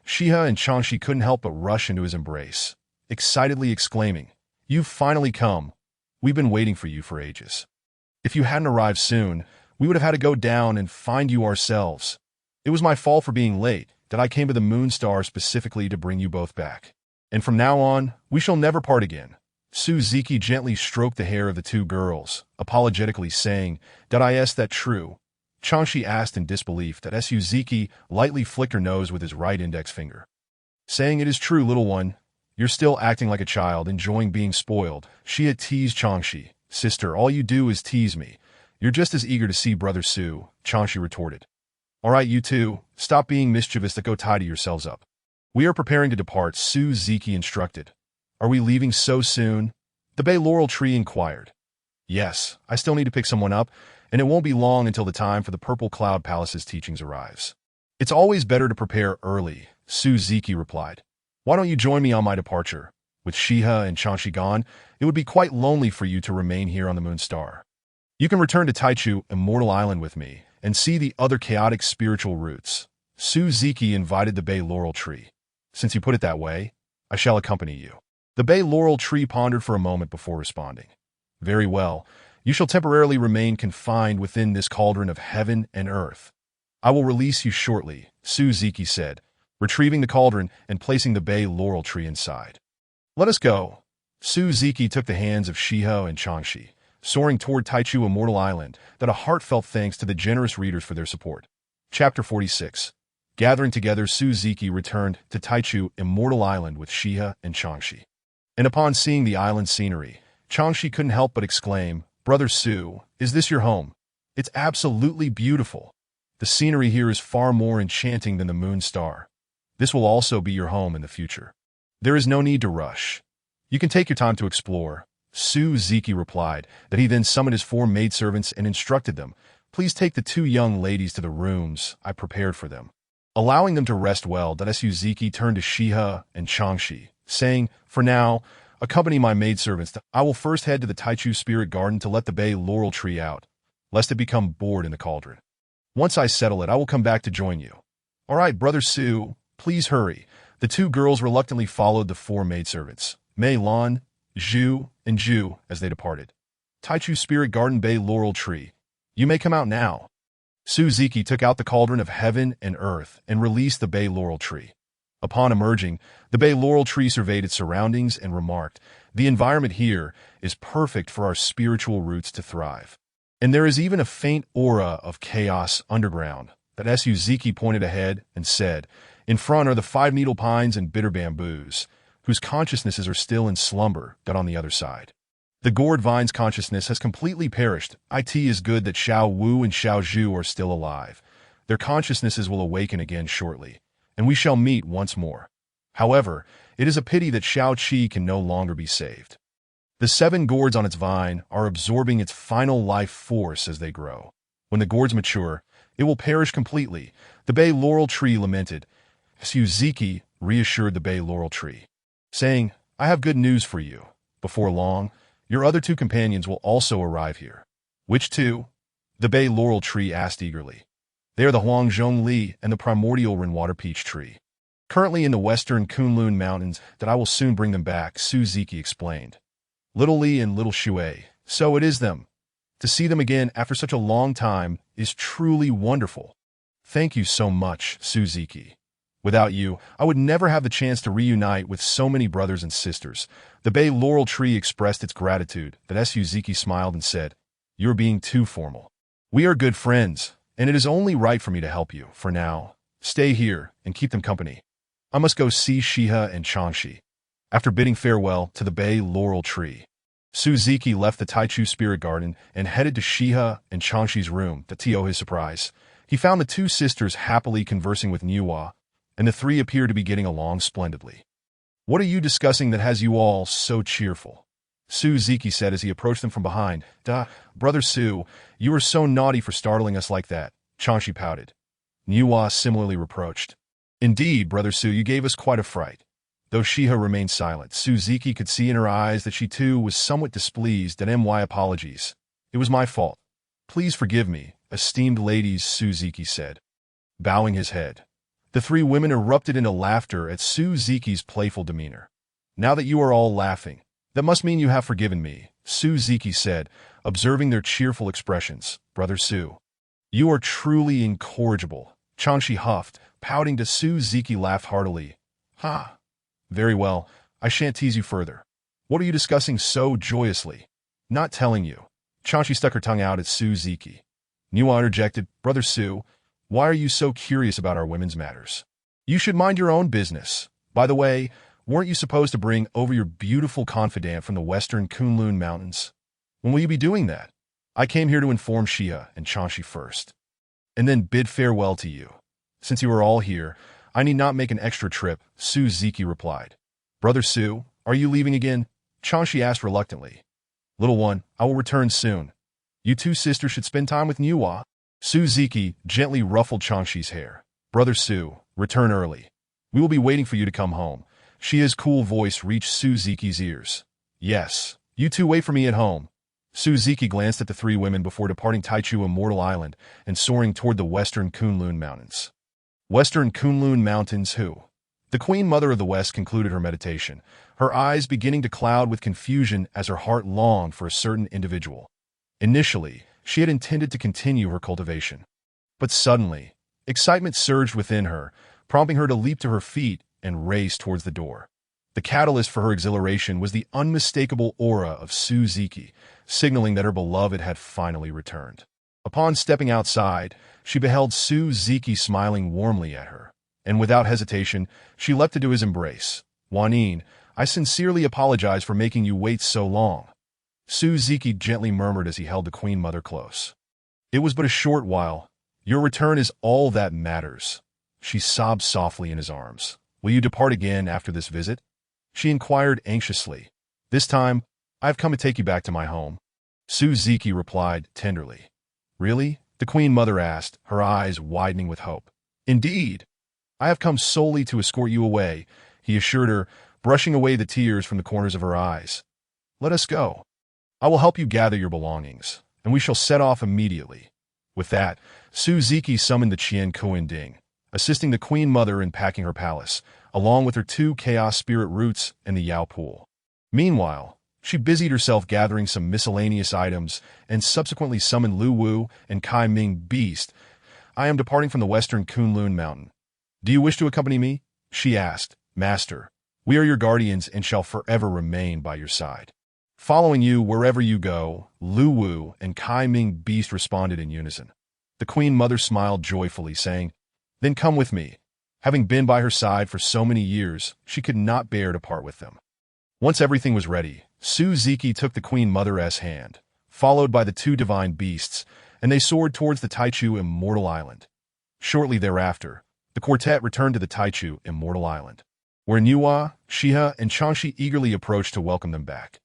Shiha and Changshi couldn't help but rush into his embrace, excitedly exclaiming, "You've finally come. We've been waiting for you for ages. If you hadn't arrived soon, we would have had to go down and find you ourselves. It was my fault for being late. I came to the Moonstar specifically to bring you both back. And from now on, we shall never part again." Suzuki gently stroked the hair of the two girls, apologetically saying, "Is that true?" Changshi asked in disbelief. Suzuki lightly flicked her nose with his right index finger, saying, "It is true, little one. You're still acting like a child, enjoying being spoiled." She teased Changshi. "Sister, all you do is tease me. You're just as eager to see Brother Su," Changshi retorted. "All right, you two, stop being mischievous. Go tidy yourselves up. We are preparing to depart," Suzuki instructed. "Are we leaving so soon?" The bay laurel tree inquired. "Yes, I still need to pick someone up, and it won't be long until the time for the Purple Cloud Palace's teachings arrives." "It's always better to prepare early," Suzuki replied. "Why don't you join me on my departure? With Shiha and Changshi gone, it would be quite lonely for you to remain here on the Moon Star. You can return to Taichu, Immortal Island with me, and see the other chaotic spiritual roots." Suzuki invited the bay laurel tree. "Since you put it that way, I shall accompany you." The bay laurel tree pondered for a moment before responding. "Very well. You shall temporarily remain confined within this cauldron of heaven and earth. I will release you shortly," Suzuki said, retrieving the cauldron and placing the bay laurel tree inside. "Let us go." Suzuki took the hands of Shiho and Changshi, soaring toward Taichu Immortal Island. A heartfelt thanks to the generous readers for their support. Chapter 46. Gathering together, Suzuki returned to Taichu Immortal Island with Shiha and Changshi. And upon seeing the island scenery, Changshi couldn't help but exclaim, "Brother Su, is this your home? It's absolutely beautiful. The scenery here is far more enchanting than the Moon Star. This will also be your home in the future. There is no need to rush. You can take your time to explore." Suzuki replied. He then summoned his 4 maidservants and instructed them, "Please take the 2 young ladies to the rooms I prepared for them." Allowing them to rest well, Suzuki turned to Shiha and Changshi, saying, "For now, accompany my maidservants. I will first head to the Taichu Spirit Garden to let the bay laurel tree out, lest it become bored in the cauldron. Once I settle it, I will come back to join you." "All right, Brother Su, please hurry." The 2 girls reluctantly followed the 4 maidservants, Mei Lan, Zhu, and Zhu, as they departed. "Taichu Spirit Garden Bay Laurel Tree. You may come out now." Suzuki took out the cauldron of heaven and earth and released the bay laurel tree. Upon emerging, the bay laurel tree surveyed its surroundings and remarked, "The environment here is perfect for our spiritual roots to thrive. And there is even a faint aura of chaos underground." Suzuki pointed ahead and said, "In front are the 5-needle pines and bitter bamboos, whose consciousnesses are still in slumber." On the other side, the gourd vine's consciousness has completely perished. It is good that Xiao Wu and Xiao Zhu are still alive. Their consciousnesses will awaken again shortly, and we shall meet once more. However, it is a pity that Xiao Qi can no longer be saved. The 7 gourds on its vine are absorbing its final life force as they grow. When the gourds mature, it will perish completely." The bay laurel tree lamented. Suzuki reassured the bay laurel tree, saying, "I have good news for you. Before long, your other 2 companions will also arrive here." "Which 2? The bay laurel tree asked eagerly. "They are the Huangzhong Li and the Primordial Rainwater Peach tree, currently in the western Kunlun Mountains. I will soon bring them back," Suzuki explained. "Little Li and Little Shui, so it is them. To see them again after such a long time is truly wonderful." "Thank you so much, Suzuki. Without you, I would never have the chance to reunite with so many brothers and sisters." The bay laurel tree expressed its gratitude. Suzuki smiled and said, "You are being too formal. We are good friends, and it is only right for me to help you. For now, stay here and keep them company. I must go see Shiha and Changshi." After bidding farewell to the bay laurel tree, Suzuki left the Taichu Spirit Garden and headed to Shiha and Changshi's room. To his surprise, he found the 2 sisters happily conversing with Niwa, and the 3 appeared to be getting along splendidly. "What are you discussing that has you all so cheerful?" Suzuki said as he approached them from behind. Brother Su, you were so naughty for startling us like that," Changshi pouted. Niwa similarly reproached. "Indeed, Brother Su, you gave us quite a fright." Though Shiha remained silent, Suzuki could see in her eyes that she too was somewhat displeased. "My apologies. It was my fault. Please forgive me, esteemed ladies," Suzuki said, bowing his head. The 3 women erupted into laughter at Suzuki's playful demeanor. "Now that you are all laughing, that must mean you have forgiven me," Suzuki said, observing their cheerful expressions. "Brother Su, you are truly incorrigible," Changshi huffed, pouting. Suzuki laughed heartily. "Ha! Very well, I shan't tease you further. What are you discussing so joyously? Not telling you. Chanshu stuck her tongue out at Suzuki. Niwa interjected, Brother Su, why are you so curious about our women's matters? You should mind your own business. By the way, weren't you supposed to bring over your beautiful confidant from the western Kunlun Mountains? When will you be doing that? I came here to inform Shia and Chanshu first, and then bid farewell to you. Since you are all here, I need not make an extra trip, Suzuki replied. Brother Su, are you leaving again? Chanshu asked reluctantly. Little one, I will return soon. You two sisters should spend time with Niwa. Suzuki gently ruffled Chanshu's hair. Brother Su, return early. We will be waiting for you to come home. Shia's cool voice reached Suzuki's ears. Yes, you two wait for me at home. Suzuki glanced at the three women before departing Taichu Immortal Island and soaring toward the western Kunlun Mountains. Western Kunlun Mountains who? The Queen Mother of the West concluded her meditation, her eyes beginning to cloud with confusion as her heart longed for a certain individual. Initially, she had intended to continue her cultivation. But suddenly, excitement surged within her, prompting her to leap to her feet and race towards the door. The catalyst for her exhilaration was the unmistakable aura of Suzuki, signaling that her beloved had finally returned. Upon stepping outside, she beheld Suzuki smiling warmly at her, and without hesitation, she leapt into his embrace. Wanine, I sincerely apologize for making you wait so long. Suzuki gently murmured as he held the Queen Mother close. It was but a short while. Your return is all that matters. She sobbed softly in his arms. Will you depart again after this visit? She inquired anxiously. This time, I have come to take you back to my home. Suzuki replied tenderly. Really? The Queen Mother asked, her eyes widening with hope. Indeed. I have come solely to escort you away, he assured her, brushing away the tears from the corners of her eyes. Let us go. I will help you gather your belongings, and we shall set off immediately. With that, Suzuki summoned the Qian Kuan Ding, assisting the Queen Mother in packing her palace, along with her 2 chaos spirit roots and the Yao Pool. Meanwhile, she busied herself gathering some miscellaneous items and subsequently summoned Lu Wu and Kai Ming Beast. I am departing from the western Kunlun Mountain. Do you wish to accompany me? She asked. Master, we are your guardians and shall forever remain by your side. Following you wherever you go, Lu Wu and Kai Ming Beast responded in unison. The Queen Mother smiled joyfully, saying, Then come with me. Having been by her side for so many years, she could not bear to part with them. Once everything was ready, Suzuki took the Queen Mother's hand, followed by the 2 divine beasts, and they soared towards the Taichu Immortal Island. Shortly thereafter, the quartet returned to the Taichu Immortal Island, where Niwa, Shiha, and Chanshu eagerly approached to welcome them back.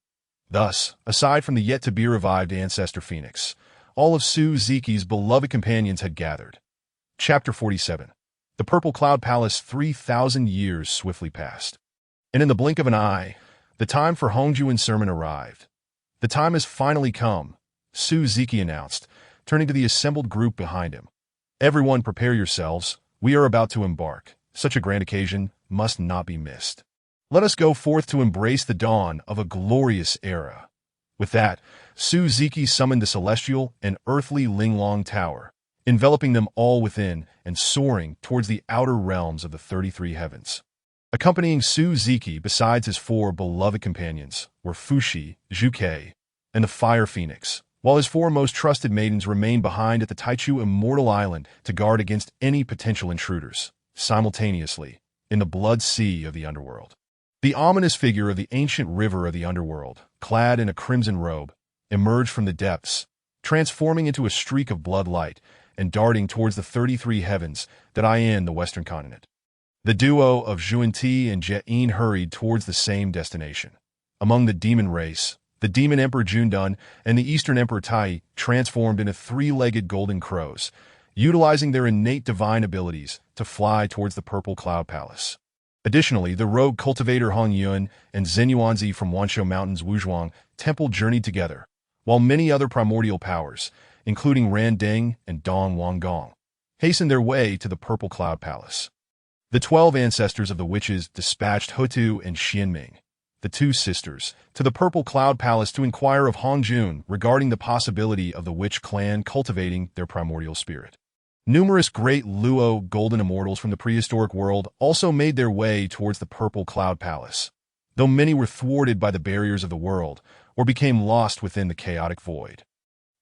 Thus, aside from the yet-to-be-revived ancestor Phoenix, all of Suzuki's beloved companions had gathered. Chapter 47. The Purple Cloud Palace. 3,000 years swiftly passed. And in the blink of an eye, the time for Hongjuan's sermon arrived. The time has finally come, Suzuki announced, turning to the assembled group behind him. Everyone prepare yourselves, we are about to embark. Such a grand occasion must not be missed. Let us go forth to embrace the dawn of a glorious era. With that, Suzuki summoned the celestial and earthly Linglong Tower, enveloping them all within and soaring towards the outer realms of the 33 heavens. Accompanying Suzuki besides his 4 beloved companions were Fushi, Zhuke, and the Fire Phoenix, while his 4 most trusted maidens remained behind at the Taichu Immortal Island to guard against any potential intruders, simultaneously, in the blood sea of the underworld. The ominous figure of the ancient river of the underworld, clad in a crimson robe, emerged from the depths, transforming into a streak of blood light and darting towards the 33 heavens that eye in the western continent. The duo of Zhuan-Ti and Jie-In hurried towards the same destination. Among the demon race, the demon emperor Jundan and the eastern emperor Tai transformed into 3-legged golden crows, utilizing their innate divine abilities to fly towards the Purple Cloud Palace. Additionally, the rogue cultivator Hong Yun and Zenyuanzi from Wanshou Mountain's Wuzhuang Temple journeyed together, while many other primordial powers, including Ran Ding and Dong Wanggong, hastened their way to the Purple Cloud Palace. The 12 ancestors of the witches dispatched Hutu and Xianming, the 2 sisters, to the Purple Cloud Palace to inquire of Hongjun regarding the possibility of the witch clan cultivating their primordial spirit. Numerous great Luo golden immortals from the prehistoric world also made their way towards the Purple Cloud Palace. though many were thwarted by the barriers of the world or became lost within the chaotic void.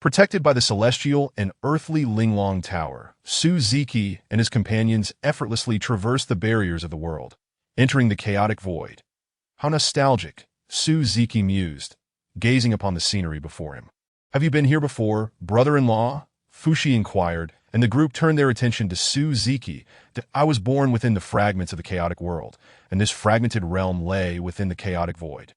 Protected by the celestial and earthly Linglong Tower, Suziki and his companions effortlessly traversed the barriers of the world, entering the chaotic void. How nostalgic, Suziki mused, gazing upon the scenery before him. Have you been here before, brother-in-law? Fushi inquired, and the group turned their attention to Suziki. I was born within the fragments of the chaotic world, and this fragmented realm lay within the chaotic void.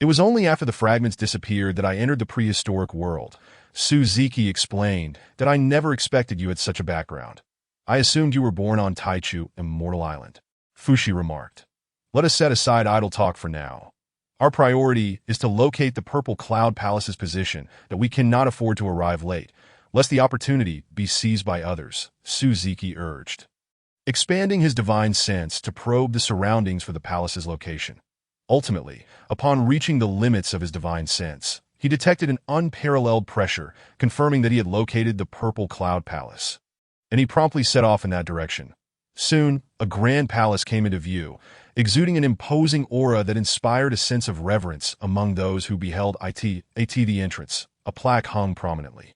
It was only after the fragments disappeared that I entered the prehistoric world. Suziki explained that I never expected you had such a background. I assumed you were born on Taichu, Immortal Island. Fushi remarked. Let us set aside idle talk for now. Our priority is to locate the Purple Cloud Palace's position, that we cannot afford to arrive late, lest the opportunity be seized by others, Suziki urged. Expanding his divine sense to probe the surroundings for the palace's location. Ultimately, upon reaching the limits of his divine sense, he detected an unparalleled pressure, confirming that he had located the Purple Cloud Palace. And he promptly set off in that direction. Soon, a grand palace came into view, exuding an imposing aura that inspired a sense of reverence among those who beheld at the entrance. A plaque hung prominently,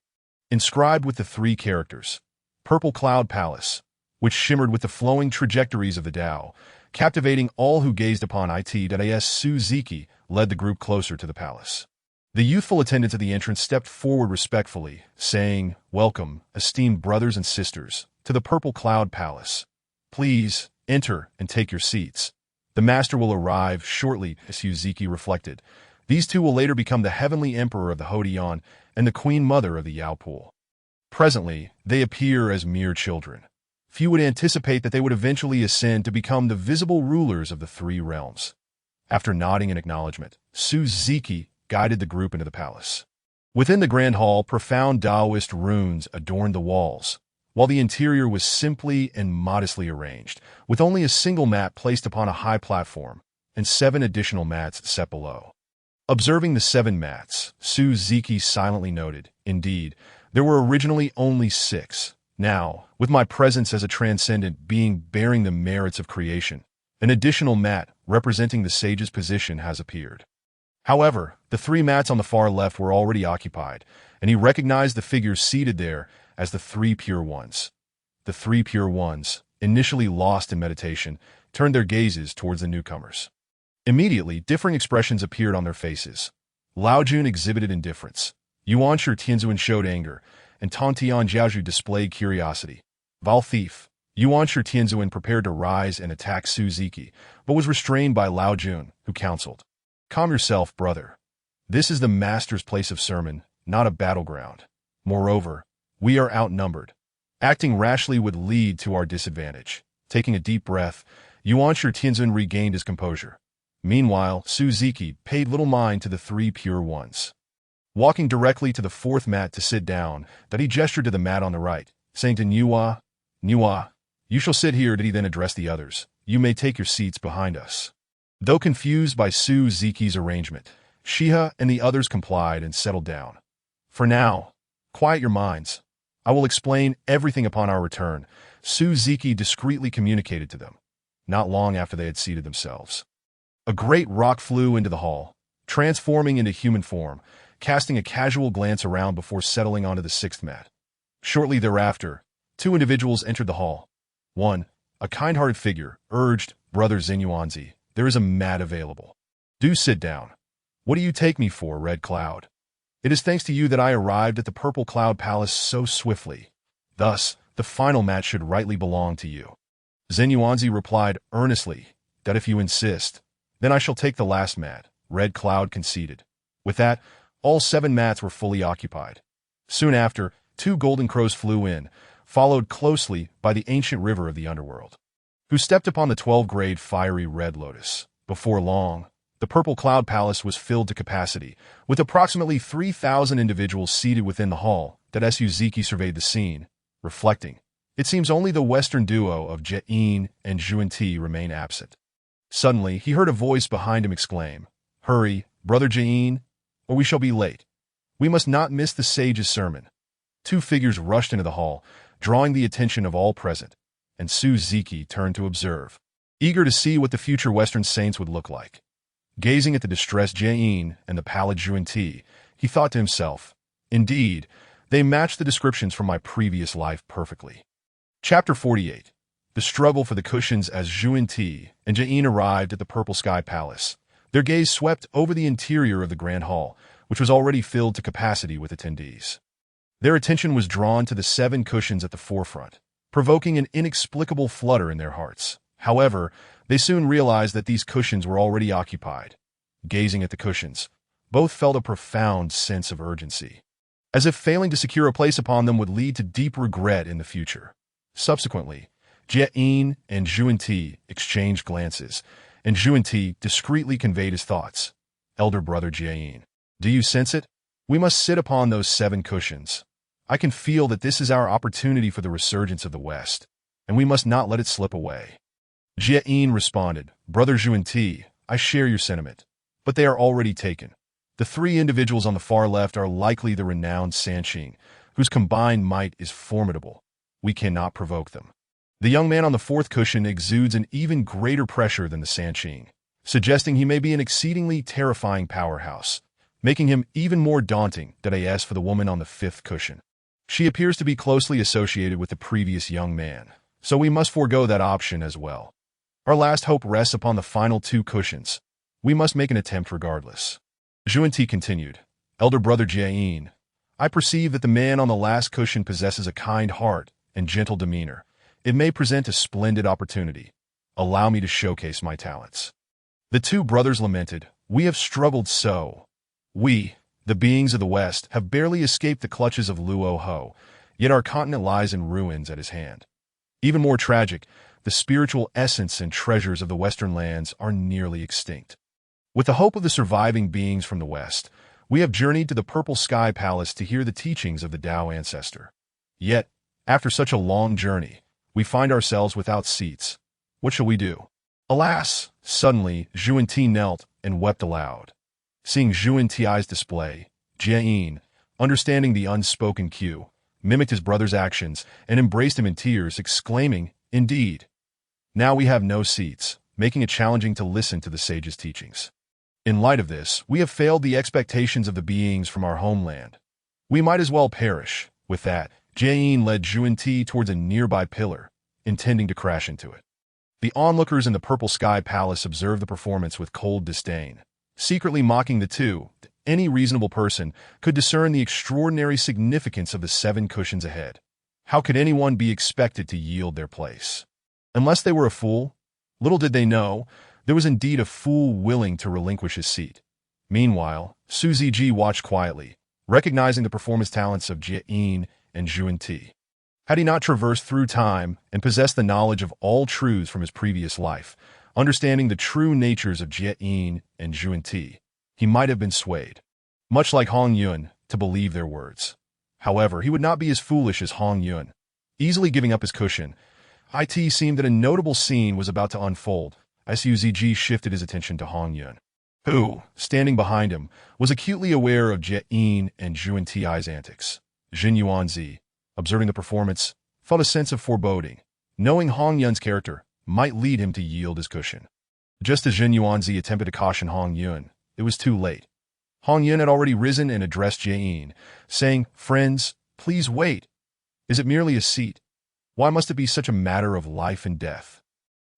inscribed with the three characters, Purple Cloud Palace, which shimmered with the flowing trajectories of the Tao, captivating all who gazed upon it. As Suziki led the group closer to the palace. The youthful attendants at the entrance stepped forward respectfully, saying, Welcome, esteemed brothers and sisters, to the Purple Cloud Palace. Please, enter and take your seats. The master will arrive shortly, Suziki reflected. These two will later become the heavenly emperor of the Hodian and the queen mother of the Yaopool. Presently, they appear as mere children. Few would anticipate that they would eventually ascend to become the visible rulers of the three realms. After nodding in acknowledgement, Suziki guided the group into the palace. Within the grand hall, profound Taoist runes adorned the walls, while the interior was simply and modestly arranged, with only a single mat placed upon a high platform and 7 additional mats set below. Observing the 7 mats, Suziki silently noted, indeed, there were originally only 6. Now, with my presence as a transcendent being bearing the merits of creation, an additional mat representing the sage's position has appeared. However, the 3 mats on the far left were already occupied, and he recognized the figures seated there as the 3 pure ones. The 3 pure ones, initially lost in meditation, turned their gazes towards the newcomers. Immediately, differing expressions appeared on their faces. Lao Jun exhibited indifference. Yuan Shi Tianzuan showed anger, and Tantian Jiaozhu displayed curiosity. Val Thief, Yuan Shi Tianzuan prepared to rise and attack Suziki, but was restrained by Lao Jun, who counseled. Calm yourself, brother. This is the master's place of sermon, not a battleground. Moreover, we are outnumbered. Acting rashly would lead to our disadvantage. Taking a deep breath, Yuan Shi Tianzuan regained his composure. Meanwhile, Suziki paid little mind to the 3 pure ones. Walking directly to the 4th mat to sit down, that he gestured to the mat on the right, saying to Niwa, you shall sit here. Did he then address the others? You may take your seats behind us. Though confused by Suziki's arrangement, Shiha and the others complied and settled down. For now, quiet your minds. I will explain everything upon our return, Suziki discreetly communicated to them, not long after they had seated themselves. A great rock flew into the hall, transforming into human form, casting a casual glance around before settling onto the 6th mat. Shortly thereafter, 2 individuals entered the hall. One, a kind-hearted figure, urged, Brother Zenyuanzi, there is a mat available. Do sit down. What do you take me for, Red Cloud? It is thanks to you that I arrived at the Purple Cloud Palace so swiftly. Thus, the final mat should rightly belong to you. Zenyuanzi replied earnestly, that if you insist, then I shall take the last mat, Red Cloud conceded. With that, all 7 mats were fully occupied. Soon after, 2 golden crows flew in, followed closely by the ancient river of the underworld, who stepped upon the 12-grade fiery red lotus. Before long, the Purple Cloud Palace was filled to capacity, with approximately 3,000 individuals seated within the hall. That Suziki surveyed the scene, reflecting, it seems only the Western duo of Je'in and Zhuanti remain absent. Suddenly, he heard a voice behind him exclaim, Hurry, Brother Je'in, or we shall be late. We must not miss the sage's sermon. 2 figures rushed into the hall, drawing the attention of all present, and Suziki turned to observe, eager to see what the future Western saints would look like. Gazing at the distressed Jane and the pallid Juan-Ti, he thought to himself, indeed, they match the descriptions from my previous life perfectly. Chapter 48. The struggle for the cushions. As Juan-Ti and Jane arrived at the Purple Sky Palace, their gaze swept over the interior of the Grand Hall, which was already filled to capacity with attendees. Their attention was drawn to the 7 cushions at the forefront, provoking an inexplicable flutter in their hearts. However, they soon realized that these cushions were already occupied. Gazing at the cushions, both felt a profound sense of urgency, as if failing to secure a place upon them would lead to deep regret in the future. Subsequently, Jie-in and Juan-Ti exchanged glances, and Juan-Ti discreetly conveyed his thoughts. Elder brother Jie-in, do you sense it? We must sit upon those 7 cushions. I can feel that this is our opportunity for the resurgence of the West, and we must not let it slip away. Jie-in responded, Brother Juan-Ti, I share your sentiment, but they are already taken. The 3 individuals on the far left are likely the renowned Sanqing, whose combined might is formidable. We cannot provoke them. The young man on the 4th cushion exudes an even greater pressure than the Sanqing, suggesting he may be an exceedingly terrifying powerhouse, making him even more daunting. As for the woman on the 5th cushion, she appears to be closely associated with the previous young man, so we must forego that option as well. Our last hope rests upon the final 2 cushions. We must make an attempt regardless. Juan-Ti continued, Elder brother Jie-in, I perceive that the man on the last cushion possesses a kind heart and gentle demeanor. It may present a splendid opportunity. Allow me to showcase my talents. The 2 brothers lamented, we have struggled so. We, the beings of the West, have barely escaped the clutches of Luo Ho, yet our continent lies in ruins at his hand. Even more tragic, the spiritual essence and treasures of the Western lands are nearly extinct. With the hope of the surviving beings from the West, we have journeyed to the Purple Sky Palace to hear the teachings of the Tao ancestor. Yet, after such a long journey, we find ourselves without seats. What shall we do? Alas! Suddenly, Juan-Ti knelt and wept aloud. Seeing Juan-Ti's display, Jie-in, understanding the unspoken cue, mimicked his brother's actions and embraced him in tears, exclaiming, Indeed! Now we have no seats, making it challenging to listen to the sage's teachings. In light of this, we have failed the expectations of the beings from our homeland. We might as well perish. With that, Jie-in led Juan-Ti towards a nearby pillar, intending to crash into it. The onlookers in the Purple Sky Palace observed the performance with cold disdain, secretly mocking the 2. Any reasonable person could discern the extraordinary significance of the 7 cushions ahead. How could anyone be expected to yield their place? Unless they were a fool? Little did they know, there was indeed a fool willing to relinquish his seat. Meanwhile, Su Ziji watched quietly, recognizing the performance talents of Jie-in and Juan-Ti. Had he not traversed through time and possessed the knowledge of all truths from his previous life, understanding the true natures of Jie-in and Juan-Ti, he might have been swayed, much like Hong Yun, to believe their words. However, he would not be as foolish as Hong Yun. Easily giving up his cushion, it seemed that a notable scene was about to unfold as Su Ziji shifted his attention to Hong Yun, who, standing behind him, was acutely aware of Jie-in and Juan-Ti's antics. Jin Yuanzi, observing the performance, felt a sense of foreboding, knowing Hong Yun's character might lead him to yield his cushion. Just as Jin Yuanzi attempted to caution Hong Yun, it was too late. Hong Yun had already risen and addressed Jie-in, saying, Friends, please wait. Is it merely a seat? Why must it be such a matter of life and death?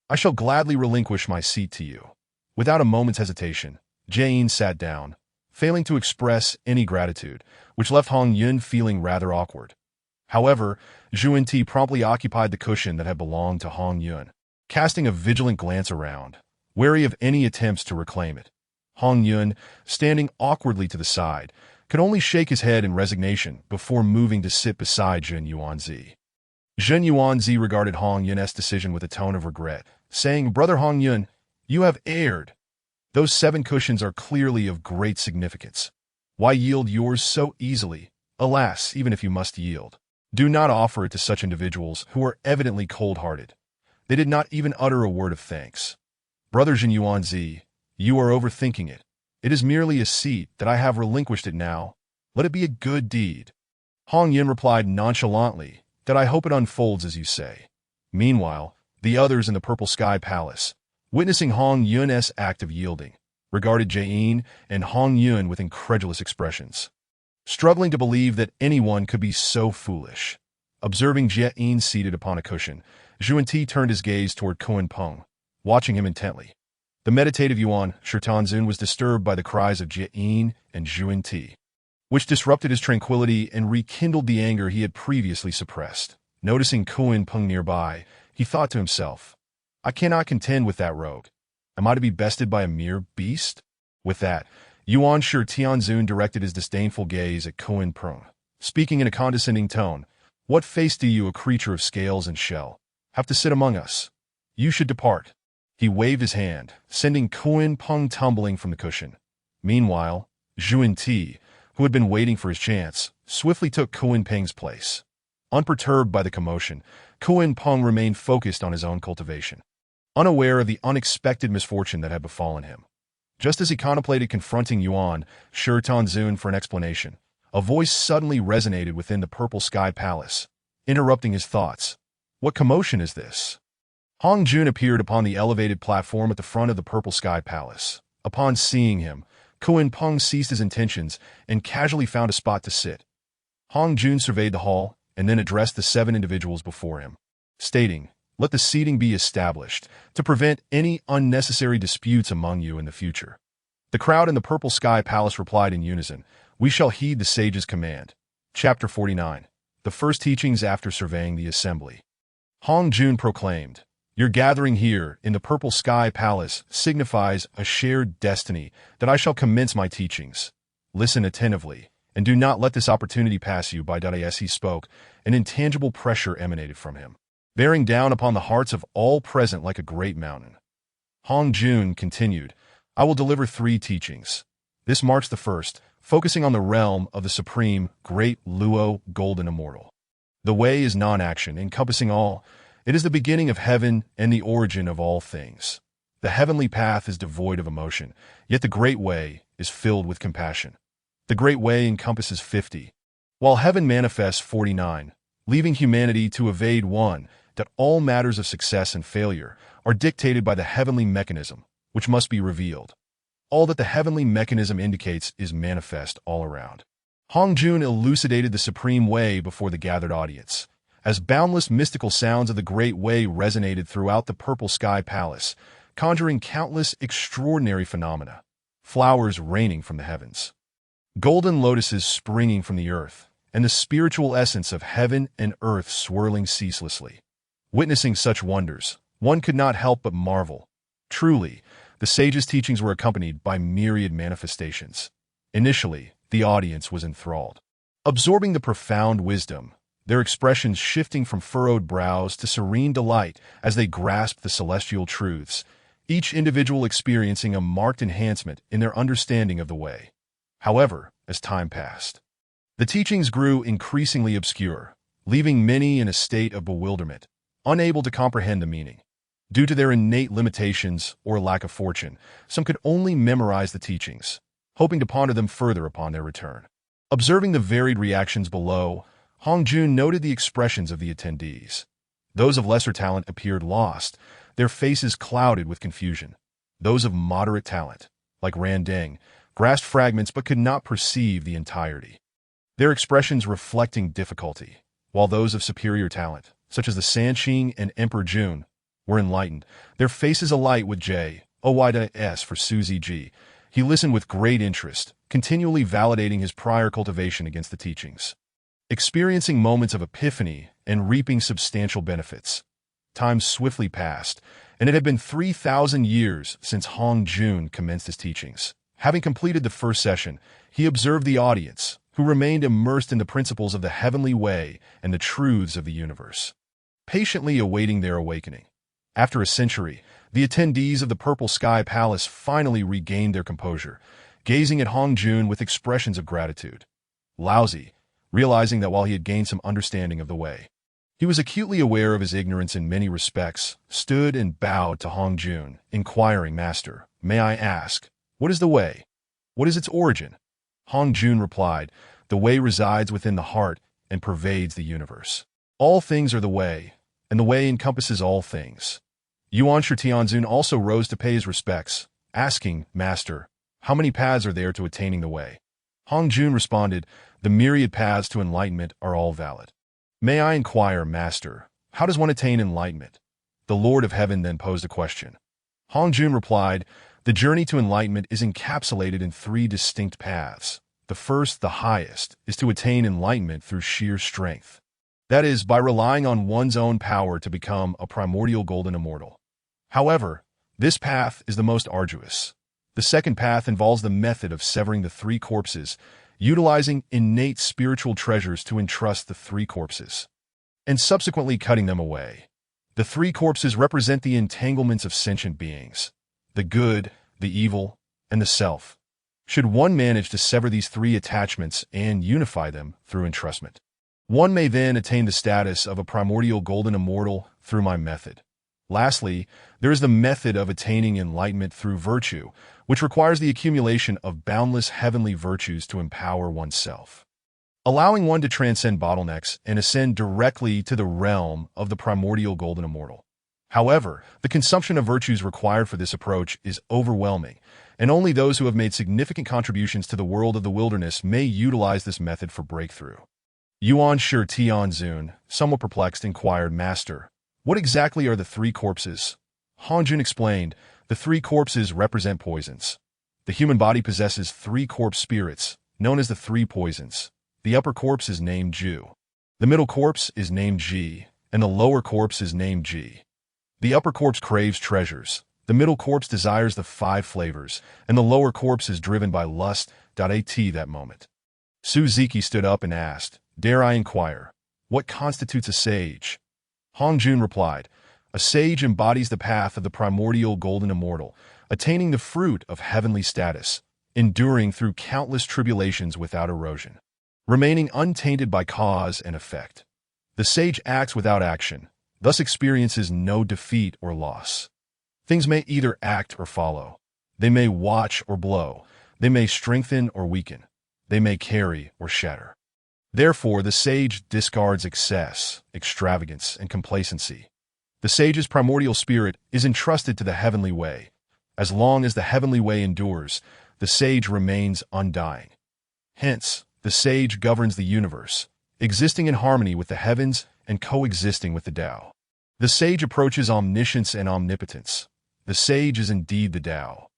I shall gladly relinquish my seat to you. Without a moment's hesitation, Jie-in sat down, failing to express any gratitude, which left Hong Yun feeling rather awkward. However, Juan-Ti promptly occupied the cushion that had belonged to Hong Yun, casting a vigilant glance around, wary of any attempts to reclaim it. Hong Yun, standing awkwardly to the side, could only shake his head in resignation before moving to sit beside Jin Yuanzi. Jin Yuanzi regarded Hong Yun's decision with a tone of regret, saying, Brother Hong Yun, you have erred. Those 7 cushions are clearly of great significance. Why yield yours so easily? Alas, even if you must yield, do not offer it to such individuals who are evidently cold-hearted. They did not even utter a word of thanks. Brother Jin Yuanzi, you are overthinking it. It is merely a seat that I have relinquished it now. Let it be a good deed. Hong Yun replied nonchalantly, that I hope it unfolds as you say. Meanwhile, the others in the Purple Sky Palace, witnessing Hong Yun's act of yielding, regarded Jae-in and Hong Yun with incredulous expressions, struggling to believe that anyone could be so foolish. Observing Jae-in seated upon a cushion, Zhuan-Ti turned his gaze toward Koen Peng, watching him intently. The meditative Yuan, Shirtanzun, was disturbed by the cries of Jae-in and Zhuan-Ti, which disrupted his tranquility and rekindled the anger he had previously suppressed. Noticing Koen Peng nearby, he thought to himself, I cannot contend with that rogue. Am I to be bested by a mere beast? With that, Yuan Shirtanzun directed his disdainful gaze at Koen Peng, speaking in a condescending tone. What face do you, a creature of scales and shell, have to sit among us? You should depart. He waved his hand, sending Koen Peng tumbling from the cushion. Meanwhile, Zhuan-Ti, who had been waiting for his chance, swiftly took Koen Peng's place. Unperturbed by the commotion, Koen Peng remained focused on his own cultivation, unaware of the unexpected misfortune that had befallen him. Just as he contemplated confronting Yuan Shirtanzun for an explanation, a voice suddenly resonated within the Purple Sky Palace, interrupting his thoughts. What commotion is this? Hong Jun appeared upon the elevated platform at the front of the Purple Sky Palace. Upon seeing him, Koen Peng ceased his intentions and casually found a spot to sit. Hong Jun surveyed the hall and then addressed the 7 individuals before him, stating, Let the seating be established to prevent any unnecessary disputes among you in the future. The crowd in the Purple Sky Palace replied in unison, We shall heed the sage's command. Chapter 49. The First Teachings After Surveying the Assembly. Hong Jun proclaimed, Your gathering here in the Purple Sky Palace signifies a shared destiny that I shall commence my teachings. Listen attentively, and do not let this opportunity pass you by. As he spoke, an intangible pressure emanated from him, bearing down upon the hearts of all present like a great mountain. Hong Jun continued, I will deliver 3 teachings. This marks the first, focusing on the realm of the supreme, great Luo, golden immortal. The way is non-action, encompassing all. It is the beginning of heaven and the origin of all things. The heavenly path is devoid of emotion, yet the great way is filled with compassion. The great way encompasses 50, while heaven manifests 49, leaving humanity to evade 1, that all matters of success and failure are dictated by the heavenly mechanism, which must be revealed. All that the heavenly mechanism indicates is manifest all around. Hong Jun elucidated the supreme way before the gathered audience, as boundless mystical sounds of the great way resonated throughout the Purple Sky Palace, conjuring countless extraordinary phenomena, flowers raining from the heavens, golden lotuses springing from the earth, and the spiritual essence of heaven and earth swirling ceaselessly. Witnessing such wonders, one could not help but marvel. Truly, the sage's teachings were accompanied by myriad manifestations. Initially, the audience was enthralled, absorbing the profound wisdom, their expressions shifting from furrowed brows to serene delight as they grasped the celestial truths, each individual experiencing a marked enhancement in their understanding of the way. However, as time passed, the teachings grew increasingly obscure, leaving many in a state of bewilderment, unable to comprehend the meaning. Due to their innate limitations or lack of fortune, some could only memorize the teachings, hoping to ponder them further upon their return. Observing the varied reactions below, Hong Jun noted the expressions of the attendees. Those of lesser talent appeared lost, their faces clouded with confusion. Those of moderate talent, like Randeng, grasped fragments but could not perceive the entirety, their expressions reflecting difficulty, while those of superior talent, such as the Sanqing and Emperor Jun, were enlightened, their faces alight with J.O.Y.S. for Suzy G. He listened with great interest, continually validating his prior cultivation against the teachings, experiencing moments of epiphany and reaping substantial benefits. Time swiftly passed, and it had been 3,000 years since Hong Jun commenced his teachings. Having completed the first session, he observed the audience, who remained immersed in the principles of the heavenly way and the truths of the universe, patiently awaiting their awakening. After a century, the attendees of the Purple Sky Palace finally regained their composure, gazing at Hong Jun with expressions of gratitude. Laozi, realizing that while he had gained some understanding of the way, he was acutely aware of his ignorance in many respects, stood and bowed to Hong Jun, inquiring, Master, may I ask, what is the way? What is its origin? Hong Jun replied, The way resides within the heart and pervades the universe. All things are the way, and the way encompasses all things. Yuan Shitianzun also rose to pay his respects, asking, "Master, how many paths are there to attaining the way?" Hong Jun responded, "The myriad paths to enlightenment are all valid." "May I inquire, Master, how does one attain enlightenment?" The Lord of Heaven then posed a question. Hong Jun replied, "The journey to enlightenment is encapsulated in three distinct paths. The first, the highest, is to attain enlightenment through sheer strength. That is, by relying on one's own power to become a primordial golden immortal. However, this path is the most arduous. The second path involves the method of severing the three corpses, utilizing innate spiritual treasures to entrust the three corpses, and subsequently cutting them away. The three corpses represent the entanglements of sentient beings, the good, the evil, and the self. Should one manage to sever these three attachments and unify them through entrustment, one may then attain the status of a primordial golden immortal through my method. Lastly, there is the method of attaining enlightenment through virtue, which requires the accumulation of boundless heavenly virtues to empower oneself, allowing one to transcend bottlenecks and ascend directly to the realm of the primordial golden immortal. However, the consumption of virtues required for this approach is overwhelming, and only those who have made significant contributions to the world of the wilderness may utilize this method for breakthrough. Yuan Shi Tianzun, somewhat perplexed, inquired, "Master, what exactly are the three corpses?" Hong Jun explained, "The three corpses represent poisons. The human body possesses three corpse spirits, known as the three poisons. The upper corpse is named Ju. The middle corpse is named Ji, and the lower corpse is named Ji. The upper corpse craves treasures, the middle corpse desires the five flavors, and the lower corpse is driven by lust. At that moment, Suzuki stood up and asked, "Dare I inquire, what constitutes a sage?" Hong Jun replied, "A sage embodies the path of the primordial golden immortal, attaining the fruit of heavenly status, enduring through countless tribulations without erosion, remaining untainted by cause and effect. The sage acts without action, thus experiences no defeat or loss. Things may either act or follow. They may watch or blow. They may strengthen or weaken. They may carry or shatter. Therefore, the sage discards excess, extravagance, and complacency. The sage's primordial spirit is entrusted to the heavenly way. As long as the heavenly way endures, the sage remains undying. Hence, the sage governs the universe, existing in harmony with the heavens and coexisting with the Tao. The sage approaches omniscience and omnipotence. The sage is indeed the Tao."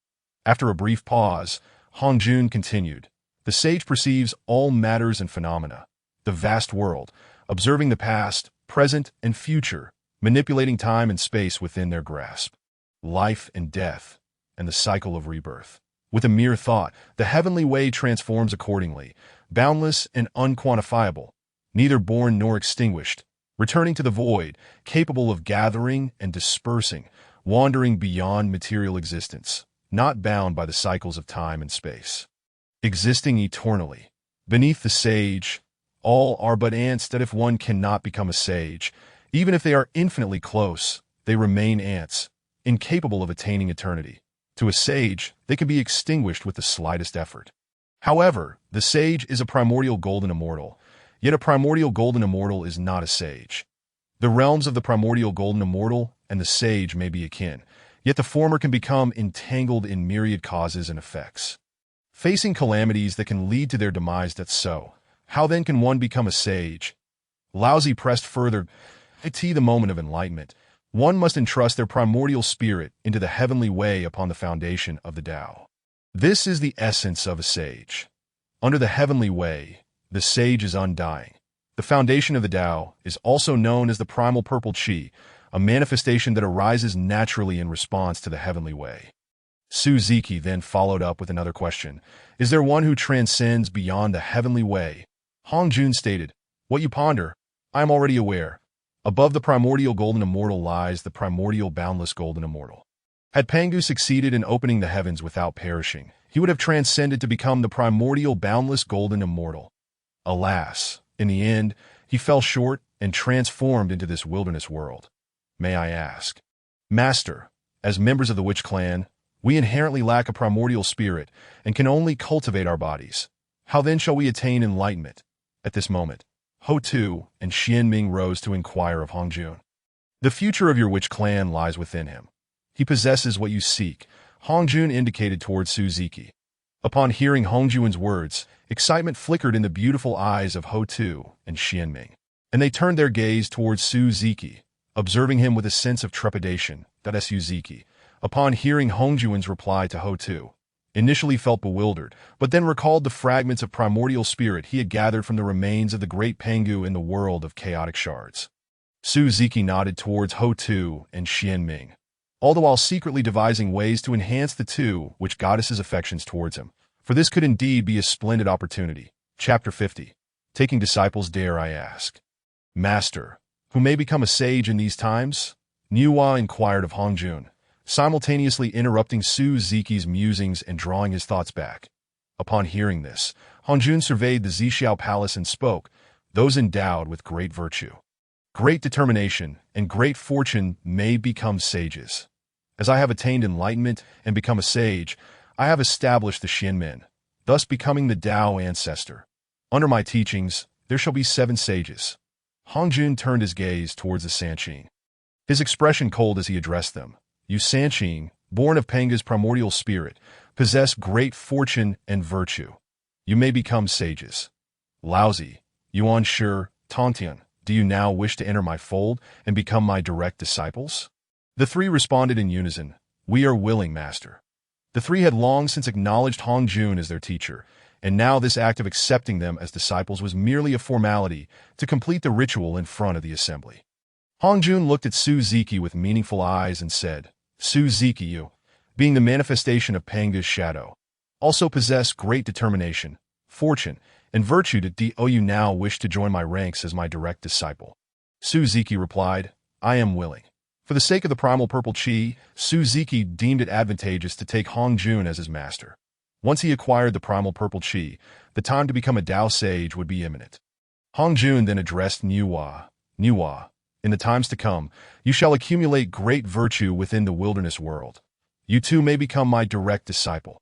After a brief pause, Hong Jun continued, "The sage perceives all matters and phenomena, the vast world, observing the past, present, and future, manipulating time and space within their grasp, life and death, and the cycle of rebirth. With a mere thought, the heavenly way transforms accordingly, boundless and unquantifiable, neither born nor extinguished, returning to the void, capable of gathering and dispersing, wandering beyond material existence, not bound by the cycles of time and space, existing eternally. Beneath the sage, all are but ants that if one cannot become a sage, even if they are infinitely close, they remain ants, incapable of attaining eternity. To a sage, they can be extinguished with the slightest effort. However, the sage is a primordial golden immortal, yet a primordial golden immortal is not a sage. The realms of the primordial golden immortal and the sage may be akin, yet the former can become entangled in myriad causes and effects, facing calamities that can lead to their demise. That's so. How then can one become a sage?" Laozi pressed further, "At the moment of enlightenment, one must entrust their primordial spirit into the heavenly way upon the foundation of the Tao. This is the essence of a sage. Under the heavenly way, the sage is undying. The foundation of the Tao is also known as the primal purple chi, a manifestation that arises naturally in response to the heavenly way." Suzuki then followed up with another question, "Is there one who transcends beyond the heavenly way?" Hong Jun stated, "What you ponder, I am already aware. Above the primordial golden immortal lies the primordial boundless golden immortal. Had Pangu succeeded in opening the heavens without perishing, he would have transcended to become the primordial boundless golden immortal. Alas, in the end, he fell short and transformed into this wilderness world. May I ask, Master, as members of the witch clan, we inherently lack a primordial spirit and can only cultivate our bodies. How then shall we attain enlightenment?" At this moment, Ho Tu and Xian Ming rose to inquire of Hong Jun. "The future of your witch clan lies within him. He possesses what you seek, Hongjun indicated towards Suziki. Upon hearing Hongjun's words, excitement flickered in the beautiful eyes of Ho-Tu and Xianming, and they turned their gaze towards Suziki, observing him with a sense of trepidation. Suziki, upon hearing Hongjun's reply to Ho-Tu, initially felt bewildered, but then recalled the fragments of primordial spirit he had gathered from the remains of the great Pengu in the world of chaotic shards. Suziki nodded towards Ho-Tu and Xianming, all the while secretly devising ways to enhance the two which goddess's affections towards him, for this could indeed be a splendid opportunity. Chapter 50. Taking disciples, dare I ask? Master, who may become a sage in these times? Niuhua inquired of Hongjun, simultaneously interrupting Suziki's musings and drawing his thoughts back. Upon hearing this, Hongjun surveyed the Zixiao Palace and spoke, "Those endowed with great virtue, great determination, and great fortune may become sages. As I have attained enlightenment and become a sage, I have established the Xianmen, thus becoming the Tao ancestor. Under my teachings, there shall be 7 sages." Hongjun turned his gaze towards the Sanqing, his expression cold as he addressed them. "You Sanqing, born of Penga's primordial spirit, possess great fortune and virtue. You may become sages. Laozi, Yuan Shi, Tontian, do you now wish to enter my fold and become my direct disciples?" The 3 responded in unison, "We are willing, Master." The 3 had long since acknowledged Hongjun as their teacher, and now this act of accepting them as disciples was merely a formality to complete the ritual in front of the assembly. Hongjun looked at Suziki with meaningful eyes and said, "Suziki, you, being the manifestation of Penga's shadow, also possess great determination, fortune, and virtue. Do you now wish to join my ranks as my direct disciple?" Suziki replied, "I am willing." For the sake of the primal purple chi, Suziki deemed it advantageous to take Hongjun as his master. Once he acquired the primal purple chi, the time to become a Tao sage would be imminent. Hongjun then addressed Niuhua. "Niuhua, in the times to come, you shall accumulate great virtue within the wilderness world. You too may become my direct disciple.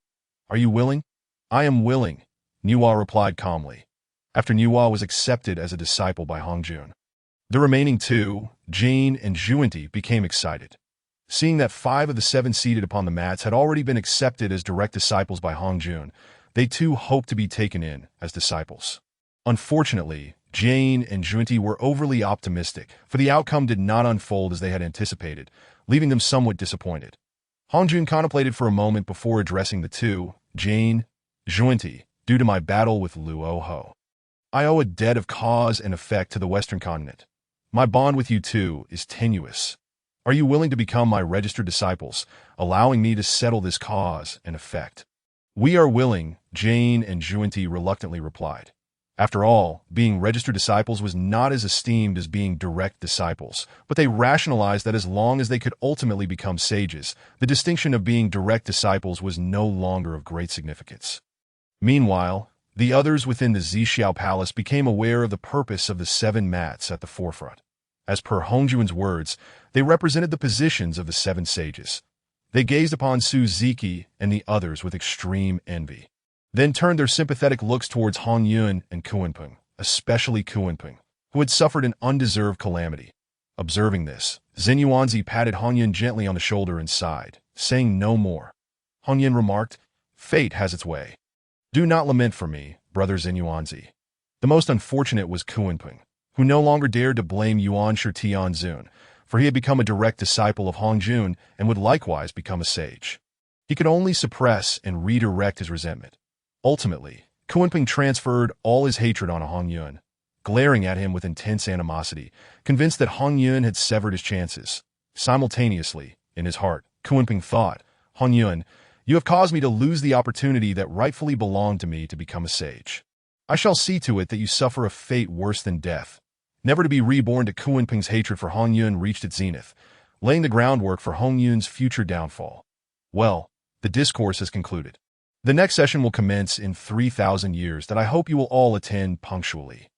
Are you willing?" "I am willing," Niuhua replied calmly, after Niuhua was accepted as a disciple by Hongjun. The remaining 2, Jane and Zhuanti, became excited. Seeing that 5 of the 7 seated upon the mats had already been accepted as direct disciples by Hongjun, they too hoped to be taken in as disciples. Unfortunately, Jane and Zhuanti were overly optimistic, for the outcome did not unfold as they had anticipated, leaving them somewhat disappointed. Hongjun contemplated for a moment before addressing the 2, Jane, "Zhuanti, due to my battle with Luoho, I owe a debt of cause and effect to the Western continent. My bond with you too is tenuous. Are you willing to become my registered disciples, allowing me to settle this cause and effect?" "We are willing," Jane and Zhuanti reluctantly replied. After all, being registered disciples was not as esteemed as being direct disciples, but they rationalized that as long as they could ultimately become sages, the distinction of being direct disciples was no longer of great significance. Meanwhile, the others within the Zixiao Palace became aware of the purpose of the 7 mats at the forefront. As per Hongjun's words, they represented the positions of the 7 sages. They gazed upon Suziki and the others with extreme envy, then turned their sympathetic looks towards Hongyun and Kuanping, especially Kuanping, who had suffered an undeserved calamity. Observing this, Zenyuanzi patted Hongyun gently on the shoulder and sighed, saying no more. Hongyun remarked, "Fate has its way. Do not lament for me, brother Zenyuanzi." The most unfortunate was Kuanping, who no longer dared to blame Yuan Shi Tianzun, for he had become a direct disciple of Hongjun and would likewise become a sage. He could only suppress and redirect his resentment. Ultimately, Kuanping transferred all his hatred on Hongyun, glaring at him with intense animosity, convinced that Hongyun had severed his chances. Simultaneously, in his heart, Kuanping thought, "Hongyun, you have caused me to lose the opportunity that rightfully belonged to me to become a sage. I shall see to it that you suffer a fate worse than death." Never to be reborn, to Kuanping's hatred for Hongyun reached its zenith, laying the groundwork for Hongyun's future downfall. Well, the discourse has concluded. The next session will commence in 3,000 years that I hope you will all attend punctually.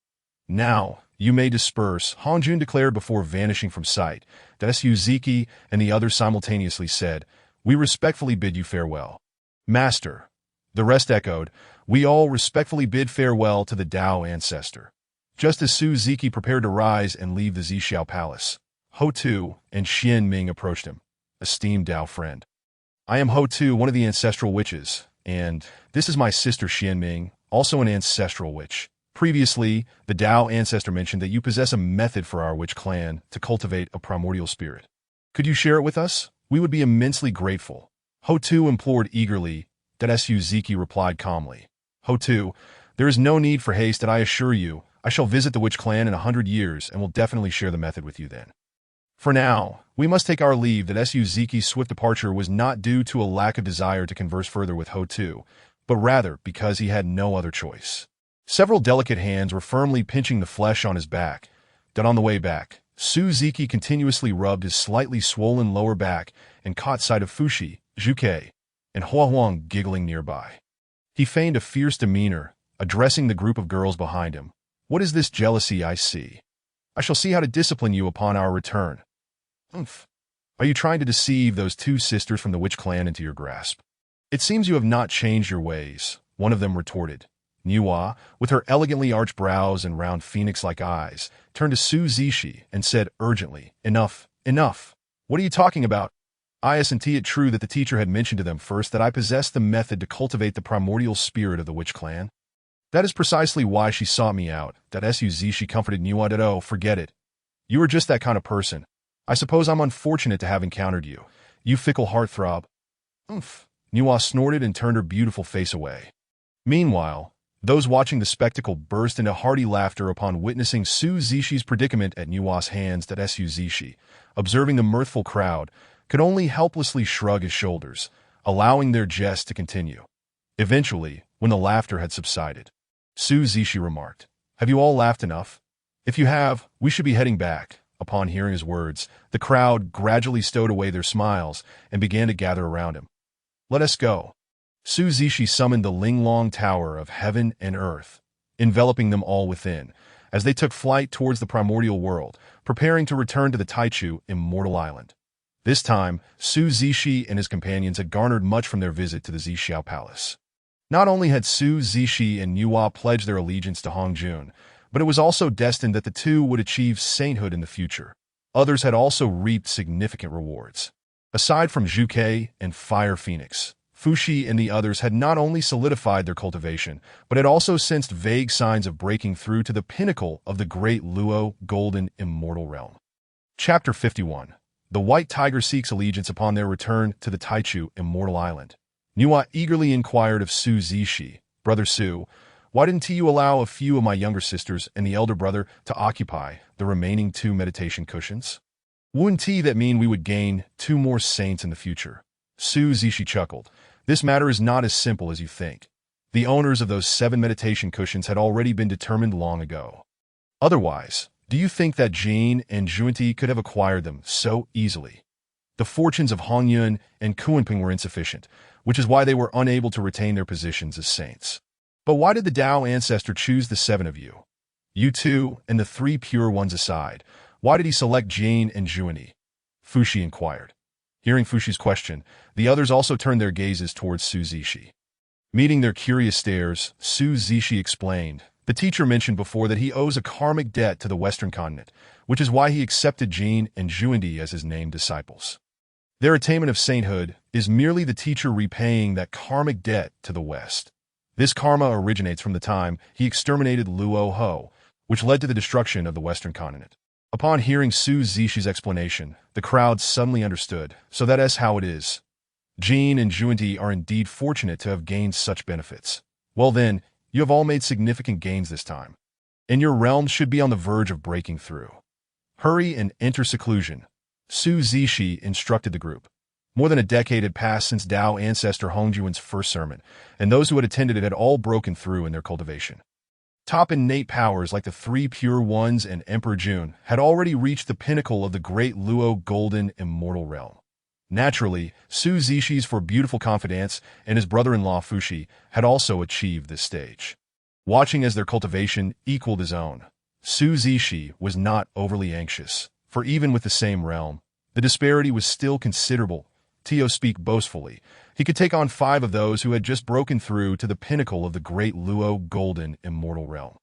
"Now, you may disperse," Hongjun declared before vanishing from sight. Suziki and the others simultaneously said, "We respectfully bid you farewell." "Master." The rest echoed, "We all respectfully bid farewell to the Tao ancestor." Just as Suziki prepared to rise and leave the Zixiao Palace, Ho-Tu and Xianming approached him. "Esteemed Tao friend, I am Ho-Tu, one of the ancestral witches, and this is my sister Xianming, also an ancestral witch. Previously, the Tao ancestor mentioned that you possess a method for our witch clan to cultivate a primordial spirit. Could you share it with us? We would be immensely grateful. Ho-Tu implored eagerly, that Ziki replied calmly. Ho-Tu, there is no need for haste, and I assure you, I shall visit the witch clan in 100 years and will definitely share the method with you then. For now, we must take our leave that Ziki's swift departure was not due to a lack of desire to converse further with Ho-Tu, but rather because he had no other choice. Several delicate hands were firmly pinching the flesh on his back, that on the way back, Ziki continuously rubbed his slightly swollen lower back and caught sight of Fushi, Zhuke, and Huang giggling nearby. He feigned a fierce demeanor, addressing the group of girls behind him. What is this jealousy I see? I shall see how to discipline you upon our return. Umph. Are you trying to deceive those two sisters from the witch clan into your grasp? It seems you have not changed your ways, one of them retorted. Niwa, with her elegantly arched brows and round phoenix-like eyes, turned to Su Zishi and said urgently, Enough, enough. What are you talking about? Isn't it true that the teacher had mentioned to them first that I possess the method to cultivate the primordial spirit of the witch clan? That is precisely why she sought me out, that Zishi comforted Niwa that oh, forget it. You are just that kind of person. I suppose I'm unfortunate to have encountered you, you fickle heartthrob. Umph. Niwa snorted and turned her beautiful face away. Meanwhile, those watching the spectacle burst into hearty laughter upon witnessing Su Zishi's predicament at Niwa's hands that Su Zishi, observing the mirthful crowd, could only helplessly shrug his shoulders, allowing their jest to continue. Eventually, when the laughter had subsided, Su Zishi remarked, Have you all laughed enough? If you have, we should be heading back. Upon hearing his words, the crowd gradually stowed away their smiles and began to gather around him. Let us go. Su Zishi summoned the Linglong Tower of Heaven and Earth, enveloping them all within, as they took flight towards the primordial world, preparing to return to the Taichu Immortal Island. This time, Su Zishi and his companions had garnered much from their visit to the Zixiao Palace. Not only had Su Zishi and Niwa pledged their allegiance to Hongjun, but it was also destined that the two would achieve sainthood in the future. Others had also reaped significant rewards. Aside from Zhuke and Fire Phoenix, Fushi and the others had not only solidified their cultivation, but had also sensed vague signs of breaking through to the pinnacle of the great Luo Golden Immortal Realm. Chapter 51. The White Tiger seeks allegiance upon their return to the Taichu Immortal Island. Niwa eagerly inquired of Su Zishi, Brother Su, why didn't you allow a few of my younger sisters and the elder brother to occupy the remaining 2 meditation cushions? Wouldn't that mean we would gain 2 more saints in the future? Su Zishi chuckled. This matter is not as simple as you think. The owners of those 7 meditation cushions had already been determined long ago. Otherwise, do you think that Jin and Junti could have acquired them so easily? The fortunes of Hongyun and Kuanping were insufficient, which is why they were unable to retain their positions as saints. But why did the Tao ancestor choose the 7 of you? You 2 and the 3 pure ones aside, why did he select Jane and Juani? Fushi inquired. Hearing Fushi's question, the others also turned their gazes towards Su Zishi. Meeting their curious stares, Su Zishi explained, the teacher mentioned before that he owes a karmic debt to the Western continent, which is why he accepted Jane and Juandi as his named disciples. Their attainment of sainthood is merely the teacher repaying that karmic debt to the West. This karma originates from the time he exterminated Luo Ho, which led to the destruction of the Western continent. Upon hearing Su Zishi's explanation, the crowd suddenly understood, so that is how it is. Jin and Juandi are indeed fortunate to have gained such benefits. Well then, you have all made significant gains this time, and your realm should be on the verge of breaking through. Hurry and enter seclusion, Su Zishi instructed the group. More than a decade had passed since Tao ancestor Hongjuan's first sermon, and those who had attended it had all broken through in their cultivation. Top innate powers like the 3 pure ones and Emperor Jun had already reached the pinnacle of the great Luo Golden Immortal Realm. Naturally, Su Zishi's for beautiful confidants and his brother-in-law Fushi had also achieved this stage. Watching as their cultivation equaled his own, Su Zishi was not overly anxious, for even with the same realm, the disparity was still considerable. Tio speak boastfully. He could take on 5 of those who had just broken through to the pinnacle of the great Luo Golden Immortal Realm.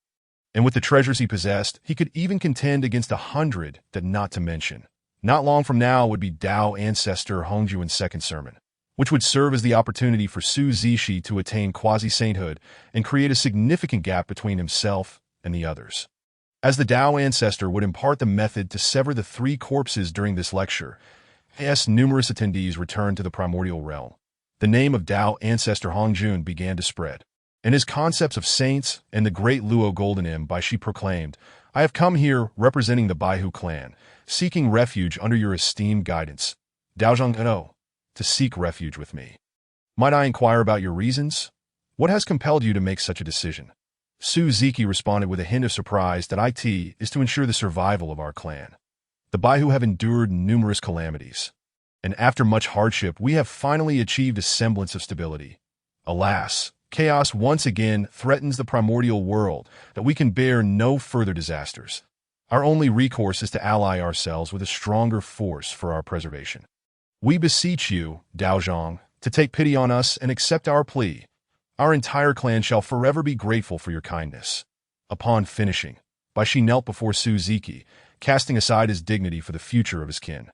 And with the treasures he possessed, he could even contend against 100, that not to mention. Not long from now would be Tao ancestor Hongjuan's second sermon, which would serve as the opportunity for Su Ziqi to attain quasi-sainthood and create a significant gap between himself and the others. As the Dao ancestor would impart the method to sever the three corpses during this lecture, as numerous attendees returned to the primordial realm, the name of Dao ancestor Hongjun began to spread. And his concepts of saints and the great Luo Golden M by she proclaimed, "I have come here representing the Baihu clan, seeking refuge under your esteemed guidance. Daozhong no, to seek refuge with me. Might I inquire about your reasons? What has compelled you to make such a decision?" Su Ziqi responded with a hint of surprise that it is to ensure the survival of our clan. The Baihu have endured numerous calamities, and after much hardship we have finally achieved a semblance of stability. Alas, chaos once again threatens the primordial world, that we can bear no further disasters. Our only recourse is to ally ourselves with a stronger force for our preservation. We beseech you, Daozhong, to take pity on us and accept our plea. Our entire clan shall forever be grateful for your kindness. Upon finishing, Baishi knelt before Su Ziqi, casting aside his dignity for the future of his kin.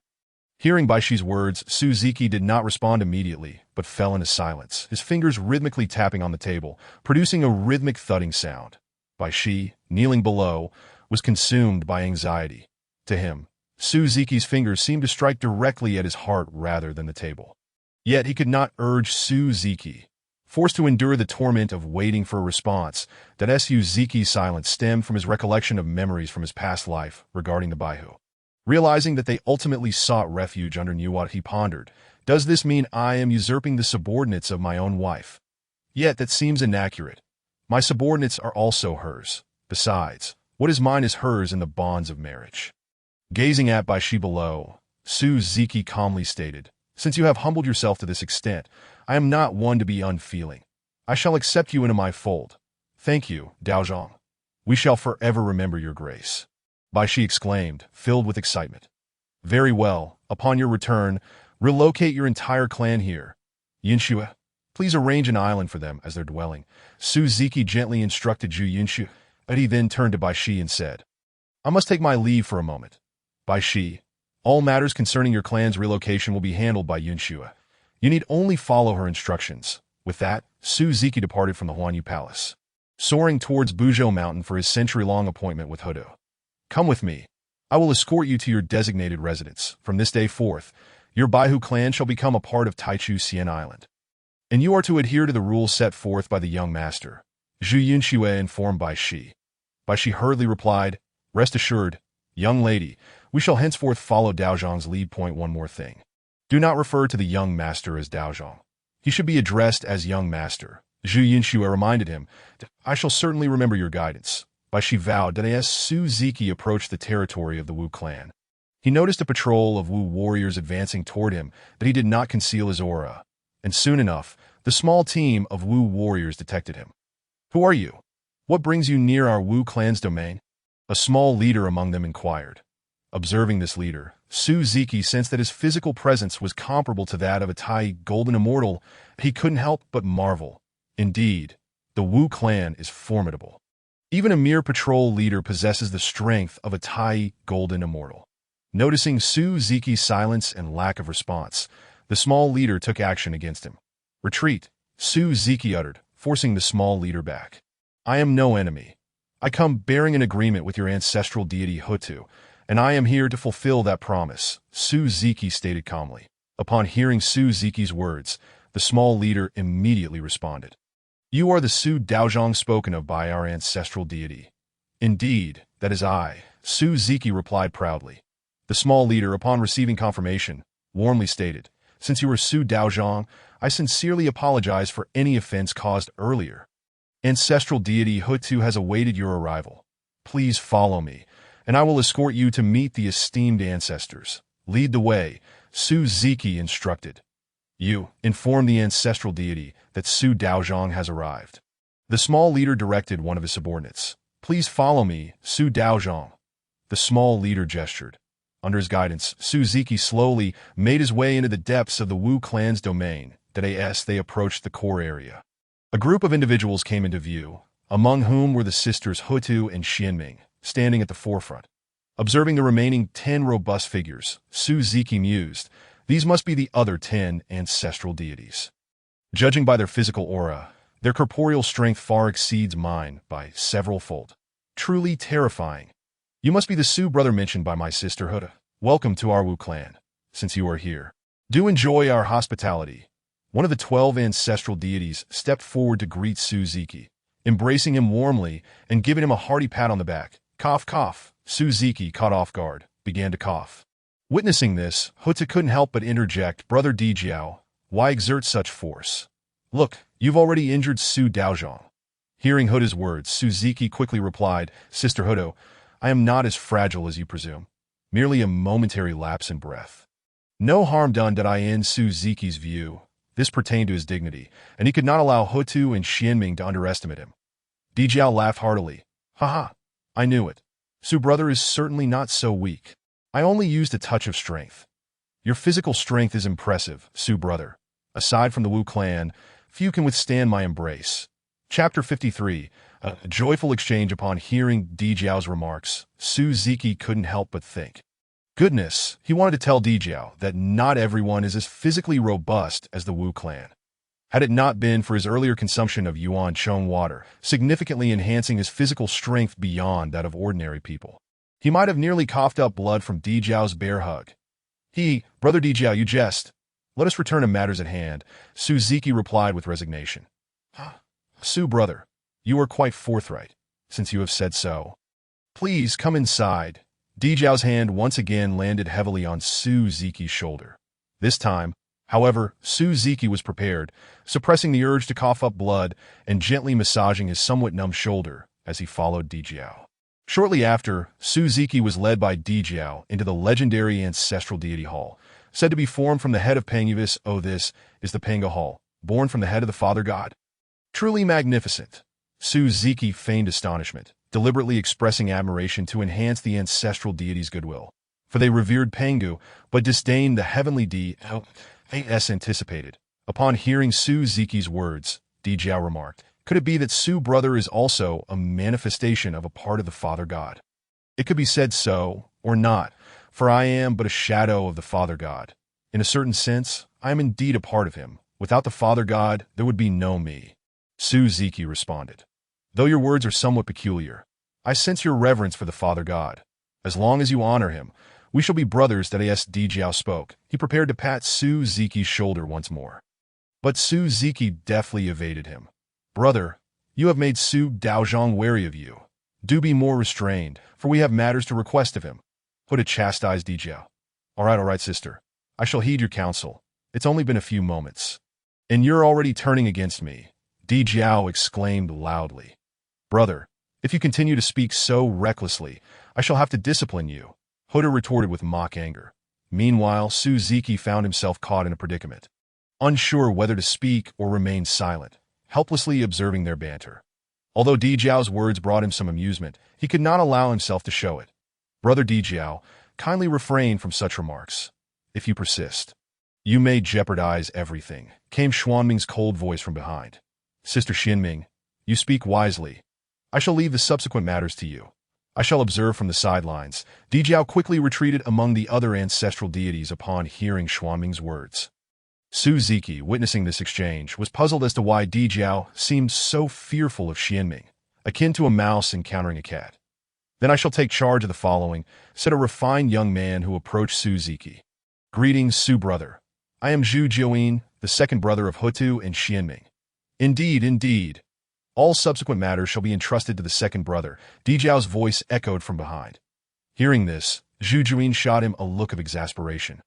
Hearing Baishi's words, Su Ziqi did not respond immediately, but fell into silence, his fingers rhythmically tapping on the table, producing a rhythmic thudding sound. Baishi, kneeling below, was consumed by anxiety. To him, Su Ziqi's fingers seemed to strike directly at his heart rather than the table. Yet he could not urge Su Ziqi. Forced to endure the torment of waiting for a response, that Su Ziqi's silence stemmed from his recollection of memories from his past life regarding the Baihu. Realizing that they ultimately sought refuge under Nuwat, he pondered, "Does this mean I am usurping the subordinates of my own wife? Yet that seems inaccurate. My subordinates are also hers. Besides, what is mine is hers in the bonds of marriage." Gazing at Baishi below, Su Ziqi calmly stated, "Since you have humbled yourself to this extent, I am not one to be unfeeling. I shall accept you into my fold. Thank you, Daozhong. We shall forever remember your grace." Baishi exclaimed, filled with excitement. "Very well. Upon your return, relocate your entire clan here. Yinshu, please arrange an island for them as their dwelling." Su Ziqi gently instructed Zhu Yinshu, but he then turned to Baishi and said, "I must take my leave for a moment. Baishi, all matters concerning your clan's relocation will be handled by Yinshu. You need only follow her instructions." With that, Su Ziqi departed from the Huanyu Palace, soaring towards Buzhou Mountain for his century-long appointment with Hudu. "Come with me. I will escort you to your designated residence. From this day forth, your Baihu clan shall become a part of Taichu Xian Island. And you are to adhere to the rules set forth by the young master," Zhu Yunxue informed Baishi. Baishi hurriedly replied, "Rest assured, young lady, we shall henceforth follow Daozhong's lead. Point one more thing. Do not refer to the young master as Daozhong. He should be addressed as young master." Zhu Yunxue reminded him, "I shall certainly remember your guidance." Baishi vowed that as Su Ziqi approached the territory of the Wu clan, he noticed a patrol of Wu warriors advancing toward him, but he did not conceal his aura, and soon enough, the small team of Wu warriors detected him. "Who are you? What brings you near our Wu clan's domain?" a small leader among them inquired. Observing this leader, Su Ziqi sensed that his physical presence was comparable to that of a Tai golden immortal. He couldn't help but marvel. Indeed, the Wu clan is formidable. Even a mere patrol leader possesses the strength of a Tai golden immortal. Noticing Su Ziqi's silence and lack of response, the small leader took action against him. "Retreat," Su Ziqi uttered, forcing the small leader back. "I am no enemy. I come bearing an agreement with your ancestral deity Hutu, and I am here to fulfill that promise," Su Ziqi stated calmly. Upon hearing Su Ziqi's words, the small leader immediately responded, "You are the Su Daozhong spoken of by our ancestral deity." "Indeed, that is I," Su Ziqi replied proudly. The small leader, upon receiving confirmation, warmly stated, "Since you are Su Daozhong, I sincerely apologize for any offense caused earlier. Ancestral deity Hutu has awaited your arrival. Please follow me, and I will escort you to meet the esteemed ancestors. Lead the way," Su Ziqi instructed. "You, inform the ancestral deity that Su Daozhong has arrived." The small leader directed one of his subordinates. "Please follow me, Su Daozhong." The small leader gestured. Under his guidance, Su Ziqi slowly made his way into the depths of the Wu clan's domain. As they approached the core area, a group of individuals came into view, among whom were the sisters Hutu and Xianming, standing at the forefront. Observing the remaining 10 robust figures, Su Ziqi mused, These must be the other 10 ancestral deities. Judging by their physical aura, their corporeal strength far exceeds mine by several-fold. Truly terrifying. You must be the Su brother mentioned by my sister Huda. Welcome to our Wu clan. Since you are here, do enjoy our hospitality. One of the 12 ancestral deities stepped forward to greet Su Ziki, embracing him warmly and giving him a hearty pat on the back. Cough, cough. Su Ziki, caught off guard, began to cough. Witnessing this, Huta couldn't help but interject, Brother Dijiao, why exert such force? Look, you've already injured Su Daozhong. Hearing Huda's words, Su Ziki quickly replied, Sister Hudo, I am not as fragile as you presume. Merely a momentary lapse in breath. No harm done did I in Su Ziki's view. This pertained to his dignity, and he could not allow Hutu and Xianming to underestimate him. Dijiao laughed heartily. Haha, I knew it. Su brother is certainly not so weak. I only used a touch of strength. Your physical strength is impressive, Su brother. Aside from the Wu clan, few can withstand my embrace. Chapter 53. A joyful exchange. Upon hearing Dijiao's remarks, Su Ziki couldn't help but think. Goodness, he wanted to tell Dijiao that not everyone is as physically robust as the Wu clan. Had it not been for his earlier consumption of Yuan Chong water, significantly enhancing his physical strength beyond that of ordinary people, he might have nearly coughed up blood from Dijiao's bear hug. Brother Dijiao, you jest. Let us return to matters at hand, Su Ziki replied with resignation. Su brother, you are quite forthright, since you have said so. Please come inside. Dijiao's hand once again landed heavily on Su Ziki's shoulder. This time, however, Su Ziki was prepared, suppressing the urge to cough up blood and gently massaging his somewhat numb shoulder as he followed Dijiao. Shortly after, Su Ziki was led by Dijiao into the legendary ancestral deity hall, said to be formed from the head of Panguvis. Oh, this is the Panga Hall, born from the head of the Father God. Truly magnificent. Su Ziki feigned astonishment, deliberately expressing admiration to enhance the ancestral deity's goodwill. For they revered Pangu, but disdained the heavenly as anticipated. Upon hearing Su Ziki's words, Dijiao remarked, could it be that Su brother is also a manifestation of a part of the Father God? It could be said so, or not, for I am but a shadow of the Father God. In a certain sense, I am indeed a part of him. Without the Father God, there would be no me. Su Ziki responded. Though your words are somewhat peculiar, I sense your reverence for the Father God. As long as you honor him, we shall be brothers. That as Dijiao spoke, he prepared to pat Su Ziki's shoulder once more. But Su Ziki deftly evaded him. Brother, you have made Su Daozhong wary of you. Do be more restrained, for we have matters to request of him. Huda chastised Dijiao. All right, sister. I shall heed your counsel. It's only been a few moments. And you're already turning against me, Dijiao exclaimed loudly. Brother, if you continue to speak so recklessly, I shall have to discipline you, Huda retorted with mock anger. Meanwhile, Su Ziki found himself caught in a predicament, unsure whether to speak or remain silent, helplessly observing their banter. Although Dijiao's words brought him some amusement, he could not allow himself to show it. Brother Dijiao, kindly refrain from such remarks. If you persist, you may jeopardize everything, came Xuanming's cold voice from behind. Sister Xianming, you speak wisely. I shall leave the subsequent matters to you. I shall observe from the sidelines. Dijiao quickly retreated among the other ancestral deities upon hearing Xuanming's words. Su Ziki, witnessing this exchange, was puzzled as to why Dijiao seemed so fearful of Xianming, akin to a mouse encountering a cat. Then I shall take charge of the following, said a refined young man who approached Su Ziki. Greetings, Su brother. I am Zhu Jiuyin, the second brother of Hutu and Xianming. Indeed. All subsequent matters shall be entrusted to the second brother, Dijiao's voice echoed from behind. Hearing this, Zhu Jiuyin shot him a look of exasperation.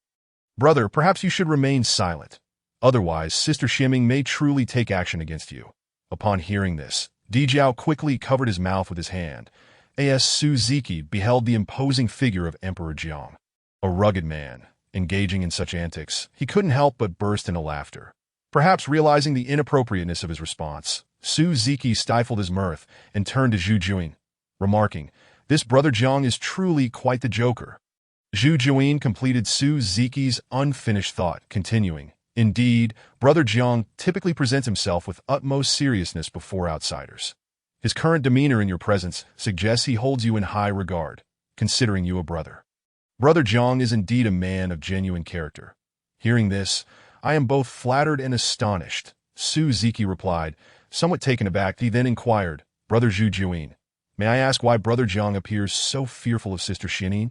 Brother, perhaps you should remain silent. Otherwise, Sister Xianming may truly take action against you. Upon hearing this, Dijiao quickly covered his mouth with his hand. As Su Ziki beheld the imposing figure of Emperor Jiang, a rugged man, engaging in such antics, he couldn't help but burst into laughter. Perhaps realizing the inappropriateness of his response, Su Ziki stifled his mirth and turned to Zhu Jiuyin, remarking, "This brother Jiang is truly quite the joker." Zhu Jiuyin completed Su Ziki's unfinished thought, continuing, "Indeed, brother Jiang typically presents himself with utmost seriousness before outsiders. His current demeanor in your presence suggests he holds you in high regard, considering you a brother. Brother Jiang is indeed a man of genuine character. Hearing this, I am both flattered and astonished, Su Ziki replied, somewhat taken aback. He then inquired, Brother Zhu Juin, may I ask why Brother Jiang appears so fearful of Sister Xianin?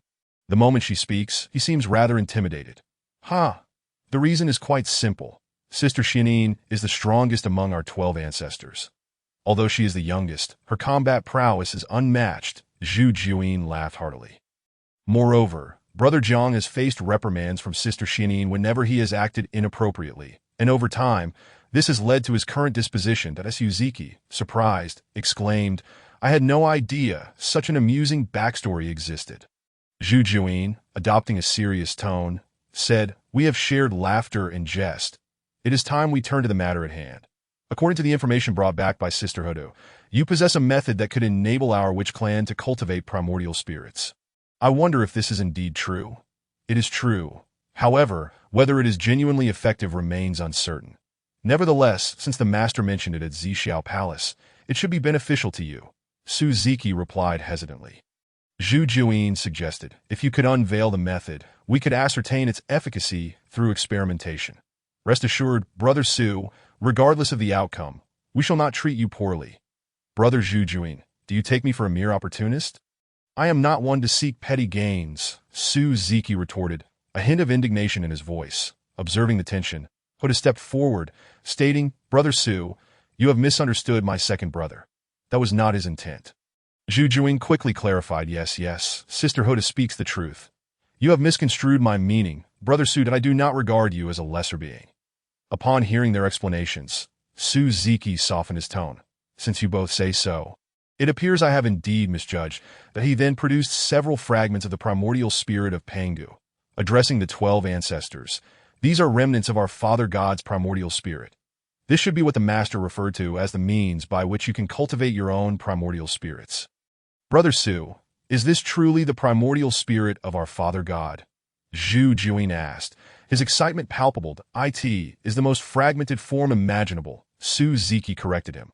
The moment she speaks, he seems rather intimidated. The reason is quite simple. Sister Xianin is the strongest among our 12 ancestors. Although she is the youngest, her combat prowess is unmatched. Zhu Juin laughed heartily. Moreover, Brother Jiang has faced reprimands from Sister Xianin whenever he has acted inappropriately, and over time, this has led to his current disposition that Su Ziki, surprised, exclaimed, I had no idea such an amusing backstory existed. Zhu Juin, adopting a serious tone, said, We have shared laughter and jest. It is time we turn to the matter at hand. According to the information brought back by Sister Hodo, you possess a method that could enable our witch clan to cultivate primordial spirits. I wonder if this is indeed true. It is true. However, whether it is genuinely effective remains uncertain. Nevertheless, since the master mentioned it at Zhixiao Palace, it should be beneficial to you. Su Ziki replied hesitantly. Zhu Juin suggested, if you could unveil the method, we could ascertain its efficacy through experimentation. Rest assured, Brother Su, regardless of the outcome, we shall not treat you poorly. Brother Zhu Juin, do you take me for a mere opportunist? I am not one to seek petty gains, Su Ziki retorted, a hint of indignation in his voice. Observing the tension, Hoda stepped forward, stating, Brother Su, you have misunderstood my second brother. That was not his intent. Zhu Juin quickly clarified, yes, Sister Hoda speaks the truth. You have misconstrued my meaning, Brother Su, that I do not regard you as a lesser being. Upon hearing their explanations, Su Ziki softened his tone. Since you both say so, it appears I have indeed misjudged. That he then produced several fragments of the primordial spirit of Pangu, addressing the 12 ancestors. These are remnants of our Father God's primordial spirit. This should be what the Master referred to as the means by which you can cultivate your own primordial spirits. Brother Su, is this truly the primordial spirit of our Father God? Zhu Juin asked, his excitement palpable. It is the most fragmented form imaginable, Su Ziki corrected him.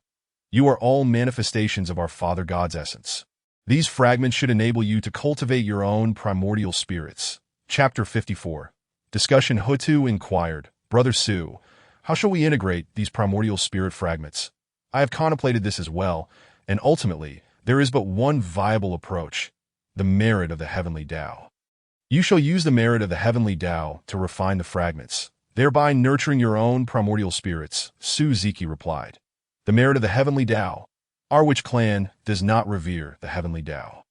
You are all manifestations of our Father God's essence. These fragments should enable you to cultivate your own primordial spirits. Chapter 54. Discussion. Hutu inquired, Brother Su, how shall we integrate these primordial spirit fragments? I have contemplated this as well, and ultimately, there is but one viable approach, the merit of the heavenly Tao. You shall use the merit of the heavenly Tao to refine the fragments, thereby nurturing your own primordial spirits, Su Ziki replied. The merit of the heavenly Tao. Our witch clan does not revere the heavenly Tao,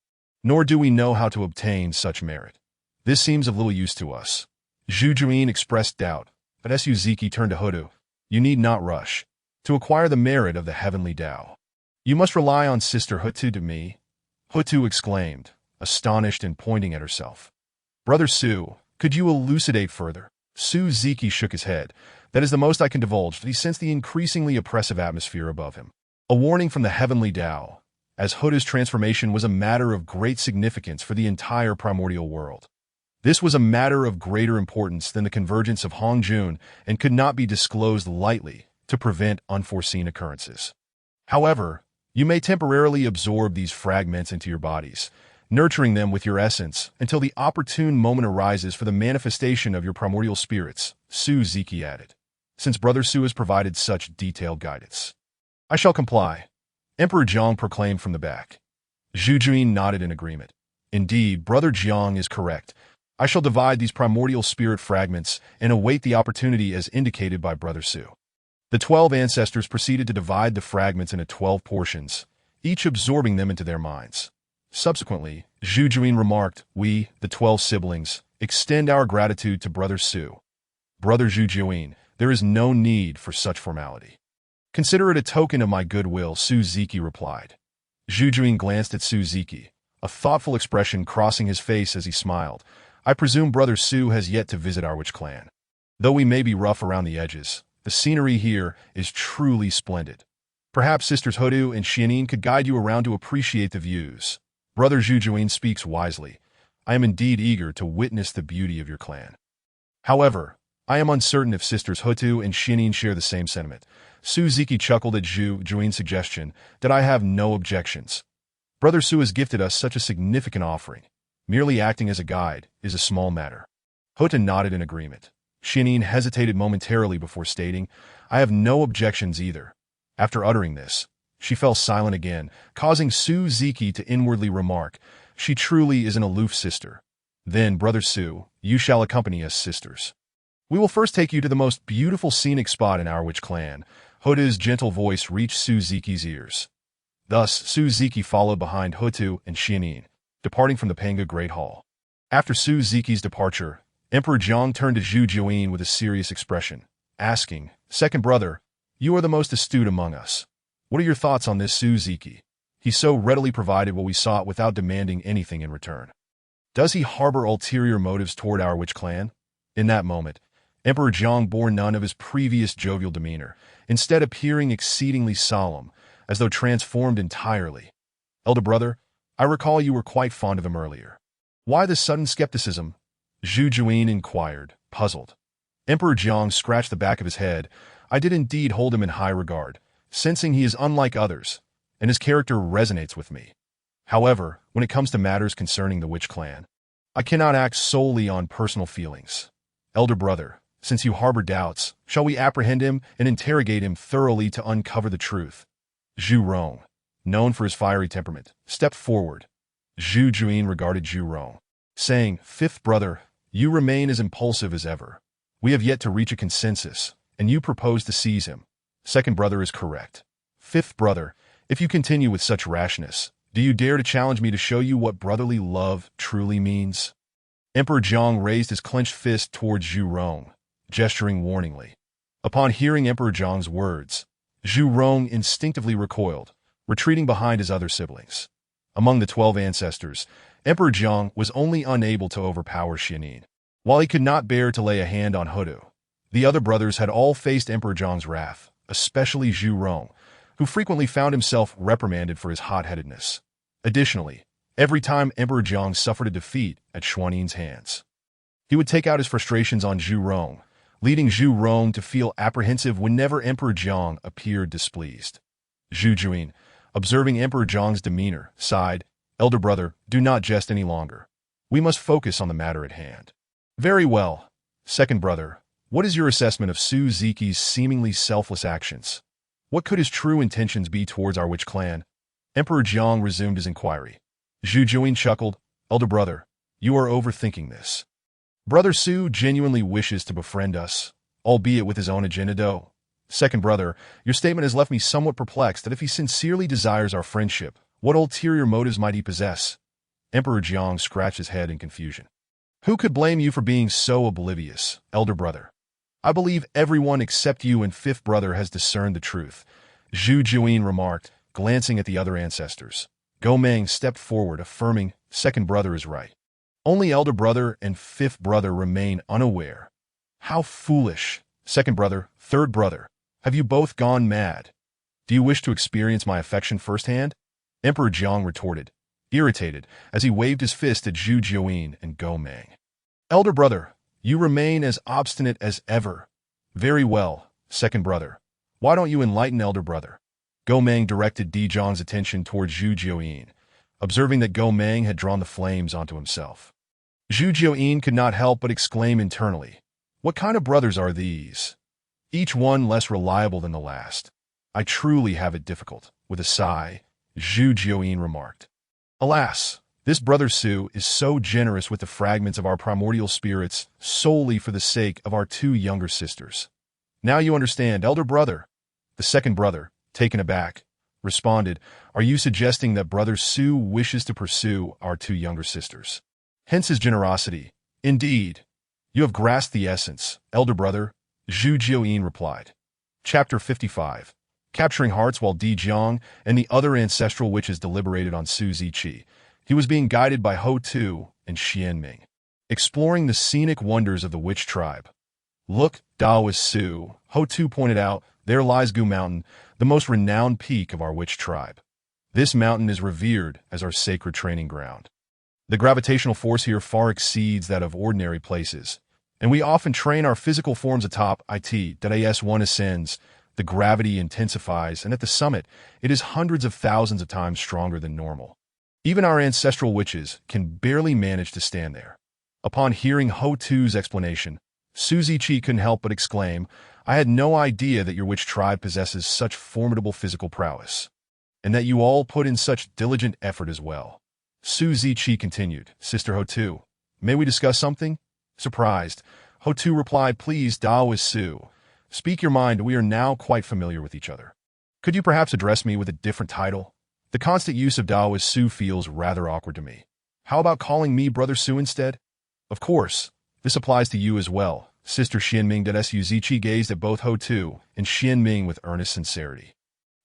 nor do we know how to obtain such merit. This seems of little use to us. Zhu Juin expressed doubt, but Su Ziki turned to Hodu. You need not rush to acquire the merit of the heavenly Tao. You must rely on Sister Hutu to me. Hutu exclaimed, astonished and pointing at herself. Brother Su, could you elucidate further? Su Ziki shook his head. That is the most I can divulge. He sensed the increasingly oppressive atmosphere above him. A warning from the heavenly Tao, as Hutu's transformation was a matter of great significance for the entire primordial world. This was a matter of greater importance than the convergence of Hongjun and could not be disclosed lightly to prevent unforeseen occurrences. However, you may temporarily absorb these fragments into your bodies, nurturing them with your essence until the opportune moment arises for the manifestation of your primordial spirits, Su Ziki added, since Brother Su has provided such detailed guidance. I shall comply, Emperor Jiang proclaimed from the back. Zhu Juin nodded in agreement. Indeed, Brother Jiang is correct. I shall divide these primordial spirit fragments and await the opportunity as indicated by Brother Su. The 12 ancestors proceeded to divide the fragments into 12 portions, each absorbing them into their minds. Subsequently, Zhu Juin remarked, we, the 12 siblings, extend our gratitude to Brother Su. Brother Zhu Juin, there is no need for such formality. Consider it a token of my goodwill, Su Ziki replied. Zhu Juin glanced at Su Ziki, a thoughtful expression crossing his face as he smiled. I presume Brother Su has yet to visit our witch clan. Though we may be rough around the edges, the scenery here is truly splendid. Perhaps Sisters Hodu and Xianin could guide you around to appreciate the views. Brother Zhu Juin speaks wisely. I am indeed eager to witness the beauty of your clan. However, I am uncertain if Sisters Hotu and Xianin share the same sentiment. Su Ziki chuckled at Zhu Juin's suggestion that I have no objections. Brother Su has gifted us such a significant offering. Merely acting as a guide is a small matter. Hota nodded in agreement. Xianyin hesitated momentarily before stating, I have no objections either. After uttering this, she fell silent again, causing Su Ziki to inwardly remark, she truly is an aloof sister. Then, Brother Su, you shall accompany us, sisters. We will first take you to the most beautiful scenic spot in our witch clan. Hutu's gentle voice reached Su Ziki's ears. Thus, Su Ziki followed behind Hutu and Xianyin, departing from the Panga Great Hall. After Su Ziki's departure, Emperor Jiang turned to Zhu Juyin with a serious expression, asking, Second brother, you are the most astute among us. What are your thoughts on this Su Ziki? He so readily provided what we sought without demanding anything in return. Does he harbor ulterior motives toward our witch clan? In that moment, Emperor Jiang bore none of his previous jovial demeanor, instead appearing exceedingly solemn, as though transformed entirely. Elder brother, I recall you were quite fond of him earlier. Why this sudden skepticism? Zhu Juyin inquired, puzzled. Emperor Jiang scratched the back of his head. I did indeed hold him in high regard, sensing he is unlike others, and his character resonates with me. However, when it comes to matters concerning the witch clan, I cannot act solely on personal feelings. Elder brother, since you harbor doubts, shall we apprehend him and interrogate him thoroughly to uncover the truth? Zhu Rong, known for his fiery temperament, stepped forward. Zhu Juyin regarded Zhu Rong, saying, Fifth brother, you remain as impulsive as ever. We have yet to reach a consensus, and you propose to seize him. Second brother is correct. Fifth brother, if you continue with such rashness, do you dare to challenge me to show you what brotherly love truly means? Emperor Jiang raised his clenched fist towards Zhu Rong, gesturing warningly. Upon hearing Emperor Jiang's words, Zhu Rong instinctively recoiled, retreating behind his other siblings. Among the 12 ancestors, Emperor Jiang was only unable to overpower Xianyin. While he could not bear to lay a hand on Hutu, the other brothers had all faced Emperor Jiang's wrath, especially Zhu Rong, who frequently found himself reprimanded for his hot-headedness. Additionally, every time Emperor Jiang suffered a defeat at Xuanyin's hands, he would take out his frustrations on Zhu Rong, leading Zhu Rong to feel apprehensive whenever Emperor Jiang appeared displeased. Zhu Juyin, observing Emperor Jiang's demeanor, sighed, Elder brother, do not jest any longer. We must focus on the matter at hand. Very well. Second brother, what is your assessment of Su Ziki's seemingly selfless actions? What could his true intentions be towards our witch clan? Emperor Jiang resumed his inquiry. Zhu Juyin chuckled, Elder brother, you are overthinking this. Brother Su genuinely wishes to befriend us, albeit with his own agenda though. Second brother, your statement has left me somewhat perplexed that if he sincerely desires our friendship, what ulterior motives might he possess? Emperor Jiang scratched his head in confusion. Who could blame you for being so oblivious, elder brother? I believe everyone except you and fifth brother has discerned the truth, Zhu Juyin remarked, glancing at the other ancestors. Gomeng stepped forward, affirming, second brother is right. Only elder brother and fifth brother remain unaware. How foolish. Second brother, third brother, have you both gone mad? Do you wish to experience my affection firsthand? Emperor Jiang retorted, irritated, as he waved his fist at Zhu Juyin and Gomeng. Elder brother, you remain as obstinate as ever. Very well, second brother. Why don't you enlighten elder brother? Gomeng directed Di Zhang's attention towards Zhu Juyin, observing that Gomeng had drawn the flames onto himself. Zhu Juyin could not help but exclaim internally, what kind of brothers are these? Each one less reliable than the last. I truly have it difficult. With a sigh, Zhu Juyin remarked. Alas, this brother Su is so generous with the fragments of our primordial spirits solely for the sake of our two younger sisters. Now you understand, elder brother. The second brother, taken aback, responded, are you suggesting that brother Su wishes to pursue our two younger sisters? Hence his generosity. Indeed. You have grasped the essence, elder brother, Zhu Juyin replied. Chapter 55. Capturing hearts while Di Zhang and the other ancestral witches deliberated on Su Ziqi, he was being guided by Ho Tu and Xianming, exploring the scenic wonders of the witch tribe. Look, Daoist Su, Ho Tu pointed out, there lies Gu Mountain, the most renowned peak of our witch tribe. This mountain is revered as our sacred training ground. The gravitational force here far exceeds that of ordinary places, and we often train our physical forms atop it. As one ascends, the gravity intensifies, and at the summit, it is hundreds of thousands of times stronger than normal. Even our ancestral witches can barely manage to stand there. Upon hearing Ho Tu's explanation, Su Ziqi couldn't help but exclaim, "I had no idea that your witch tribe possesses such formidable physical prowess, and that you all put in such diligent effort as well." Su Ziqi continued, "Sister Hotu, may we discuss something?" Surprised, Hotu replied, "Please, Daoist Su. Speak your mind, we are now quite familiar with each other. Could you perhaps address me with a different title? The constant use of Daoist Su feels rather awkward to me. How about calling me Brother Su instead?" "Of course. This applies to you as well." Sister Xianming. Su Ziqi gazed at both Hotu and Xianming with earnest sincerity.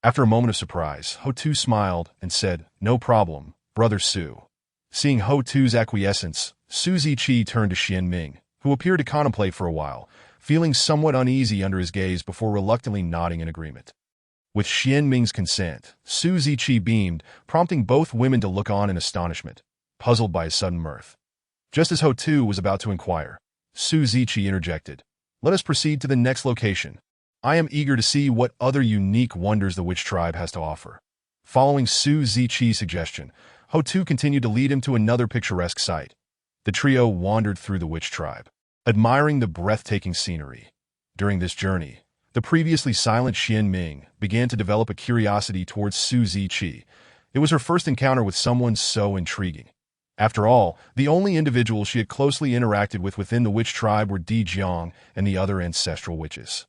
After a moment of surprise, Hotu smiled and said, "No problem, Brother Su." Seeing Hotu's acquiescence, Su Ziqi turned to Xianming, who appeared to contemplate for a while, feeling somewhat uneasy under his gaze before reluctantly nodding in agreement. With Xianming's consent, Su Ziqi beamed, prompting both women to look on in astonishment, puzzled by his sudden mirth. Just as Hotu was about to inquire, Su Ziqi interjected, "Let us proceed to the next location. I am eager to see what other unique wonders the witch tribe has to offer." Following Su Ziqi's suggestion, Hotu continued to lead him to another picturesque site. The trio wandered through the witch tribe, admiring the breathtaking scenery. During this journey, the previously silent Xianming began to develop a curiosity towards Su Ziqi. It was her first encounter with someone so intriguing. After all, the only individuals she had closely interacted with within the witch tribe were Di Jiang and the other ancestral witches.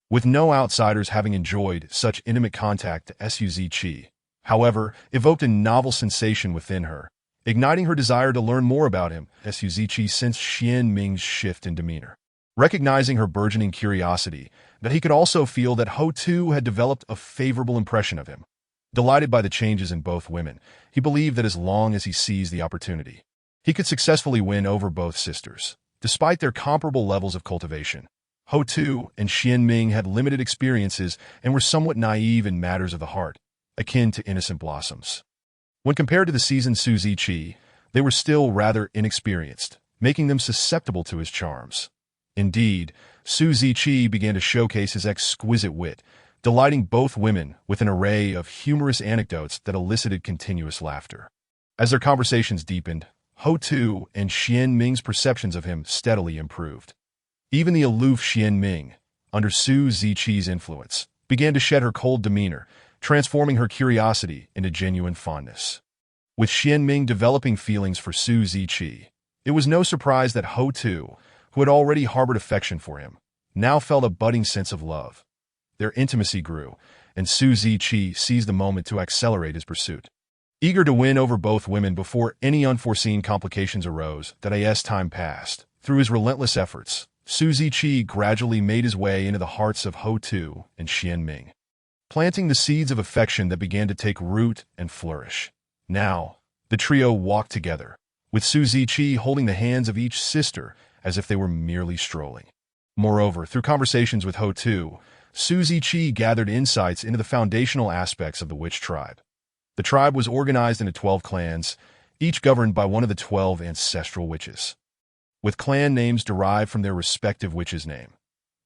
With no outsiders having enjoyed such intimate contact, Su Ziqi, however, evoked a novel sensation within her, igniting her desire to learn more about him. Su Ziqi sensed Xianming's shift in demeanor, recognizing her burgeoning curiosity, that he could also feel that Hotu had developed a favorable impression of him. Delighted by the changes in both women, he believed that as long as he seized the opportunity, he could successfully win over both sisters. Despite their comparable levels of cultivation, Hotu and Xianming had limited experiences and were somewhat naive in matters of the heart, akin to innocent blossoms. When compared to the seasoned Su Ziqi, they were still rather inexperienced, making them susceptible to his charms. Indeed, Su Ziqi began to showcase his exquisite wit, delighting both women with an array of humorous anecdotes that elicited continuous laughter. As their conversations deepened, Hotu and Xianming's perceptions of him steadily improved. Even the aloof Xianming, under Su Ziqi's influence, began to shed her cold demeanor, transforming her curiosity into genuine fondness. With Xianming developing feelings for Su Ziqi, it was no surprise that Hotu, who had already harbored affection for him, now felt a budding sense of love. Their intimacy grew, and Su Ziqi seized the moment to accelerate his pursuit. Eager to win over both women before any unforeseen complications arose, as time passed. Through his relentless efforts, Su Ziqi gradually made his way into the hearts of Hotu and Xianming, planting the seeds of affection that began to take root and flourish. Now, the trio walked together, with Su Ziqi holding the hands of each sister as if they were merely strolling. Moreover, through conversations with Hotu, Su Ziqi gathered insights into the foundational aspects of the witch tribe. The tribe was organized into 12 clans, each governed by one of the 12 ancestral witches, with clan names derived from their respective witch's name.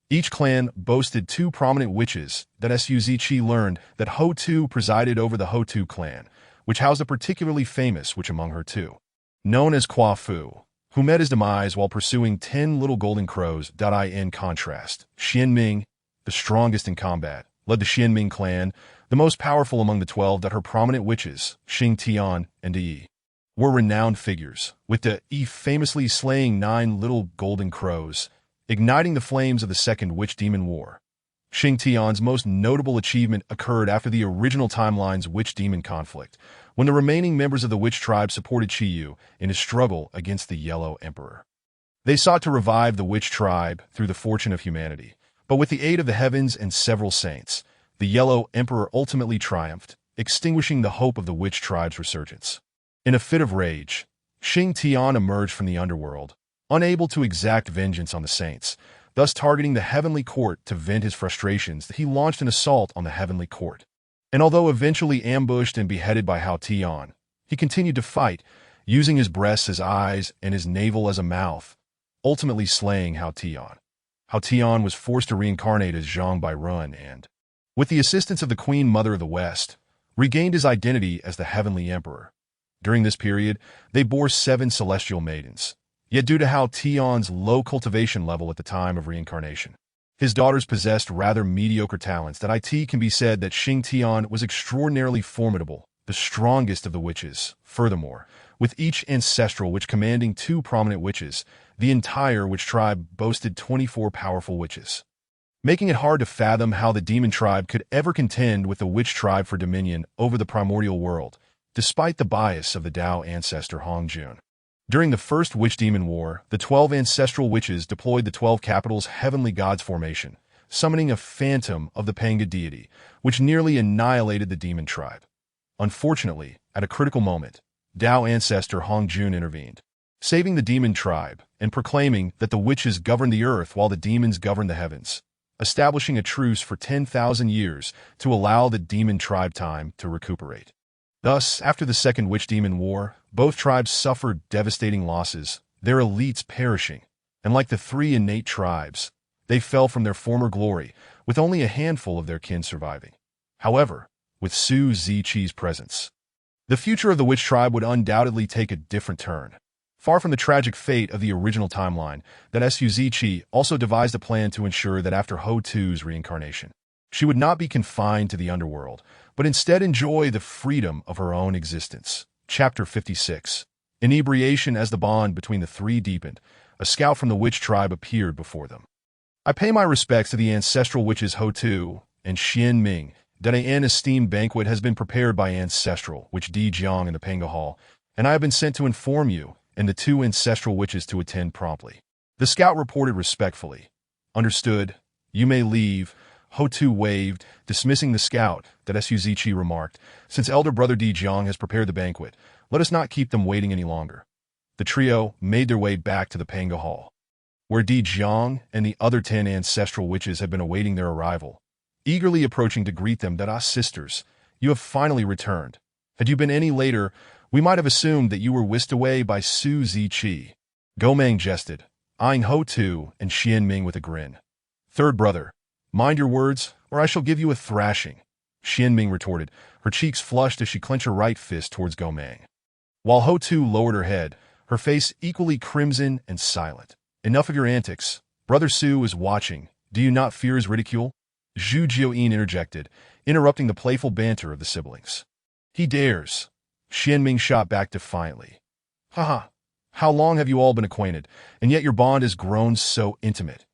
Each clan boasted 2 prominent witches. Su Ziqi learned that Hotu presided over the Hotu clan, which housed a particularly famous witch among her 2, known as Kwa Fu, who met his demise while pursuing 10 little golden crows. In contrast, Xianming, the strongest in combat, led the Xianming clan, the most powerful among the 12. Her prominent witches, Xing Tian and Yi, were renowned figures, with the Yi famously slaying 9 little golden crows, igniting the flames of the Second Witch-Demon War. Xing Tian's most notable achievement occurred after the original timeline's witch-demon conflict, when the remaining members of the witch tribe supported Qiyu in his struggle against the Yellow Emperor. They sought to revive the witch tribe through the fortune of humanity, but with the aid of the heavens and several saints, the Yellow Emperor ultimately triumphed, extinguishing the hope of the witch tribe's resurgence. In a fit of rage, Xing Tian emerged from the underworld, unable to exact vengeance on the saints, thus targeting the heavenly court. To vent his frustrations, he launched an assault on the heavenly court. And although eventually ambushed and beheaded by Hao Tian, he continued to fight, using his breasts as eyes and his navel as a mouth, ultimately slaying Hao Tian. Hao Tian was forced to reincarnate as Zhang Bairun and, with the assistance of the Queen Mother of the West, regained his identity as the Heavenly Emperor. During this period, they bore 7 celestial maidens, Yet due to Hao Tian's low cultivation level at the time of reincarnation, his daughters possessed rather mediocre talents that it can be said that Xing Tian was extraordinarily formidable, the strongest of the witches. Furthermore, with each ancestral witch commanding 2 prominent witches, the entire witch tribe boasted 24 powerful witches, making it hard to fathom how the demon tribe could ever contend with the witch tribe for dominion over the primordial world, despite the bias of the Tao ancestor Hongjun. During the First Witch-Demon War, the 12 ancestral witches deployed the 12 capitals' heavenly gods formation, summoning a phantom of the Panga deity, which nearly annihilated the demon tribe. Unfortunately, at a critical moment, Tao ancestor Hongjun intervened, saving the demon tribe and proclaiming that the witches govern the earth while the demons govern the heavens, establishing a truce for 10,000 years to allow the demon tribe time to recuperate. Thus, after the Second Witch-Demon War, both tribes suffered devastating losses, their elites perishing, and like the 3 innate tribes, they fell from their former glory, with only a handful of their kin surviving. However, with Su Ziqi's presence, the future of the witch tribe would undoubtedly take a different turn. Far from the tragic fate of the original timeline, that Su Ziqi also devised a plan to ensure that after Ho Tu's reincarnation, she would not be confined to the underworld, but instead enjoy the freedom of her own existence. Chapter 56. Inebriation. As the bond between the 3 deepened, a scout from the witch tribe appeared before them. I pay my respects to the ancestral witches Ho Tu and Xian Ming, that an esteemed banquet has been prepared by ancestral witch Di Jiang in the Panga Hall, and I have been sent to inform you and the 2 ancestral witches to attend promptly. The scout reported respectfully. Understood. You may leave. Ho Tu waved, dismissing the scout, that Su Ziqi remarked, since elder brother Di Jiang has prepared the banquet, let us not keep them waiting any longer. The trio made their way back to the Panga Hall, where Di Jiang and the other 10 ancestral witches had been awaiting their arrival, eagerly approaching to greet them. That sisters, you have finally returned. Had you been any later, we might have assumed that you were whisked away by Su Ziqi. Gomang jested, eyeing Ho Tu and Xian Ming with a grin. Third brother, mind your words, or I shall give you a thrashing, Xian Ming retorted, her cheeks flushed as she clenched her right fist towards Gomang. While Ho Tu lowered her head, her face equally crimson and silent. Enough of your antics. Brother Su is watching. Do you not fear his ridicule? Zhu Jiuyin interjected, interrupting the playful banter of the siblings. He dares. Xian Ming shot back defiantly. Haha, how long have you all been acquainted, and yet your bond has grown so intimate?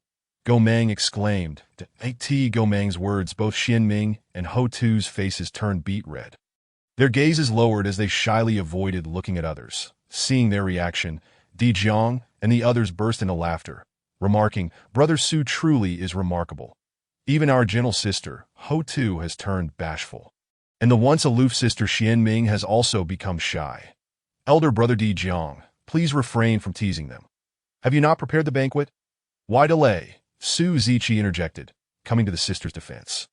Gomang exclaimed. At Gomang's words, both Xian Ming and Ho Tu's faces turned beet red. Their gazes lowered as they shyly avoided looking at others. Seeing their reaction, Di Jiang and the others burst into laughter, remarking, Brother Su truly is remarkable. Even our gentle sister, Ho Tu, has turned bashful. And the once aloof sister Xian Ming has also become shy. Elder brother Di Jiang, please refrain from teasing them. Have you not prepared the banquet? Why delay? Su Ziqi interjected, coming to the sister's defense.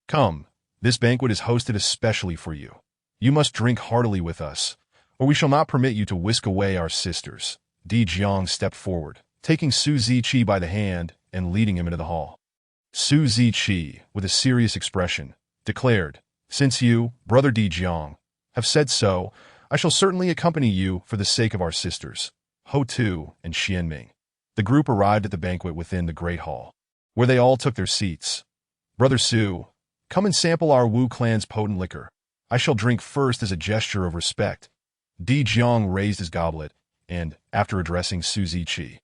Come, this banquet is hosted especially for you. You must drink heartily with us, or we shall not permit you to whisk away our sisters. Di Jiang stepped forward, taking Su Ziqi by the hand and leading him into the hall. Su Ziqi, with a serious expression, declared, Since you, brother Di Jiang, have said so, I shall certainly accompany you for the sake of our sisters, Ho Tu and Xian Ming. The group arrived at the banquet within the great hall, where they all took their seats. Brother Su, come and sample our Wu clan's potent liquor. I shall drink first as a gesture of respect. Di Jiang raised his goblet and, after addressing Su Ziqi,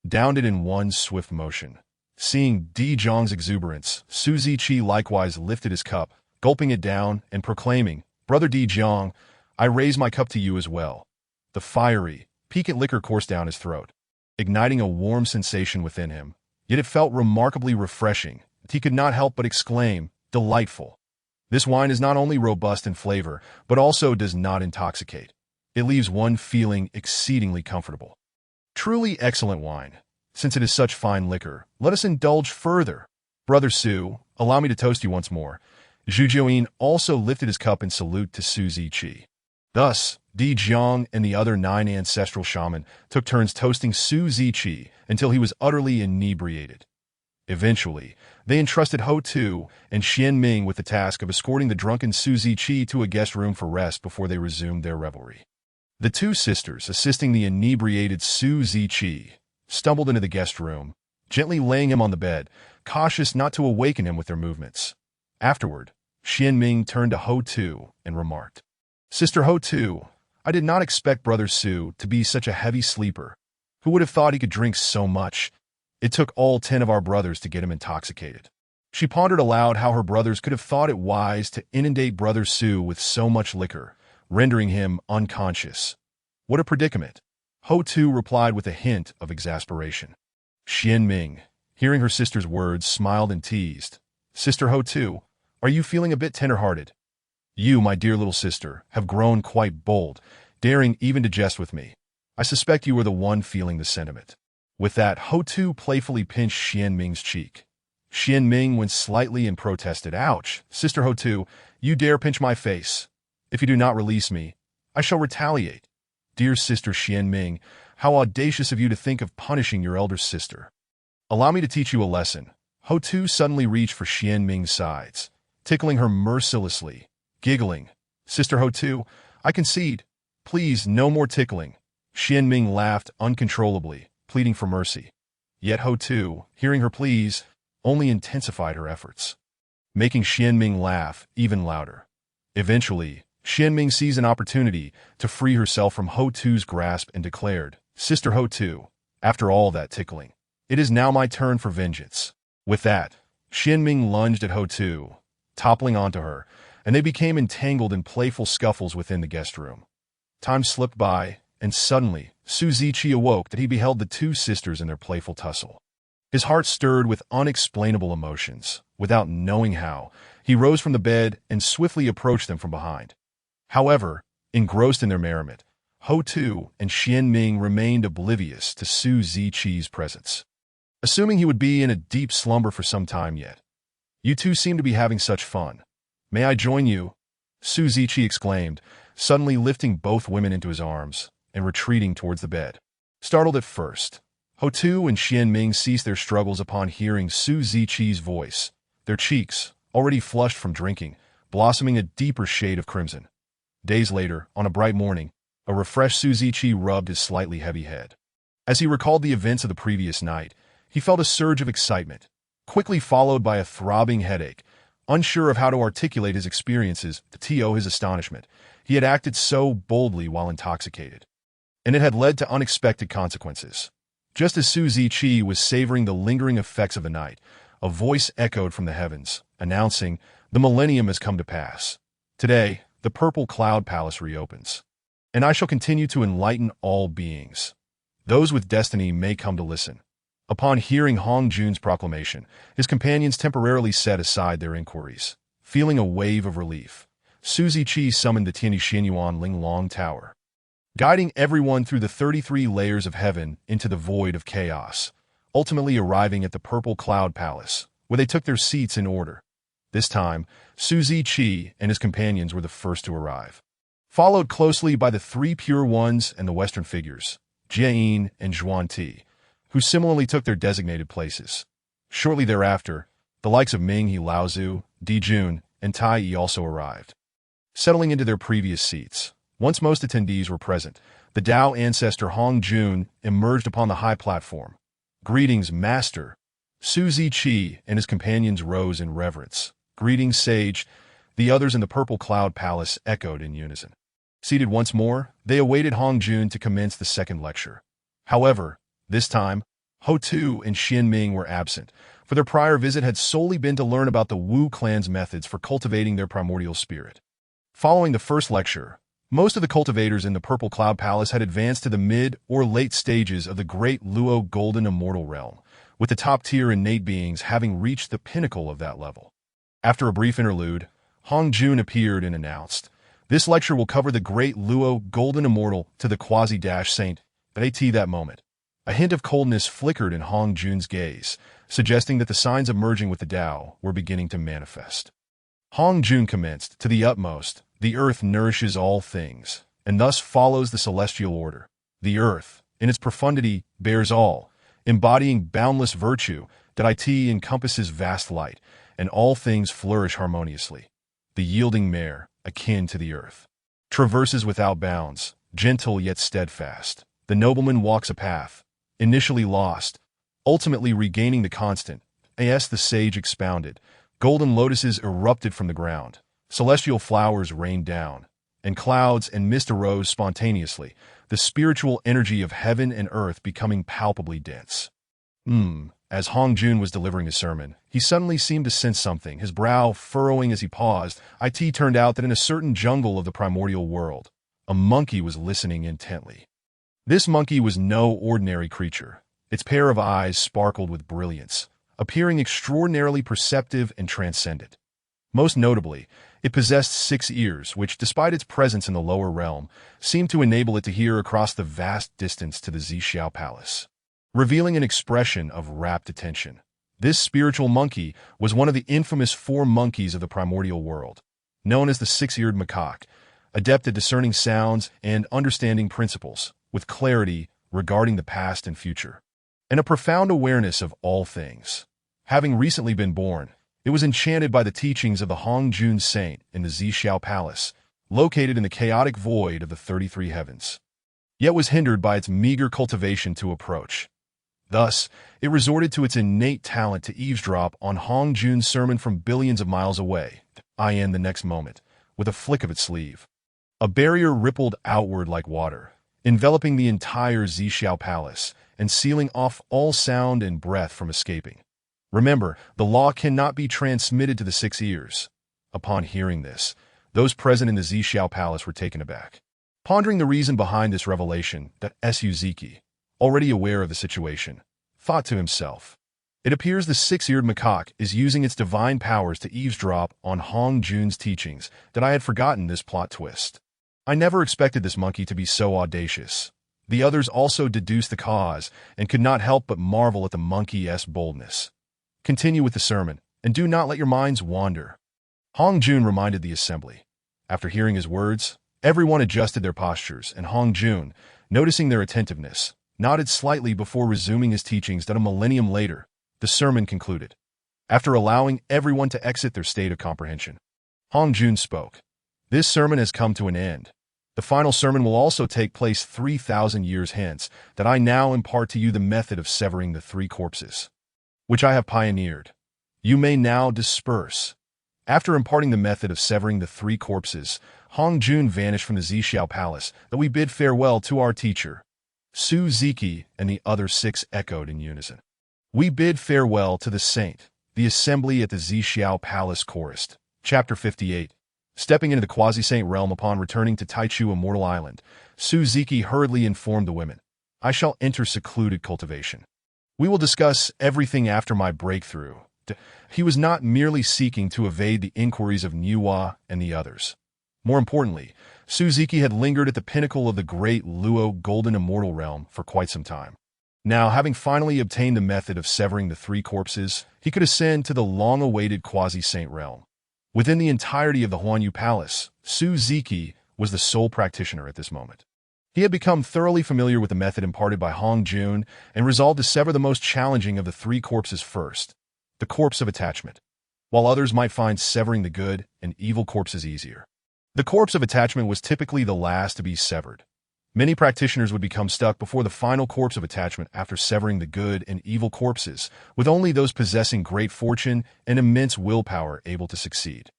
downed it in one swift motion. Seeing Di Jiang's exuberance, Su Ziqi likewise lifted his cup, gulping it down and proclaiming, Brother Di Jiang, I raise my cup to you as well. The fiery, piquant liquor coursed down his throat, igniting a warm sensation within him, yet it felt remarkably refreshing. He could not help but exclaim, Delightful. This wine is not only robust in flavor, but also does not intoxicate. It leaves one feeling exceedingly comfortable. Truly excellent wine. Since it is such fine liquor, let us indulge further. Brother Su, allow me to toast you once more. Zhu Jiuyin also lifted his cup in salute to Su Ziqi. Thus, Di Jiang and the other 9 ancestral shaman took turns toasting Su Ziqi until he was utterly inebriated. Eventually, they entrusted Ho Tu and Xian Ming with the task of escorting the drunken Su Ziqi to a guest room for rest before they resumed their revelry. The two sisters, assisting the inebriated Su Ziqi, stumbled into the guest room, gently laying him on the bed, cautious not to awaken him with their movements. Afterward, Xianming turned to Ho Tu and remarked, "Sister Ho Tu, I did not expect Brother Su to be such a heavy sleeper. Who would have thought he could drink so much? It took all 10 of our brothers to get him intoxicated." She pondered aloud how her brothers could have thought it wise to inundate Brother Su with so much liquor, rendering him unconscious. What a predicament! Ho Tu replied with a hint of exasperation. Xianming, hearing her sister's words, smiled and teased. "Sister Ho Tu, are you feeling a bit tender-hearted? You, my dear little sister, have grown quite bold, daring even to jest with me. I suspect you are the one feeling the sentiment." With that, Ho Tu playfully pinched Xianming's cheek. Xianming went slightly and protested, "Ouch, Sister Ho Tu, you dare pinch my face. If you do not release me, I shall retaliate. Dear Sister Xianming, how audacious of you to think of punishing your elder sister. Allow me to teach you a lesson." Ho Tu suddenly reached for Xianming's sides, tickling her mercilessly, giggling. "Sister Ho Tu, I concede. Please, no more tickling." Xianming laughed uncontrollably, pleading for mercy. Yet Ho Tu, hearing her pleas, only intensified her efforts, making Xianming laugh even louder. Eventually, Xianming seized an opportunity to free herself from Ho Tu's grasp and declared, "Sister Ho Tu, after all that tickling, it is now my turn for vengeance." With that, Xianming lunged at Ho Tu, toppling onto her, and they became entangled in playful scuffles within the guest room. Time slipped by, and suddenly, Su Ziqi awoke that he beheld the two sisters in their playful tussle. His heart stirred with unexplainable emotions. Without knowing how, he rose from the bed and swiftly approached them from behind. However, engrossed in their merriment, Ho Tu and Xianming remained oblivious to Su Ziqi's presence, assuming he would be in a deep slumber for some time yet. "You two seem to be having such fun. May I join you?" Su Ziqi exclaimed, suddenly lifting both women into his arms and retreating towards the bed. Startled at first, Ho Tu and Xianming ceased their struggles upon hearing Su Ziqi's voice, their cheeks, already flushed from drinking, blossoming a deeper shade of crimson. Days later, on a bright morning, a refreshed Su Ziqi rubbed his slightly heavy head. As he recalled the events of the previous night, he felt a surge of excitement, quickly followed by a throbbing headache. Unsure of how to articulate his experiences to his astonishment, he had acted so boldly while intoxicated, and it had led to unexpected consequences. Just as Su Ziqi was savoring the lingering effects of the night, a voice echoed from the heavens, announcing, "The millennium has come to pass. Today, the Purple Cloud Palace reopens, and I shall continue to enlighten all beings. Those with destiny may come to listen." Upon hearing Hong Jun's proclamation, his companions temporarily set aside their inquiries. Feeling a wave of relief, Su Ziqi summoned the Tianxuan Linglong Tower, guiding everyone through the 33 layers of heaven into the void of chaos, ultimately arriving at the Purple Cloud Palace, where they took their seats in order. This time, Su Ziqi and his companions were the first to arrive, followed closely by the three Pure Ones and the Western figures, Jiayin and Zhuan-Ti, who similarly took their designated places. Shortly thereafter, the likes of Ming-He Laozu, Dijun, and Tai Yi also arrived, settling into their previous seats. Once most attendees were present, the Tao ancestor Hong Jun emerged upon the high platform. "Greetings, Master." Su Ziqi and his companions rose in reverence. "Greetings, Sage." The others in the Purple Cloud Palace echoed in unison. Seated once more, they awaited Hong Jun to commence the second lecture. However, this time, Ho Tu and Xianming were absent, for their prior visit had solely been to learn about the Wu clan's methods for cultivating their primordial spirit. Following the first lecture, most of the cultivators in the Purple Cloud Palace had advanced to the mid or late stages of the great Luo Golden Immortal Realm, with the top-tier innate beings having reached the pinnacle of that level. After a brief interlude, Hong Jun appeared and announced, "This lecture will cover the great Luo Golden Immortal to the Quasi-Saint." At that moment, a hint of coldness flickered in Hong Jun's gaze, suggesting that the signs emerging with the Tao were beginning to manifest. Hong Jun commenced, "To the utmost, the earth nourishes all things, and thus follows the celestial order. The earth, in its profundity, bears all, embodying boundless virtue, that it encompasses vast light, and all things flourish harmoniously. The yielding mare, akin to the earth, traverses without bounds, gentle yet steadfast. The nobleman walks a path, initially lost, ultimately regaining the constant. As the sage expounded, golden lotuses erupted from the ground, celestial flowers rained down, and clouds and mist arose spontaneously, the spiritual energy of heaven and earth becoming palpably dense. As Hong Jun was delivering his sermon, he suddenly seemed to sense something, his brow furrowing as he paused. It turned out that in a certain jungle of the primordial world, a monkey was listening intently. This monkey was no ordinary creature. Its pair of eyes sparkled with brilliance, appearing extraordinarily perceptive and transcendent. Most notably, it possessed 6 ears, which, despite its presence in the lower realm, seemed to enable it to hear across the vast distance to the Zhixiao Palace, revealing an expression of rapt attention. This spiritual monkey was one of the infamous 4 monkeys of the primordial world, known as the 6-eared macaque, adept at discerning sounds and understanding principles, with clarity regarding the past and future, and a profound awareness of all things. Having recently been born, it was enchanted by the teachings of the Hong Jun Saint in the Zhixiao Palace, located in the chaotic void of the 33 heavens, yet was hindered by its meager cultivation to approach. Thus, it resorted to its innate talent to eavesdrop on Hong Jun's sermon from billions of miles away. The next moment, with a flick of its sleeve, a barrier rippled outward like water, enveloping the entire Zhixiao Palace and sealing off all sound and breath from escaping. Remember, the law cannot be transmitted to the 6 ears. Upon hearing this, those present in the Zhixiao Palace were taken aback. Pondering the reason behind this revelation, that Su Ziki, already aware of the situation, thought to himself, "It appears the 6-eared macaque is using its divine powers to eavesdrop on Hong Jun's teachings, that I had forgotten this plot twist. I never expected this monkey to be so audacious." The others also deduced the cause and could not help but marvel at the monkey's boldness. "Continue with the sermon, and do not let your minds wander," Hong Jun reminded the assembly. After hearing his words, everyone adjusted their postures, and Hong Jun, noticing their attentiveness, nodded slightly before resuming his teachings. That a millennium later, the sermon concluded. After allowing everyone to exit their state of comprehension, Hong Jun spoke. "This sermon has come to an end. The final sermon will also take place 3,000 years hence, that I now impart to you the method of severing the 3 corpses, which I have pioneered. You may now disperse." After imparting the method of severing the 3 corpses, Hong Jun vanished from the Zhixiao Palace. "That we bid farewell to our teacher." Su Ziki and the other 6 echoed in unison. "We bid farewell to the saint." The assembly at the Zhixiao Palace chorused. Chapter 58. Stepping into the quasi-saint realm upon returning to Taichu Immortal Island, Su Ziki hurriedly informed the women, "I shall enter secluded cultivation. We will discuss everything after my breakthrough." He was not merely seeking to evade the inquiries of Niwa and the others. More importantly, Su Ziki had lingered at the pinnacle of the great Luo Golden Immortal Realm for quite some time. Now, having finally obtained the method of severing the 3 corpses, he could ascend to the long-awaited quasi-saint realm. Within the entirety of the Huanyu Palace, Su Ziki was the sole practitioner at this moment. He had become thoroughly familiar with the method imparted by Hong Jun and resolved to sever the most challenging of the 3 corpses first, the corpse of attachment, while others might find severing the good and evil corpses easier. The corpse of attachment was typically the last to be severed. Many practitioners would become stuck before the final corpse of attachment after severing the good and evil corpses, with only those possessing great fortune and immense willpower able to succeed.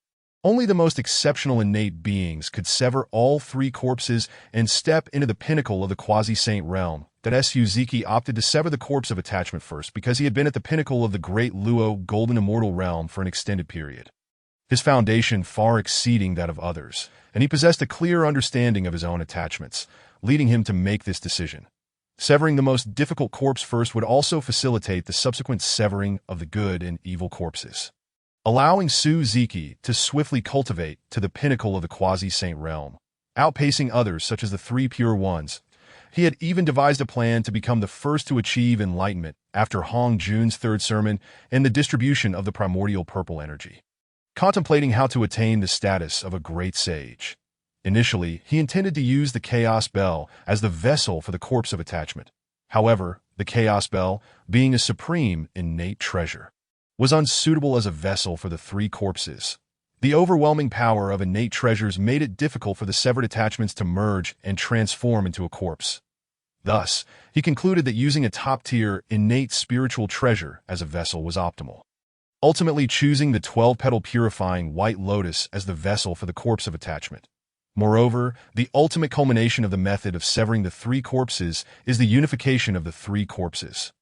Only the most exceptional innate beings could sever all 3 corpses and step into the pinnacle of the quasi-saint realm. That Su Ziki opted to sever the corpse of attachment first because he had been at the pinnacle of the great Luo Golden Immortal Realm for an extended period, his foundation far exceeding that of others, and he possessed a clear understanding of his own attachments, leading him to make this decision. Severing the most difficult corpse first would also facilitate the subsequent severing of the good and evil corpses, allowing Su Ziki to swiftly cultivate to the pinnacle of the quasi-saint realm, outpacing others such as the 3 pure ones. He had even devised a plan to become the first to achieve enlightenment after Hong Jun's 3rd sermon and the distribution of the primordial purple energy, contemplating how to attain the status of a great sage. Initially, he intended to use the Chaos Bell as the vessel for the corpse of attachment. However, the Chaos Bell, being a supreme innate treasure, was unsuitable as a vessel for the 3 corpses. The overwhelming power of innate treasures made it difficult for the severed attachments to merge and transform into a corpse. Thus, he concluded that using a top-tier, innate spiritual treasure as a vessel was optimal, ultimately choosing the 12-petal purifying white lotus as the vessel for the corpse of attachment. Moreover, the ultimate culmination of the method of severing the three corpses is the unification of the three corpses,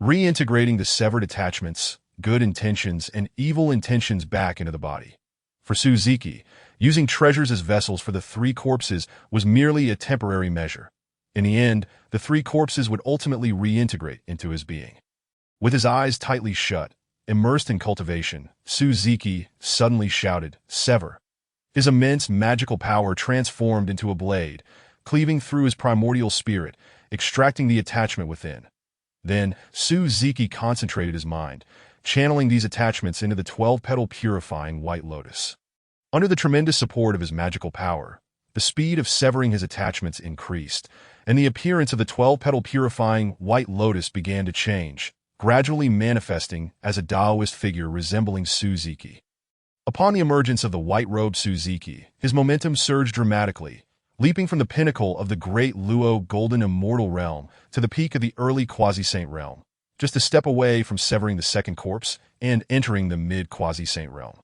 reintegrating the severed attachments, good intentions, and evil intentions back into the body. For Suzuki, using treasures as vessels for the three corpses was merely a temporary measure. In the end, the three corpses would ultimately reintegrate into his being. With his eyes tightly shut, immersed in cultivation, Suzuki suddenly shouted, "Sever!" His immense magical power transformed into a blade, cleaving through his primordial spirit, extracting the attachment within. Then, Suzuki concentrated his mind, channeling these attachments into the 12-petal purifying white lotus. Under the tremendous support of his magical power, the speed of severing his attachments increased, and the appearance of the 12-petal purifying white lotus began to change, gradually manifesting as a Taoist figure resembling Suzuki. Upon the emergence of the white-robed Suzuki, his momentum surged dramatically, leaping from the pinnacle of the great Luo golden immortal realm to the peak of the early quasi-saint realm, just a step away from severing the second corpse and entering the mid-quasi-saint realm.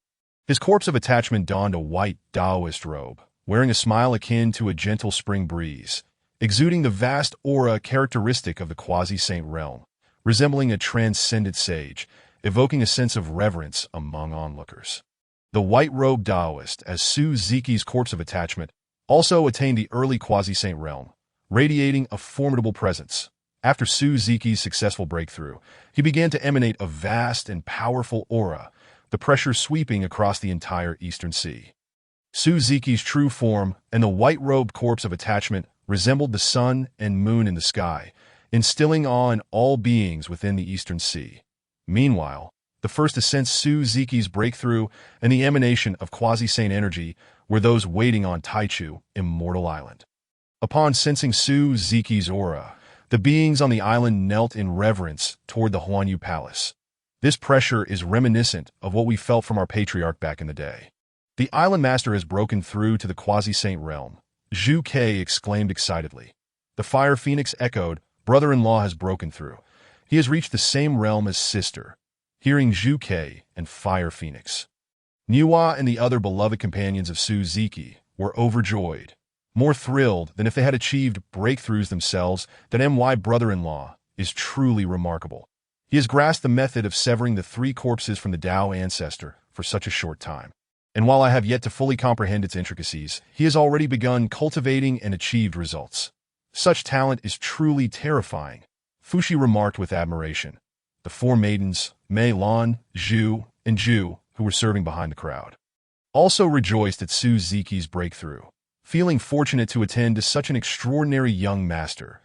His corpse of attachment donned a white Taoist robe, wearing a smile akin to a gentle spring breeze, exuding the vast aura characteristic of the quasi-saint realm, resembling a transcendent sage, evoking a sense of reverence among onlookers. The white-robed Taoist, as Suzuki's corpse of attachment, also attained the early quasi-saint realm, radiating a formidable presence. After Suzuki's successful breakthrough, he began to emanate a vast and powerful aura, the pressure sweeping across the entire Eastern Sea. Suzuki's true form and the white-robed corpse of attachment resembled the sun and moon in the sky, instilling awe in all beings within the Eastern Sea. Meanwhile, the first to sense Suzuki's breakthrough and the emanation of quasi-saint energy were those waiting on Taichu, Immortal Island. Upon sensing Suzuki's aura, the beings on the island knelt in reverence toward the Huanyu Palace. This pressure is reminiscent of what we felt from our patriarch back in the day. The island master has broken through to the quasi-saint realm, Zhu Kei exclaimed excitedly. The fire phoenix echoed, brother-in-law has broken through. He has reached the same realm as sister. Hearing Zhu Kei and Fire Phoenix, Niwa and the other beloved companions of Suzuki were overjoyed, more thrilled than if they had achieved breakthroughs themselves. That MY brother-in-law is truly remarkable. He has grasped the method of severing the three corpses from the Tao ancestor for such a short time. And while I have yet to fully comprehend its intricacies, he has already begun cultivating and achieved results. Such talent is truly terrifying, Fushi remarked with admiration. The four maidens, Mei Lan, Zhu, and Zhu, who were serving behind the crowd, also rejoiced at Suzuki's breakthrough, feeling fortunate to attend to such an extraordinary young master.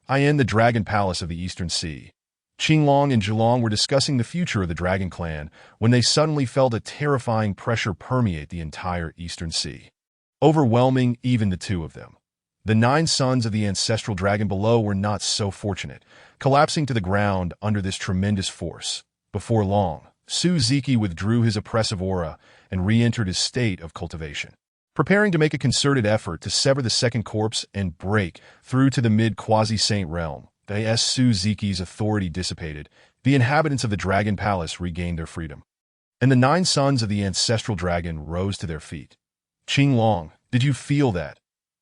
In the Dragon Palace of the Eastern Sea, Qinglong and Zhulong were discussing the future of the Dragon Clan when they suddenly felt a terrifying pressure permeate the entire Eastern Sea, overwhelming even the two of them. The 9 sons of the ancestral dragon below were not so fortunate, collapsing to the ground under this tremendous force. Before long, Suzuki withdrew his oppressive aura and re-entered his state of cultivation, preparing to make a concerted effort to sever the second corpse and break through to the mid-quasi-saint realm. As Suzuki's authority dissipated, the inhabitants of the Dragon Palace regained their freedom, and the 9 sons of the ancestral dragon rose to their feet. Qinglong, did you feel that?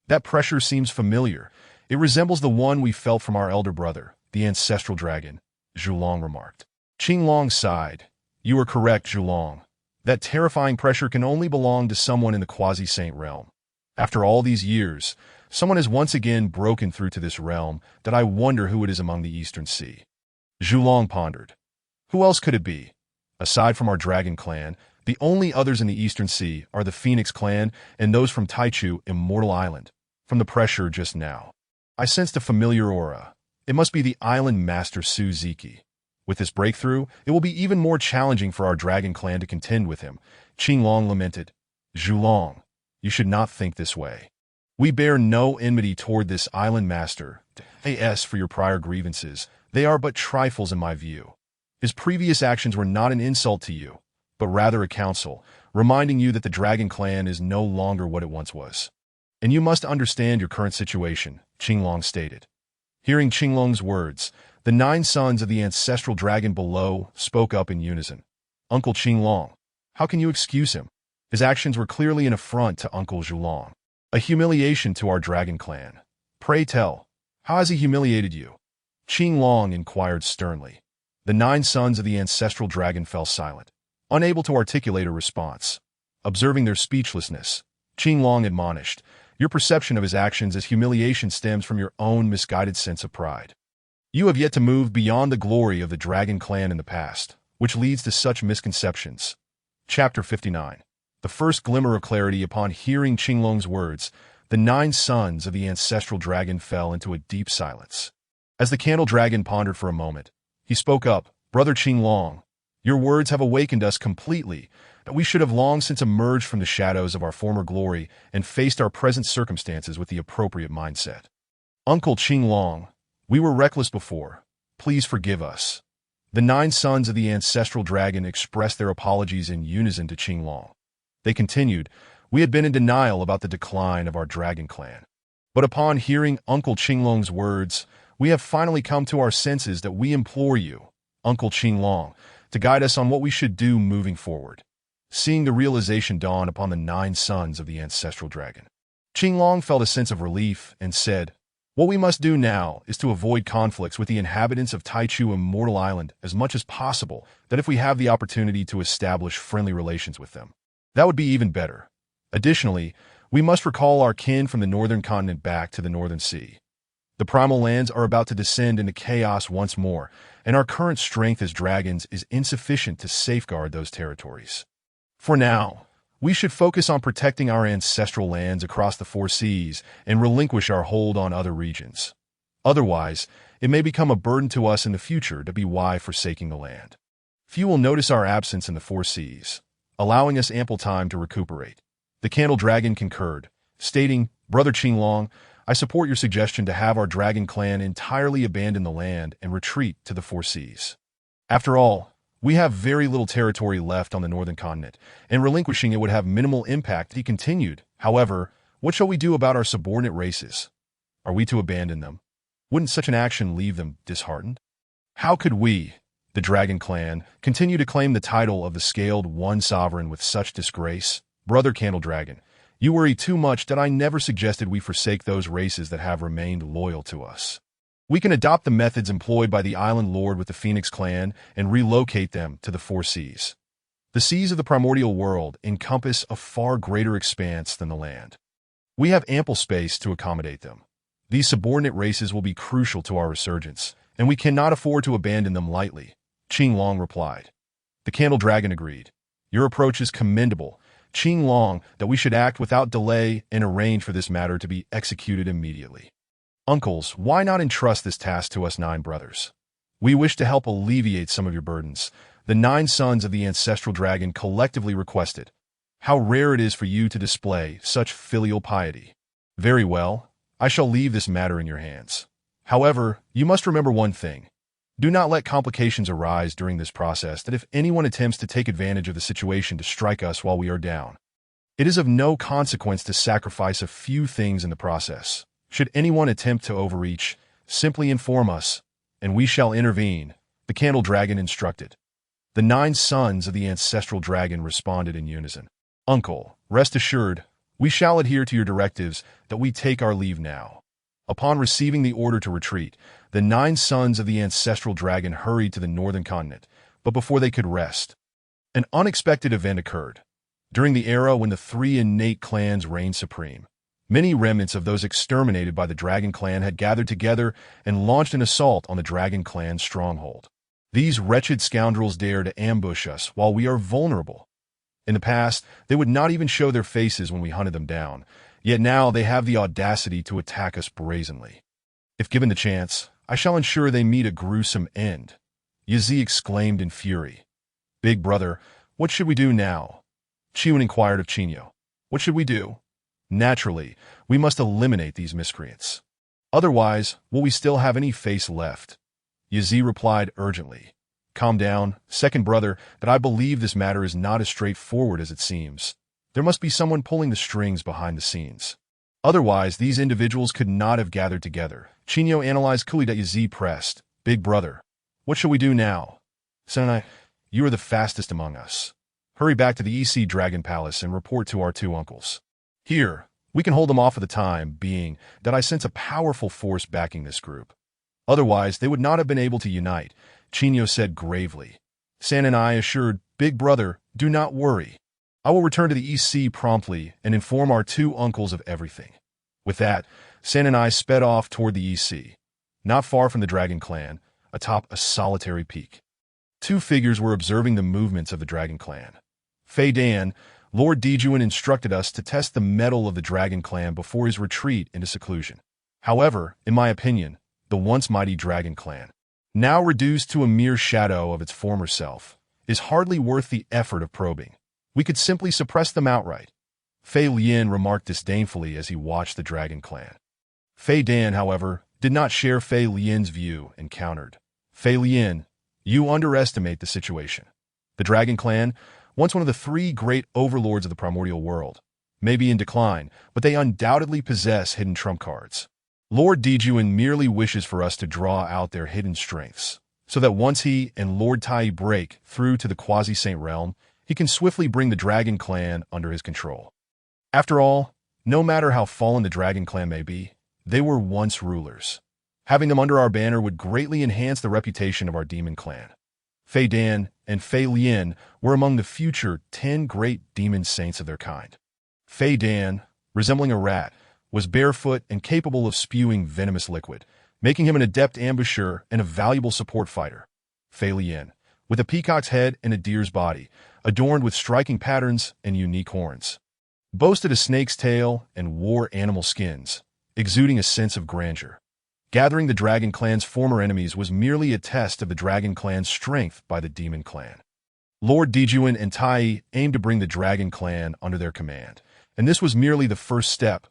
That pressure seems familiar. It resembles the one we felt from our elder brother, the ancestral dragon, Zhulong remarked. Qinglong sighed. You are correct, Zhulong. That terrifying pressure can only belong to someone in the quasi-saint realm. After all these years, someone has once again broken through to this realm that I wonder who it is among the Eastern Sea. Zhulong pondered. Who else could it be? Aside from our dragon clan, the only others in the Eastern Sea are the Phoenix clan and those from Taichu, Immortal Island. From the pressure just now, I sensed a familiar aura. It must be the island master Suzuki. With this breakthrough, it will be even more challenging for our dragon clan to contend with him. Qinglong lamented. Zhulong, you should not think this way. We bear no enmity toward this island master. As for your prior grievances, they are but trifles in my view. His previous actions were not an insult to you, but rather a counsel, reminding you that the Dragon Clan is no longer what it once was. And you must understand your current situation, Qinglong stated. Hearing Qinglong's words, the 9 sons of the ancestral dragon below spoke up in unison. Uncle Qinglong, how can you excuse him? His actions were clearly an affront to Uncle Zhulong, a humiliation to our Dragon Clan. Pray tell, how has he humiliated you? Qinglong inquired sternly. The 9 sons of the ancestral dragon fell silent, unable to articulate a response. Observing their speechlessness, Qinglong admonished, your perception of his actions as humiliation stems from your own misguided sense of pride. You have yet to move beyond the glory of the Dragon Clan in the past, which leads to such misconceptions. Chapter 59. The first glimmer of clarity upon hearing Qinglong's words, the 9 sons of the ancestral dragon fell into a deep silence. As the candle dragon pondered for a moment, he spoke up, Brother Qinglong, your words have awakened us completely, that we should have long since emerged from the shadows of our former glory and faced our present circumstances with the appropriate mindset. Uncle Qinglong, we were reckless before. Please forgive us. The 9 sons of the ancestral dragon expressed their apologies in unison to Qinglong. They continued, we had been in denial about the decline of our Dragon Clan. But upon hearing Uncle Qinglong's words, we have finally come to our senses that we implore you, Uncle Qinglong, to guide us on what we should do moving forward. Seeing the realization dawn upon the 9 sons of the ancestral dragon, Qinglong felt a sense of relief and said, what we must do now is to avoid conflicts with the inhabitants of Taichu Immortal Island as much as possible, that if we have the opportunity to establish friendly relations with them, that would be even better. Additionally, we must recall our kin from the northern continent back to the northern sea. The primal lands are about to descend into chaos once more, and our current strength as dragons is insufficient to safeguard those territories. For now, we should focus on protecting our ancestral lands across the 4 seas and relinquish our hold on other regions. Otherwise, it may become a burden to us in the future to be why forsaking the land. Few will notice our absence in the 4 seas, allowing us ample time to recuperate. The Candle Dragon concurred, stating, Brother Qinglong, I support your suggestion to have our Dragon Clan entirely abandon the land and retreat to the 4 seas. After all, we have very little territory left on the northern continent, and relinquishing it would have minimal impact. He continued, however, what shall we do about our subordinate races? Are we to abandon them? Wouldn't such an action leave them disheartened? How could we, the Dragon Clan, continue to claim the title of the Scaled One Sovereign with such disgrace? Brother Candle Dragon, you worry too much that I never suggested we forsake those races that have remained loyal to us. We can adopt the methods employed by the Island Lord with the Phoenix Clan and relocate them to the 4 seas. The seas of the primordial world encompass a far greater expanse than the land. We have ample space to accommodate them. These subordinate races will be crucial to our resurgence, and we cannot afford to abandon them lightly, Qinglong replied. The Candle Dragon agreed. Your approach is commendable, Qinglong, that we should act without delay and arrange for this matter to be executed immediately. Uncles, why not entrust this task to us 9 brothers? We wish to help alleviate some of your burdens, the 9 sons of the ancestral dragon collectively requested. How rare it is for you to display such filial piety. Very well, I shall leave this matter in your hands. However, you must remember one thing. Do not let complications arise during this process that if anyone attempts to take advantage of the situation to strike us while we are down. It is of no consequence to sacrifice a few things in the process. Should anyone attempt to overreach, simply inform us, and we shall intervene, the Candle Dragon instructed. The 9 sons of the ancestral dragon responded in unison. Uncle, rest assured, we shall adhere to your directives that we take our leave now. Upon receiving the order to retreat, the 9 sons of the ancestral dragon hurried to the northern continent, but before they could rest, an unexpected event occurred. During the era when the 3 innate clans reigned supreme, many remnants of those exterminated by the Dragon Clan had gathered together and launched an assault on the Dragon Clan's stronghold. These wretched scoundrels dare to ambush us while we are vulnerable. In the past, they would not even show their faces when we hunted them down, yet now they have the audacity to attack us brazenly. If given the chance, I shall ensure they meet a gruesome end. Yazi exclaimed in fury. Big brother, what should we do now? Chiun inquired of Chinyo. What should we do? Naturally, we must eliminate these miscreants. Otherwise, will we still have any face left? Yazi replied urgently. Calm down, second brother, that I believe this matter is not as straightforward as it seems. There must be someone pulling the strings behind the scenes. Otherwise, these individuals could not have gathered together. Chino analyzed coolly. Z pressed. Big brother, what shall we do now? Senai, you are the fastest among us. Hurry back to the EC Dragon Palace and report to our two uncles. Here, we can hold them off for the time being that I sense a powerful force backing this group. Otherwise, they would not have been able to unite, Chino said gravely. San and I assured, Big brother, do not worry. I will return to the EC promptly and inform our two uncles of everything. With that, San and I sped off toward the EC, not far from the Dragon Clan, atop a solitary peak. Two figures were observing the movements of the Dragon Clan. Fei Dan, Lord Dejuan instructed us to test the mettle of the Dragon Clan before his retreat into seclusion. However, in my opinion, the once mighty Dragon Clan, now reduced to a mere shadow of its former self, is hardly worth the effort of probing. We could simply suppress them outright. Fei Lian remarked disdainfully as he watched the Dragon Clan. Fei Dan, however, did not share Fei Lian's view and countered. Fei Lian, you underestimate the situation. The Dragon Clan, once one of the three great overlords of the primordial world, may be in decline, but they undoubtedly possess hidden trump cards. Lord Dejuan merely wishes for us to draw out their hidden strengths, so that once he and Lord Tai break through to the Quasi-Saint realm, he can swiftly bring the Dragon Clan under his control. After all, no matter how fallen the Dragon Clan may be, they were once rulers. Having them under our banner would greatly enhance the reputation of our demon clan. Fei Dan and Fei Lian were among the future 10 great demon saints of their kind. Fei Dan, resembling a rat, was barefoot and capable of spewing venomous liquid, making him an adept ambusher and a valuable support fighter. Fei Lian, with a peacock's head and a deer's body, adorned with striking patterns and unique horns, boasted a snake's tail and wore animal skins, exuding a sense of grandeur. Gathering the Dragon Clan's former enemies was merely a test of the Dragon Clan's strength by the Demon Clan. Lord Dejuan and Tai aimed to bring the Dragon Clan under their command, and this was merely the first step.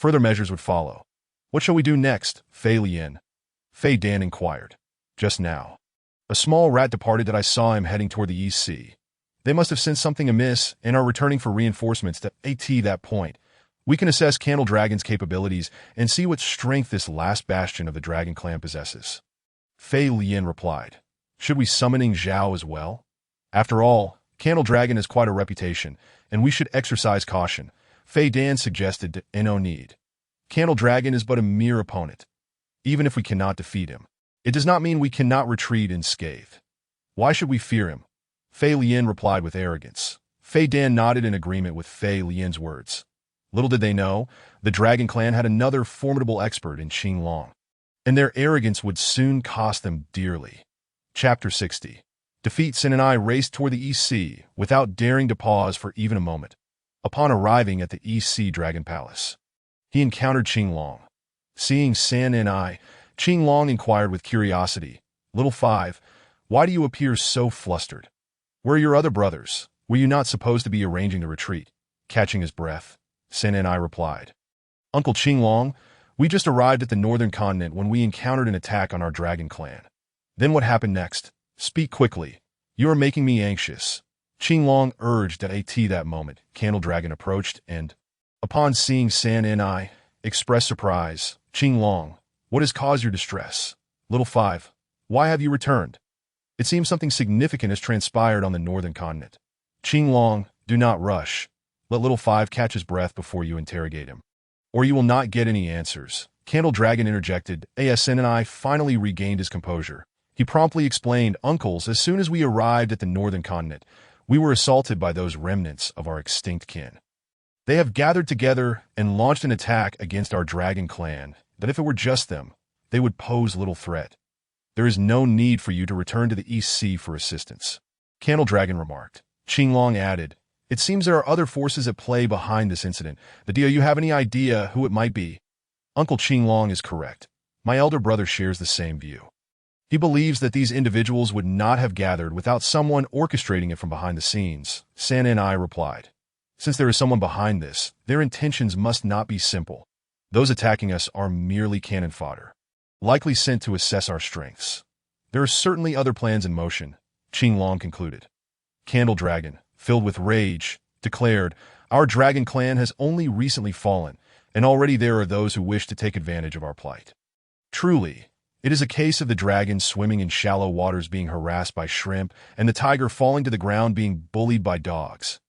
Further measures would follow. What shall we do next, Fei Lian? Fei Dan inquired. Just now. A small rat departed that I saw him heading toward the EC. They must have sensed something amiss and are returning for reinforcements to that point. We can assess Candle Dragon's capabilities and see what strength this last bastion of the Dragon Clan possesses. Fei Lian replied. Should we summoning Zhao as well? After all, Candle Dragon has quite a reputation, and we should exercise caution. Fei Dan suggested, no need. Candle Dragon is but a mere opponent. Even if we cannot defeat him, it does not mean we cannot retreat unscathed. Why should we fear him? Fei Lian replied with arrogance. Fei Dan nodded in agreement with Fei Lian's words. Little did they know, the Dragon Clan had another formidable expert in Qing Long, and their arrogance would soon cost them dearly. Chapter 60. Defeat Sin and I raced toward the EC without daring to pause for even a moment. Upon arriving at the EC Dragon Palace, he encountered Qing Long. Seeing San and I, Qing Long inquired with curiosity, Little Five, why do you appear so flustered? Where are your other brothers? Were you not supposed to be arranging the retreat? Catching his breath, San and I replied. Uncle Qing Long, we just arrived at the northern continent when we encountered an attack on our Dragon Clan. Then what happened next? Speak quickly. You are making me anxious. Qing Long urged at that moment. Candle Dragon approached and, upon seeing San and I, expressed surprise. Qing Long, what has caused your distress? Little Five, why have you returned? It seems something significant has transpired on the northern continent. Qing Long, do not rush. Let Little Five catch his breath before you interrogate him, or you will not get any answers. Candle Dragon interjected. San and I finally regained his composure. He promptly explained, Uncles, as soon as we arrived at the northern continent, we were assaulted by those remnants of our extinct kin. They have gathered together and launched an attack against our Dragon Clan that if it were just them, they would pose little threat. There is no need for you to return to the EC for assistance. Candle Dragon remarked. Qing Long added, it seems there are other forces at play behind this incident. Do you have any idea who it might be? Uncle Qing Long is correct. My elder brother shares the same view. He believes that these individuals would not have gathered without someone orchestrating it from behind the scenes. San and I replied. Since there is someone behind this, their intentions must not be simple. Those attacking us are merely cannon fodder, likely sent to assess our strengths. There are certainly other plans in motion, Qinglong concluded. Candle Dragon, filled with rage, declared, "Our dragon clan has only recently fallen, and already there are those who wish to take advantage of our plight. Truly, it is a case of the dragon swimming in shallow waters being harassed by shrimp, and the tiger falling to the ground being bullied by dogs.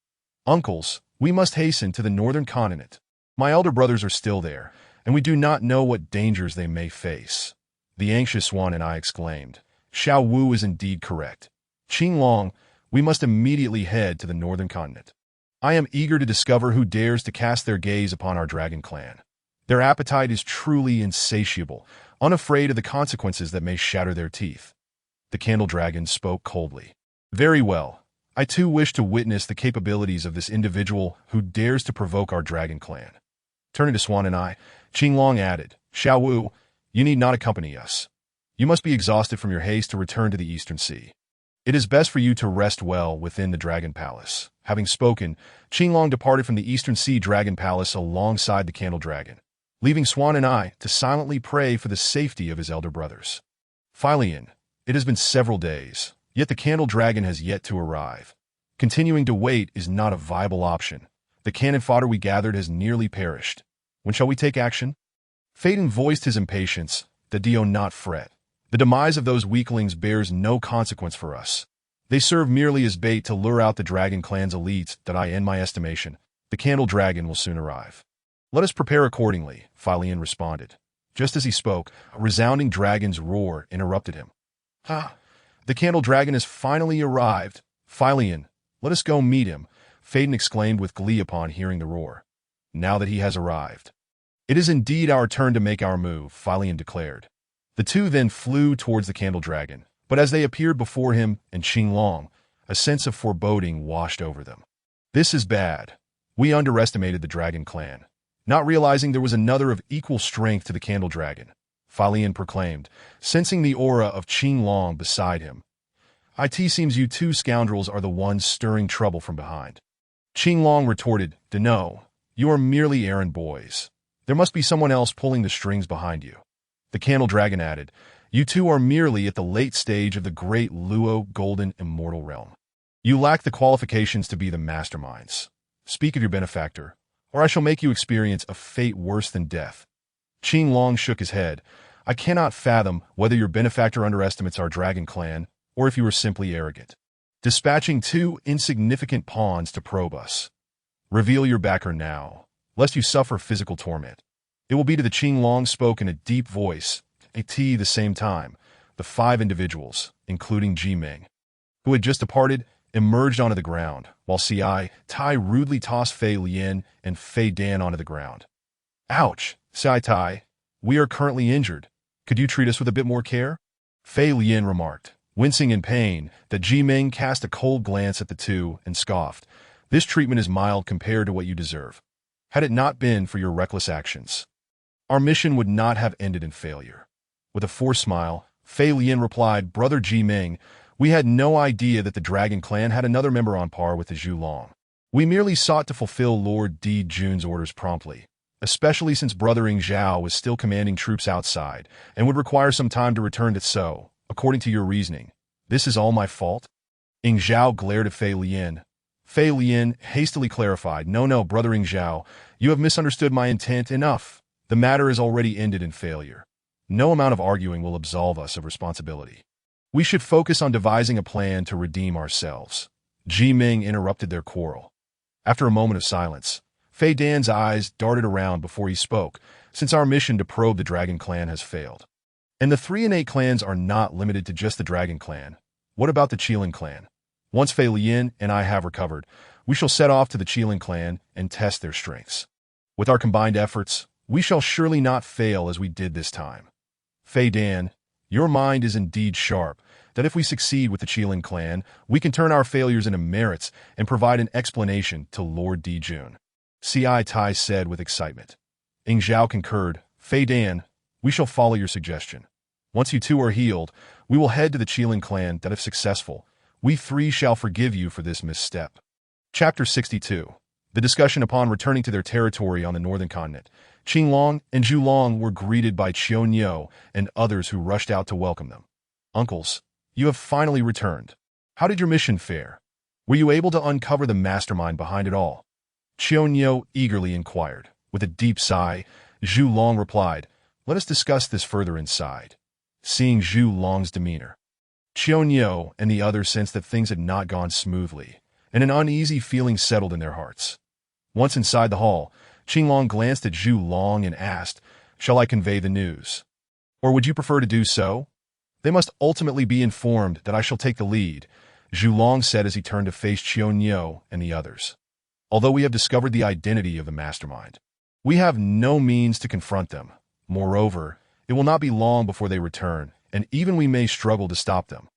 Uncles, we must hasten to the northern continent. My elder brothers are still there, and we do not know what dangers they may face." The anxious Swan and I exclaimed, "Xiao Wu is indeed correct. Qinglong, we must immediately head to the northern continent. I am eager to discover who dares to cast their gaze upon our dragon clan. Their appetite is truly insatiable, unafraid of the consequences that may shatter their teeth." The Candle Dragon spoke coldly. "Very well. I too wish to witness the capabilities of this individual who dares to provoke our dragon clan." Turning to Swan and I, Qinglong added, "Xiao Wu, you need not accompany us. You must be exhausted from your haste to return to the Eastern Sea. It is best for you to rest well within the Dragon Palace." Having spoken, Qinglong departed from the Eastern Sea Dragon Palace alongside the Candle Dragon, leaving Swan and I to silently pray for the safety of his elder brothers. Philian, it has been several days, yet the Candle Dragon has yet to arrive. Continuing to wait is not a viable option. The cannon fodder we gathered has nearly perished. When shall we take action? Phaeton voiced his impatience. "The Dio not fret. The demise of those weaklings bears no consequence for us. They serve merely as bait to lure out the Dragon Clan's elites that in my estimation, the Candle Dragon will soon arrive. Let us prepare accordingly," Philian responded. Just as he spoke, a resounding dragon's roar interrupted him. "Ha! The Candle Dragon has finally arrived. Philian, let us go meet him," Phaeton exclaimed with glee upon hearing the roar. "Now that he has arrived." "It is indeed our turn to make our move," Philian declared. The two then flew towards the Candle Dragon, but as they appeared before him and Qinglong, a sense of foreboding washed over them. "This is bad. We underestimated the Dragon Clan, not realizing there was another of equal strength to the Candle Dragon," Philian proclaimed, sensing the aura of Qinglong beside him. "It seems you two scoundrels are the ones stirring trouble from behind." Qinglong retorted, "No, you are merely errand boys. There must be someone else pulling the strings behind you." The Candle Dragon added, "You two are merely at the late stage of the great Luo Golden Immortal Realm. You lack the qualifications to be the masterminds. Speak of your benefactor, or I shall make you experience a fate worse than death." Qinglong shook his head. "I cannot fathom whether your benefactor underestimates our Dragon Clan, or if you are simply arrogant, dispatching two insignificant pawns to probe us. Reveal your backer now, lest you suffer physical torment." It will be to the Qinglong spoke in a deep voice. At the same time, the five individuals, including Jimeng, who had just departed, emerged onto the ground, while Tai rudely tossed Fei Lian and Fei Dan onto the ground. "Ouch, Tai, we are currently injured. Could you treat us with a bit more care?" Fei Lian remarked, wincing in pain. That Jimeng cast a cold glance at the two and scoffed. "This treatment is mild compared to what you deserve. Had it not been for your reckless actions, our mission would not have ended in failure." With a forced smile, Fei Lian replied, "Brother Jimeng, we had no idea that the Dragon Clan had another member on par with the Zhulong. We merely sought to fulfill Lord Di Jun's orders promptly, especially since Brother Ing Zhao was still commanding troops outside and would require some time to return to So, according to your reasoning. This is all my fault?" Ing Zhao glared at Fei Lian. Fei Lian hastily clarified, No, Brother Ing Zhao, you have misunderstood my intent. Enough. The matter is already ended in failure. No amount of arguing will absolve us of responsibility. We should focus on devising a plan to redeem ourselves." Jimeng interrupted their quarrel. After a moment of silence, Fei Dan's eyes darted around before he spoke. "Since our mission to probe the Dragon Clan has failed, and the 3 innate clans are not limited to just the Dragon Clan, what about the Qilin Clan? Once Fei Lian and I have recovered, we shall set off to the Qilin Clan and test their strengths. With our combined efforts, we shall surely not fail as we did this time. Fei Dan, your mind is indeed sharp, that if we succeed with the Qilin Clan, we can turn our failures into merits and provide an explanation to Lord Di Jun." Tai said with excitement. Ing Zhao concurred, "Fei Dan, we shall follow your suggestion. Once you two are healed, we will head to the Qilin Clan that if successful, we 3 shall forgive you for this misstep." Chapter 62. The discussion upon returning to their territory on the northern continent. Qinglong and Zhulong were greeted by Qionyou and others who rushed out to welcome them. "Uncles, you have finally returned. How did your mission fare? Were you able to uncover the mastermind behind it all? Qianyo eagerly inquired. With a deep sigh, Zhu Long replied, "Let us discuss this further inside." Seeing Zhu Long's demeanor, Qianyo and the others sensed that things had not gone smoothly, and an uneasy feeling settled in their hearts. Once inside the hall, Qinglong glanced at Zhu Long and asked, "Shall I convey the news? Or would you prefer to do so?" "They must ultimately be informed that I shall take the lead," Zhu Long said as he turned to face Qianyo and the others. "Although we have discovered the identity of the mastermind, we have no means to confront them. Moreover, it will not be long before they return, and even we may struggle to stop them.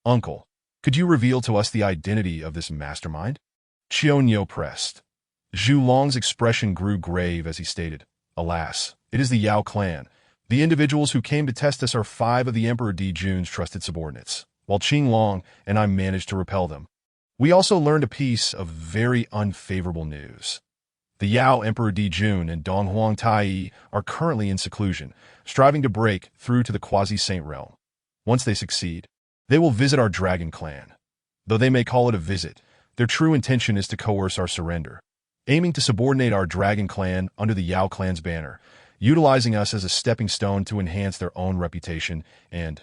Uncle, could you reveal to us the identity of this mastermind?" Qianyo pressed. Zhu Long's expression grew grave as he stated, "Alas, it is the Yao clan. The individuals who came to test us are 5 of the Emperor Dijun's trusted subordinates, while Qinglong and I managed to repel them. We also learned a piece of very unfavorable news. The Yao Emperor Dijun and Donghuang Tai are currently in seclusion, striving to break through to the quasi-saint realm. Once they succeed, they will visit our dragon clan. Though they may call it a visit, their true intention is to coerce our surrender, aiming to subordinate our dragon clan under the Yao clan's banner, utilizing us as a stepping stone to enhance their own reputation and,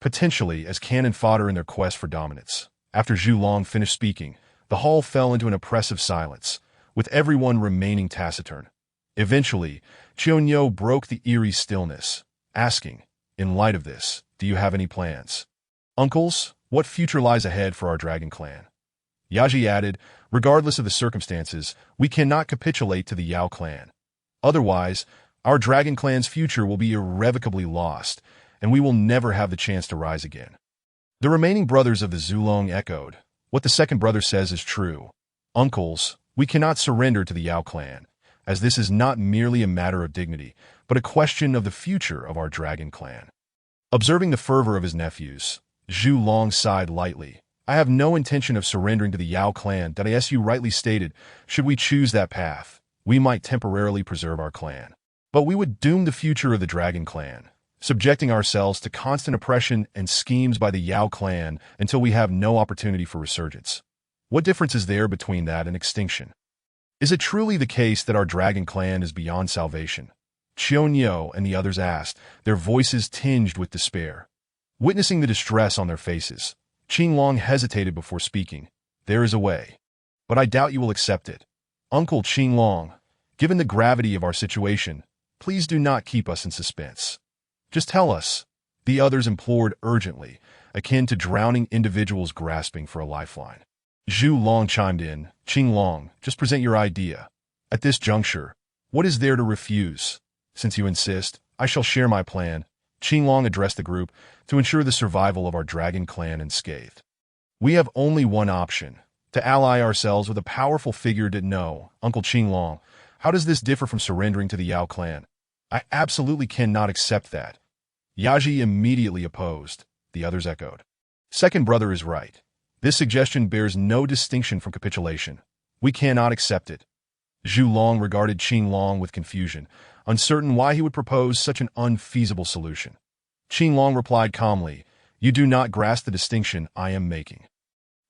potentially, as cannon fodder in their quest for dominance." After Zhu Long finished speaking, the hall fell into an oppressive silence, with everyone remaining taciturn. Eventually, Qianyo broke the eerie stillness, asking, "In light of this, do you have any plans? Uncles, what future lies ahead for our dragon clan?" Yaji added, "Regardless of the circumstances, we cannot capitulate to the Yao clan. Otherwise, our dragon clan's future will be irrevocably lost, and we will never have the chance to rise again." The remaining brothers of the Zulong echoed, "What the second brother says is true. Uncles, we cannot surrender to the Yao clan, as this is not merely a matter of dignity, but a question of the future of our dragon clan." Observing the fervor of his nephews, Zhu Long sighed lightly. "I have no intention of surrendering to the Yao clan that, as you rightly stated, should we choose that path, we might temporarily preserve our clan. But we would doom the future of the dragon clan, subjecting ourselves to constant oppression and schemes by the Yao clan until we have no opportunity for resurgence. What difference is there between that and extinction? Is it truly the case that our dragon clan is beyond salvation?" Qianyo and the others asked, their voices tinged with despair. Witnessing the distress on their faces, Qinglong hesitated before speaking. "There is a way, but I doubt you will accept it. Uncle Qinglong, given the gravity of our situation, please do not keep us in suspense. Just tell us," the others implored urgently, akin to drowning individuals grasping for a lifeline. Zhu Long chimed in, "Qinglong, just present your idea. At this juncture, what is there to refuse? Since you insist, I shall share my plan." Qinglong addressed the group to ensure the survival of our dragon clan unscathed. "We have only one option, to ally ourselves with a powerful figure that know, Uncle Qinglong, how does this differ from surrendering to the Yao clan?" "I absolutely cannot accept that." Yaji immediately opposed. The others echoed. "Second brother is right. This suggestion bears no distinction from capitulation. We cannot accept it." Zhu Long regarded Qinglong with confusion, uncertain why he would propose such an unfeasible solution. Qinglong replied calmly, "You do not grasp the distinction I am making.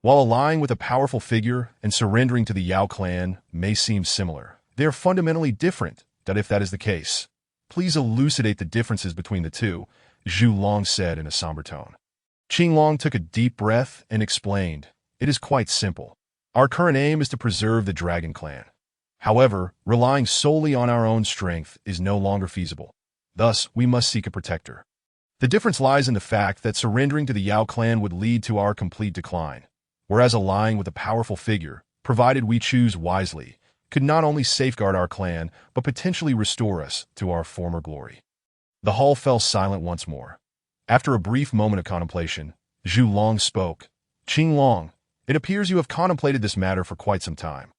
While allying with a powerful figure and surrendering to the Yao clan may seem similar, they are fundamentally different. That if that is the case, please elucidate the differences between the two," Zhu Long said in a somber tone. Qinglong took a deep breath and explained, "It is quite simple. Our current aim is to preserve the dragon clan. However, relying solely on our own strength is no longer feasible. Thus, we must seek a protector. The difference lies in the fact that surrendering to the Yao clan would lead to our complete decline, whereas allying with a powerful figure, provided we choose wisely, could not only safeguard our clan, but potentially restore us to our former glory." The hall fell silent once more. After a brief moment of contemplation, Zhu Long spoke. "Qinglong, it appears you have contemplated this matter for quite some time."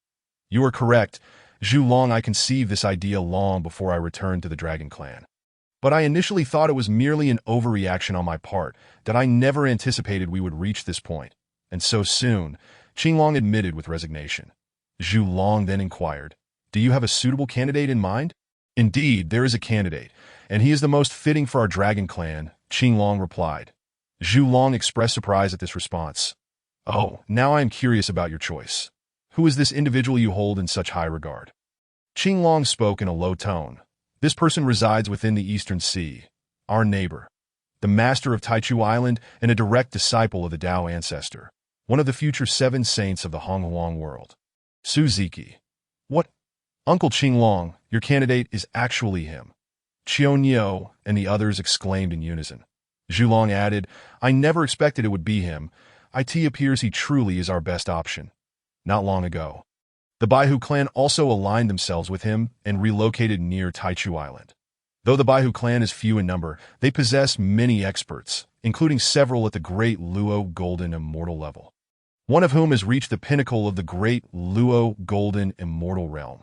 "You are correct, Zhu Long. I conceived this idea long before I returned to the Dragon Clan. But I initially thought it was merely an overreaction on my part, that I never anticipated we would reach this point. And so soon," Qinglong admitted with resignation. Zhu Long then inquired, "Do you have a suitable candidate in mind?" "Indeed, there is a candidate, and he is the most fitting for our Dragon Clan," Qinglong replied. Zhu Long expressed surprise at this response. Oh, now I am curious about your choice. Who is this individual you hold in such high regard? Qinglong spoke in a low tone. This person resides within the Eastern Sea, our neighbor, the master of Taichu Island and a direct disciple of the Tao ancestor, one of the future 7 saints of the Honghuang world. Su Ziki. What? Uncle Qinglong, your candidate is actually him. Qiao and the others exclaimed in unison. Zhulong added, I never expected it would be him. It appears he truly is our best option. Not long ago, the Baihu clan also aligned themselves with him and relocated near Taichu Island. Though the Baihu clan is few in number, they possess many experts, including several at the Great Luo Golden Immortal level, one of whom has reached the pinnacle of the Great Luo Golden Immortal realm.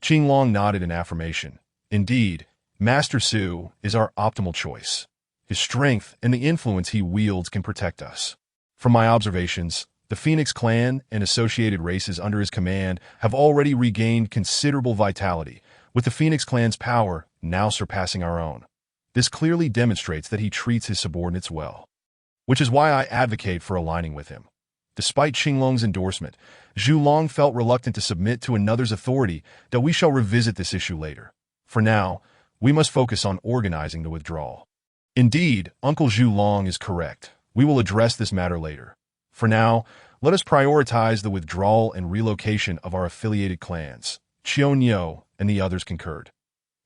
Qinglong nodded in affirmation. Indeed, Master Su is our optimal choice. His strength and the influence he wields can protect us. From my observations, the Phoenix clan and associated races under his command have already regained considerable vitality, with the Phoenix clan's power now surpassing our own. This clearly demonstrates that he treats his subordinates well, which is why I advocate for aligning with him. Despite Qinglong's endorsement, Zhulong felt reluctant to submit to another's authority, that we shall revisit this issue later. For now, we must focus on organizing the withdrawal. Indeed, Uncle Zhulong is correct. We will address this matter later. For now, let us prioritize the withdrawal and relocation of our affiliated clans. Qiao and the others concurred,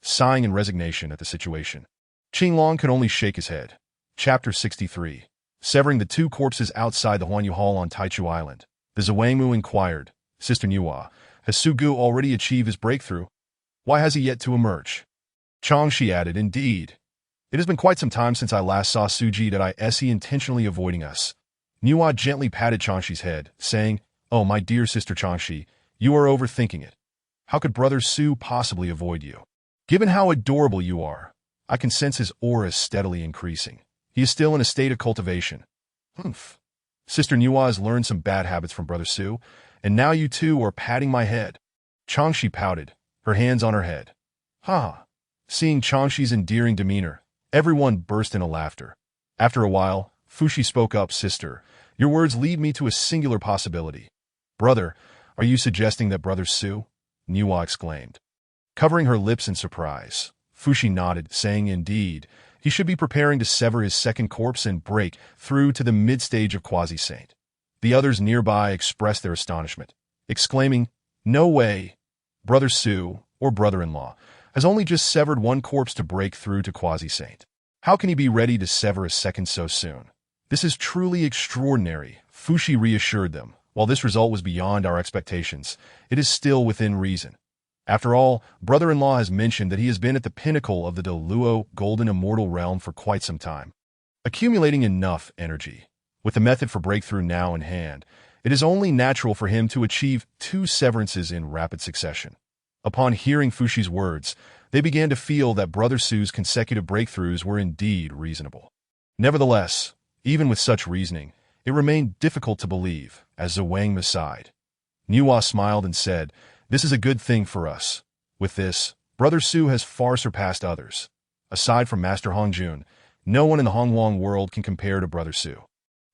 sighing in resignation at the situation. Qinglong could only shake his head. Chapter 63. Severing the 2 corpses outside the Huanyu Hall on Taichu Island. The Zhuangmu inquired, Sister Nuwa, has Su Gu already achieved his breakthrough? Why has he yet to emerge? Changshi added, Indeed. It has been quite some time since I last saw Suji that is he intentionally avoiding us. Nuwa gently patted Changshi's head, saying, Oh, my dear Sister Changshi, you are overthinking it. How could Brother Su possibly avoid you? Given how adorable you are, I can sense his aura steadily increasing. He is still in a state of cultivation. Humph. Sister Nuwa has learned some bad habits from Brother Su, and now you two are patting my head. Changshi pouted, her hands on her head. Ha! Seeing Changshi's endearing demeanor, everyone burst into laughter. After a while, Fushi spoke up, Sister, your words lead me to a singular possibility. Brother, are you suggesting that Brother Su? Nuwa exclaimed. Covering her lips in surprise, Fushi nodded, saying indeed, he should be preparing to sever his second corpse and break through to the mid-stage of Quasi-Saint. The others nearby expressed their astonishment, exclaiming, No way! Brother Su, or brother-in-law, has only just severed 1 corpse to break through to Quasi-Saint. How can he be ready to sever a second so soon? This is truly extraordinary, Fushi reassured them. While this result was beyond our expectations, it is still within reason. After all, brother-in-law has mentioned that he has been at the pinnacle of the Luo Golden Immortal realm for quite some time, accumulating enough energy. With the method for breakthrough now in hand, it is only natural for him to achieve 2 severances in rapid succession. Upon hearing Fushi's words, they began to feel that Brother Su's consecutive breakthroughs were indeed reasonable. Nevertheless, even with such reasoning, it remained difficult to believe, as Zhuangmu sighed. Nuwa smiled and said, This is a good thing for us. With this, Brother Su has far surpassed others. Aside from Master Hongjun, no one in the Honghuang world can compare to Brother Su.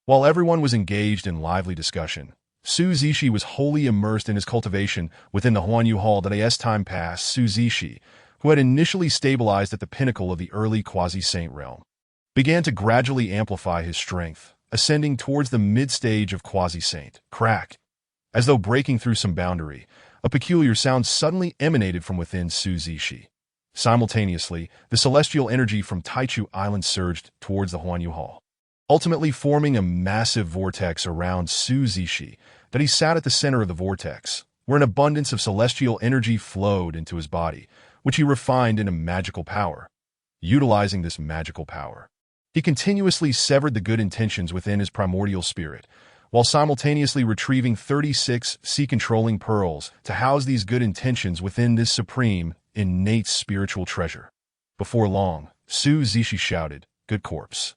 While everyone was engaged in lively discussion, Su Zishi was wholly immersed in his cultivation within the Huanyu Hall that as time passed. Su Zishi, who had initially stabilized at the pinnacle of the early Quasi-Saint realm, began to gradually amplify his strength, ascending towards the mid-stage of Quasi-Saint. Crack! As though breaking through some boundary, a peculiar sound suddenly emanated from within Su Zishi. Simultaneously, the celestial energy from Taichu Island surged towards the Huanyu Hall, ultimately forming a massive vortex around Su Zishi that he sat at the center of the vortex, where an abundance of celestial energy flowed into his body, which he refined into magical power. Utilizing this magical power, he continuously severed the good intentions within his primordial spirit, while simultaneously retrieving 36 sea-controlling pearls to house these good intentions within this supreme, innate spiritual treasure. Before long, Su Zishi shouted, Good corpse,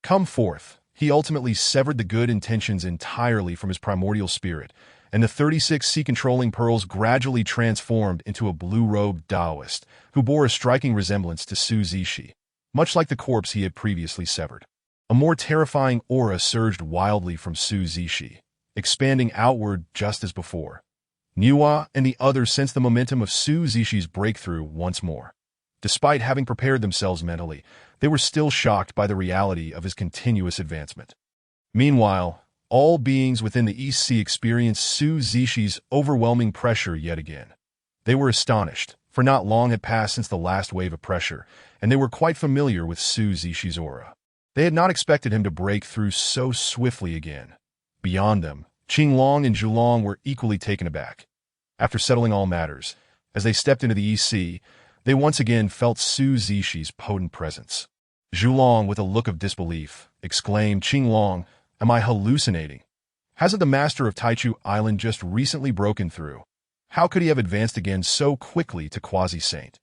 come forth. He ultimately severed the good intentions entirely from his primordial spirit, and the 36 sea-controlling pearls gradually transformed into a blue-robed Taoist who bore a striking resemblance to Su Zishi, much like the corpse he had previously severed. A more terrifying aura surged wildly from Su Zishi, expanding outward just as before. Niwa and the others sensed the momentum of Su Zishi's breakthrough once more. Despite having prepared themselves mentally, they were still shocked by the reality of his continuous advancement. Meanwhile, all beings within the East Sea experienced Su Zishi's overwhelming pressure yet again. They were astonished, for not long had passed since the last wave of pressure, and they were quite familiar with Su Zishi's aura. They had not expected him to break through so swiftly again. Beyond them, Qinglong and Zhulong were equally taken aback. After settling all matters, as they stepped into the East Sea, they once again felt Su Zishi's potent presence. Zhulong, with a look of disbelief, exclaimed, "Qinglong, am I hallucinating? Hasn't the master of Taichu Island just recently broken through? How could he have advanced again so quickly to Quasi-Saint?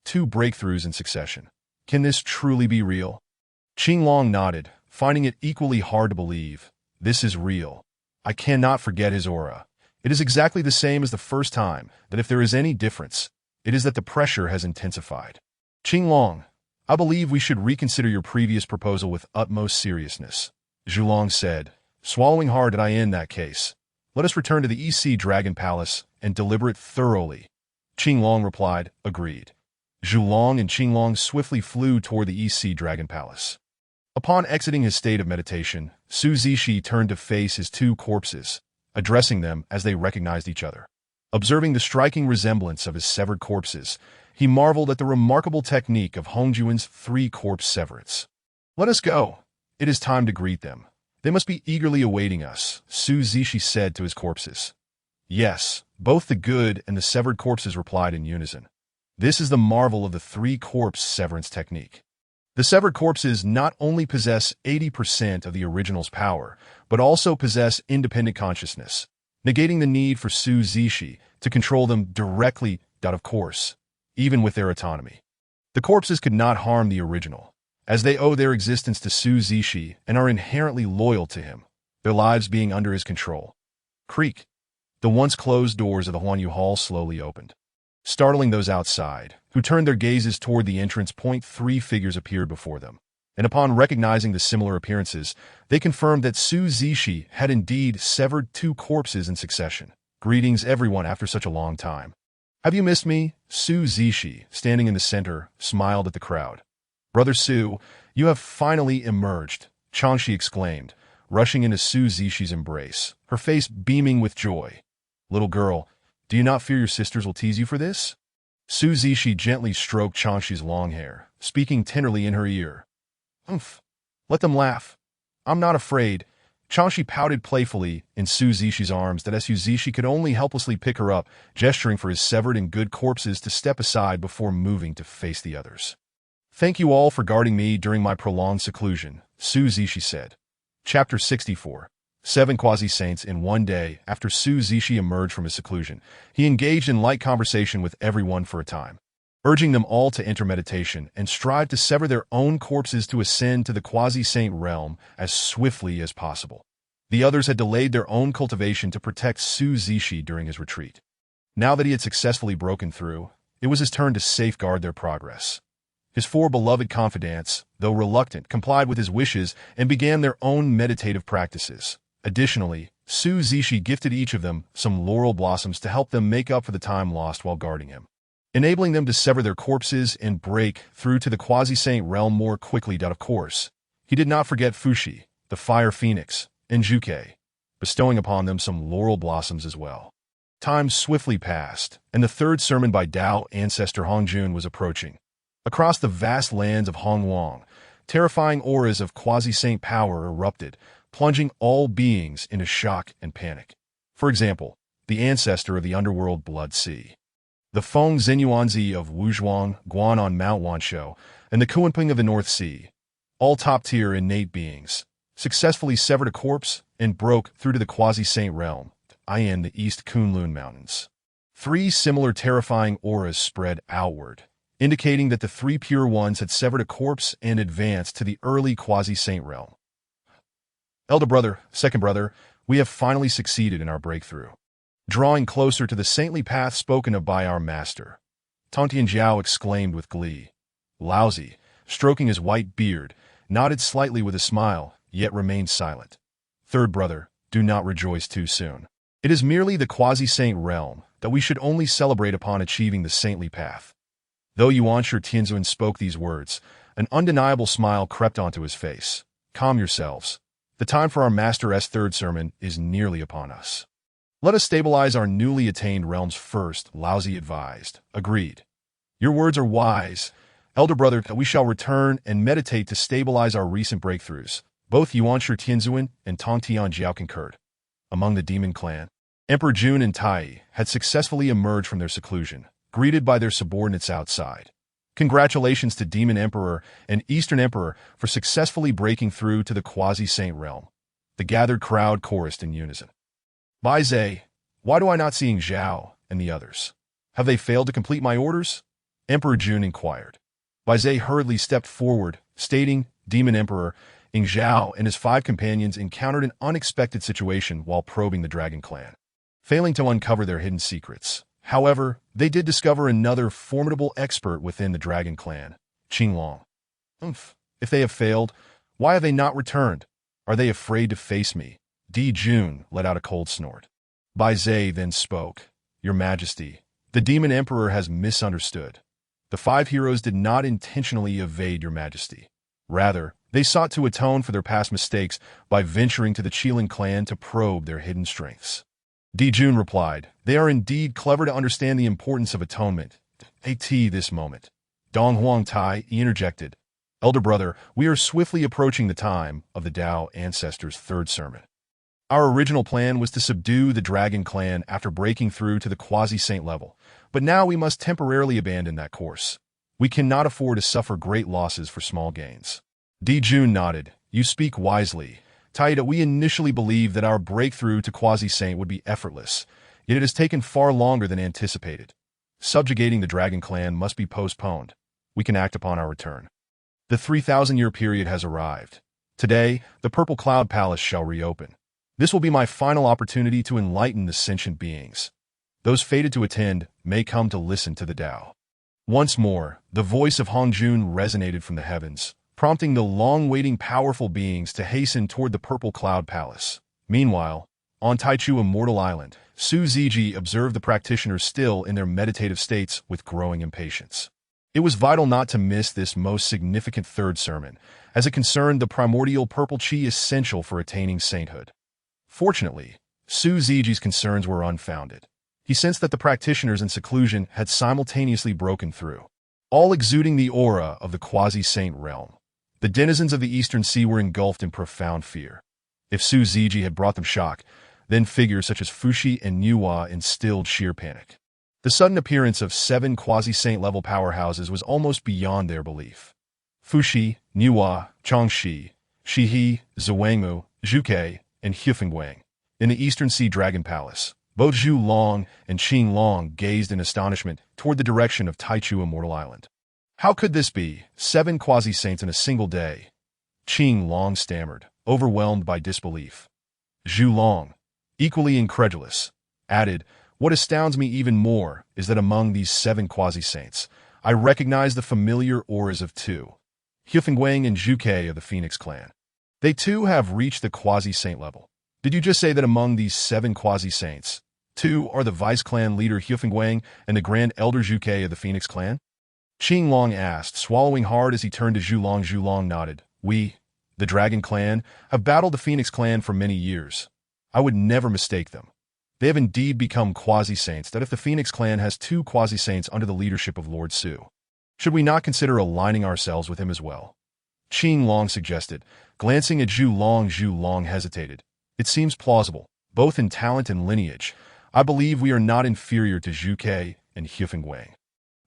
2 breakthroughs in succession. Can this truly be real?" Qinglong nodded, finding it equally hard to believe. "This is real. I cannot forget his aura. It is exactly the same as the first time, that if there is any difference, it is that the pressure has intensified. Qinglong, I believe we should reconsider your previous proposal with utmost seriousness," Zhulong said, swallowing hard. "In that case, let us return to the East Sea Dragon Palace and deliberate thoroughly." Qinglong replied, "Agreed." Zhulong and Qinglong swiftly flew toward the East Sea Dragon Palace. Upon exiting his state of meditation, Su Zishi turned to face his 2 corpses, addressing them as they recognized each other. Observing the striking resemblance of his severed corpses, he marveled at the remarkable technique of Hongjuan's 3-corpse severance. "Let us go. It is time to greet them. They must be eagerly awaiting us," Su Zishi said to his corpses. "Yes," both the good and the severed corpses replied in unison. This is the marvel of the 3-corpse severance technique. The severed corpses not only possess 80% of the original's power, but also possess independent consciousness, negating the need for Su Zishi to control them directly, of course, even with their autonomy. The corpses could not harm the original, as they owe their existence to Su Zishi and are inherently loyal to him, their lives being under his control. Creak. The once closed doors of the Huanyu Hall slowly opened, startling those outside, who turned their gazes toward the entrance point. 3 figures appeared before them, and upon recognizing the similar appearances, they confirmed that Su Zishi had indeed severed 2 corpses in succession. "Greetings, everyone, after such a long time. Have you missed me?" Su Zishi, standing in the center, smiled at the crowd. "Brother Su, you have finally emerged," Changshi exclaimed, rushing into Su Zishi's embrace, her face beaming with joy. "Little girl, do you not fear your sisters will tease you for this?" Su Zishi gently stroked Changshi's long hair, speaking tenderly in her ear. "Umph. Let them laugh. I'm not afraid." Changshi pouted playfully in Su Zishi's arms that Su Zishi could only helplessly pick her up, gesturing for his severed and good corpses to step aside before moving to face the others. "Thank you all for guarding me during my prolonged seclusion," Su Zishi said. Chapter 64. 7 Quasi-Saints in one day. After Su Zishi emerged from his seclusion, he engaged in light conversation with everyone for a time, urging them all to enter meditation and strive to sever their own corpses to ascend to the Quasi-Saint realm as swiftly as possible. The others had delayed their own cultivation to protect Su Zishi during his retreat. Now that he had successfully broken through, it was his turn to safeguard their progress. His 4 beloved confidants, though reluctant, complied with his wishes and began their own meditative practices. Additionally, Su Zishi gifted each of them some laurel blossoms to help them make up for the time lost while guarding him, enabling them to sever their corpses and break through to the Quasi-Saint realm more quickly. Of course, he did not forget Fushi, the Fire Phoenix, and Juke, bestowing upon them some laurel blossoms as well. Time swiftly passed, and the 3rd sermon by Tao ancestor Hongjun was approaching. Across the vast lands of Hongwang, terrifying auras of Quasi-Saint power erupted, plunging all beings into shock and panic. For example, the ancestor of the underworld Blood Sea, the Feng Zenyuanzi of Wuzhuang Guan on Mount Wanshou, and the Kuanping of the North Sea, all top-tier innate beings, successfully severed a corpse and broke through to the Quasi-Saint realm, in the East Kunlun Mountains. 3 similar terrifying auras spread outward, indicating that the 3 pure ones had severed a corpse and advanced to the early Quasi-Saint realm. "Elder brother, second brother, we have finally succeeded in our breakthrough, drawing closer to the saintly path spoken of by our master," Tongtian Jiao exclaimed with glee. Laozi, stroking his white beard, nodded slightly with a smile, yet remained silent. Third brother, do not rejoice too soon. It is merely the quasi-saint realm that we should only celebrate upon achieving the saintly path. Though Yuanshi Tianzun spoke these words, an undeniable smile crept onto his face. Calm yourselves. The time for our Master's third sermon is nearly upon us. Let us stabilize our newly attained realms first, Laozi advised. Agreed. Your words are wise. Elder brother, that we shall return and meditate to stabilize our recent breakthroughs. Both Yuanshi Tianzun and Tong Tianjiao concurred. Among the demon clan, Emperor Jun and Tai had successfully emerged from their seclusion, greeted by their subordinates outside. Congratulations to Demon Emperor and Eastern Emperor for successfully breaking through to the quasi-saint realm. The gathered crowd chorused in unison. Bai Zhe, why do I not see Zhao and the others? Have they failed to complete my orders? Emperor Jun inquired. Bai Zhe hurriedly stepped forward, stating, Demon Emperor Ing Zhao and his 5 companions encountered an unexpected situation while probing the Dragon Clan, failing to uncover their hidden secrets. However, they did discover another formidable expert within the Dragon Clan, Qinglong. If they have failed, why have they not returned? Are they afraid to face me? Di Jun let out a cold snort. Bai Zhe then spoke. Your Majesty, the Demon Emperor has misunderstood. The 5 heroes did not intentionally evade your Majesty. Rather, they sought to atone for their past mistakes by venturing to the Qilin clan to probe their hidden strengths. Di Jun replied, they are indeed clever to understand the importance of atonement. At this moment, Dong Huang Tai interjected, Elder brother, we are swiftly approaching the time of the Dao ancestors' third sermon. Our original plan was to subdue the Dragon Clan after breaking through to the quasi-saint level, but now we must temporarily abandon that course. We cannot afford to suffer great losses for small gains. Di Jun nodded. You speak wisely. Taida, we initially believed that our breakthrough to quasi-saint would be effortless, yet it has taken far longer than anticipated. Subjugating the Dragon Clan must be postponed. We can act upon our return. The 3,000-year period has arrived. Today, the Purple Cloud Palace shall reopen. This will be my final opportunity to enlighten the sentient beings. Those fated to attend may come to listen to the Tao. Once more, the voice of Hongjun resonated from the heavens, prompting the long-waiting powerful beings to hasten toward the Purple Cloud Palace. Meanwhile, on Taichu Immortal Island, Su Ziji observed the practitioners still in their meditative states with growing impatience. It was vital not to miss this most significant third sermon, as it concerned the primordial purple chi essential for attaining sainthood. Fortunately, Su Ziji's concerns were unfounded. He sensed that the practitioners in seclusion had simultaneously broken through, all exuding the aura of the quasi-saint realm. The denizens of the Eastern Sea were engulfed in profound fear. If Su Ziji had brought them shock, then figures such as Fushi and Nuwa instilled sheer panic. The sudden appearance of 7 quasi-saint-level powerhouses was almost beyond their belief. Fushi, Nuwa, Changshi, Shihe, Zhuangmu, Zhuke, and Hufengguang. In the Eastern Sea Dragon Palace, both Zhu Long and Qing Long gazed in astonishment toward the direction of Taichu Immortal Island. How could this be? 7 quasi-saints in a single day? Qing Long stammered, overwhelmed by disbelief. Zhu Long, equally incredulous, added, what astounds me even more is that among these 7 quasi-saints, I recognize the familiar auras of 2. Hufengguang and Zhuke of the Phoenix clan. They too have reached the quasi-saint level. Did you just say that among these 7 quasi-saints, 2 are the vice-clan leader Hufengguang and the Grand Elder Zhuke of the Phoenix clan? Qing Long asked, swallowing hard as he turned to Zhu Long. Zhu Long nodded. We, the Dragon Clan, have battled the Phoenix clan for many years. I would never mistake them. They have indeed become quasi-saints, that if the Phoenix clan has 2 quasi-saints under the leadership of Lord Su, should we not consider aligning ourselves with him as well? Qing Long suggested, glancing at Zhu Long. Zhu Long hesitated. It seems plausible, both in talent and lineage. I believe we are not inferior to Zhuke and Hufengguang.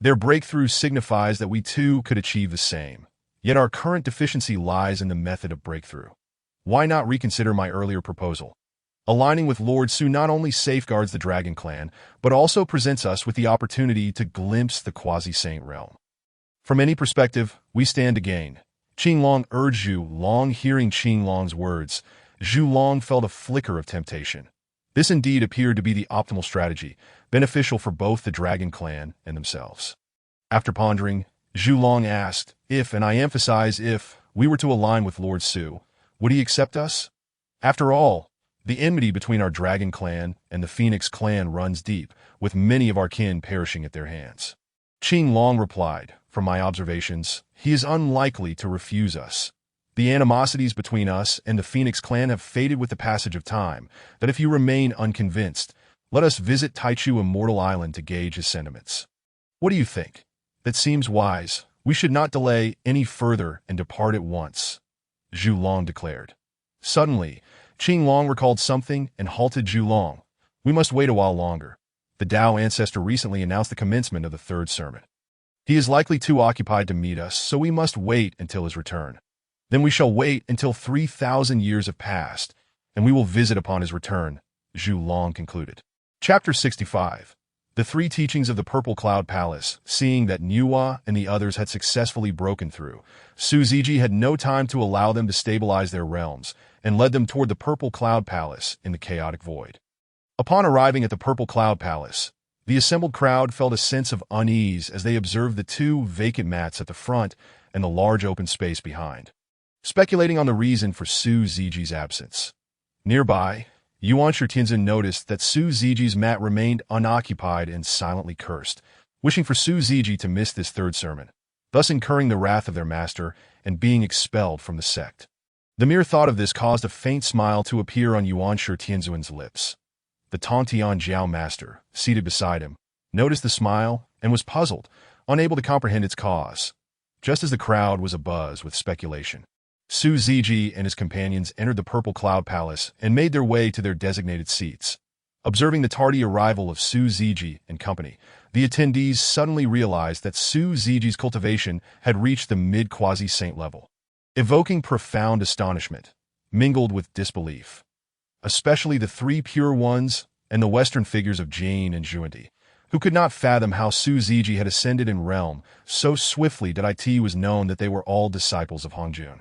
Their breakthrough signifies that we too could achieve the same. Yet our current deficiency lies in the method of breakthrough. Why not reconsider my earlier proposal? Aligning with Lord Su not only safeguards the Dragon Clan, but also presents us with the opportunity to glimpse the quasi-saint realm. From any perspective, we stand to gain. Qing Long urged Zhu Long. Hearing Qing Long's words, Zhu Long felt a flicker of temptation. This indeed appeared to be the optimal strategy, beneficial for both the Dragon Clan and themselves. After pondering, Zhu Long asked, if, and I emphasize if, we were to align with Lord Su, would he accept us? After all, the enmity between our dragon clan and the Phoenix clan runs deep, with many of our kin perishing at their hands. Qing Long replied, from my observations, he is unlikely to refuse us. The animosities between us and the Phoenix clan have faded with the passage of time, that if you remain unconvinced, let us visit Taichu Immortal Island to gauge his sentiments. What do you think? That seems wise. We should not delay any further and depart at once, Zhu Long declared. Suddenly, Qing Long recalled something and halted Zhu Long. We must wait a while longer. The Dao ancestor recently announced the commencement of the third sermon. He is likely too occupied to meet us, so we must wait until his return. Then we shall wait until 3,000 years have passed, and we will visit upon his return, Zhu Long concluded. Chapter 65. The three teachings of the Purple Cloud Palace. Seeing that Nuwa and the others had successfully broken through, Su Ziji had no time to allow them to stabilize their realms, and led them toward the Purple Cloud Palace in the chaotic void. Upon arriving at the Purple Cloud Palace, the assembled crowd felt a sense of unease as they observed the two vacant mats at the front and the large open space behind. Speculating on the reason for Su Ziji's absence. Nearby, Yuan Shitianzun noticed that Su Ziji's mat remained unoccupied and silently cursed, wishing for Su Ziji to miss this third sermon, thus incurring the wrath of their master and being expelled from the sect. The mere thought of this caused a faint smile to appear on Yuan Shitianzun's lips. The Tongtian Jiao master, seated beside him, noticed the smile and was puzzled, unable to comprehend its cause. Just as the crowd was abuzz with speculation, Su Ziji and his companions entered the Purple Cloud Palace and made their way to their designated seats. Observing the tardy arrival of Su Ziji and company, the attendees suddenly realized that Su Ziji's cultivation had reached the mid-quasi-saint level, evoking profound astonishment, mingled with disbelief. Especially the three pure ones and the Western figures of Jane and Zhuanti, who could not fathom how Su Ziji had ascended in realm so swiftly that it was known that they were all disciples of Hongjun.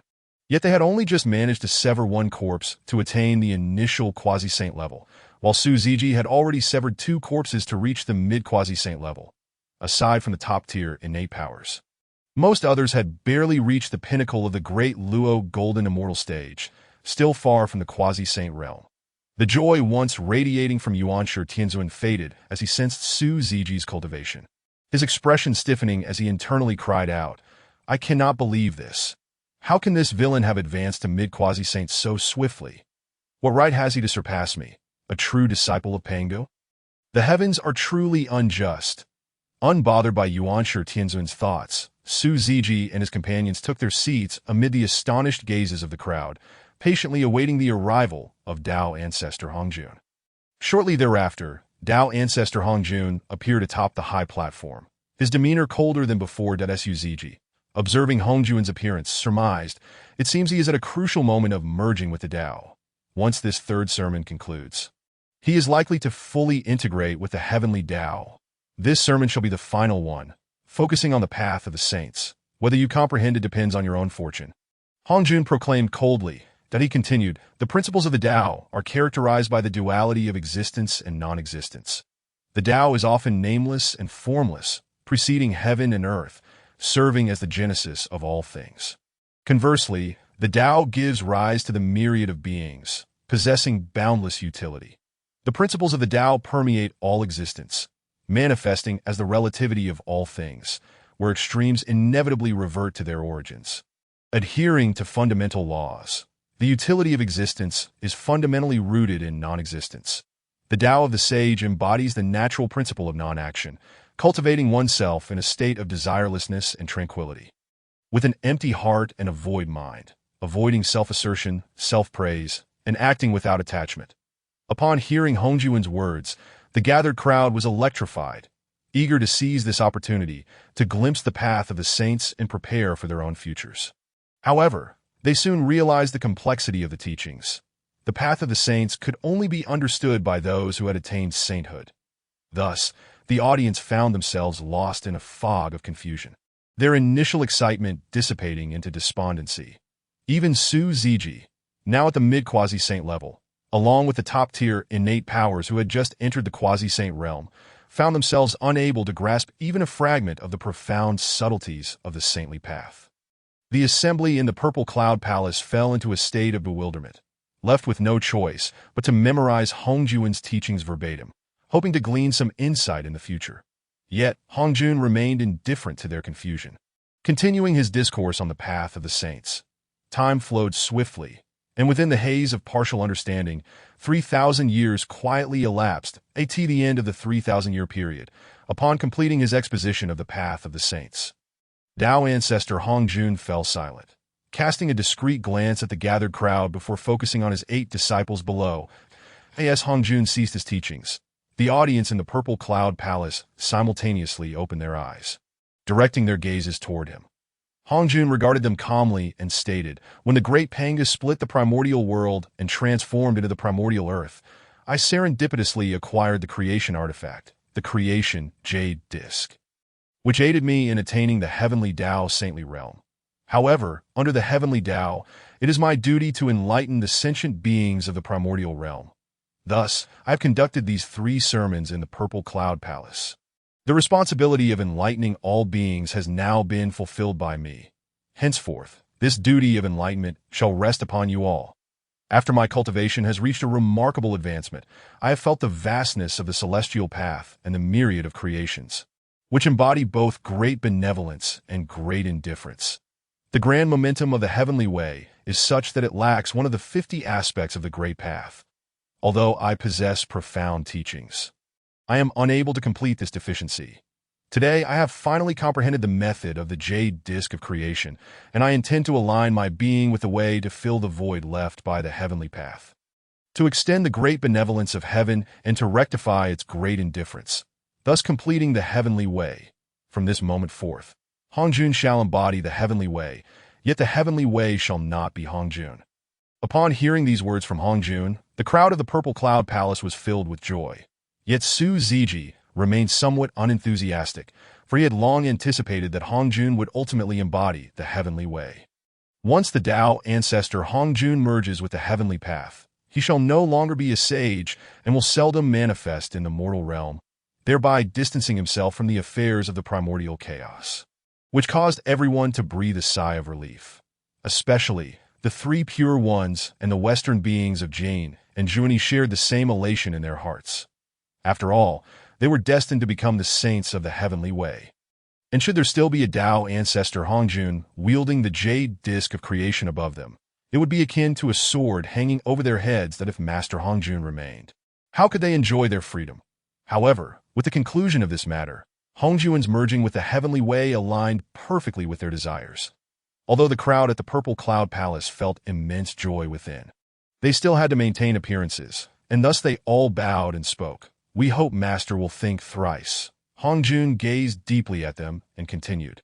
Yet they had only just managed to sever one corpse to attain the initial quasi-saint level, while Su Ziji had already severed two corpses to reach the mid-quasi-saint level, aside from the top-tier innate powers. Most others had barely reached the pinnacle of the great Luo Golden Immortal stage, still far from the quasi-saint realm. The joy once radiating from Yuan Shitianzun faded as he sensed Su Ziji's cultivation, his expression stiffening as he internally cried out, I cannot believe this. How can this villain have advanced to mid-quasi-saint so swiftly? What right has he to surpass me, a true disciple of Pangu? The heavens are truly unjust. Unbothered by Yuan Shitianzun's thoughts, Su Ziji and his companions took their seats amid the astonished gazes of the crowd, patiently awaiting the arrival of Dao Ancestor Hongjun. Shortly thereafter, Dao Ancestor Hongjun appeared atop the high platform, his demeanor colder than before. Su Ziji, observing Hongjun's appearance, surmised, it seems he is at a crucial moment of merging with the Dao. Once this third sermon concludes, he is likely to fully integrate with the heavenly Dao. This sermon shall be the final one, focusing on the path of the saints. Whether you comprehend it depends on your own fortune. Hongjun proclaimed coldly that he continued, the principles of the Dao are characterized by the duality of existence and non-existence. The Dao is often nameless and formless, preceding heaven and earth, serving as the genesis of all things. Conversely, the Tao gives rise to the myriad of beings, possessing boundless utility. The principles of the Tao permeate all existence, manifesting as the relativity of all things, where extremes inevitably revert to their origins. Adhering to fundamental laws, the utility of existence is fundamentally rooted in non-existence. The Tao of the sage embodies the natural principle of non-action, cultivating oneself in a state of desirelessness and tranquility. With an empty heart and a void mind, avoiding self-assertion, self-praise, and acting without attachment. Upon hearing Hongjun's words, the gathered crowd was electrified, eager to seize this opportunity to glimpse the path of the saints and prepare for their own futures. However, they soon realized the complexity of the teachings. The path of the saints could only be understood by those who had attained sainthood. Thus, the audience found themselves lost in a fog of confusion, their initial excitement dissipating into despondency. Even Su Ziji, now at the mid-quasi-saint level, along with the top-tier innate powers who had just entered the quasi-saint realm, found themselves unable to grasp even a fragment of the profound subtleties of the saintly path. The assembly in the Purple Cloud Palace fell into a state of bewilderment, left with no choice but to memorize Hongjuan's teachings verbatim, hoping to glean some insight in the future. Yet, Hongjun remained indifferent to their confusion, continuing his discourse on the path of the saints. Time flowed swiftly, and within the haze of partial understanding, 3,000 years quietly elapsed, at the end of the 3,000-year period, upon completing his exposition of the path of the saints. Dao ancestor Hongjun fell silent, casting a discreet glance at the gathered crowd before focusing on his 8 disciples below. As Hongjun ceased his teachings, the audience in the Purple Cloud Palace simultaneously opened their eyes, directing their gazes toward him. Hongjun regarded them calmly and stated, "When the great Panga split the primordial world and transformed into the primordial earth, I serendipitously acquired the creation artifact, the creation jade disc, which aided me in attaining the heavenly Tao saintly realm. However, under the heavenly Tao, it is my duty to enlighten the sentient beings of the primordial realm. Thus, I have conducted these 3 sermons in the Purple Cloud Palace. The responsibility of enlightening all beings has now been fulfilled by me. Henceforth, this duty of enlightenment shall rest upon you all. After my cultivation has reached a remarkable advancement, I have felt the vastness of the celestial path and the myriad of creations, which embody both great benevolence and great indifference. The grand momentum of the heavenly way is such that it lacks one of the 50 aspects of the great path. Although I possess profound teachings, I am unable to complete this deficiency. Today, I have finally comprehended the method of the jade disc of creation, and I intend to align my being with the way to fill the void left by the heavenly path, to extend the great benevolence of heaven and to rectify its great indifference, thus completing the heavenly way. From this moment forth, Hongjun shall embody the heavenly way, yet the heavenly way shall not be Hongjun." Upon hearing these words from Hongjun, the crowd of the Purple Cloud Palace was filled with joy. Yet Su Ziji remained somewhat unenthusiastic, for he had long anticipated that Hongjun would ultimately embody the heavenly way. Once the Tao ancestor Hongjun merges with the heavenly path, he shall no longer be a sage and will seldom manifest in the mortal realm, thereby distancing himself from the affairs of the primordial chaos, which caused everyone to breathe a sigh of relief. Especially, the 3 pure ones and the Western beings of Jane and Junie shared the same elation in their hearts. After all, they were destined to become the saints of the heavenly way. And should there still be a Tao ancestor Hongjun wielding the jade disc of creation above them, it would be akin to a sword hanging over their heads that if Master Hongjun remained, how could they enjoy their freedom? However, with the conclusion of this matter, Hongjun's merging with the heavenly way aligned perfectly with their desires. Although the crowd at the Purple Cloud Palace felt immense joy within, they still had to maintain appearances, and thus they all bowed and spoke. "We hope Master will think thrice." Hongjun gazed deeply at them and continued,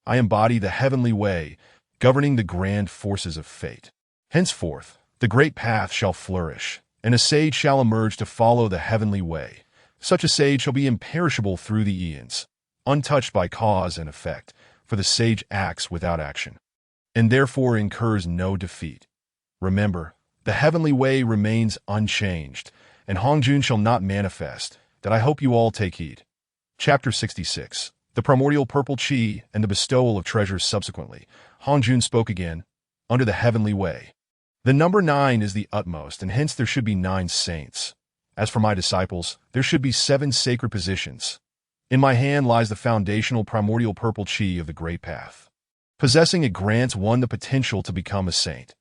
"I embody the heavenly way, governing the grand forces of fate. Henceforth, the great path shall flourish, and a sage shall emerge to follow the heavenly way. Such a sage shall be imperishable through the eons, untouched by cause and effect, for the sage acts without action, and therefore incurs no defeat. Remember, the heavenly way remains unchanged, and Hongjun shall not manifest, that I hope you all take heed." Chapter 66. The Primordial Purple Chi and the Bestowal of Treasures. Subsequently, Hongjun spoke again, "Under the heavenly way, the number 9 is the utmost, and hence there should be 9 saints. As for my disciples, there should be 7 sacred positions. In my hand lies the foundational primordial purple chi of the Great Path. Possessing it grants one the potential to become a saint."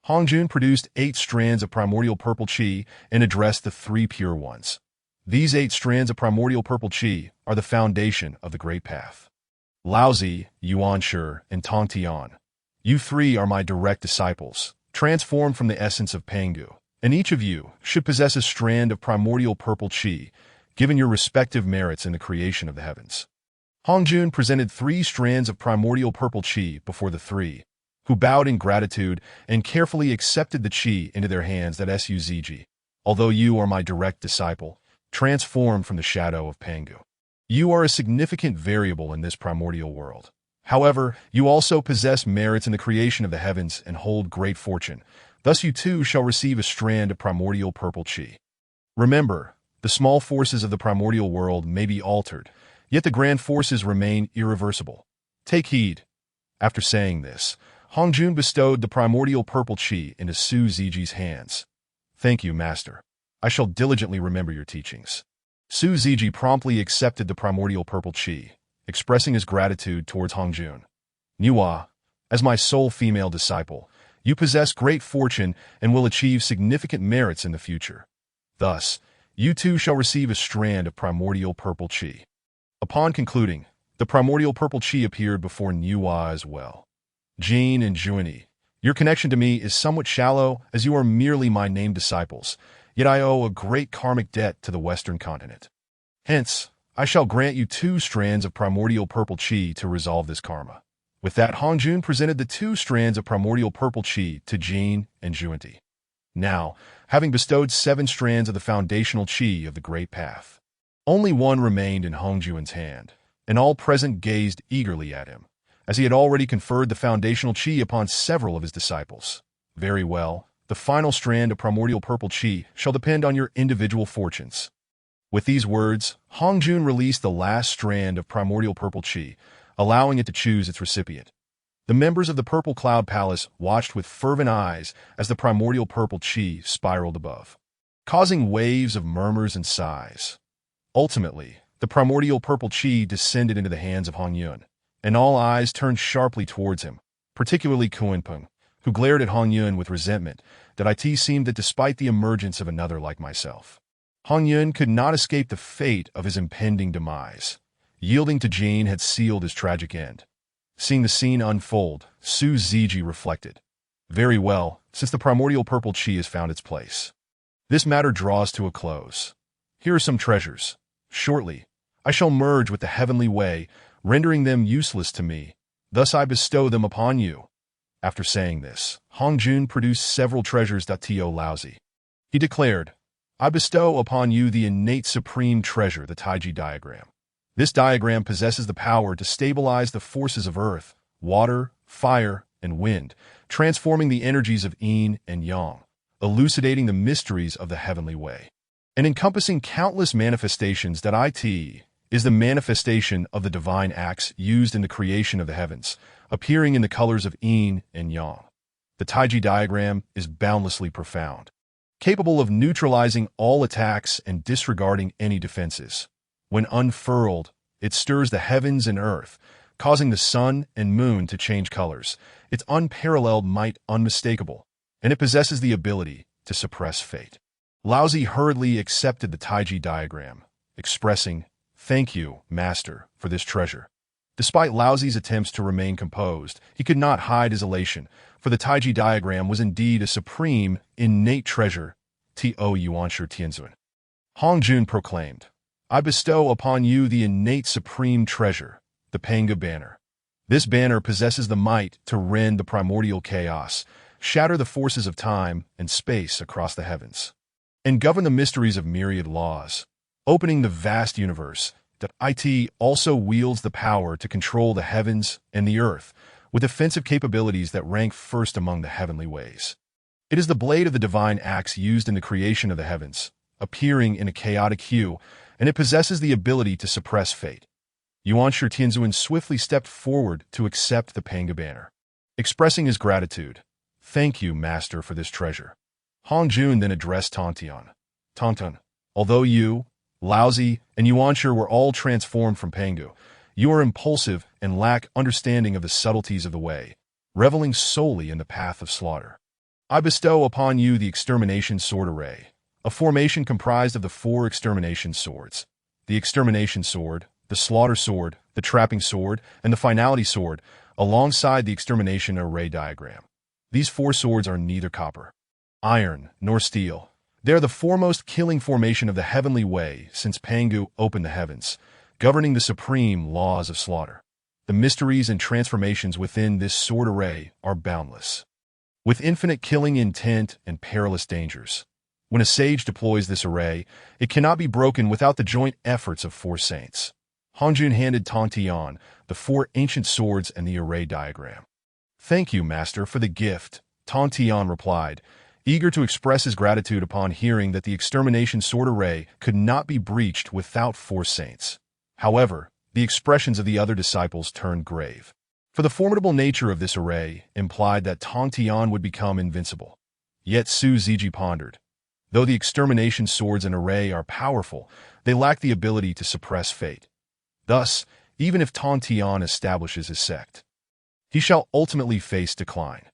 Hongjun produced 8 strands of primordial purple chi and addressed the 3 pure ones. These 8 strands of primordial purple chi are the foundation of the Great Path. Laozi, Yuanshi, and Tongtian, you 3 are my direct disciples, transformed from the essence of Pangu, and each of you should possess a strand of primordial purple chi, given your respective merits in the creation of the heavens. Hongjun presented 3 strands of primordial purple chi before the 3, who bowed in gratitude and carefully accepted the chi into their hands. That Suziji, although you are my direct disciple, transformed from the shadow of Pangu, you are a significant variable in this primordial world. However, you also possess merits in the creation of the heavens and hold great fortune. Thus you too shall receive a strand of primordial purple chi. Remember, the small forces of the primordial world may be altered, yet the grand forces remain irreversible. Take heed. After saying this, Hongjun bestowed the primordial purple chi into Su Ziji's hands. Thank you, Master. I shall diligently remember your teachings. Su Ziji promptly accepted the primordial purple chi, expressing his gratitude towards Hongjun. Nuwa, as my sole female disciple, you possess great fortune and will achieve significant merits in the future. Thus, you too shall receive a strand of primordial purple chi. Upon concluding, the primordial purple chi appeared before Nuwa as well. Jin and Juini, your connection to me is somewhat shallow as you are merely my named disciples, yet I owe a great karmic debt to the Western continent. Hence, I shall grant you 2 strands of primordial purple chi to resolve this karma. With that, Hongjun presented the 2 strands of primordial purple chi to Jin and Juinti. Now, having bestowed 7 strands of the foundational chi of the Great Path, only one remained in Hongjun's hand, and all present gazed eagerly at him, as he had already conferred the foundational chi upon several of his disciples. Very well, the final strand of primordial purple chi shall depend on your individual fortunes. With these words, Hongjun released the last strand of primordial purple chi, allowing it to choose its recipient. The members of the Purple Cloud Palace watched with fervent eyes as the primordial purple chi spiraled above, causing waves of murmurs and sighs. Ultimately, the primordial purple chi descended into the hands of Hongyun, and all eyes turned sharply towards him, particularly Kuenpeng, who glared at Hongyun with resentment that it seemed that despite the emergence of another like myself, Hongyun could not escape the fate of his impending demise. Yielding to Jin had sealed his tragic end. Seeing the scene unfold, Su Ziji reflected. Very well, since the primordial purple chi has found its place. This matter draws to a close. Here are some treasures. Shortly, I shall merge with the heavenly way, rendering them useless to me. Thus I bestow them upon you. After saying this, Hongjun produced several treasures to Laozi. He declared, I bestow upon you the innate supreme treasure, the Taiji diagram. This diagram possesses the power to stabilize the forces of earth, water, fire, and wind, transforming the energies of yin and yang, elucidating the mysteries of the heavenly way, and encompassing countless manifestations that it is the manifestation of the divine acts used in the creation of the heavens, appearing in the colors of yin and yang. The Taiji diagram is boundlessly profound, capable of neutralizing all attacks and disregarding any defenses. When unfurled, it stirs the heavens and earth, causing the sun and moon to change colors. Its unparalleled might unmistakable, and it possesses the ability to suppress fate. Laozi hurriedly accepted the Taiji diagram, expressing, Thank you, Master, for this treasure. Despite Laozi's attempts to remain composed, he could not hide his elation, for the Taiji diagram was indeed a supreme, innate treasure, Yuanshi Tianzun. Hongjun proclaimed, I bestow upon you the innate supreme treasure, the Panga banner. This banner possesses the might to rend the primordial chaos, shatter the forces of time and space across the heavens, and govern the mysteries of myriad laws, opening the vast universe. That it also wields the power to control the heavens and the earth, with offensive capabilities that rank first among the heavenly ways. It is the blade of the divine axe used in the creation of the heavens, appearing in a chaotic hue, and it possesses the ability to suppress fate. Yuanshi Tianzun swiftly stepped forward to accept the Panga banner, expressing his gratitude. Thank you, Master, for this treasure. Hongjun then addressed Tantian. Tantan, although you, Laozi, and Yuanshi were all transformed from Pangu, you are impulsive and lack understanding of the subtleties of the way, reveling solely in the path of slaughter. I bestow upon you the Extermination Sword Array, a formation comprised of the 4 extermination swords, the Extermination Sword, the Slaughter Sword, the Trapping Sword, and the Finality Sword, alongside the Extermination Array diagram. These 4 swords are neither copper, iron, nor steel. They are the foremost killing formation of the heavenly way since Pangu opened the heavens, governing the supreme laws of slaughter. The mysteries and transformations within this sword array are boundless, with infinite killing intent and perilous dangers. When a sage deploys this array, it cannot be broken without the joint efforts of 4 saints. Hongjun handed Tantian the 4 ancient swords and the array diagram. Thank you, Master, for the gift, Tantian replied, eager to express his gratitude upon hearing that the Extermination Sword Array could not be breached without 4 saints. However, the expressions of the other disciples turned grave. For the formidable nature of this array implied that Tong Tian would become invincible. Yet Su Ziji pondered. Though the extermination swords and array are powerful, they lack the ability to suppress fate. Thus, even if Tong Tian establishes his sect, he shall ultimately face decline.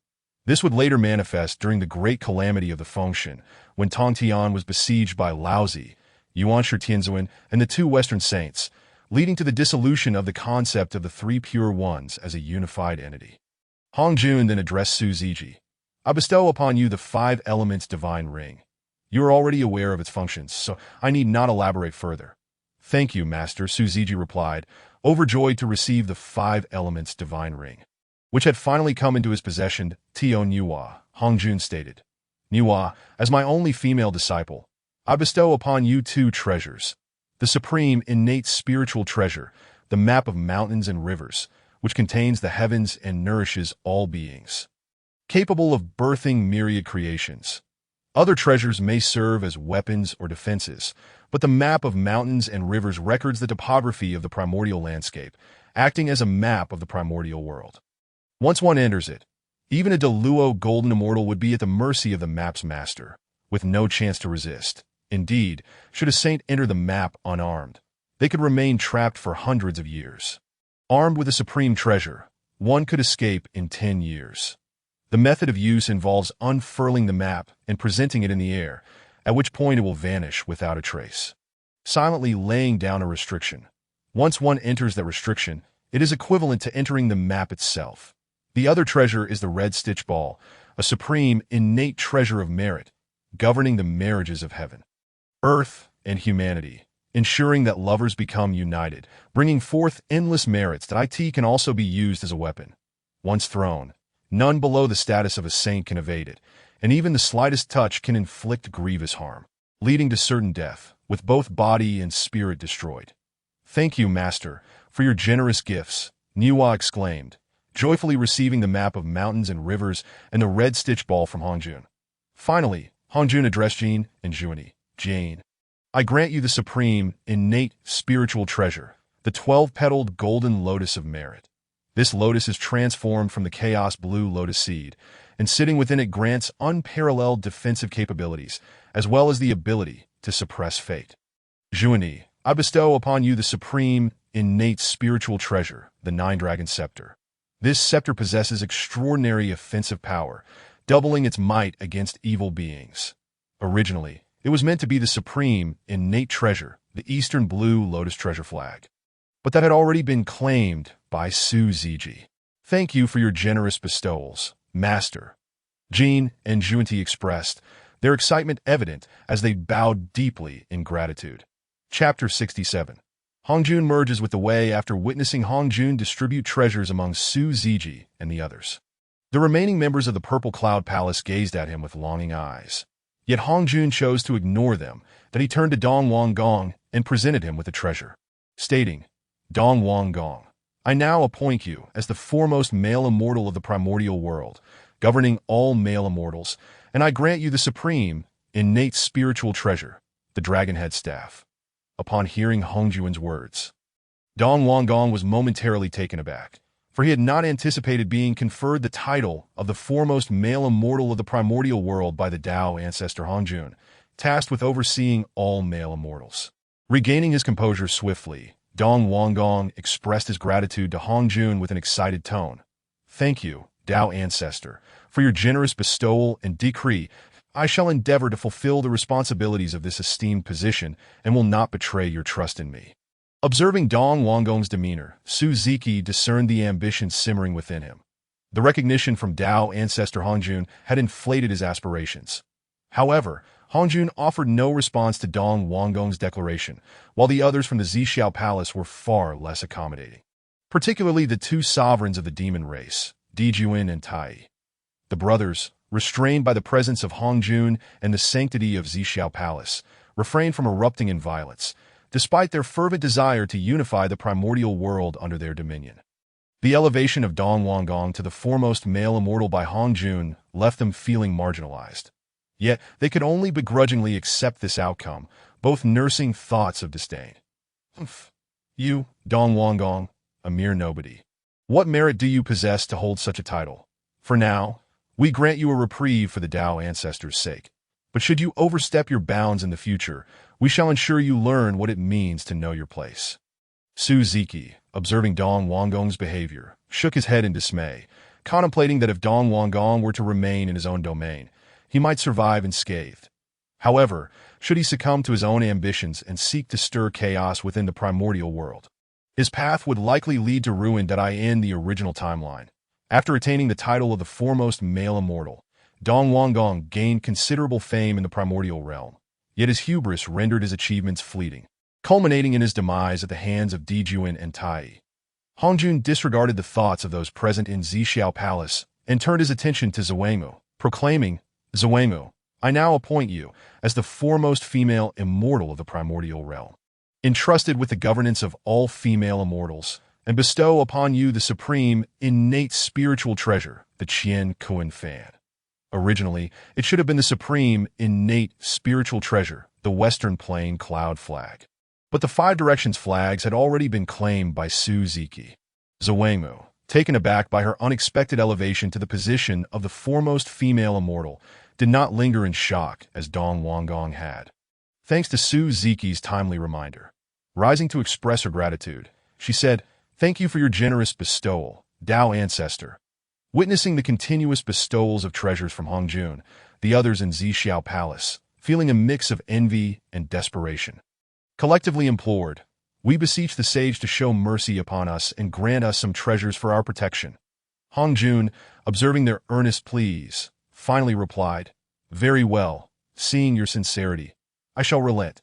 This would later manifest during the great calamity of the Fengshen, when Tong Tian was besieged by Laozi, Yuan Shi Tianzuan, and the two Western saints, leading to the dissolution of the concept of the three pure ones as a unified entity. Hong Jun then addressed Su Ziji. I bestow upon you the five elements divine ring. You are already aware of its functions, so I need not elaborate further. Thank you, Master, Su Ziji replied, overjoyed to receive the five elements divine ring, which had finally come into his possession. Tio Niwa, Hong Jun stated. Niwa, as my only female disciple, I bestow upon you two treasures. The supreme innate spiritual treasure, the map of mountains and rivers, which contains the heavens and nourishes all beings, capable of birthing myriad creations. Other treasures may serve as weapons or defenses, but the map of mountains and rivers records the topography of the primordial landscape, acting as a map of the primordial world. Once one enters it, even a Deluo golden immortal would be at the mercy of the map's master, with no chance to resist. Indeed, should a saint enter the map unarmed, they could remain trapped for hundreds of years. Armed with a supreme treasure, one could escape in 10 years. The method of use involves unfurling the map and presenting it in the air, at which point it will vanish without a trace, silently laying down a restriction. Once one enters that restriction, it is equivalent to entering the map itself. The other treasure is the red stitch ball, a supreme, innate treasure of merit, governing the marriages of heaven, earth, and humanity, ensuring that lovers become united, bringing forth endless merits that it can also be used as a weapon. Once thrown, none below the status of a saint can evade it, and even the slightest touch can inflict grievous harm, leading to certain death, with both body and spirit destroyed. Thank you, Master, for your generous gifts, Niwa exclaimed, joyfully receiving the map of mountains and rivers and the red stitch ball from Hongjun. Finally, Hongjun addressed Jin and Juani. Jane, I grant you the supreme, innate spiritual treasure, the 12-petaled golden lotus of merit. This lotus is transformed from the chaos blue lotus seed, and sitting within it grants unparalleled defensive capabilities, as well as the ability to suppress fate. Juani, I bestow upon you the supreme, innate spiritual treasure, the Nine-Dragon Scepter. This scepter possesses extraordinary offensive power, doubling its might against evil beings. Originally, it was meant to be the supreme, innate treasure, the Eastern Blue Lotus Treasure Flag. But that had already been claimed by Su Ziji. Thank you for your generous bestowals, Master. Jin and Junti expressed, their excitement evident as they bowed deeply in gratitude. Chapter 67. Hongjun merges with the Wei after witnessing Hongjun distribute treasures among Su Ziji and the others. The remaining members of the Purple Cloud Palace gazed at him with longing eyes. Yet Hongjun chose to ignore them, that he turned to Dong Wanggong and presented him with the treasure, stating, Dong Wanggong, I now appoint you as the foremost male immortal of the primordial world, governing all male immortals, and I grant you the supreme, innate spiritual treasure, the Dragonhead Staff. Upon hearing Hongjun's words, Dong Wanggong was momentarily taken aback, for he had not anticipated being conferred the title of the foremost male immortal of the primordial world by the Tao ancestor Hongjun, tasked with overseeing all male immortals. Regaining his composure swiftly, Dong Wanggong expressed his gratitude to Hongjun with an excited tone. Thank you, Tao ancestor, for your generous bestowal and decree. I shall endeavor to fulfill the responsibilities of this esteemed position and will not betray your trust in me. Observing Dong Wanggong's demeanor, Su Ziki discerned the ambition simmering within him. The recognition from Tao ancestor Hongjun had inflated his aspirations. However, Hongjun offered no response to Dong Wanggong's declaration, while the others from the Zixiao Palace were far less accommodating. Particularly the two sovereigns of the demon race, Dijuin and Tai. The brothers, restrained by the presence of Hongjun and the sanctity of Zixiao Palace, refrained from erupting in violence, despite their fervent desire to unify the primordial world under their dominion. The elevation of Dong Wanggong to the foremost male immortal by Hongjun left them feeling marginalized. Yet they could only begrudgingly accept this outcome, both nursing thoughts of disdain. You, Dong Wanggong, a mere nobody. What merit do you possess to hold such a title? For now, we grant you a reprieve for the Tao ancestors' sake. But should you overstep your bounds in the future, we shall ensure you learn what it means to know your place. Su Ziki, observing Dong Wangong's behavior, shook his head in dismay, contemplating that if Dong Wangong were to remain in his own domain, he might survive unscathed. However, should he succumb to his own ambitions and seek to stir chaos within the primordial world, his path would likely lead to ruin in the original timeline. After attaining the title of the foremost male immortal, Dong Wangong gained considerable fame in the primordial realm, yet his hubris rendered his achievements fleeting, culminating in his demise at the hands of Dijuan and Tai. Hongjun disregarded the thoughts of those present in Zixiao Palace and turned his attention to Zuemu, proclaiming, "Zuemu, I now appoint you as the foremost female immortal of the primordial realm, entrusted with the governance of all female immortals, and bestow upon you the supreme, innate spiritual treasure, the Qian Kuan Fan." Originally, it should have been the supreme, innate spiritual treasure, the Western Plain Cloud Flag. But the Five Directions flags had already been claimed by Su Ziki. Zuemu, taken aback by her unexpected elevation to the position of the foremost female immortal, did not linger in shock as Dong Wangong had. Thanks to Su Ziki's timely reminder, rising to express her gratitude, she said, "Thank you for your generous bestowal, Tao ancestor." Witnessing the continuous bestowals of treasures from Hongjun, the others in Zixiao Palace, feeling a mix of envy and desperation, collectively implored, "We beseech the sage to show mercy upon us and grant us some treasures for our protection." Hongjun, observing their earnest pleas, finally replied, "Very well, seeing your sincerity, I shall relent.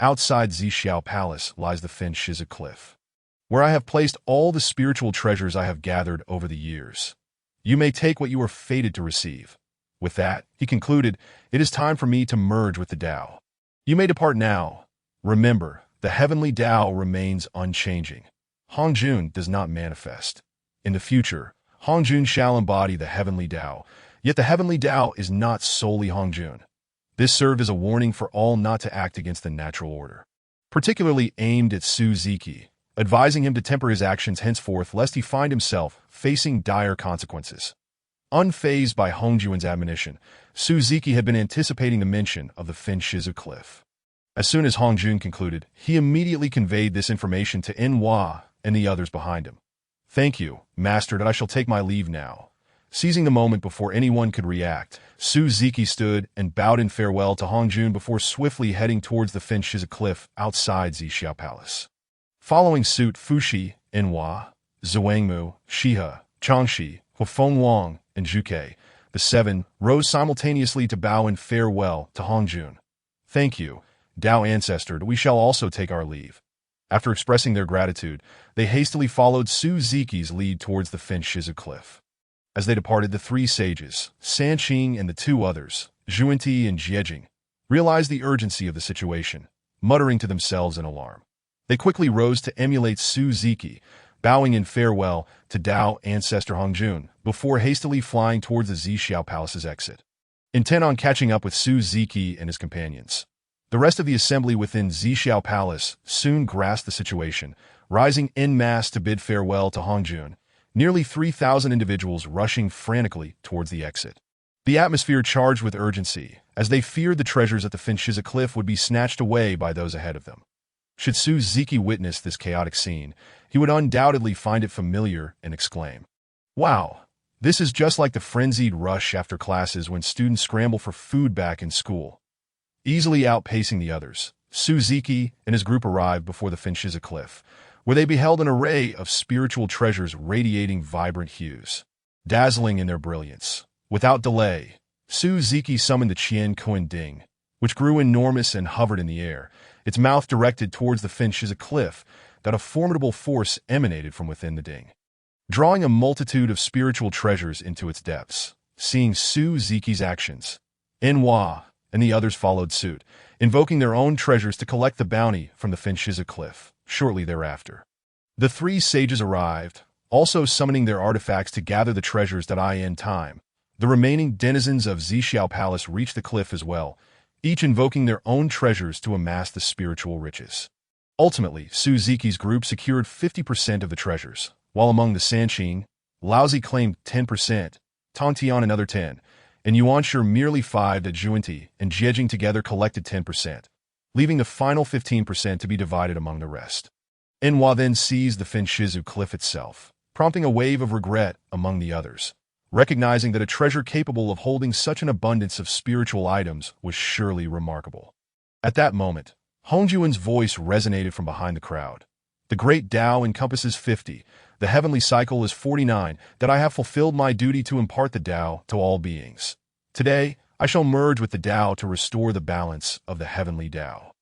Outside Zixiao Palace lies the Fen Shizi Cliff, where I have placed all the spiritual treasures I have gathered over the years. You may take what you are fated to receive." With that, he concluded, "It is time for me to merge with the Tao. You may depart now. Remember, the heavenly Tao remains unchanging. Hongjun does not manifest. In the future, Hongjun shall embody the heavenly Tao, yet the heavenly Tao is not solely Hongjun." This served as a warning for all not to act against the natural order, particularly aimed at Su Ziki, advising him to temper his actions henceforth lest he find himself facing dire consequences. Unfazed by Hongjun's admonition, Su Ziki had been anticipating the mention of the Fen Shizi Cliff. As soon as Hongjun concluded, he immediately conveyed this information to Enhua and the others behind him. "Thank you, master, that I shall take my leave now." Seizing the moment before anyone could react, Su Ziki stood and bowed in farewell to Hongjun before swiftly heading towards the Fen Shizi Cliff outside Zixiao Palace. Following suit, Fushi, Enhua, Zuangmu, Shihe, Changshi, Huifeng Wang, and Zhuke, the seven, rose simultaneously to bow in farewell to Hongjun. "Thank you, Tao ancestor, we shall also take our leave." After expressing their gratitude, they hastily followed Su Ziki's lead towards the Fen Shizi Cliff. As they departed, the three sages, Sanqing and the two others, Zhuanti and Jiejing, realized the urgency of the situation, muttering to themselves in alarm. They quickly rose to emulate Su Ziki, bowing in farewell to Tao ancestor Hongjun, before hastily flying towards the Zixiao Palace's exit. Intent on catching up with Su Ziki and his companions, the rest of the assembly within Zixiao Palace soon grasped the situation, rising en masse to bid farewell to Hongjun, nearly 3,000 individuals rushing frantically towards the exit. The atmosphere charged with urgency, as they feared the treasures at the Fen Shizi Cliff would be snatched away by those ahead of them. Should Su Ziki witness this chaotic scene, he would undoubtedly find it familiar and exclaim, "Wow, this is just like the frenzied rush after classes when students scramble for food back in school." Easily outpacing the others, Su Ziki and his group arrived before the Fen Shizi Cliff, where they beheld an array of spiritual treasures radiating vibrant hues, dazzling in their brilliance. Without delay, Su Ziki summoned the Qian Kuan Ding, which grew enormous and hovered in the air, its mouth directed towards the Fen Shizi Cliff, that a formidable force emanated from within the ding, drawing a multitude of spiritual treasures into its depths. Seeing Su Ziki's actions, Enhua and the others followed suit, invoking their own treasures to collect the bounty from the Fen Shizi Cliff. Shortly thereafter, the three sages arrived, also summoning their artifacts to gather the treasures that in time. The remaining denizens of Zixiao Palace reached the cliff as well, each invoking their own treasures to amass the spiritual riches. Ultimately, Su Ziki's group secured 50% of the treasures, while among the Sanqing, Laozi claimed 10%, Tongtian another 10, and Yuanshi merely 5 that Zhuanti and Jiejing together collected 10%, leaving the final 15% to be divided among the rest. Enhua then seized the Finshizu cliff itself, prompting a wave of regret among the others, recognizing that a treasure capable of holding such an abundance of spiritual items was surely remarkable. At that moment, Hongjuan's voice resonated from behind the crowd. The great Tao encompasses 50, the heavenly cycle is 49, that I have fulfilled my duty to impart the Tao to all beings. Today, I shall merge with the Tao to restore the balance of the heavenly Tao.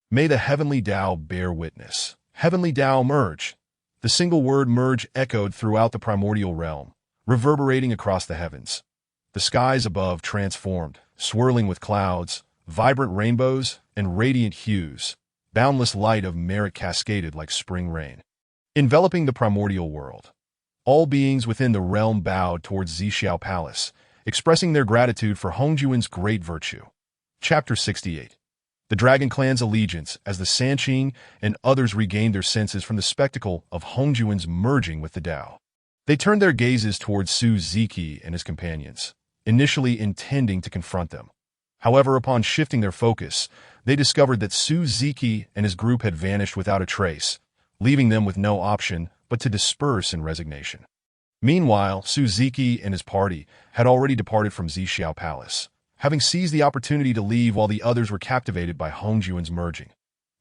May the heavenly Tao bear witness. Heavenly Tao merge. The single word merge echoed throughout the primordial realm, reverberating across the heavens. The skies above transformed, swirling with clouds, vibrant rainbows, and radiant hues. Boundless light of merit cascaded like spring rain, enveloping the primordial world. All beings within the realm bowed towards Zixiao Palace, expressing their gratitude for Hongjuan's great virtue. Chapter 68. The Dragon Clan's allegiance as the Sanqing and others regained their senses from the spectacle of Hongjuan's merging with the Tao. They turned their gazes towards Su Ziki and his companions, initially intending to confront them. However, upon shifting their focus, they discovered that Su Ziki and his group had vanished without a trace, leaving them with no option but to disperse in resignation. Meanwhile, Su Ziki and his party had already departed from Zixiao Palace, having seized the opportunity to leave while the others were captivated by Hongjuan's merging.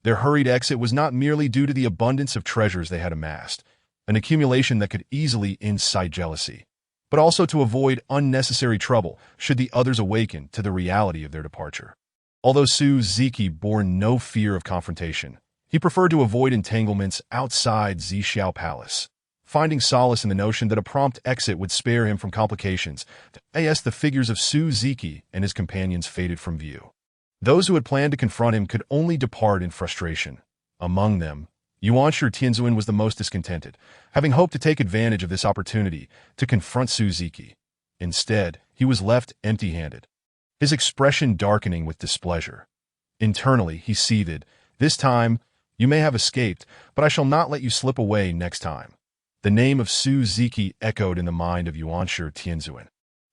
Their hurried exit was not merely due to the abundance of treasures they had amassed, an accumulation that could easily incite jealousy, but also to avoid unnecessary trouble should the others awaken to the reality of their departure. Although Su Ziki bore no fear of confrontation, he preferred to avoid entanglements outside Zixiao Palace, finding solace in the notion that a prompt exit would spare him from complications. As the figures of Su Ziki and his companions faded from view, those who had planned to confront him could only depart in frustration. Among them, Yuanshi Tianzuan was the most discontented, having hoped to take advantage of this opportunity to confront Su Ziki. Instead, he was left empty-handed, his expression darkening with displeasure. Internally, he seethed, "This time, you may have escaped, but I shall not let you slip away next time." The name of Su Ziki echoed in the mind of Yuanshi Tianzuan.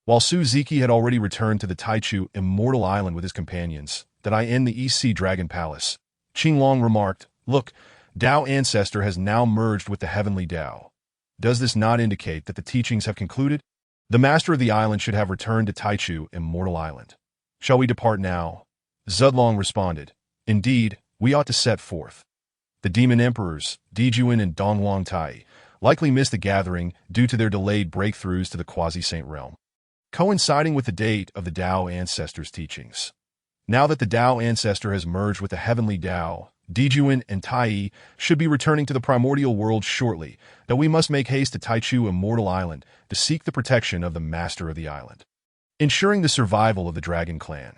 While Su Ziki had already returned to the Taichu Immortal Island with his companions, that I in the East Sea Dragon Palace, Qinglong remarked, "Look, Tao Ancestor has now merged with the Heavenly Tao. Does this not indicate that the teachings have concluded? The master of the island should have returned to Taichu Immortal Island. Shall we depart now?" Zudlong responded, "Indeed, we ought to set forth." The demon emperors, Dijuan and Dongwang Tai, likely missed the gathering due to their delayed breakthroughs to the quasi-saint realm, coinciding with the date of the Tao Ancestor's teachings. Now that the Tao Ancestor has merged with the Heavenly Tao, Dijuan and Tai should be returning to the primordial world shortly, that we must make haste to Taichu Immortal Island to seek the protection of the master of the island, ensuring the survival of the Dragon Clan.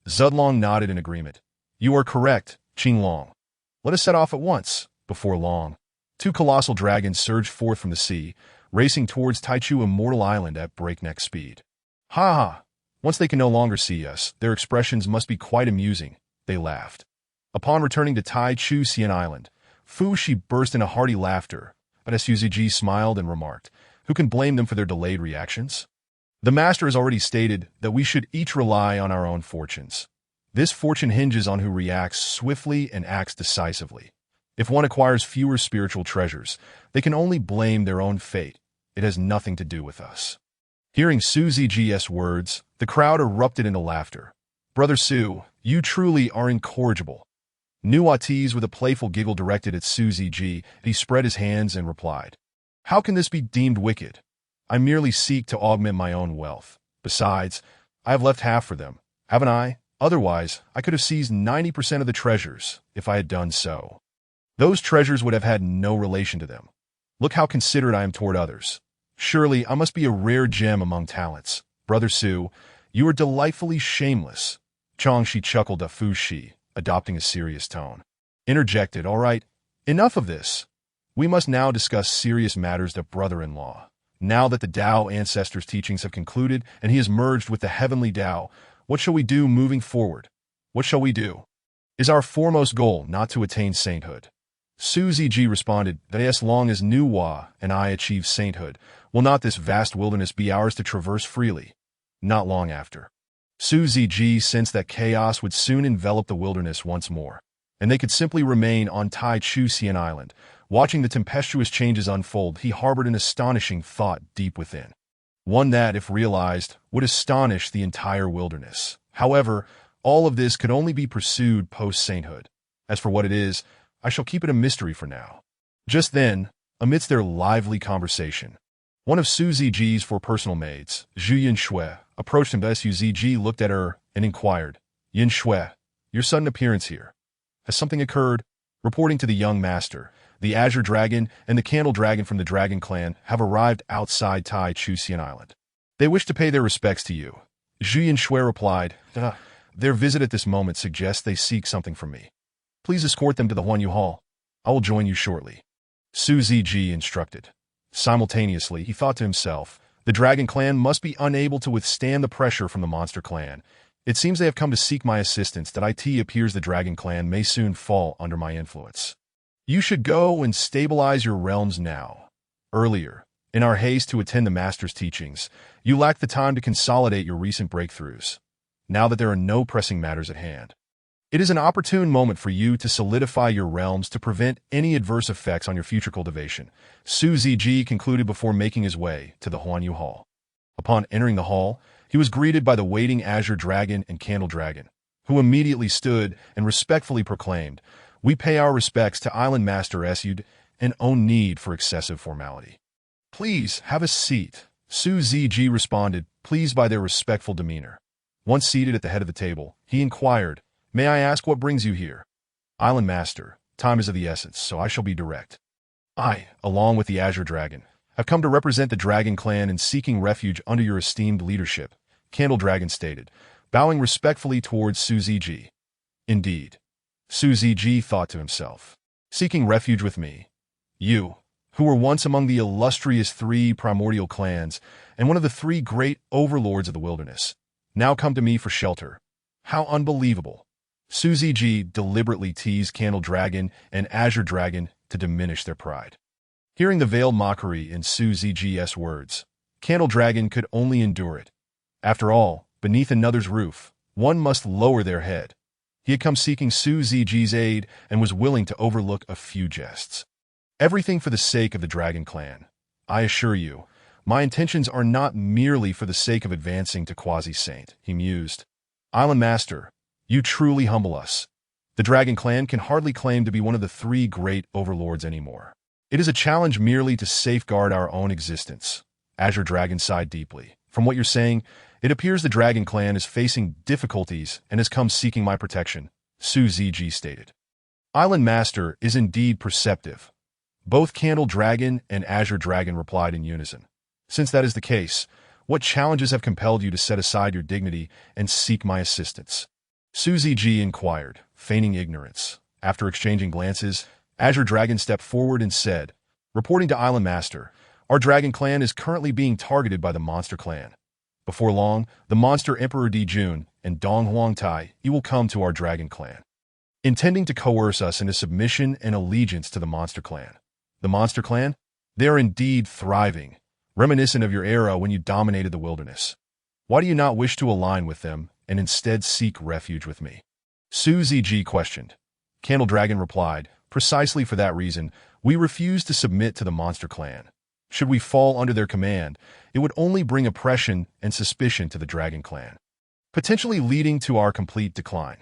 Zudlong nodded in agreement. "You are correct, Qinglong. Let us set off at once." Before long, two colossal dragons surged forth from the sea, racing towards Taichu Immortal Island at breakneck speed. "Ha ha! Once they can no longer see us, their expressions must be quite amusing," they laughed. Upon returning to Taichu Xian Island, Fu Shi burst into hearty laughter, but as Suziji smiled and remarked, "Who can blame them for their delayed reactions? The master has already stated that we should each rely on our own fortunes. This fortune hinges on who reacts swiftly and acts decisively. If one acquires fewer spiritual treasures, they can only blame their own fate. It has nothing to do with us." Hearing Su Ziji's words, the crowd erupted into laughter. "Brother Su, you truly are incorrigible." Nuwa teased with a playful giggle directed at Su Ziji. He spread his hands and replied, "How can this be deemed wicked? I merely seek to augment my own wealth. Besides, I have left half for them, haven't I? Otherwise, I could have seized 90% of the treasures if I had done so. Those treasures would have had no relation to them. Look how considerate I am toward others. Surely I must be a rare gem among talents. Brother Su, you are delightfully shameless." Changshi chuckled at Fu Shi, adopting a serious tone. Interjected, "All right, enough of this. We must now discuss serious matters to brother-in-law. Now that the Tao Ancestor's teachings have concluded and he has merged with the Heavenly Tao, what shall we do moving forward? What shall we do? Is our foremost goal not to attain sainthood? Su Ziji responded that as long as Nu Hua and I achieve sainthood, will not this vast wilderness be ours to traverse freely? Not long after, Su Ziji sensed that chaos would soon envelop the wilderness once more, and they could simply remain on Tai Chu Xian Island. Watching the tempestuous changes unfold, he harbored an astonishing thought deep within. One that, if realized, would astonish the entire wilderness. However, all of this could only be pursued post-sainthood. As for what it is, I shall keep it a mystery for now. Just then, amidst their lively conversation, one of Su Ziji's four personal maids, Zhu Yinshui, approached him. Su Ziji looked at her and inquired, "Yinshui, your sudden appearance here. Has something occurred?" Reporting to the young master, the Azure Dragon and the Candle Dragon from the Dragon Clan have arrived outside Tai Chu Xian Island. They wish to pay their respects to you. Zhu Yinshui replied, "Their visit at this moment suggests they seek something from me. Please escort them to the Huanyu Hall. I will join you shortly," Su Ziji instructed. Simultaneously, he thought to himself, the Dragon Clan must be unable to withstand the pressure from the Monster Clan. It seems they have come to seek my assistance. That it appears the Dragon Clan may soon fall under my influence. You should go and stabilize your realms now. Earlier, in our haste to attend the Master's teachings, you lacked the time to consolidate your recent breakthroughs. Now that there are no pressing matters at hand, it is an opportune moment for you to solidify your realms to prevent any adverse effects on your future cultivation, Su Ziji concluded before making his way to the Huanyu Hall. Upon entering the hall, he was greeted by the waiting Azure Dragon and Candle Dragon, who immediately stood and respectfully proclaimed, "We pay our respects to Island Master Esud and own need for excessive formality." "Please, have a seat," Su Ziji responded, pleased by their respectful demeanor. Once seated at the head of the table, he inquired, "May I ask what brings you here?" "Island Master, time is of the essence, so I shall be direct. I, along with the Azure Dragon, have come to represent the Dragon Clan in seeking refuge under your esteemed leadership," Candle Dragon stated, bowing respectfully towards Su Ziji. "Indeed," Su Ziji thought to himself, "seeking refuge with me? You, who were once among the illustrious 3 primordial clans and one of the 3 great overlords of the wilderness, now come to me for shelter. How unbelievable." Su Ziji deliberately teased Candle Dragon and Azure Dragon to diminish their pride. Hearing the veiled mockery in Su Ziji's words, Candle Dragon could only endure it. After all, beneath another's roof, one must lower their head. He had come seeking Su Ziji's aid and was willing to overlook a few jests. "Everything for the sake of the Dragon Clan. I assure you, my intentions are not merely for the sake of advancing to quasi-saint," he mused. "Island Master, you truly humble us. The Dragon Clan can hardly claim to be one of the 3 great overlords anymore. It is a challenge merely to safeguard our own existence." Azure Dragon sighed deeply. "From what you're saying, it appears the Dragon Clan is facing difficulties and has come seeking my protection," Su Ziji stated. "Island Master is indeed perceptive." Both Candle Dragon and Azure Dragon replied in unison. "Since that is the case, what challenges have compelled you to set aside your dignity and seek my assistance?" Su Ziji inquired, feigning ignorance. After exchanging glances, Azure Dragon stepped forward and said, "Reporting to Island Master, our Dragon Clan is currently being targeted by the Monster Clan. Before long, the Monster Emperor Dijun and Dong Huangtai will come to our Dragon Clan, intending to coerce us into submission and allegiance to the Monster Clan." "The Monster Clan? They are indeed thriving, reminiscent of your era when you dominated the wilderness. Why do you not wish to align with them and instead seek refuge with me?" Su Ziji questioned. Candle Dragon replied, "Precisely for that reason, we refuse to submit to the Monster Clan. Should we fall under their command, it would only bring oppression and suspicion to the Dragon Clan, potentially leading to our complete decline.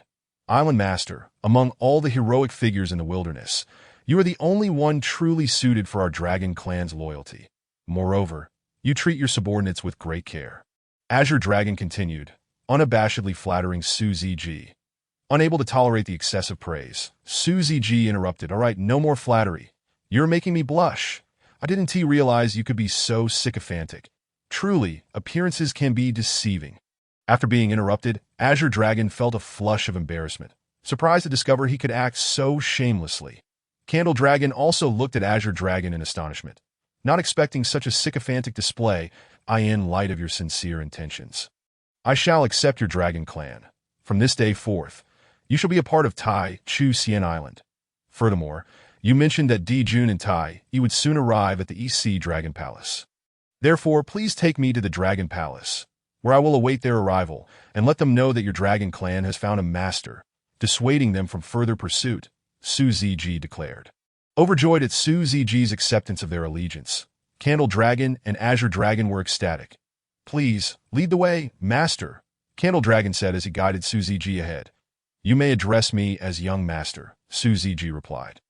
Island Master, among all the heroic figures in the wilderness, you are the only one truly suited for our Dragon Clan's loyalty. Moreover, you treat your subordinates with great care." Azure Dragon continued, unabashedly flattering Su Ziji. Unable to tolerate the excessive praise, Su Ziji interrupted, "All right, no more flattery. You're making me blush. I didn't realize you could be so sycophantic. Truly, appearances can be deceiving." After being interrupted, Azure Dragon felt a flush of embarrassment, surprised to discover he could act so shamelessly. Candle Dragon also looked at Azure Dragon in astonishment, not expecting such a sycophantic display. "In light of your sincere intentions, I shall accept your Dragon Clan. From this day forth, you shall be a part of Tai Chu Xian Island. Furthermore, You mentioned that Jun and Tai Yi would soon arrive at the East Sea Dragon Palace. Therefore, please take me to the Dragon Palace, where I will await their arrival, and let them know that your dragon clan has found a master, dissuading them from further pursuit, Su Ziji declared. Overjoyed at Su Ziji's acceptance of their allegiance, Candle Dragon and Azure Dragon were ecstatic. Please, lead the way, Master, Candle Dragon said as he guided Su Ziji ahead. You may address me as Young Master, Su Ziji replied.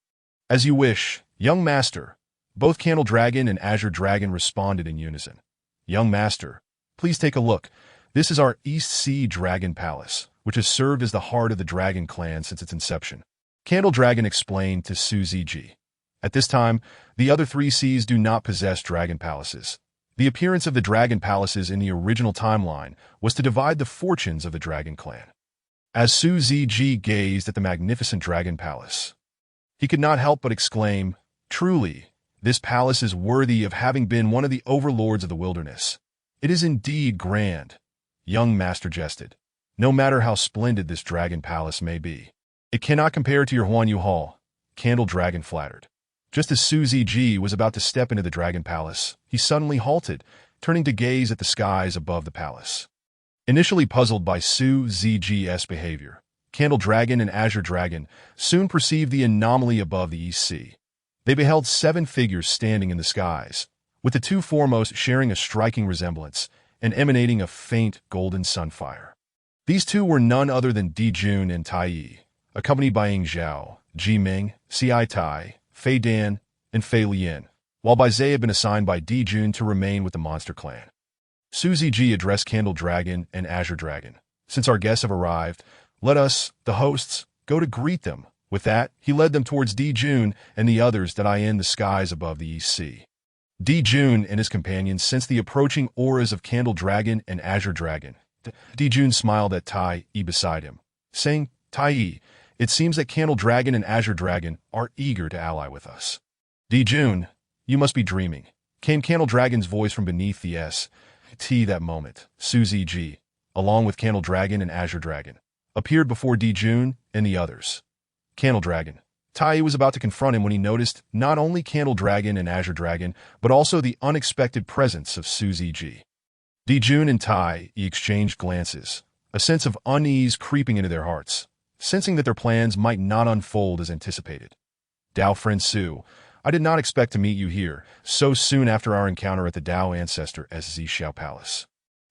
As you wish, Young Master. Both Candle Dragon and Azure Dragon responded in unison. Young Master, please take a look. This is our East Sea Dragon Palace, which has served as the heart of the Dragon Clan since its inception. Candle Dragon explained to Su Ziji. At this time, the other three seas do not possess dragon palaces. The appearance of the dragon palaces in the original timeline was to divide the fortunes of the Dragon Clan. As Su Ziji gazed at the magnificent dragon palace, he could not help but exclaim, Truly, this palace is worthy of having been one of the overlords of the wilderness. It is indeed grand. Young Master jested. No matter how splendid this dragon palace may be, it cannot compare to your Huanyu Hall, Candle Dragon flattered. Just as Su Ziji was about to step into the dragon palace, he suddenly halted, turning to gaze at the skies above the palace. Initially puzzled by Su Ziji's behavior, Candle Dragon and Azure Dragon soon perceived the anomaly above the East Sea. They beheld 7 figures standing in the skies, with the 2 foremost sharing a striking resemblance and emanating a faint golden sunfire. These 2 were none other than Jun and Tai Yi, accompanied by Ying Zhao, Ji Ming, Ci Tai, Fei Dan, and Fei Lian, while Bai Zhe had been assigned by Jun to remain with the Monster Clan. Su Ziji addressed Candle Dragon and Azure Dragon. Since our guests have arrived, let us, the hosts, go to greet them. With that, he led them towards Jun and the others that eye in the skies above the East Sea. Jun and his companions sensed the approaching auras of Candle Dragon and Azure Dragon. Jun smiled at Tai Yi beside him, saying, Tai Yi, it seems that Candle Dragon and Azure Dragon are eager to ally with us. Jun, you must be dreaming, came Candle Dragon's voice from beneath the S.T. that moment. Su Ziji, along with Candle Dragon and Azure Dragon, appeared before Jun and the others. Candle Dragon. Tai Yi was about to confront him when he noticed not only Candle Dragon and Azure Dragon, but also the unexpected presence of Su Ziji. Jun and Tai Yi exchanged glances, a sense of unease creeping into their hearts, sensing that their plans might not unfold as anticipated. Dao friend Su, I did not expect to meet you here so soon after our encounter at the Dao Ancestor as Zhixiao Palace.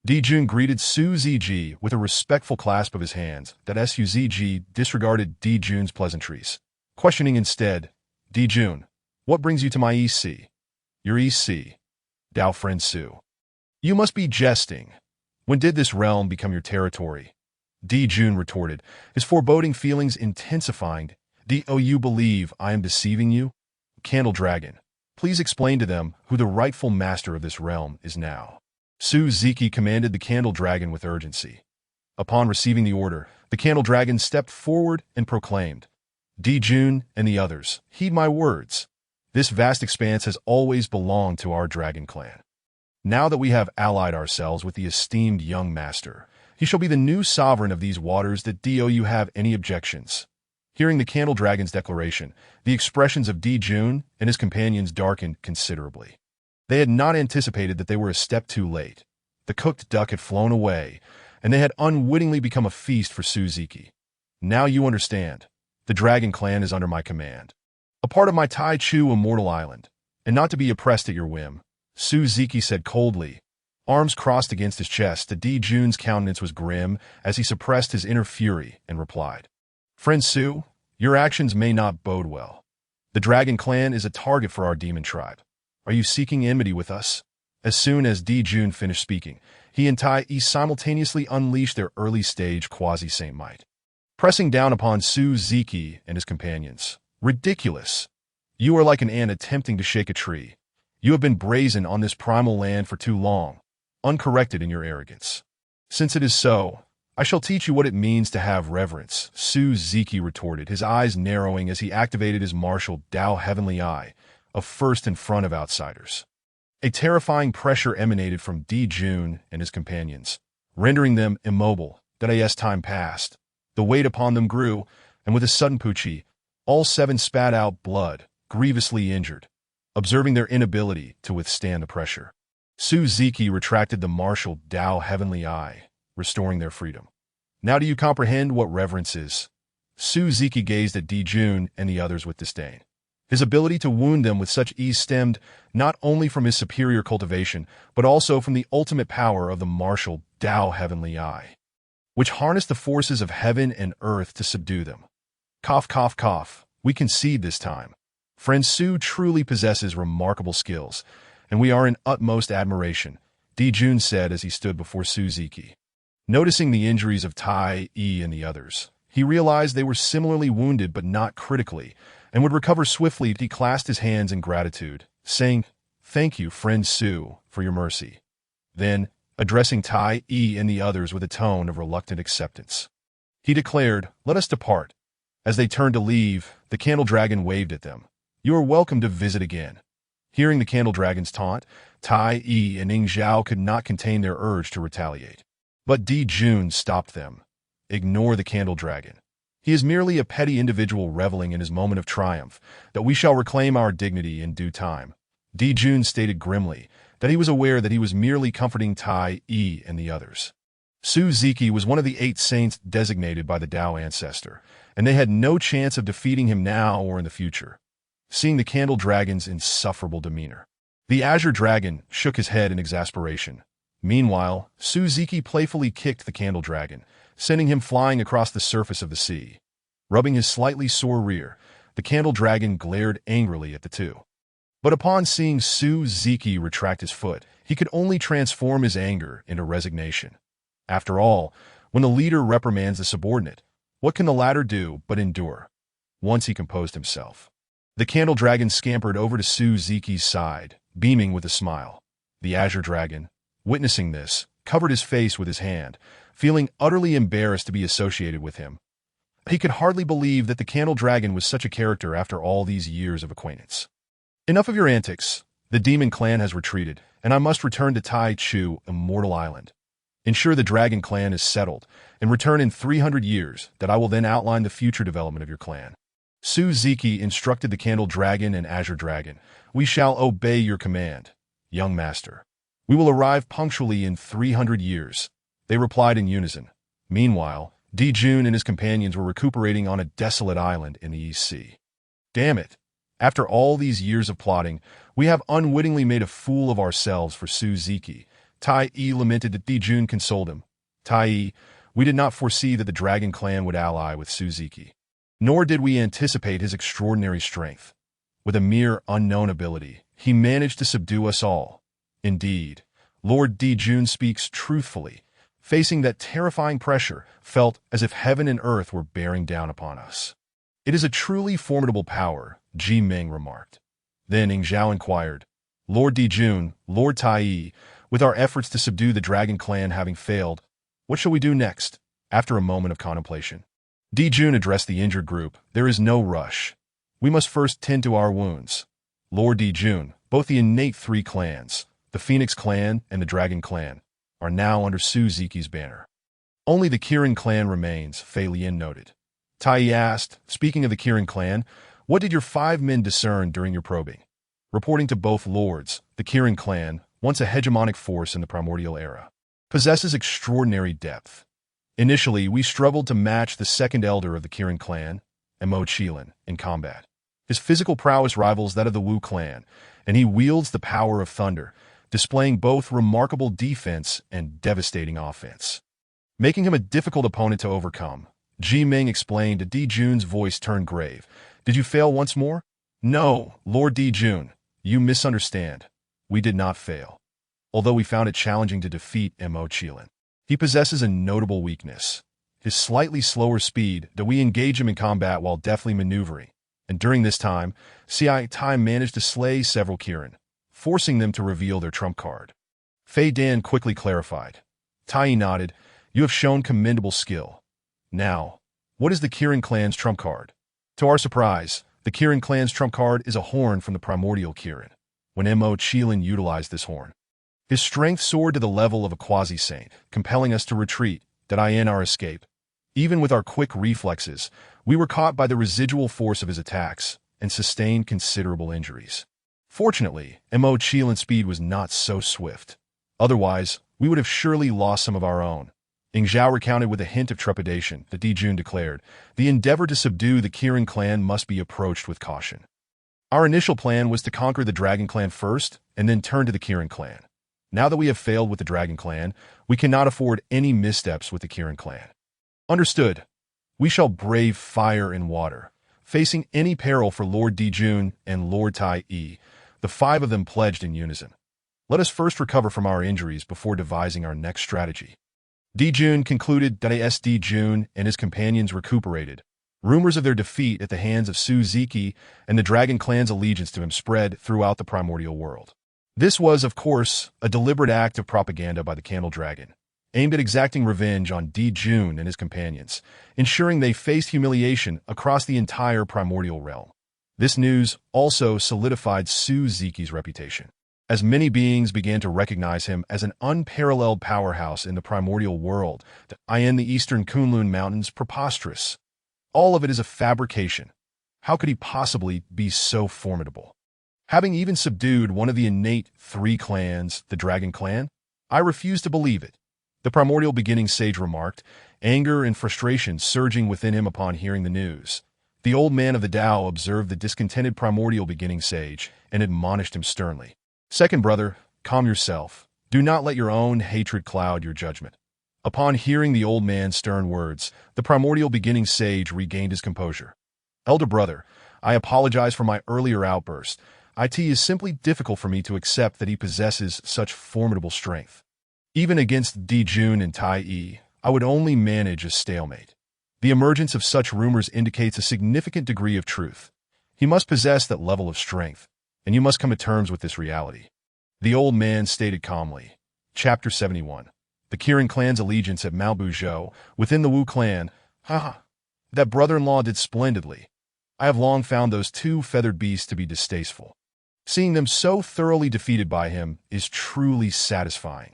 Jun greeted Su Ziji with a respectful clasp of his hands that Su Ziji disregarded Jun's pleasantries, questioning instead, Jun, what brings you to my East Sea? Your East Sea, Dao friend Su. You must be jesting. When did this realm become your territory? Jun retorted, his foreboding feelings intensifying. Do you believe I am deceiving you? Candle Dragon, please explain to them who the rightful master of this realm is now. Su Ziji commanded the Candle Dragon with urgency. Upon receiving the order, the Candle Dragon stepped forward and proclaimed, Jun and the others, heed my words. This vast expanse has always belonged to our Dragon Clan. Now that we have allied ourselves with the esteemed young master, he shall be the new sovereign of these waters. That do you have any objections? Hearing the Candle Dragon's declaration, the expressions of Jun and his companions darkened considerably. They had not anticipated that they were a step too late. The cooked duck had flown away, and they had unwittingly become a feast for Su Ziji. Now you understand. The Dragon Clan is under my command. A part of my Tai Chu immortal island, and not to be oppressed at your whim, Su Ziji said coldly, arms crossed against his chest. The Jun's countenance was grim as he suppressed his inner fury and replied, Friend Su, your actions may not bode well. The Dragon Clan is a target for our demon tribe. Are you seeking enmity with us? As soon as Jun finished speaking, he and Tai Yi simultaneously unleashed their early-stage quasi-saint might, pressing down upon Su Ziji and his companions. Ridiculous! You are like an ant attempting to shake a tree. You have been brazen on this primal land for too long, uncorrected in your arrogance. Since it is so, I shall teach you what it means to have reverence, Su Ziji retorted, his eyes narrowing as he activated his martial Dao Heavenly Eye, a first in front of outsiders. A terrifying pressure emanated from Jun and his companions, rendering them immobile. That as time passed, the weight upon them grew, and with a sudden puchi, all 7 spat out blood, grievously injured, observing their inability to withstand the pressure. Su-Ziki retracted the martial Dao heavenly eye, restoring their freedom. Now do you comprehend what reverence is? Su-Ziki gazed at Di-Jun and the others with disdain. His ability to wound them with such ease stemmed not only from his superior cultivation, but also from the ultimate power of the martial Dao heavenly eye, which harnessed the forces of heaven and earth to subdue them. Cough, cough, cough. We concede this time. Friend Su truly possesses remarkable skills, and we are in utmost admiration, Di-Jun said as he stood before Su-Ziki. Noticing the injuries of Tai Yi and the others, he realized they were similarly wounded but not critically, and would recover swiftly. He clasped his hands in gratitude, saying, "Thank you, friend Su, for your mercy." Then, addressing Tai Yi and the others with a tone of reluctant acceptance, he declared, "Let us depart." As they turned to leave, the Candle Dragon waved at them. "You are welcome to visit again." Hearing the Candle Dragon's taunt, Tai Yi and Ning Zhao could not contain their urge to retaliate. But Di-Jun stopped them. "Ignore the Candle Dragon. He is merely a petty individual reveling in his moment of triumph, that we shall reclaim our dignity in due time." Di-Jun stated grimly that he was aware that he was merely comforting Tai Yi and the others. Su-Ziki was one of the 8 saints designated by the Dao ancestor, and they had no chance of defeating him now or in the future. Seeing the Candle Dragon's insufferable demeanor, the Azure Dragon shook his head in exasperation. Meanwhile, Su-Ziki playfully kicked the Candle Dragon, sending him flying across the surface of the sea. Rubbing his slightly sore rear, the Candle Dragon glared angrily at the two. But upon seeing Su-Ziki retract his foot, he could only transform his anger into resignation. After all, when the leader reprimands the subordinate, what can the latter do but endure? Once he composed himself, the Candle Dragon scampered over to Su-Ziki's side, beaming with a smile. The Azure Dragon, witnessing this, covered his face with his hand, feeling utterly embarrassed to be associated with him. He could hardly believe that the Candle Dragon was such a character after all these years of acquaintance. "Enough of your antics. The demon clan has retreated, and I must return to Tai Chu, Immortal Island. Ensure the Dragon clan is settled, and return in 300 years, that I will then outline the future development of your clan." Su-Ziki instructed the Candle Dragon and Azure Dragon, "We shall obey your command, young master. We will arrive punctually in 300 years. They replied in unison. Meanwhile, Di-Jun and his companions were recuperating on a desolate island in the East Sea. "Damn it. After all these years of plotting, we have unwittingly made a fool of ourselves for Su-Ziki." Tai Yi lamented that Di-Jun consoled him. "Tai Yi, we did not foresee that the Dragon clan would ally with Su-Ziki. Nor did we anticipate his extraordinary strength. With a mere unknown ability, he managed to subdue us all. Indeed, Lord Di-Jun speaks truthfully. Facing that terrifying pressure, felt as if heaven and earth were bearing down upon us." "It is a truly formidable power," Ji Ming remarked. Then Ning Zhao inquired, "Lord Di-Jun, Lord Tai Yi, with our efforts to subdue the Dragon clan having failed, what shall we do next?" After a moment of contemplation, Di-Jun addressed the injured group. "There is no rush. We must first tend to our wounds. Lord Di-Jun, both the innate 3 clans, the Phoenix clan and the Dragon clan, are now under Su-Ziki's banner. Only the Kirin clan remains," Fei Lian noted. Tai Yi asked, "Speaking of the Kirin clan, what did your 5 men discern during your probing?" Reporting to both lords, the Kirin clan, once a hegemonic force in the Primordial era, possesses extraordinary depth. Initially, we struggled to match the second elder of the Kirin clan, Mo Qilin, in combat. His physical prowess rivals that of the Wu clan, and he wields the power of thunder, displaying both remarkable defense and devastating offense, making him a difficult opponent to overcome. Ji Ming explained. To Di-Jun's voice turned grave. "Did you fail once more?" "No, Lord Di-Jun, you misunderstand. We did not fail. Although we found it challenging to defeat Mo Qilin, he possesses a notable weakness. His slightly slower speed, though we engage him in combat while deftly maneuvering, and during this time, Tai managed to slay several Kirin, forcing them to reveal their trump card." Fei Dan quickly clarified. Tai nodded. "You have shown commendable skill. Now, what is the Kirin clan's trump card?" To our surprise, the Kirin clan's trump card is a horn from the Primordial Kirin. When Mo Qilin utilized this horn, his strength soared to the level of a quasi-saint, compelling us to retreat, in our escape. Even with our quick reflexes, we were caught by the residual force of his attacks, and sustained considerable injuries. Fortunately, Mo Qilin's speed was not so swift. Otherwise, we would have surely lost some of our own. Ing Zhao recounted with a hint of trepidation that Di Jun declared, "The endeavor to subdue the Kirin clan must be approached with caution. Our initial plan was to conquer the Dragon clan first and then turn to the Kirin clan. Now that we have failed with the Dragon clan, we cannot afford any missteps with the Kirin clan." "Understood. We shall brave fire and water, facing any peril for Lord Di Jun and Lord Tai Yi." The five of them pledged in unison. "Let us first recover from our injuries before devising our next strategy." Di Jun concluded that as Di Jun and his companions recuperated, rumors of their defeat at the hands of Su Ziki and the Dragon clan's allegiance to him spread throughout the primordial world. This was, of course, a deliberate act of propaganda by the Candle Dragon, aimed at exacting revenge on Di Jun and his companions, ensuring they faced humiliation across the entire primordial realm. This news also solidified Su Ziki's reputation, as many beings began to recognize him as an unparalleled powerhouse in the primordial world. The in the eastern Kunlun Mountains preposterous. All of it is a fabrication. How could he possibly be so formidable? Having even subdued one of the innate three clans, the Dragon clan, I refuse to believe it. The primordial beginning sage remarked, anger and frustration surging within him upon hearing the news. The old man of the Tao observed the discontented primordial beginning sage and admonished him sternly. "Second brother, calm yourself. Do not let your own hatred cloud your judgment." Upon hearing the old man's stern words, the primordial beginning sage regained his composure. "Elder brother, I apologize for my earlier outburst. It is simply difficult for me to accept that he possesses such formidable strength. Even against Di Jun and Tai Yi, I would only manage a stalemate. The emergence of such rumors indicates a significant degree of truth. He must possess that level of strength, and you must come to terms with this reality." The old man stated calmly. Chapter 71. The Kirin clan's allegiance at Mount Buzhou, within the Wu clan. Ha! That brother-in-law did splendidly. I have long found those two feathered beasts to be distasteful. Seeing them so thoroughly defeated by him is truly satisfying.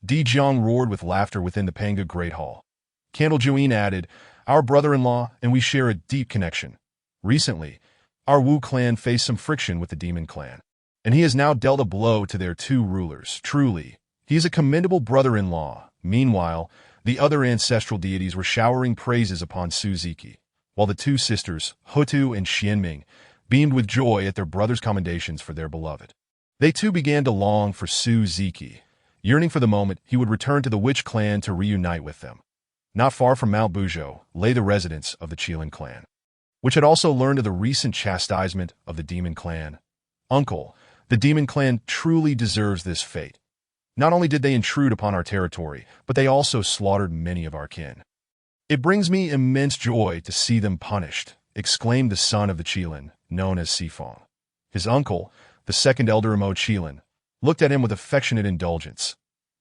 Di Jiang roared with laughter within the Panga Great Hall. Candle Juin added, "Our brother-in-law and we share a deep connection. Recently, our Wu clan faced some friction with the Demon clan, and he has now dealt a blow to their two rulers. Truly, he is a commendable brother-in-law." Meanwhile, the other ancestral deities were showering praises upon Su Ziki, while the two sisters, Hutu and Xianming, beamed with joy at their brother's commendations for their beloved. They too began to long for Su Ziki, yearning for the moment he would return to the Witch clan to reunite with them. Not far from Mount Buzhou lay the residence of the Qilin clan, which had also learned of the recent chastisement of the Demon clan. "Uncle, the Demon clan truly deserves this fate. Not only did they intrude upon our territory, but they also slaughtered many of our kin. It brings me immense joy to see them punished," exclaimed the son of the Qilin, known as Sifong. His uncle, the second elder Mo Qilin, looked at him with affectionate indulgence.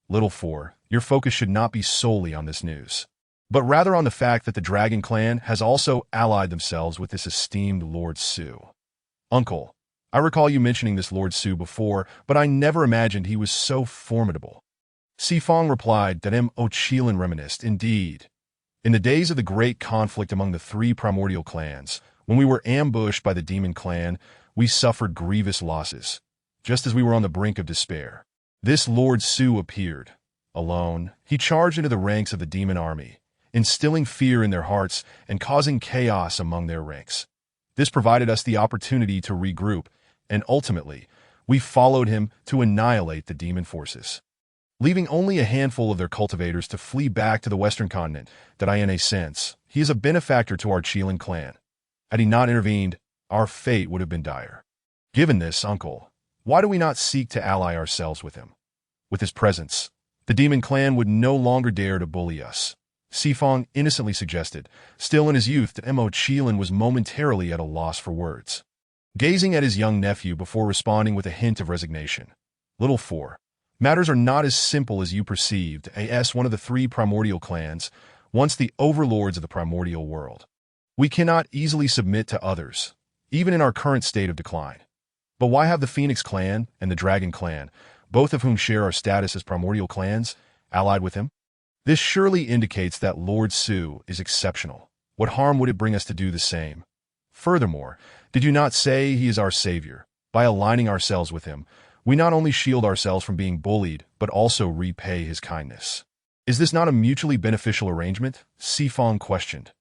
"Little Four, your focus should not be solely on this news, but rather on the fact that the Dragon clan has also allied themselves with this esteemed Lord Su. Uncle, I recall you mentioning this Lord Su before, but I never imagined he was so formidable." Sifong replied that Mo Qilin reminisced, "Indeed. In the days of the great conflict among the three primordial clans, when we were ambushed by the Demon clan, we suffered grievous losses, just as we were on the brink of despair. This Lord Su appeared. Alone, he charged into the ranks of the demon army, instilling fear in their hearts and causing chaos among their ranks. This provided us the opportunity to regroup, and ultimately, we followed him to annihilate the demon forces, leaving only a handful of their cultivators to flee back to the western continent. That in a sense, he is a benefactor to our Qilin clan. Had he not intervened, our fate would have been dire. Given this, uncle, why do we not seek to ally ourselves with him? With his presence, the Demon clan would no longer dare to bully us." Sifong innocently suggested. Still in his youth, Mo Qilin was momentarily at a loss for words, gazing at his young nephew before responding with a hint of resignation. "Little Four, matters are not as simple as you perceived. As one of the three primordial clans, once the overlords of the primordial world, we cannot easily submit to others, even in our current state of decline. But why have the Phoenix clan and the Dragon clan, both of whom share our status as primordial clans, allied with him? This surely indicates that Lord Su is exceptional. What harm would it bring us to do the same? Furthermore, did you not say he is our savior? By aligning ourselves with him, we not only shield ourselves from being bullied, but also repay his kindness. Is this not a mutually beneficial arrangement? Sifong questioned.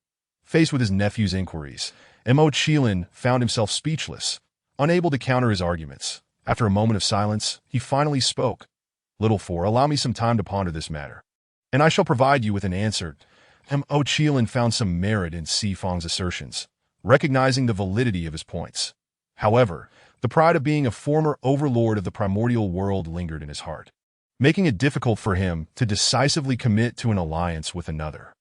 Faced with his nephew's inquiries, Mo Qilin found himself speechless, unable to counter his arguments. After a moment of silence, he finally spoke. Little Four, allow me some time to ponder this matter, and I shall provide you with an answer. Mo Qilin found some merit in Sifong's assertions, recognizing the validity of his points. However, the pride of being a former overlord of the primordial world lingered in his heart, making it difficult for him to decisively commit to an alliance with another.